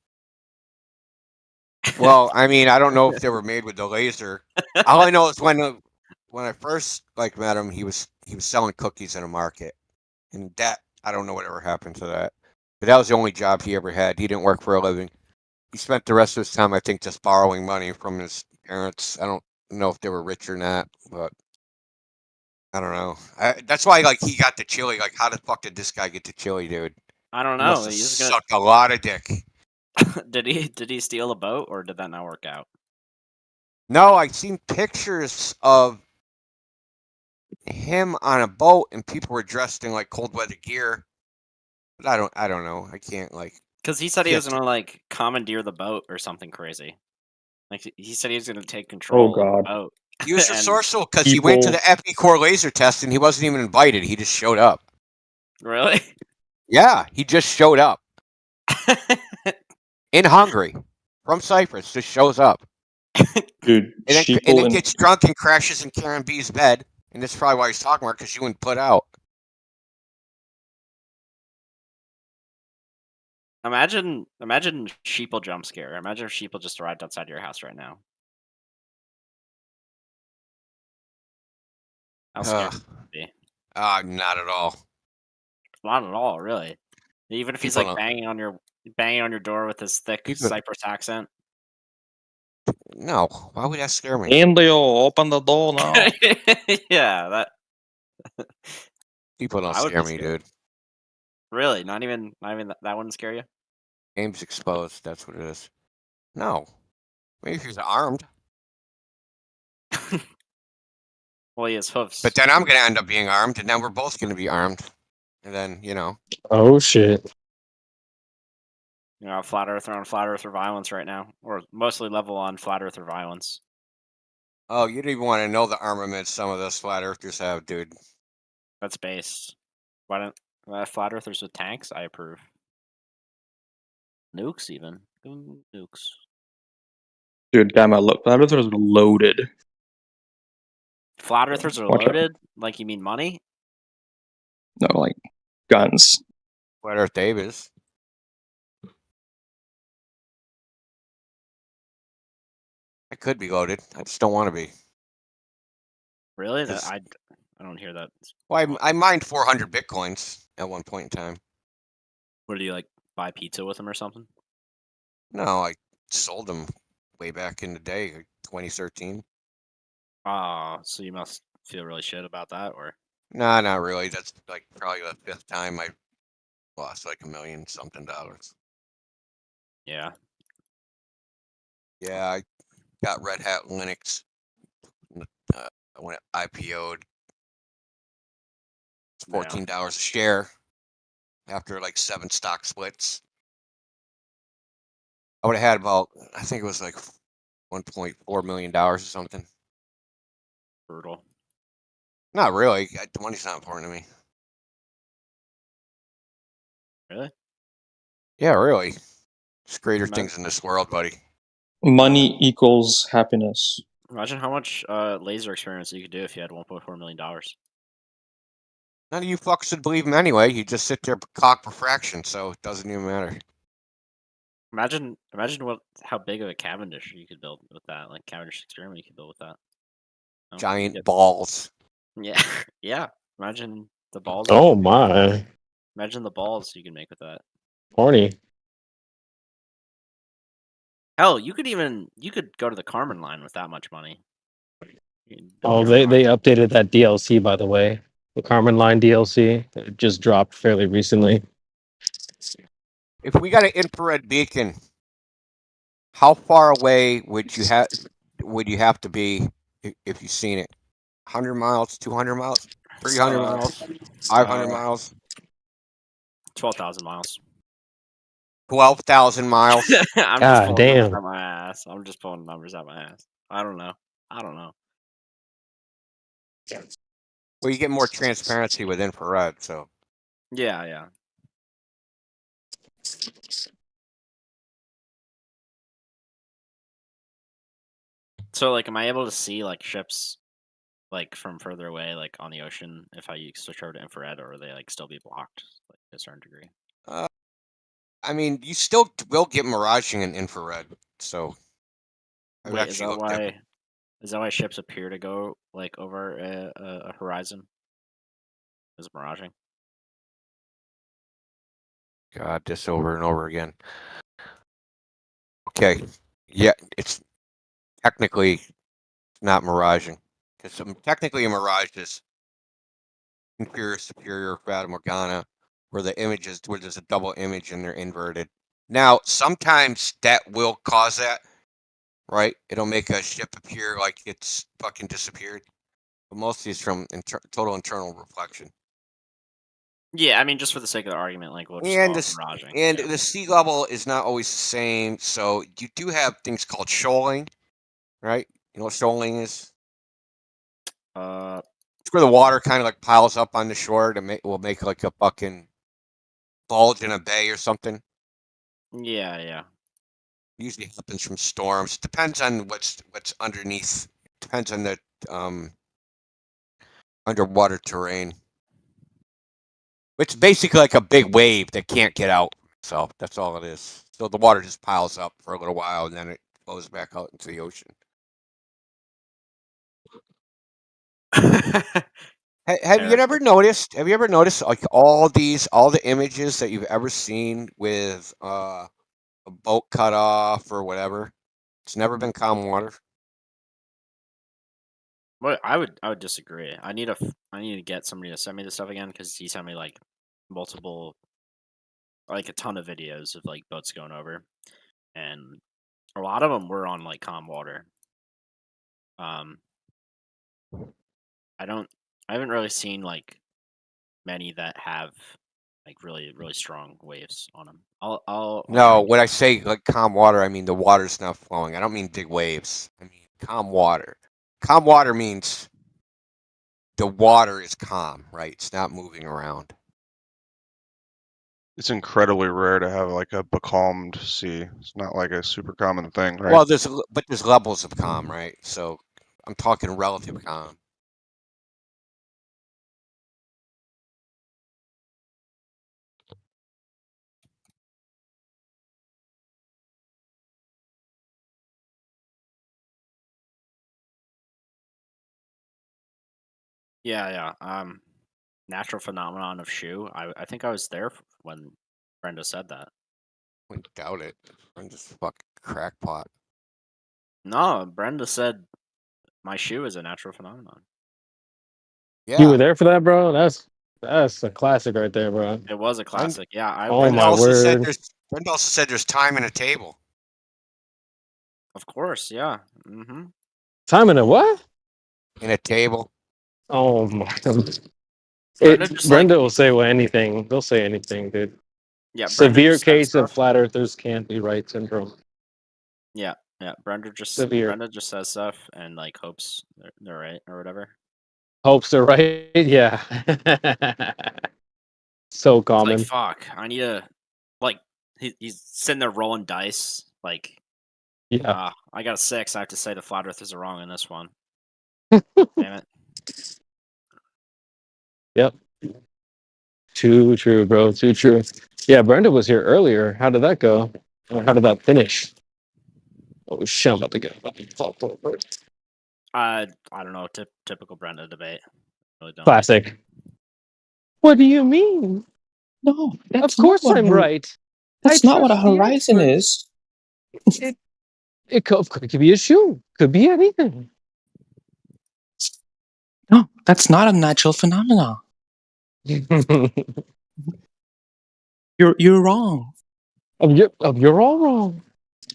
Well, I mean, I don't know if they were made with the laser. All I know is when I first met him, he was selling cookies in a market, and that I don't know whatever happened to that. But that was the only job he ever had. He didn't work for a living. He spent the rest of his time, I think, just borrowing money from his parents. I don't know if they were rich or not, but I don't know. That's why, he got to Chile. Like, how the fuck did this guy get to Chile, dude? I don't He know. must have He's sucked a lot of dick. Did he steal a boat, or did that not work out? No, I've seen pictures of him on a boat, and people were dressed in cold weather gear. But I don't know. I can't Because he said he was gonna commandeer the boat or something crazy. Like he said he was gonna take control of the boat. He was And resourceful because he went to the Epicor laser test and he wasn't even invited. He just showed up. Really? Yeah, he just showed up. In Hungary, from Cyprus, just shows up. Dude, and then gets drunk and crashes in Karen B's bed. And that's probably why he's talking about, because she wouldn't put out. Imagine sheeple jump scare. Imagine if sheeple just arrived outside your house right now. How scared would you be? Not at all. Not at all, really. Even if he's banging on your door with his thick Cyprus accent. No, why would that scare me? Indio, open the door now. Yeah, that. People don't I would scare be me, scared. dude. Really? Not even that wouldn't scare you? Game's exposed. That's what it is. No, maybe if he's armed. Well, he has hoofs. But then I'm gonna end up being armed, and then we're both gonna be armed, and then Oh shit. Flat Earther on Flat Earther violence right now, or mostly level on Flat Earther violence. Oh, you don't even want to know the armaments some of those Flat Earthers have, dude. That's based. Why don't Flat Earthers with tanks? I approve. Nukes, even. Nukes. Dude, Gamma, look, Flat Earthers are loaded. Flat Earthers are Watch out. loaded? Like, you mean money? No, guns. Flat Earth Davis. I could be loaded. I just don't want to be. Really? I don't hear that. Well, I mined 400 bitcoins at one point in time. What do you buy pizza with them or something? No, I sold them way back in the day, 2013. So you must feel really shit about that, or? Nah, not really. That's probably the fifth time I lost $1 million something. Yeah. Yeah, I got Red Hat Linux when it IPO'd. It's $14 a share after 7 stock splits. I would have had about, I think it was $1.4 million or something. Brutal. Not really. The money's not important to me. Really? Yeah, really. There's greater things in this world, buddy. Money equals happiness. Imagine how much laser experience you could do if you had $1.4 million. None of you fucks should believe him anyway. You just sit there cock refraction, so it doesn't even matter. Imagine how big of a Cavendish you could build with that, like Cavendish experiment you could build with that. Giant balls. Yeah, yeah. Imagine the balls. Oh my. Imagine the balls you can make with that. Horny. Hell, you could go to the Carmen line with that much money. Oh, they updated that DLC, by the way. The Carmen Line DLC. It just dropped fairly recently. If we got an infrared beacon, how far away would you have to be if you've seen it? 100 miles, 200 miles, 300 miles, 500 miles, 12,000 miles. 12,000 miles. I'm just pulling numbers out my ass. I'm just pulling numbers out my ass. I don't know. Well, you get more transparency with infrared, so. Yeah. So, like, am I able to see, like, ships, like, from further away, like, on the ocean, if I switch over to infrared, or will they, like, still be blocked, like, to a certain degree? I mean, you still will get miraging in infrared, so. Wait, is that why ships appear to go, like, over a horizon? Is it miraging? God, this over and over again. Okay, yeah, it's technically not miraging, because technically a mirage is inferior, superior, Fata Morgana, where there's a double image and they're inverted. Now, sometimes that will cause that, right? It'll make a ship appear like it's fucking disappeared, but mostly it's from total internal reflection. Yeah, I mean, just for the sake of the argument, like, we'll just And call it miraging. And the sea level is not always the same, so you do have things called shoaling, right? You know what shoaling is? It's where the water kind of like piles up on the shore will make like a fucking bulge in a bay or something. Yeah. Usually happens from storms. Depends on what's underneath. Depends on the underwater terrain. It's basically like a big wave that can't get out. So that's all it is. So the water just piles up for a little while and then it flows back out into the ocean. Have you ever noticed like all the images that you've ever seen with a boat cut off or whatever? It's never been calm water. Well, I would disagree. I need to get somebody to send me this stuff again, because he sent me like multiple, like a ton of videos of like boats going over, and a lot of them were on like calm water. I haven't really seen like many that have like really strong waves on them. No, when I say like calm water, I mean the water's not flowing. I don't mean big waves. I mean calm water. Calm water means the water is calm, right? It's not moving around. It's incredibly rare to have like a becalmed sea. It's not like a super common thing, right? Well, there's levels of calm, right? So I'm talking relative calm. Yeah. Natural phenomenon of shoe. I think I was there when Brenda said that. I doubt it. I'm just a fucking crackpot. No, Brenda said my shoe is a natural phenomenon. You were there for that, bro? That's a classic right there, bro. It was a classic. Yeah. My word. Brenda also said there's time in a table. Of course, yeah. Mm-hmm. Time in a what? In a table. Oh my god. Brenda Brenda will say anything. They'll say anything, dude. Yeah. Severe case of flat earthers can't be right syndrome. Yeah. Brenda just says stuff and like hopes they're right or whatever. Hopes they're right. Yeah. So common. It's like, fuck. I need to, like, he's sitting there rolling dice. Like, yeah. I got a 6. I have to say the flat earthers are wrong in this one. Damn it. Yep. Too true, bro. Too true. Yeah, Brenda was here earlier. How did that go? Or how did that finish? Oh shit! I'm about to get fucked over. I don't know. Typical Brenda debate. Really don't. Classic. What do you mean? No, of course I'm right. That's not what a horizon is. It could be a shoe. Could be anything. That's not a natural phenomenon. You're wrong. You're all wrong.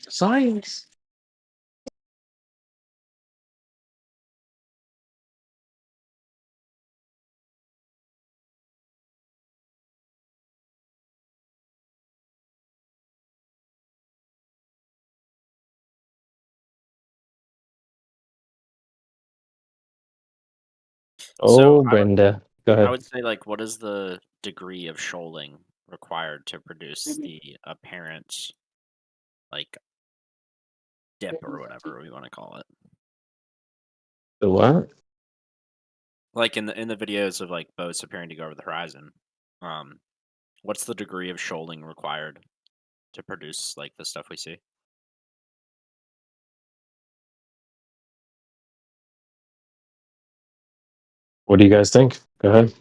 Science. So Oh, Brenda. Go I ahead. would say, like, what is the degree of shoaling required to produce the apparent, like, dip or whatever we want to call it? The what? Like in the videos of like boats appearing to go over the horizon, what's the degree of shoaling required to produce like the stuff we see? What do you guys think? Go ahead.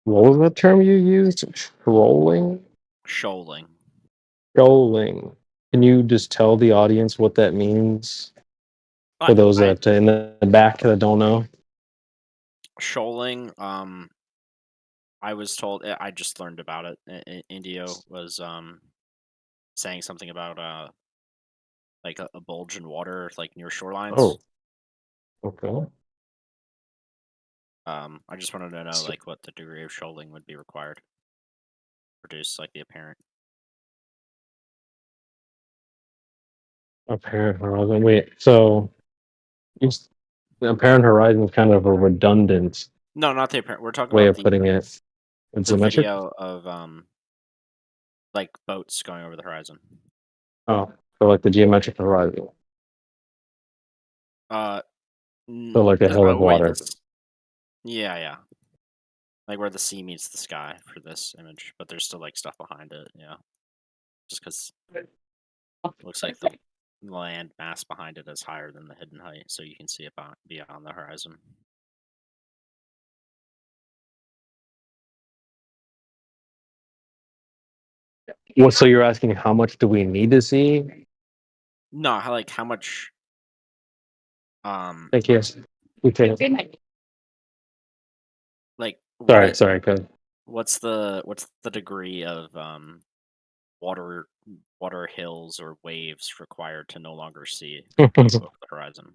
What was the term you used? Trolling? Shoaling. Shoaling. Can you just tell the audience what that means? For those that in the back that don't know. Shoaling, I was told, I just learned about it. Indio was saying something about like a bulge in water like near shorelines. Oh. Okay. I just wanted to know like what the degree of shoaling would be required to produce like the apparent. Apparent horizon. Wait, so the apparent horizon is kind of a redundant No, not the apparent. We're talking way about of putting it. It's the symmetric? video of like boats going over the horizon. Oh, so like the geometric horizon. So like a hill of water. Yeah. Like where the sea meets the sky for this image, but there's still like stuff behind it. Yeah, just because it looks like the land mass behind it is higher than the hidden height, so you can see it beyond the horizon. Well, so you're asking how much do we need to see? No, how much? Thank you. Like Sorry, go ahead. what's the degree of water hills or waves required to no longer see over the horizon?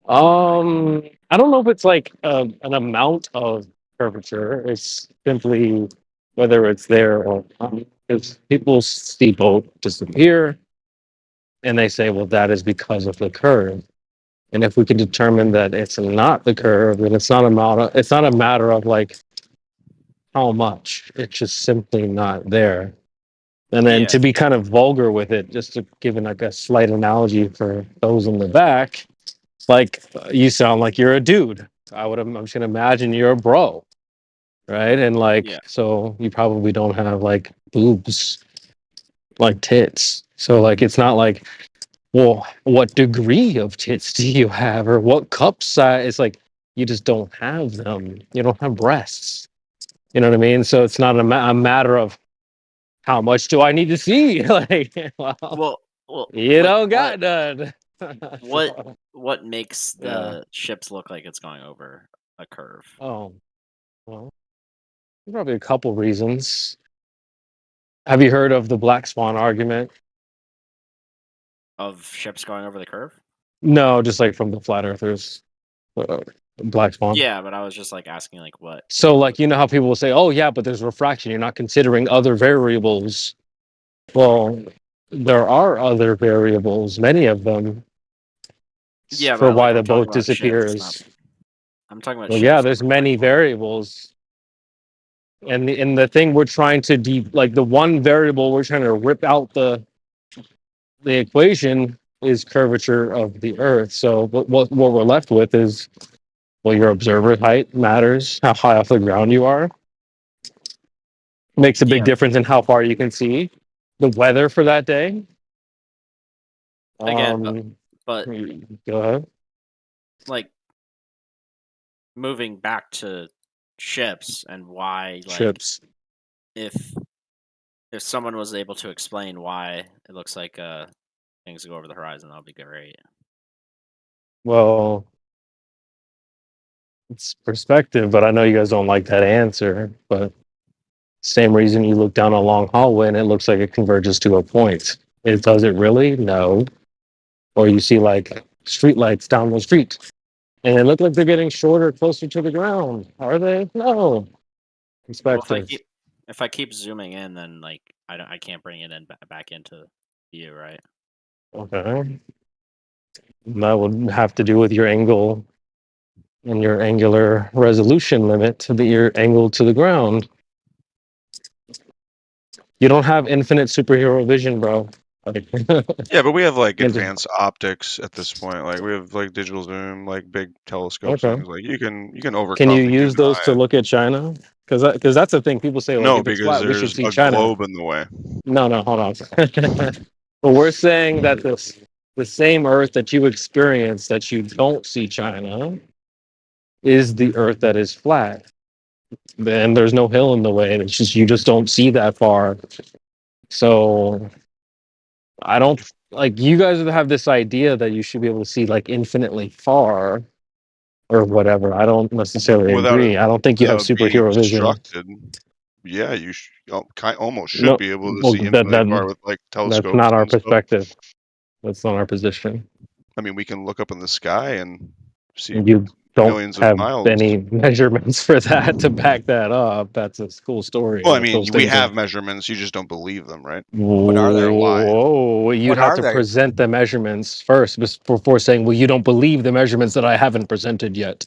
I don't know if it's like an amount of curvature. It's simply whether it's there or not. Because people see both disappear, and they say, "Well, that is because of the curve." And if we can determine that it's not the curve, then it's not a matter of like how much. It's just simply not there. And then to be kind of vulgar with it, just to give it like a slight analogy for those in the back, like you sound like you're a dude. I'm just gonna imagine you're a bro, right? And like, so you probably don't have like boobs, like tits. So like, it's not like, well, what degree of tits do you have, or what cup size? It's like you just don't have them. You don't have breasts. You know what I mean? So it's not a matter of how much do I need to see? Like, well, you like, don't got none. What makes the ships look like it's going over a curve? Oh, well, probably a couple reasons. Have you heard of the black swan argument? Of ships going over the curve? No, just like from the flat earthers. Black swan. Yeah, but I was just like asking like what. So like, you know how people will say, "Oh yeah, but there's refraction. You're not considering other variables." Well, there are other variables, many of them. Yeah, for but why like, the boat disappears. I'm talking about. Well, ships. yeah, there's many variables, and the thing we're trying to like the one variable we're trying to rip out the equation is curvature of the Earth. So what we're left with is, well, your observer height matters, how high off the ground you are. Makes a big difference in how far you can see. The weather for that day. Again, but go ahead. Like, moving back to ships and why, like, Ships. if someone was able to explain why it looks like things go over the horizon, that'll be great. Well, it's perspective, but I know you guys don't like that answer. But same reason you look down a long hallway and it looks like it converges to a point. Does it really? No. Or you see like street lights down the street, and they look like they're getting shorter, closer to the ground. Are they? No. Well, Perspective. if I keep zooming in, then like I can't bring it in back into view, right? Okay. That would have to do with your angle and your angular resolution limit to be your angle to the ground. You don't have infinite superhero vision, bro. Yeah, but we have like advanced optics at this point. Like we have like digital zoom, like big telescope Okay. things. Like you can overcome. Can you the use human those eye. to look at China? Because that's the thing. People say, like, No, if it's because flat, we should there's see a China. globe in the way. No, hold on. But we're saying that the same Earth that you experience that you don't see China is the Earth that is flat. Then there's no hill in the way. It's just you just don't see that far. So I don't like you guys have this idea that you should be able to see like infinitely far or whatever. I don't necessarily agree. I don't think you have being superhero vision. obstructed. Yeah, you almost should No, be able to well, see infinitely far with like telescopes. that's not our and stuff. perspective. That's not our position. I mean, we can look up in the sky and see You don't millions of have miles. any measurements for that to back that up. That's a cool story. Well, I If mean, those we things have measurements. You just don't believe them, right? What are they? Whoa, you'd What have are to they? present the measurements first before saying, well, you don't believe the measurements that I haven't presented yet.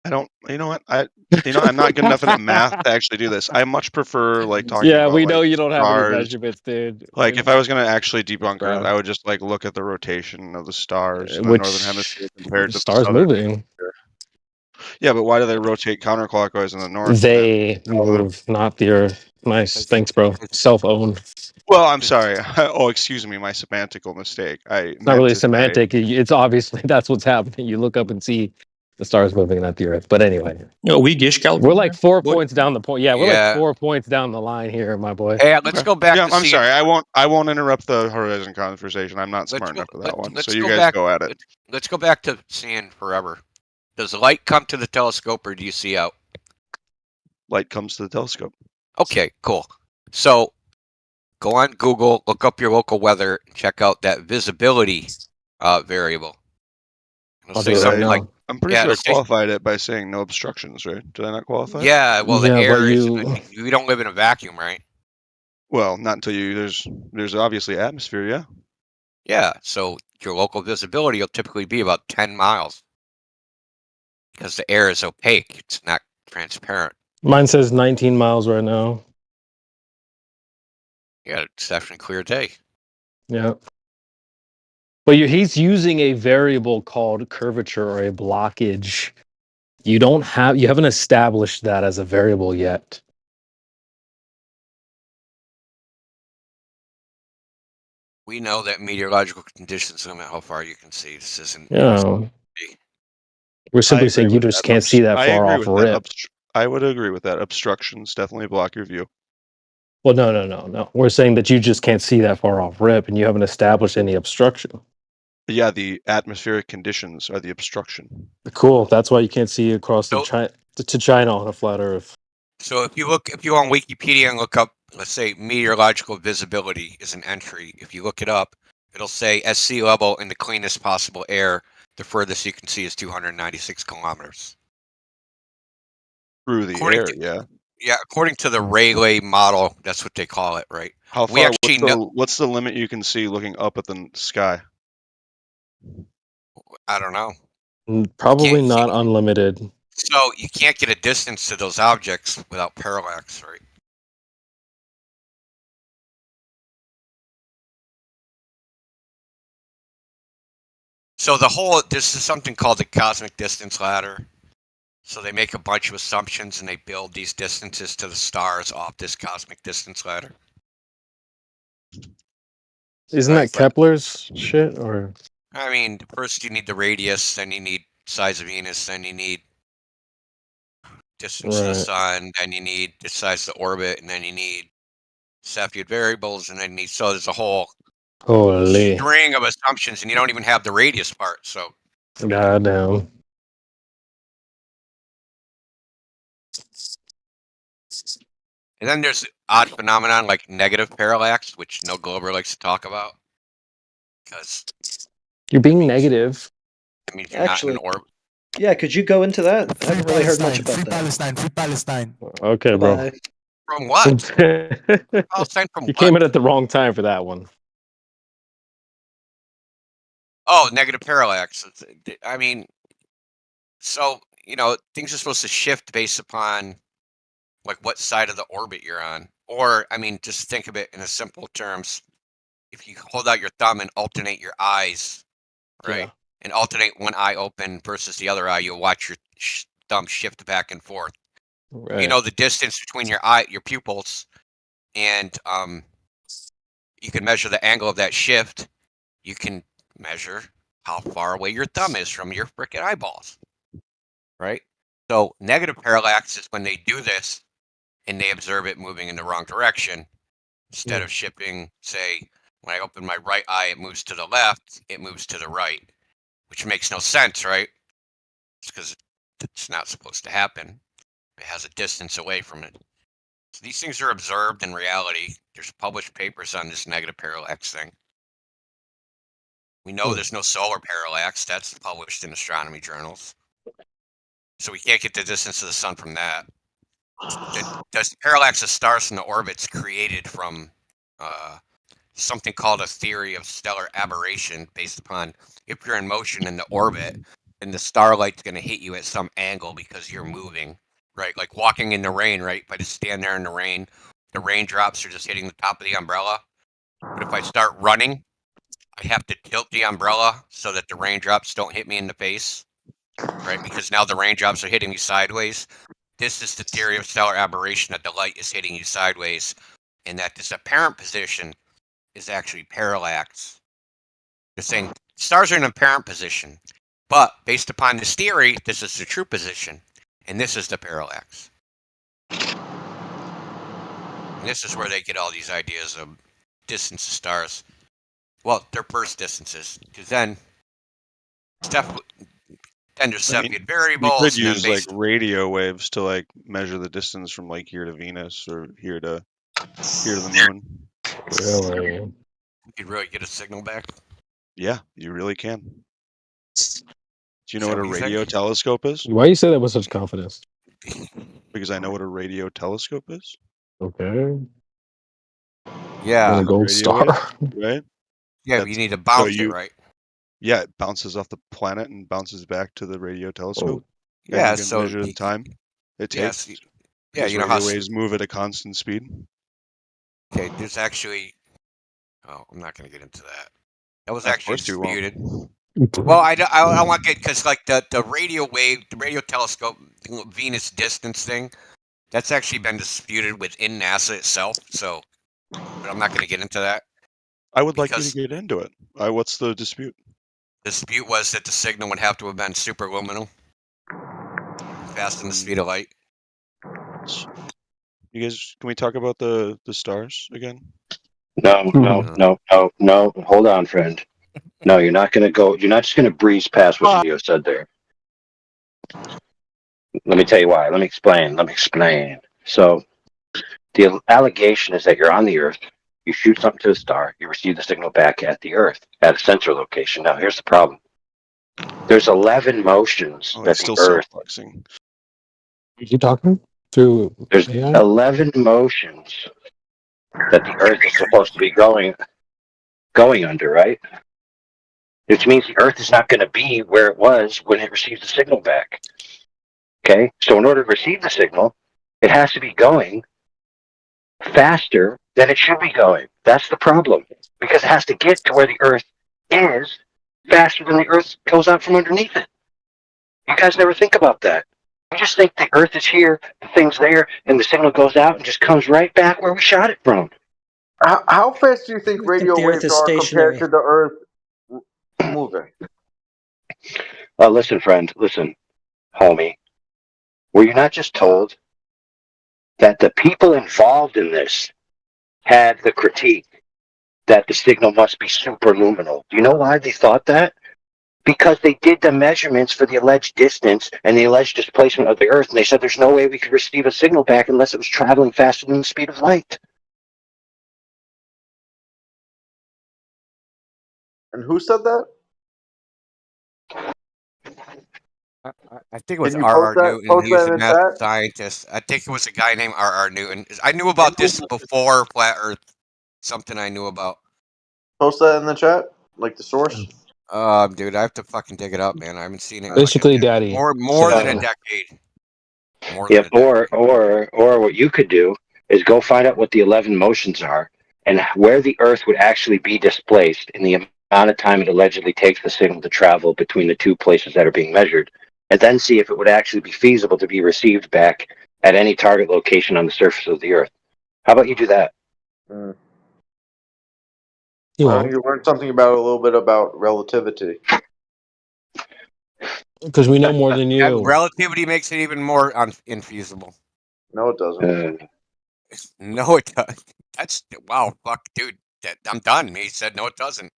I don't. You know what? I'm not good enough at math to actually do this. I much prefer like talking Yeah, about we like know you don't have any stars. measurements, dude. Like if I was going to actually debunk Bro. Earth, I would just like look at the rotation of the stars in the Which northern hemisphere compared to the stars southern moving? hemisphere. Yeah, but why do they rotate counterclockwise in the north? They move, not the Earth. Nice, thanks, bro. Self-owned. Well, I'm sorry. Oh, excuse me, my semantical mistake. It's not really semantic. It's obviously that's what's happening. You look up and see the stars moving, not the Earth. But anyway, No, we gish we're like 4 points down the point. Yeah, we're Yeah. like 4 points down the line here, my boy. Hey, let's go back Yeah, to I'm seeing. sorry. I won't interrupt the horizon conversation. I'm not smart enough for that one. So you guys back, go at it. Let's go back to seeing forever. Does light come to the telescope or do you see out? Light comes to the telescope. Okay, cool. So go on Google, look up your local weather, and check out that visibility variable. It'll say something like, I'm pretty sure I qualified it by saying no obstructions, right? Did I not qualify? yeah, well, the Yeah, air but is. you- We don't live in a vacuum, right? Well, not until there's obviously atmosphere, yeah. Yeah, so your local visibility will typically be about 10 miles because the air is opaque. It's not transparent. Mine says 19 miles right now. Yeah, it's definitely a clear day. Yeah. But he's using a variable called curvature or a blockage. You haven't established that as a variable yet. We know that meteorological conditions limit how far you can see. This isn't. Yeah. We're simply saying you just can't see that far off rip. I would agree with that. Obstructions definitely block your view. Well, no. We're saying that you just can't see that far off rip, and you haven't established any obstruction. Yeah, the atmospheric conditions are the obstruction. Cool. That's why you can't see across to China on a flat Earth. So if you on Wikipedia and look up, let's say meteorological visibility is an entry. If you look it up, it'll say at sea level in the cleanest possible air, the furthest you can see is 296 kilometers. Through the air, yeah. Yeah, according to the Rayleigh model, that's what they call it, right? How We far? actually What's the limit you can see looking up at the sky? I don't know. Probably not unlimited. So you can't get a distance to those objects without parallax, right? So this is something called the cosmic distance ladder. So they make a bunch of assumptions and they build these distances to the stars off this cosmic distance ladder. Isn't that Kepler's shit? Or I mean, first you need the radius, then you need size of Venus, then you need distance to the sun, then you need the size of the orbit, and then you need Cepheid variables, and then you need, so there's a whole string of assumptions, and you don't even have the radius part. So Goddamn. And then there's odd phenomenon like negative parallax, which no Glober likes to talk about. Because you're being negative. I mean, you're not in an orb. Yeah, could you go into that? I haven't really heard much about Free that. Palestine, free Palestine. Okay, bro. Bye. From what? Palestine from You what? came in at the wrong time for that one. Oh, negative parallax. I mean, so, things are supposed to shift based upon like what side of the orbit you're on. Or, I mean, just think of it in a simple terms. If you hold out your thumb and alternate your eyes, right? Yeah. And alternate one eye open versus the other eye, you'll watch your thumb shift back and forth. Right. You know the distance between your pupils, and you can measure the angle of that shift. You can measure how far away your thumb is from your frickin' eyeballs, right? So negative parallax is when they do this and they observe it moving in the wrong direction. Instead of shifting, say, when I open my right eye, it moves to the left, it moves to the right, which makes no sense, right? It's because it's not supposed to happen. It has a distance away from it. So these things are observed in reality. There's published papers on this negative parallax thing. We know there's no solar parallax. That's published in astronomy journals. So we can't get the distance of the sun from that. The parallax of stars from the orbits created from something called a theory of stellar aberration, based upon if you're in motion in the orbit, and the starlight's going to hit you at some angle because you're moving, right? Like walking in the rain, right? If I just stand there in the raindrops are just hitting the top of the umbrella. But if I start running, I have to tilt the umbrella so that the raindrops don't hit me in the face, right? Because now the raindrops are hitting me sideways. This is the theory of stellar aberration, that the light is hitting you sideways, and that this apparent position is actually parallax. They're saying stars are in an apparent position, but based upon this theory, this is the true position, and this is the parallax. And this is where they get all these ideas of distance of stars. Well, their burst distances, because then there's Cepheid variables. You could use like radio waves to like measure the distance from like here to Venus or here to the moon. Really? You could really get a signal back. Yeah, you really can. Do you know what a radio telescope is? Why you say that with such confidence? Because I know what a radio telescope is. Okay. Yeah. A gold star. Wave, right? Yeah, but you need to bounce it, right? Yeah, it bounces off the planet and bounces back to the radio telescope. Yeah, you can so measure the time it takes. Yeah, you know radio how waves move at a constant speed. Okay, there's actually. Oh, I'm not going to get into that. That was actually disputed. Well, I want to get, because like the radio wave, the radio telescope, Venus distance thing, that's actually been disputed within NASA itself. So, but I'm not going to get into that. I would like you to get into it. What's the dispute? The dispute was that the signal would have to have been superluminal, faster than the speed of light. You guys, can we talk about the stars again? No. Hold on, friend. No, you're not going to go. You're not just going to breeze past what Leo said there. Let me tell you why. Let me explain. So, the allegation is that you're on the Earth. You shoot something to a star. You receive the signal back at the Earth at a sensor location. Now, here's the problem. There's 11 motions that the Earth. Are you talking through? There's AI? 11 motions that the Earth is supposed to be going under, right? Which means the Earth is not going to be where it was when it receives the signal back. Okay? So in order to receive the signal, it has to be going faster than it should be going. That's the problem. Because it has to get to where the Earth is faster than the Earth goes out from underneath it. You guys never think about that. You just think the Earth is here, the thing's there, and the signal goes out and just comes right back where we shot it from. How fast do you think radio waves are compared to the Earth moving? Listen, friend. Listen, homie. Were you not just told that the people involved in this had the critique that the signal must be superluminal? Do you know why they thought that? Because they did the measurements for the alleged distance and the alleged displacement of the Earth, and they said there's no way we could receive a signal back unless it was traveling faster than the speed of light. And who said that? I think it was Can you R.R. post Newton. He was that a in the math chat? scientist. I think it was a guy named R.R. Newton. I knew about this before Flat Earth. Something I knew about. Post that in the chat, like the source. Dude, I have to fucking dig it up, man. I haven't seen it in Basically, like Daddy. more than a decade. Yeah, or what you could do is go find out what the 11 motions are and where the Earth would actually be displaced in the amount of time it allegedly takes the signal to travel between the two places that are being measured, and then see if it would actually be feasible to be received back at any target location on the surface of the Earth. How about you do that? Mm. You Well, won't. you learned something about a little bit about relativity. Because we know more than you. Relativity makes it even more infeasible. No, it doesn't. No, it doesn't. That's wow, fuck, dude. I'm done. He said no, it doesn't.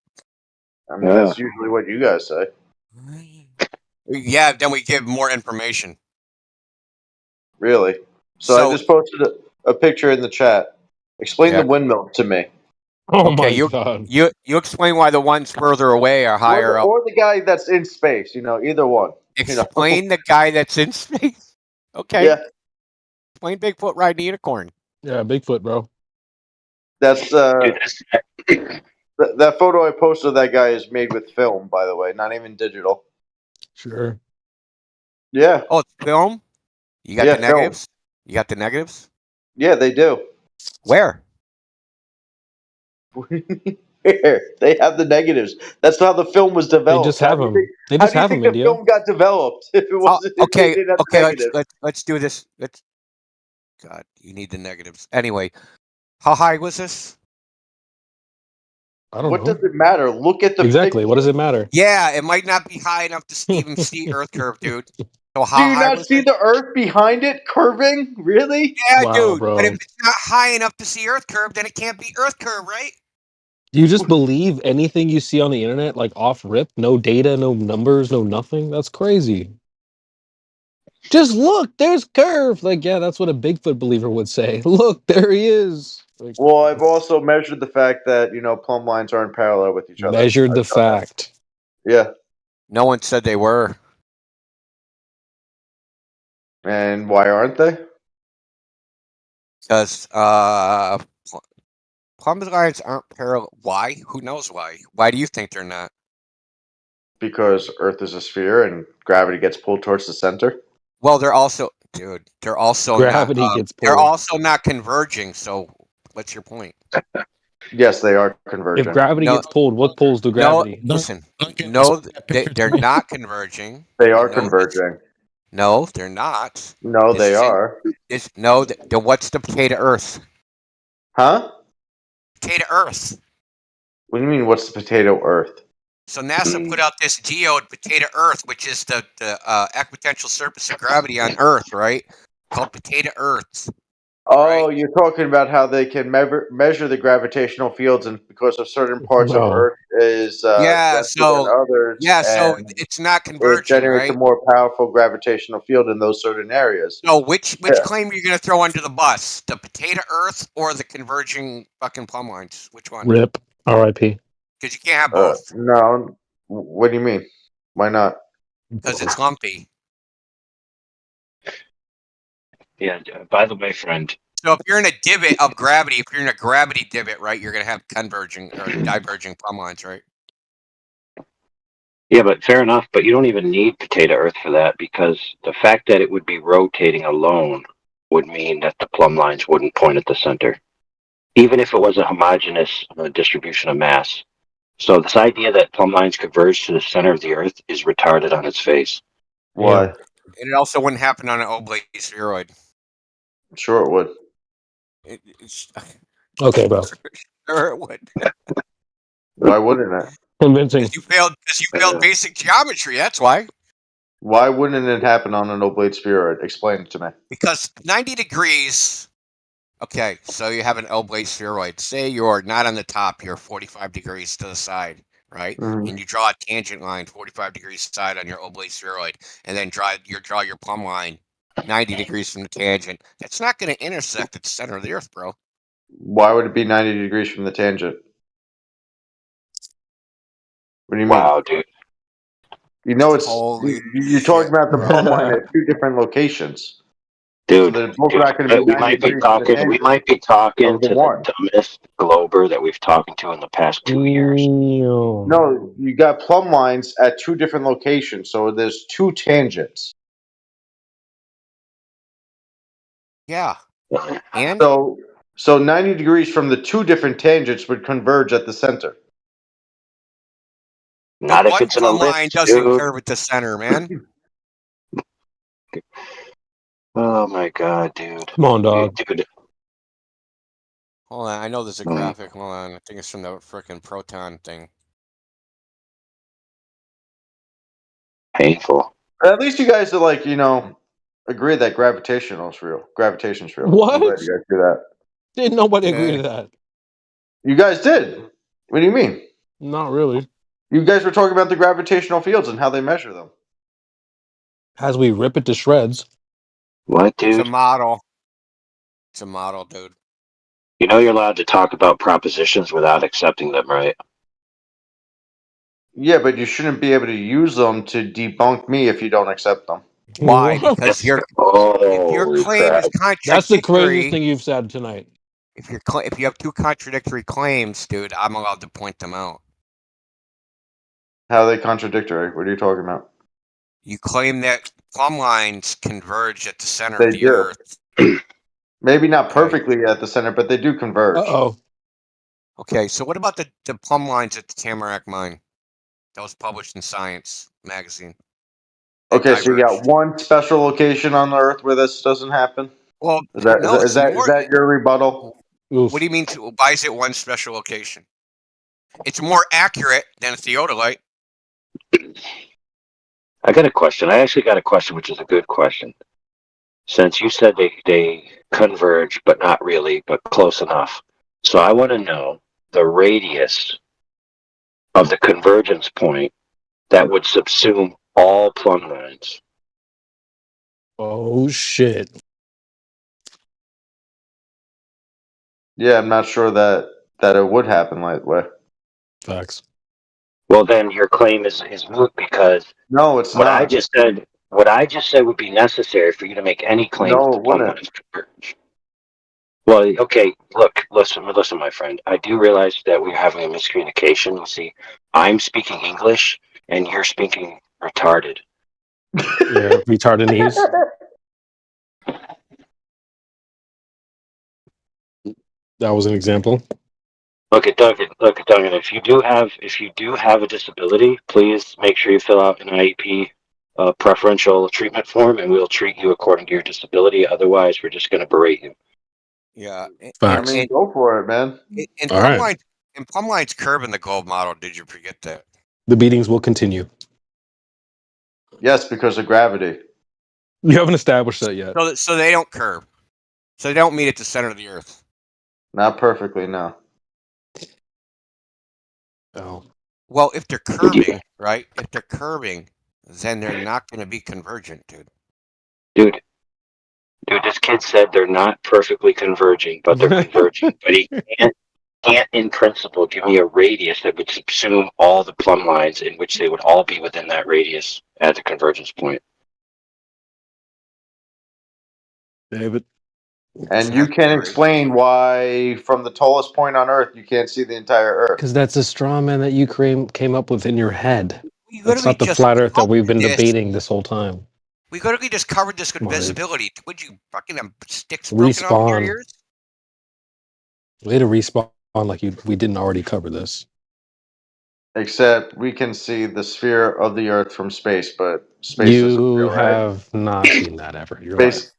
I mean, that's usually what you guys say. Yeah, then we give more information. Really? So I just posted a picture in the chat. Explain the windmill to me. Oh okay, you explain why the ones further away are higher up. Or the guy that's in space. Either one. Explain the guy that's in space. Okay. Yeah. Explain Bigfoot riding the unicorn. Yeah, Bigfoot, bro. That's that photo I posted of that guy is made with film, by the way, not even digital. Sure. Yeah. Oh, it's film? You got the negatives? You got the negatives? Yeah, they do. Where? Here, they have the negatives. That's how the film was developed. They just have them. They just have them, the India. film got developed if it wasn't? If they didn't have the negatives? Let's do this. God, you need the negatives. Anyway, how high was this? I don't know. What does it matter? Look at the exactly. picture. What does it matter? Yeah, it might not be high enough to even see Earth curve, dude. So how Do you high not was see it? the Earth behind it curving? Really? Yeah, Wow, dude. bro. But if it's not high enough to see Earth curve, then it can't be Earth curve, right? Do you just believe anything you see on the internet, like off rip? No data, no numbers, no nothing? That's crazy. Just look, there's curve. Like, yeah, that's what a Bigfoot believer would say. Look, there he is. Like, Well, I've also measured the fact that plumb lines aren't parallel with each other. measured the fact. Yeah. No one said they were. And why aren't they? Because plumb lines aren't parallel. Why? Who knows why? Why do you think they're not? Because Earth is a sphere and gravity gets pulled towards the center. Well, they're also, dude. They're also Gravity not. gets They're pulled. also not converging. So, what's your point? Yes, they are converging. If gravity gets pulled, what pulls the gravity? No, listen. No, they're not converging. They are converging. No, they're not. No, they are. What's the potato Earth? Huh? Potato Earth. What do you mean? What's the potato Earth? So NASA put out this geode potato Earth, which is the equidistant surface of gravity on Earth, right? Called potato Earth. Oh, you're talking about how they can measure the gravitational fields, and because of certain parts of Earth is denser than others. Yeah, so it's not It converging, generates right? a more powerful gravitational field in those certain areas. So which claim are you going to throw under the bus? The potato Earth or the converging fucking plumb lines? Which one? Rip. R.I.P. Because you can't have both. No. What do you mean? Why not? Because it's lumpy. Yeah, by the way, friend. So if you're in a divot of gravity, if you're in a gravity divot, right, you're going to have converging or diverging plumb lines, right? Yeah, but fair enough. But you don't even need potato Earth for that, because the fact that it would be rotating alone would mean that the plumb lines wouldn't point at the center, even if it was a homogeneous distribution of mass. So this idea that plumb lines converge to the center of the Earth is retarded on its face. Why? And it also wouldn't happen on an oblate spheroid. Sure it would. Okay, bro. Sure it would. Why wouldn't it? Convincing. Because you failed basic geometry. That's why. Why wouldn't it happen on an oblate spheroid? Explain it to me. Because 90 degrees. Okay, so you have an oblate spheroid. Say you're not on the top, you're 45 degrees to the side, right? Mhm. And you draw a tangent line 45 degrees side on your oblate spheroid, and then draw your plumb line 90 degrees from the tangent. That's not going to intersect at the center of the Earth, bro. Why would it be 90 degrees from the tangent? What do you mean? Wow, dude. You know, it's Holy you're talking about the plumb line at two different locations. Dude, So they're both not going to be we 90 might be degrees from the talking. tangent. We might be talking of the to one. the dumbest glober that we've talked to in the past 2 years. No, you got plumb lines at two different locations, so there's two tangents. Yeah. And so 90 degrees from the two different tangents would converge at the center. Not the if one it's an plumb line ellipse, doesn't dude. curve at the center, man. Oh my god, dude. Come on, dog. Dude. Hold on, I know there's a graphic. Hold on, I think it's from the frickin' proton thing. Painful. At least you guys are like, agree that gravitation's real. Gravitation's real. What? I'm glad you guys do that. Did nobody agree to that? You guys did. What do you mean? Not really. You guys were talking about the gravitational fields and how they measure them. As we rip it to shreds. What, dude? It's a model. It's a model, dude. You know you're allowed to talk about propositions without accepting them, right? Yeah, but you shouldn't be able to use them to debunk me if you don't accept them. Why? Because if your claim is contradictory. That's the craziest thing you've said tonight. If you have two contradictory claims, dude, I'm allowed to point them out. How are they contradictory? What are you talking about? You claim that plumb lines converge at the center of the Earth. Maybe not perfectly at the center, but they do converge. Uh-oh. Okay, so what about the plumb lines at the Tamarack mine? That was published in Science magazine. Okay, so you got one special location on the Earth where this doesn't happen? Well, is that your rebuttal? What do you mean? Why is it one special location? It's more accurate than a theodolite. I got a question. I actually got a question, which is a good question. Since you said they converge, but not really, but close enough. So I want to know the radius of the convergence point that would subsume all plumb lines. Oh, shit. Yeah, I'm not sure that it would happen that way. Facts. Well, then your claim is moot because no, it's what not. What I just said would be necessary for you to make any claim that the plumb lines converge. Well, okay, listen, my friend. I do realize that we're having a miscommunication. You see, I'm speaking English and you're speaking retarded. Yeah, retarded. That was an example. Look at Duncan. If you do have a disability, please make sure you fill out an IEP preferential treatment form, and we'll treat you according to your disability. Otherwise, we're just going to berate you. Yeah, I mean, go for it, man. And plumb lines curve in the gold model. Did you forget that? The beatings will continue. Yes, because of gravity. You haven't established that yet. So they don't curve. So they don't meet at the center of the Earth. Not perfectly, no. Oh. Well, if they're curving, right? If they're curving, then they're not going to be convergent, dude. Dude, this kid said they're not perfectly converging, but they're converging. But he can't in principle give me a radius that would subsume all the plumb lines in which they would all be within that radius at the convergence point. David. And you can explain why from the tallest point on Earth you can't see the entire Earth. Because that's a straw man that you came up with in your head. That's not the flat Earth that we've been debating this whole time. We literally just covered this with visibility. Would you fucking sticks broken off your ears? Way to respawn like we didn't already cover this. Except we can see the sphere of the Earth from space, but space isn't You real, have not seen that ever. You're Space. lying.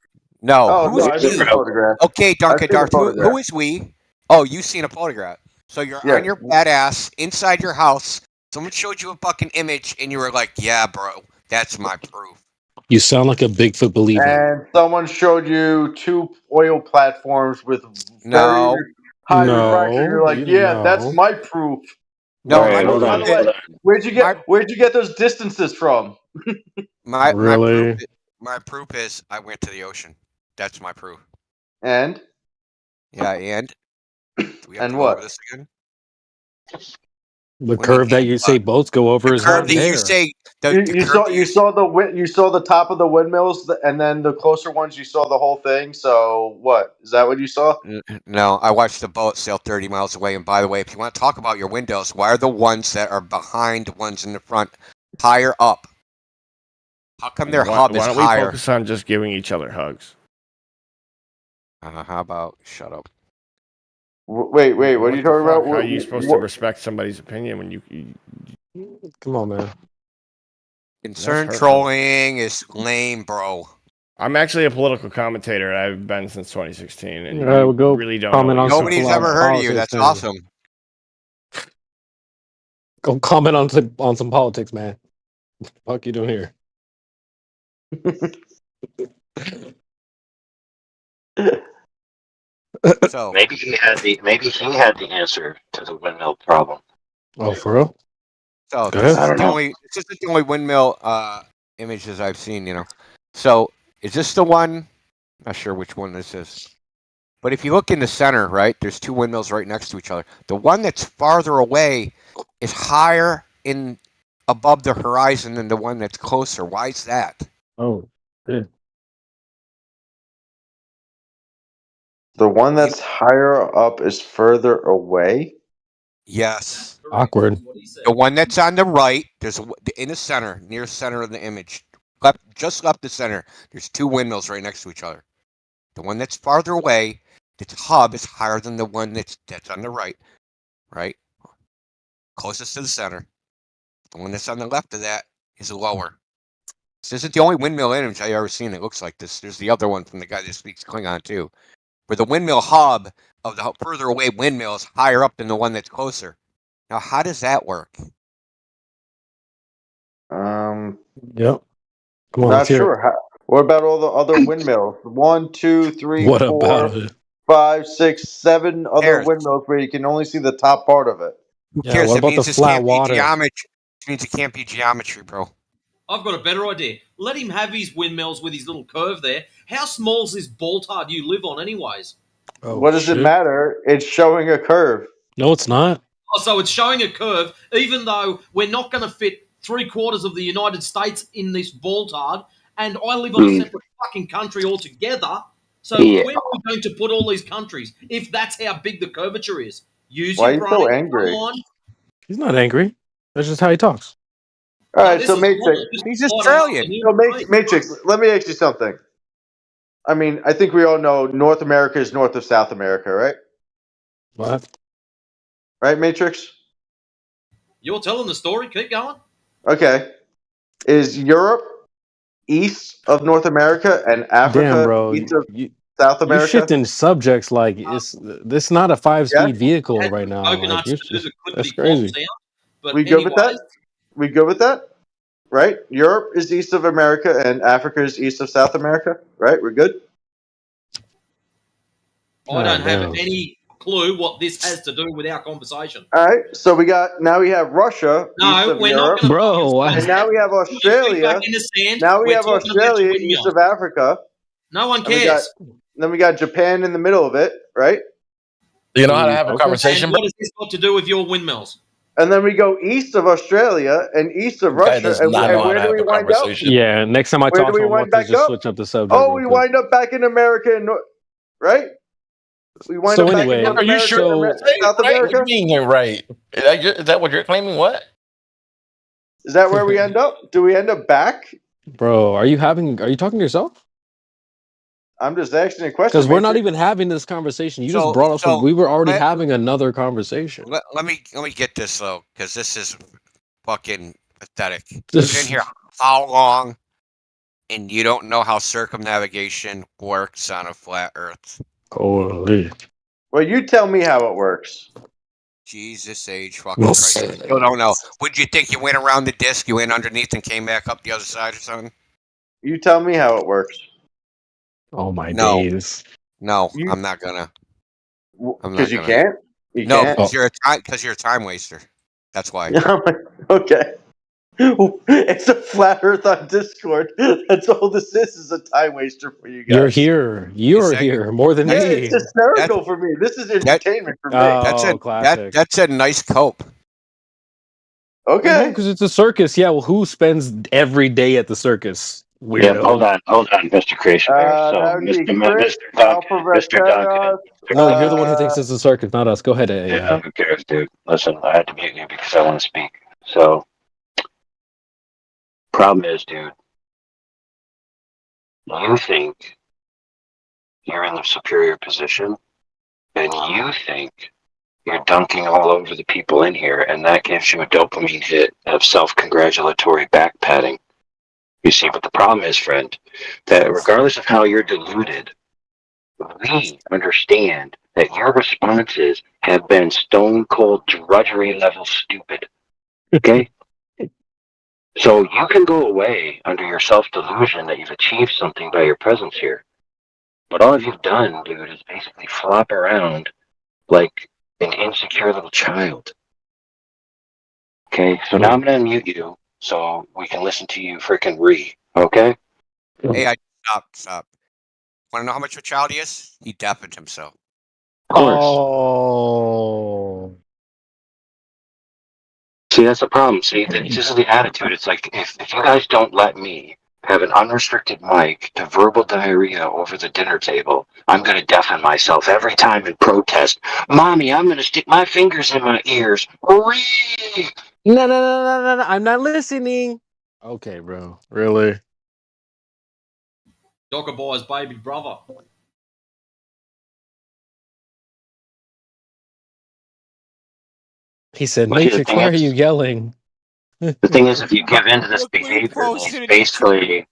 No. Oh, Who's no, I've seen a photograph. Okay, Duncan I've seen a Darth. Who photograph. is we? Oh, you've seen a photograph. So you're on your badass inside your house. Someone showed you a fucking image, and you were like, "Yeah, bro, That's my proof. You sound like a Bigfoot believer. And someone showed you 2 oil platforms with very No. high refraction. You're like, yeah, that's no. my proof. No, By my the way, where'd you get those distances from? My Really? my proof is I went to the ocean. That's my proof. And Yeah, and do we have and to go what? over this again? The What do you curve that mean, you say boats go over the is curve not that you there. say You saw the top of the windmills, and then the closer ones you saw the whole thing. So what is that? What you saw? No, I watched the boat sail 30 miles away. And by the way, if you want to talk about your windows, why are the ones that are behind the ones in the front higher up? How come their hub is Why don't we higher? focus on just giving each other hugs? How about shut up? Wait, what are you talking about? How are you supposed to respect somebody's opinion when you Come on, man. Concern trolling is lame, bro. I'm actually a political commentator. I've been since 2016, and Yeah, we'll go really don't comment know. on some Nobody's ever heard of you. That's awesome. Go comment on some politics, man. What the fuck you doing here? So maybe he had the answer to the windmill problem. Oh, for real? So Go this ahead. is the only windmill images I've seen, you know. So is this the one? Not sure which one this is. But if you look in the center, right, there's 2 windmills right next to each other. The one that's farther away is higher above the horizon than the one that's closer. Why is that? Oh, yeah. The one that's higher up is further away. Yes. Awkward. The one that's on the right, there's in the center, near center of the image, just left the center. There's 2 windmills right next to each other. The one that's farther away, its hub is higher than the one that's on the right, closest to the center. The one that's on the left of that is lower. This isn't the only windmill image I've ever seen that looks like this. There's the other one from the guy that speaks Klingon too, where the windmill hub of the further away windmill is higher up than the one that's closer. Now, how does that work? Yep. Come on, Not let's hear sure. What about all the other windmills? 1, 2, 3, What 4, about it? 5, 6, 7 other Cares? windmills where you can only see the top part of it. Who Yeah, cares? what That about means the this flat can't water? be geometry. It means it can't be geometry, bro. I've got a better idea. Let him have his windmills with his little curve there. How small's this balltard you live on, anyways? Oh, What does it matter? It's showing a curve. No, it's not. Oh, so it's showing a curve, even though we're not going to fit 3/4 of the United States in this balltard, and I live on a separate fucking country altogether. So where are we going to put all these countries if that's how big the curvature is? Use Why are your you so brain. angry? Come on. He's not angry. That's just how he talks. All right, so Matrix. He's Australian. So Matrix, let me ask you something. I mean, I think we all know North America is north of South America, right? What? Right, Matrix? You're telling the story. Keep going. Okay. Is Europe east of North America and Africa Damn, bro. east of South You're America? shifting subjects like this not a 5-speed vehicle right now. Like, Coconuts to do the that's clippity clop crazy. sound. But We good with that? We good with that? Right? Europe is east of America and Africa is east of South America, right? We're good? I don't have any clue what this has to do with our conversation. All right, so we have Russia No, east of we're not Europe, gonna bro. and now we have Australia. back in the sand. Now we We're have talking about Australia your east windmill. of Africa. No one And we got, cares. then we got Japan in the middle of it, right? You know how to have a conversation, And what has this got to do with your windmills? And then we go east of Australia and east of This guy Russia, does and not know how where to do have we a wind up? conversation. Yeah, next time I Where talk do to we him, wind let's back just up? switch up the subject. Oh, real we quick. wind up back in America, right? We wind So up back anyway, in North Are you America, sure? and Right, South right? America. What do you mean you're right? Is that what you're claiming? What? Is that where we end up? Do we end up back? Bro, are you talking to yourself? I'm just asking a question. Because we're not Matrix. even having this conversation. You just So- brought up so we were already let- having another conversation. Let me get this though, because this is fucking pathetic. You've been here how long, and you don't know how circumnavigation works on a flat Earth? Holy. Well, you tell me how it works. Jesus H. fucking Christ. I still don't know. Would you think you went around the disc, you went underneath and came back up the other side or something? You tell me how it works. Oh my No. days. No, I'm not gonna. Because you can't? You no, can't? because you're a time waster. That's why. Okay. It's a flat Earth on Discord. That's all this is a time waster for you guys. You're here. You're here more than Yeah, me. it's hysterical for me. This is entertainment for me. Classic. That's a nice cope. Okay. Because it's a circus. Yeah, well, who spends every day at the circus? Weirdo. Yeah, hold on, Mr. Creation Bear. So, that would be Mr. Chris, Mr. Duncan. No, you're the one who thinks it's a circus, not us. Go ahead. Yeah, who cares, dude? Listen, I had to mute you because I want to speak. So, problem is, dude, you think you're in the superior position, and you think you're dunking all over the people in here, and that gives you a dopamine hit of self-congratulatory back patting. You see, but the problem is, friend, that regardless of how you're deluded, we understand that your responses have been stone cold drudgery level stupid. Okay? So you can go away under your self-delusion that you've achieved something by your presence here. But all you've done, dude, is basically flop around like an insecure little child. Okay? So now I'm going to unmute you so we can listen to you freaking okay? Hey, stop. Want to know how much of a child he is? He deafened himself. Of course. Oh. See, that's the problem. See, this is the attitude. It's like, if you guys don't let me have an unrestricted mic to verbal diarrhea over the dinner table, I'm going to deafen myself every time in protest. Mommy, I'm going to stick my fingers in my ears. No, I'm not listening. Okay, bro. Really? Docker Boy's baby brother. He said, Well, see, the Matrix, thing why are is- you yelling? The thing is, if you give in to this behavior, then he's basically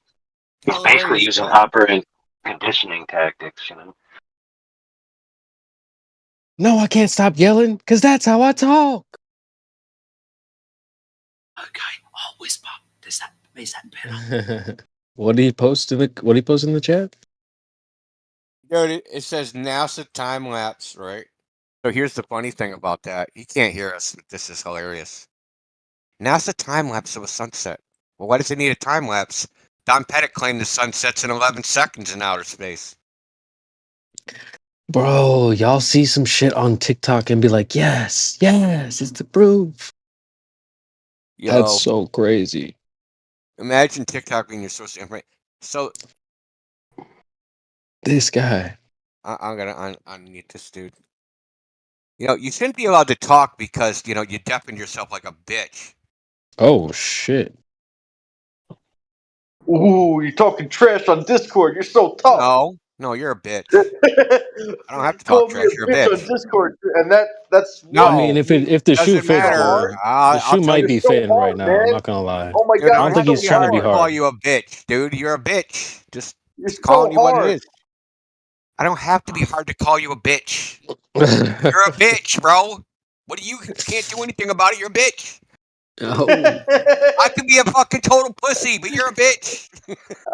using operant conditioning tactics, you know? No, I can't stop yelling because that's how I talk. Okay, I'll whisper. Is that better? What did he post in the chat? Dude, it says NASA time lapse, right? So here's the funny thing about that. You can't hear us, but this is hilarious. NASA time lapse of a sunset. Well, why does it need a time lapse? Don Pettit claimed the sun sets in 11 seconds in outer space. Bro, y'all see some shit on TikTok and be like, yes, it's the proof. Yo, That's so crazy. imagine TikTok being your source of information. So This guy. I'm gonna unmute this dude. You know, you shouldn't be allowed to talk because, you know, you deafened yourself like a bitch. Oh, shit. Ooh, you're talking trash on Discord. You're so tough. No, you're a bitch. I don't have to talk trash. You're a bitch. on Discord, and that's No, I mean, if the shoe doesn't fits, matter. the shoe might be fitting right now. man. I'm not gonna lie. Oh my Dude, god, I don't think he's trying to be Call hard. you a bitch, dude. You're a bitch. Just You're calling you what hard. it is. I don't have to be hard to call you a bitch. You're a bitch, bro. What do you can't do anything about it? You're a bitch. Oh. I could be a fucking total pussy, but you're a bitch.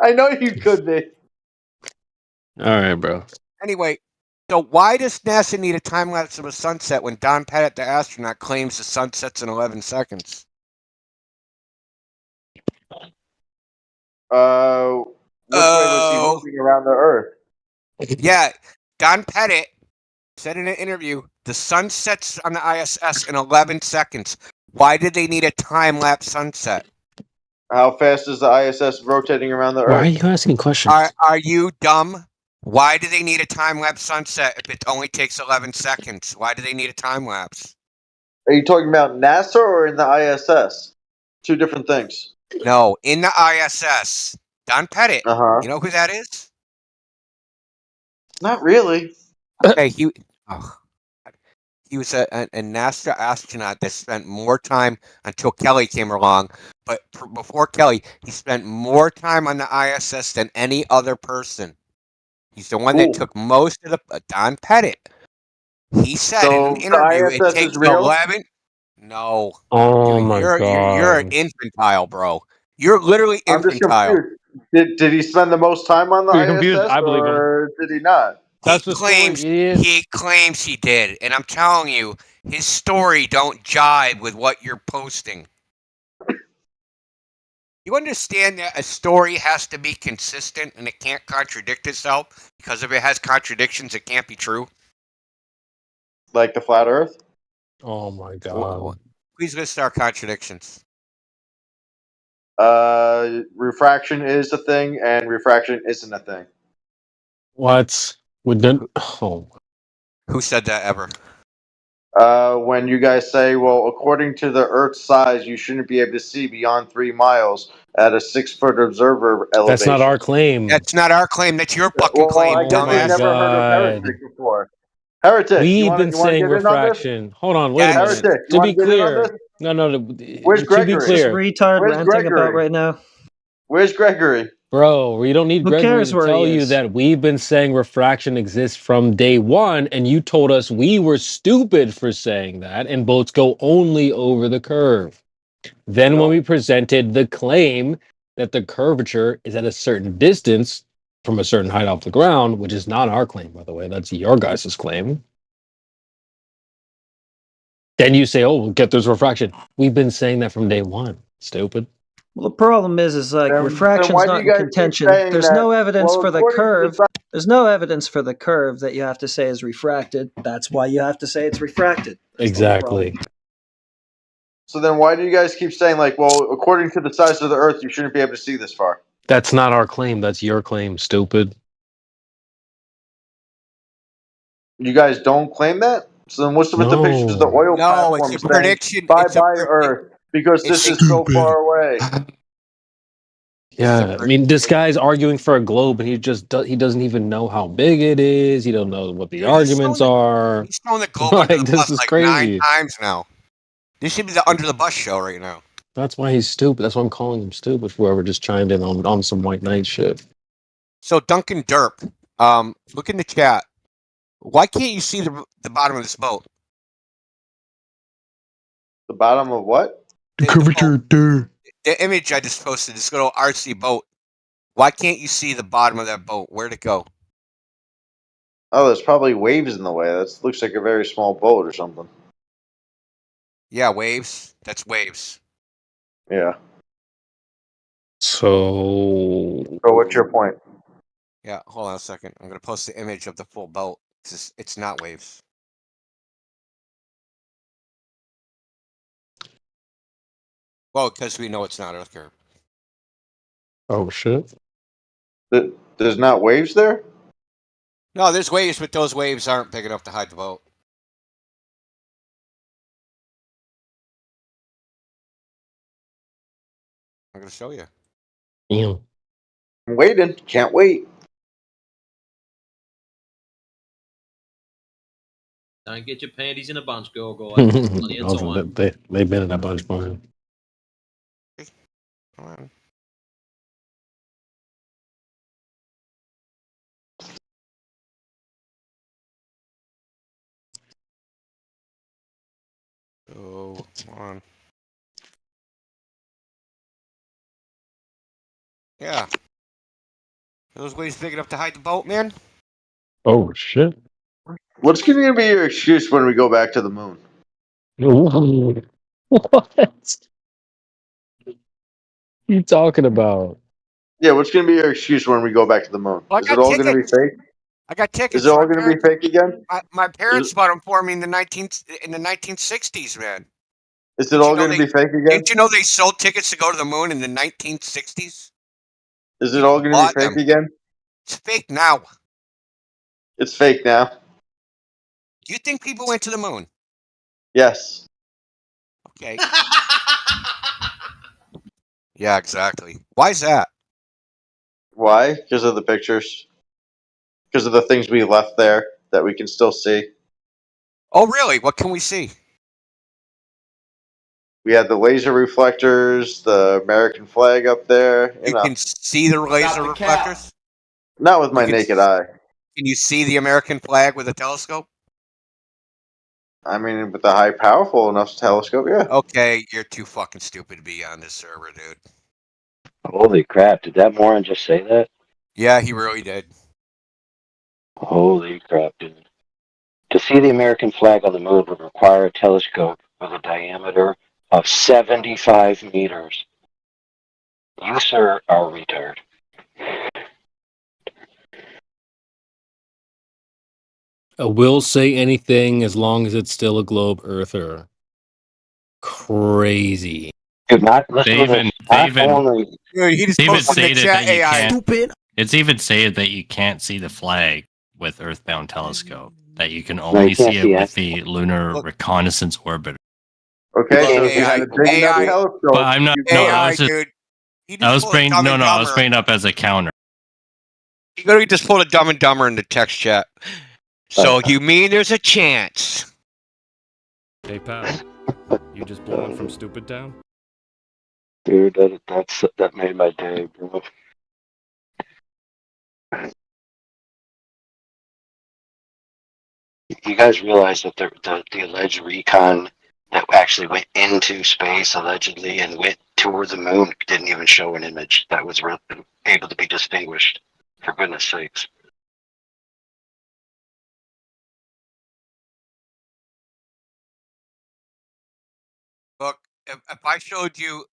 I know you could be. All right, bro. Anyway, so why does NASA need a time lapse of a sunset when Don Pettit, the astronaut, claims the sun sets in 11 seconds? Which way was he moving around the Earth? Yeah, Don Pettit said in an interview, the sun sets on the ISS in 11 seconds. Why did they need a time-lapse sunset? How fast is the ISS rotating around the Earth? Why are you asking questions? Are you dumb? Why do they need a time-lapse sunset if it only takes 11 seconds? Why do they need a time-lapse? Are you talking about NASA or in the ISS? Two different things. No, in the ISS. Don Pettit. Uh-huh. You know who that is? Not really. Okay, he was a NASA astronaut that spent more time until Kelly came along. But before Kelly, he spent more time on the ISS than any other person. He's the one that took most of the Don Pettit. He said in an interview it ISS takes is real? 11. No. Oh my You're an god. infantile, bro. You're literally I'm just infantile. confused. Did he spend the most time on the You're confused? ISS, I believe him. or did he not? That's the story, idiot. He claims he did, and I'm telling you, his story don't jive with what you're posting. You understand that a story has to be consistent and it can't contradict itself, because if it has contradictions, it can't be true. Like the flat Earth? Oh my god. Please list our contradictions. Refraction is a thing, and refraction isn't a thing. What? We didn't. Oh. Who said that ever? When you guys say, well, according to the Earth's size, you shouldn't be able to see beyond 3 miles at a 6-foot observer elevation. That's not our claim. That's not our claim. That's your fucking claim, I guess you've never heard of heretic before. Heretic. We've been saying refraction. Hold on, wait a minute. Heretic. To be clear, no. Where's To Gregory? be clear, retard ranting about right now. Where's Gregory? bro, we don't need Who Gregory cares to where he tell you is? that we've been saying refraction exists from day one, and you told us we were stupid for saying that, and boats go only over the curve. Then when we presented the claim that the curvature is at a certain distance from a certain height off the ground, which is not our claim, by the way, that's your guys' claim. Then you say, oh, we'll get this refraction. We've been saying that from day one. Stupid. Well, the problem is like refraction's why do not you in guys keep contention. saying There's that? no evidence Well, for the according to curve. There's no evidence for the curve that you have to say is refracted. That's why you have to say it's refracted. That's the whole problem. Exactly. So then why do you guys keep saying, like, well, according to the size of the Earth, you shouldn't be able to see this far? That's not our claim. That's your claim, stupid. You guys don't claim that? So then what's with the pictures of the oil No, it's platform a saying, prediction. bye-bye Earth, because this is so far away? Yeah, I mean, this guy's arguing for a globe, and he doesn't even know how big it is. He don't know what the arguments are. He's throwing the globe Like, under the this bus is like crazy. 9 times now. This should be the under the bus show right now. That's why he's stupid. That's why I'm calling him stupid. Whoever just chimed in on some white knight shit. So Duncan Derp, look in the chat. Why can't you see the bottom of this boat? The bottom of what? The curvature. The image I just posted, this little RC boat. Why can't you see the bottom of that boat? Where'd it go? Oh, there's probably waves in the way. That looks like a very small boat or something. Yeah, waves. That's waves. Yeah. So what's your point? Yeah, hold on a second. I'm gonna post the image of the full boat. It's not waves. Well, because we know it's not Earth curve. Oh shit. There's not waves there? No, there's waves, but those waves aren't big enough to hide the boat. I'm gonna show you. Damn. I'm waiting. Can't wait. Don't get your panties in a bunch, girl guy. Plenty of Also, time. they've been in a bunch for him. Come on. Oh, come on. Yeah. Are those waves big enough to hide the boat, man? Oh shit. What's going to be your excuse when we go back to the moon? What? You talking about? Yeah, what's going to be your excuse when we go back to the moon? Well, Is it all going to be fake? I got tickets. Is it all going to be fake again? My parents bought them for me in the 1960s, man. Is it all going to be fake again? Didn't you know they sold tickets to go to the moon in the 1960s? Is it all going to be fake again? It's fake now. It's fake now. Do you think people went to the moon? Yes. Okay. Yeah, exactly. Why is that? Why? Because of the pictures. Because of the things we left there that we can still see. Oh, really? What can we see? We had the laser reflectors, the American flag up there. You can see the laser reflectors? Not with my naked eye. Can you see the American flag with a telescope? I mean, with the high powerful enough telescope, yeah. Okay, you're too fucking stupid to be on this server, dude. Holy crap! Did that moron just say that? Yeah, he really did. Holy crap, dude! To see the American flag on the moon would require a telescope with a diameter of 75 meters. You, sir, are retarded. Will say anything as long as it's still a globe earther. Crazy. Dude, not listen to this. Not only. Dude, he just They even posted in the stated chat, that you AI. can't. Stupid. It's even stated that you can't see the flag with Earthbound telescope. That you can No, only you can't see it see with the Lunar Reconnaissance Orbiter. Okay, Look, so if you AI, had a big enough AI, telescope, But I'm not. you No, I AI, was just. dude. He I just was pulled bringing. Dumb No, and no, I was Dumber. bringing up as a counter. You literally just pulled a Dumb and Dumber in the text chat. So you mean there's a chance? Hey, pal. You just blowing from Stupid Town? Dude, that made my day, bro. You guys realize that the alleged recon that actually went into space allegedly and went toward the moon didn't even show an image that was able to be distinguished. For goodness sakes. Look, if I showed you,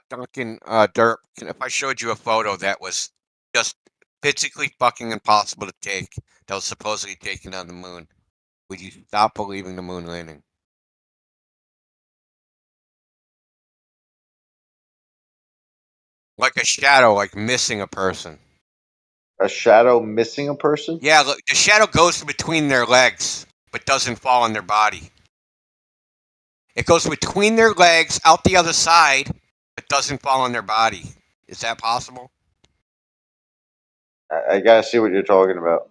Duncan, Derp, if I showed you a photo that was just physically fucking impossible to take, that was supposedly taken on the moon, would you stop believing the moon landing? Like a shadow, like missing a person. a shadow missing a person? Yeah, look, the shadow goes between their legs, but doesn't fall on their body. It goes between their legs, out the other side, but doesn't fall on their body. Is that possible? I gotta see what you're talking about.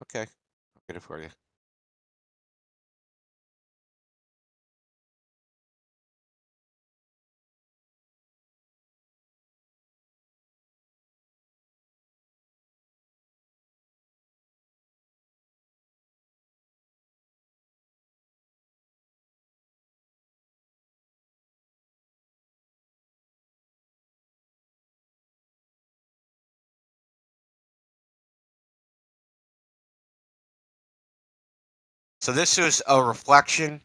Okay, I'll get it for you. So this is a reflection.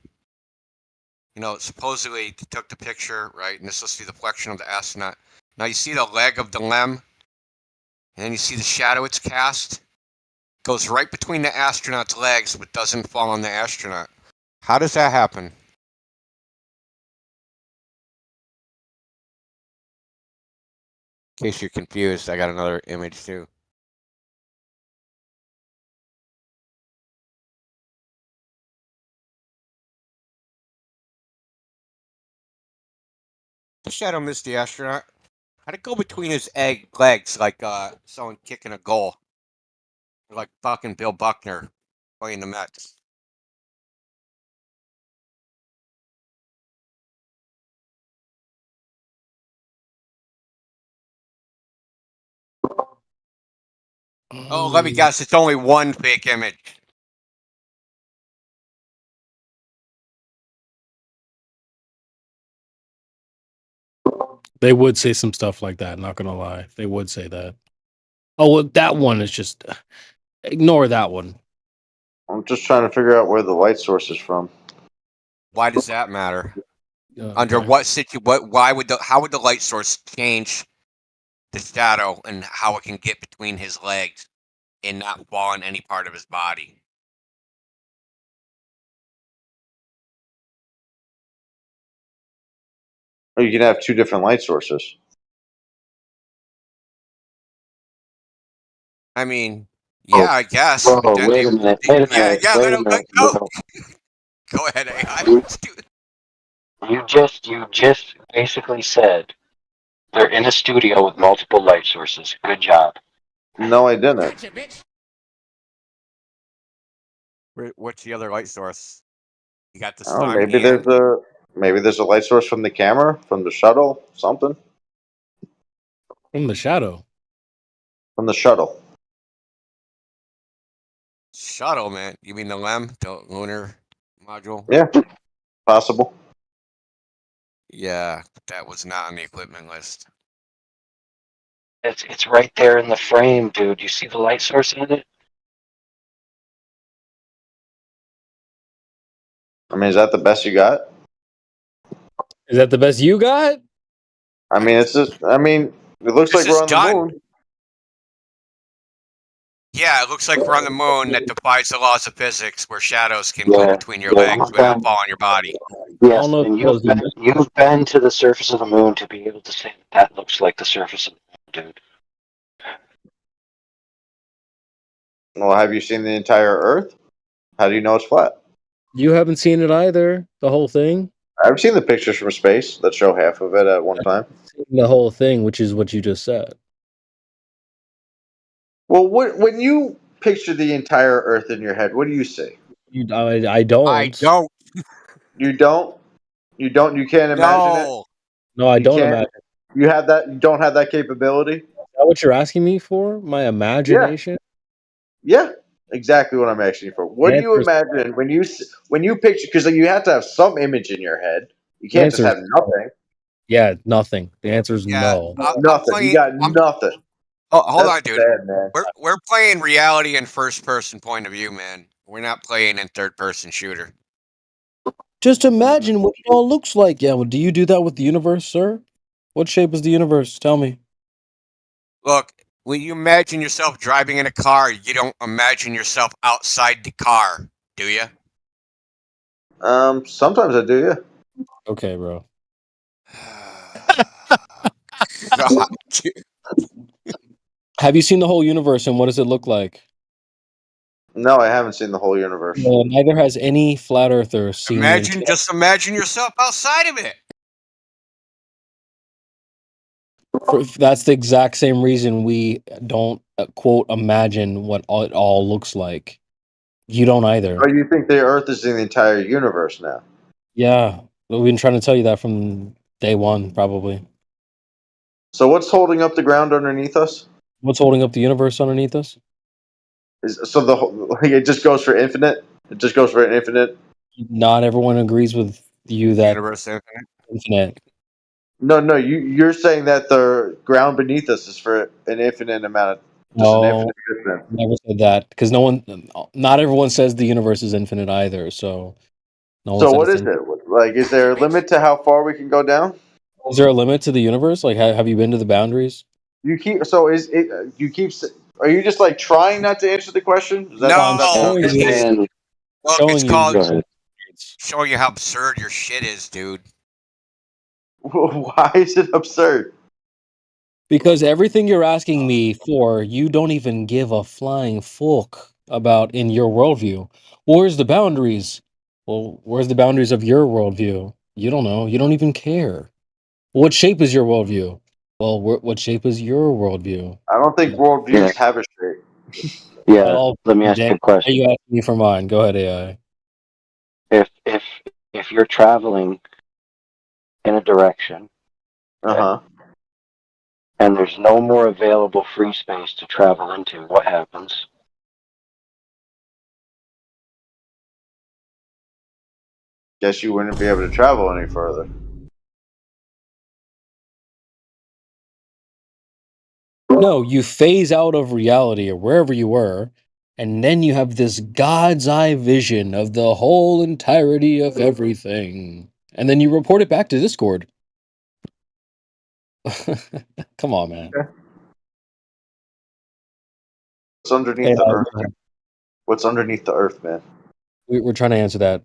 You know, supposedly they took the picture, right? And this is the reflection of the astronaut. Now you see the leg of the lem, and then you see the shadow it's cast. Goes right between the astronaut's legs, but doesn't fall on the astronaut. How does that happen? In case you're confused, I got another image too. The shadow missed the astronaut. How'd it go between his legs like someone kicking a goal? Like fucking Bill Buckner playing the Mets. Oh, let me guess, it's only one fake image. They would say some stuff like that, not gonna lie. They would say that. Oh, well, that one is just ignore that one. I'm just trying to figure out where the light source is from. Why does that matter? Under Okay. how would the light source change the shadow and how it can get between his legs and not fall on any part of his body? Or you can have two different light sources. I mean, yeah, I guess. Whoa, Then wait a minute. Wait a minute. yeah, Wait a minute. go. Bro. Go ahead, AI. You just basically said they're in a studio with multiple light sources. Good job. No, I didn't. What's the other light source? You got the Oh, sun maybe and there's a light source from the camera, from the shuttle, something. From the shadow. From the shuttle. Shuttle, man. You mean the LEM, the lunar module? Yeah, possible. Yeah, that was not on the equipment list. It's right there in the frame, dude. You see the light source in it? I mean, is that the best you got? Is that the best you got? I mean, it's just. I mean, it looks like we're on the moon. Yeah, it looks like we're on the moon that defies the laws of physics, where shadows can go between your legs but not fall on your body. Yes, and you've been to the surface of the moon to be able to say that looks like the surface of the moon, dude. Well, have you seen the entire Earth? How do you know it's flat? You haven't seen it either. The whole thing. I've seen the pictures from space that show half of it at one time. The whole thing, which is what you just said. Well, when you picture the entire Earth in your head, what do you see? I don't. I don't. You don't. You don't. You can't imagine it. No, I You don't can't- imagine. You have that. You don't have that capability. Is that what you're asking me for? My imagination? Yeah, exactly what I'm asking you for. What do you imagine when you picture? Because you have to have some image in your head. You can't just have nothing. Yeah, nothing. The answer is no. Nothing. You got nothing. Oh, hold on, That's dude. bad, man. We're playing reality in first person point of view, man. We're not playing in third person shooter. Just imagine what it all looks like. Yeah, well, do you do that with the universe, sir? What shape is the universe? Tell me. Look, when you imagine yourself driving in a car, you don't imagine yourself outside the car, do you? Sometimes I do. Yeah. Okay, bro. God, dude. Have you seen the whole universe and what does it look like? No, I haven't seen the whole universe. Well, neither has any flat earther seen Just imagine yourself outside of it. That's the exact same reason we don't quote imagine what it all looks like. You don't either. Oh, you think the Earth is in the entire universe now? Yeah, we've been trying to tell you that from day one, probably. So what's holding up the ground underneath us? What's holding up the universe underneath us? It just goes for infinite. It just goes for an infinite. Not everyone agrees with you that Universe infinite. No, you're saying that the ground beneath us is for an infinite amount of No, an infinite distance. never said that because not everyone says the universe is infinite either. So, no one So said what it's is it? Like, is there a limit to how far we can go down? Is there a limit to the universe? Like, have you been to the boundaries? You keep so is it? You keep. Are you just like trying not to answer the question? Is that, No, is that- look, showing it's you- called showing you how absurd your shit is, dude. Why is it absurd? Because everything you're asking me for, you don't even give a flying fuck about in your worldview. Where's the boundaries? Well, where's the boundaries of your worldview? You don't know. You don't even care. What shape is your worldview? Well, what shape is your worldview? I don't think worldviews have a shape. Yeah. Well, Let me ask you a question. You asking me for mine? Go ahead, AI. If you're traveling in a direction, and there's no more available free space to travel into, what happens? Guess you wouldn't be able to travel any further. No, you phase out of reality or wherever you were, and then you have this God's eye vision of the whole entirety of everything. And then you report it back to Discord. Come on, man. What's underneath the Earth? What's underneath the Earth, man? We're trying to answer that.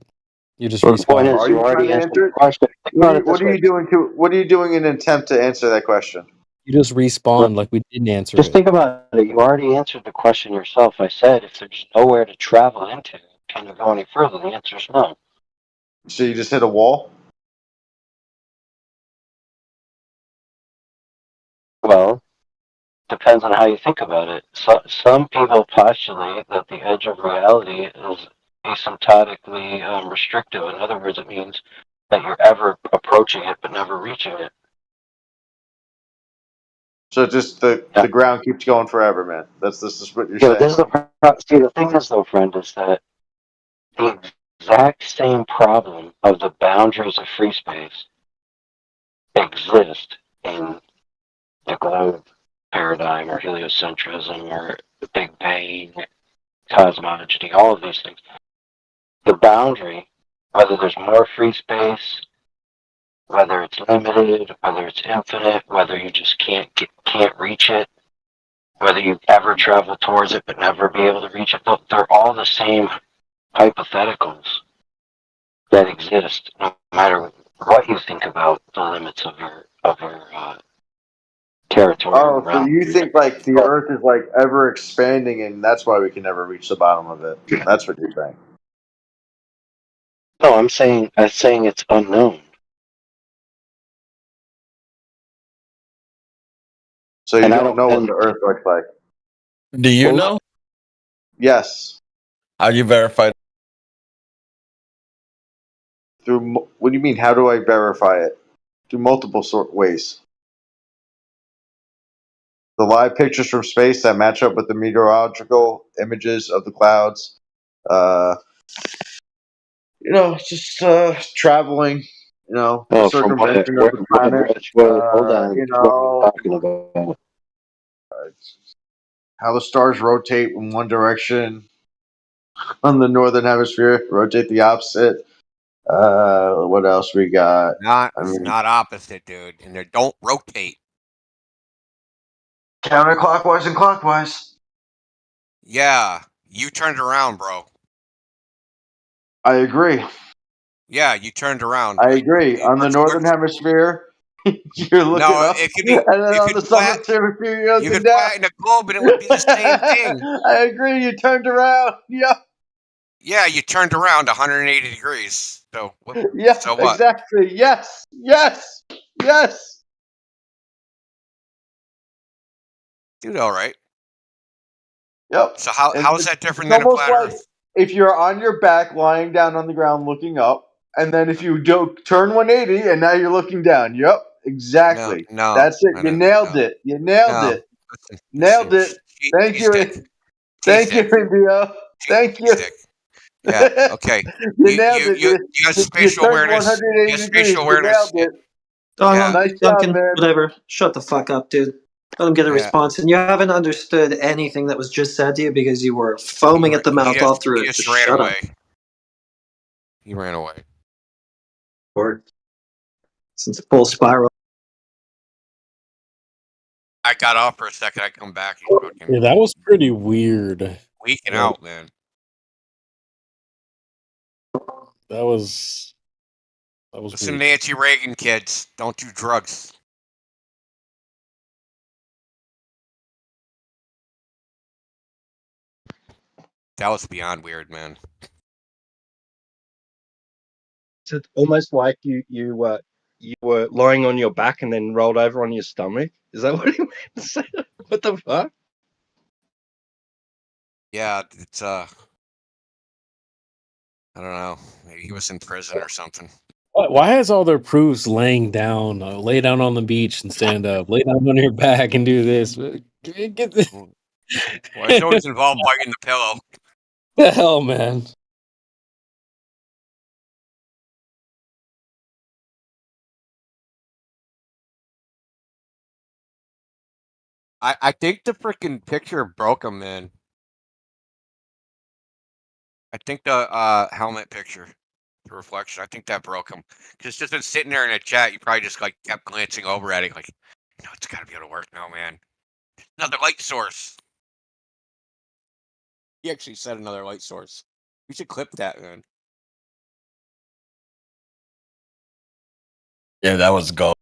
You just The point respawned. is, you already answered the question. What are you doing What are you doing in an attempt to answer that question? You just respawned like we didn't answer Just it. think about it. You already answered the question yourself. I said if there's nowhere to travel into, can you go any further? The answer is no. So you just hit a wall? Well, depends on how you think about it. So, some people postulate that the edge of reality is asymptotically restrictive. In other words, it means that you're ever approaching it but never reaching it. So just the ground keeps going forever, man. This is what you're Yeah, saying. this is the thing is though, friend, is that the exact same problem of the boundaries of free space exist in the globe paradigm or heliocentrism or the Big Bang, cosmology, all of these things. The boundary, whether there's more free space, whether it's limited, whether it's infinite, whether you just can't reach it, whether you ever travel towards it but never be able to reach it, they're all the same hypotheticals that exist, no matter what you think about the limits of your territorial Oh, so realm. you think like the Earth is like ever expanding, and that's why we can never reach the bottom of it? That's what you're saying. No, I'm saying it's unknown. So you don't know what the Earth looks like. Do you know? Yes. How you verify? Through what do you mean? How do I verify it? Through multiple ways. The live pictures from space that match up with the meteorological images of the clouds. Just traveling. Circumventing of the planet. Hold on. Talking about. How the stars rotate in one direction on the northern hemisphere, rotate the opposite. What else we got? Not opposite, dude. And they don't rotate. Counterclockwise and clockwise. Yeah, you turned around, bro. I agree. Yeah, you turned around. I agree. On the northern hemisphere, you're looking up, it could be, and then on the southern hemisphere, you're looking down. flatten the globe, and it would be the same thing. I agree. You turned around. Yeah. Yeah, you turned around 180 degrees. So Yeah. So what? Exactly. Yes. Yes. Yes. Dude, all right. Yep. So how is that different it's than a almost flat like Earth? if you're on your back, lying down on the ground, looking up, and then if you do turn 180, and now you're looking down. Yep. Exactly. No, That's it. You nailed it. You nailed it. Nailed it. Thank you. Thank you, India. Thank you. Yeah. Okay. You nailed it. You got spatial awareness. You got spatial awareness. You nailed it. Duncan, Nice Duncan, job, man. whatever. Shut the fuck up, dude. Let him get a response. And you haven't understood anything that was just said to you because you were foaming at the mouth all through it. He just So ran shut away. up. He ran away. Or since a full spiral. I got off for a second. I come back. Yeah, that was pretty weird. Weaking out, man. That was Listen weird. to Nancy Reagan, kids. Don't do drugs. That was beyond weird, man. It's almost like you were lying on your back and then rolled over on your stomach. Is that what he meant to say? What the fuck? Yeah, it's I don't know. Maybe he was in prison or something. Why has all their proofs laying down, lay down on the beach and stand up, lay down on your back and do this? Get this. Well, it's always involved biting the pillow. The hell, man. I think the freaking picture broke him, man. I think the helmet picture, the reflection, I think that broke him. Because just been sitting there in a chat, you probably just like kept glancing over at it, like, it's got to be able to work now, man. Another light source. He actually said another light source. You should clip that, man. Yeah, that was gold.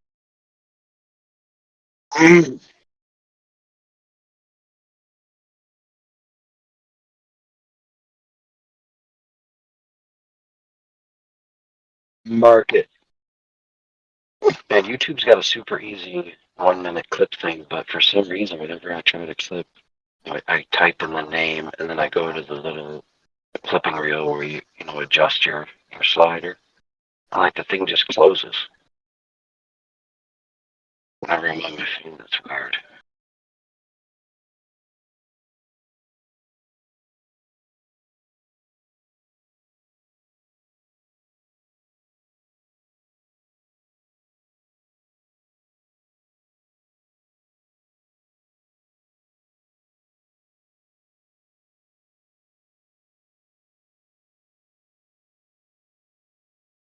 Market. Man, YouTube's got a super easy 1-minute clip thing, but for some reason, whenever I try to clip, I type in the name and then I go to the little clipping reel where you adjust your slider. And like the thing just closes. Whenever I'm on my phone, that's weird.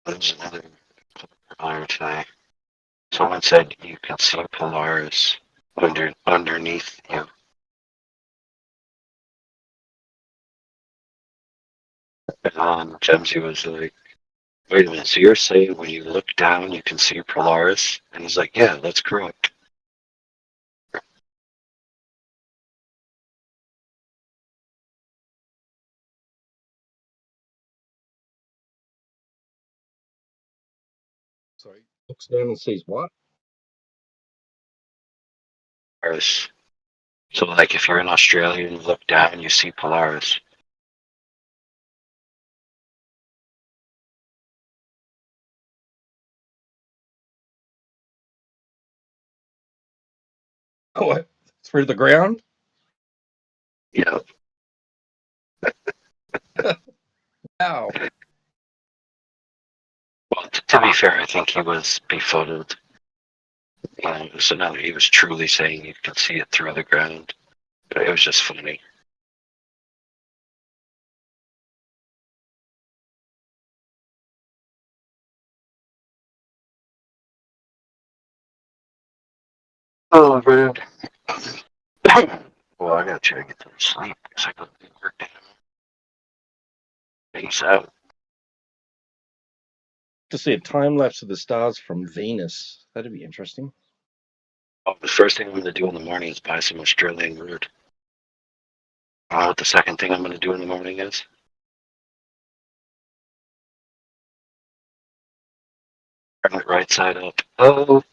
There's another earlier today. Someone said you can see Polaris underneath you. And Gemsy was like, wait a minute, so you're saying when you look down you can see Polaris? And he's like, yeah, that's correct. Sorry, looks down and sees what? Polaris. So like if you're in Australia and you look down, you see Polaris. Oh, through the ground? Yeah. Wow. Well, to be fair, I think he was befuddled. So now he was truly saying you could see it through the ground. But it was just funny. Oh, man. Well, I gotta try to get to sleep because I got to work. Peace out. To see a time lapse of the stars from Venus. That'd be interesting. Oh, the first thing I'm going to do in the morning is buy some Australian root. I don't know what the second thing I'm going to do in the morning is. Turn it right side up. Oh.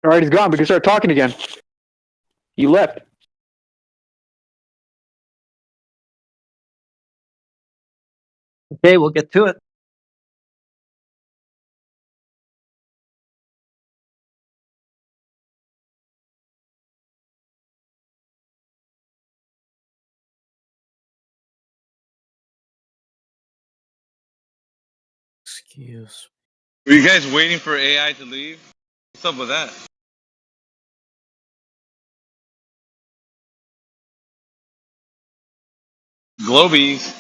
All right, he's gone. We can start talking again. He left. Okay, we'll get to it. Excuse. Were you guys waiting for AI to leave? What's up with that? Globies.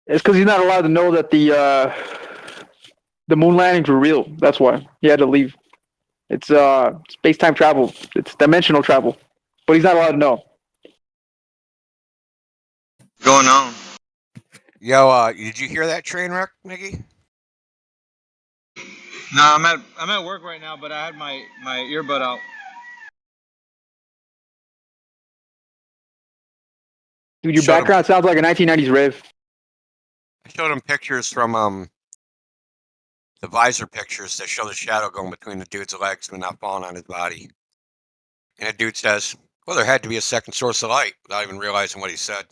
It's because he's not allowed to know that the moon landings were real. That's why he had to leave. It's space-time travel. It's dimensional travel, but he's not allowed to know. Going on. Yo, did you hear that train wreck, Nikki? No, I'm at work right now, but I had my earbud out. Dude, your background sounds like a 1990s rave. I showed him pictures from the visor pictures that show the shadow going between the dude's legs but not falling on his body. And the dude says, well, there had to be a second source of light, without even realizing what he said.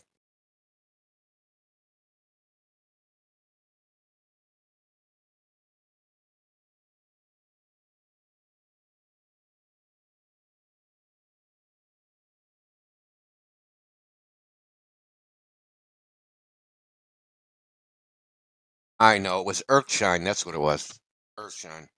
I know it was Earthshine. That's what it was. Earthshine.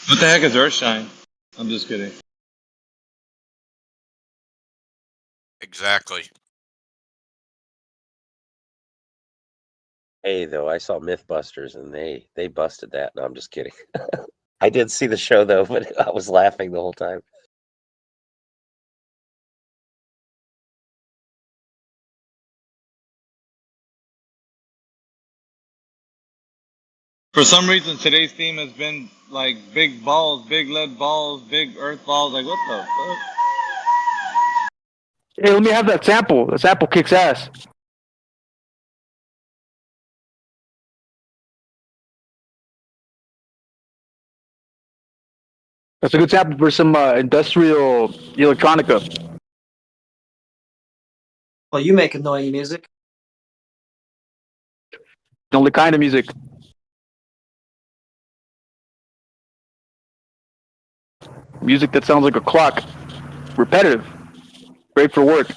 What the heck is Earthshine? I'm just kidding. Exactly. Hey, though, I saw Mythbusters and they busted that. No, I'm just kidding. I did see the show though, but I was laughing the whole time. For some reason, today's theme has been like big balls, big lead balls, big earth balls. Like, what the fuck? Hey, let me have that sample. The sample kicks ass. That's a good sample for some industrial electronica. Well, you make annoying music. The only kind of music. Music that sounds like a clock. Repetitive. Great for work.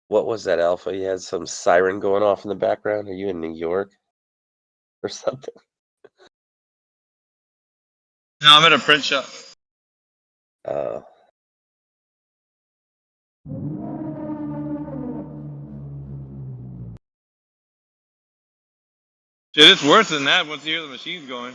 What was that, Alpha? You had some siren going off in the background? Are you in New York or something? No, I'm at a print shop. Shit, it's worse than that once you hear the machines going.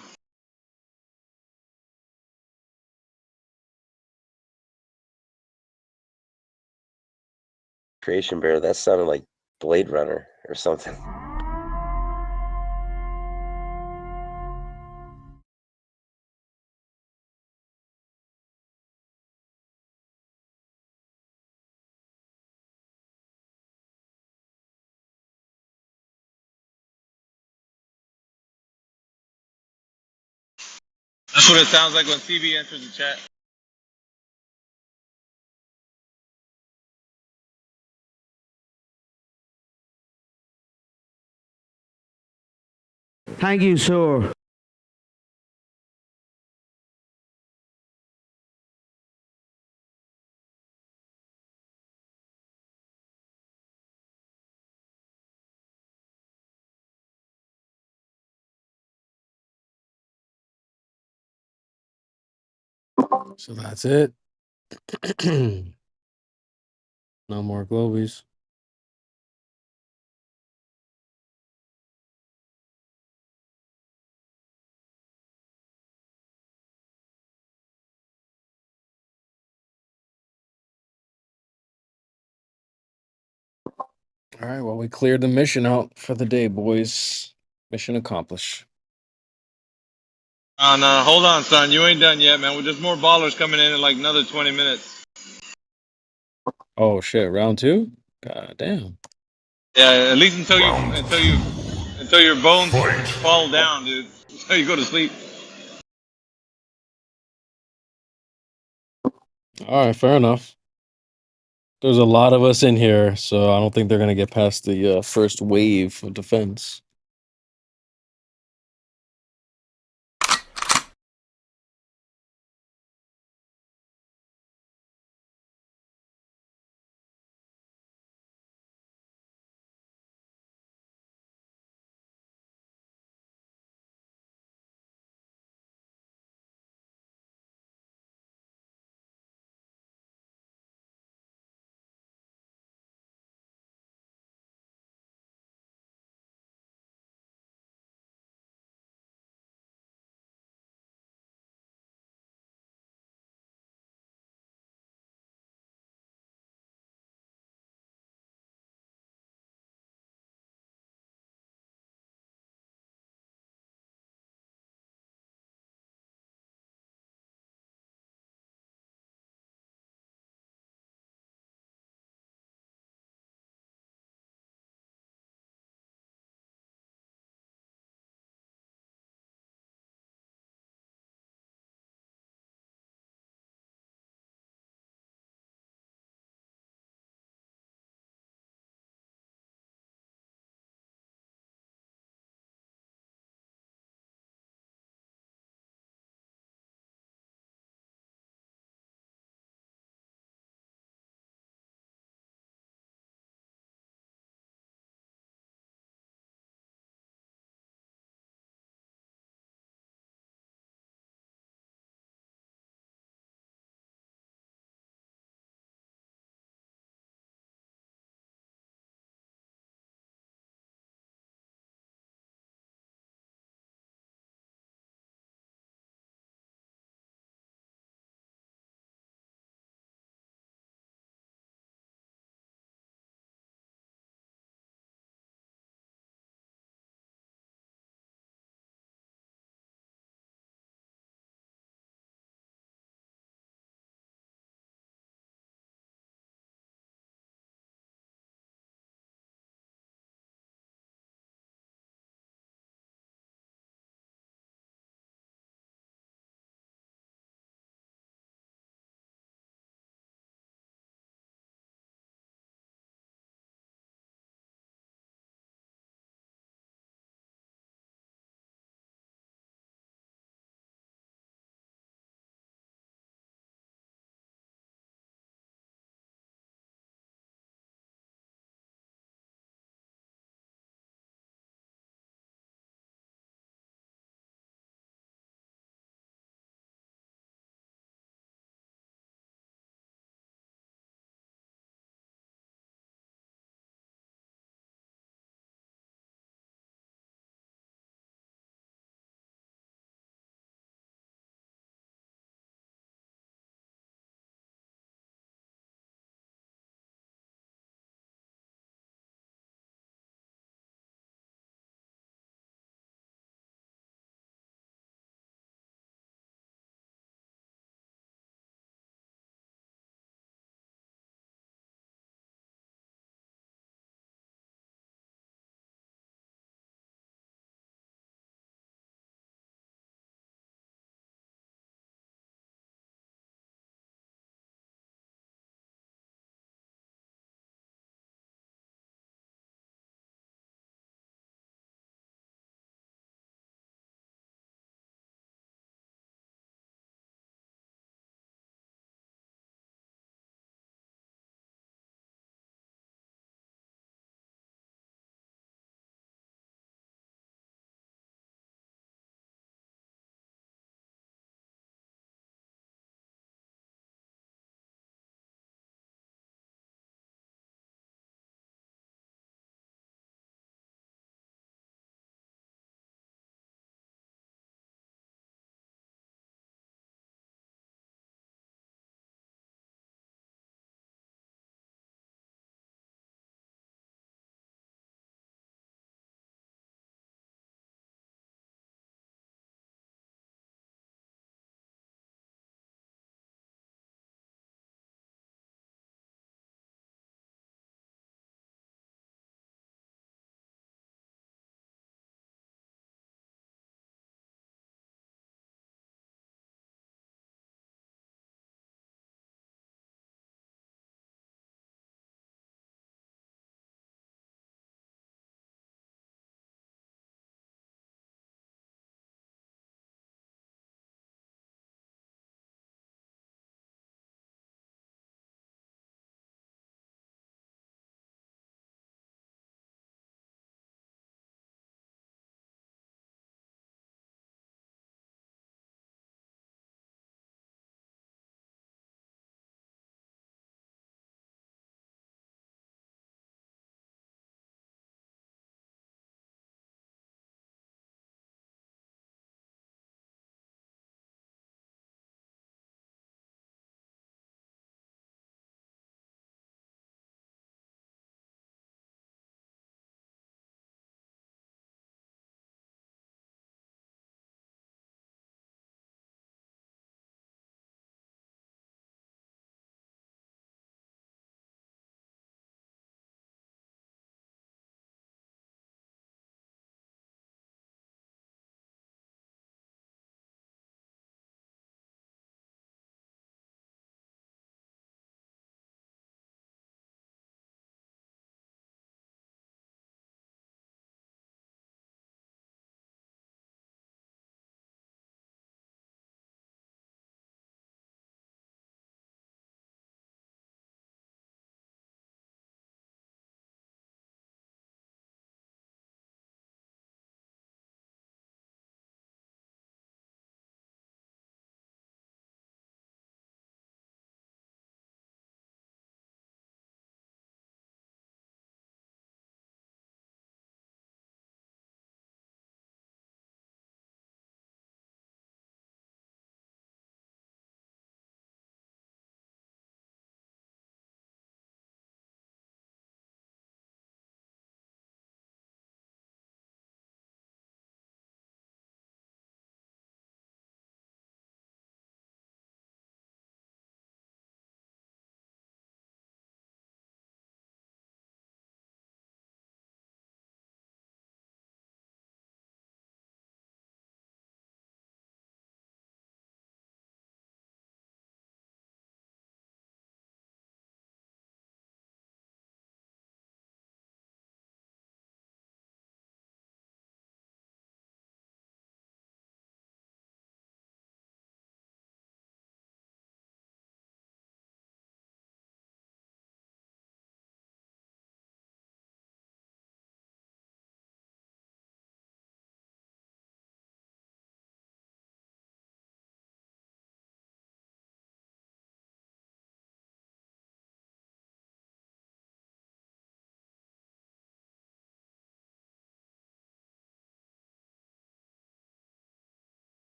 Creation Bear, that sounded like Blade Runner or something. That's what it sounds like when CB enters the chat. Thank you, sir. So that's it. No more globies. All right, well, we cleared the mission out for the day, boys. Mission accomplished. Oh, no, hold on, son. You ain't done yet, man. There's more ballers coming in like another 20 minutes. Oh shit, round 2? God damn. Yeah, at least until your bones fall down, dude. Until you go to sleep. All right, fair enough. There's a lot of us in here, so I don't think they're gonna get past the first wave of defense.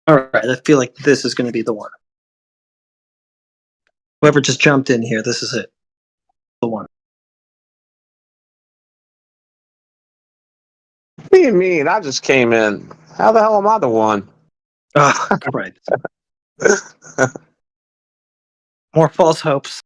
All right, I feel like this is going to be the one. Whoever just jumped in here, this is it. The one. What do you mean? I just came in. How the hell am I the one? Oh, right. More false hopes.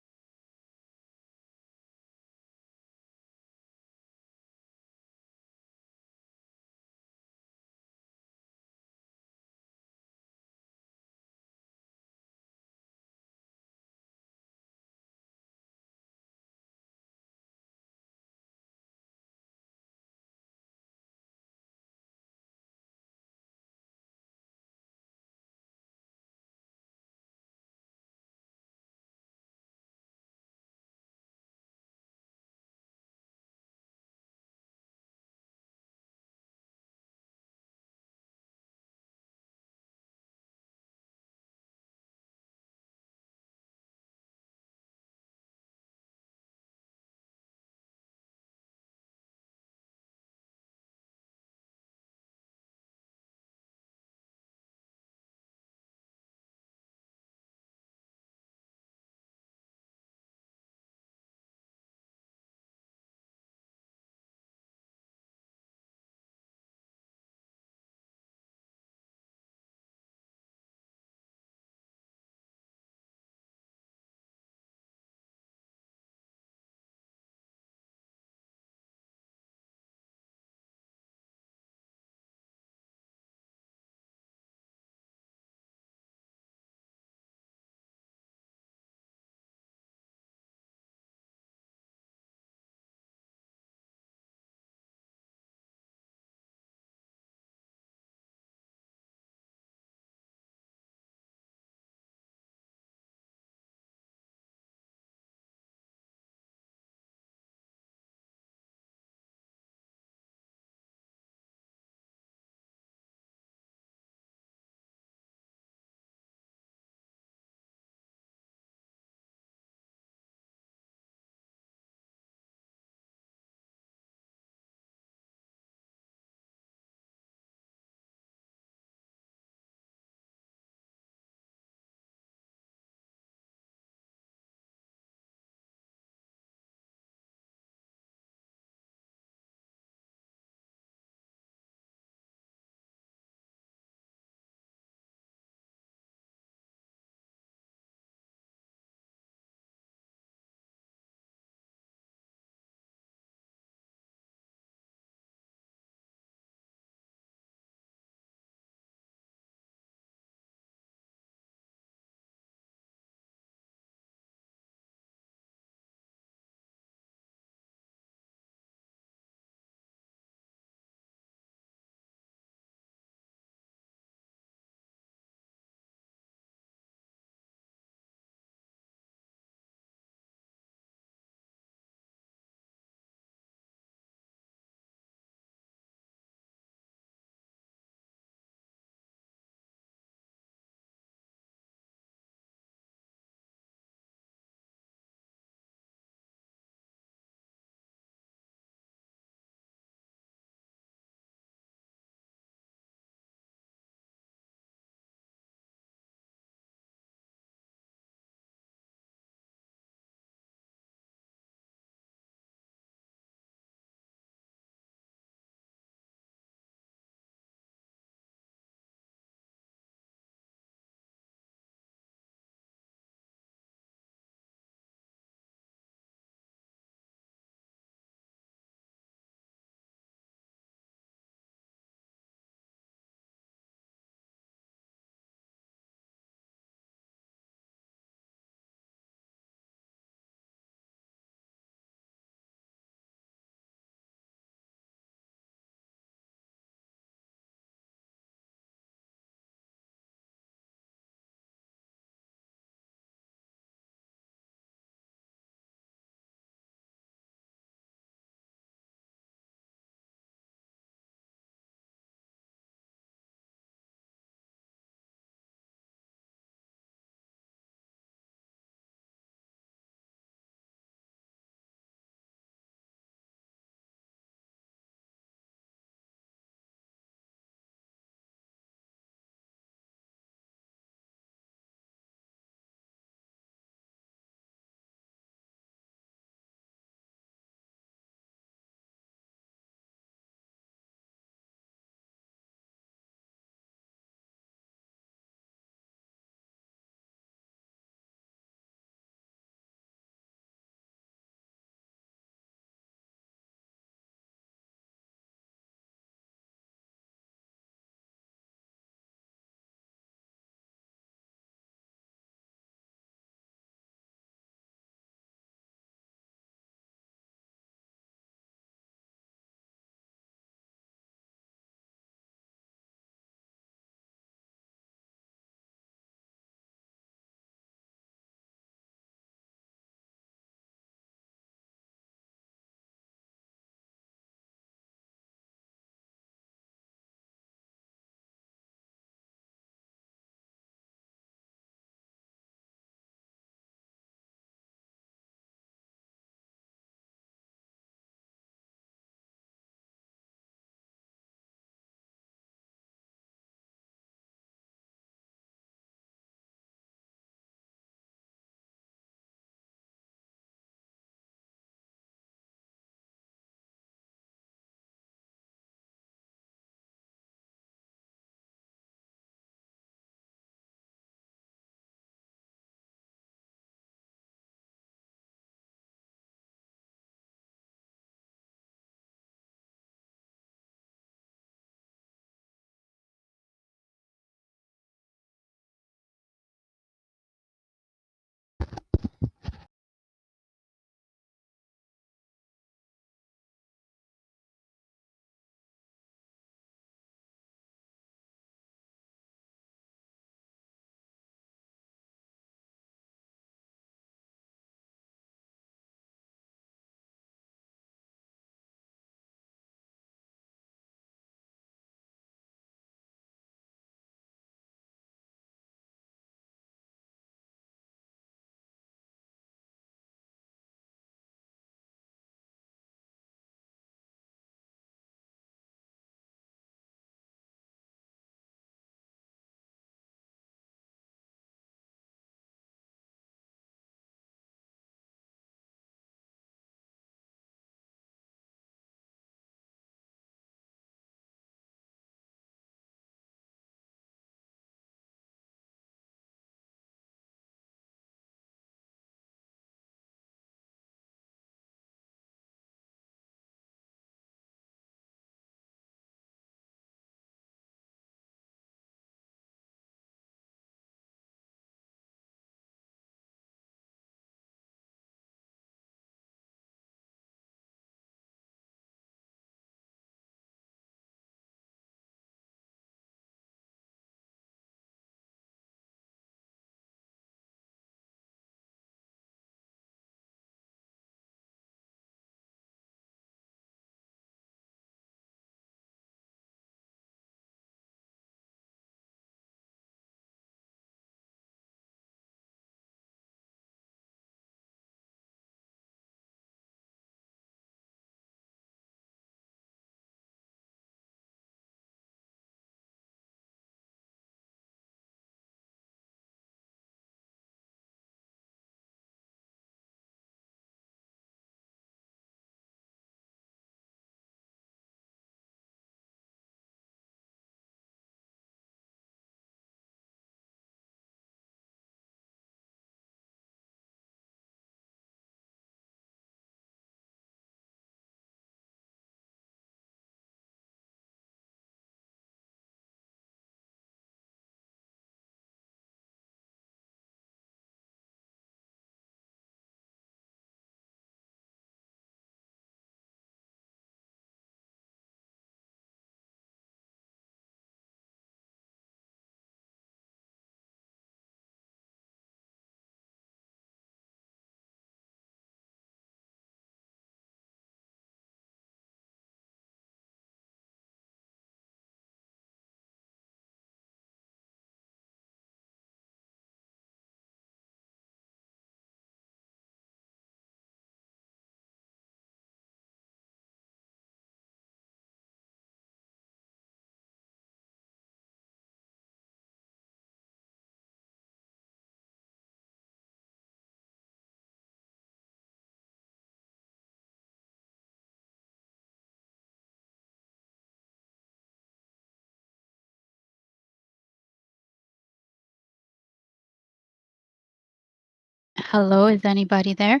Hello, is anybody there?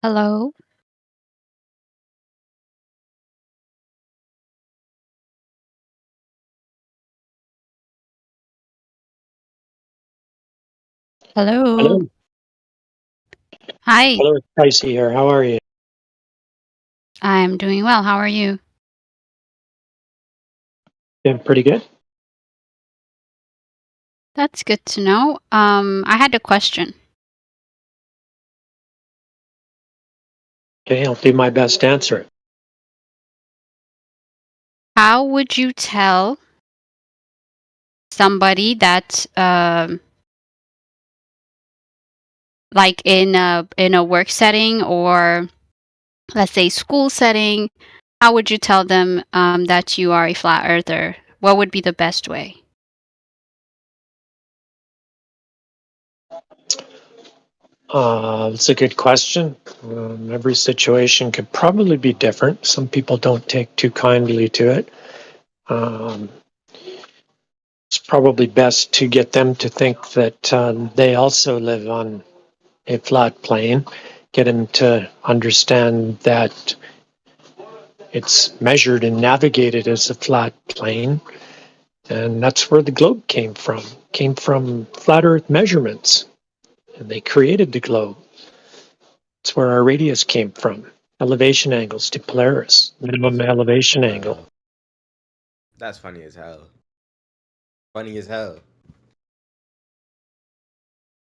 Hello? Hello? Hello. Hi. Hello, it's Casey here. How are you? I'm doing well. How are you? Doing pretty good. That's good to know. I had a question. Okay, I'll do my best to answer it. How would you tell somebody that, like in a work setting or let's say school setting, how would you tell them that you are a flat earther? What would be the best way? It's a good question. Every situation could probably be different. Some people don't take too kindly to it. It's probably best to get them to think that they also live on a flat plane, get them to understand that it's measured and navigated as a flat plane, and that's where the globe came from flat earth measurements, and they created the globe. It's where our radius came from, elevation angles to Polaris, minimum elevation angle. That's funny as hell. Funny as hell.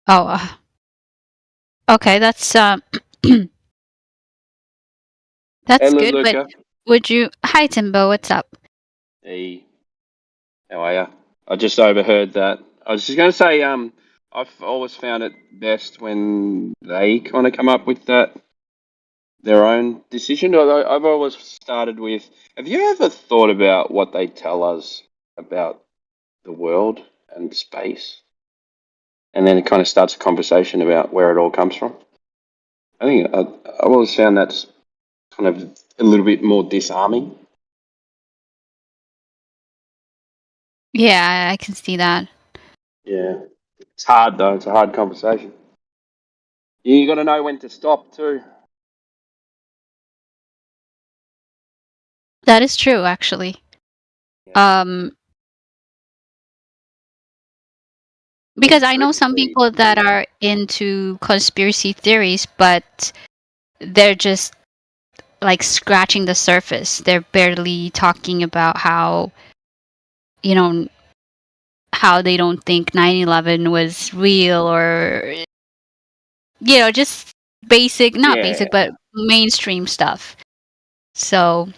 Oh, okay, that's that's Hello, good, but Luca. would you... Hi, Timbo, what's up? Hey, how are ya? I just overheard that. I was just going to say, I've always found it best when they kind of come up with their own decision. I've always started with, have you ever thought about what they tell us about the world and space? And then it kind of starts a conversation about where it all comes from. I think I've always found that's kind of a little bit more disarming. Yeah, I can see that. Yeah. It's hard, though. It's a hard conversation. You got to know when to stop, too. That is true, actually. Because I know some people that are into conspiracy theories, but they're just like scratching the surface. They're barely talking about how, you know, how they don't think 9/11 was real, or, you know, just basic, not basic, but mainstream stuff. So,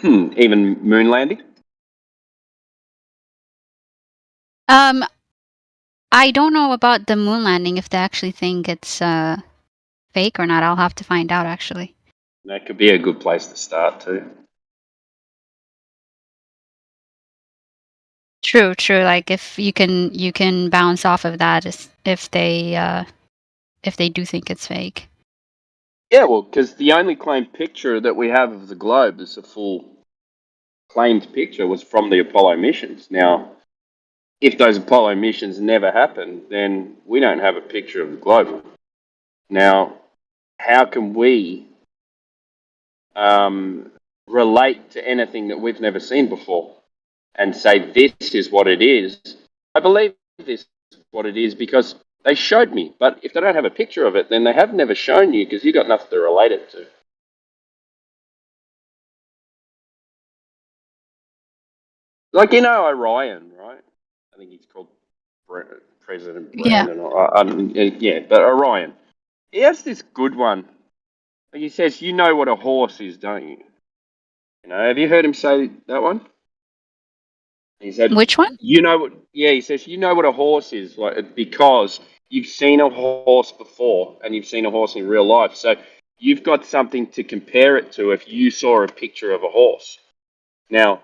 Even moon landing? I don't know about the moon landing, if they actually think it's fake or not. I'll have to find out, actually. That could be a good place to start, too. True. Like if you can bounce off of that if they do think it's fake. Yeah, well, because the only claimed picture that we have of the globe is a full claimed picture was from the Apollo missions. Now, if those Apollo missions never happened, then we don't have a picture of the globe. Now, how can we relate to anything that we've never seen before and say this is what it is? I believe this is what it is because they showed me. But if they don't have a picture of it, then they have never shown you because you've got nothing to relate it to. Like, you know, Orion, right? I think he's called President Brandon. Yeah, but Orion. He has this good one. Like he says, you know what a horse is, don't you? You know, have you heard him say that one? He said, which one? You know what? Yeah, he says, you know what a horse is, like, because you've seen a horse before and you've seen a horse in real life. So you've got something to compare it to if you saw a picture of a horse. Now,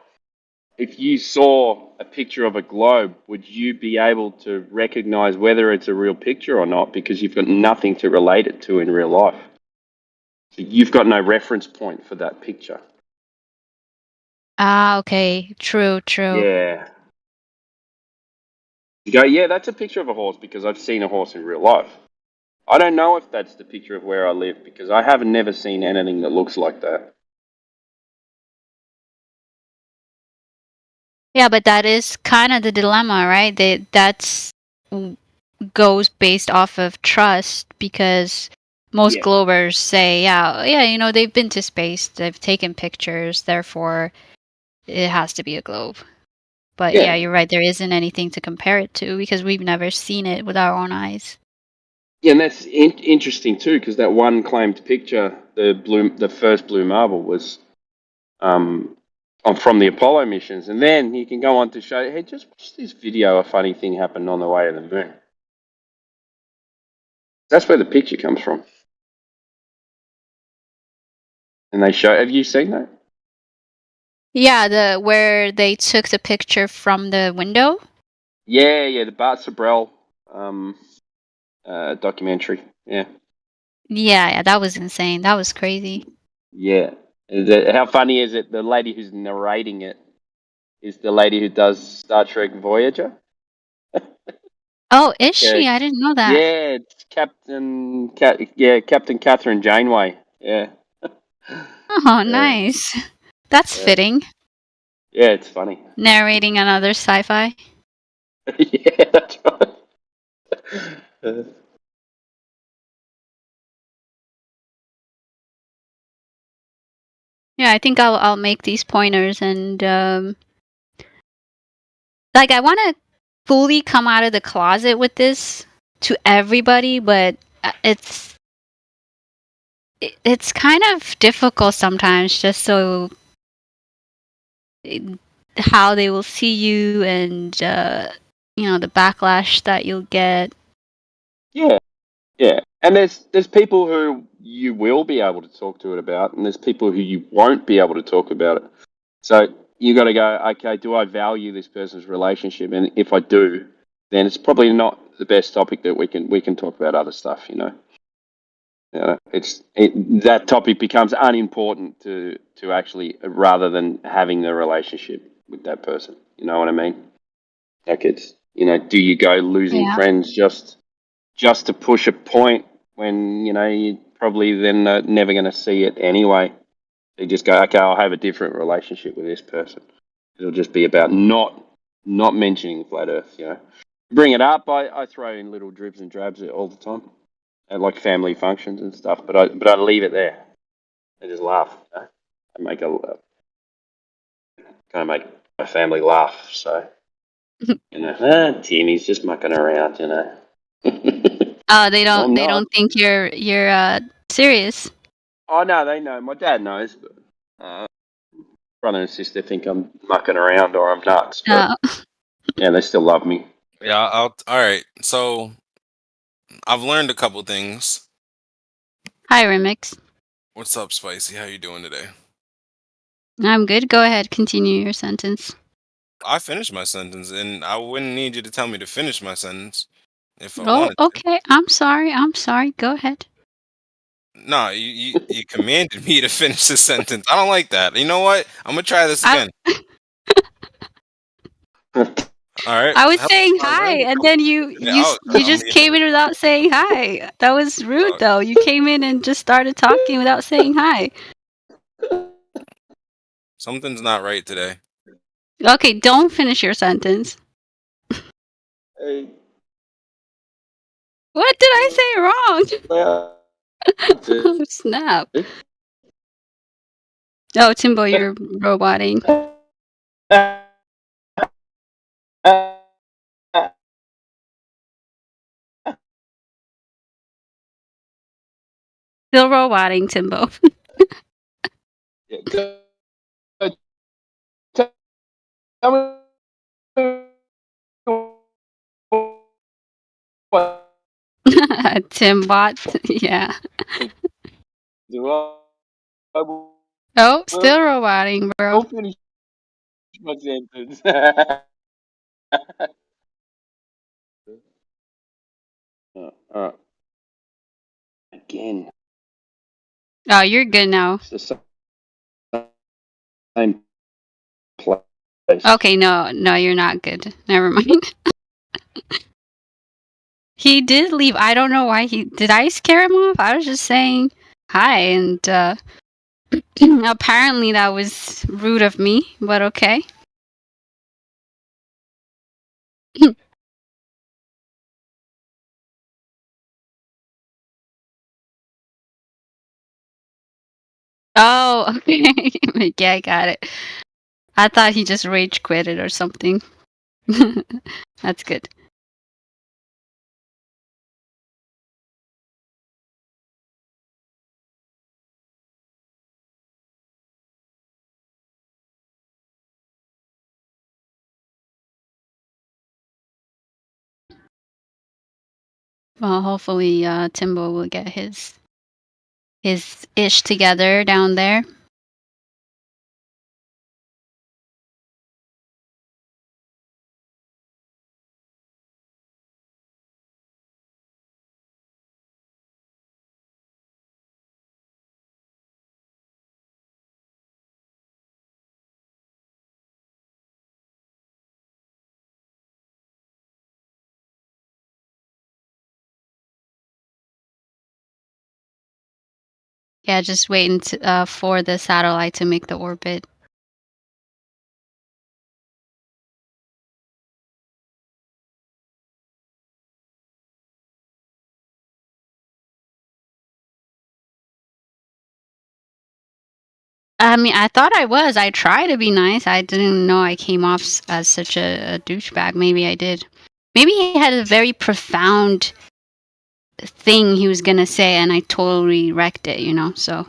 if you saw a picture of a globe, would you be able to recognize whether it's a real picture or not? Because you've got nothing to relate it to in real life. You've got no reference point for that picture. Ah, okay. True, true. Yeah. You go, yeah, that's a picture of a horse because I've seen a horse in real life. I don't know if that's the picture of where I live because I have never seen anything that looks like that. Yeah, but that is kind of the dilemma, right? That's goes based off of trust because most Yeah. Globers say, yeah, they've been to space, they've taken pictures, therefore it has to be a globe. But yeah, you're right, there isn't anything to compare it to because we've never seen it with our own eyes. Yeah, and that's interesting too because that one claimed picture, the first blue marble was from the Apollo missions, and then you can go on to show, hey, just watch this video. A funny thing happened on the way to the moon. That's where the picture comes from, and they show. Have you seen that? Yeah, where they took the picture from the window. Yeah, the Bart Sabrell documentary. Yeah, that was insane. That was crazy. Yeah. How funny is it? The lady who's narrating it is the lady who does Star Trek Voyager. Oh, is she? I didn't know that. Yeah, it's Captain Catherine Janeway. Yeah. Oh, nice. That's fitting. Yeah, it's funny. Narrating another sci-fi. Yeah, that's right. Yeah, I think I'll make these pointers and I want to fully come out of the closet with this to everybody, but it's kind of difficult sometimes just so how they will see you and the backlash that you'll get. Yeah, and there's people who you will be able to talk to it about, and there's people who you won't be able to talk about it. So you got to go, okay, do I value this person's relationship? And if I do, then it's probably not the best topic that we can talk about other stuff. That topic becomes unimportant to actually rather than having the relationship with that person. You know what I mean? Like do you go losing friends just to push a point when you probably then never going to see it anyway? They just go, okay, I'll have a different relationship with this person. It'll just be about not mentioning flat Earth. Bring it up. I throw in little dribs and drabs all the time at like family functions and stuff. But I leave it there. I just laugh. I make kind of make my family laugh. So Timmy's just mucking around. Oh, they don't think you're serious. Oh no, they know. My dad knows. But, brother and sister think I'm mucking around or I'm nuts. But, yeah, they still love me. Yeah, all right. So I've learned a couple things. Hi, Remix. What's up, Spicy? How you doing today? I'm good. Go ahead. Continue your sentence. I finished my sentence, and I wouldn't need you to tell me to finish my sentence if I wanted to. Okay. I'm sorry. Go ahead. No, you commanded me to finish the sentence. I don't like that. You know what? I'm gonna try this again. All right. I was saying hi, and then you just came in without saying hi. That was rude, though. You came in and just started talking without saying hi. Something's not right today. Okay, don't finish your sentence. Hey. What did I say wrong? Oh, snap. Oh, Timbo, you're roboting. Still roboting, Timbo. Timbot, yeah. Oh, still roboting, bro. Finish my sentence. Again. Oh, you're good now. It's the same place. Okay, no, you're not good. Never mind. He did leave. I don't know why did I scare him off? I was just saying hi, and apparently that was rude of me, but okay. Oh, okay. Yeah, I got it. I thought he just rage quitted or something. That's good. Well, hopefully, Timbo will get his ish together down there. Yeah, just waiting for the satellite to make the orbit. I mean, I thought I was. I tried to be nice. I didn't know I came off as such a douchebag. Maybe I did. Maybe he had a very profound thing he was gonna say, and I totally wrecked it, so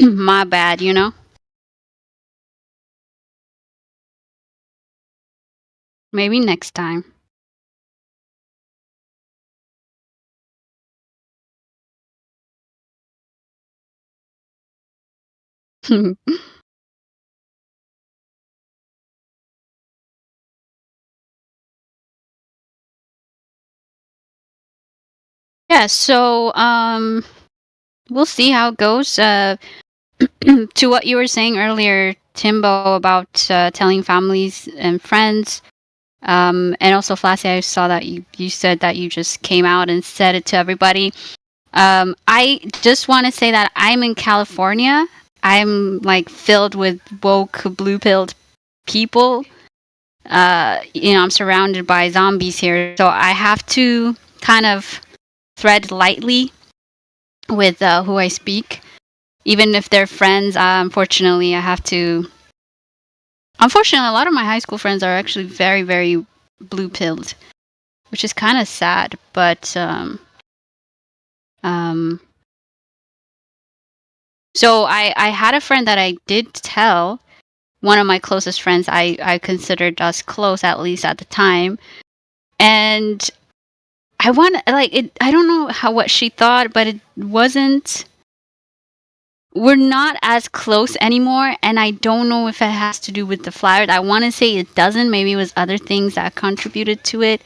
my bad, Maybe next time. Yeah, so we'll see how it goes. To what you were saying earlier, Timbo, about telling families and friends, and also Flashy, I saw that you said that you just came out and said it to everybody. I just want to say that I'm in California. I'm like filled with woke blue-pilled people. I'm surrounded by zombies here, so I have to kind of tread lightly with who I speak. Even if they're friends, unfortunately, I have to. Unfortunately, a lot of my high school friends are actually very, very blue-pilled, which is kind of sad. But so I had a friend that I did tell. One of my closest friends, I considered us close, at least at the time, and I want like it. I don't know what she thought, but it wasn't. We're not as close anymore, and I don't know if it has to do with the flat earth. I want to say it doesn't. Maybe it was other things that contributed to it,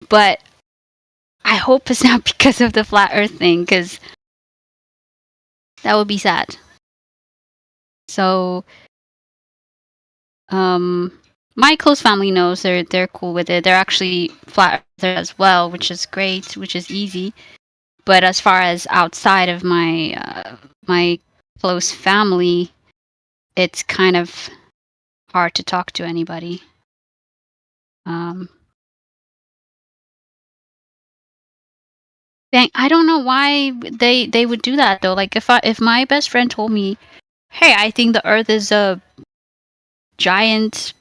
but I hope it's not because of the flat earth thing, because that would be sad. So my close family knows. They're cool with it. They're actually flat earther as well, which is great, which is easy. But as far as outside of my my close family, it's kind of hard to talk to anybody. I don't know why they would do that though. Like if my best friend told me, "Hey, I think the Earth is a giant,"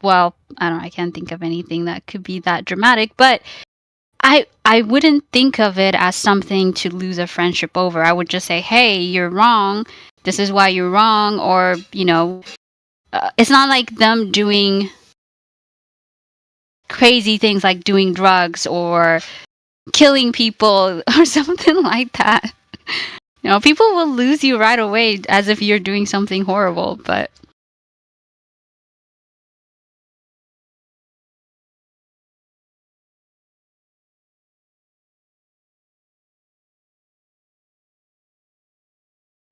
well, I don't know, I can't think of anything that could be that dramatic, but I wouldn't think of it as something to lose a friendship over. I would just say, "Hey, you're wrong. This is why you're wrong," or it's not like them doing crazy things like doing drugs or killing people or something like that. People will lose you right away as if you're doing something horrible, but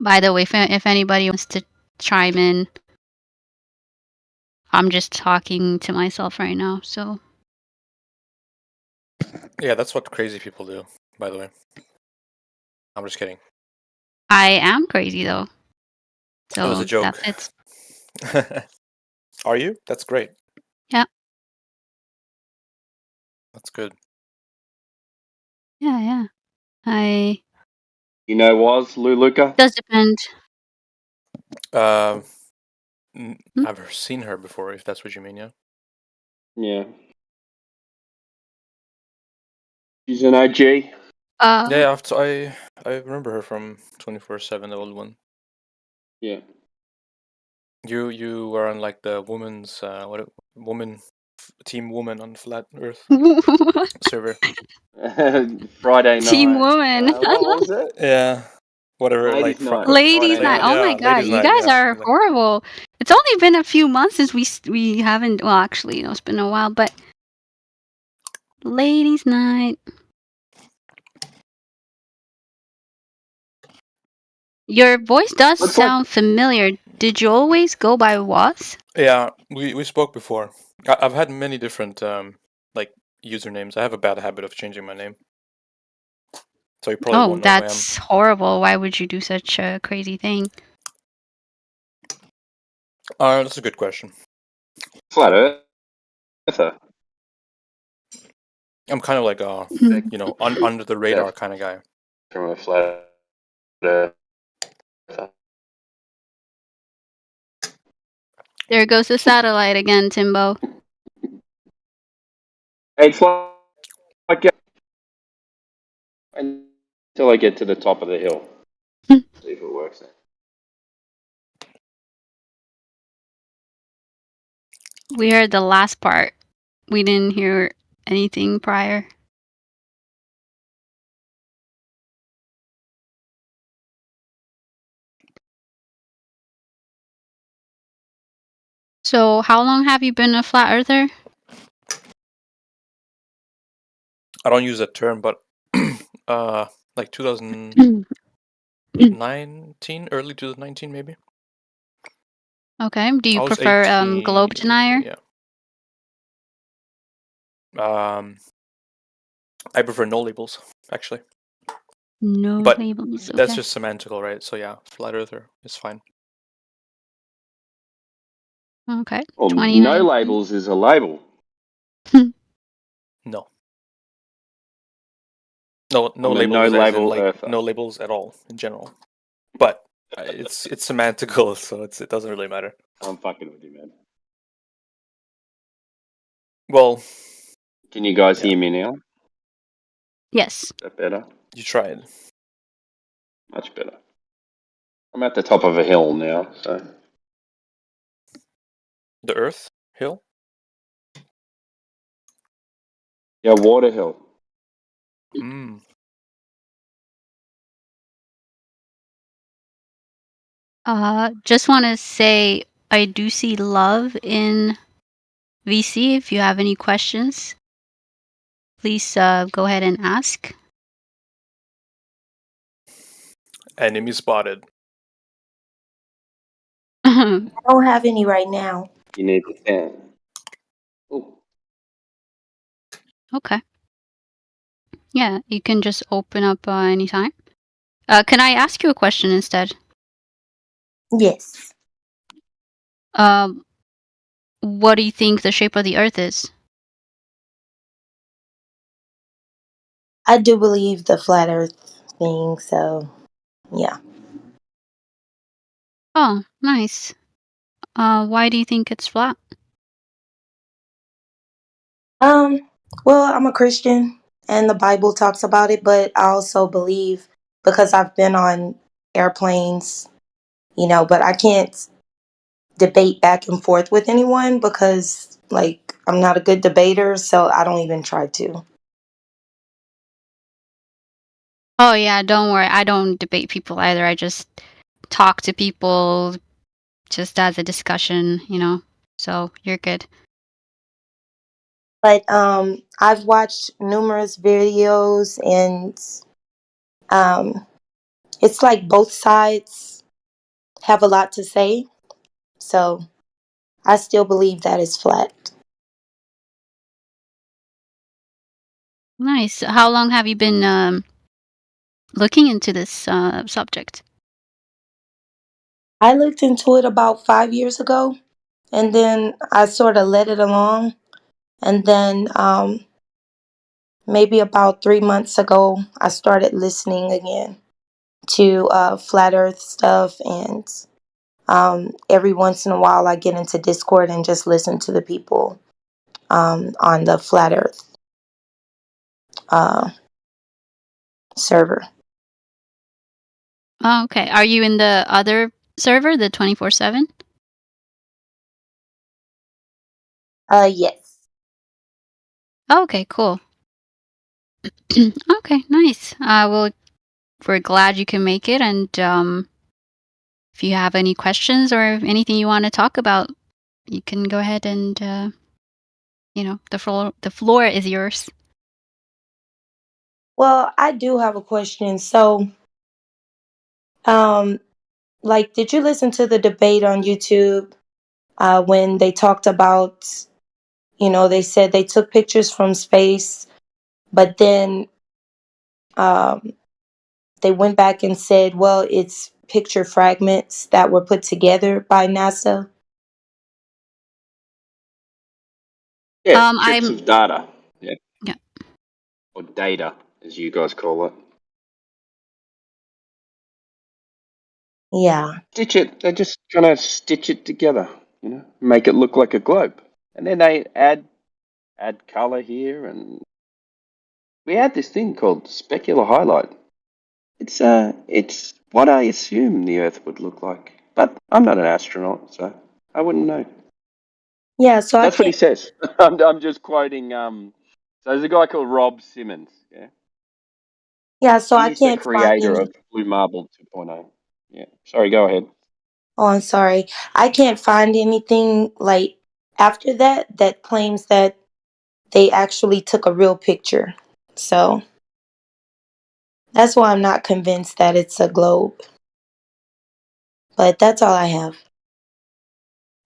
By the way, if anybody wants to chime in, I'm just talking to myself right now, so. Yeah, that's what crazy people do, by the way. I'm just kidding. I am crazy though. It was a So joke. that fits. Are you? That's great. Yeah. That's good. Yeah. I. You know, was Luluka? Does depend. I've seen her before, if that's what you mean, yeah. Yeah. She's an OG. Yeah, I remember her from 24/7, the old one. Yeah. You were on like the woman's team woman on Flat Earth server. Friday night. Team woman. What was it? Yeah. Whatever. Ladies' like night. Ladies' Friday night. Oh my god, ladies' you night, guys yeah. are horrible. It's only been a few months since we haven't. Well, actually, it's been a while, but ladies' night. Your voice does sound familiar. Did you always go by was? Yeah, we spoke before. I've had many different like usernames. I have a bad habit of changing my name, so you probably Oh, won't know who I am. that's horrible. Why would you do such a crazy thing? That's a good question. Flat Earther. I'm kind of like a under the radar kind of guy. From a flat Earther. There goes the satellite again, Timbo. Hey, fly until I get to the top of the hill. See if it works there. We heard the last part. We didn't hear anything prior. So, how long have you been a flat earther? I don't use that term, but like 2019, early 2019 maybe. Okay. Do you I was prefer 18, globe denier? Yeah. I prefer no labels, actually. No But labels. that's Okay. just semantical, right? So yeah, flat earther is fine. Okay. Well, 29. no labels is a label. No. No I'm a labels no as in label like earther. no labels at all in general. But it's semantical, so it doesn't really matter. I'm fucking with you, man. Well, can you guys hear me now? Yes. Is that better? You tried. Much better. I'm at the top of a hill now, so. The Earth hill? Yeah, Water Hill. Mm. Just want to say I do see love in VC. If you have any questions, please go ahead and ask. Enemy spotted. I don't have any right now. You need the fan. Ooh. Okay. Yeah, you can just open up anytime. Can I ask you a question instead? Yes. What do you think the shape of the Earth is? I do believe the flat earth thing, so yeah. Oh, nice. Why do you think it's flat? Well, I'm a Christian and the Bible talks about it, but I also believe because I've been on airplanes, but I can't debate back and forth with anyone because like I'm not a good debater, so I don't even try to. Oh yeah, don't worry. I don't debate people either. I just talk to people just as a discussion, So you're good. But I've watched numerous videos and it's like both sides have a lot to say. So I still believe that it's flat. Nice. How long have you been looking into this subject? I looked into it about 5 years ago, and then I sort of let it along. And then maybe about 3 months ago, I started listening again to flat Earth stuff, and every once in a while, I get into Discord and just listen to the people on the flat Earth uh, server. Oh, okay. Are you in the other server, the 24/7? Yes. Oh, okay, cool. Okay, nice. Well, we're glad you can make it, and if you have any questions or anything you want to talk about, you can go ahead and the floor is yours. Well, I do have a question. So, like, did you listen to the debate on YouTube when they talked about, they said they took pictures from space, but then they went back and said, well, it's picture fragments that were put together by NASA? Yeah, strips I'm of data. Yeah. Yeah. Or data, as you guys call it. Yeah. Stitch it. They just kind of stitch it together, make it look like a globe, and then they add color here, and we had this thing called specular highlight. It's what I assume the Earth would look like, but I'm not an astronaut, so I wouldn't know. Yeah, so That's what he says. I'm just quoting. So there's a guy called Rob Simmons. Yeah. Yeah, so I He's the can't find creator any. of Blue Marble 2.0. Yeah. Sorry, go ahead. Oh, I'm sorry. I can't find anything like after that claims that they actually took a real picture. So that's why I'm not convinced that it's a globe. But that's all I have.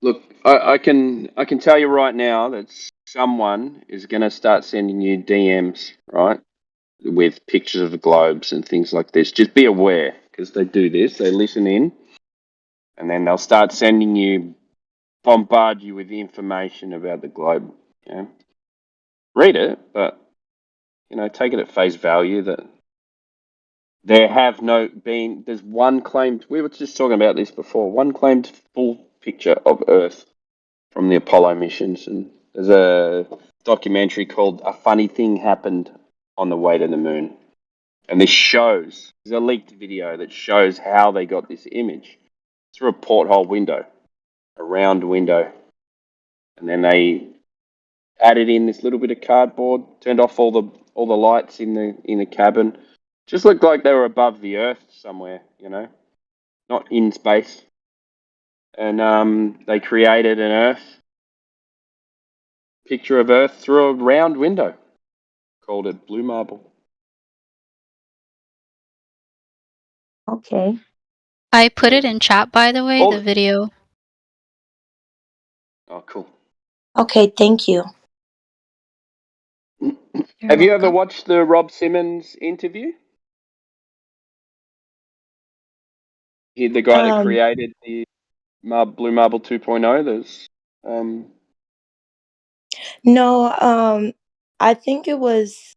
Look, I can tell you right now that someone is going to start sending you DMs, right, with pictures of globes and things like this. Just be aware, because they do this. They listen in, and then they'll start sending you, bombard you with information about the globe. Yeah, read it, but take it at face value that there's one claimed. We were just talking about this before. One claimed full picture of Earth from the Apollo missions, and there's a documentary called "A Funny Thing Happened on the Way to the Moon," and there's a leaked video that shows how they got this image through a porthole window, a round window, and then they added in this little bit of cardboard, turned off all the lights in the cabin. Just looked like they were above the Earth somewhere, not in space. And they created an picture of Earth through a round window. Called it Blue Marble. Okay. I put it in chat, by the way, the video. Oh, cool. Okay, thank you. Have you ever watched the Rob Simmons interview? The guy that created the Blue Marble 2.0. There's No, I think it was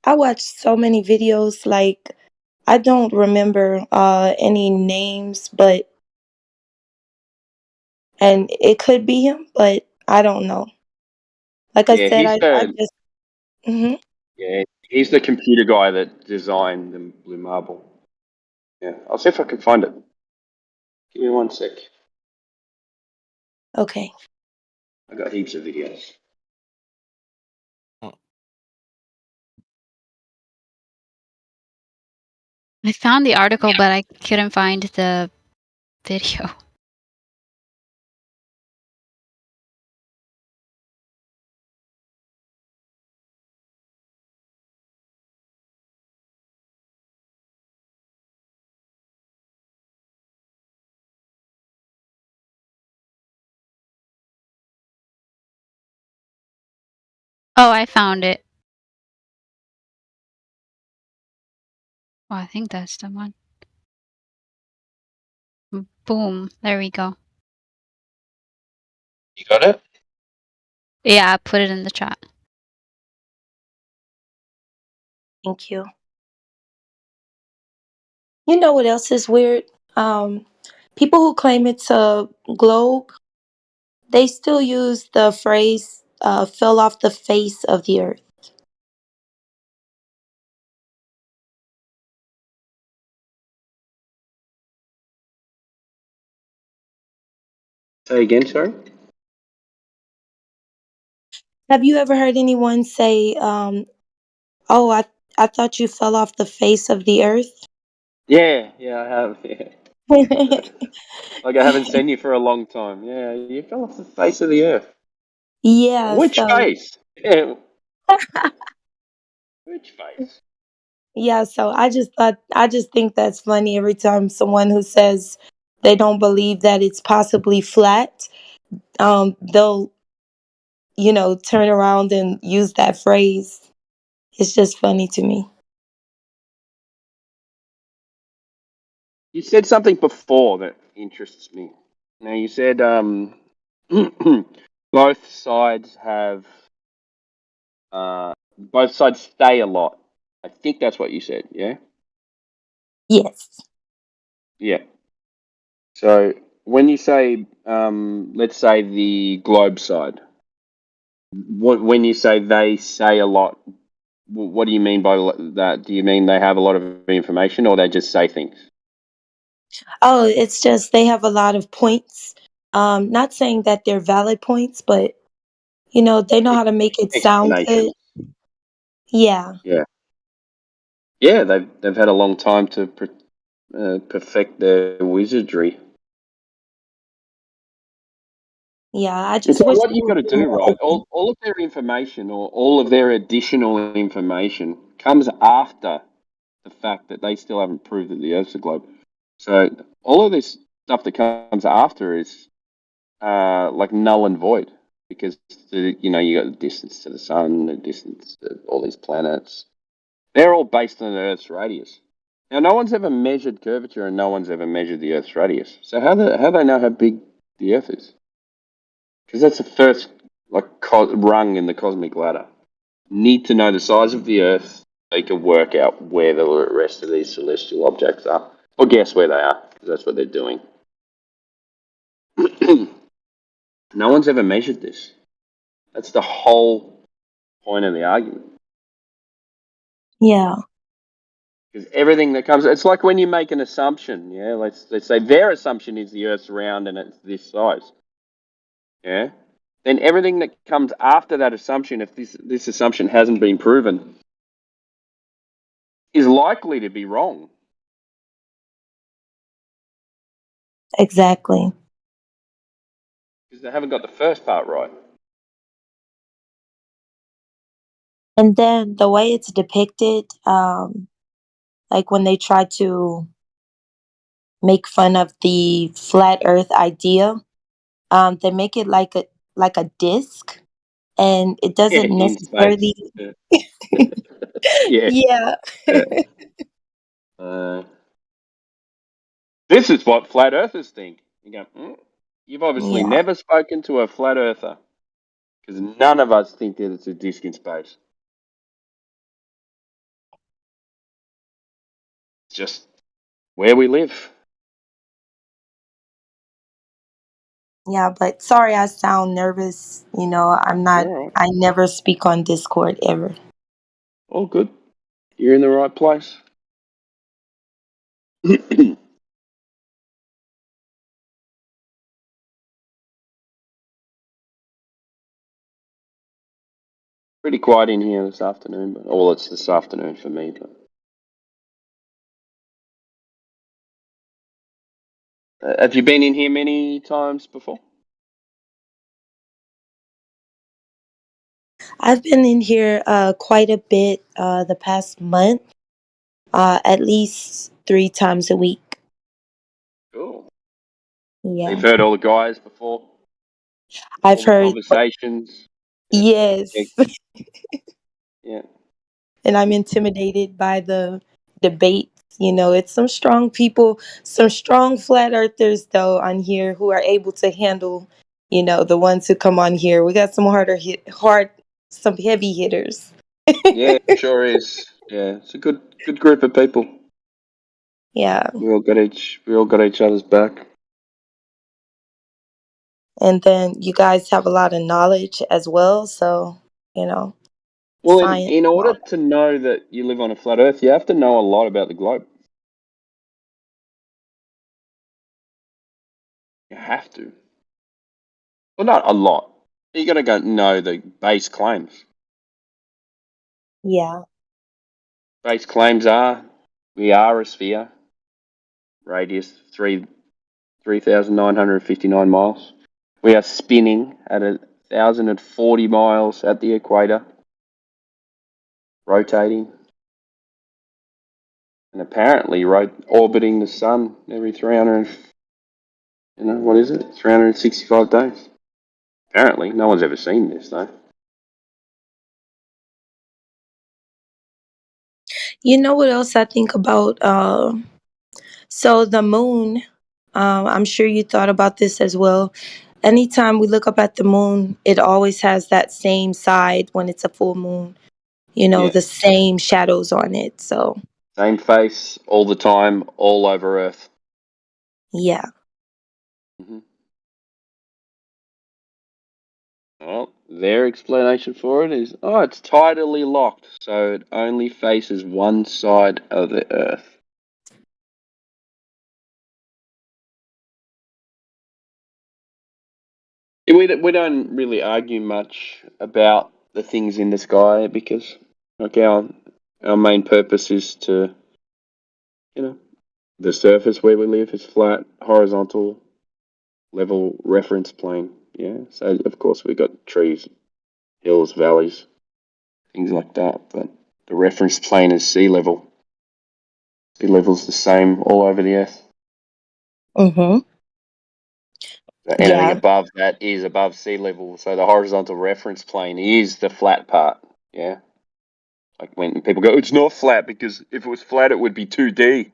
I watched so many videos, like I don't remember any names, and it could be him, but I don't know. Like I yeah, said, he's I the just hmm yeah he's the computer guy that designed the Blue Marble. Yeah, I'll see if I can find it. Give me 1 sec. Okay. I got heaps of videos. I found the article, but I couldn't find the video. Oh, I found it. Oh, I think that's the one. Boom. There we go. You got it? Yeah, I put it in the chat. Thank you. You know what else is weird? People who claim it's a globe, they still use the phrase fell off the face of the earth. Say again, sorry? Have you ever heard anyone say, oh, I thought you fell off the face of the earth? Yeah, I have. Yeah. Like I haven't seen you for a long time. Yeah, you fell off the face of the earth. Yeah, Which so face? Yeah, which face? yeah, so I just think that's funny every time someone who says they don't believe that it's possibly flat, they'll, turn around and use that phrase. It's just funny to me. You said something before that interests me. Now you said both sides have both sides stay a lot. I think that's what you said. Yeah. Yes. Yeah. So when you say, let's say the globe side, when you say they say a lot, what do you mean by that? Do you mean they have a lot of information, or they just say things? Oh, it's just they have a lot of points. Not saying that they're valid points, but they know how to make it sound good. Explanations. Yeah. Yeah. Yeah, they've had a long time to perfect their wizardry. Yeah, I It's just like wish what they you've would got to be do, more right? open. All of their information or all of their additional information comes after the fact that they still haven't proved that the Earth's a globe. So all of this stuff that comes after is like null and void because you got the distance to the sun, the distance to all these planets. They're all based on the Earth's radius. Now, no one's ever measured curvature, and no one's ever measured the Earth's radius. So how do they know how big the Earth is? Because that's the first rung in the cosmic ladder. Need to know the size of the Earth so you can work out where the rest of these celestial objects are, or guess where they are, because that's what they're doing. No one's ever measured this. That's the whole point of the argument. Yeah. Because everything that comes, it's like when you make an assumption. Yeah, let's say their assumption is the Earth's round and it's this size. Yeah. Then everything that comes after that assumption, if this assumption hasn't been proven, is likely to be wrong. Exactly. Because they haven't got the first part right. And then the way it's depicted, like when they try to make fun of the flat Earth idea, they make it like a disc, and it Yeah, doesn't in space. necessarily. Yeah. Yeah. Yeah. This is what flat earthers think. You go, you've obviously Yeah. never spoken to a flat earther because none of us think that it's a disc in space. It's just where we live. Yeah, but sorry I sound nervous. I'm not. All right. I never speak on Discord ever. All good. You're in the right place. Pretty quiet in here this afternoon, but it's this afternoon for me. But have you been in here many times before? I've been in here quite a bit the past month, at least 3 times a week. Cool. Yeah. You've heard all the guys before. I've All the heard. conversations. Yes. Yeah. And I'm intimidated by the debates. It's some strong people, some strong flat earthers though on here who are able to handle, the ones who come on here. We got some some heavy hitters. Yeah, it sure is. Yeah, it's a good group of people. Yeah. We all got each other's back. And then you guys have a lot of knowledge as well. So, you know, Well, science in and all order that. to know that you live on a flat Earth, you have to know a lot about the globe. You have to. Well, not a lot. You got to go know the base claims. Yeah. Base claims are: we are a sphere, radius 3,959 miles. We are spinning at 1,040 miles at the equator, rotating, and apparently orbiting the sun every 365 days. Apparently, no one's ever seen this though. You know what else I think about? So the moon, I'm sure you thought about this as well. Anytime we look up at the moon, it always has that same side when it's a full moon, Yeah, the same shadows on it. So, same face all the time, all over Earth. yeah. Mm-hmm. Well, their explanation for it is, it's tidally locked, so it only faces one side of the Earth. We don't really argue much about the things in the sky because, our main purpose is to, the surface where we live is flat, horizontal, level reference plane. Yeah, so of course we got trees, hills, valleys, things like that, but the reference plane is sea level. Sea level's the same all over the Earth. Mm-hmm. So anything Yeah. above that is above sea level. So the horizontal reference plane is the flat part. Yeah. Like when people go, it's not flat because if it was flat, it would be 2D.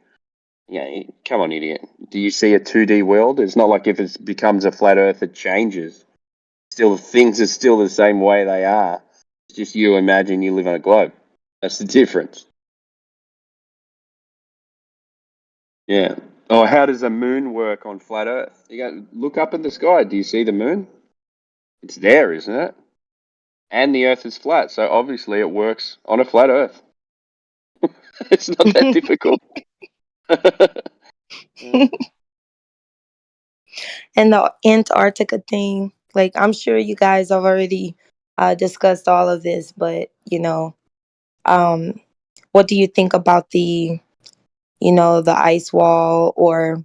Yeah, come on, idiot. Do you see a 2D world? It's not like if it becomes a flat Earth, it changes. Still, things are still the same way they are. It's just you imagine you live on a globe. That's the difference. Yeah. Oh, how does the moon work on flat Earth? You go look up in the sky. Do you see the moon? It's there, isn't it? And the Earth is flat, so obviously it works on a flat Earth. It's not that difficult. And the Antarctica thing, like I'm sure you guys have already discussed all of this, but um, what do you think about the ice wall or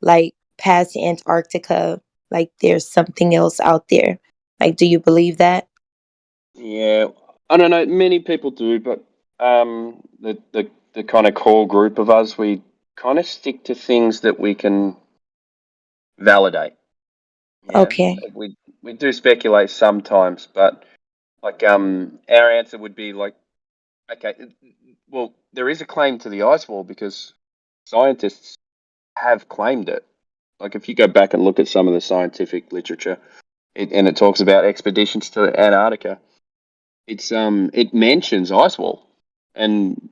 like past Antarctica? Like there's something else out there. Like, do you believe that? Yeah, I don't know. Many people do, but the kind of core group of us, we kind of stick to things that we can validate. Yeah, Okay. we do speculate sometimes, but like our answer would be like, okay, well, there is a claim to the ice wall because scientists have claimed it. Like if you go back and look at some of the scientific literature, and it talks about expeditions to Antarctica, it mentions ice wall, and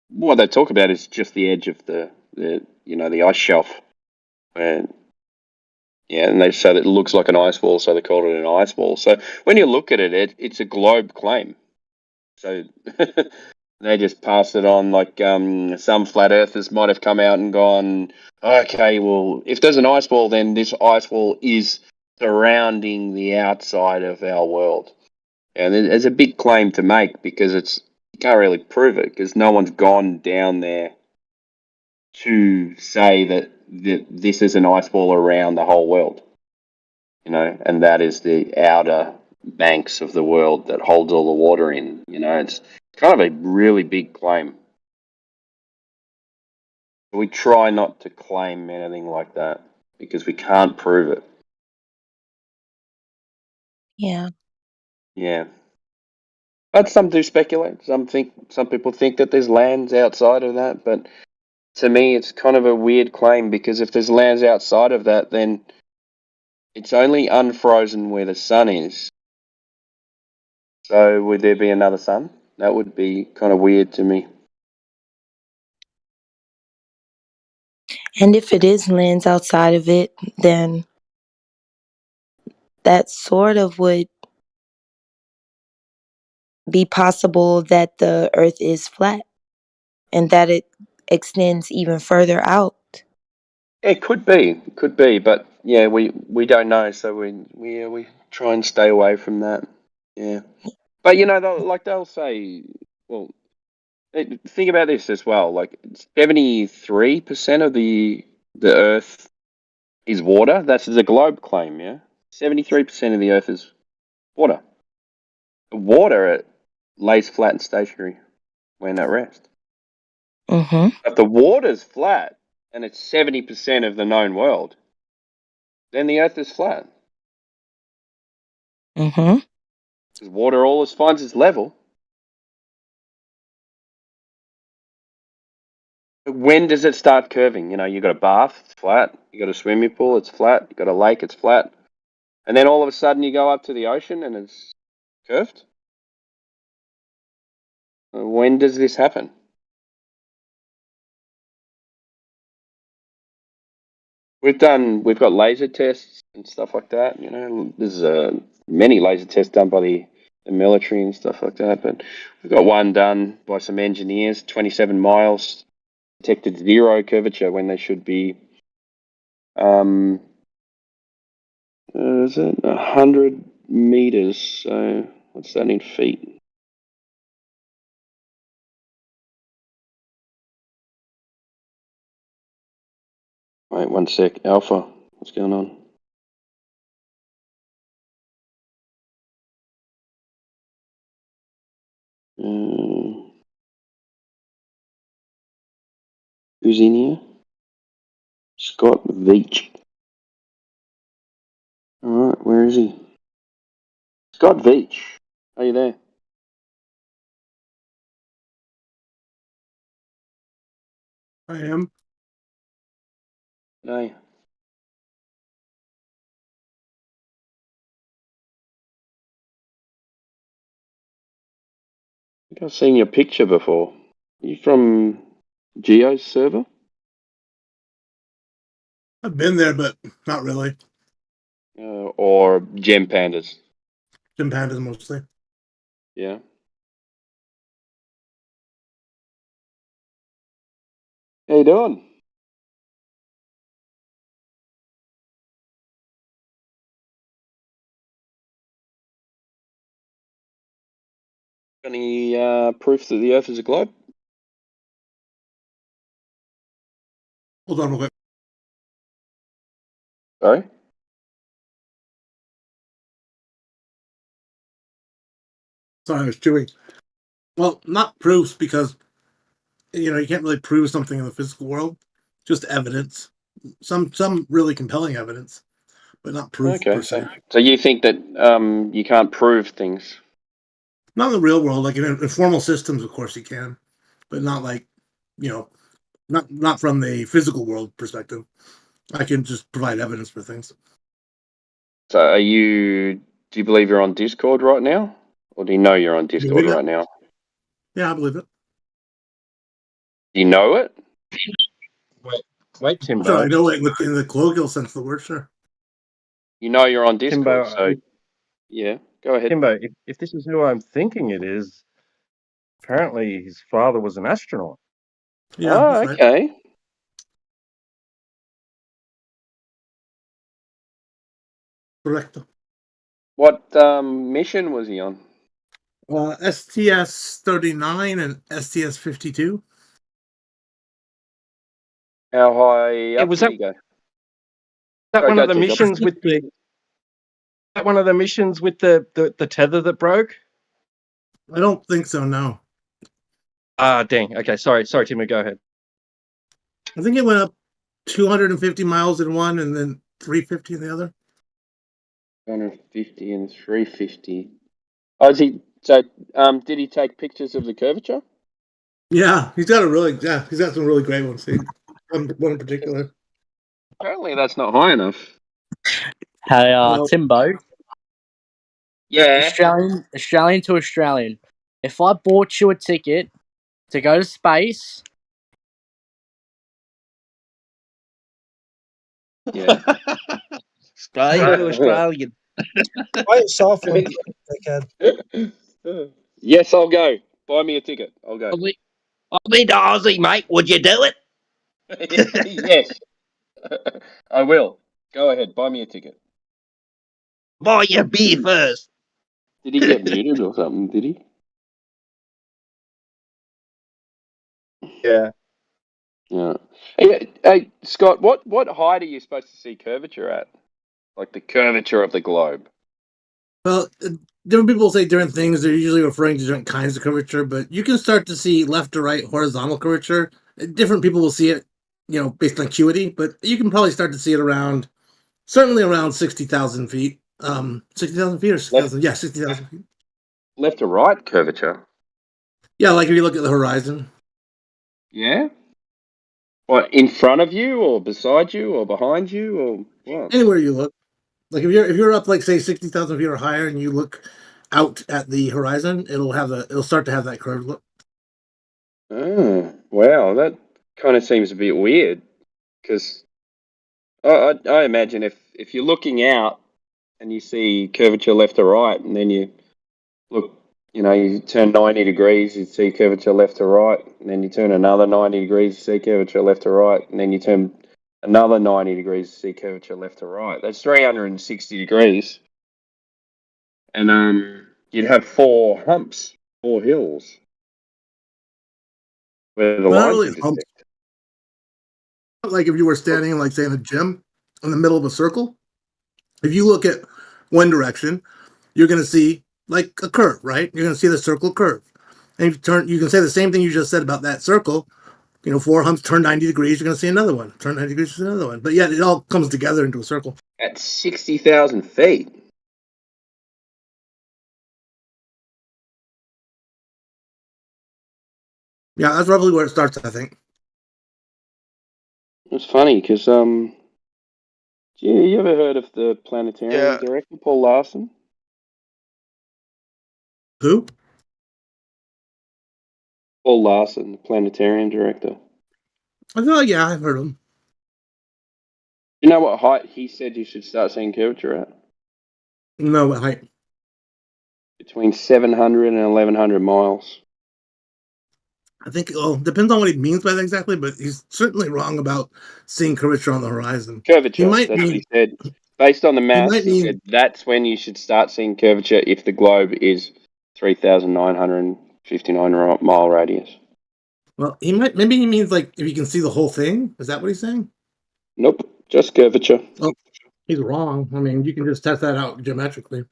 what they talk about is just the edge of the ice shelf, and yeah, and they said it looks like an ice wall, so they called it an ice wall. So when you look at it's a globe claim. So they just passed it on like some flat earthers might have come out and gone, okay, well, if there's an ice wall, then this ice wall is surrounding the outside of our world. And there's a big claim to make because you can't really prove it because no one's gone down there to say that this is an ice wall around the whole world, and that is the outer banks of the world that holds all the water in. It's kind of a really big claim. We try not to claim anything like that because we can't prove it. Yeah. Yeah. But some do speculate. Some people think that there's lands outside of that, but to me it's kind of a weird claim, because if there's lands outside of that, then it's only unfrozen where the sun is. So would there be another sun? That would be kind of weird to me. And if it is lands outside of it, then that sort of would be possible that the earth is flat and that it extends even further out. It could be, but yeah, we don't know, so we try and stay away from that. Yeah, but they'll say, well, think about this as well. Like 73% of the Earth is water. That's the globe claim. Yeah, 73% of the Earth is water. Water lays flat and stationary when at rest. Mm-hmm. If the water's flat and it's 70% of the known world, then the Earth is flat. Mm-hmm. Because water always finds its level. When does it start curving? You got a bath, it's flat. You got a swimming pool, it's flat. You got a lake, it's flat. And then all of a sudden you go up to the ocean and it's curved. When does this happen? We've got laser tests and stuff like that. There's many laser tests done by the military and stuff like that. But we've got one done by some engineers, 27 miles, detected 0 curvature when they should be, is it 100 meters? So what's that in feet? Wait, one sec. Alpha, what's going on? Who's in here? Scott Veach. Alright, where is he? Scott Veach. Are you there? I am. No. I think I've seen your picture before. Are you from Geo's server? I've been there, but not really. Or Gem Pandas? Gem Pandas mostly. Yeah. How you doing? Any proof that the Earth is a globe? Hold on real quick. Sorry? Sorry, I was chewing. Well, not proofs, because you can't really prove something in the physical world. Just evidence. Some really compelling evidence, but not proof per se. So you think that you can't prove things? Not in the real world. Like in formal systems, of course you can, but not like not from the physical world perspective. I can just provide evidence for things. So do you believe you're on Discord right now? Or do you know you're on Discord right now? Yeah, I believe it. Do you know it? Wait, Timbo. Sure, I know it in the colloquial sense of the word, sure. You know you're on Discord, Timbo, so yeah, go ahead. Timbo, if this is who I'm thinking it is, apparently his father was an astronaut. Yeah, that's okay. Right. Correct. What mission was he on? STS-39 and STS-52. How high up did he go? That one of the missions with the? That one of the missions with the tether that broke? I don't think so. No. Ah, dang. Okay, sorry, Timmy. Go ahead. I think it went up 250 miles in one, and then 350 in the other. 250 and 350. Oh, is he? So, did he take pictures of the curvature? Yeah, he's got some really great ones. One in particular. Apparently, that's not high enough. Hey, Well, Timbo. Yeah. Australian to Australian. If I bought you a ticket to go to space, Yeah. Australian to Australian. Quite soft one, dickhead. Yes, I'll go. Buy me a ticket. I'll go. I'll be the Aussie, mate. Would you do it? Yes. I will. Go ahead. Buy me a ticket. Buy your beer first. Did he get muted or something? Did he? Yeah. Yeah. Hey, Scott, what height are you supposed to see curvature at? Like the curvature of the globe. Well, different people say different things. They're usually referring to different kinds of curvature, but you can start to see left to right horizontal curvature. Different people will see it, based on acuity, but you can probably start to see it certainly around 60,000 feet. 60,000 feet or 60,000? Yeah, 60,000 feet. Left to right curvature? Yeah, like if you look at the horizon. Yeah? What, in front of you or beside you or behind you or what? Anywhere you look. Like if you're up like say 60,000 feet or higher and you look out at the horizon, it'll start to have that curved look. Oh, wow, that kind of seems a bit weird because I imagine if you're looking out and you see curvature left to right and then you look, you turn 90 degrees, you see curvature left to right, and then you turn another 90 degrees, you see curvature left to right, and then you turn another 90 degrees, you see curvature left to right. That's 360 degrees. And you'd have 4 humps, 4 hills where the Not lines really intersect. humps. Like if you were standing, like say in a gym, in the middle of a circle, if you look at one direction, you're going to see like a curve, right? You're going to see the circle curve. And if you can say the same thing you just said about that circle. 4 humps turn 90 degrees, you're going to see another one. Turn 90 degrees, you see another one. But yet it all comes together into a circle. At 60,000 feet. Yeah, that's roughly where it starts, I think. It's funny because you ever heard of the planetarium director Paul Larson? Who? Paul Larson, the planetarium director. I feel like I've heard of him. You know what height he said you should start seeing curvature at? No, what height? Between 700 and 1,100 miles. I think depends on what he means by that exactly, but he's certainly wrong about seeing curvature on the horizon. Curvature, that's what he said. Based on the maths, he said that's when you should start seeing curvature if the globe is 3,959 mile radius. Well, maybe he means like if you can see the whole thing. Is that what he's saying? Nope, just curvature. Oh, he's wrong. I mean, you can just test that out geometrically.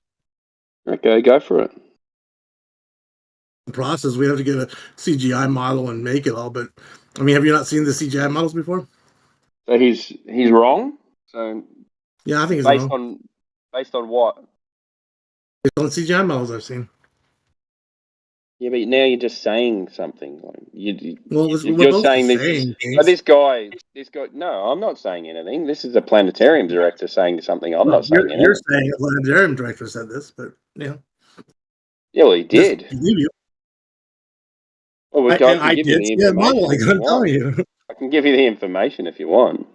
Okay, go for it. The process, we have to get a CGI model and make it all, but I mean, have you not seen the CGI models before? So he's wrong? So yeah, I think he's wrong. Based on what? Based on the CGI models I've seen. Yeah, but now you're just saying something. Like you're both saying saying this guy. No, I'm not saying anything. This is a planetarium director saying something. I'm not saying anything. You're saying a planetarium director said this, but yeah. Yeah, well, he did. I believe you. Well, I did see a model. I'm telling you. I can give you the information if you want.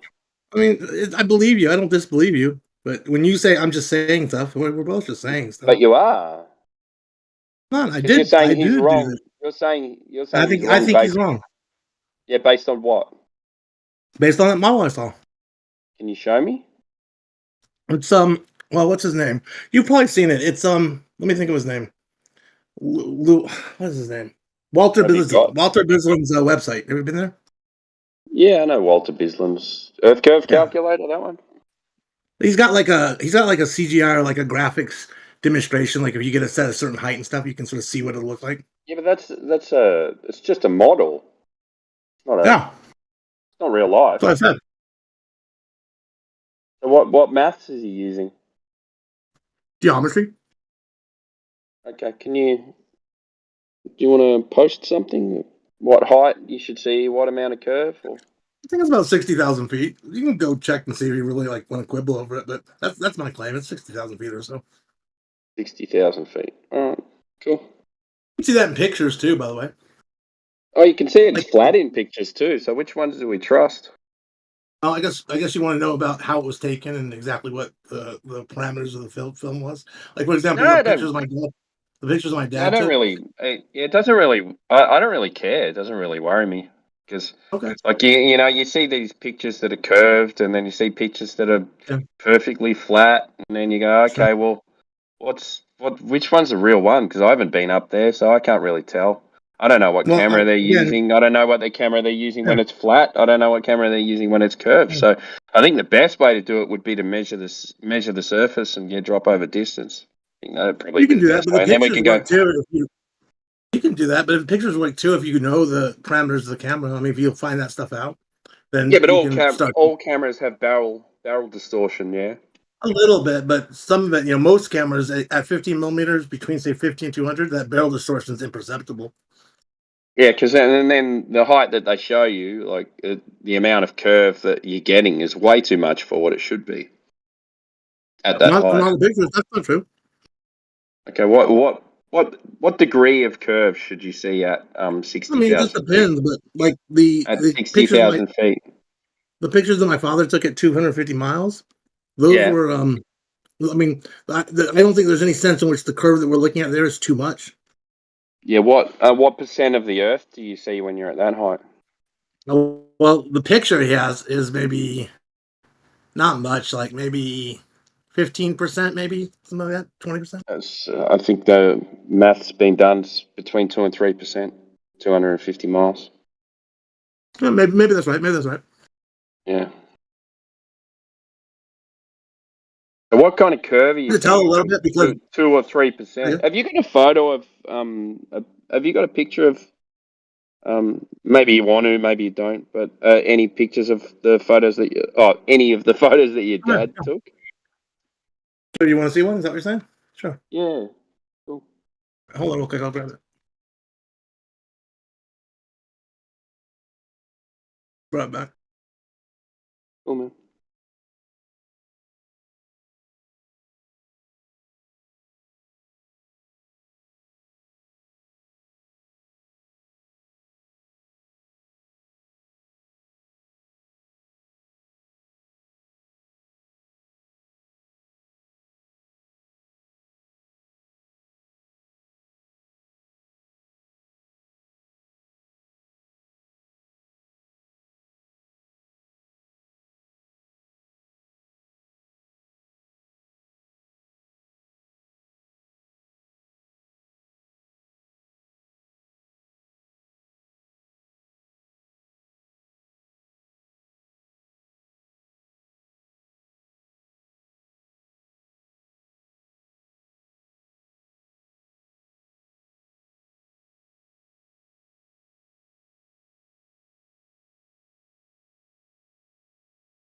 I mean, I believe you. I don't disbelieve you. But when you say I'm just saying stuff, we're both just saying stuff. But you are. No, I did. You're saying I he's do wrong. do that. You're saying I think he's wrong. Yeah, based on what? Based on that model I saw. Can you show me? It's well, what's his name? You've probably seen it. It's let me think of his name. What is his name? Walter Bislam. Walter Bislam's website. Have you been there? Yeah, I know Walter Bislam's Earth Curve calculator. That one. He's got like a CGI or like a graphics demonstration. Like if you get a set a certain height and stuff, you can sort of see what it'll look like. Yeah, but it's just a model. It's not it's not real life. That's what I said. So what maths is he using? Geometry. Okay, do you want to post something? What height you should see, what amount of curve? Or? I think it's about 60,000 feet. You can go check and see if you really want to quibble over it, but that's my claim. It's 60,000 feet or so. 60,000 feet. All right, cool. You can see that in pictures too, by the way. Oh, you can see it's flat in pictures too. So which ones do we trust? Oh, I guess you want to know about how it was taken and exactly what the parameters of the film was. Like, for example, No, the pictures of my dad I don't took. really. It doesn't really. I don't really care. It doesn't really worry me because, like you see these pictures that are curved, and then you see pictures that are perfectly flat, and then you go, okay, well, which one's the real one? Because I haven't been up there, so I can't really tell. I don't know what camera they're using. I don't know what camera they're using when it's flat. I don't know what camera they're using when it's curved. So I think the best way to do it would be to measure the surface and drop over distance. I think that'd probably be the best way. And then we can go. You can do that, but if the pictures work too, if you know the parameters of the camera, I mean, if you'll find that stuff out, then Yeah, but you all cameras have barrel distortion. Yeah. A little bit, but some of it, most cameras at 15 millimeters, between say 50 and 200, that barrel distortion is imperceptible. Yeah, because then the height that they show you, like the amount of curve that you're getting, is way too much for what it should be at that height. Not the pictures. That's not true. Okay, what degree of curve should you see at 60,000? I mean, it just depends, but like at the 60,000 feet. The pictures that my father took at 250 miles, those were I mean, I don't think there's any sense in which the curve that we're looking at there is too much. Yeah, what percent of the Earth do you see when you're at that height? Well, the picture he has is maybe not much, like maybe 15%, maybe something like that, 20%. I think the math's been done between 2 and 3%, 250 miles. Yeah, maybe that's right. Maybe that's right. Yeah. So what kind of curve are you tell a little bit because 2 or 3%? Have you got a photo of have you got a picture of maybe you want to, maybe you don't, but any pictures of the photos any of the photos that your dad took? So you want to see one? Is that what you're saying? Sure. Yeah. Cool. Hold on real quick, I'll grab it. Brought it back. Cool, man.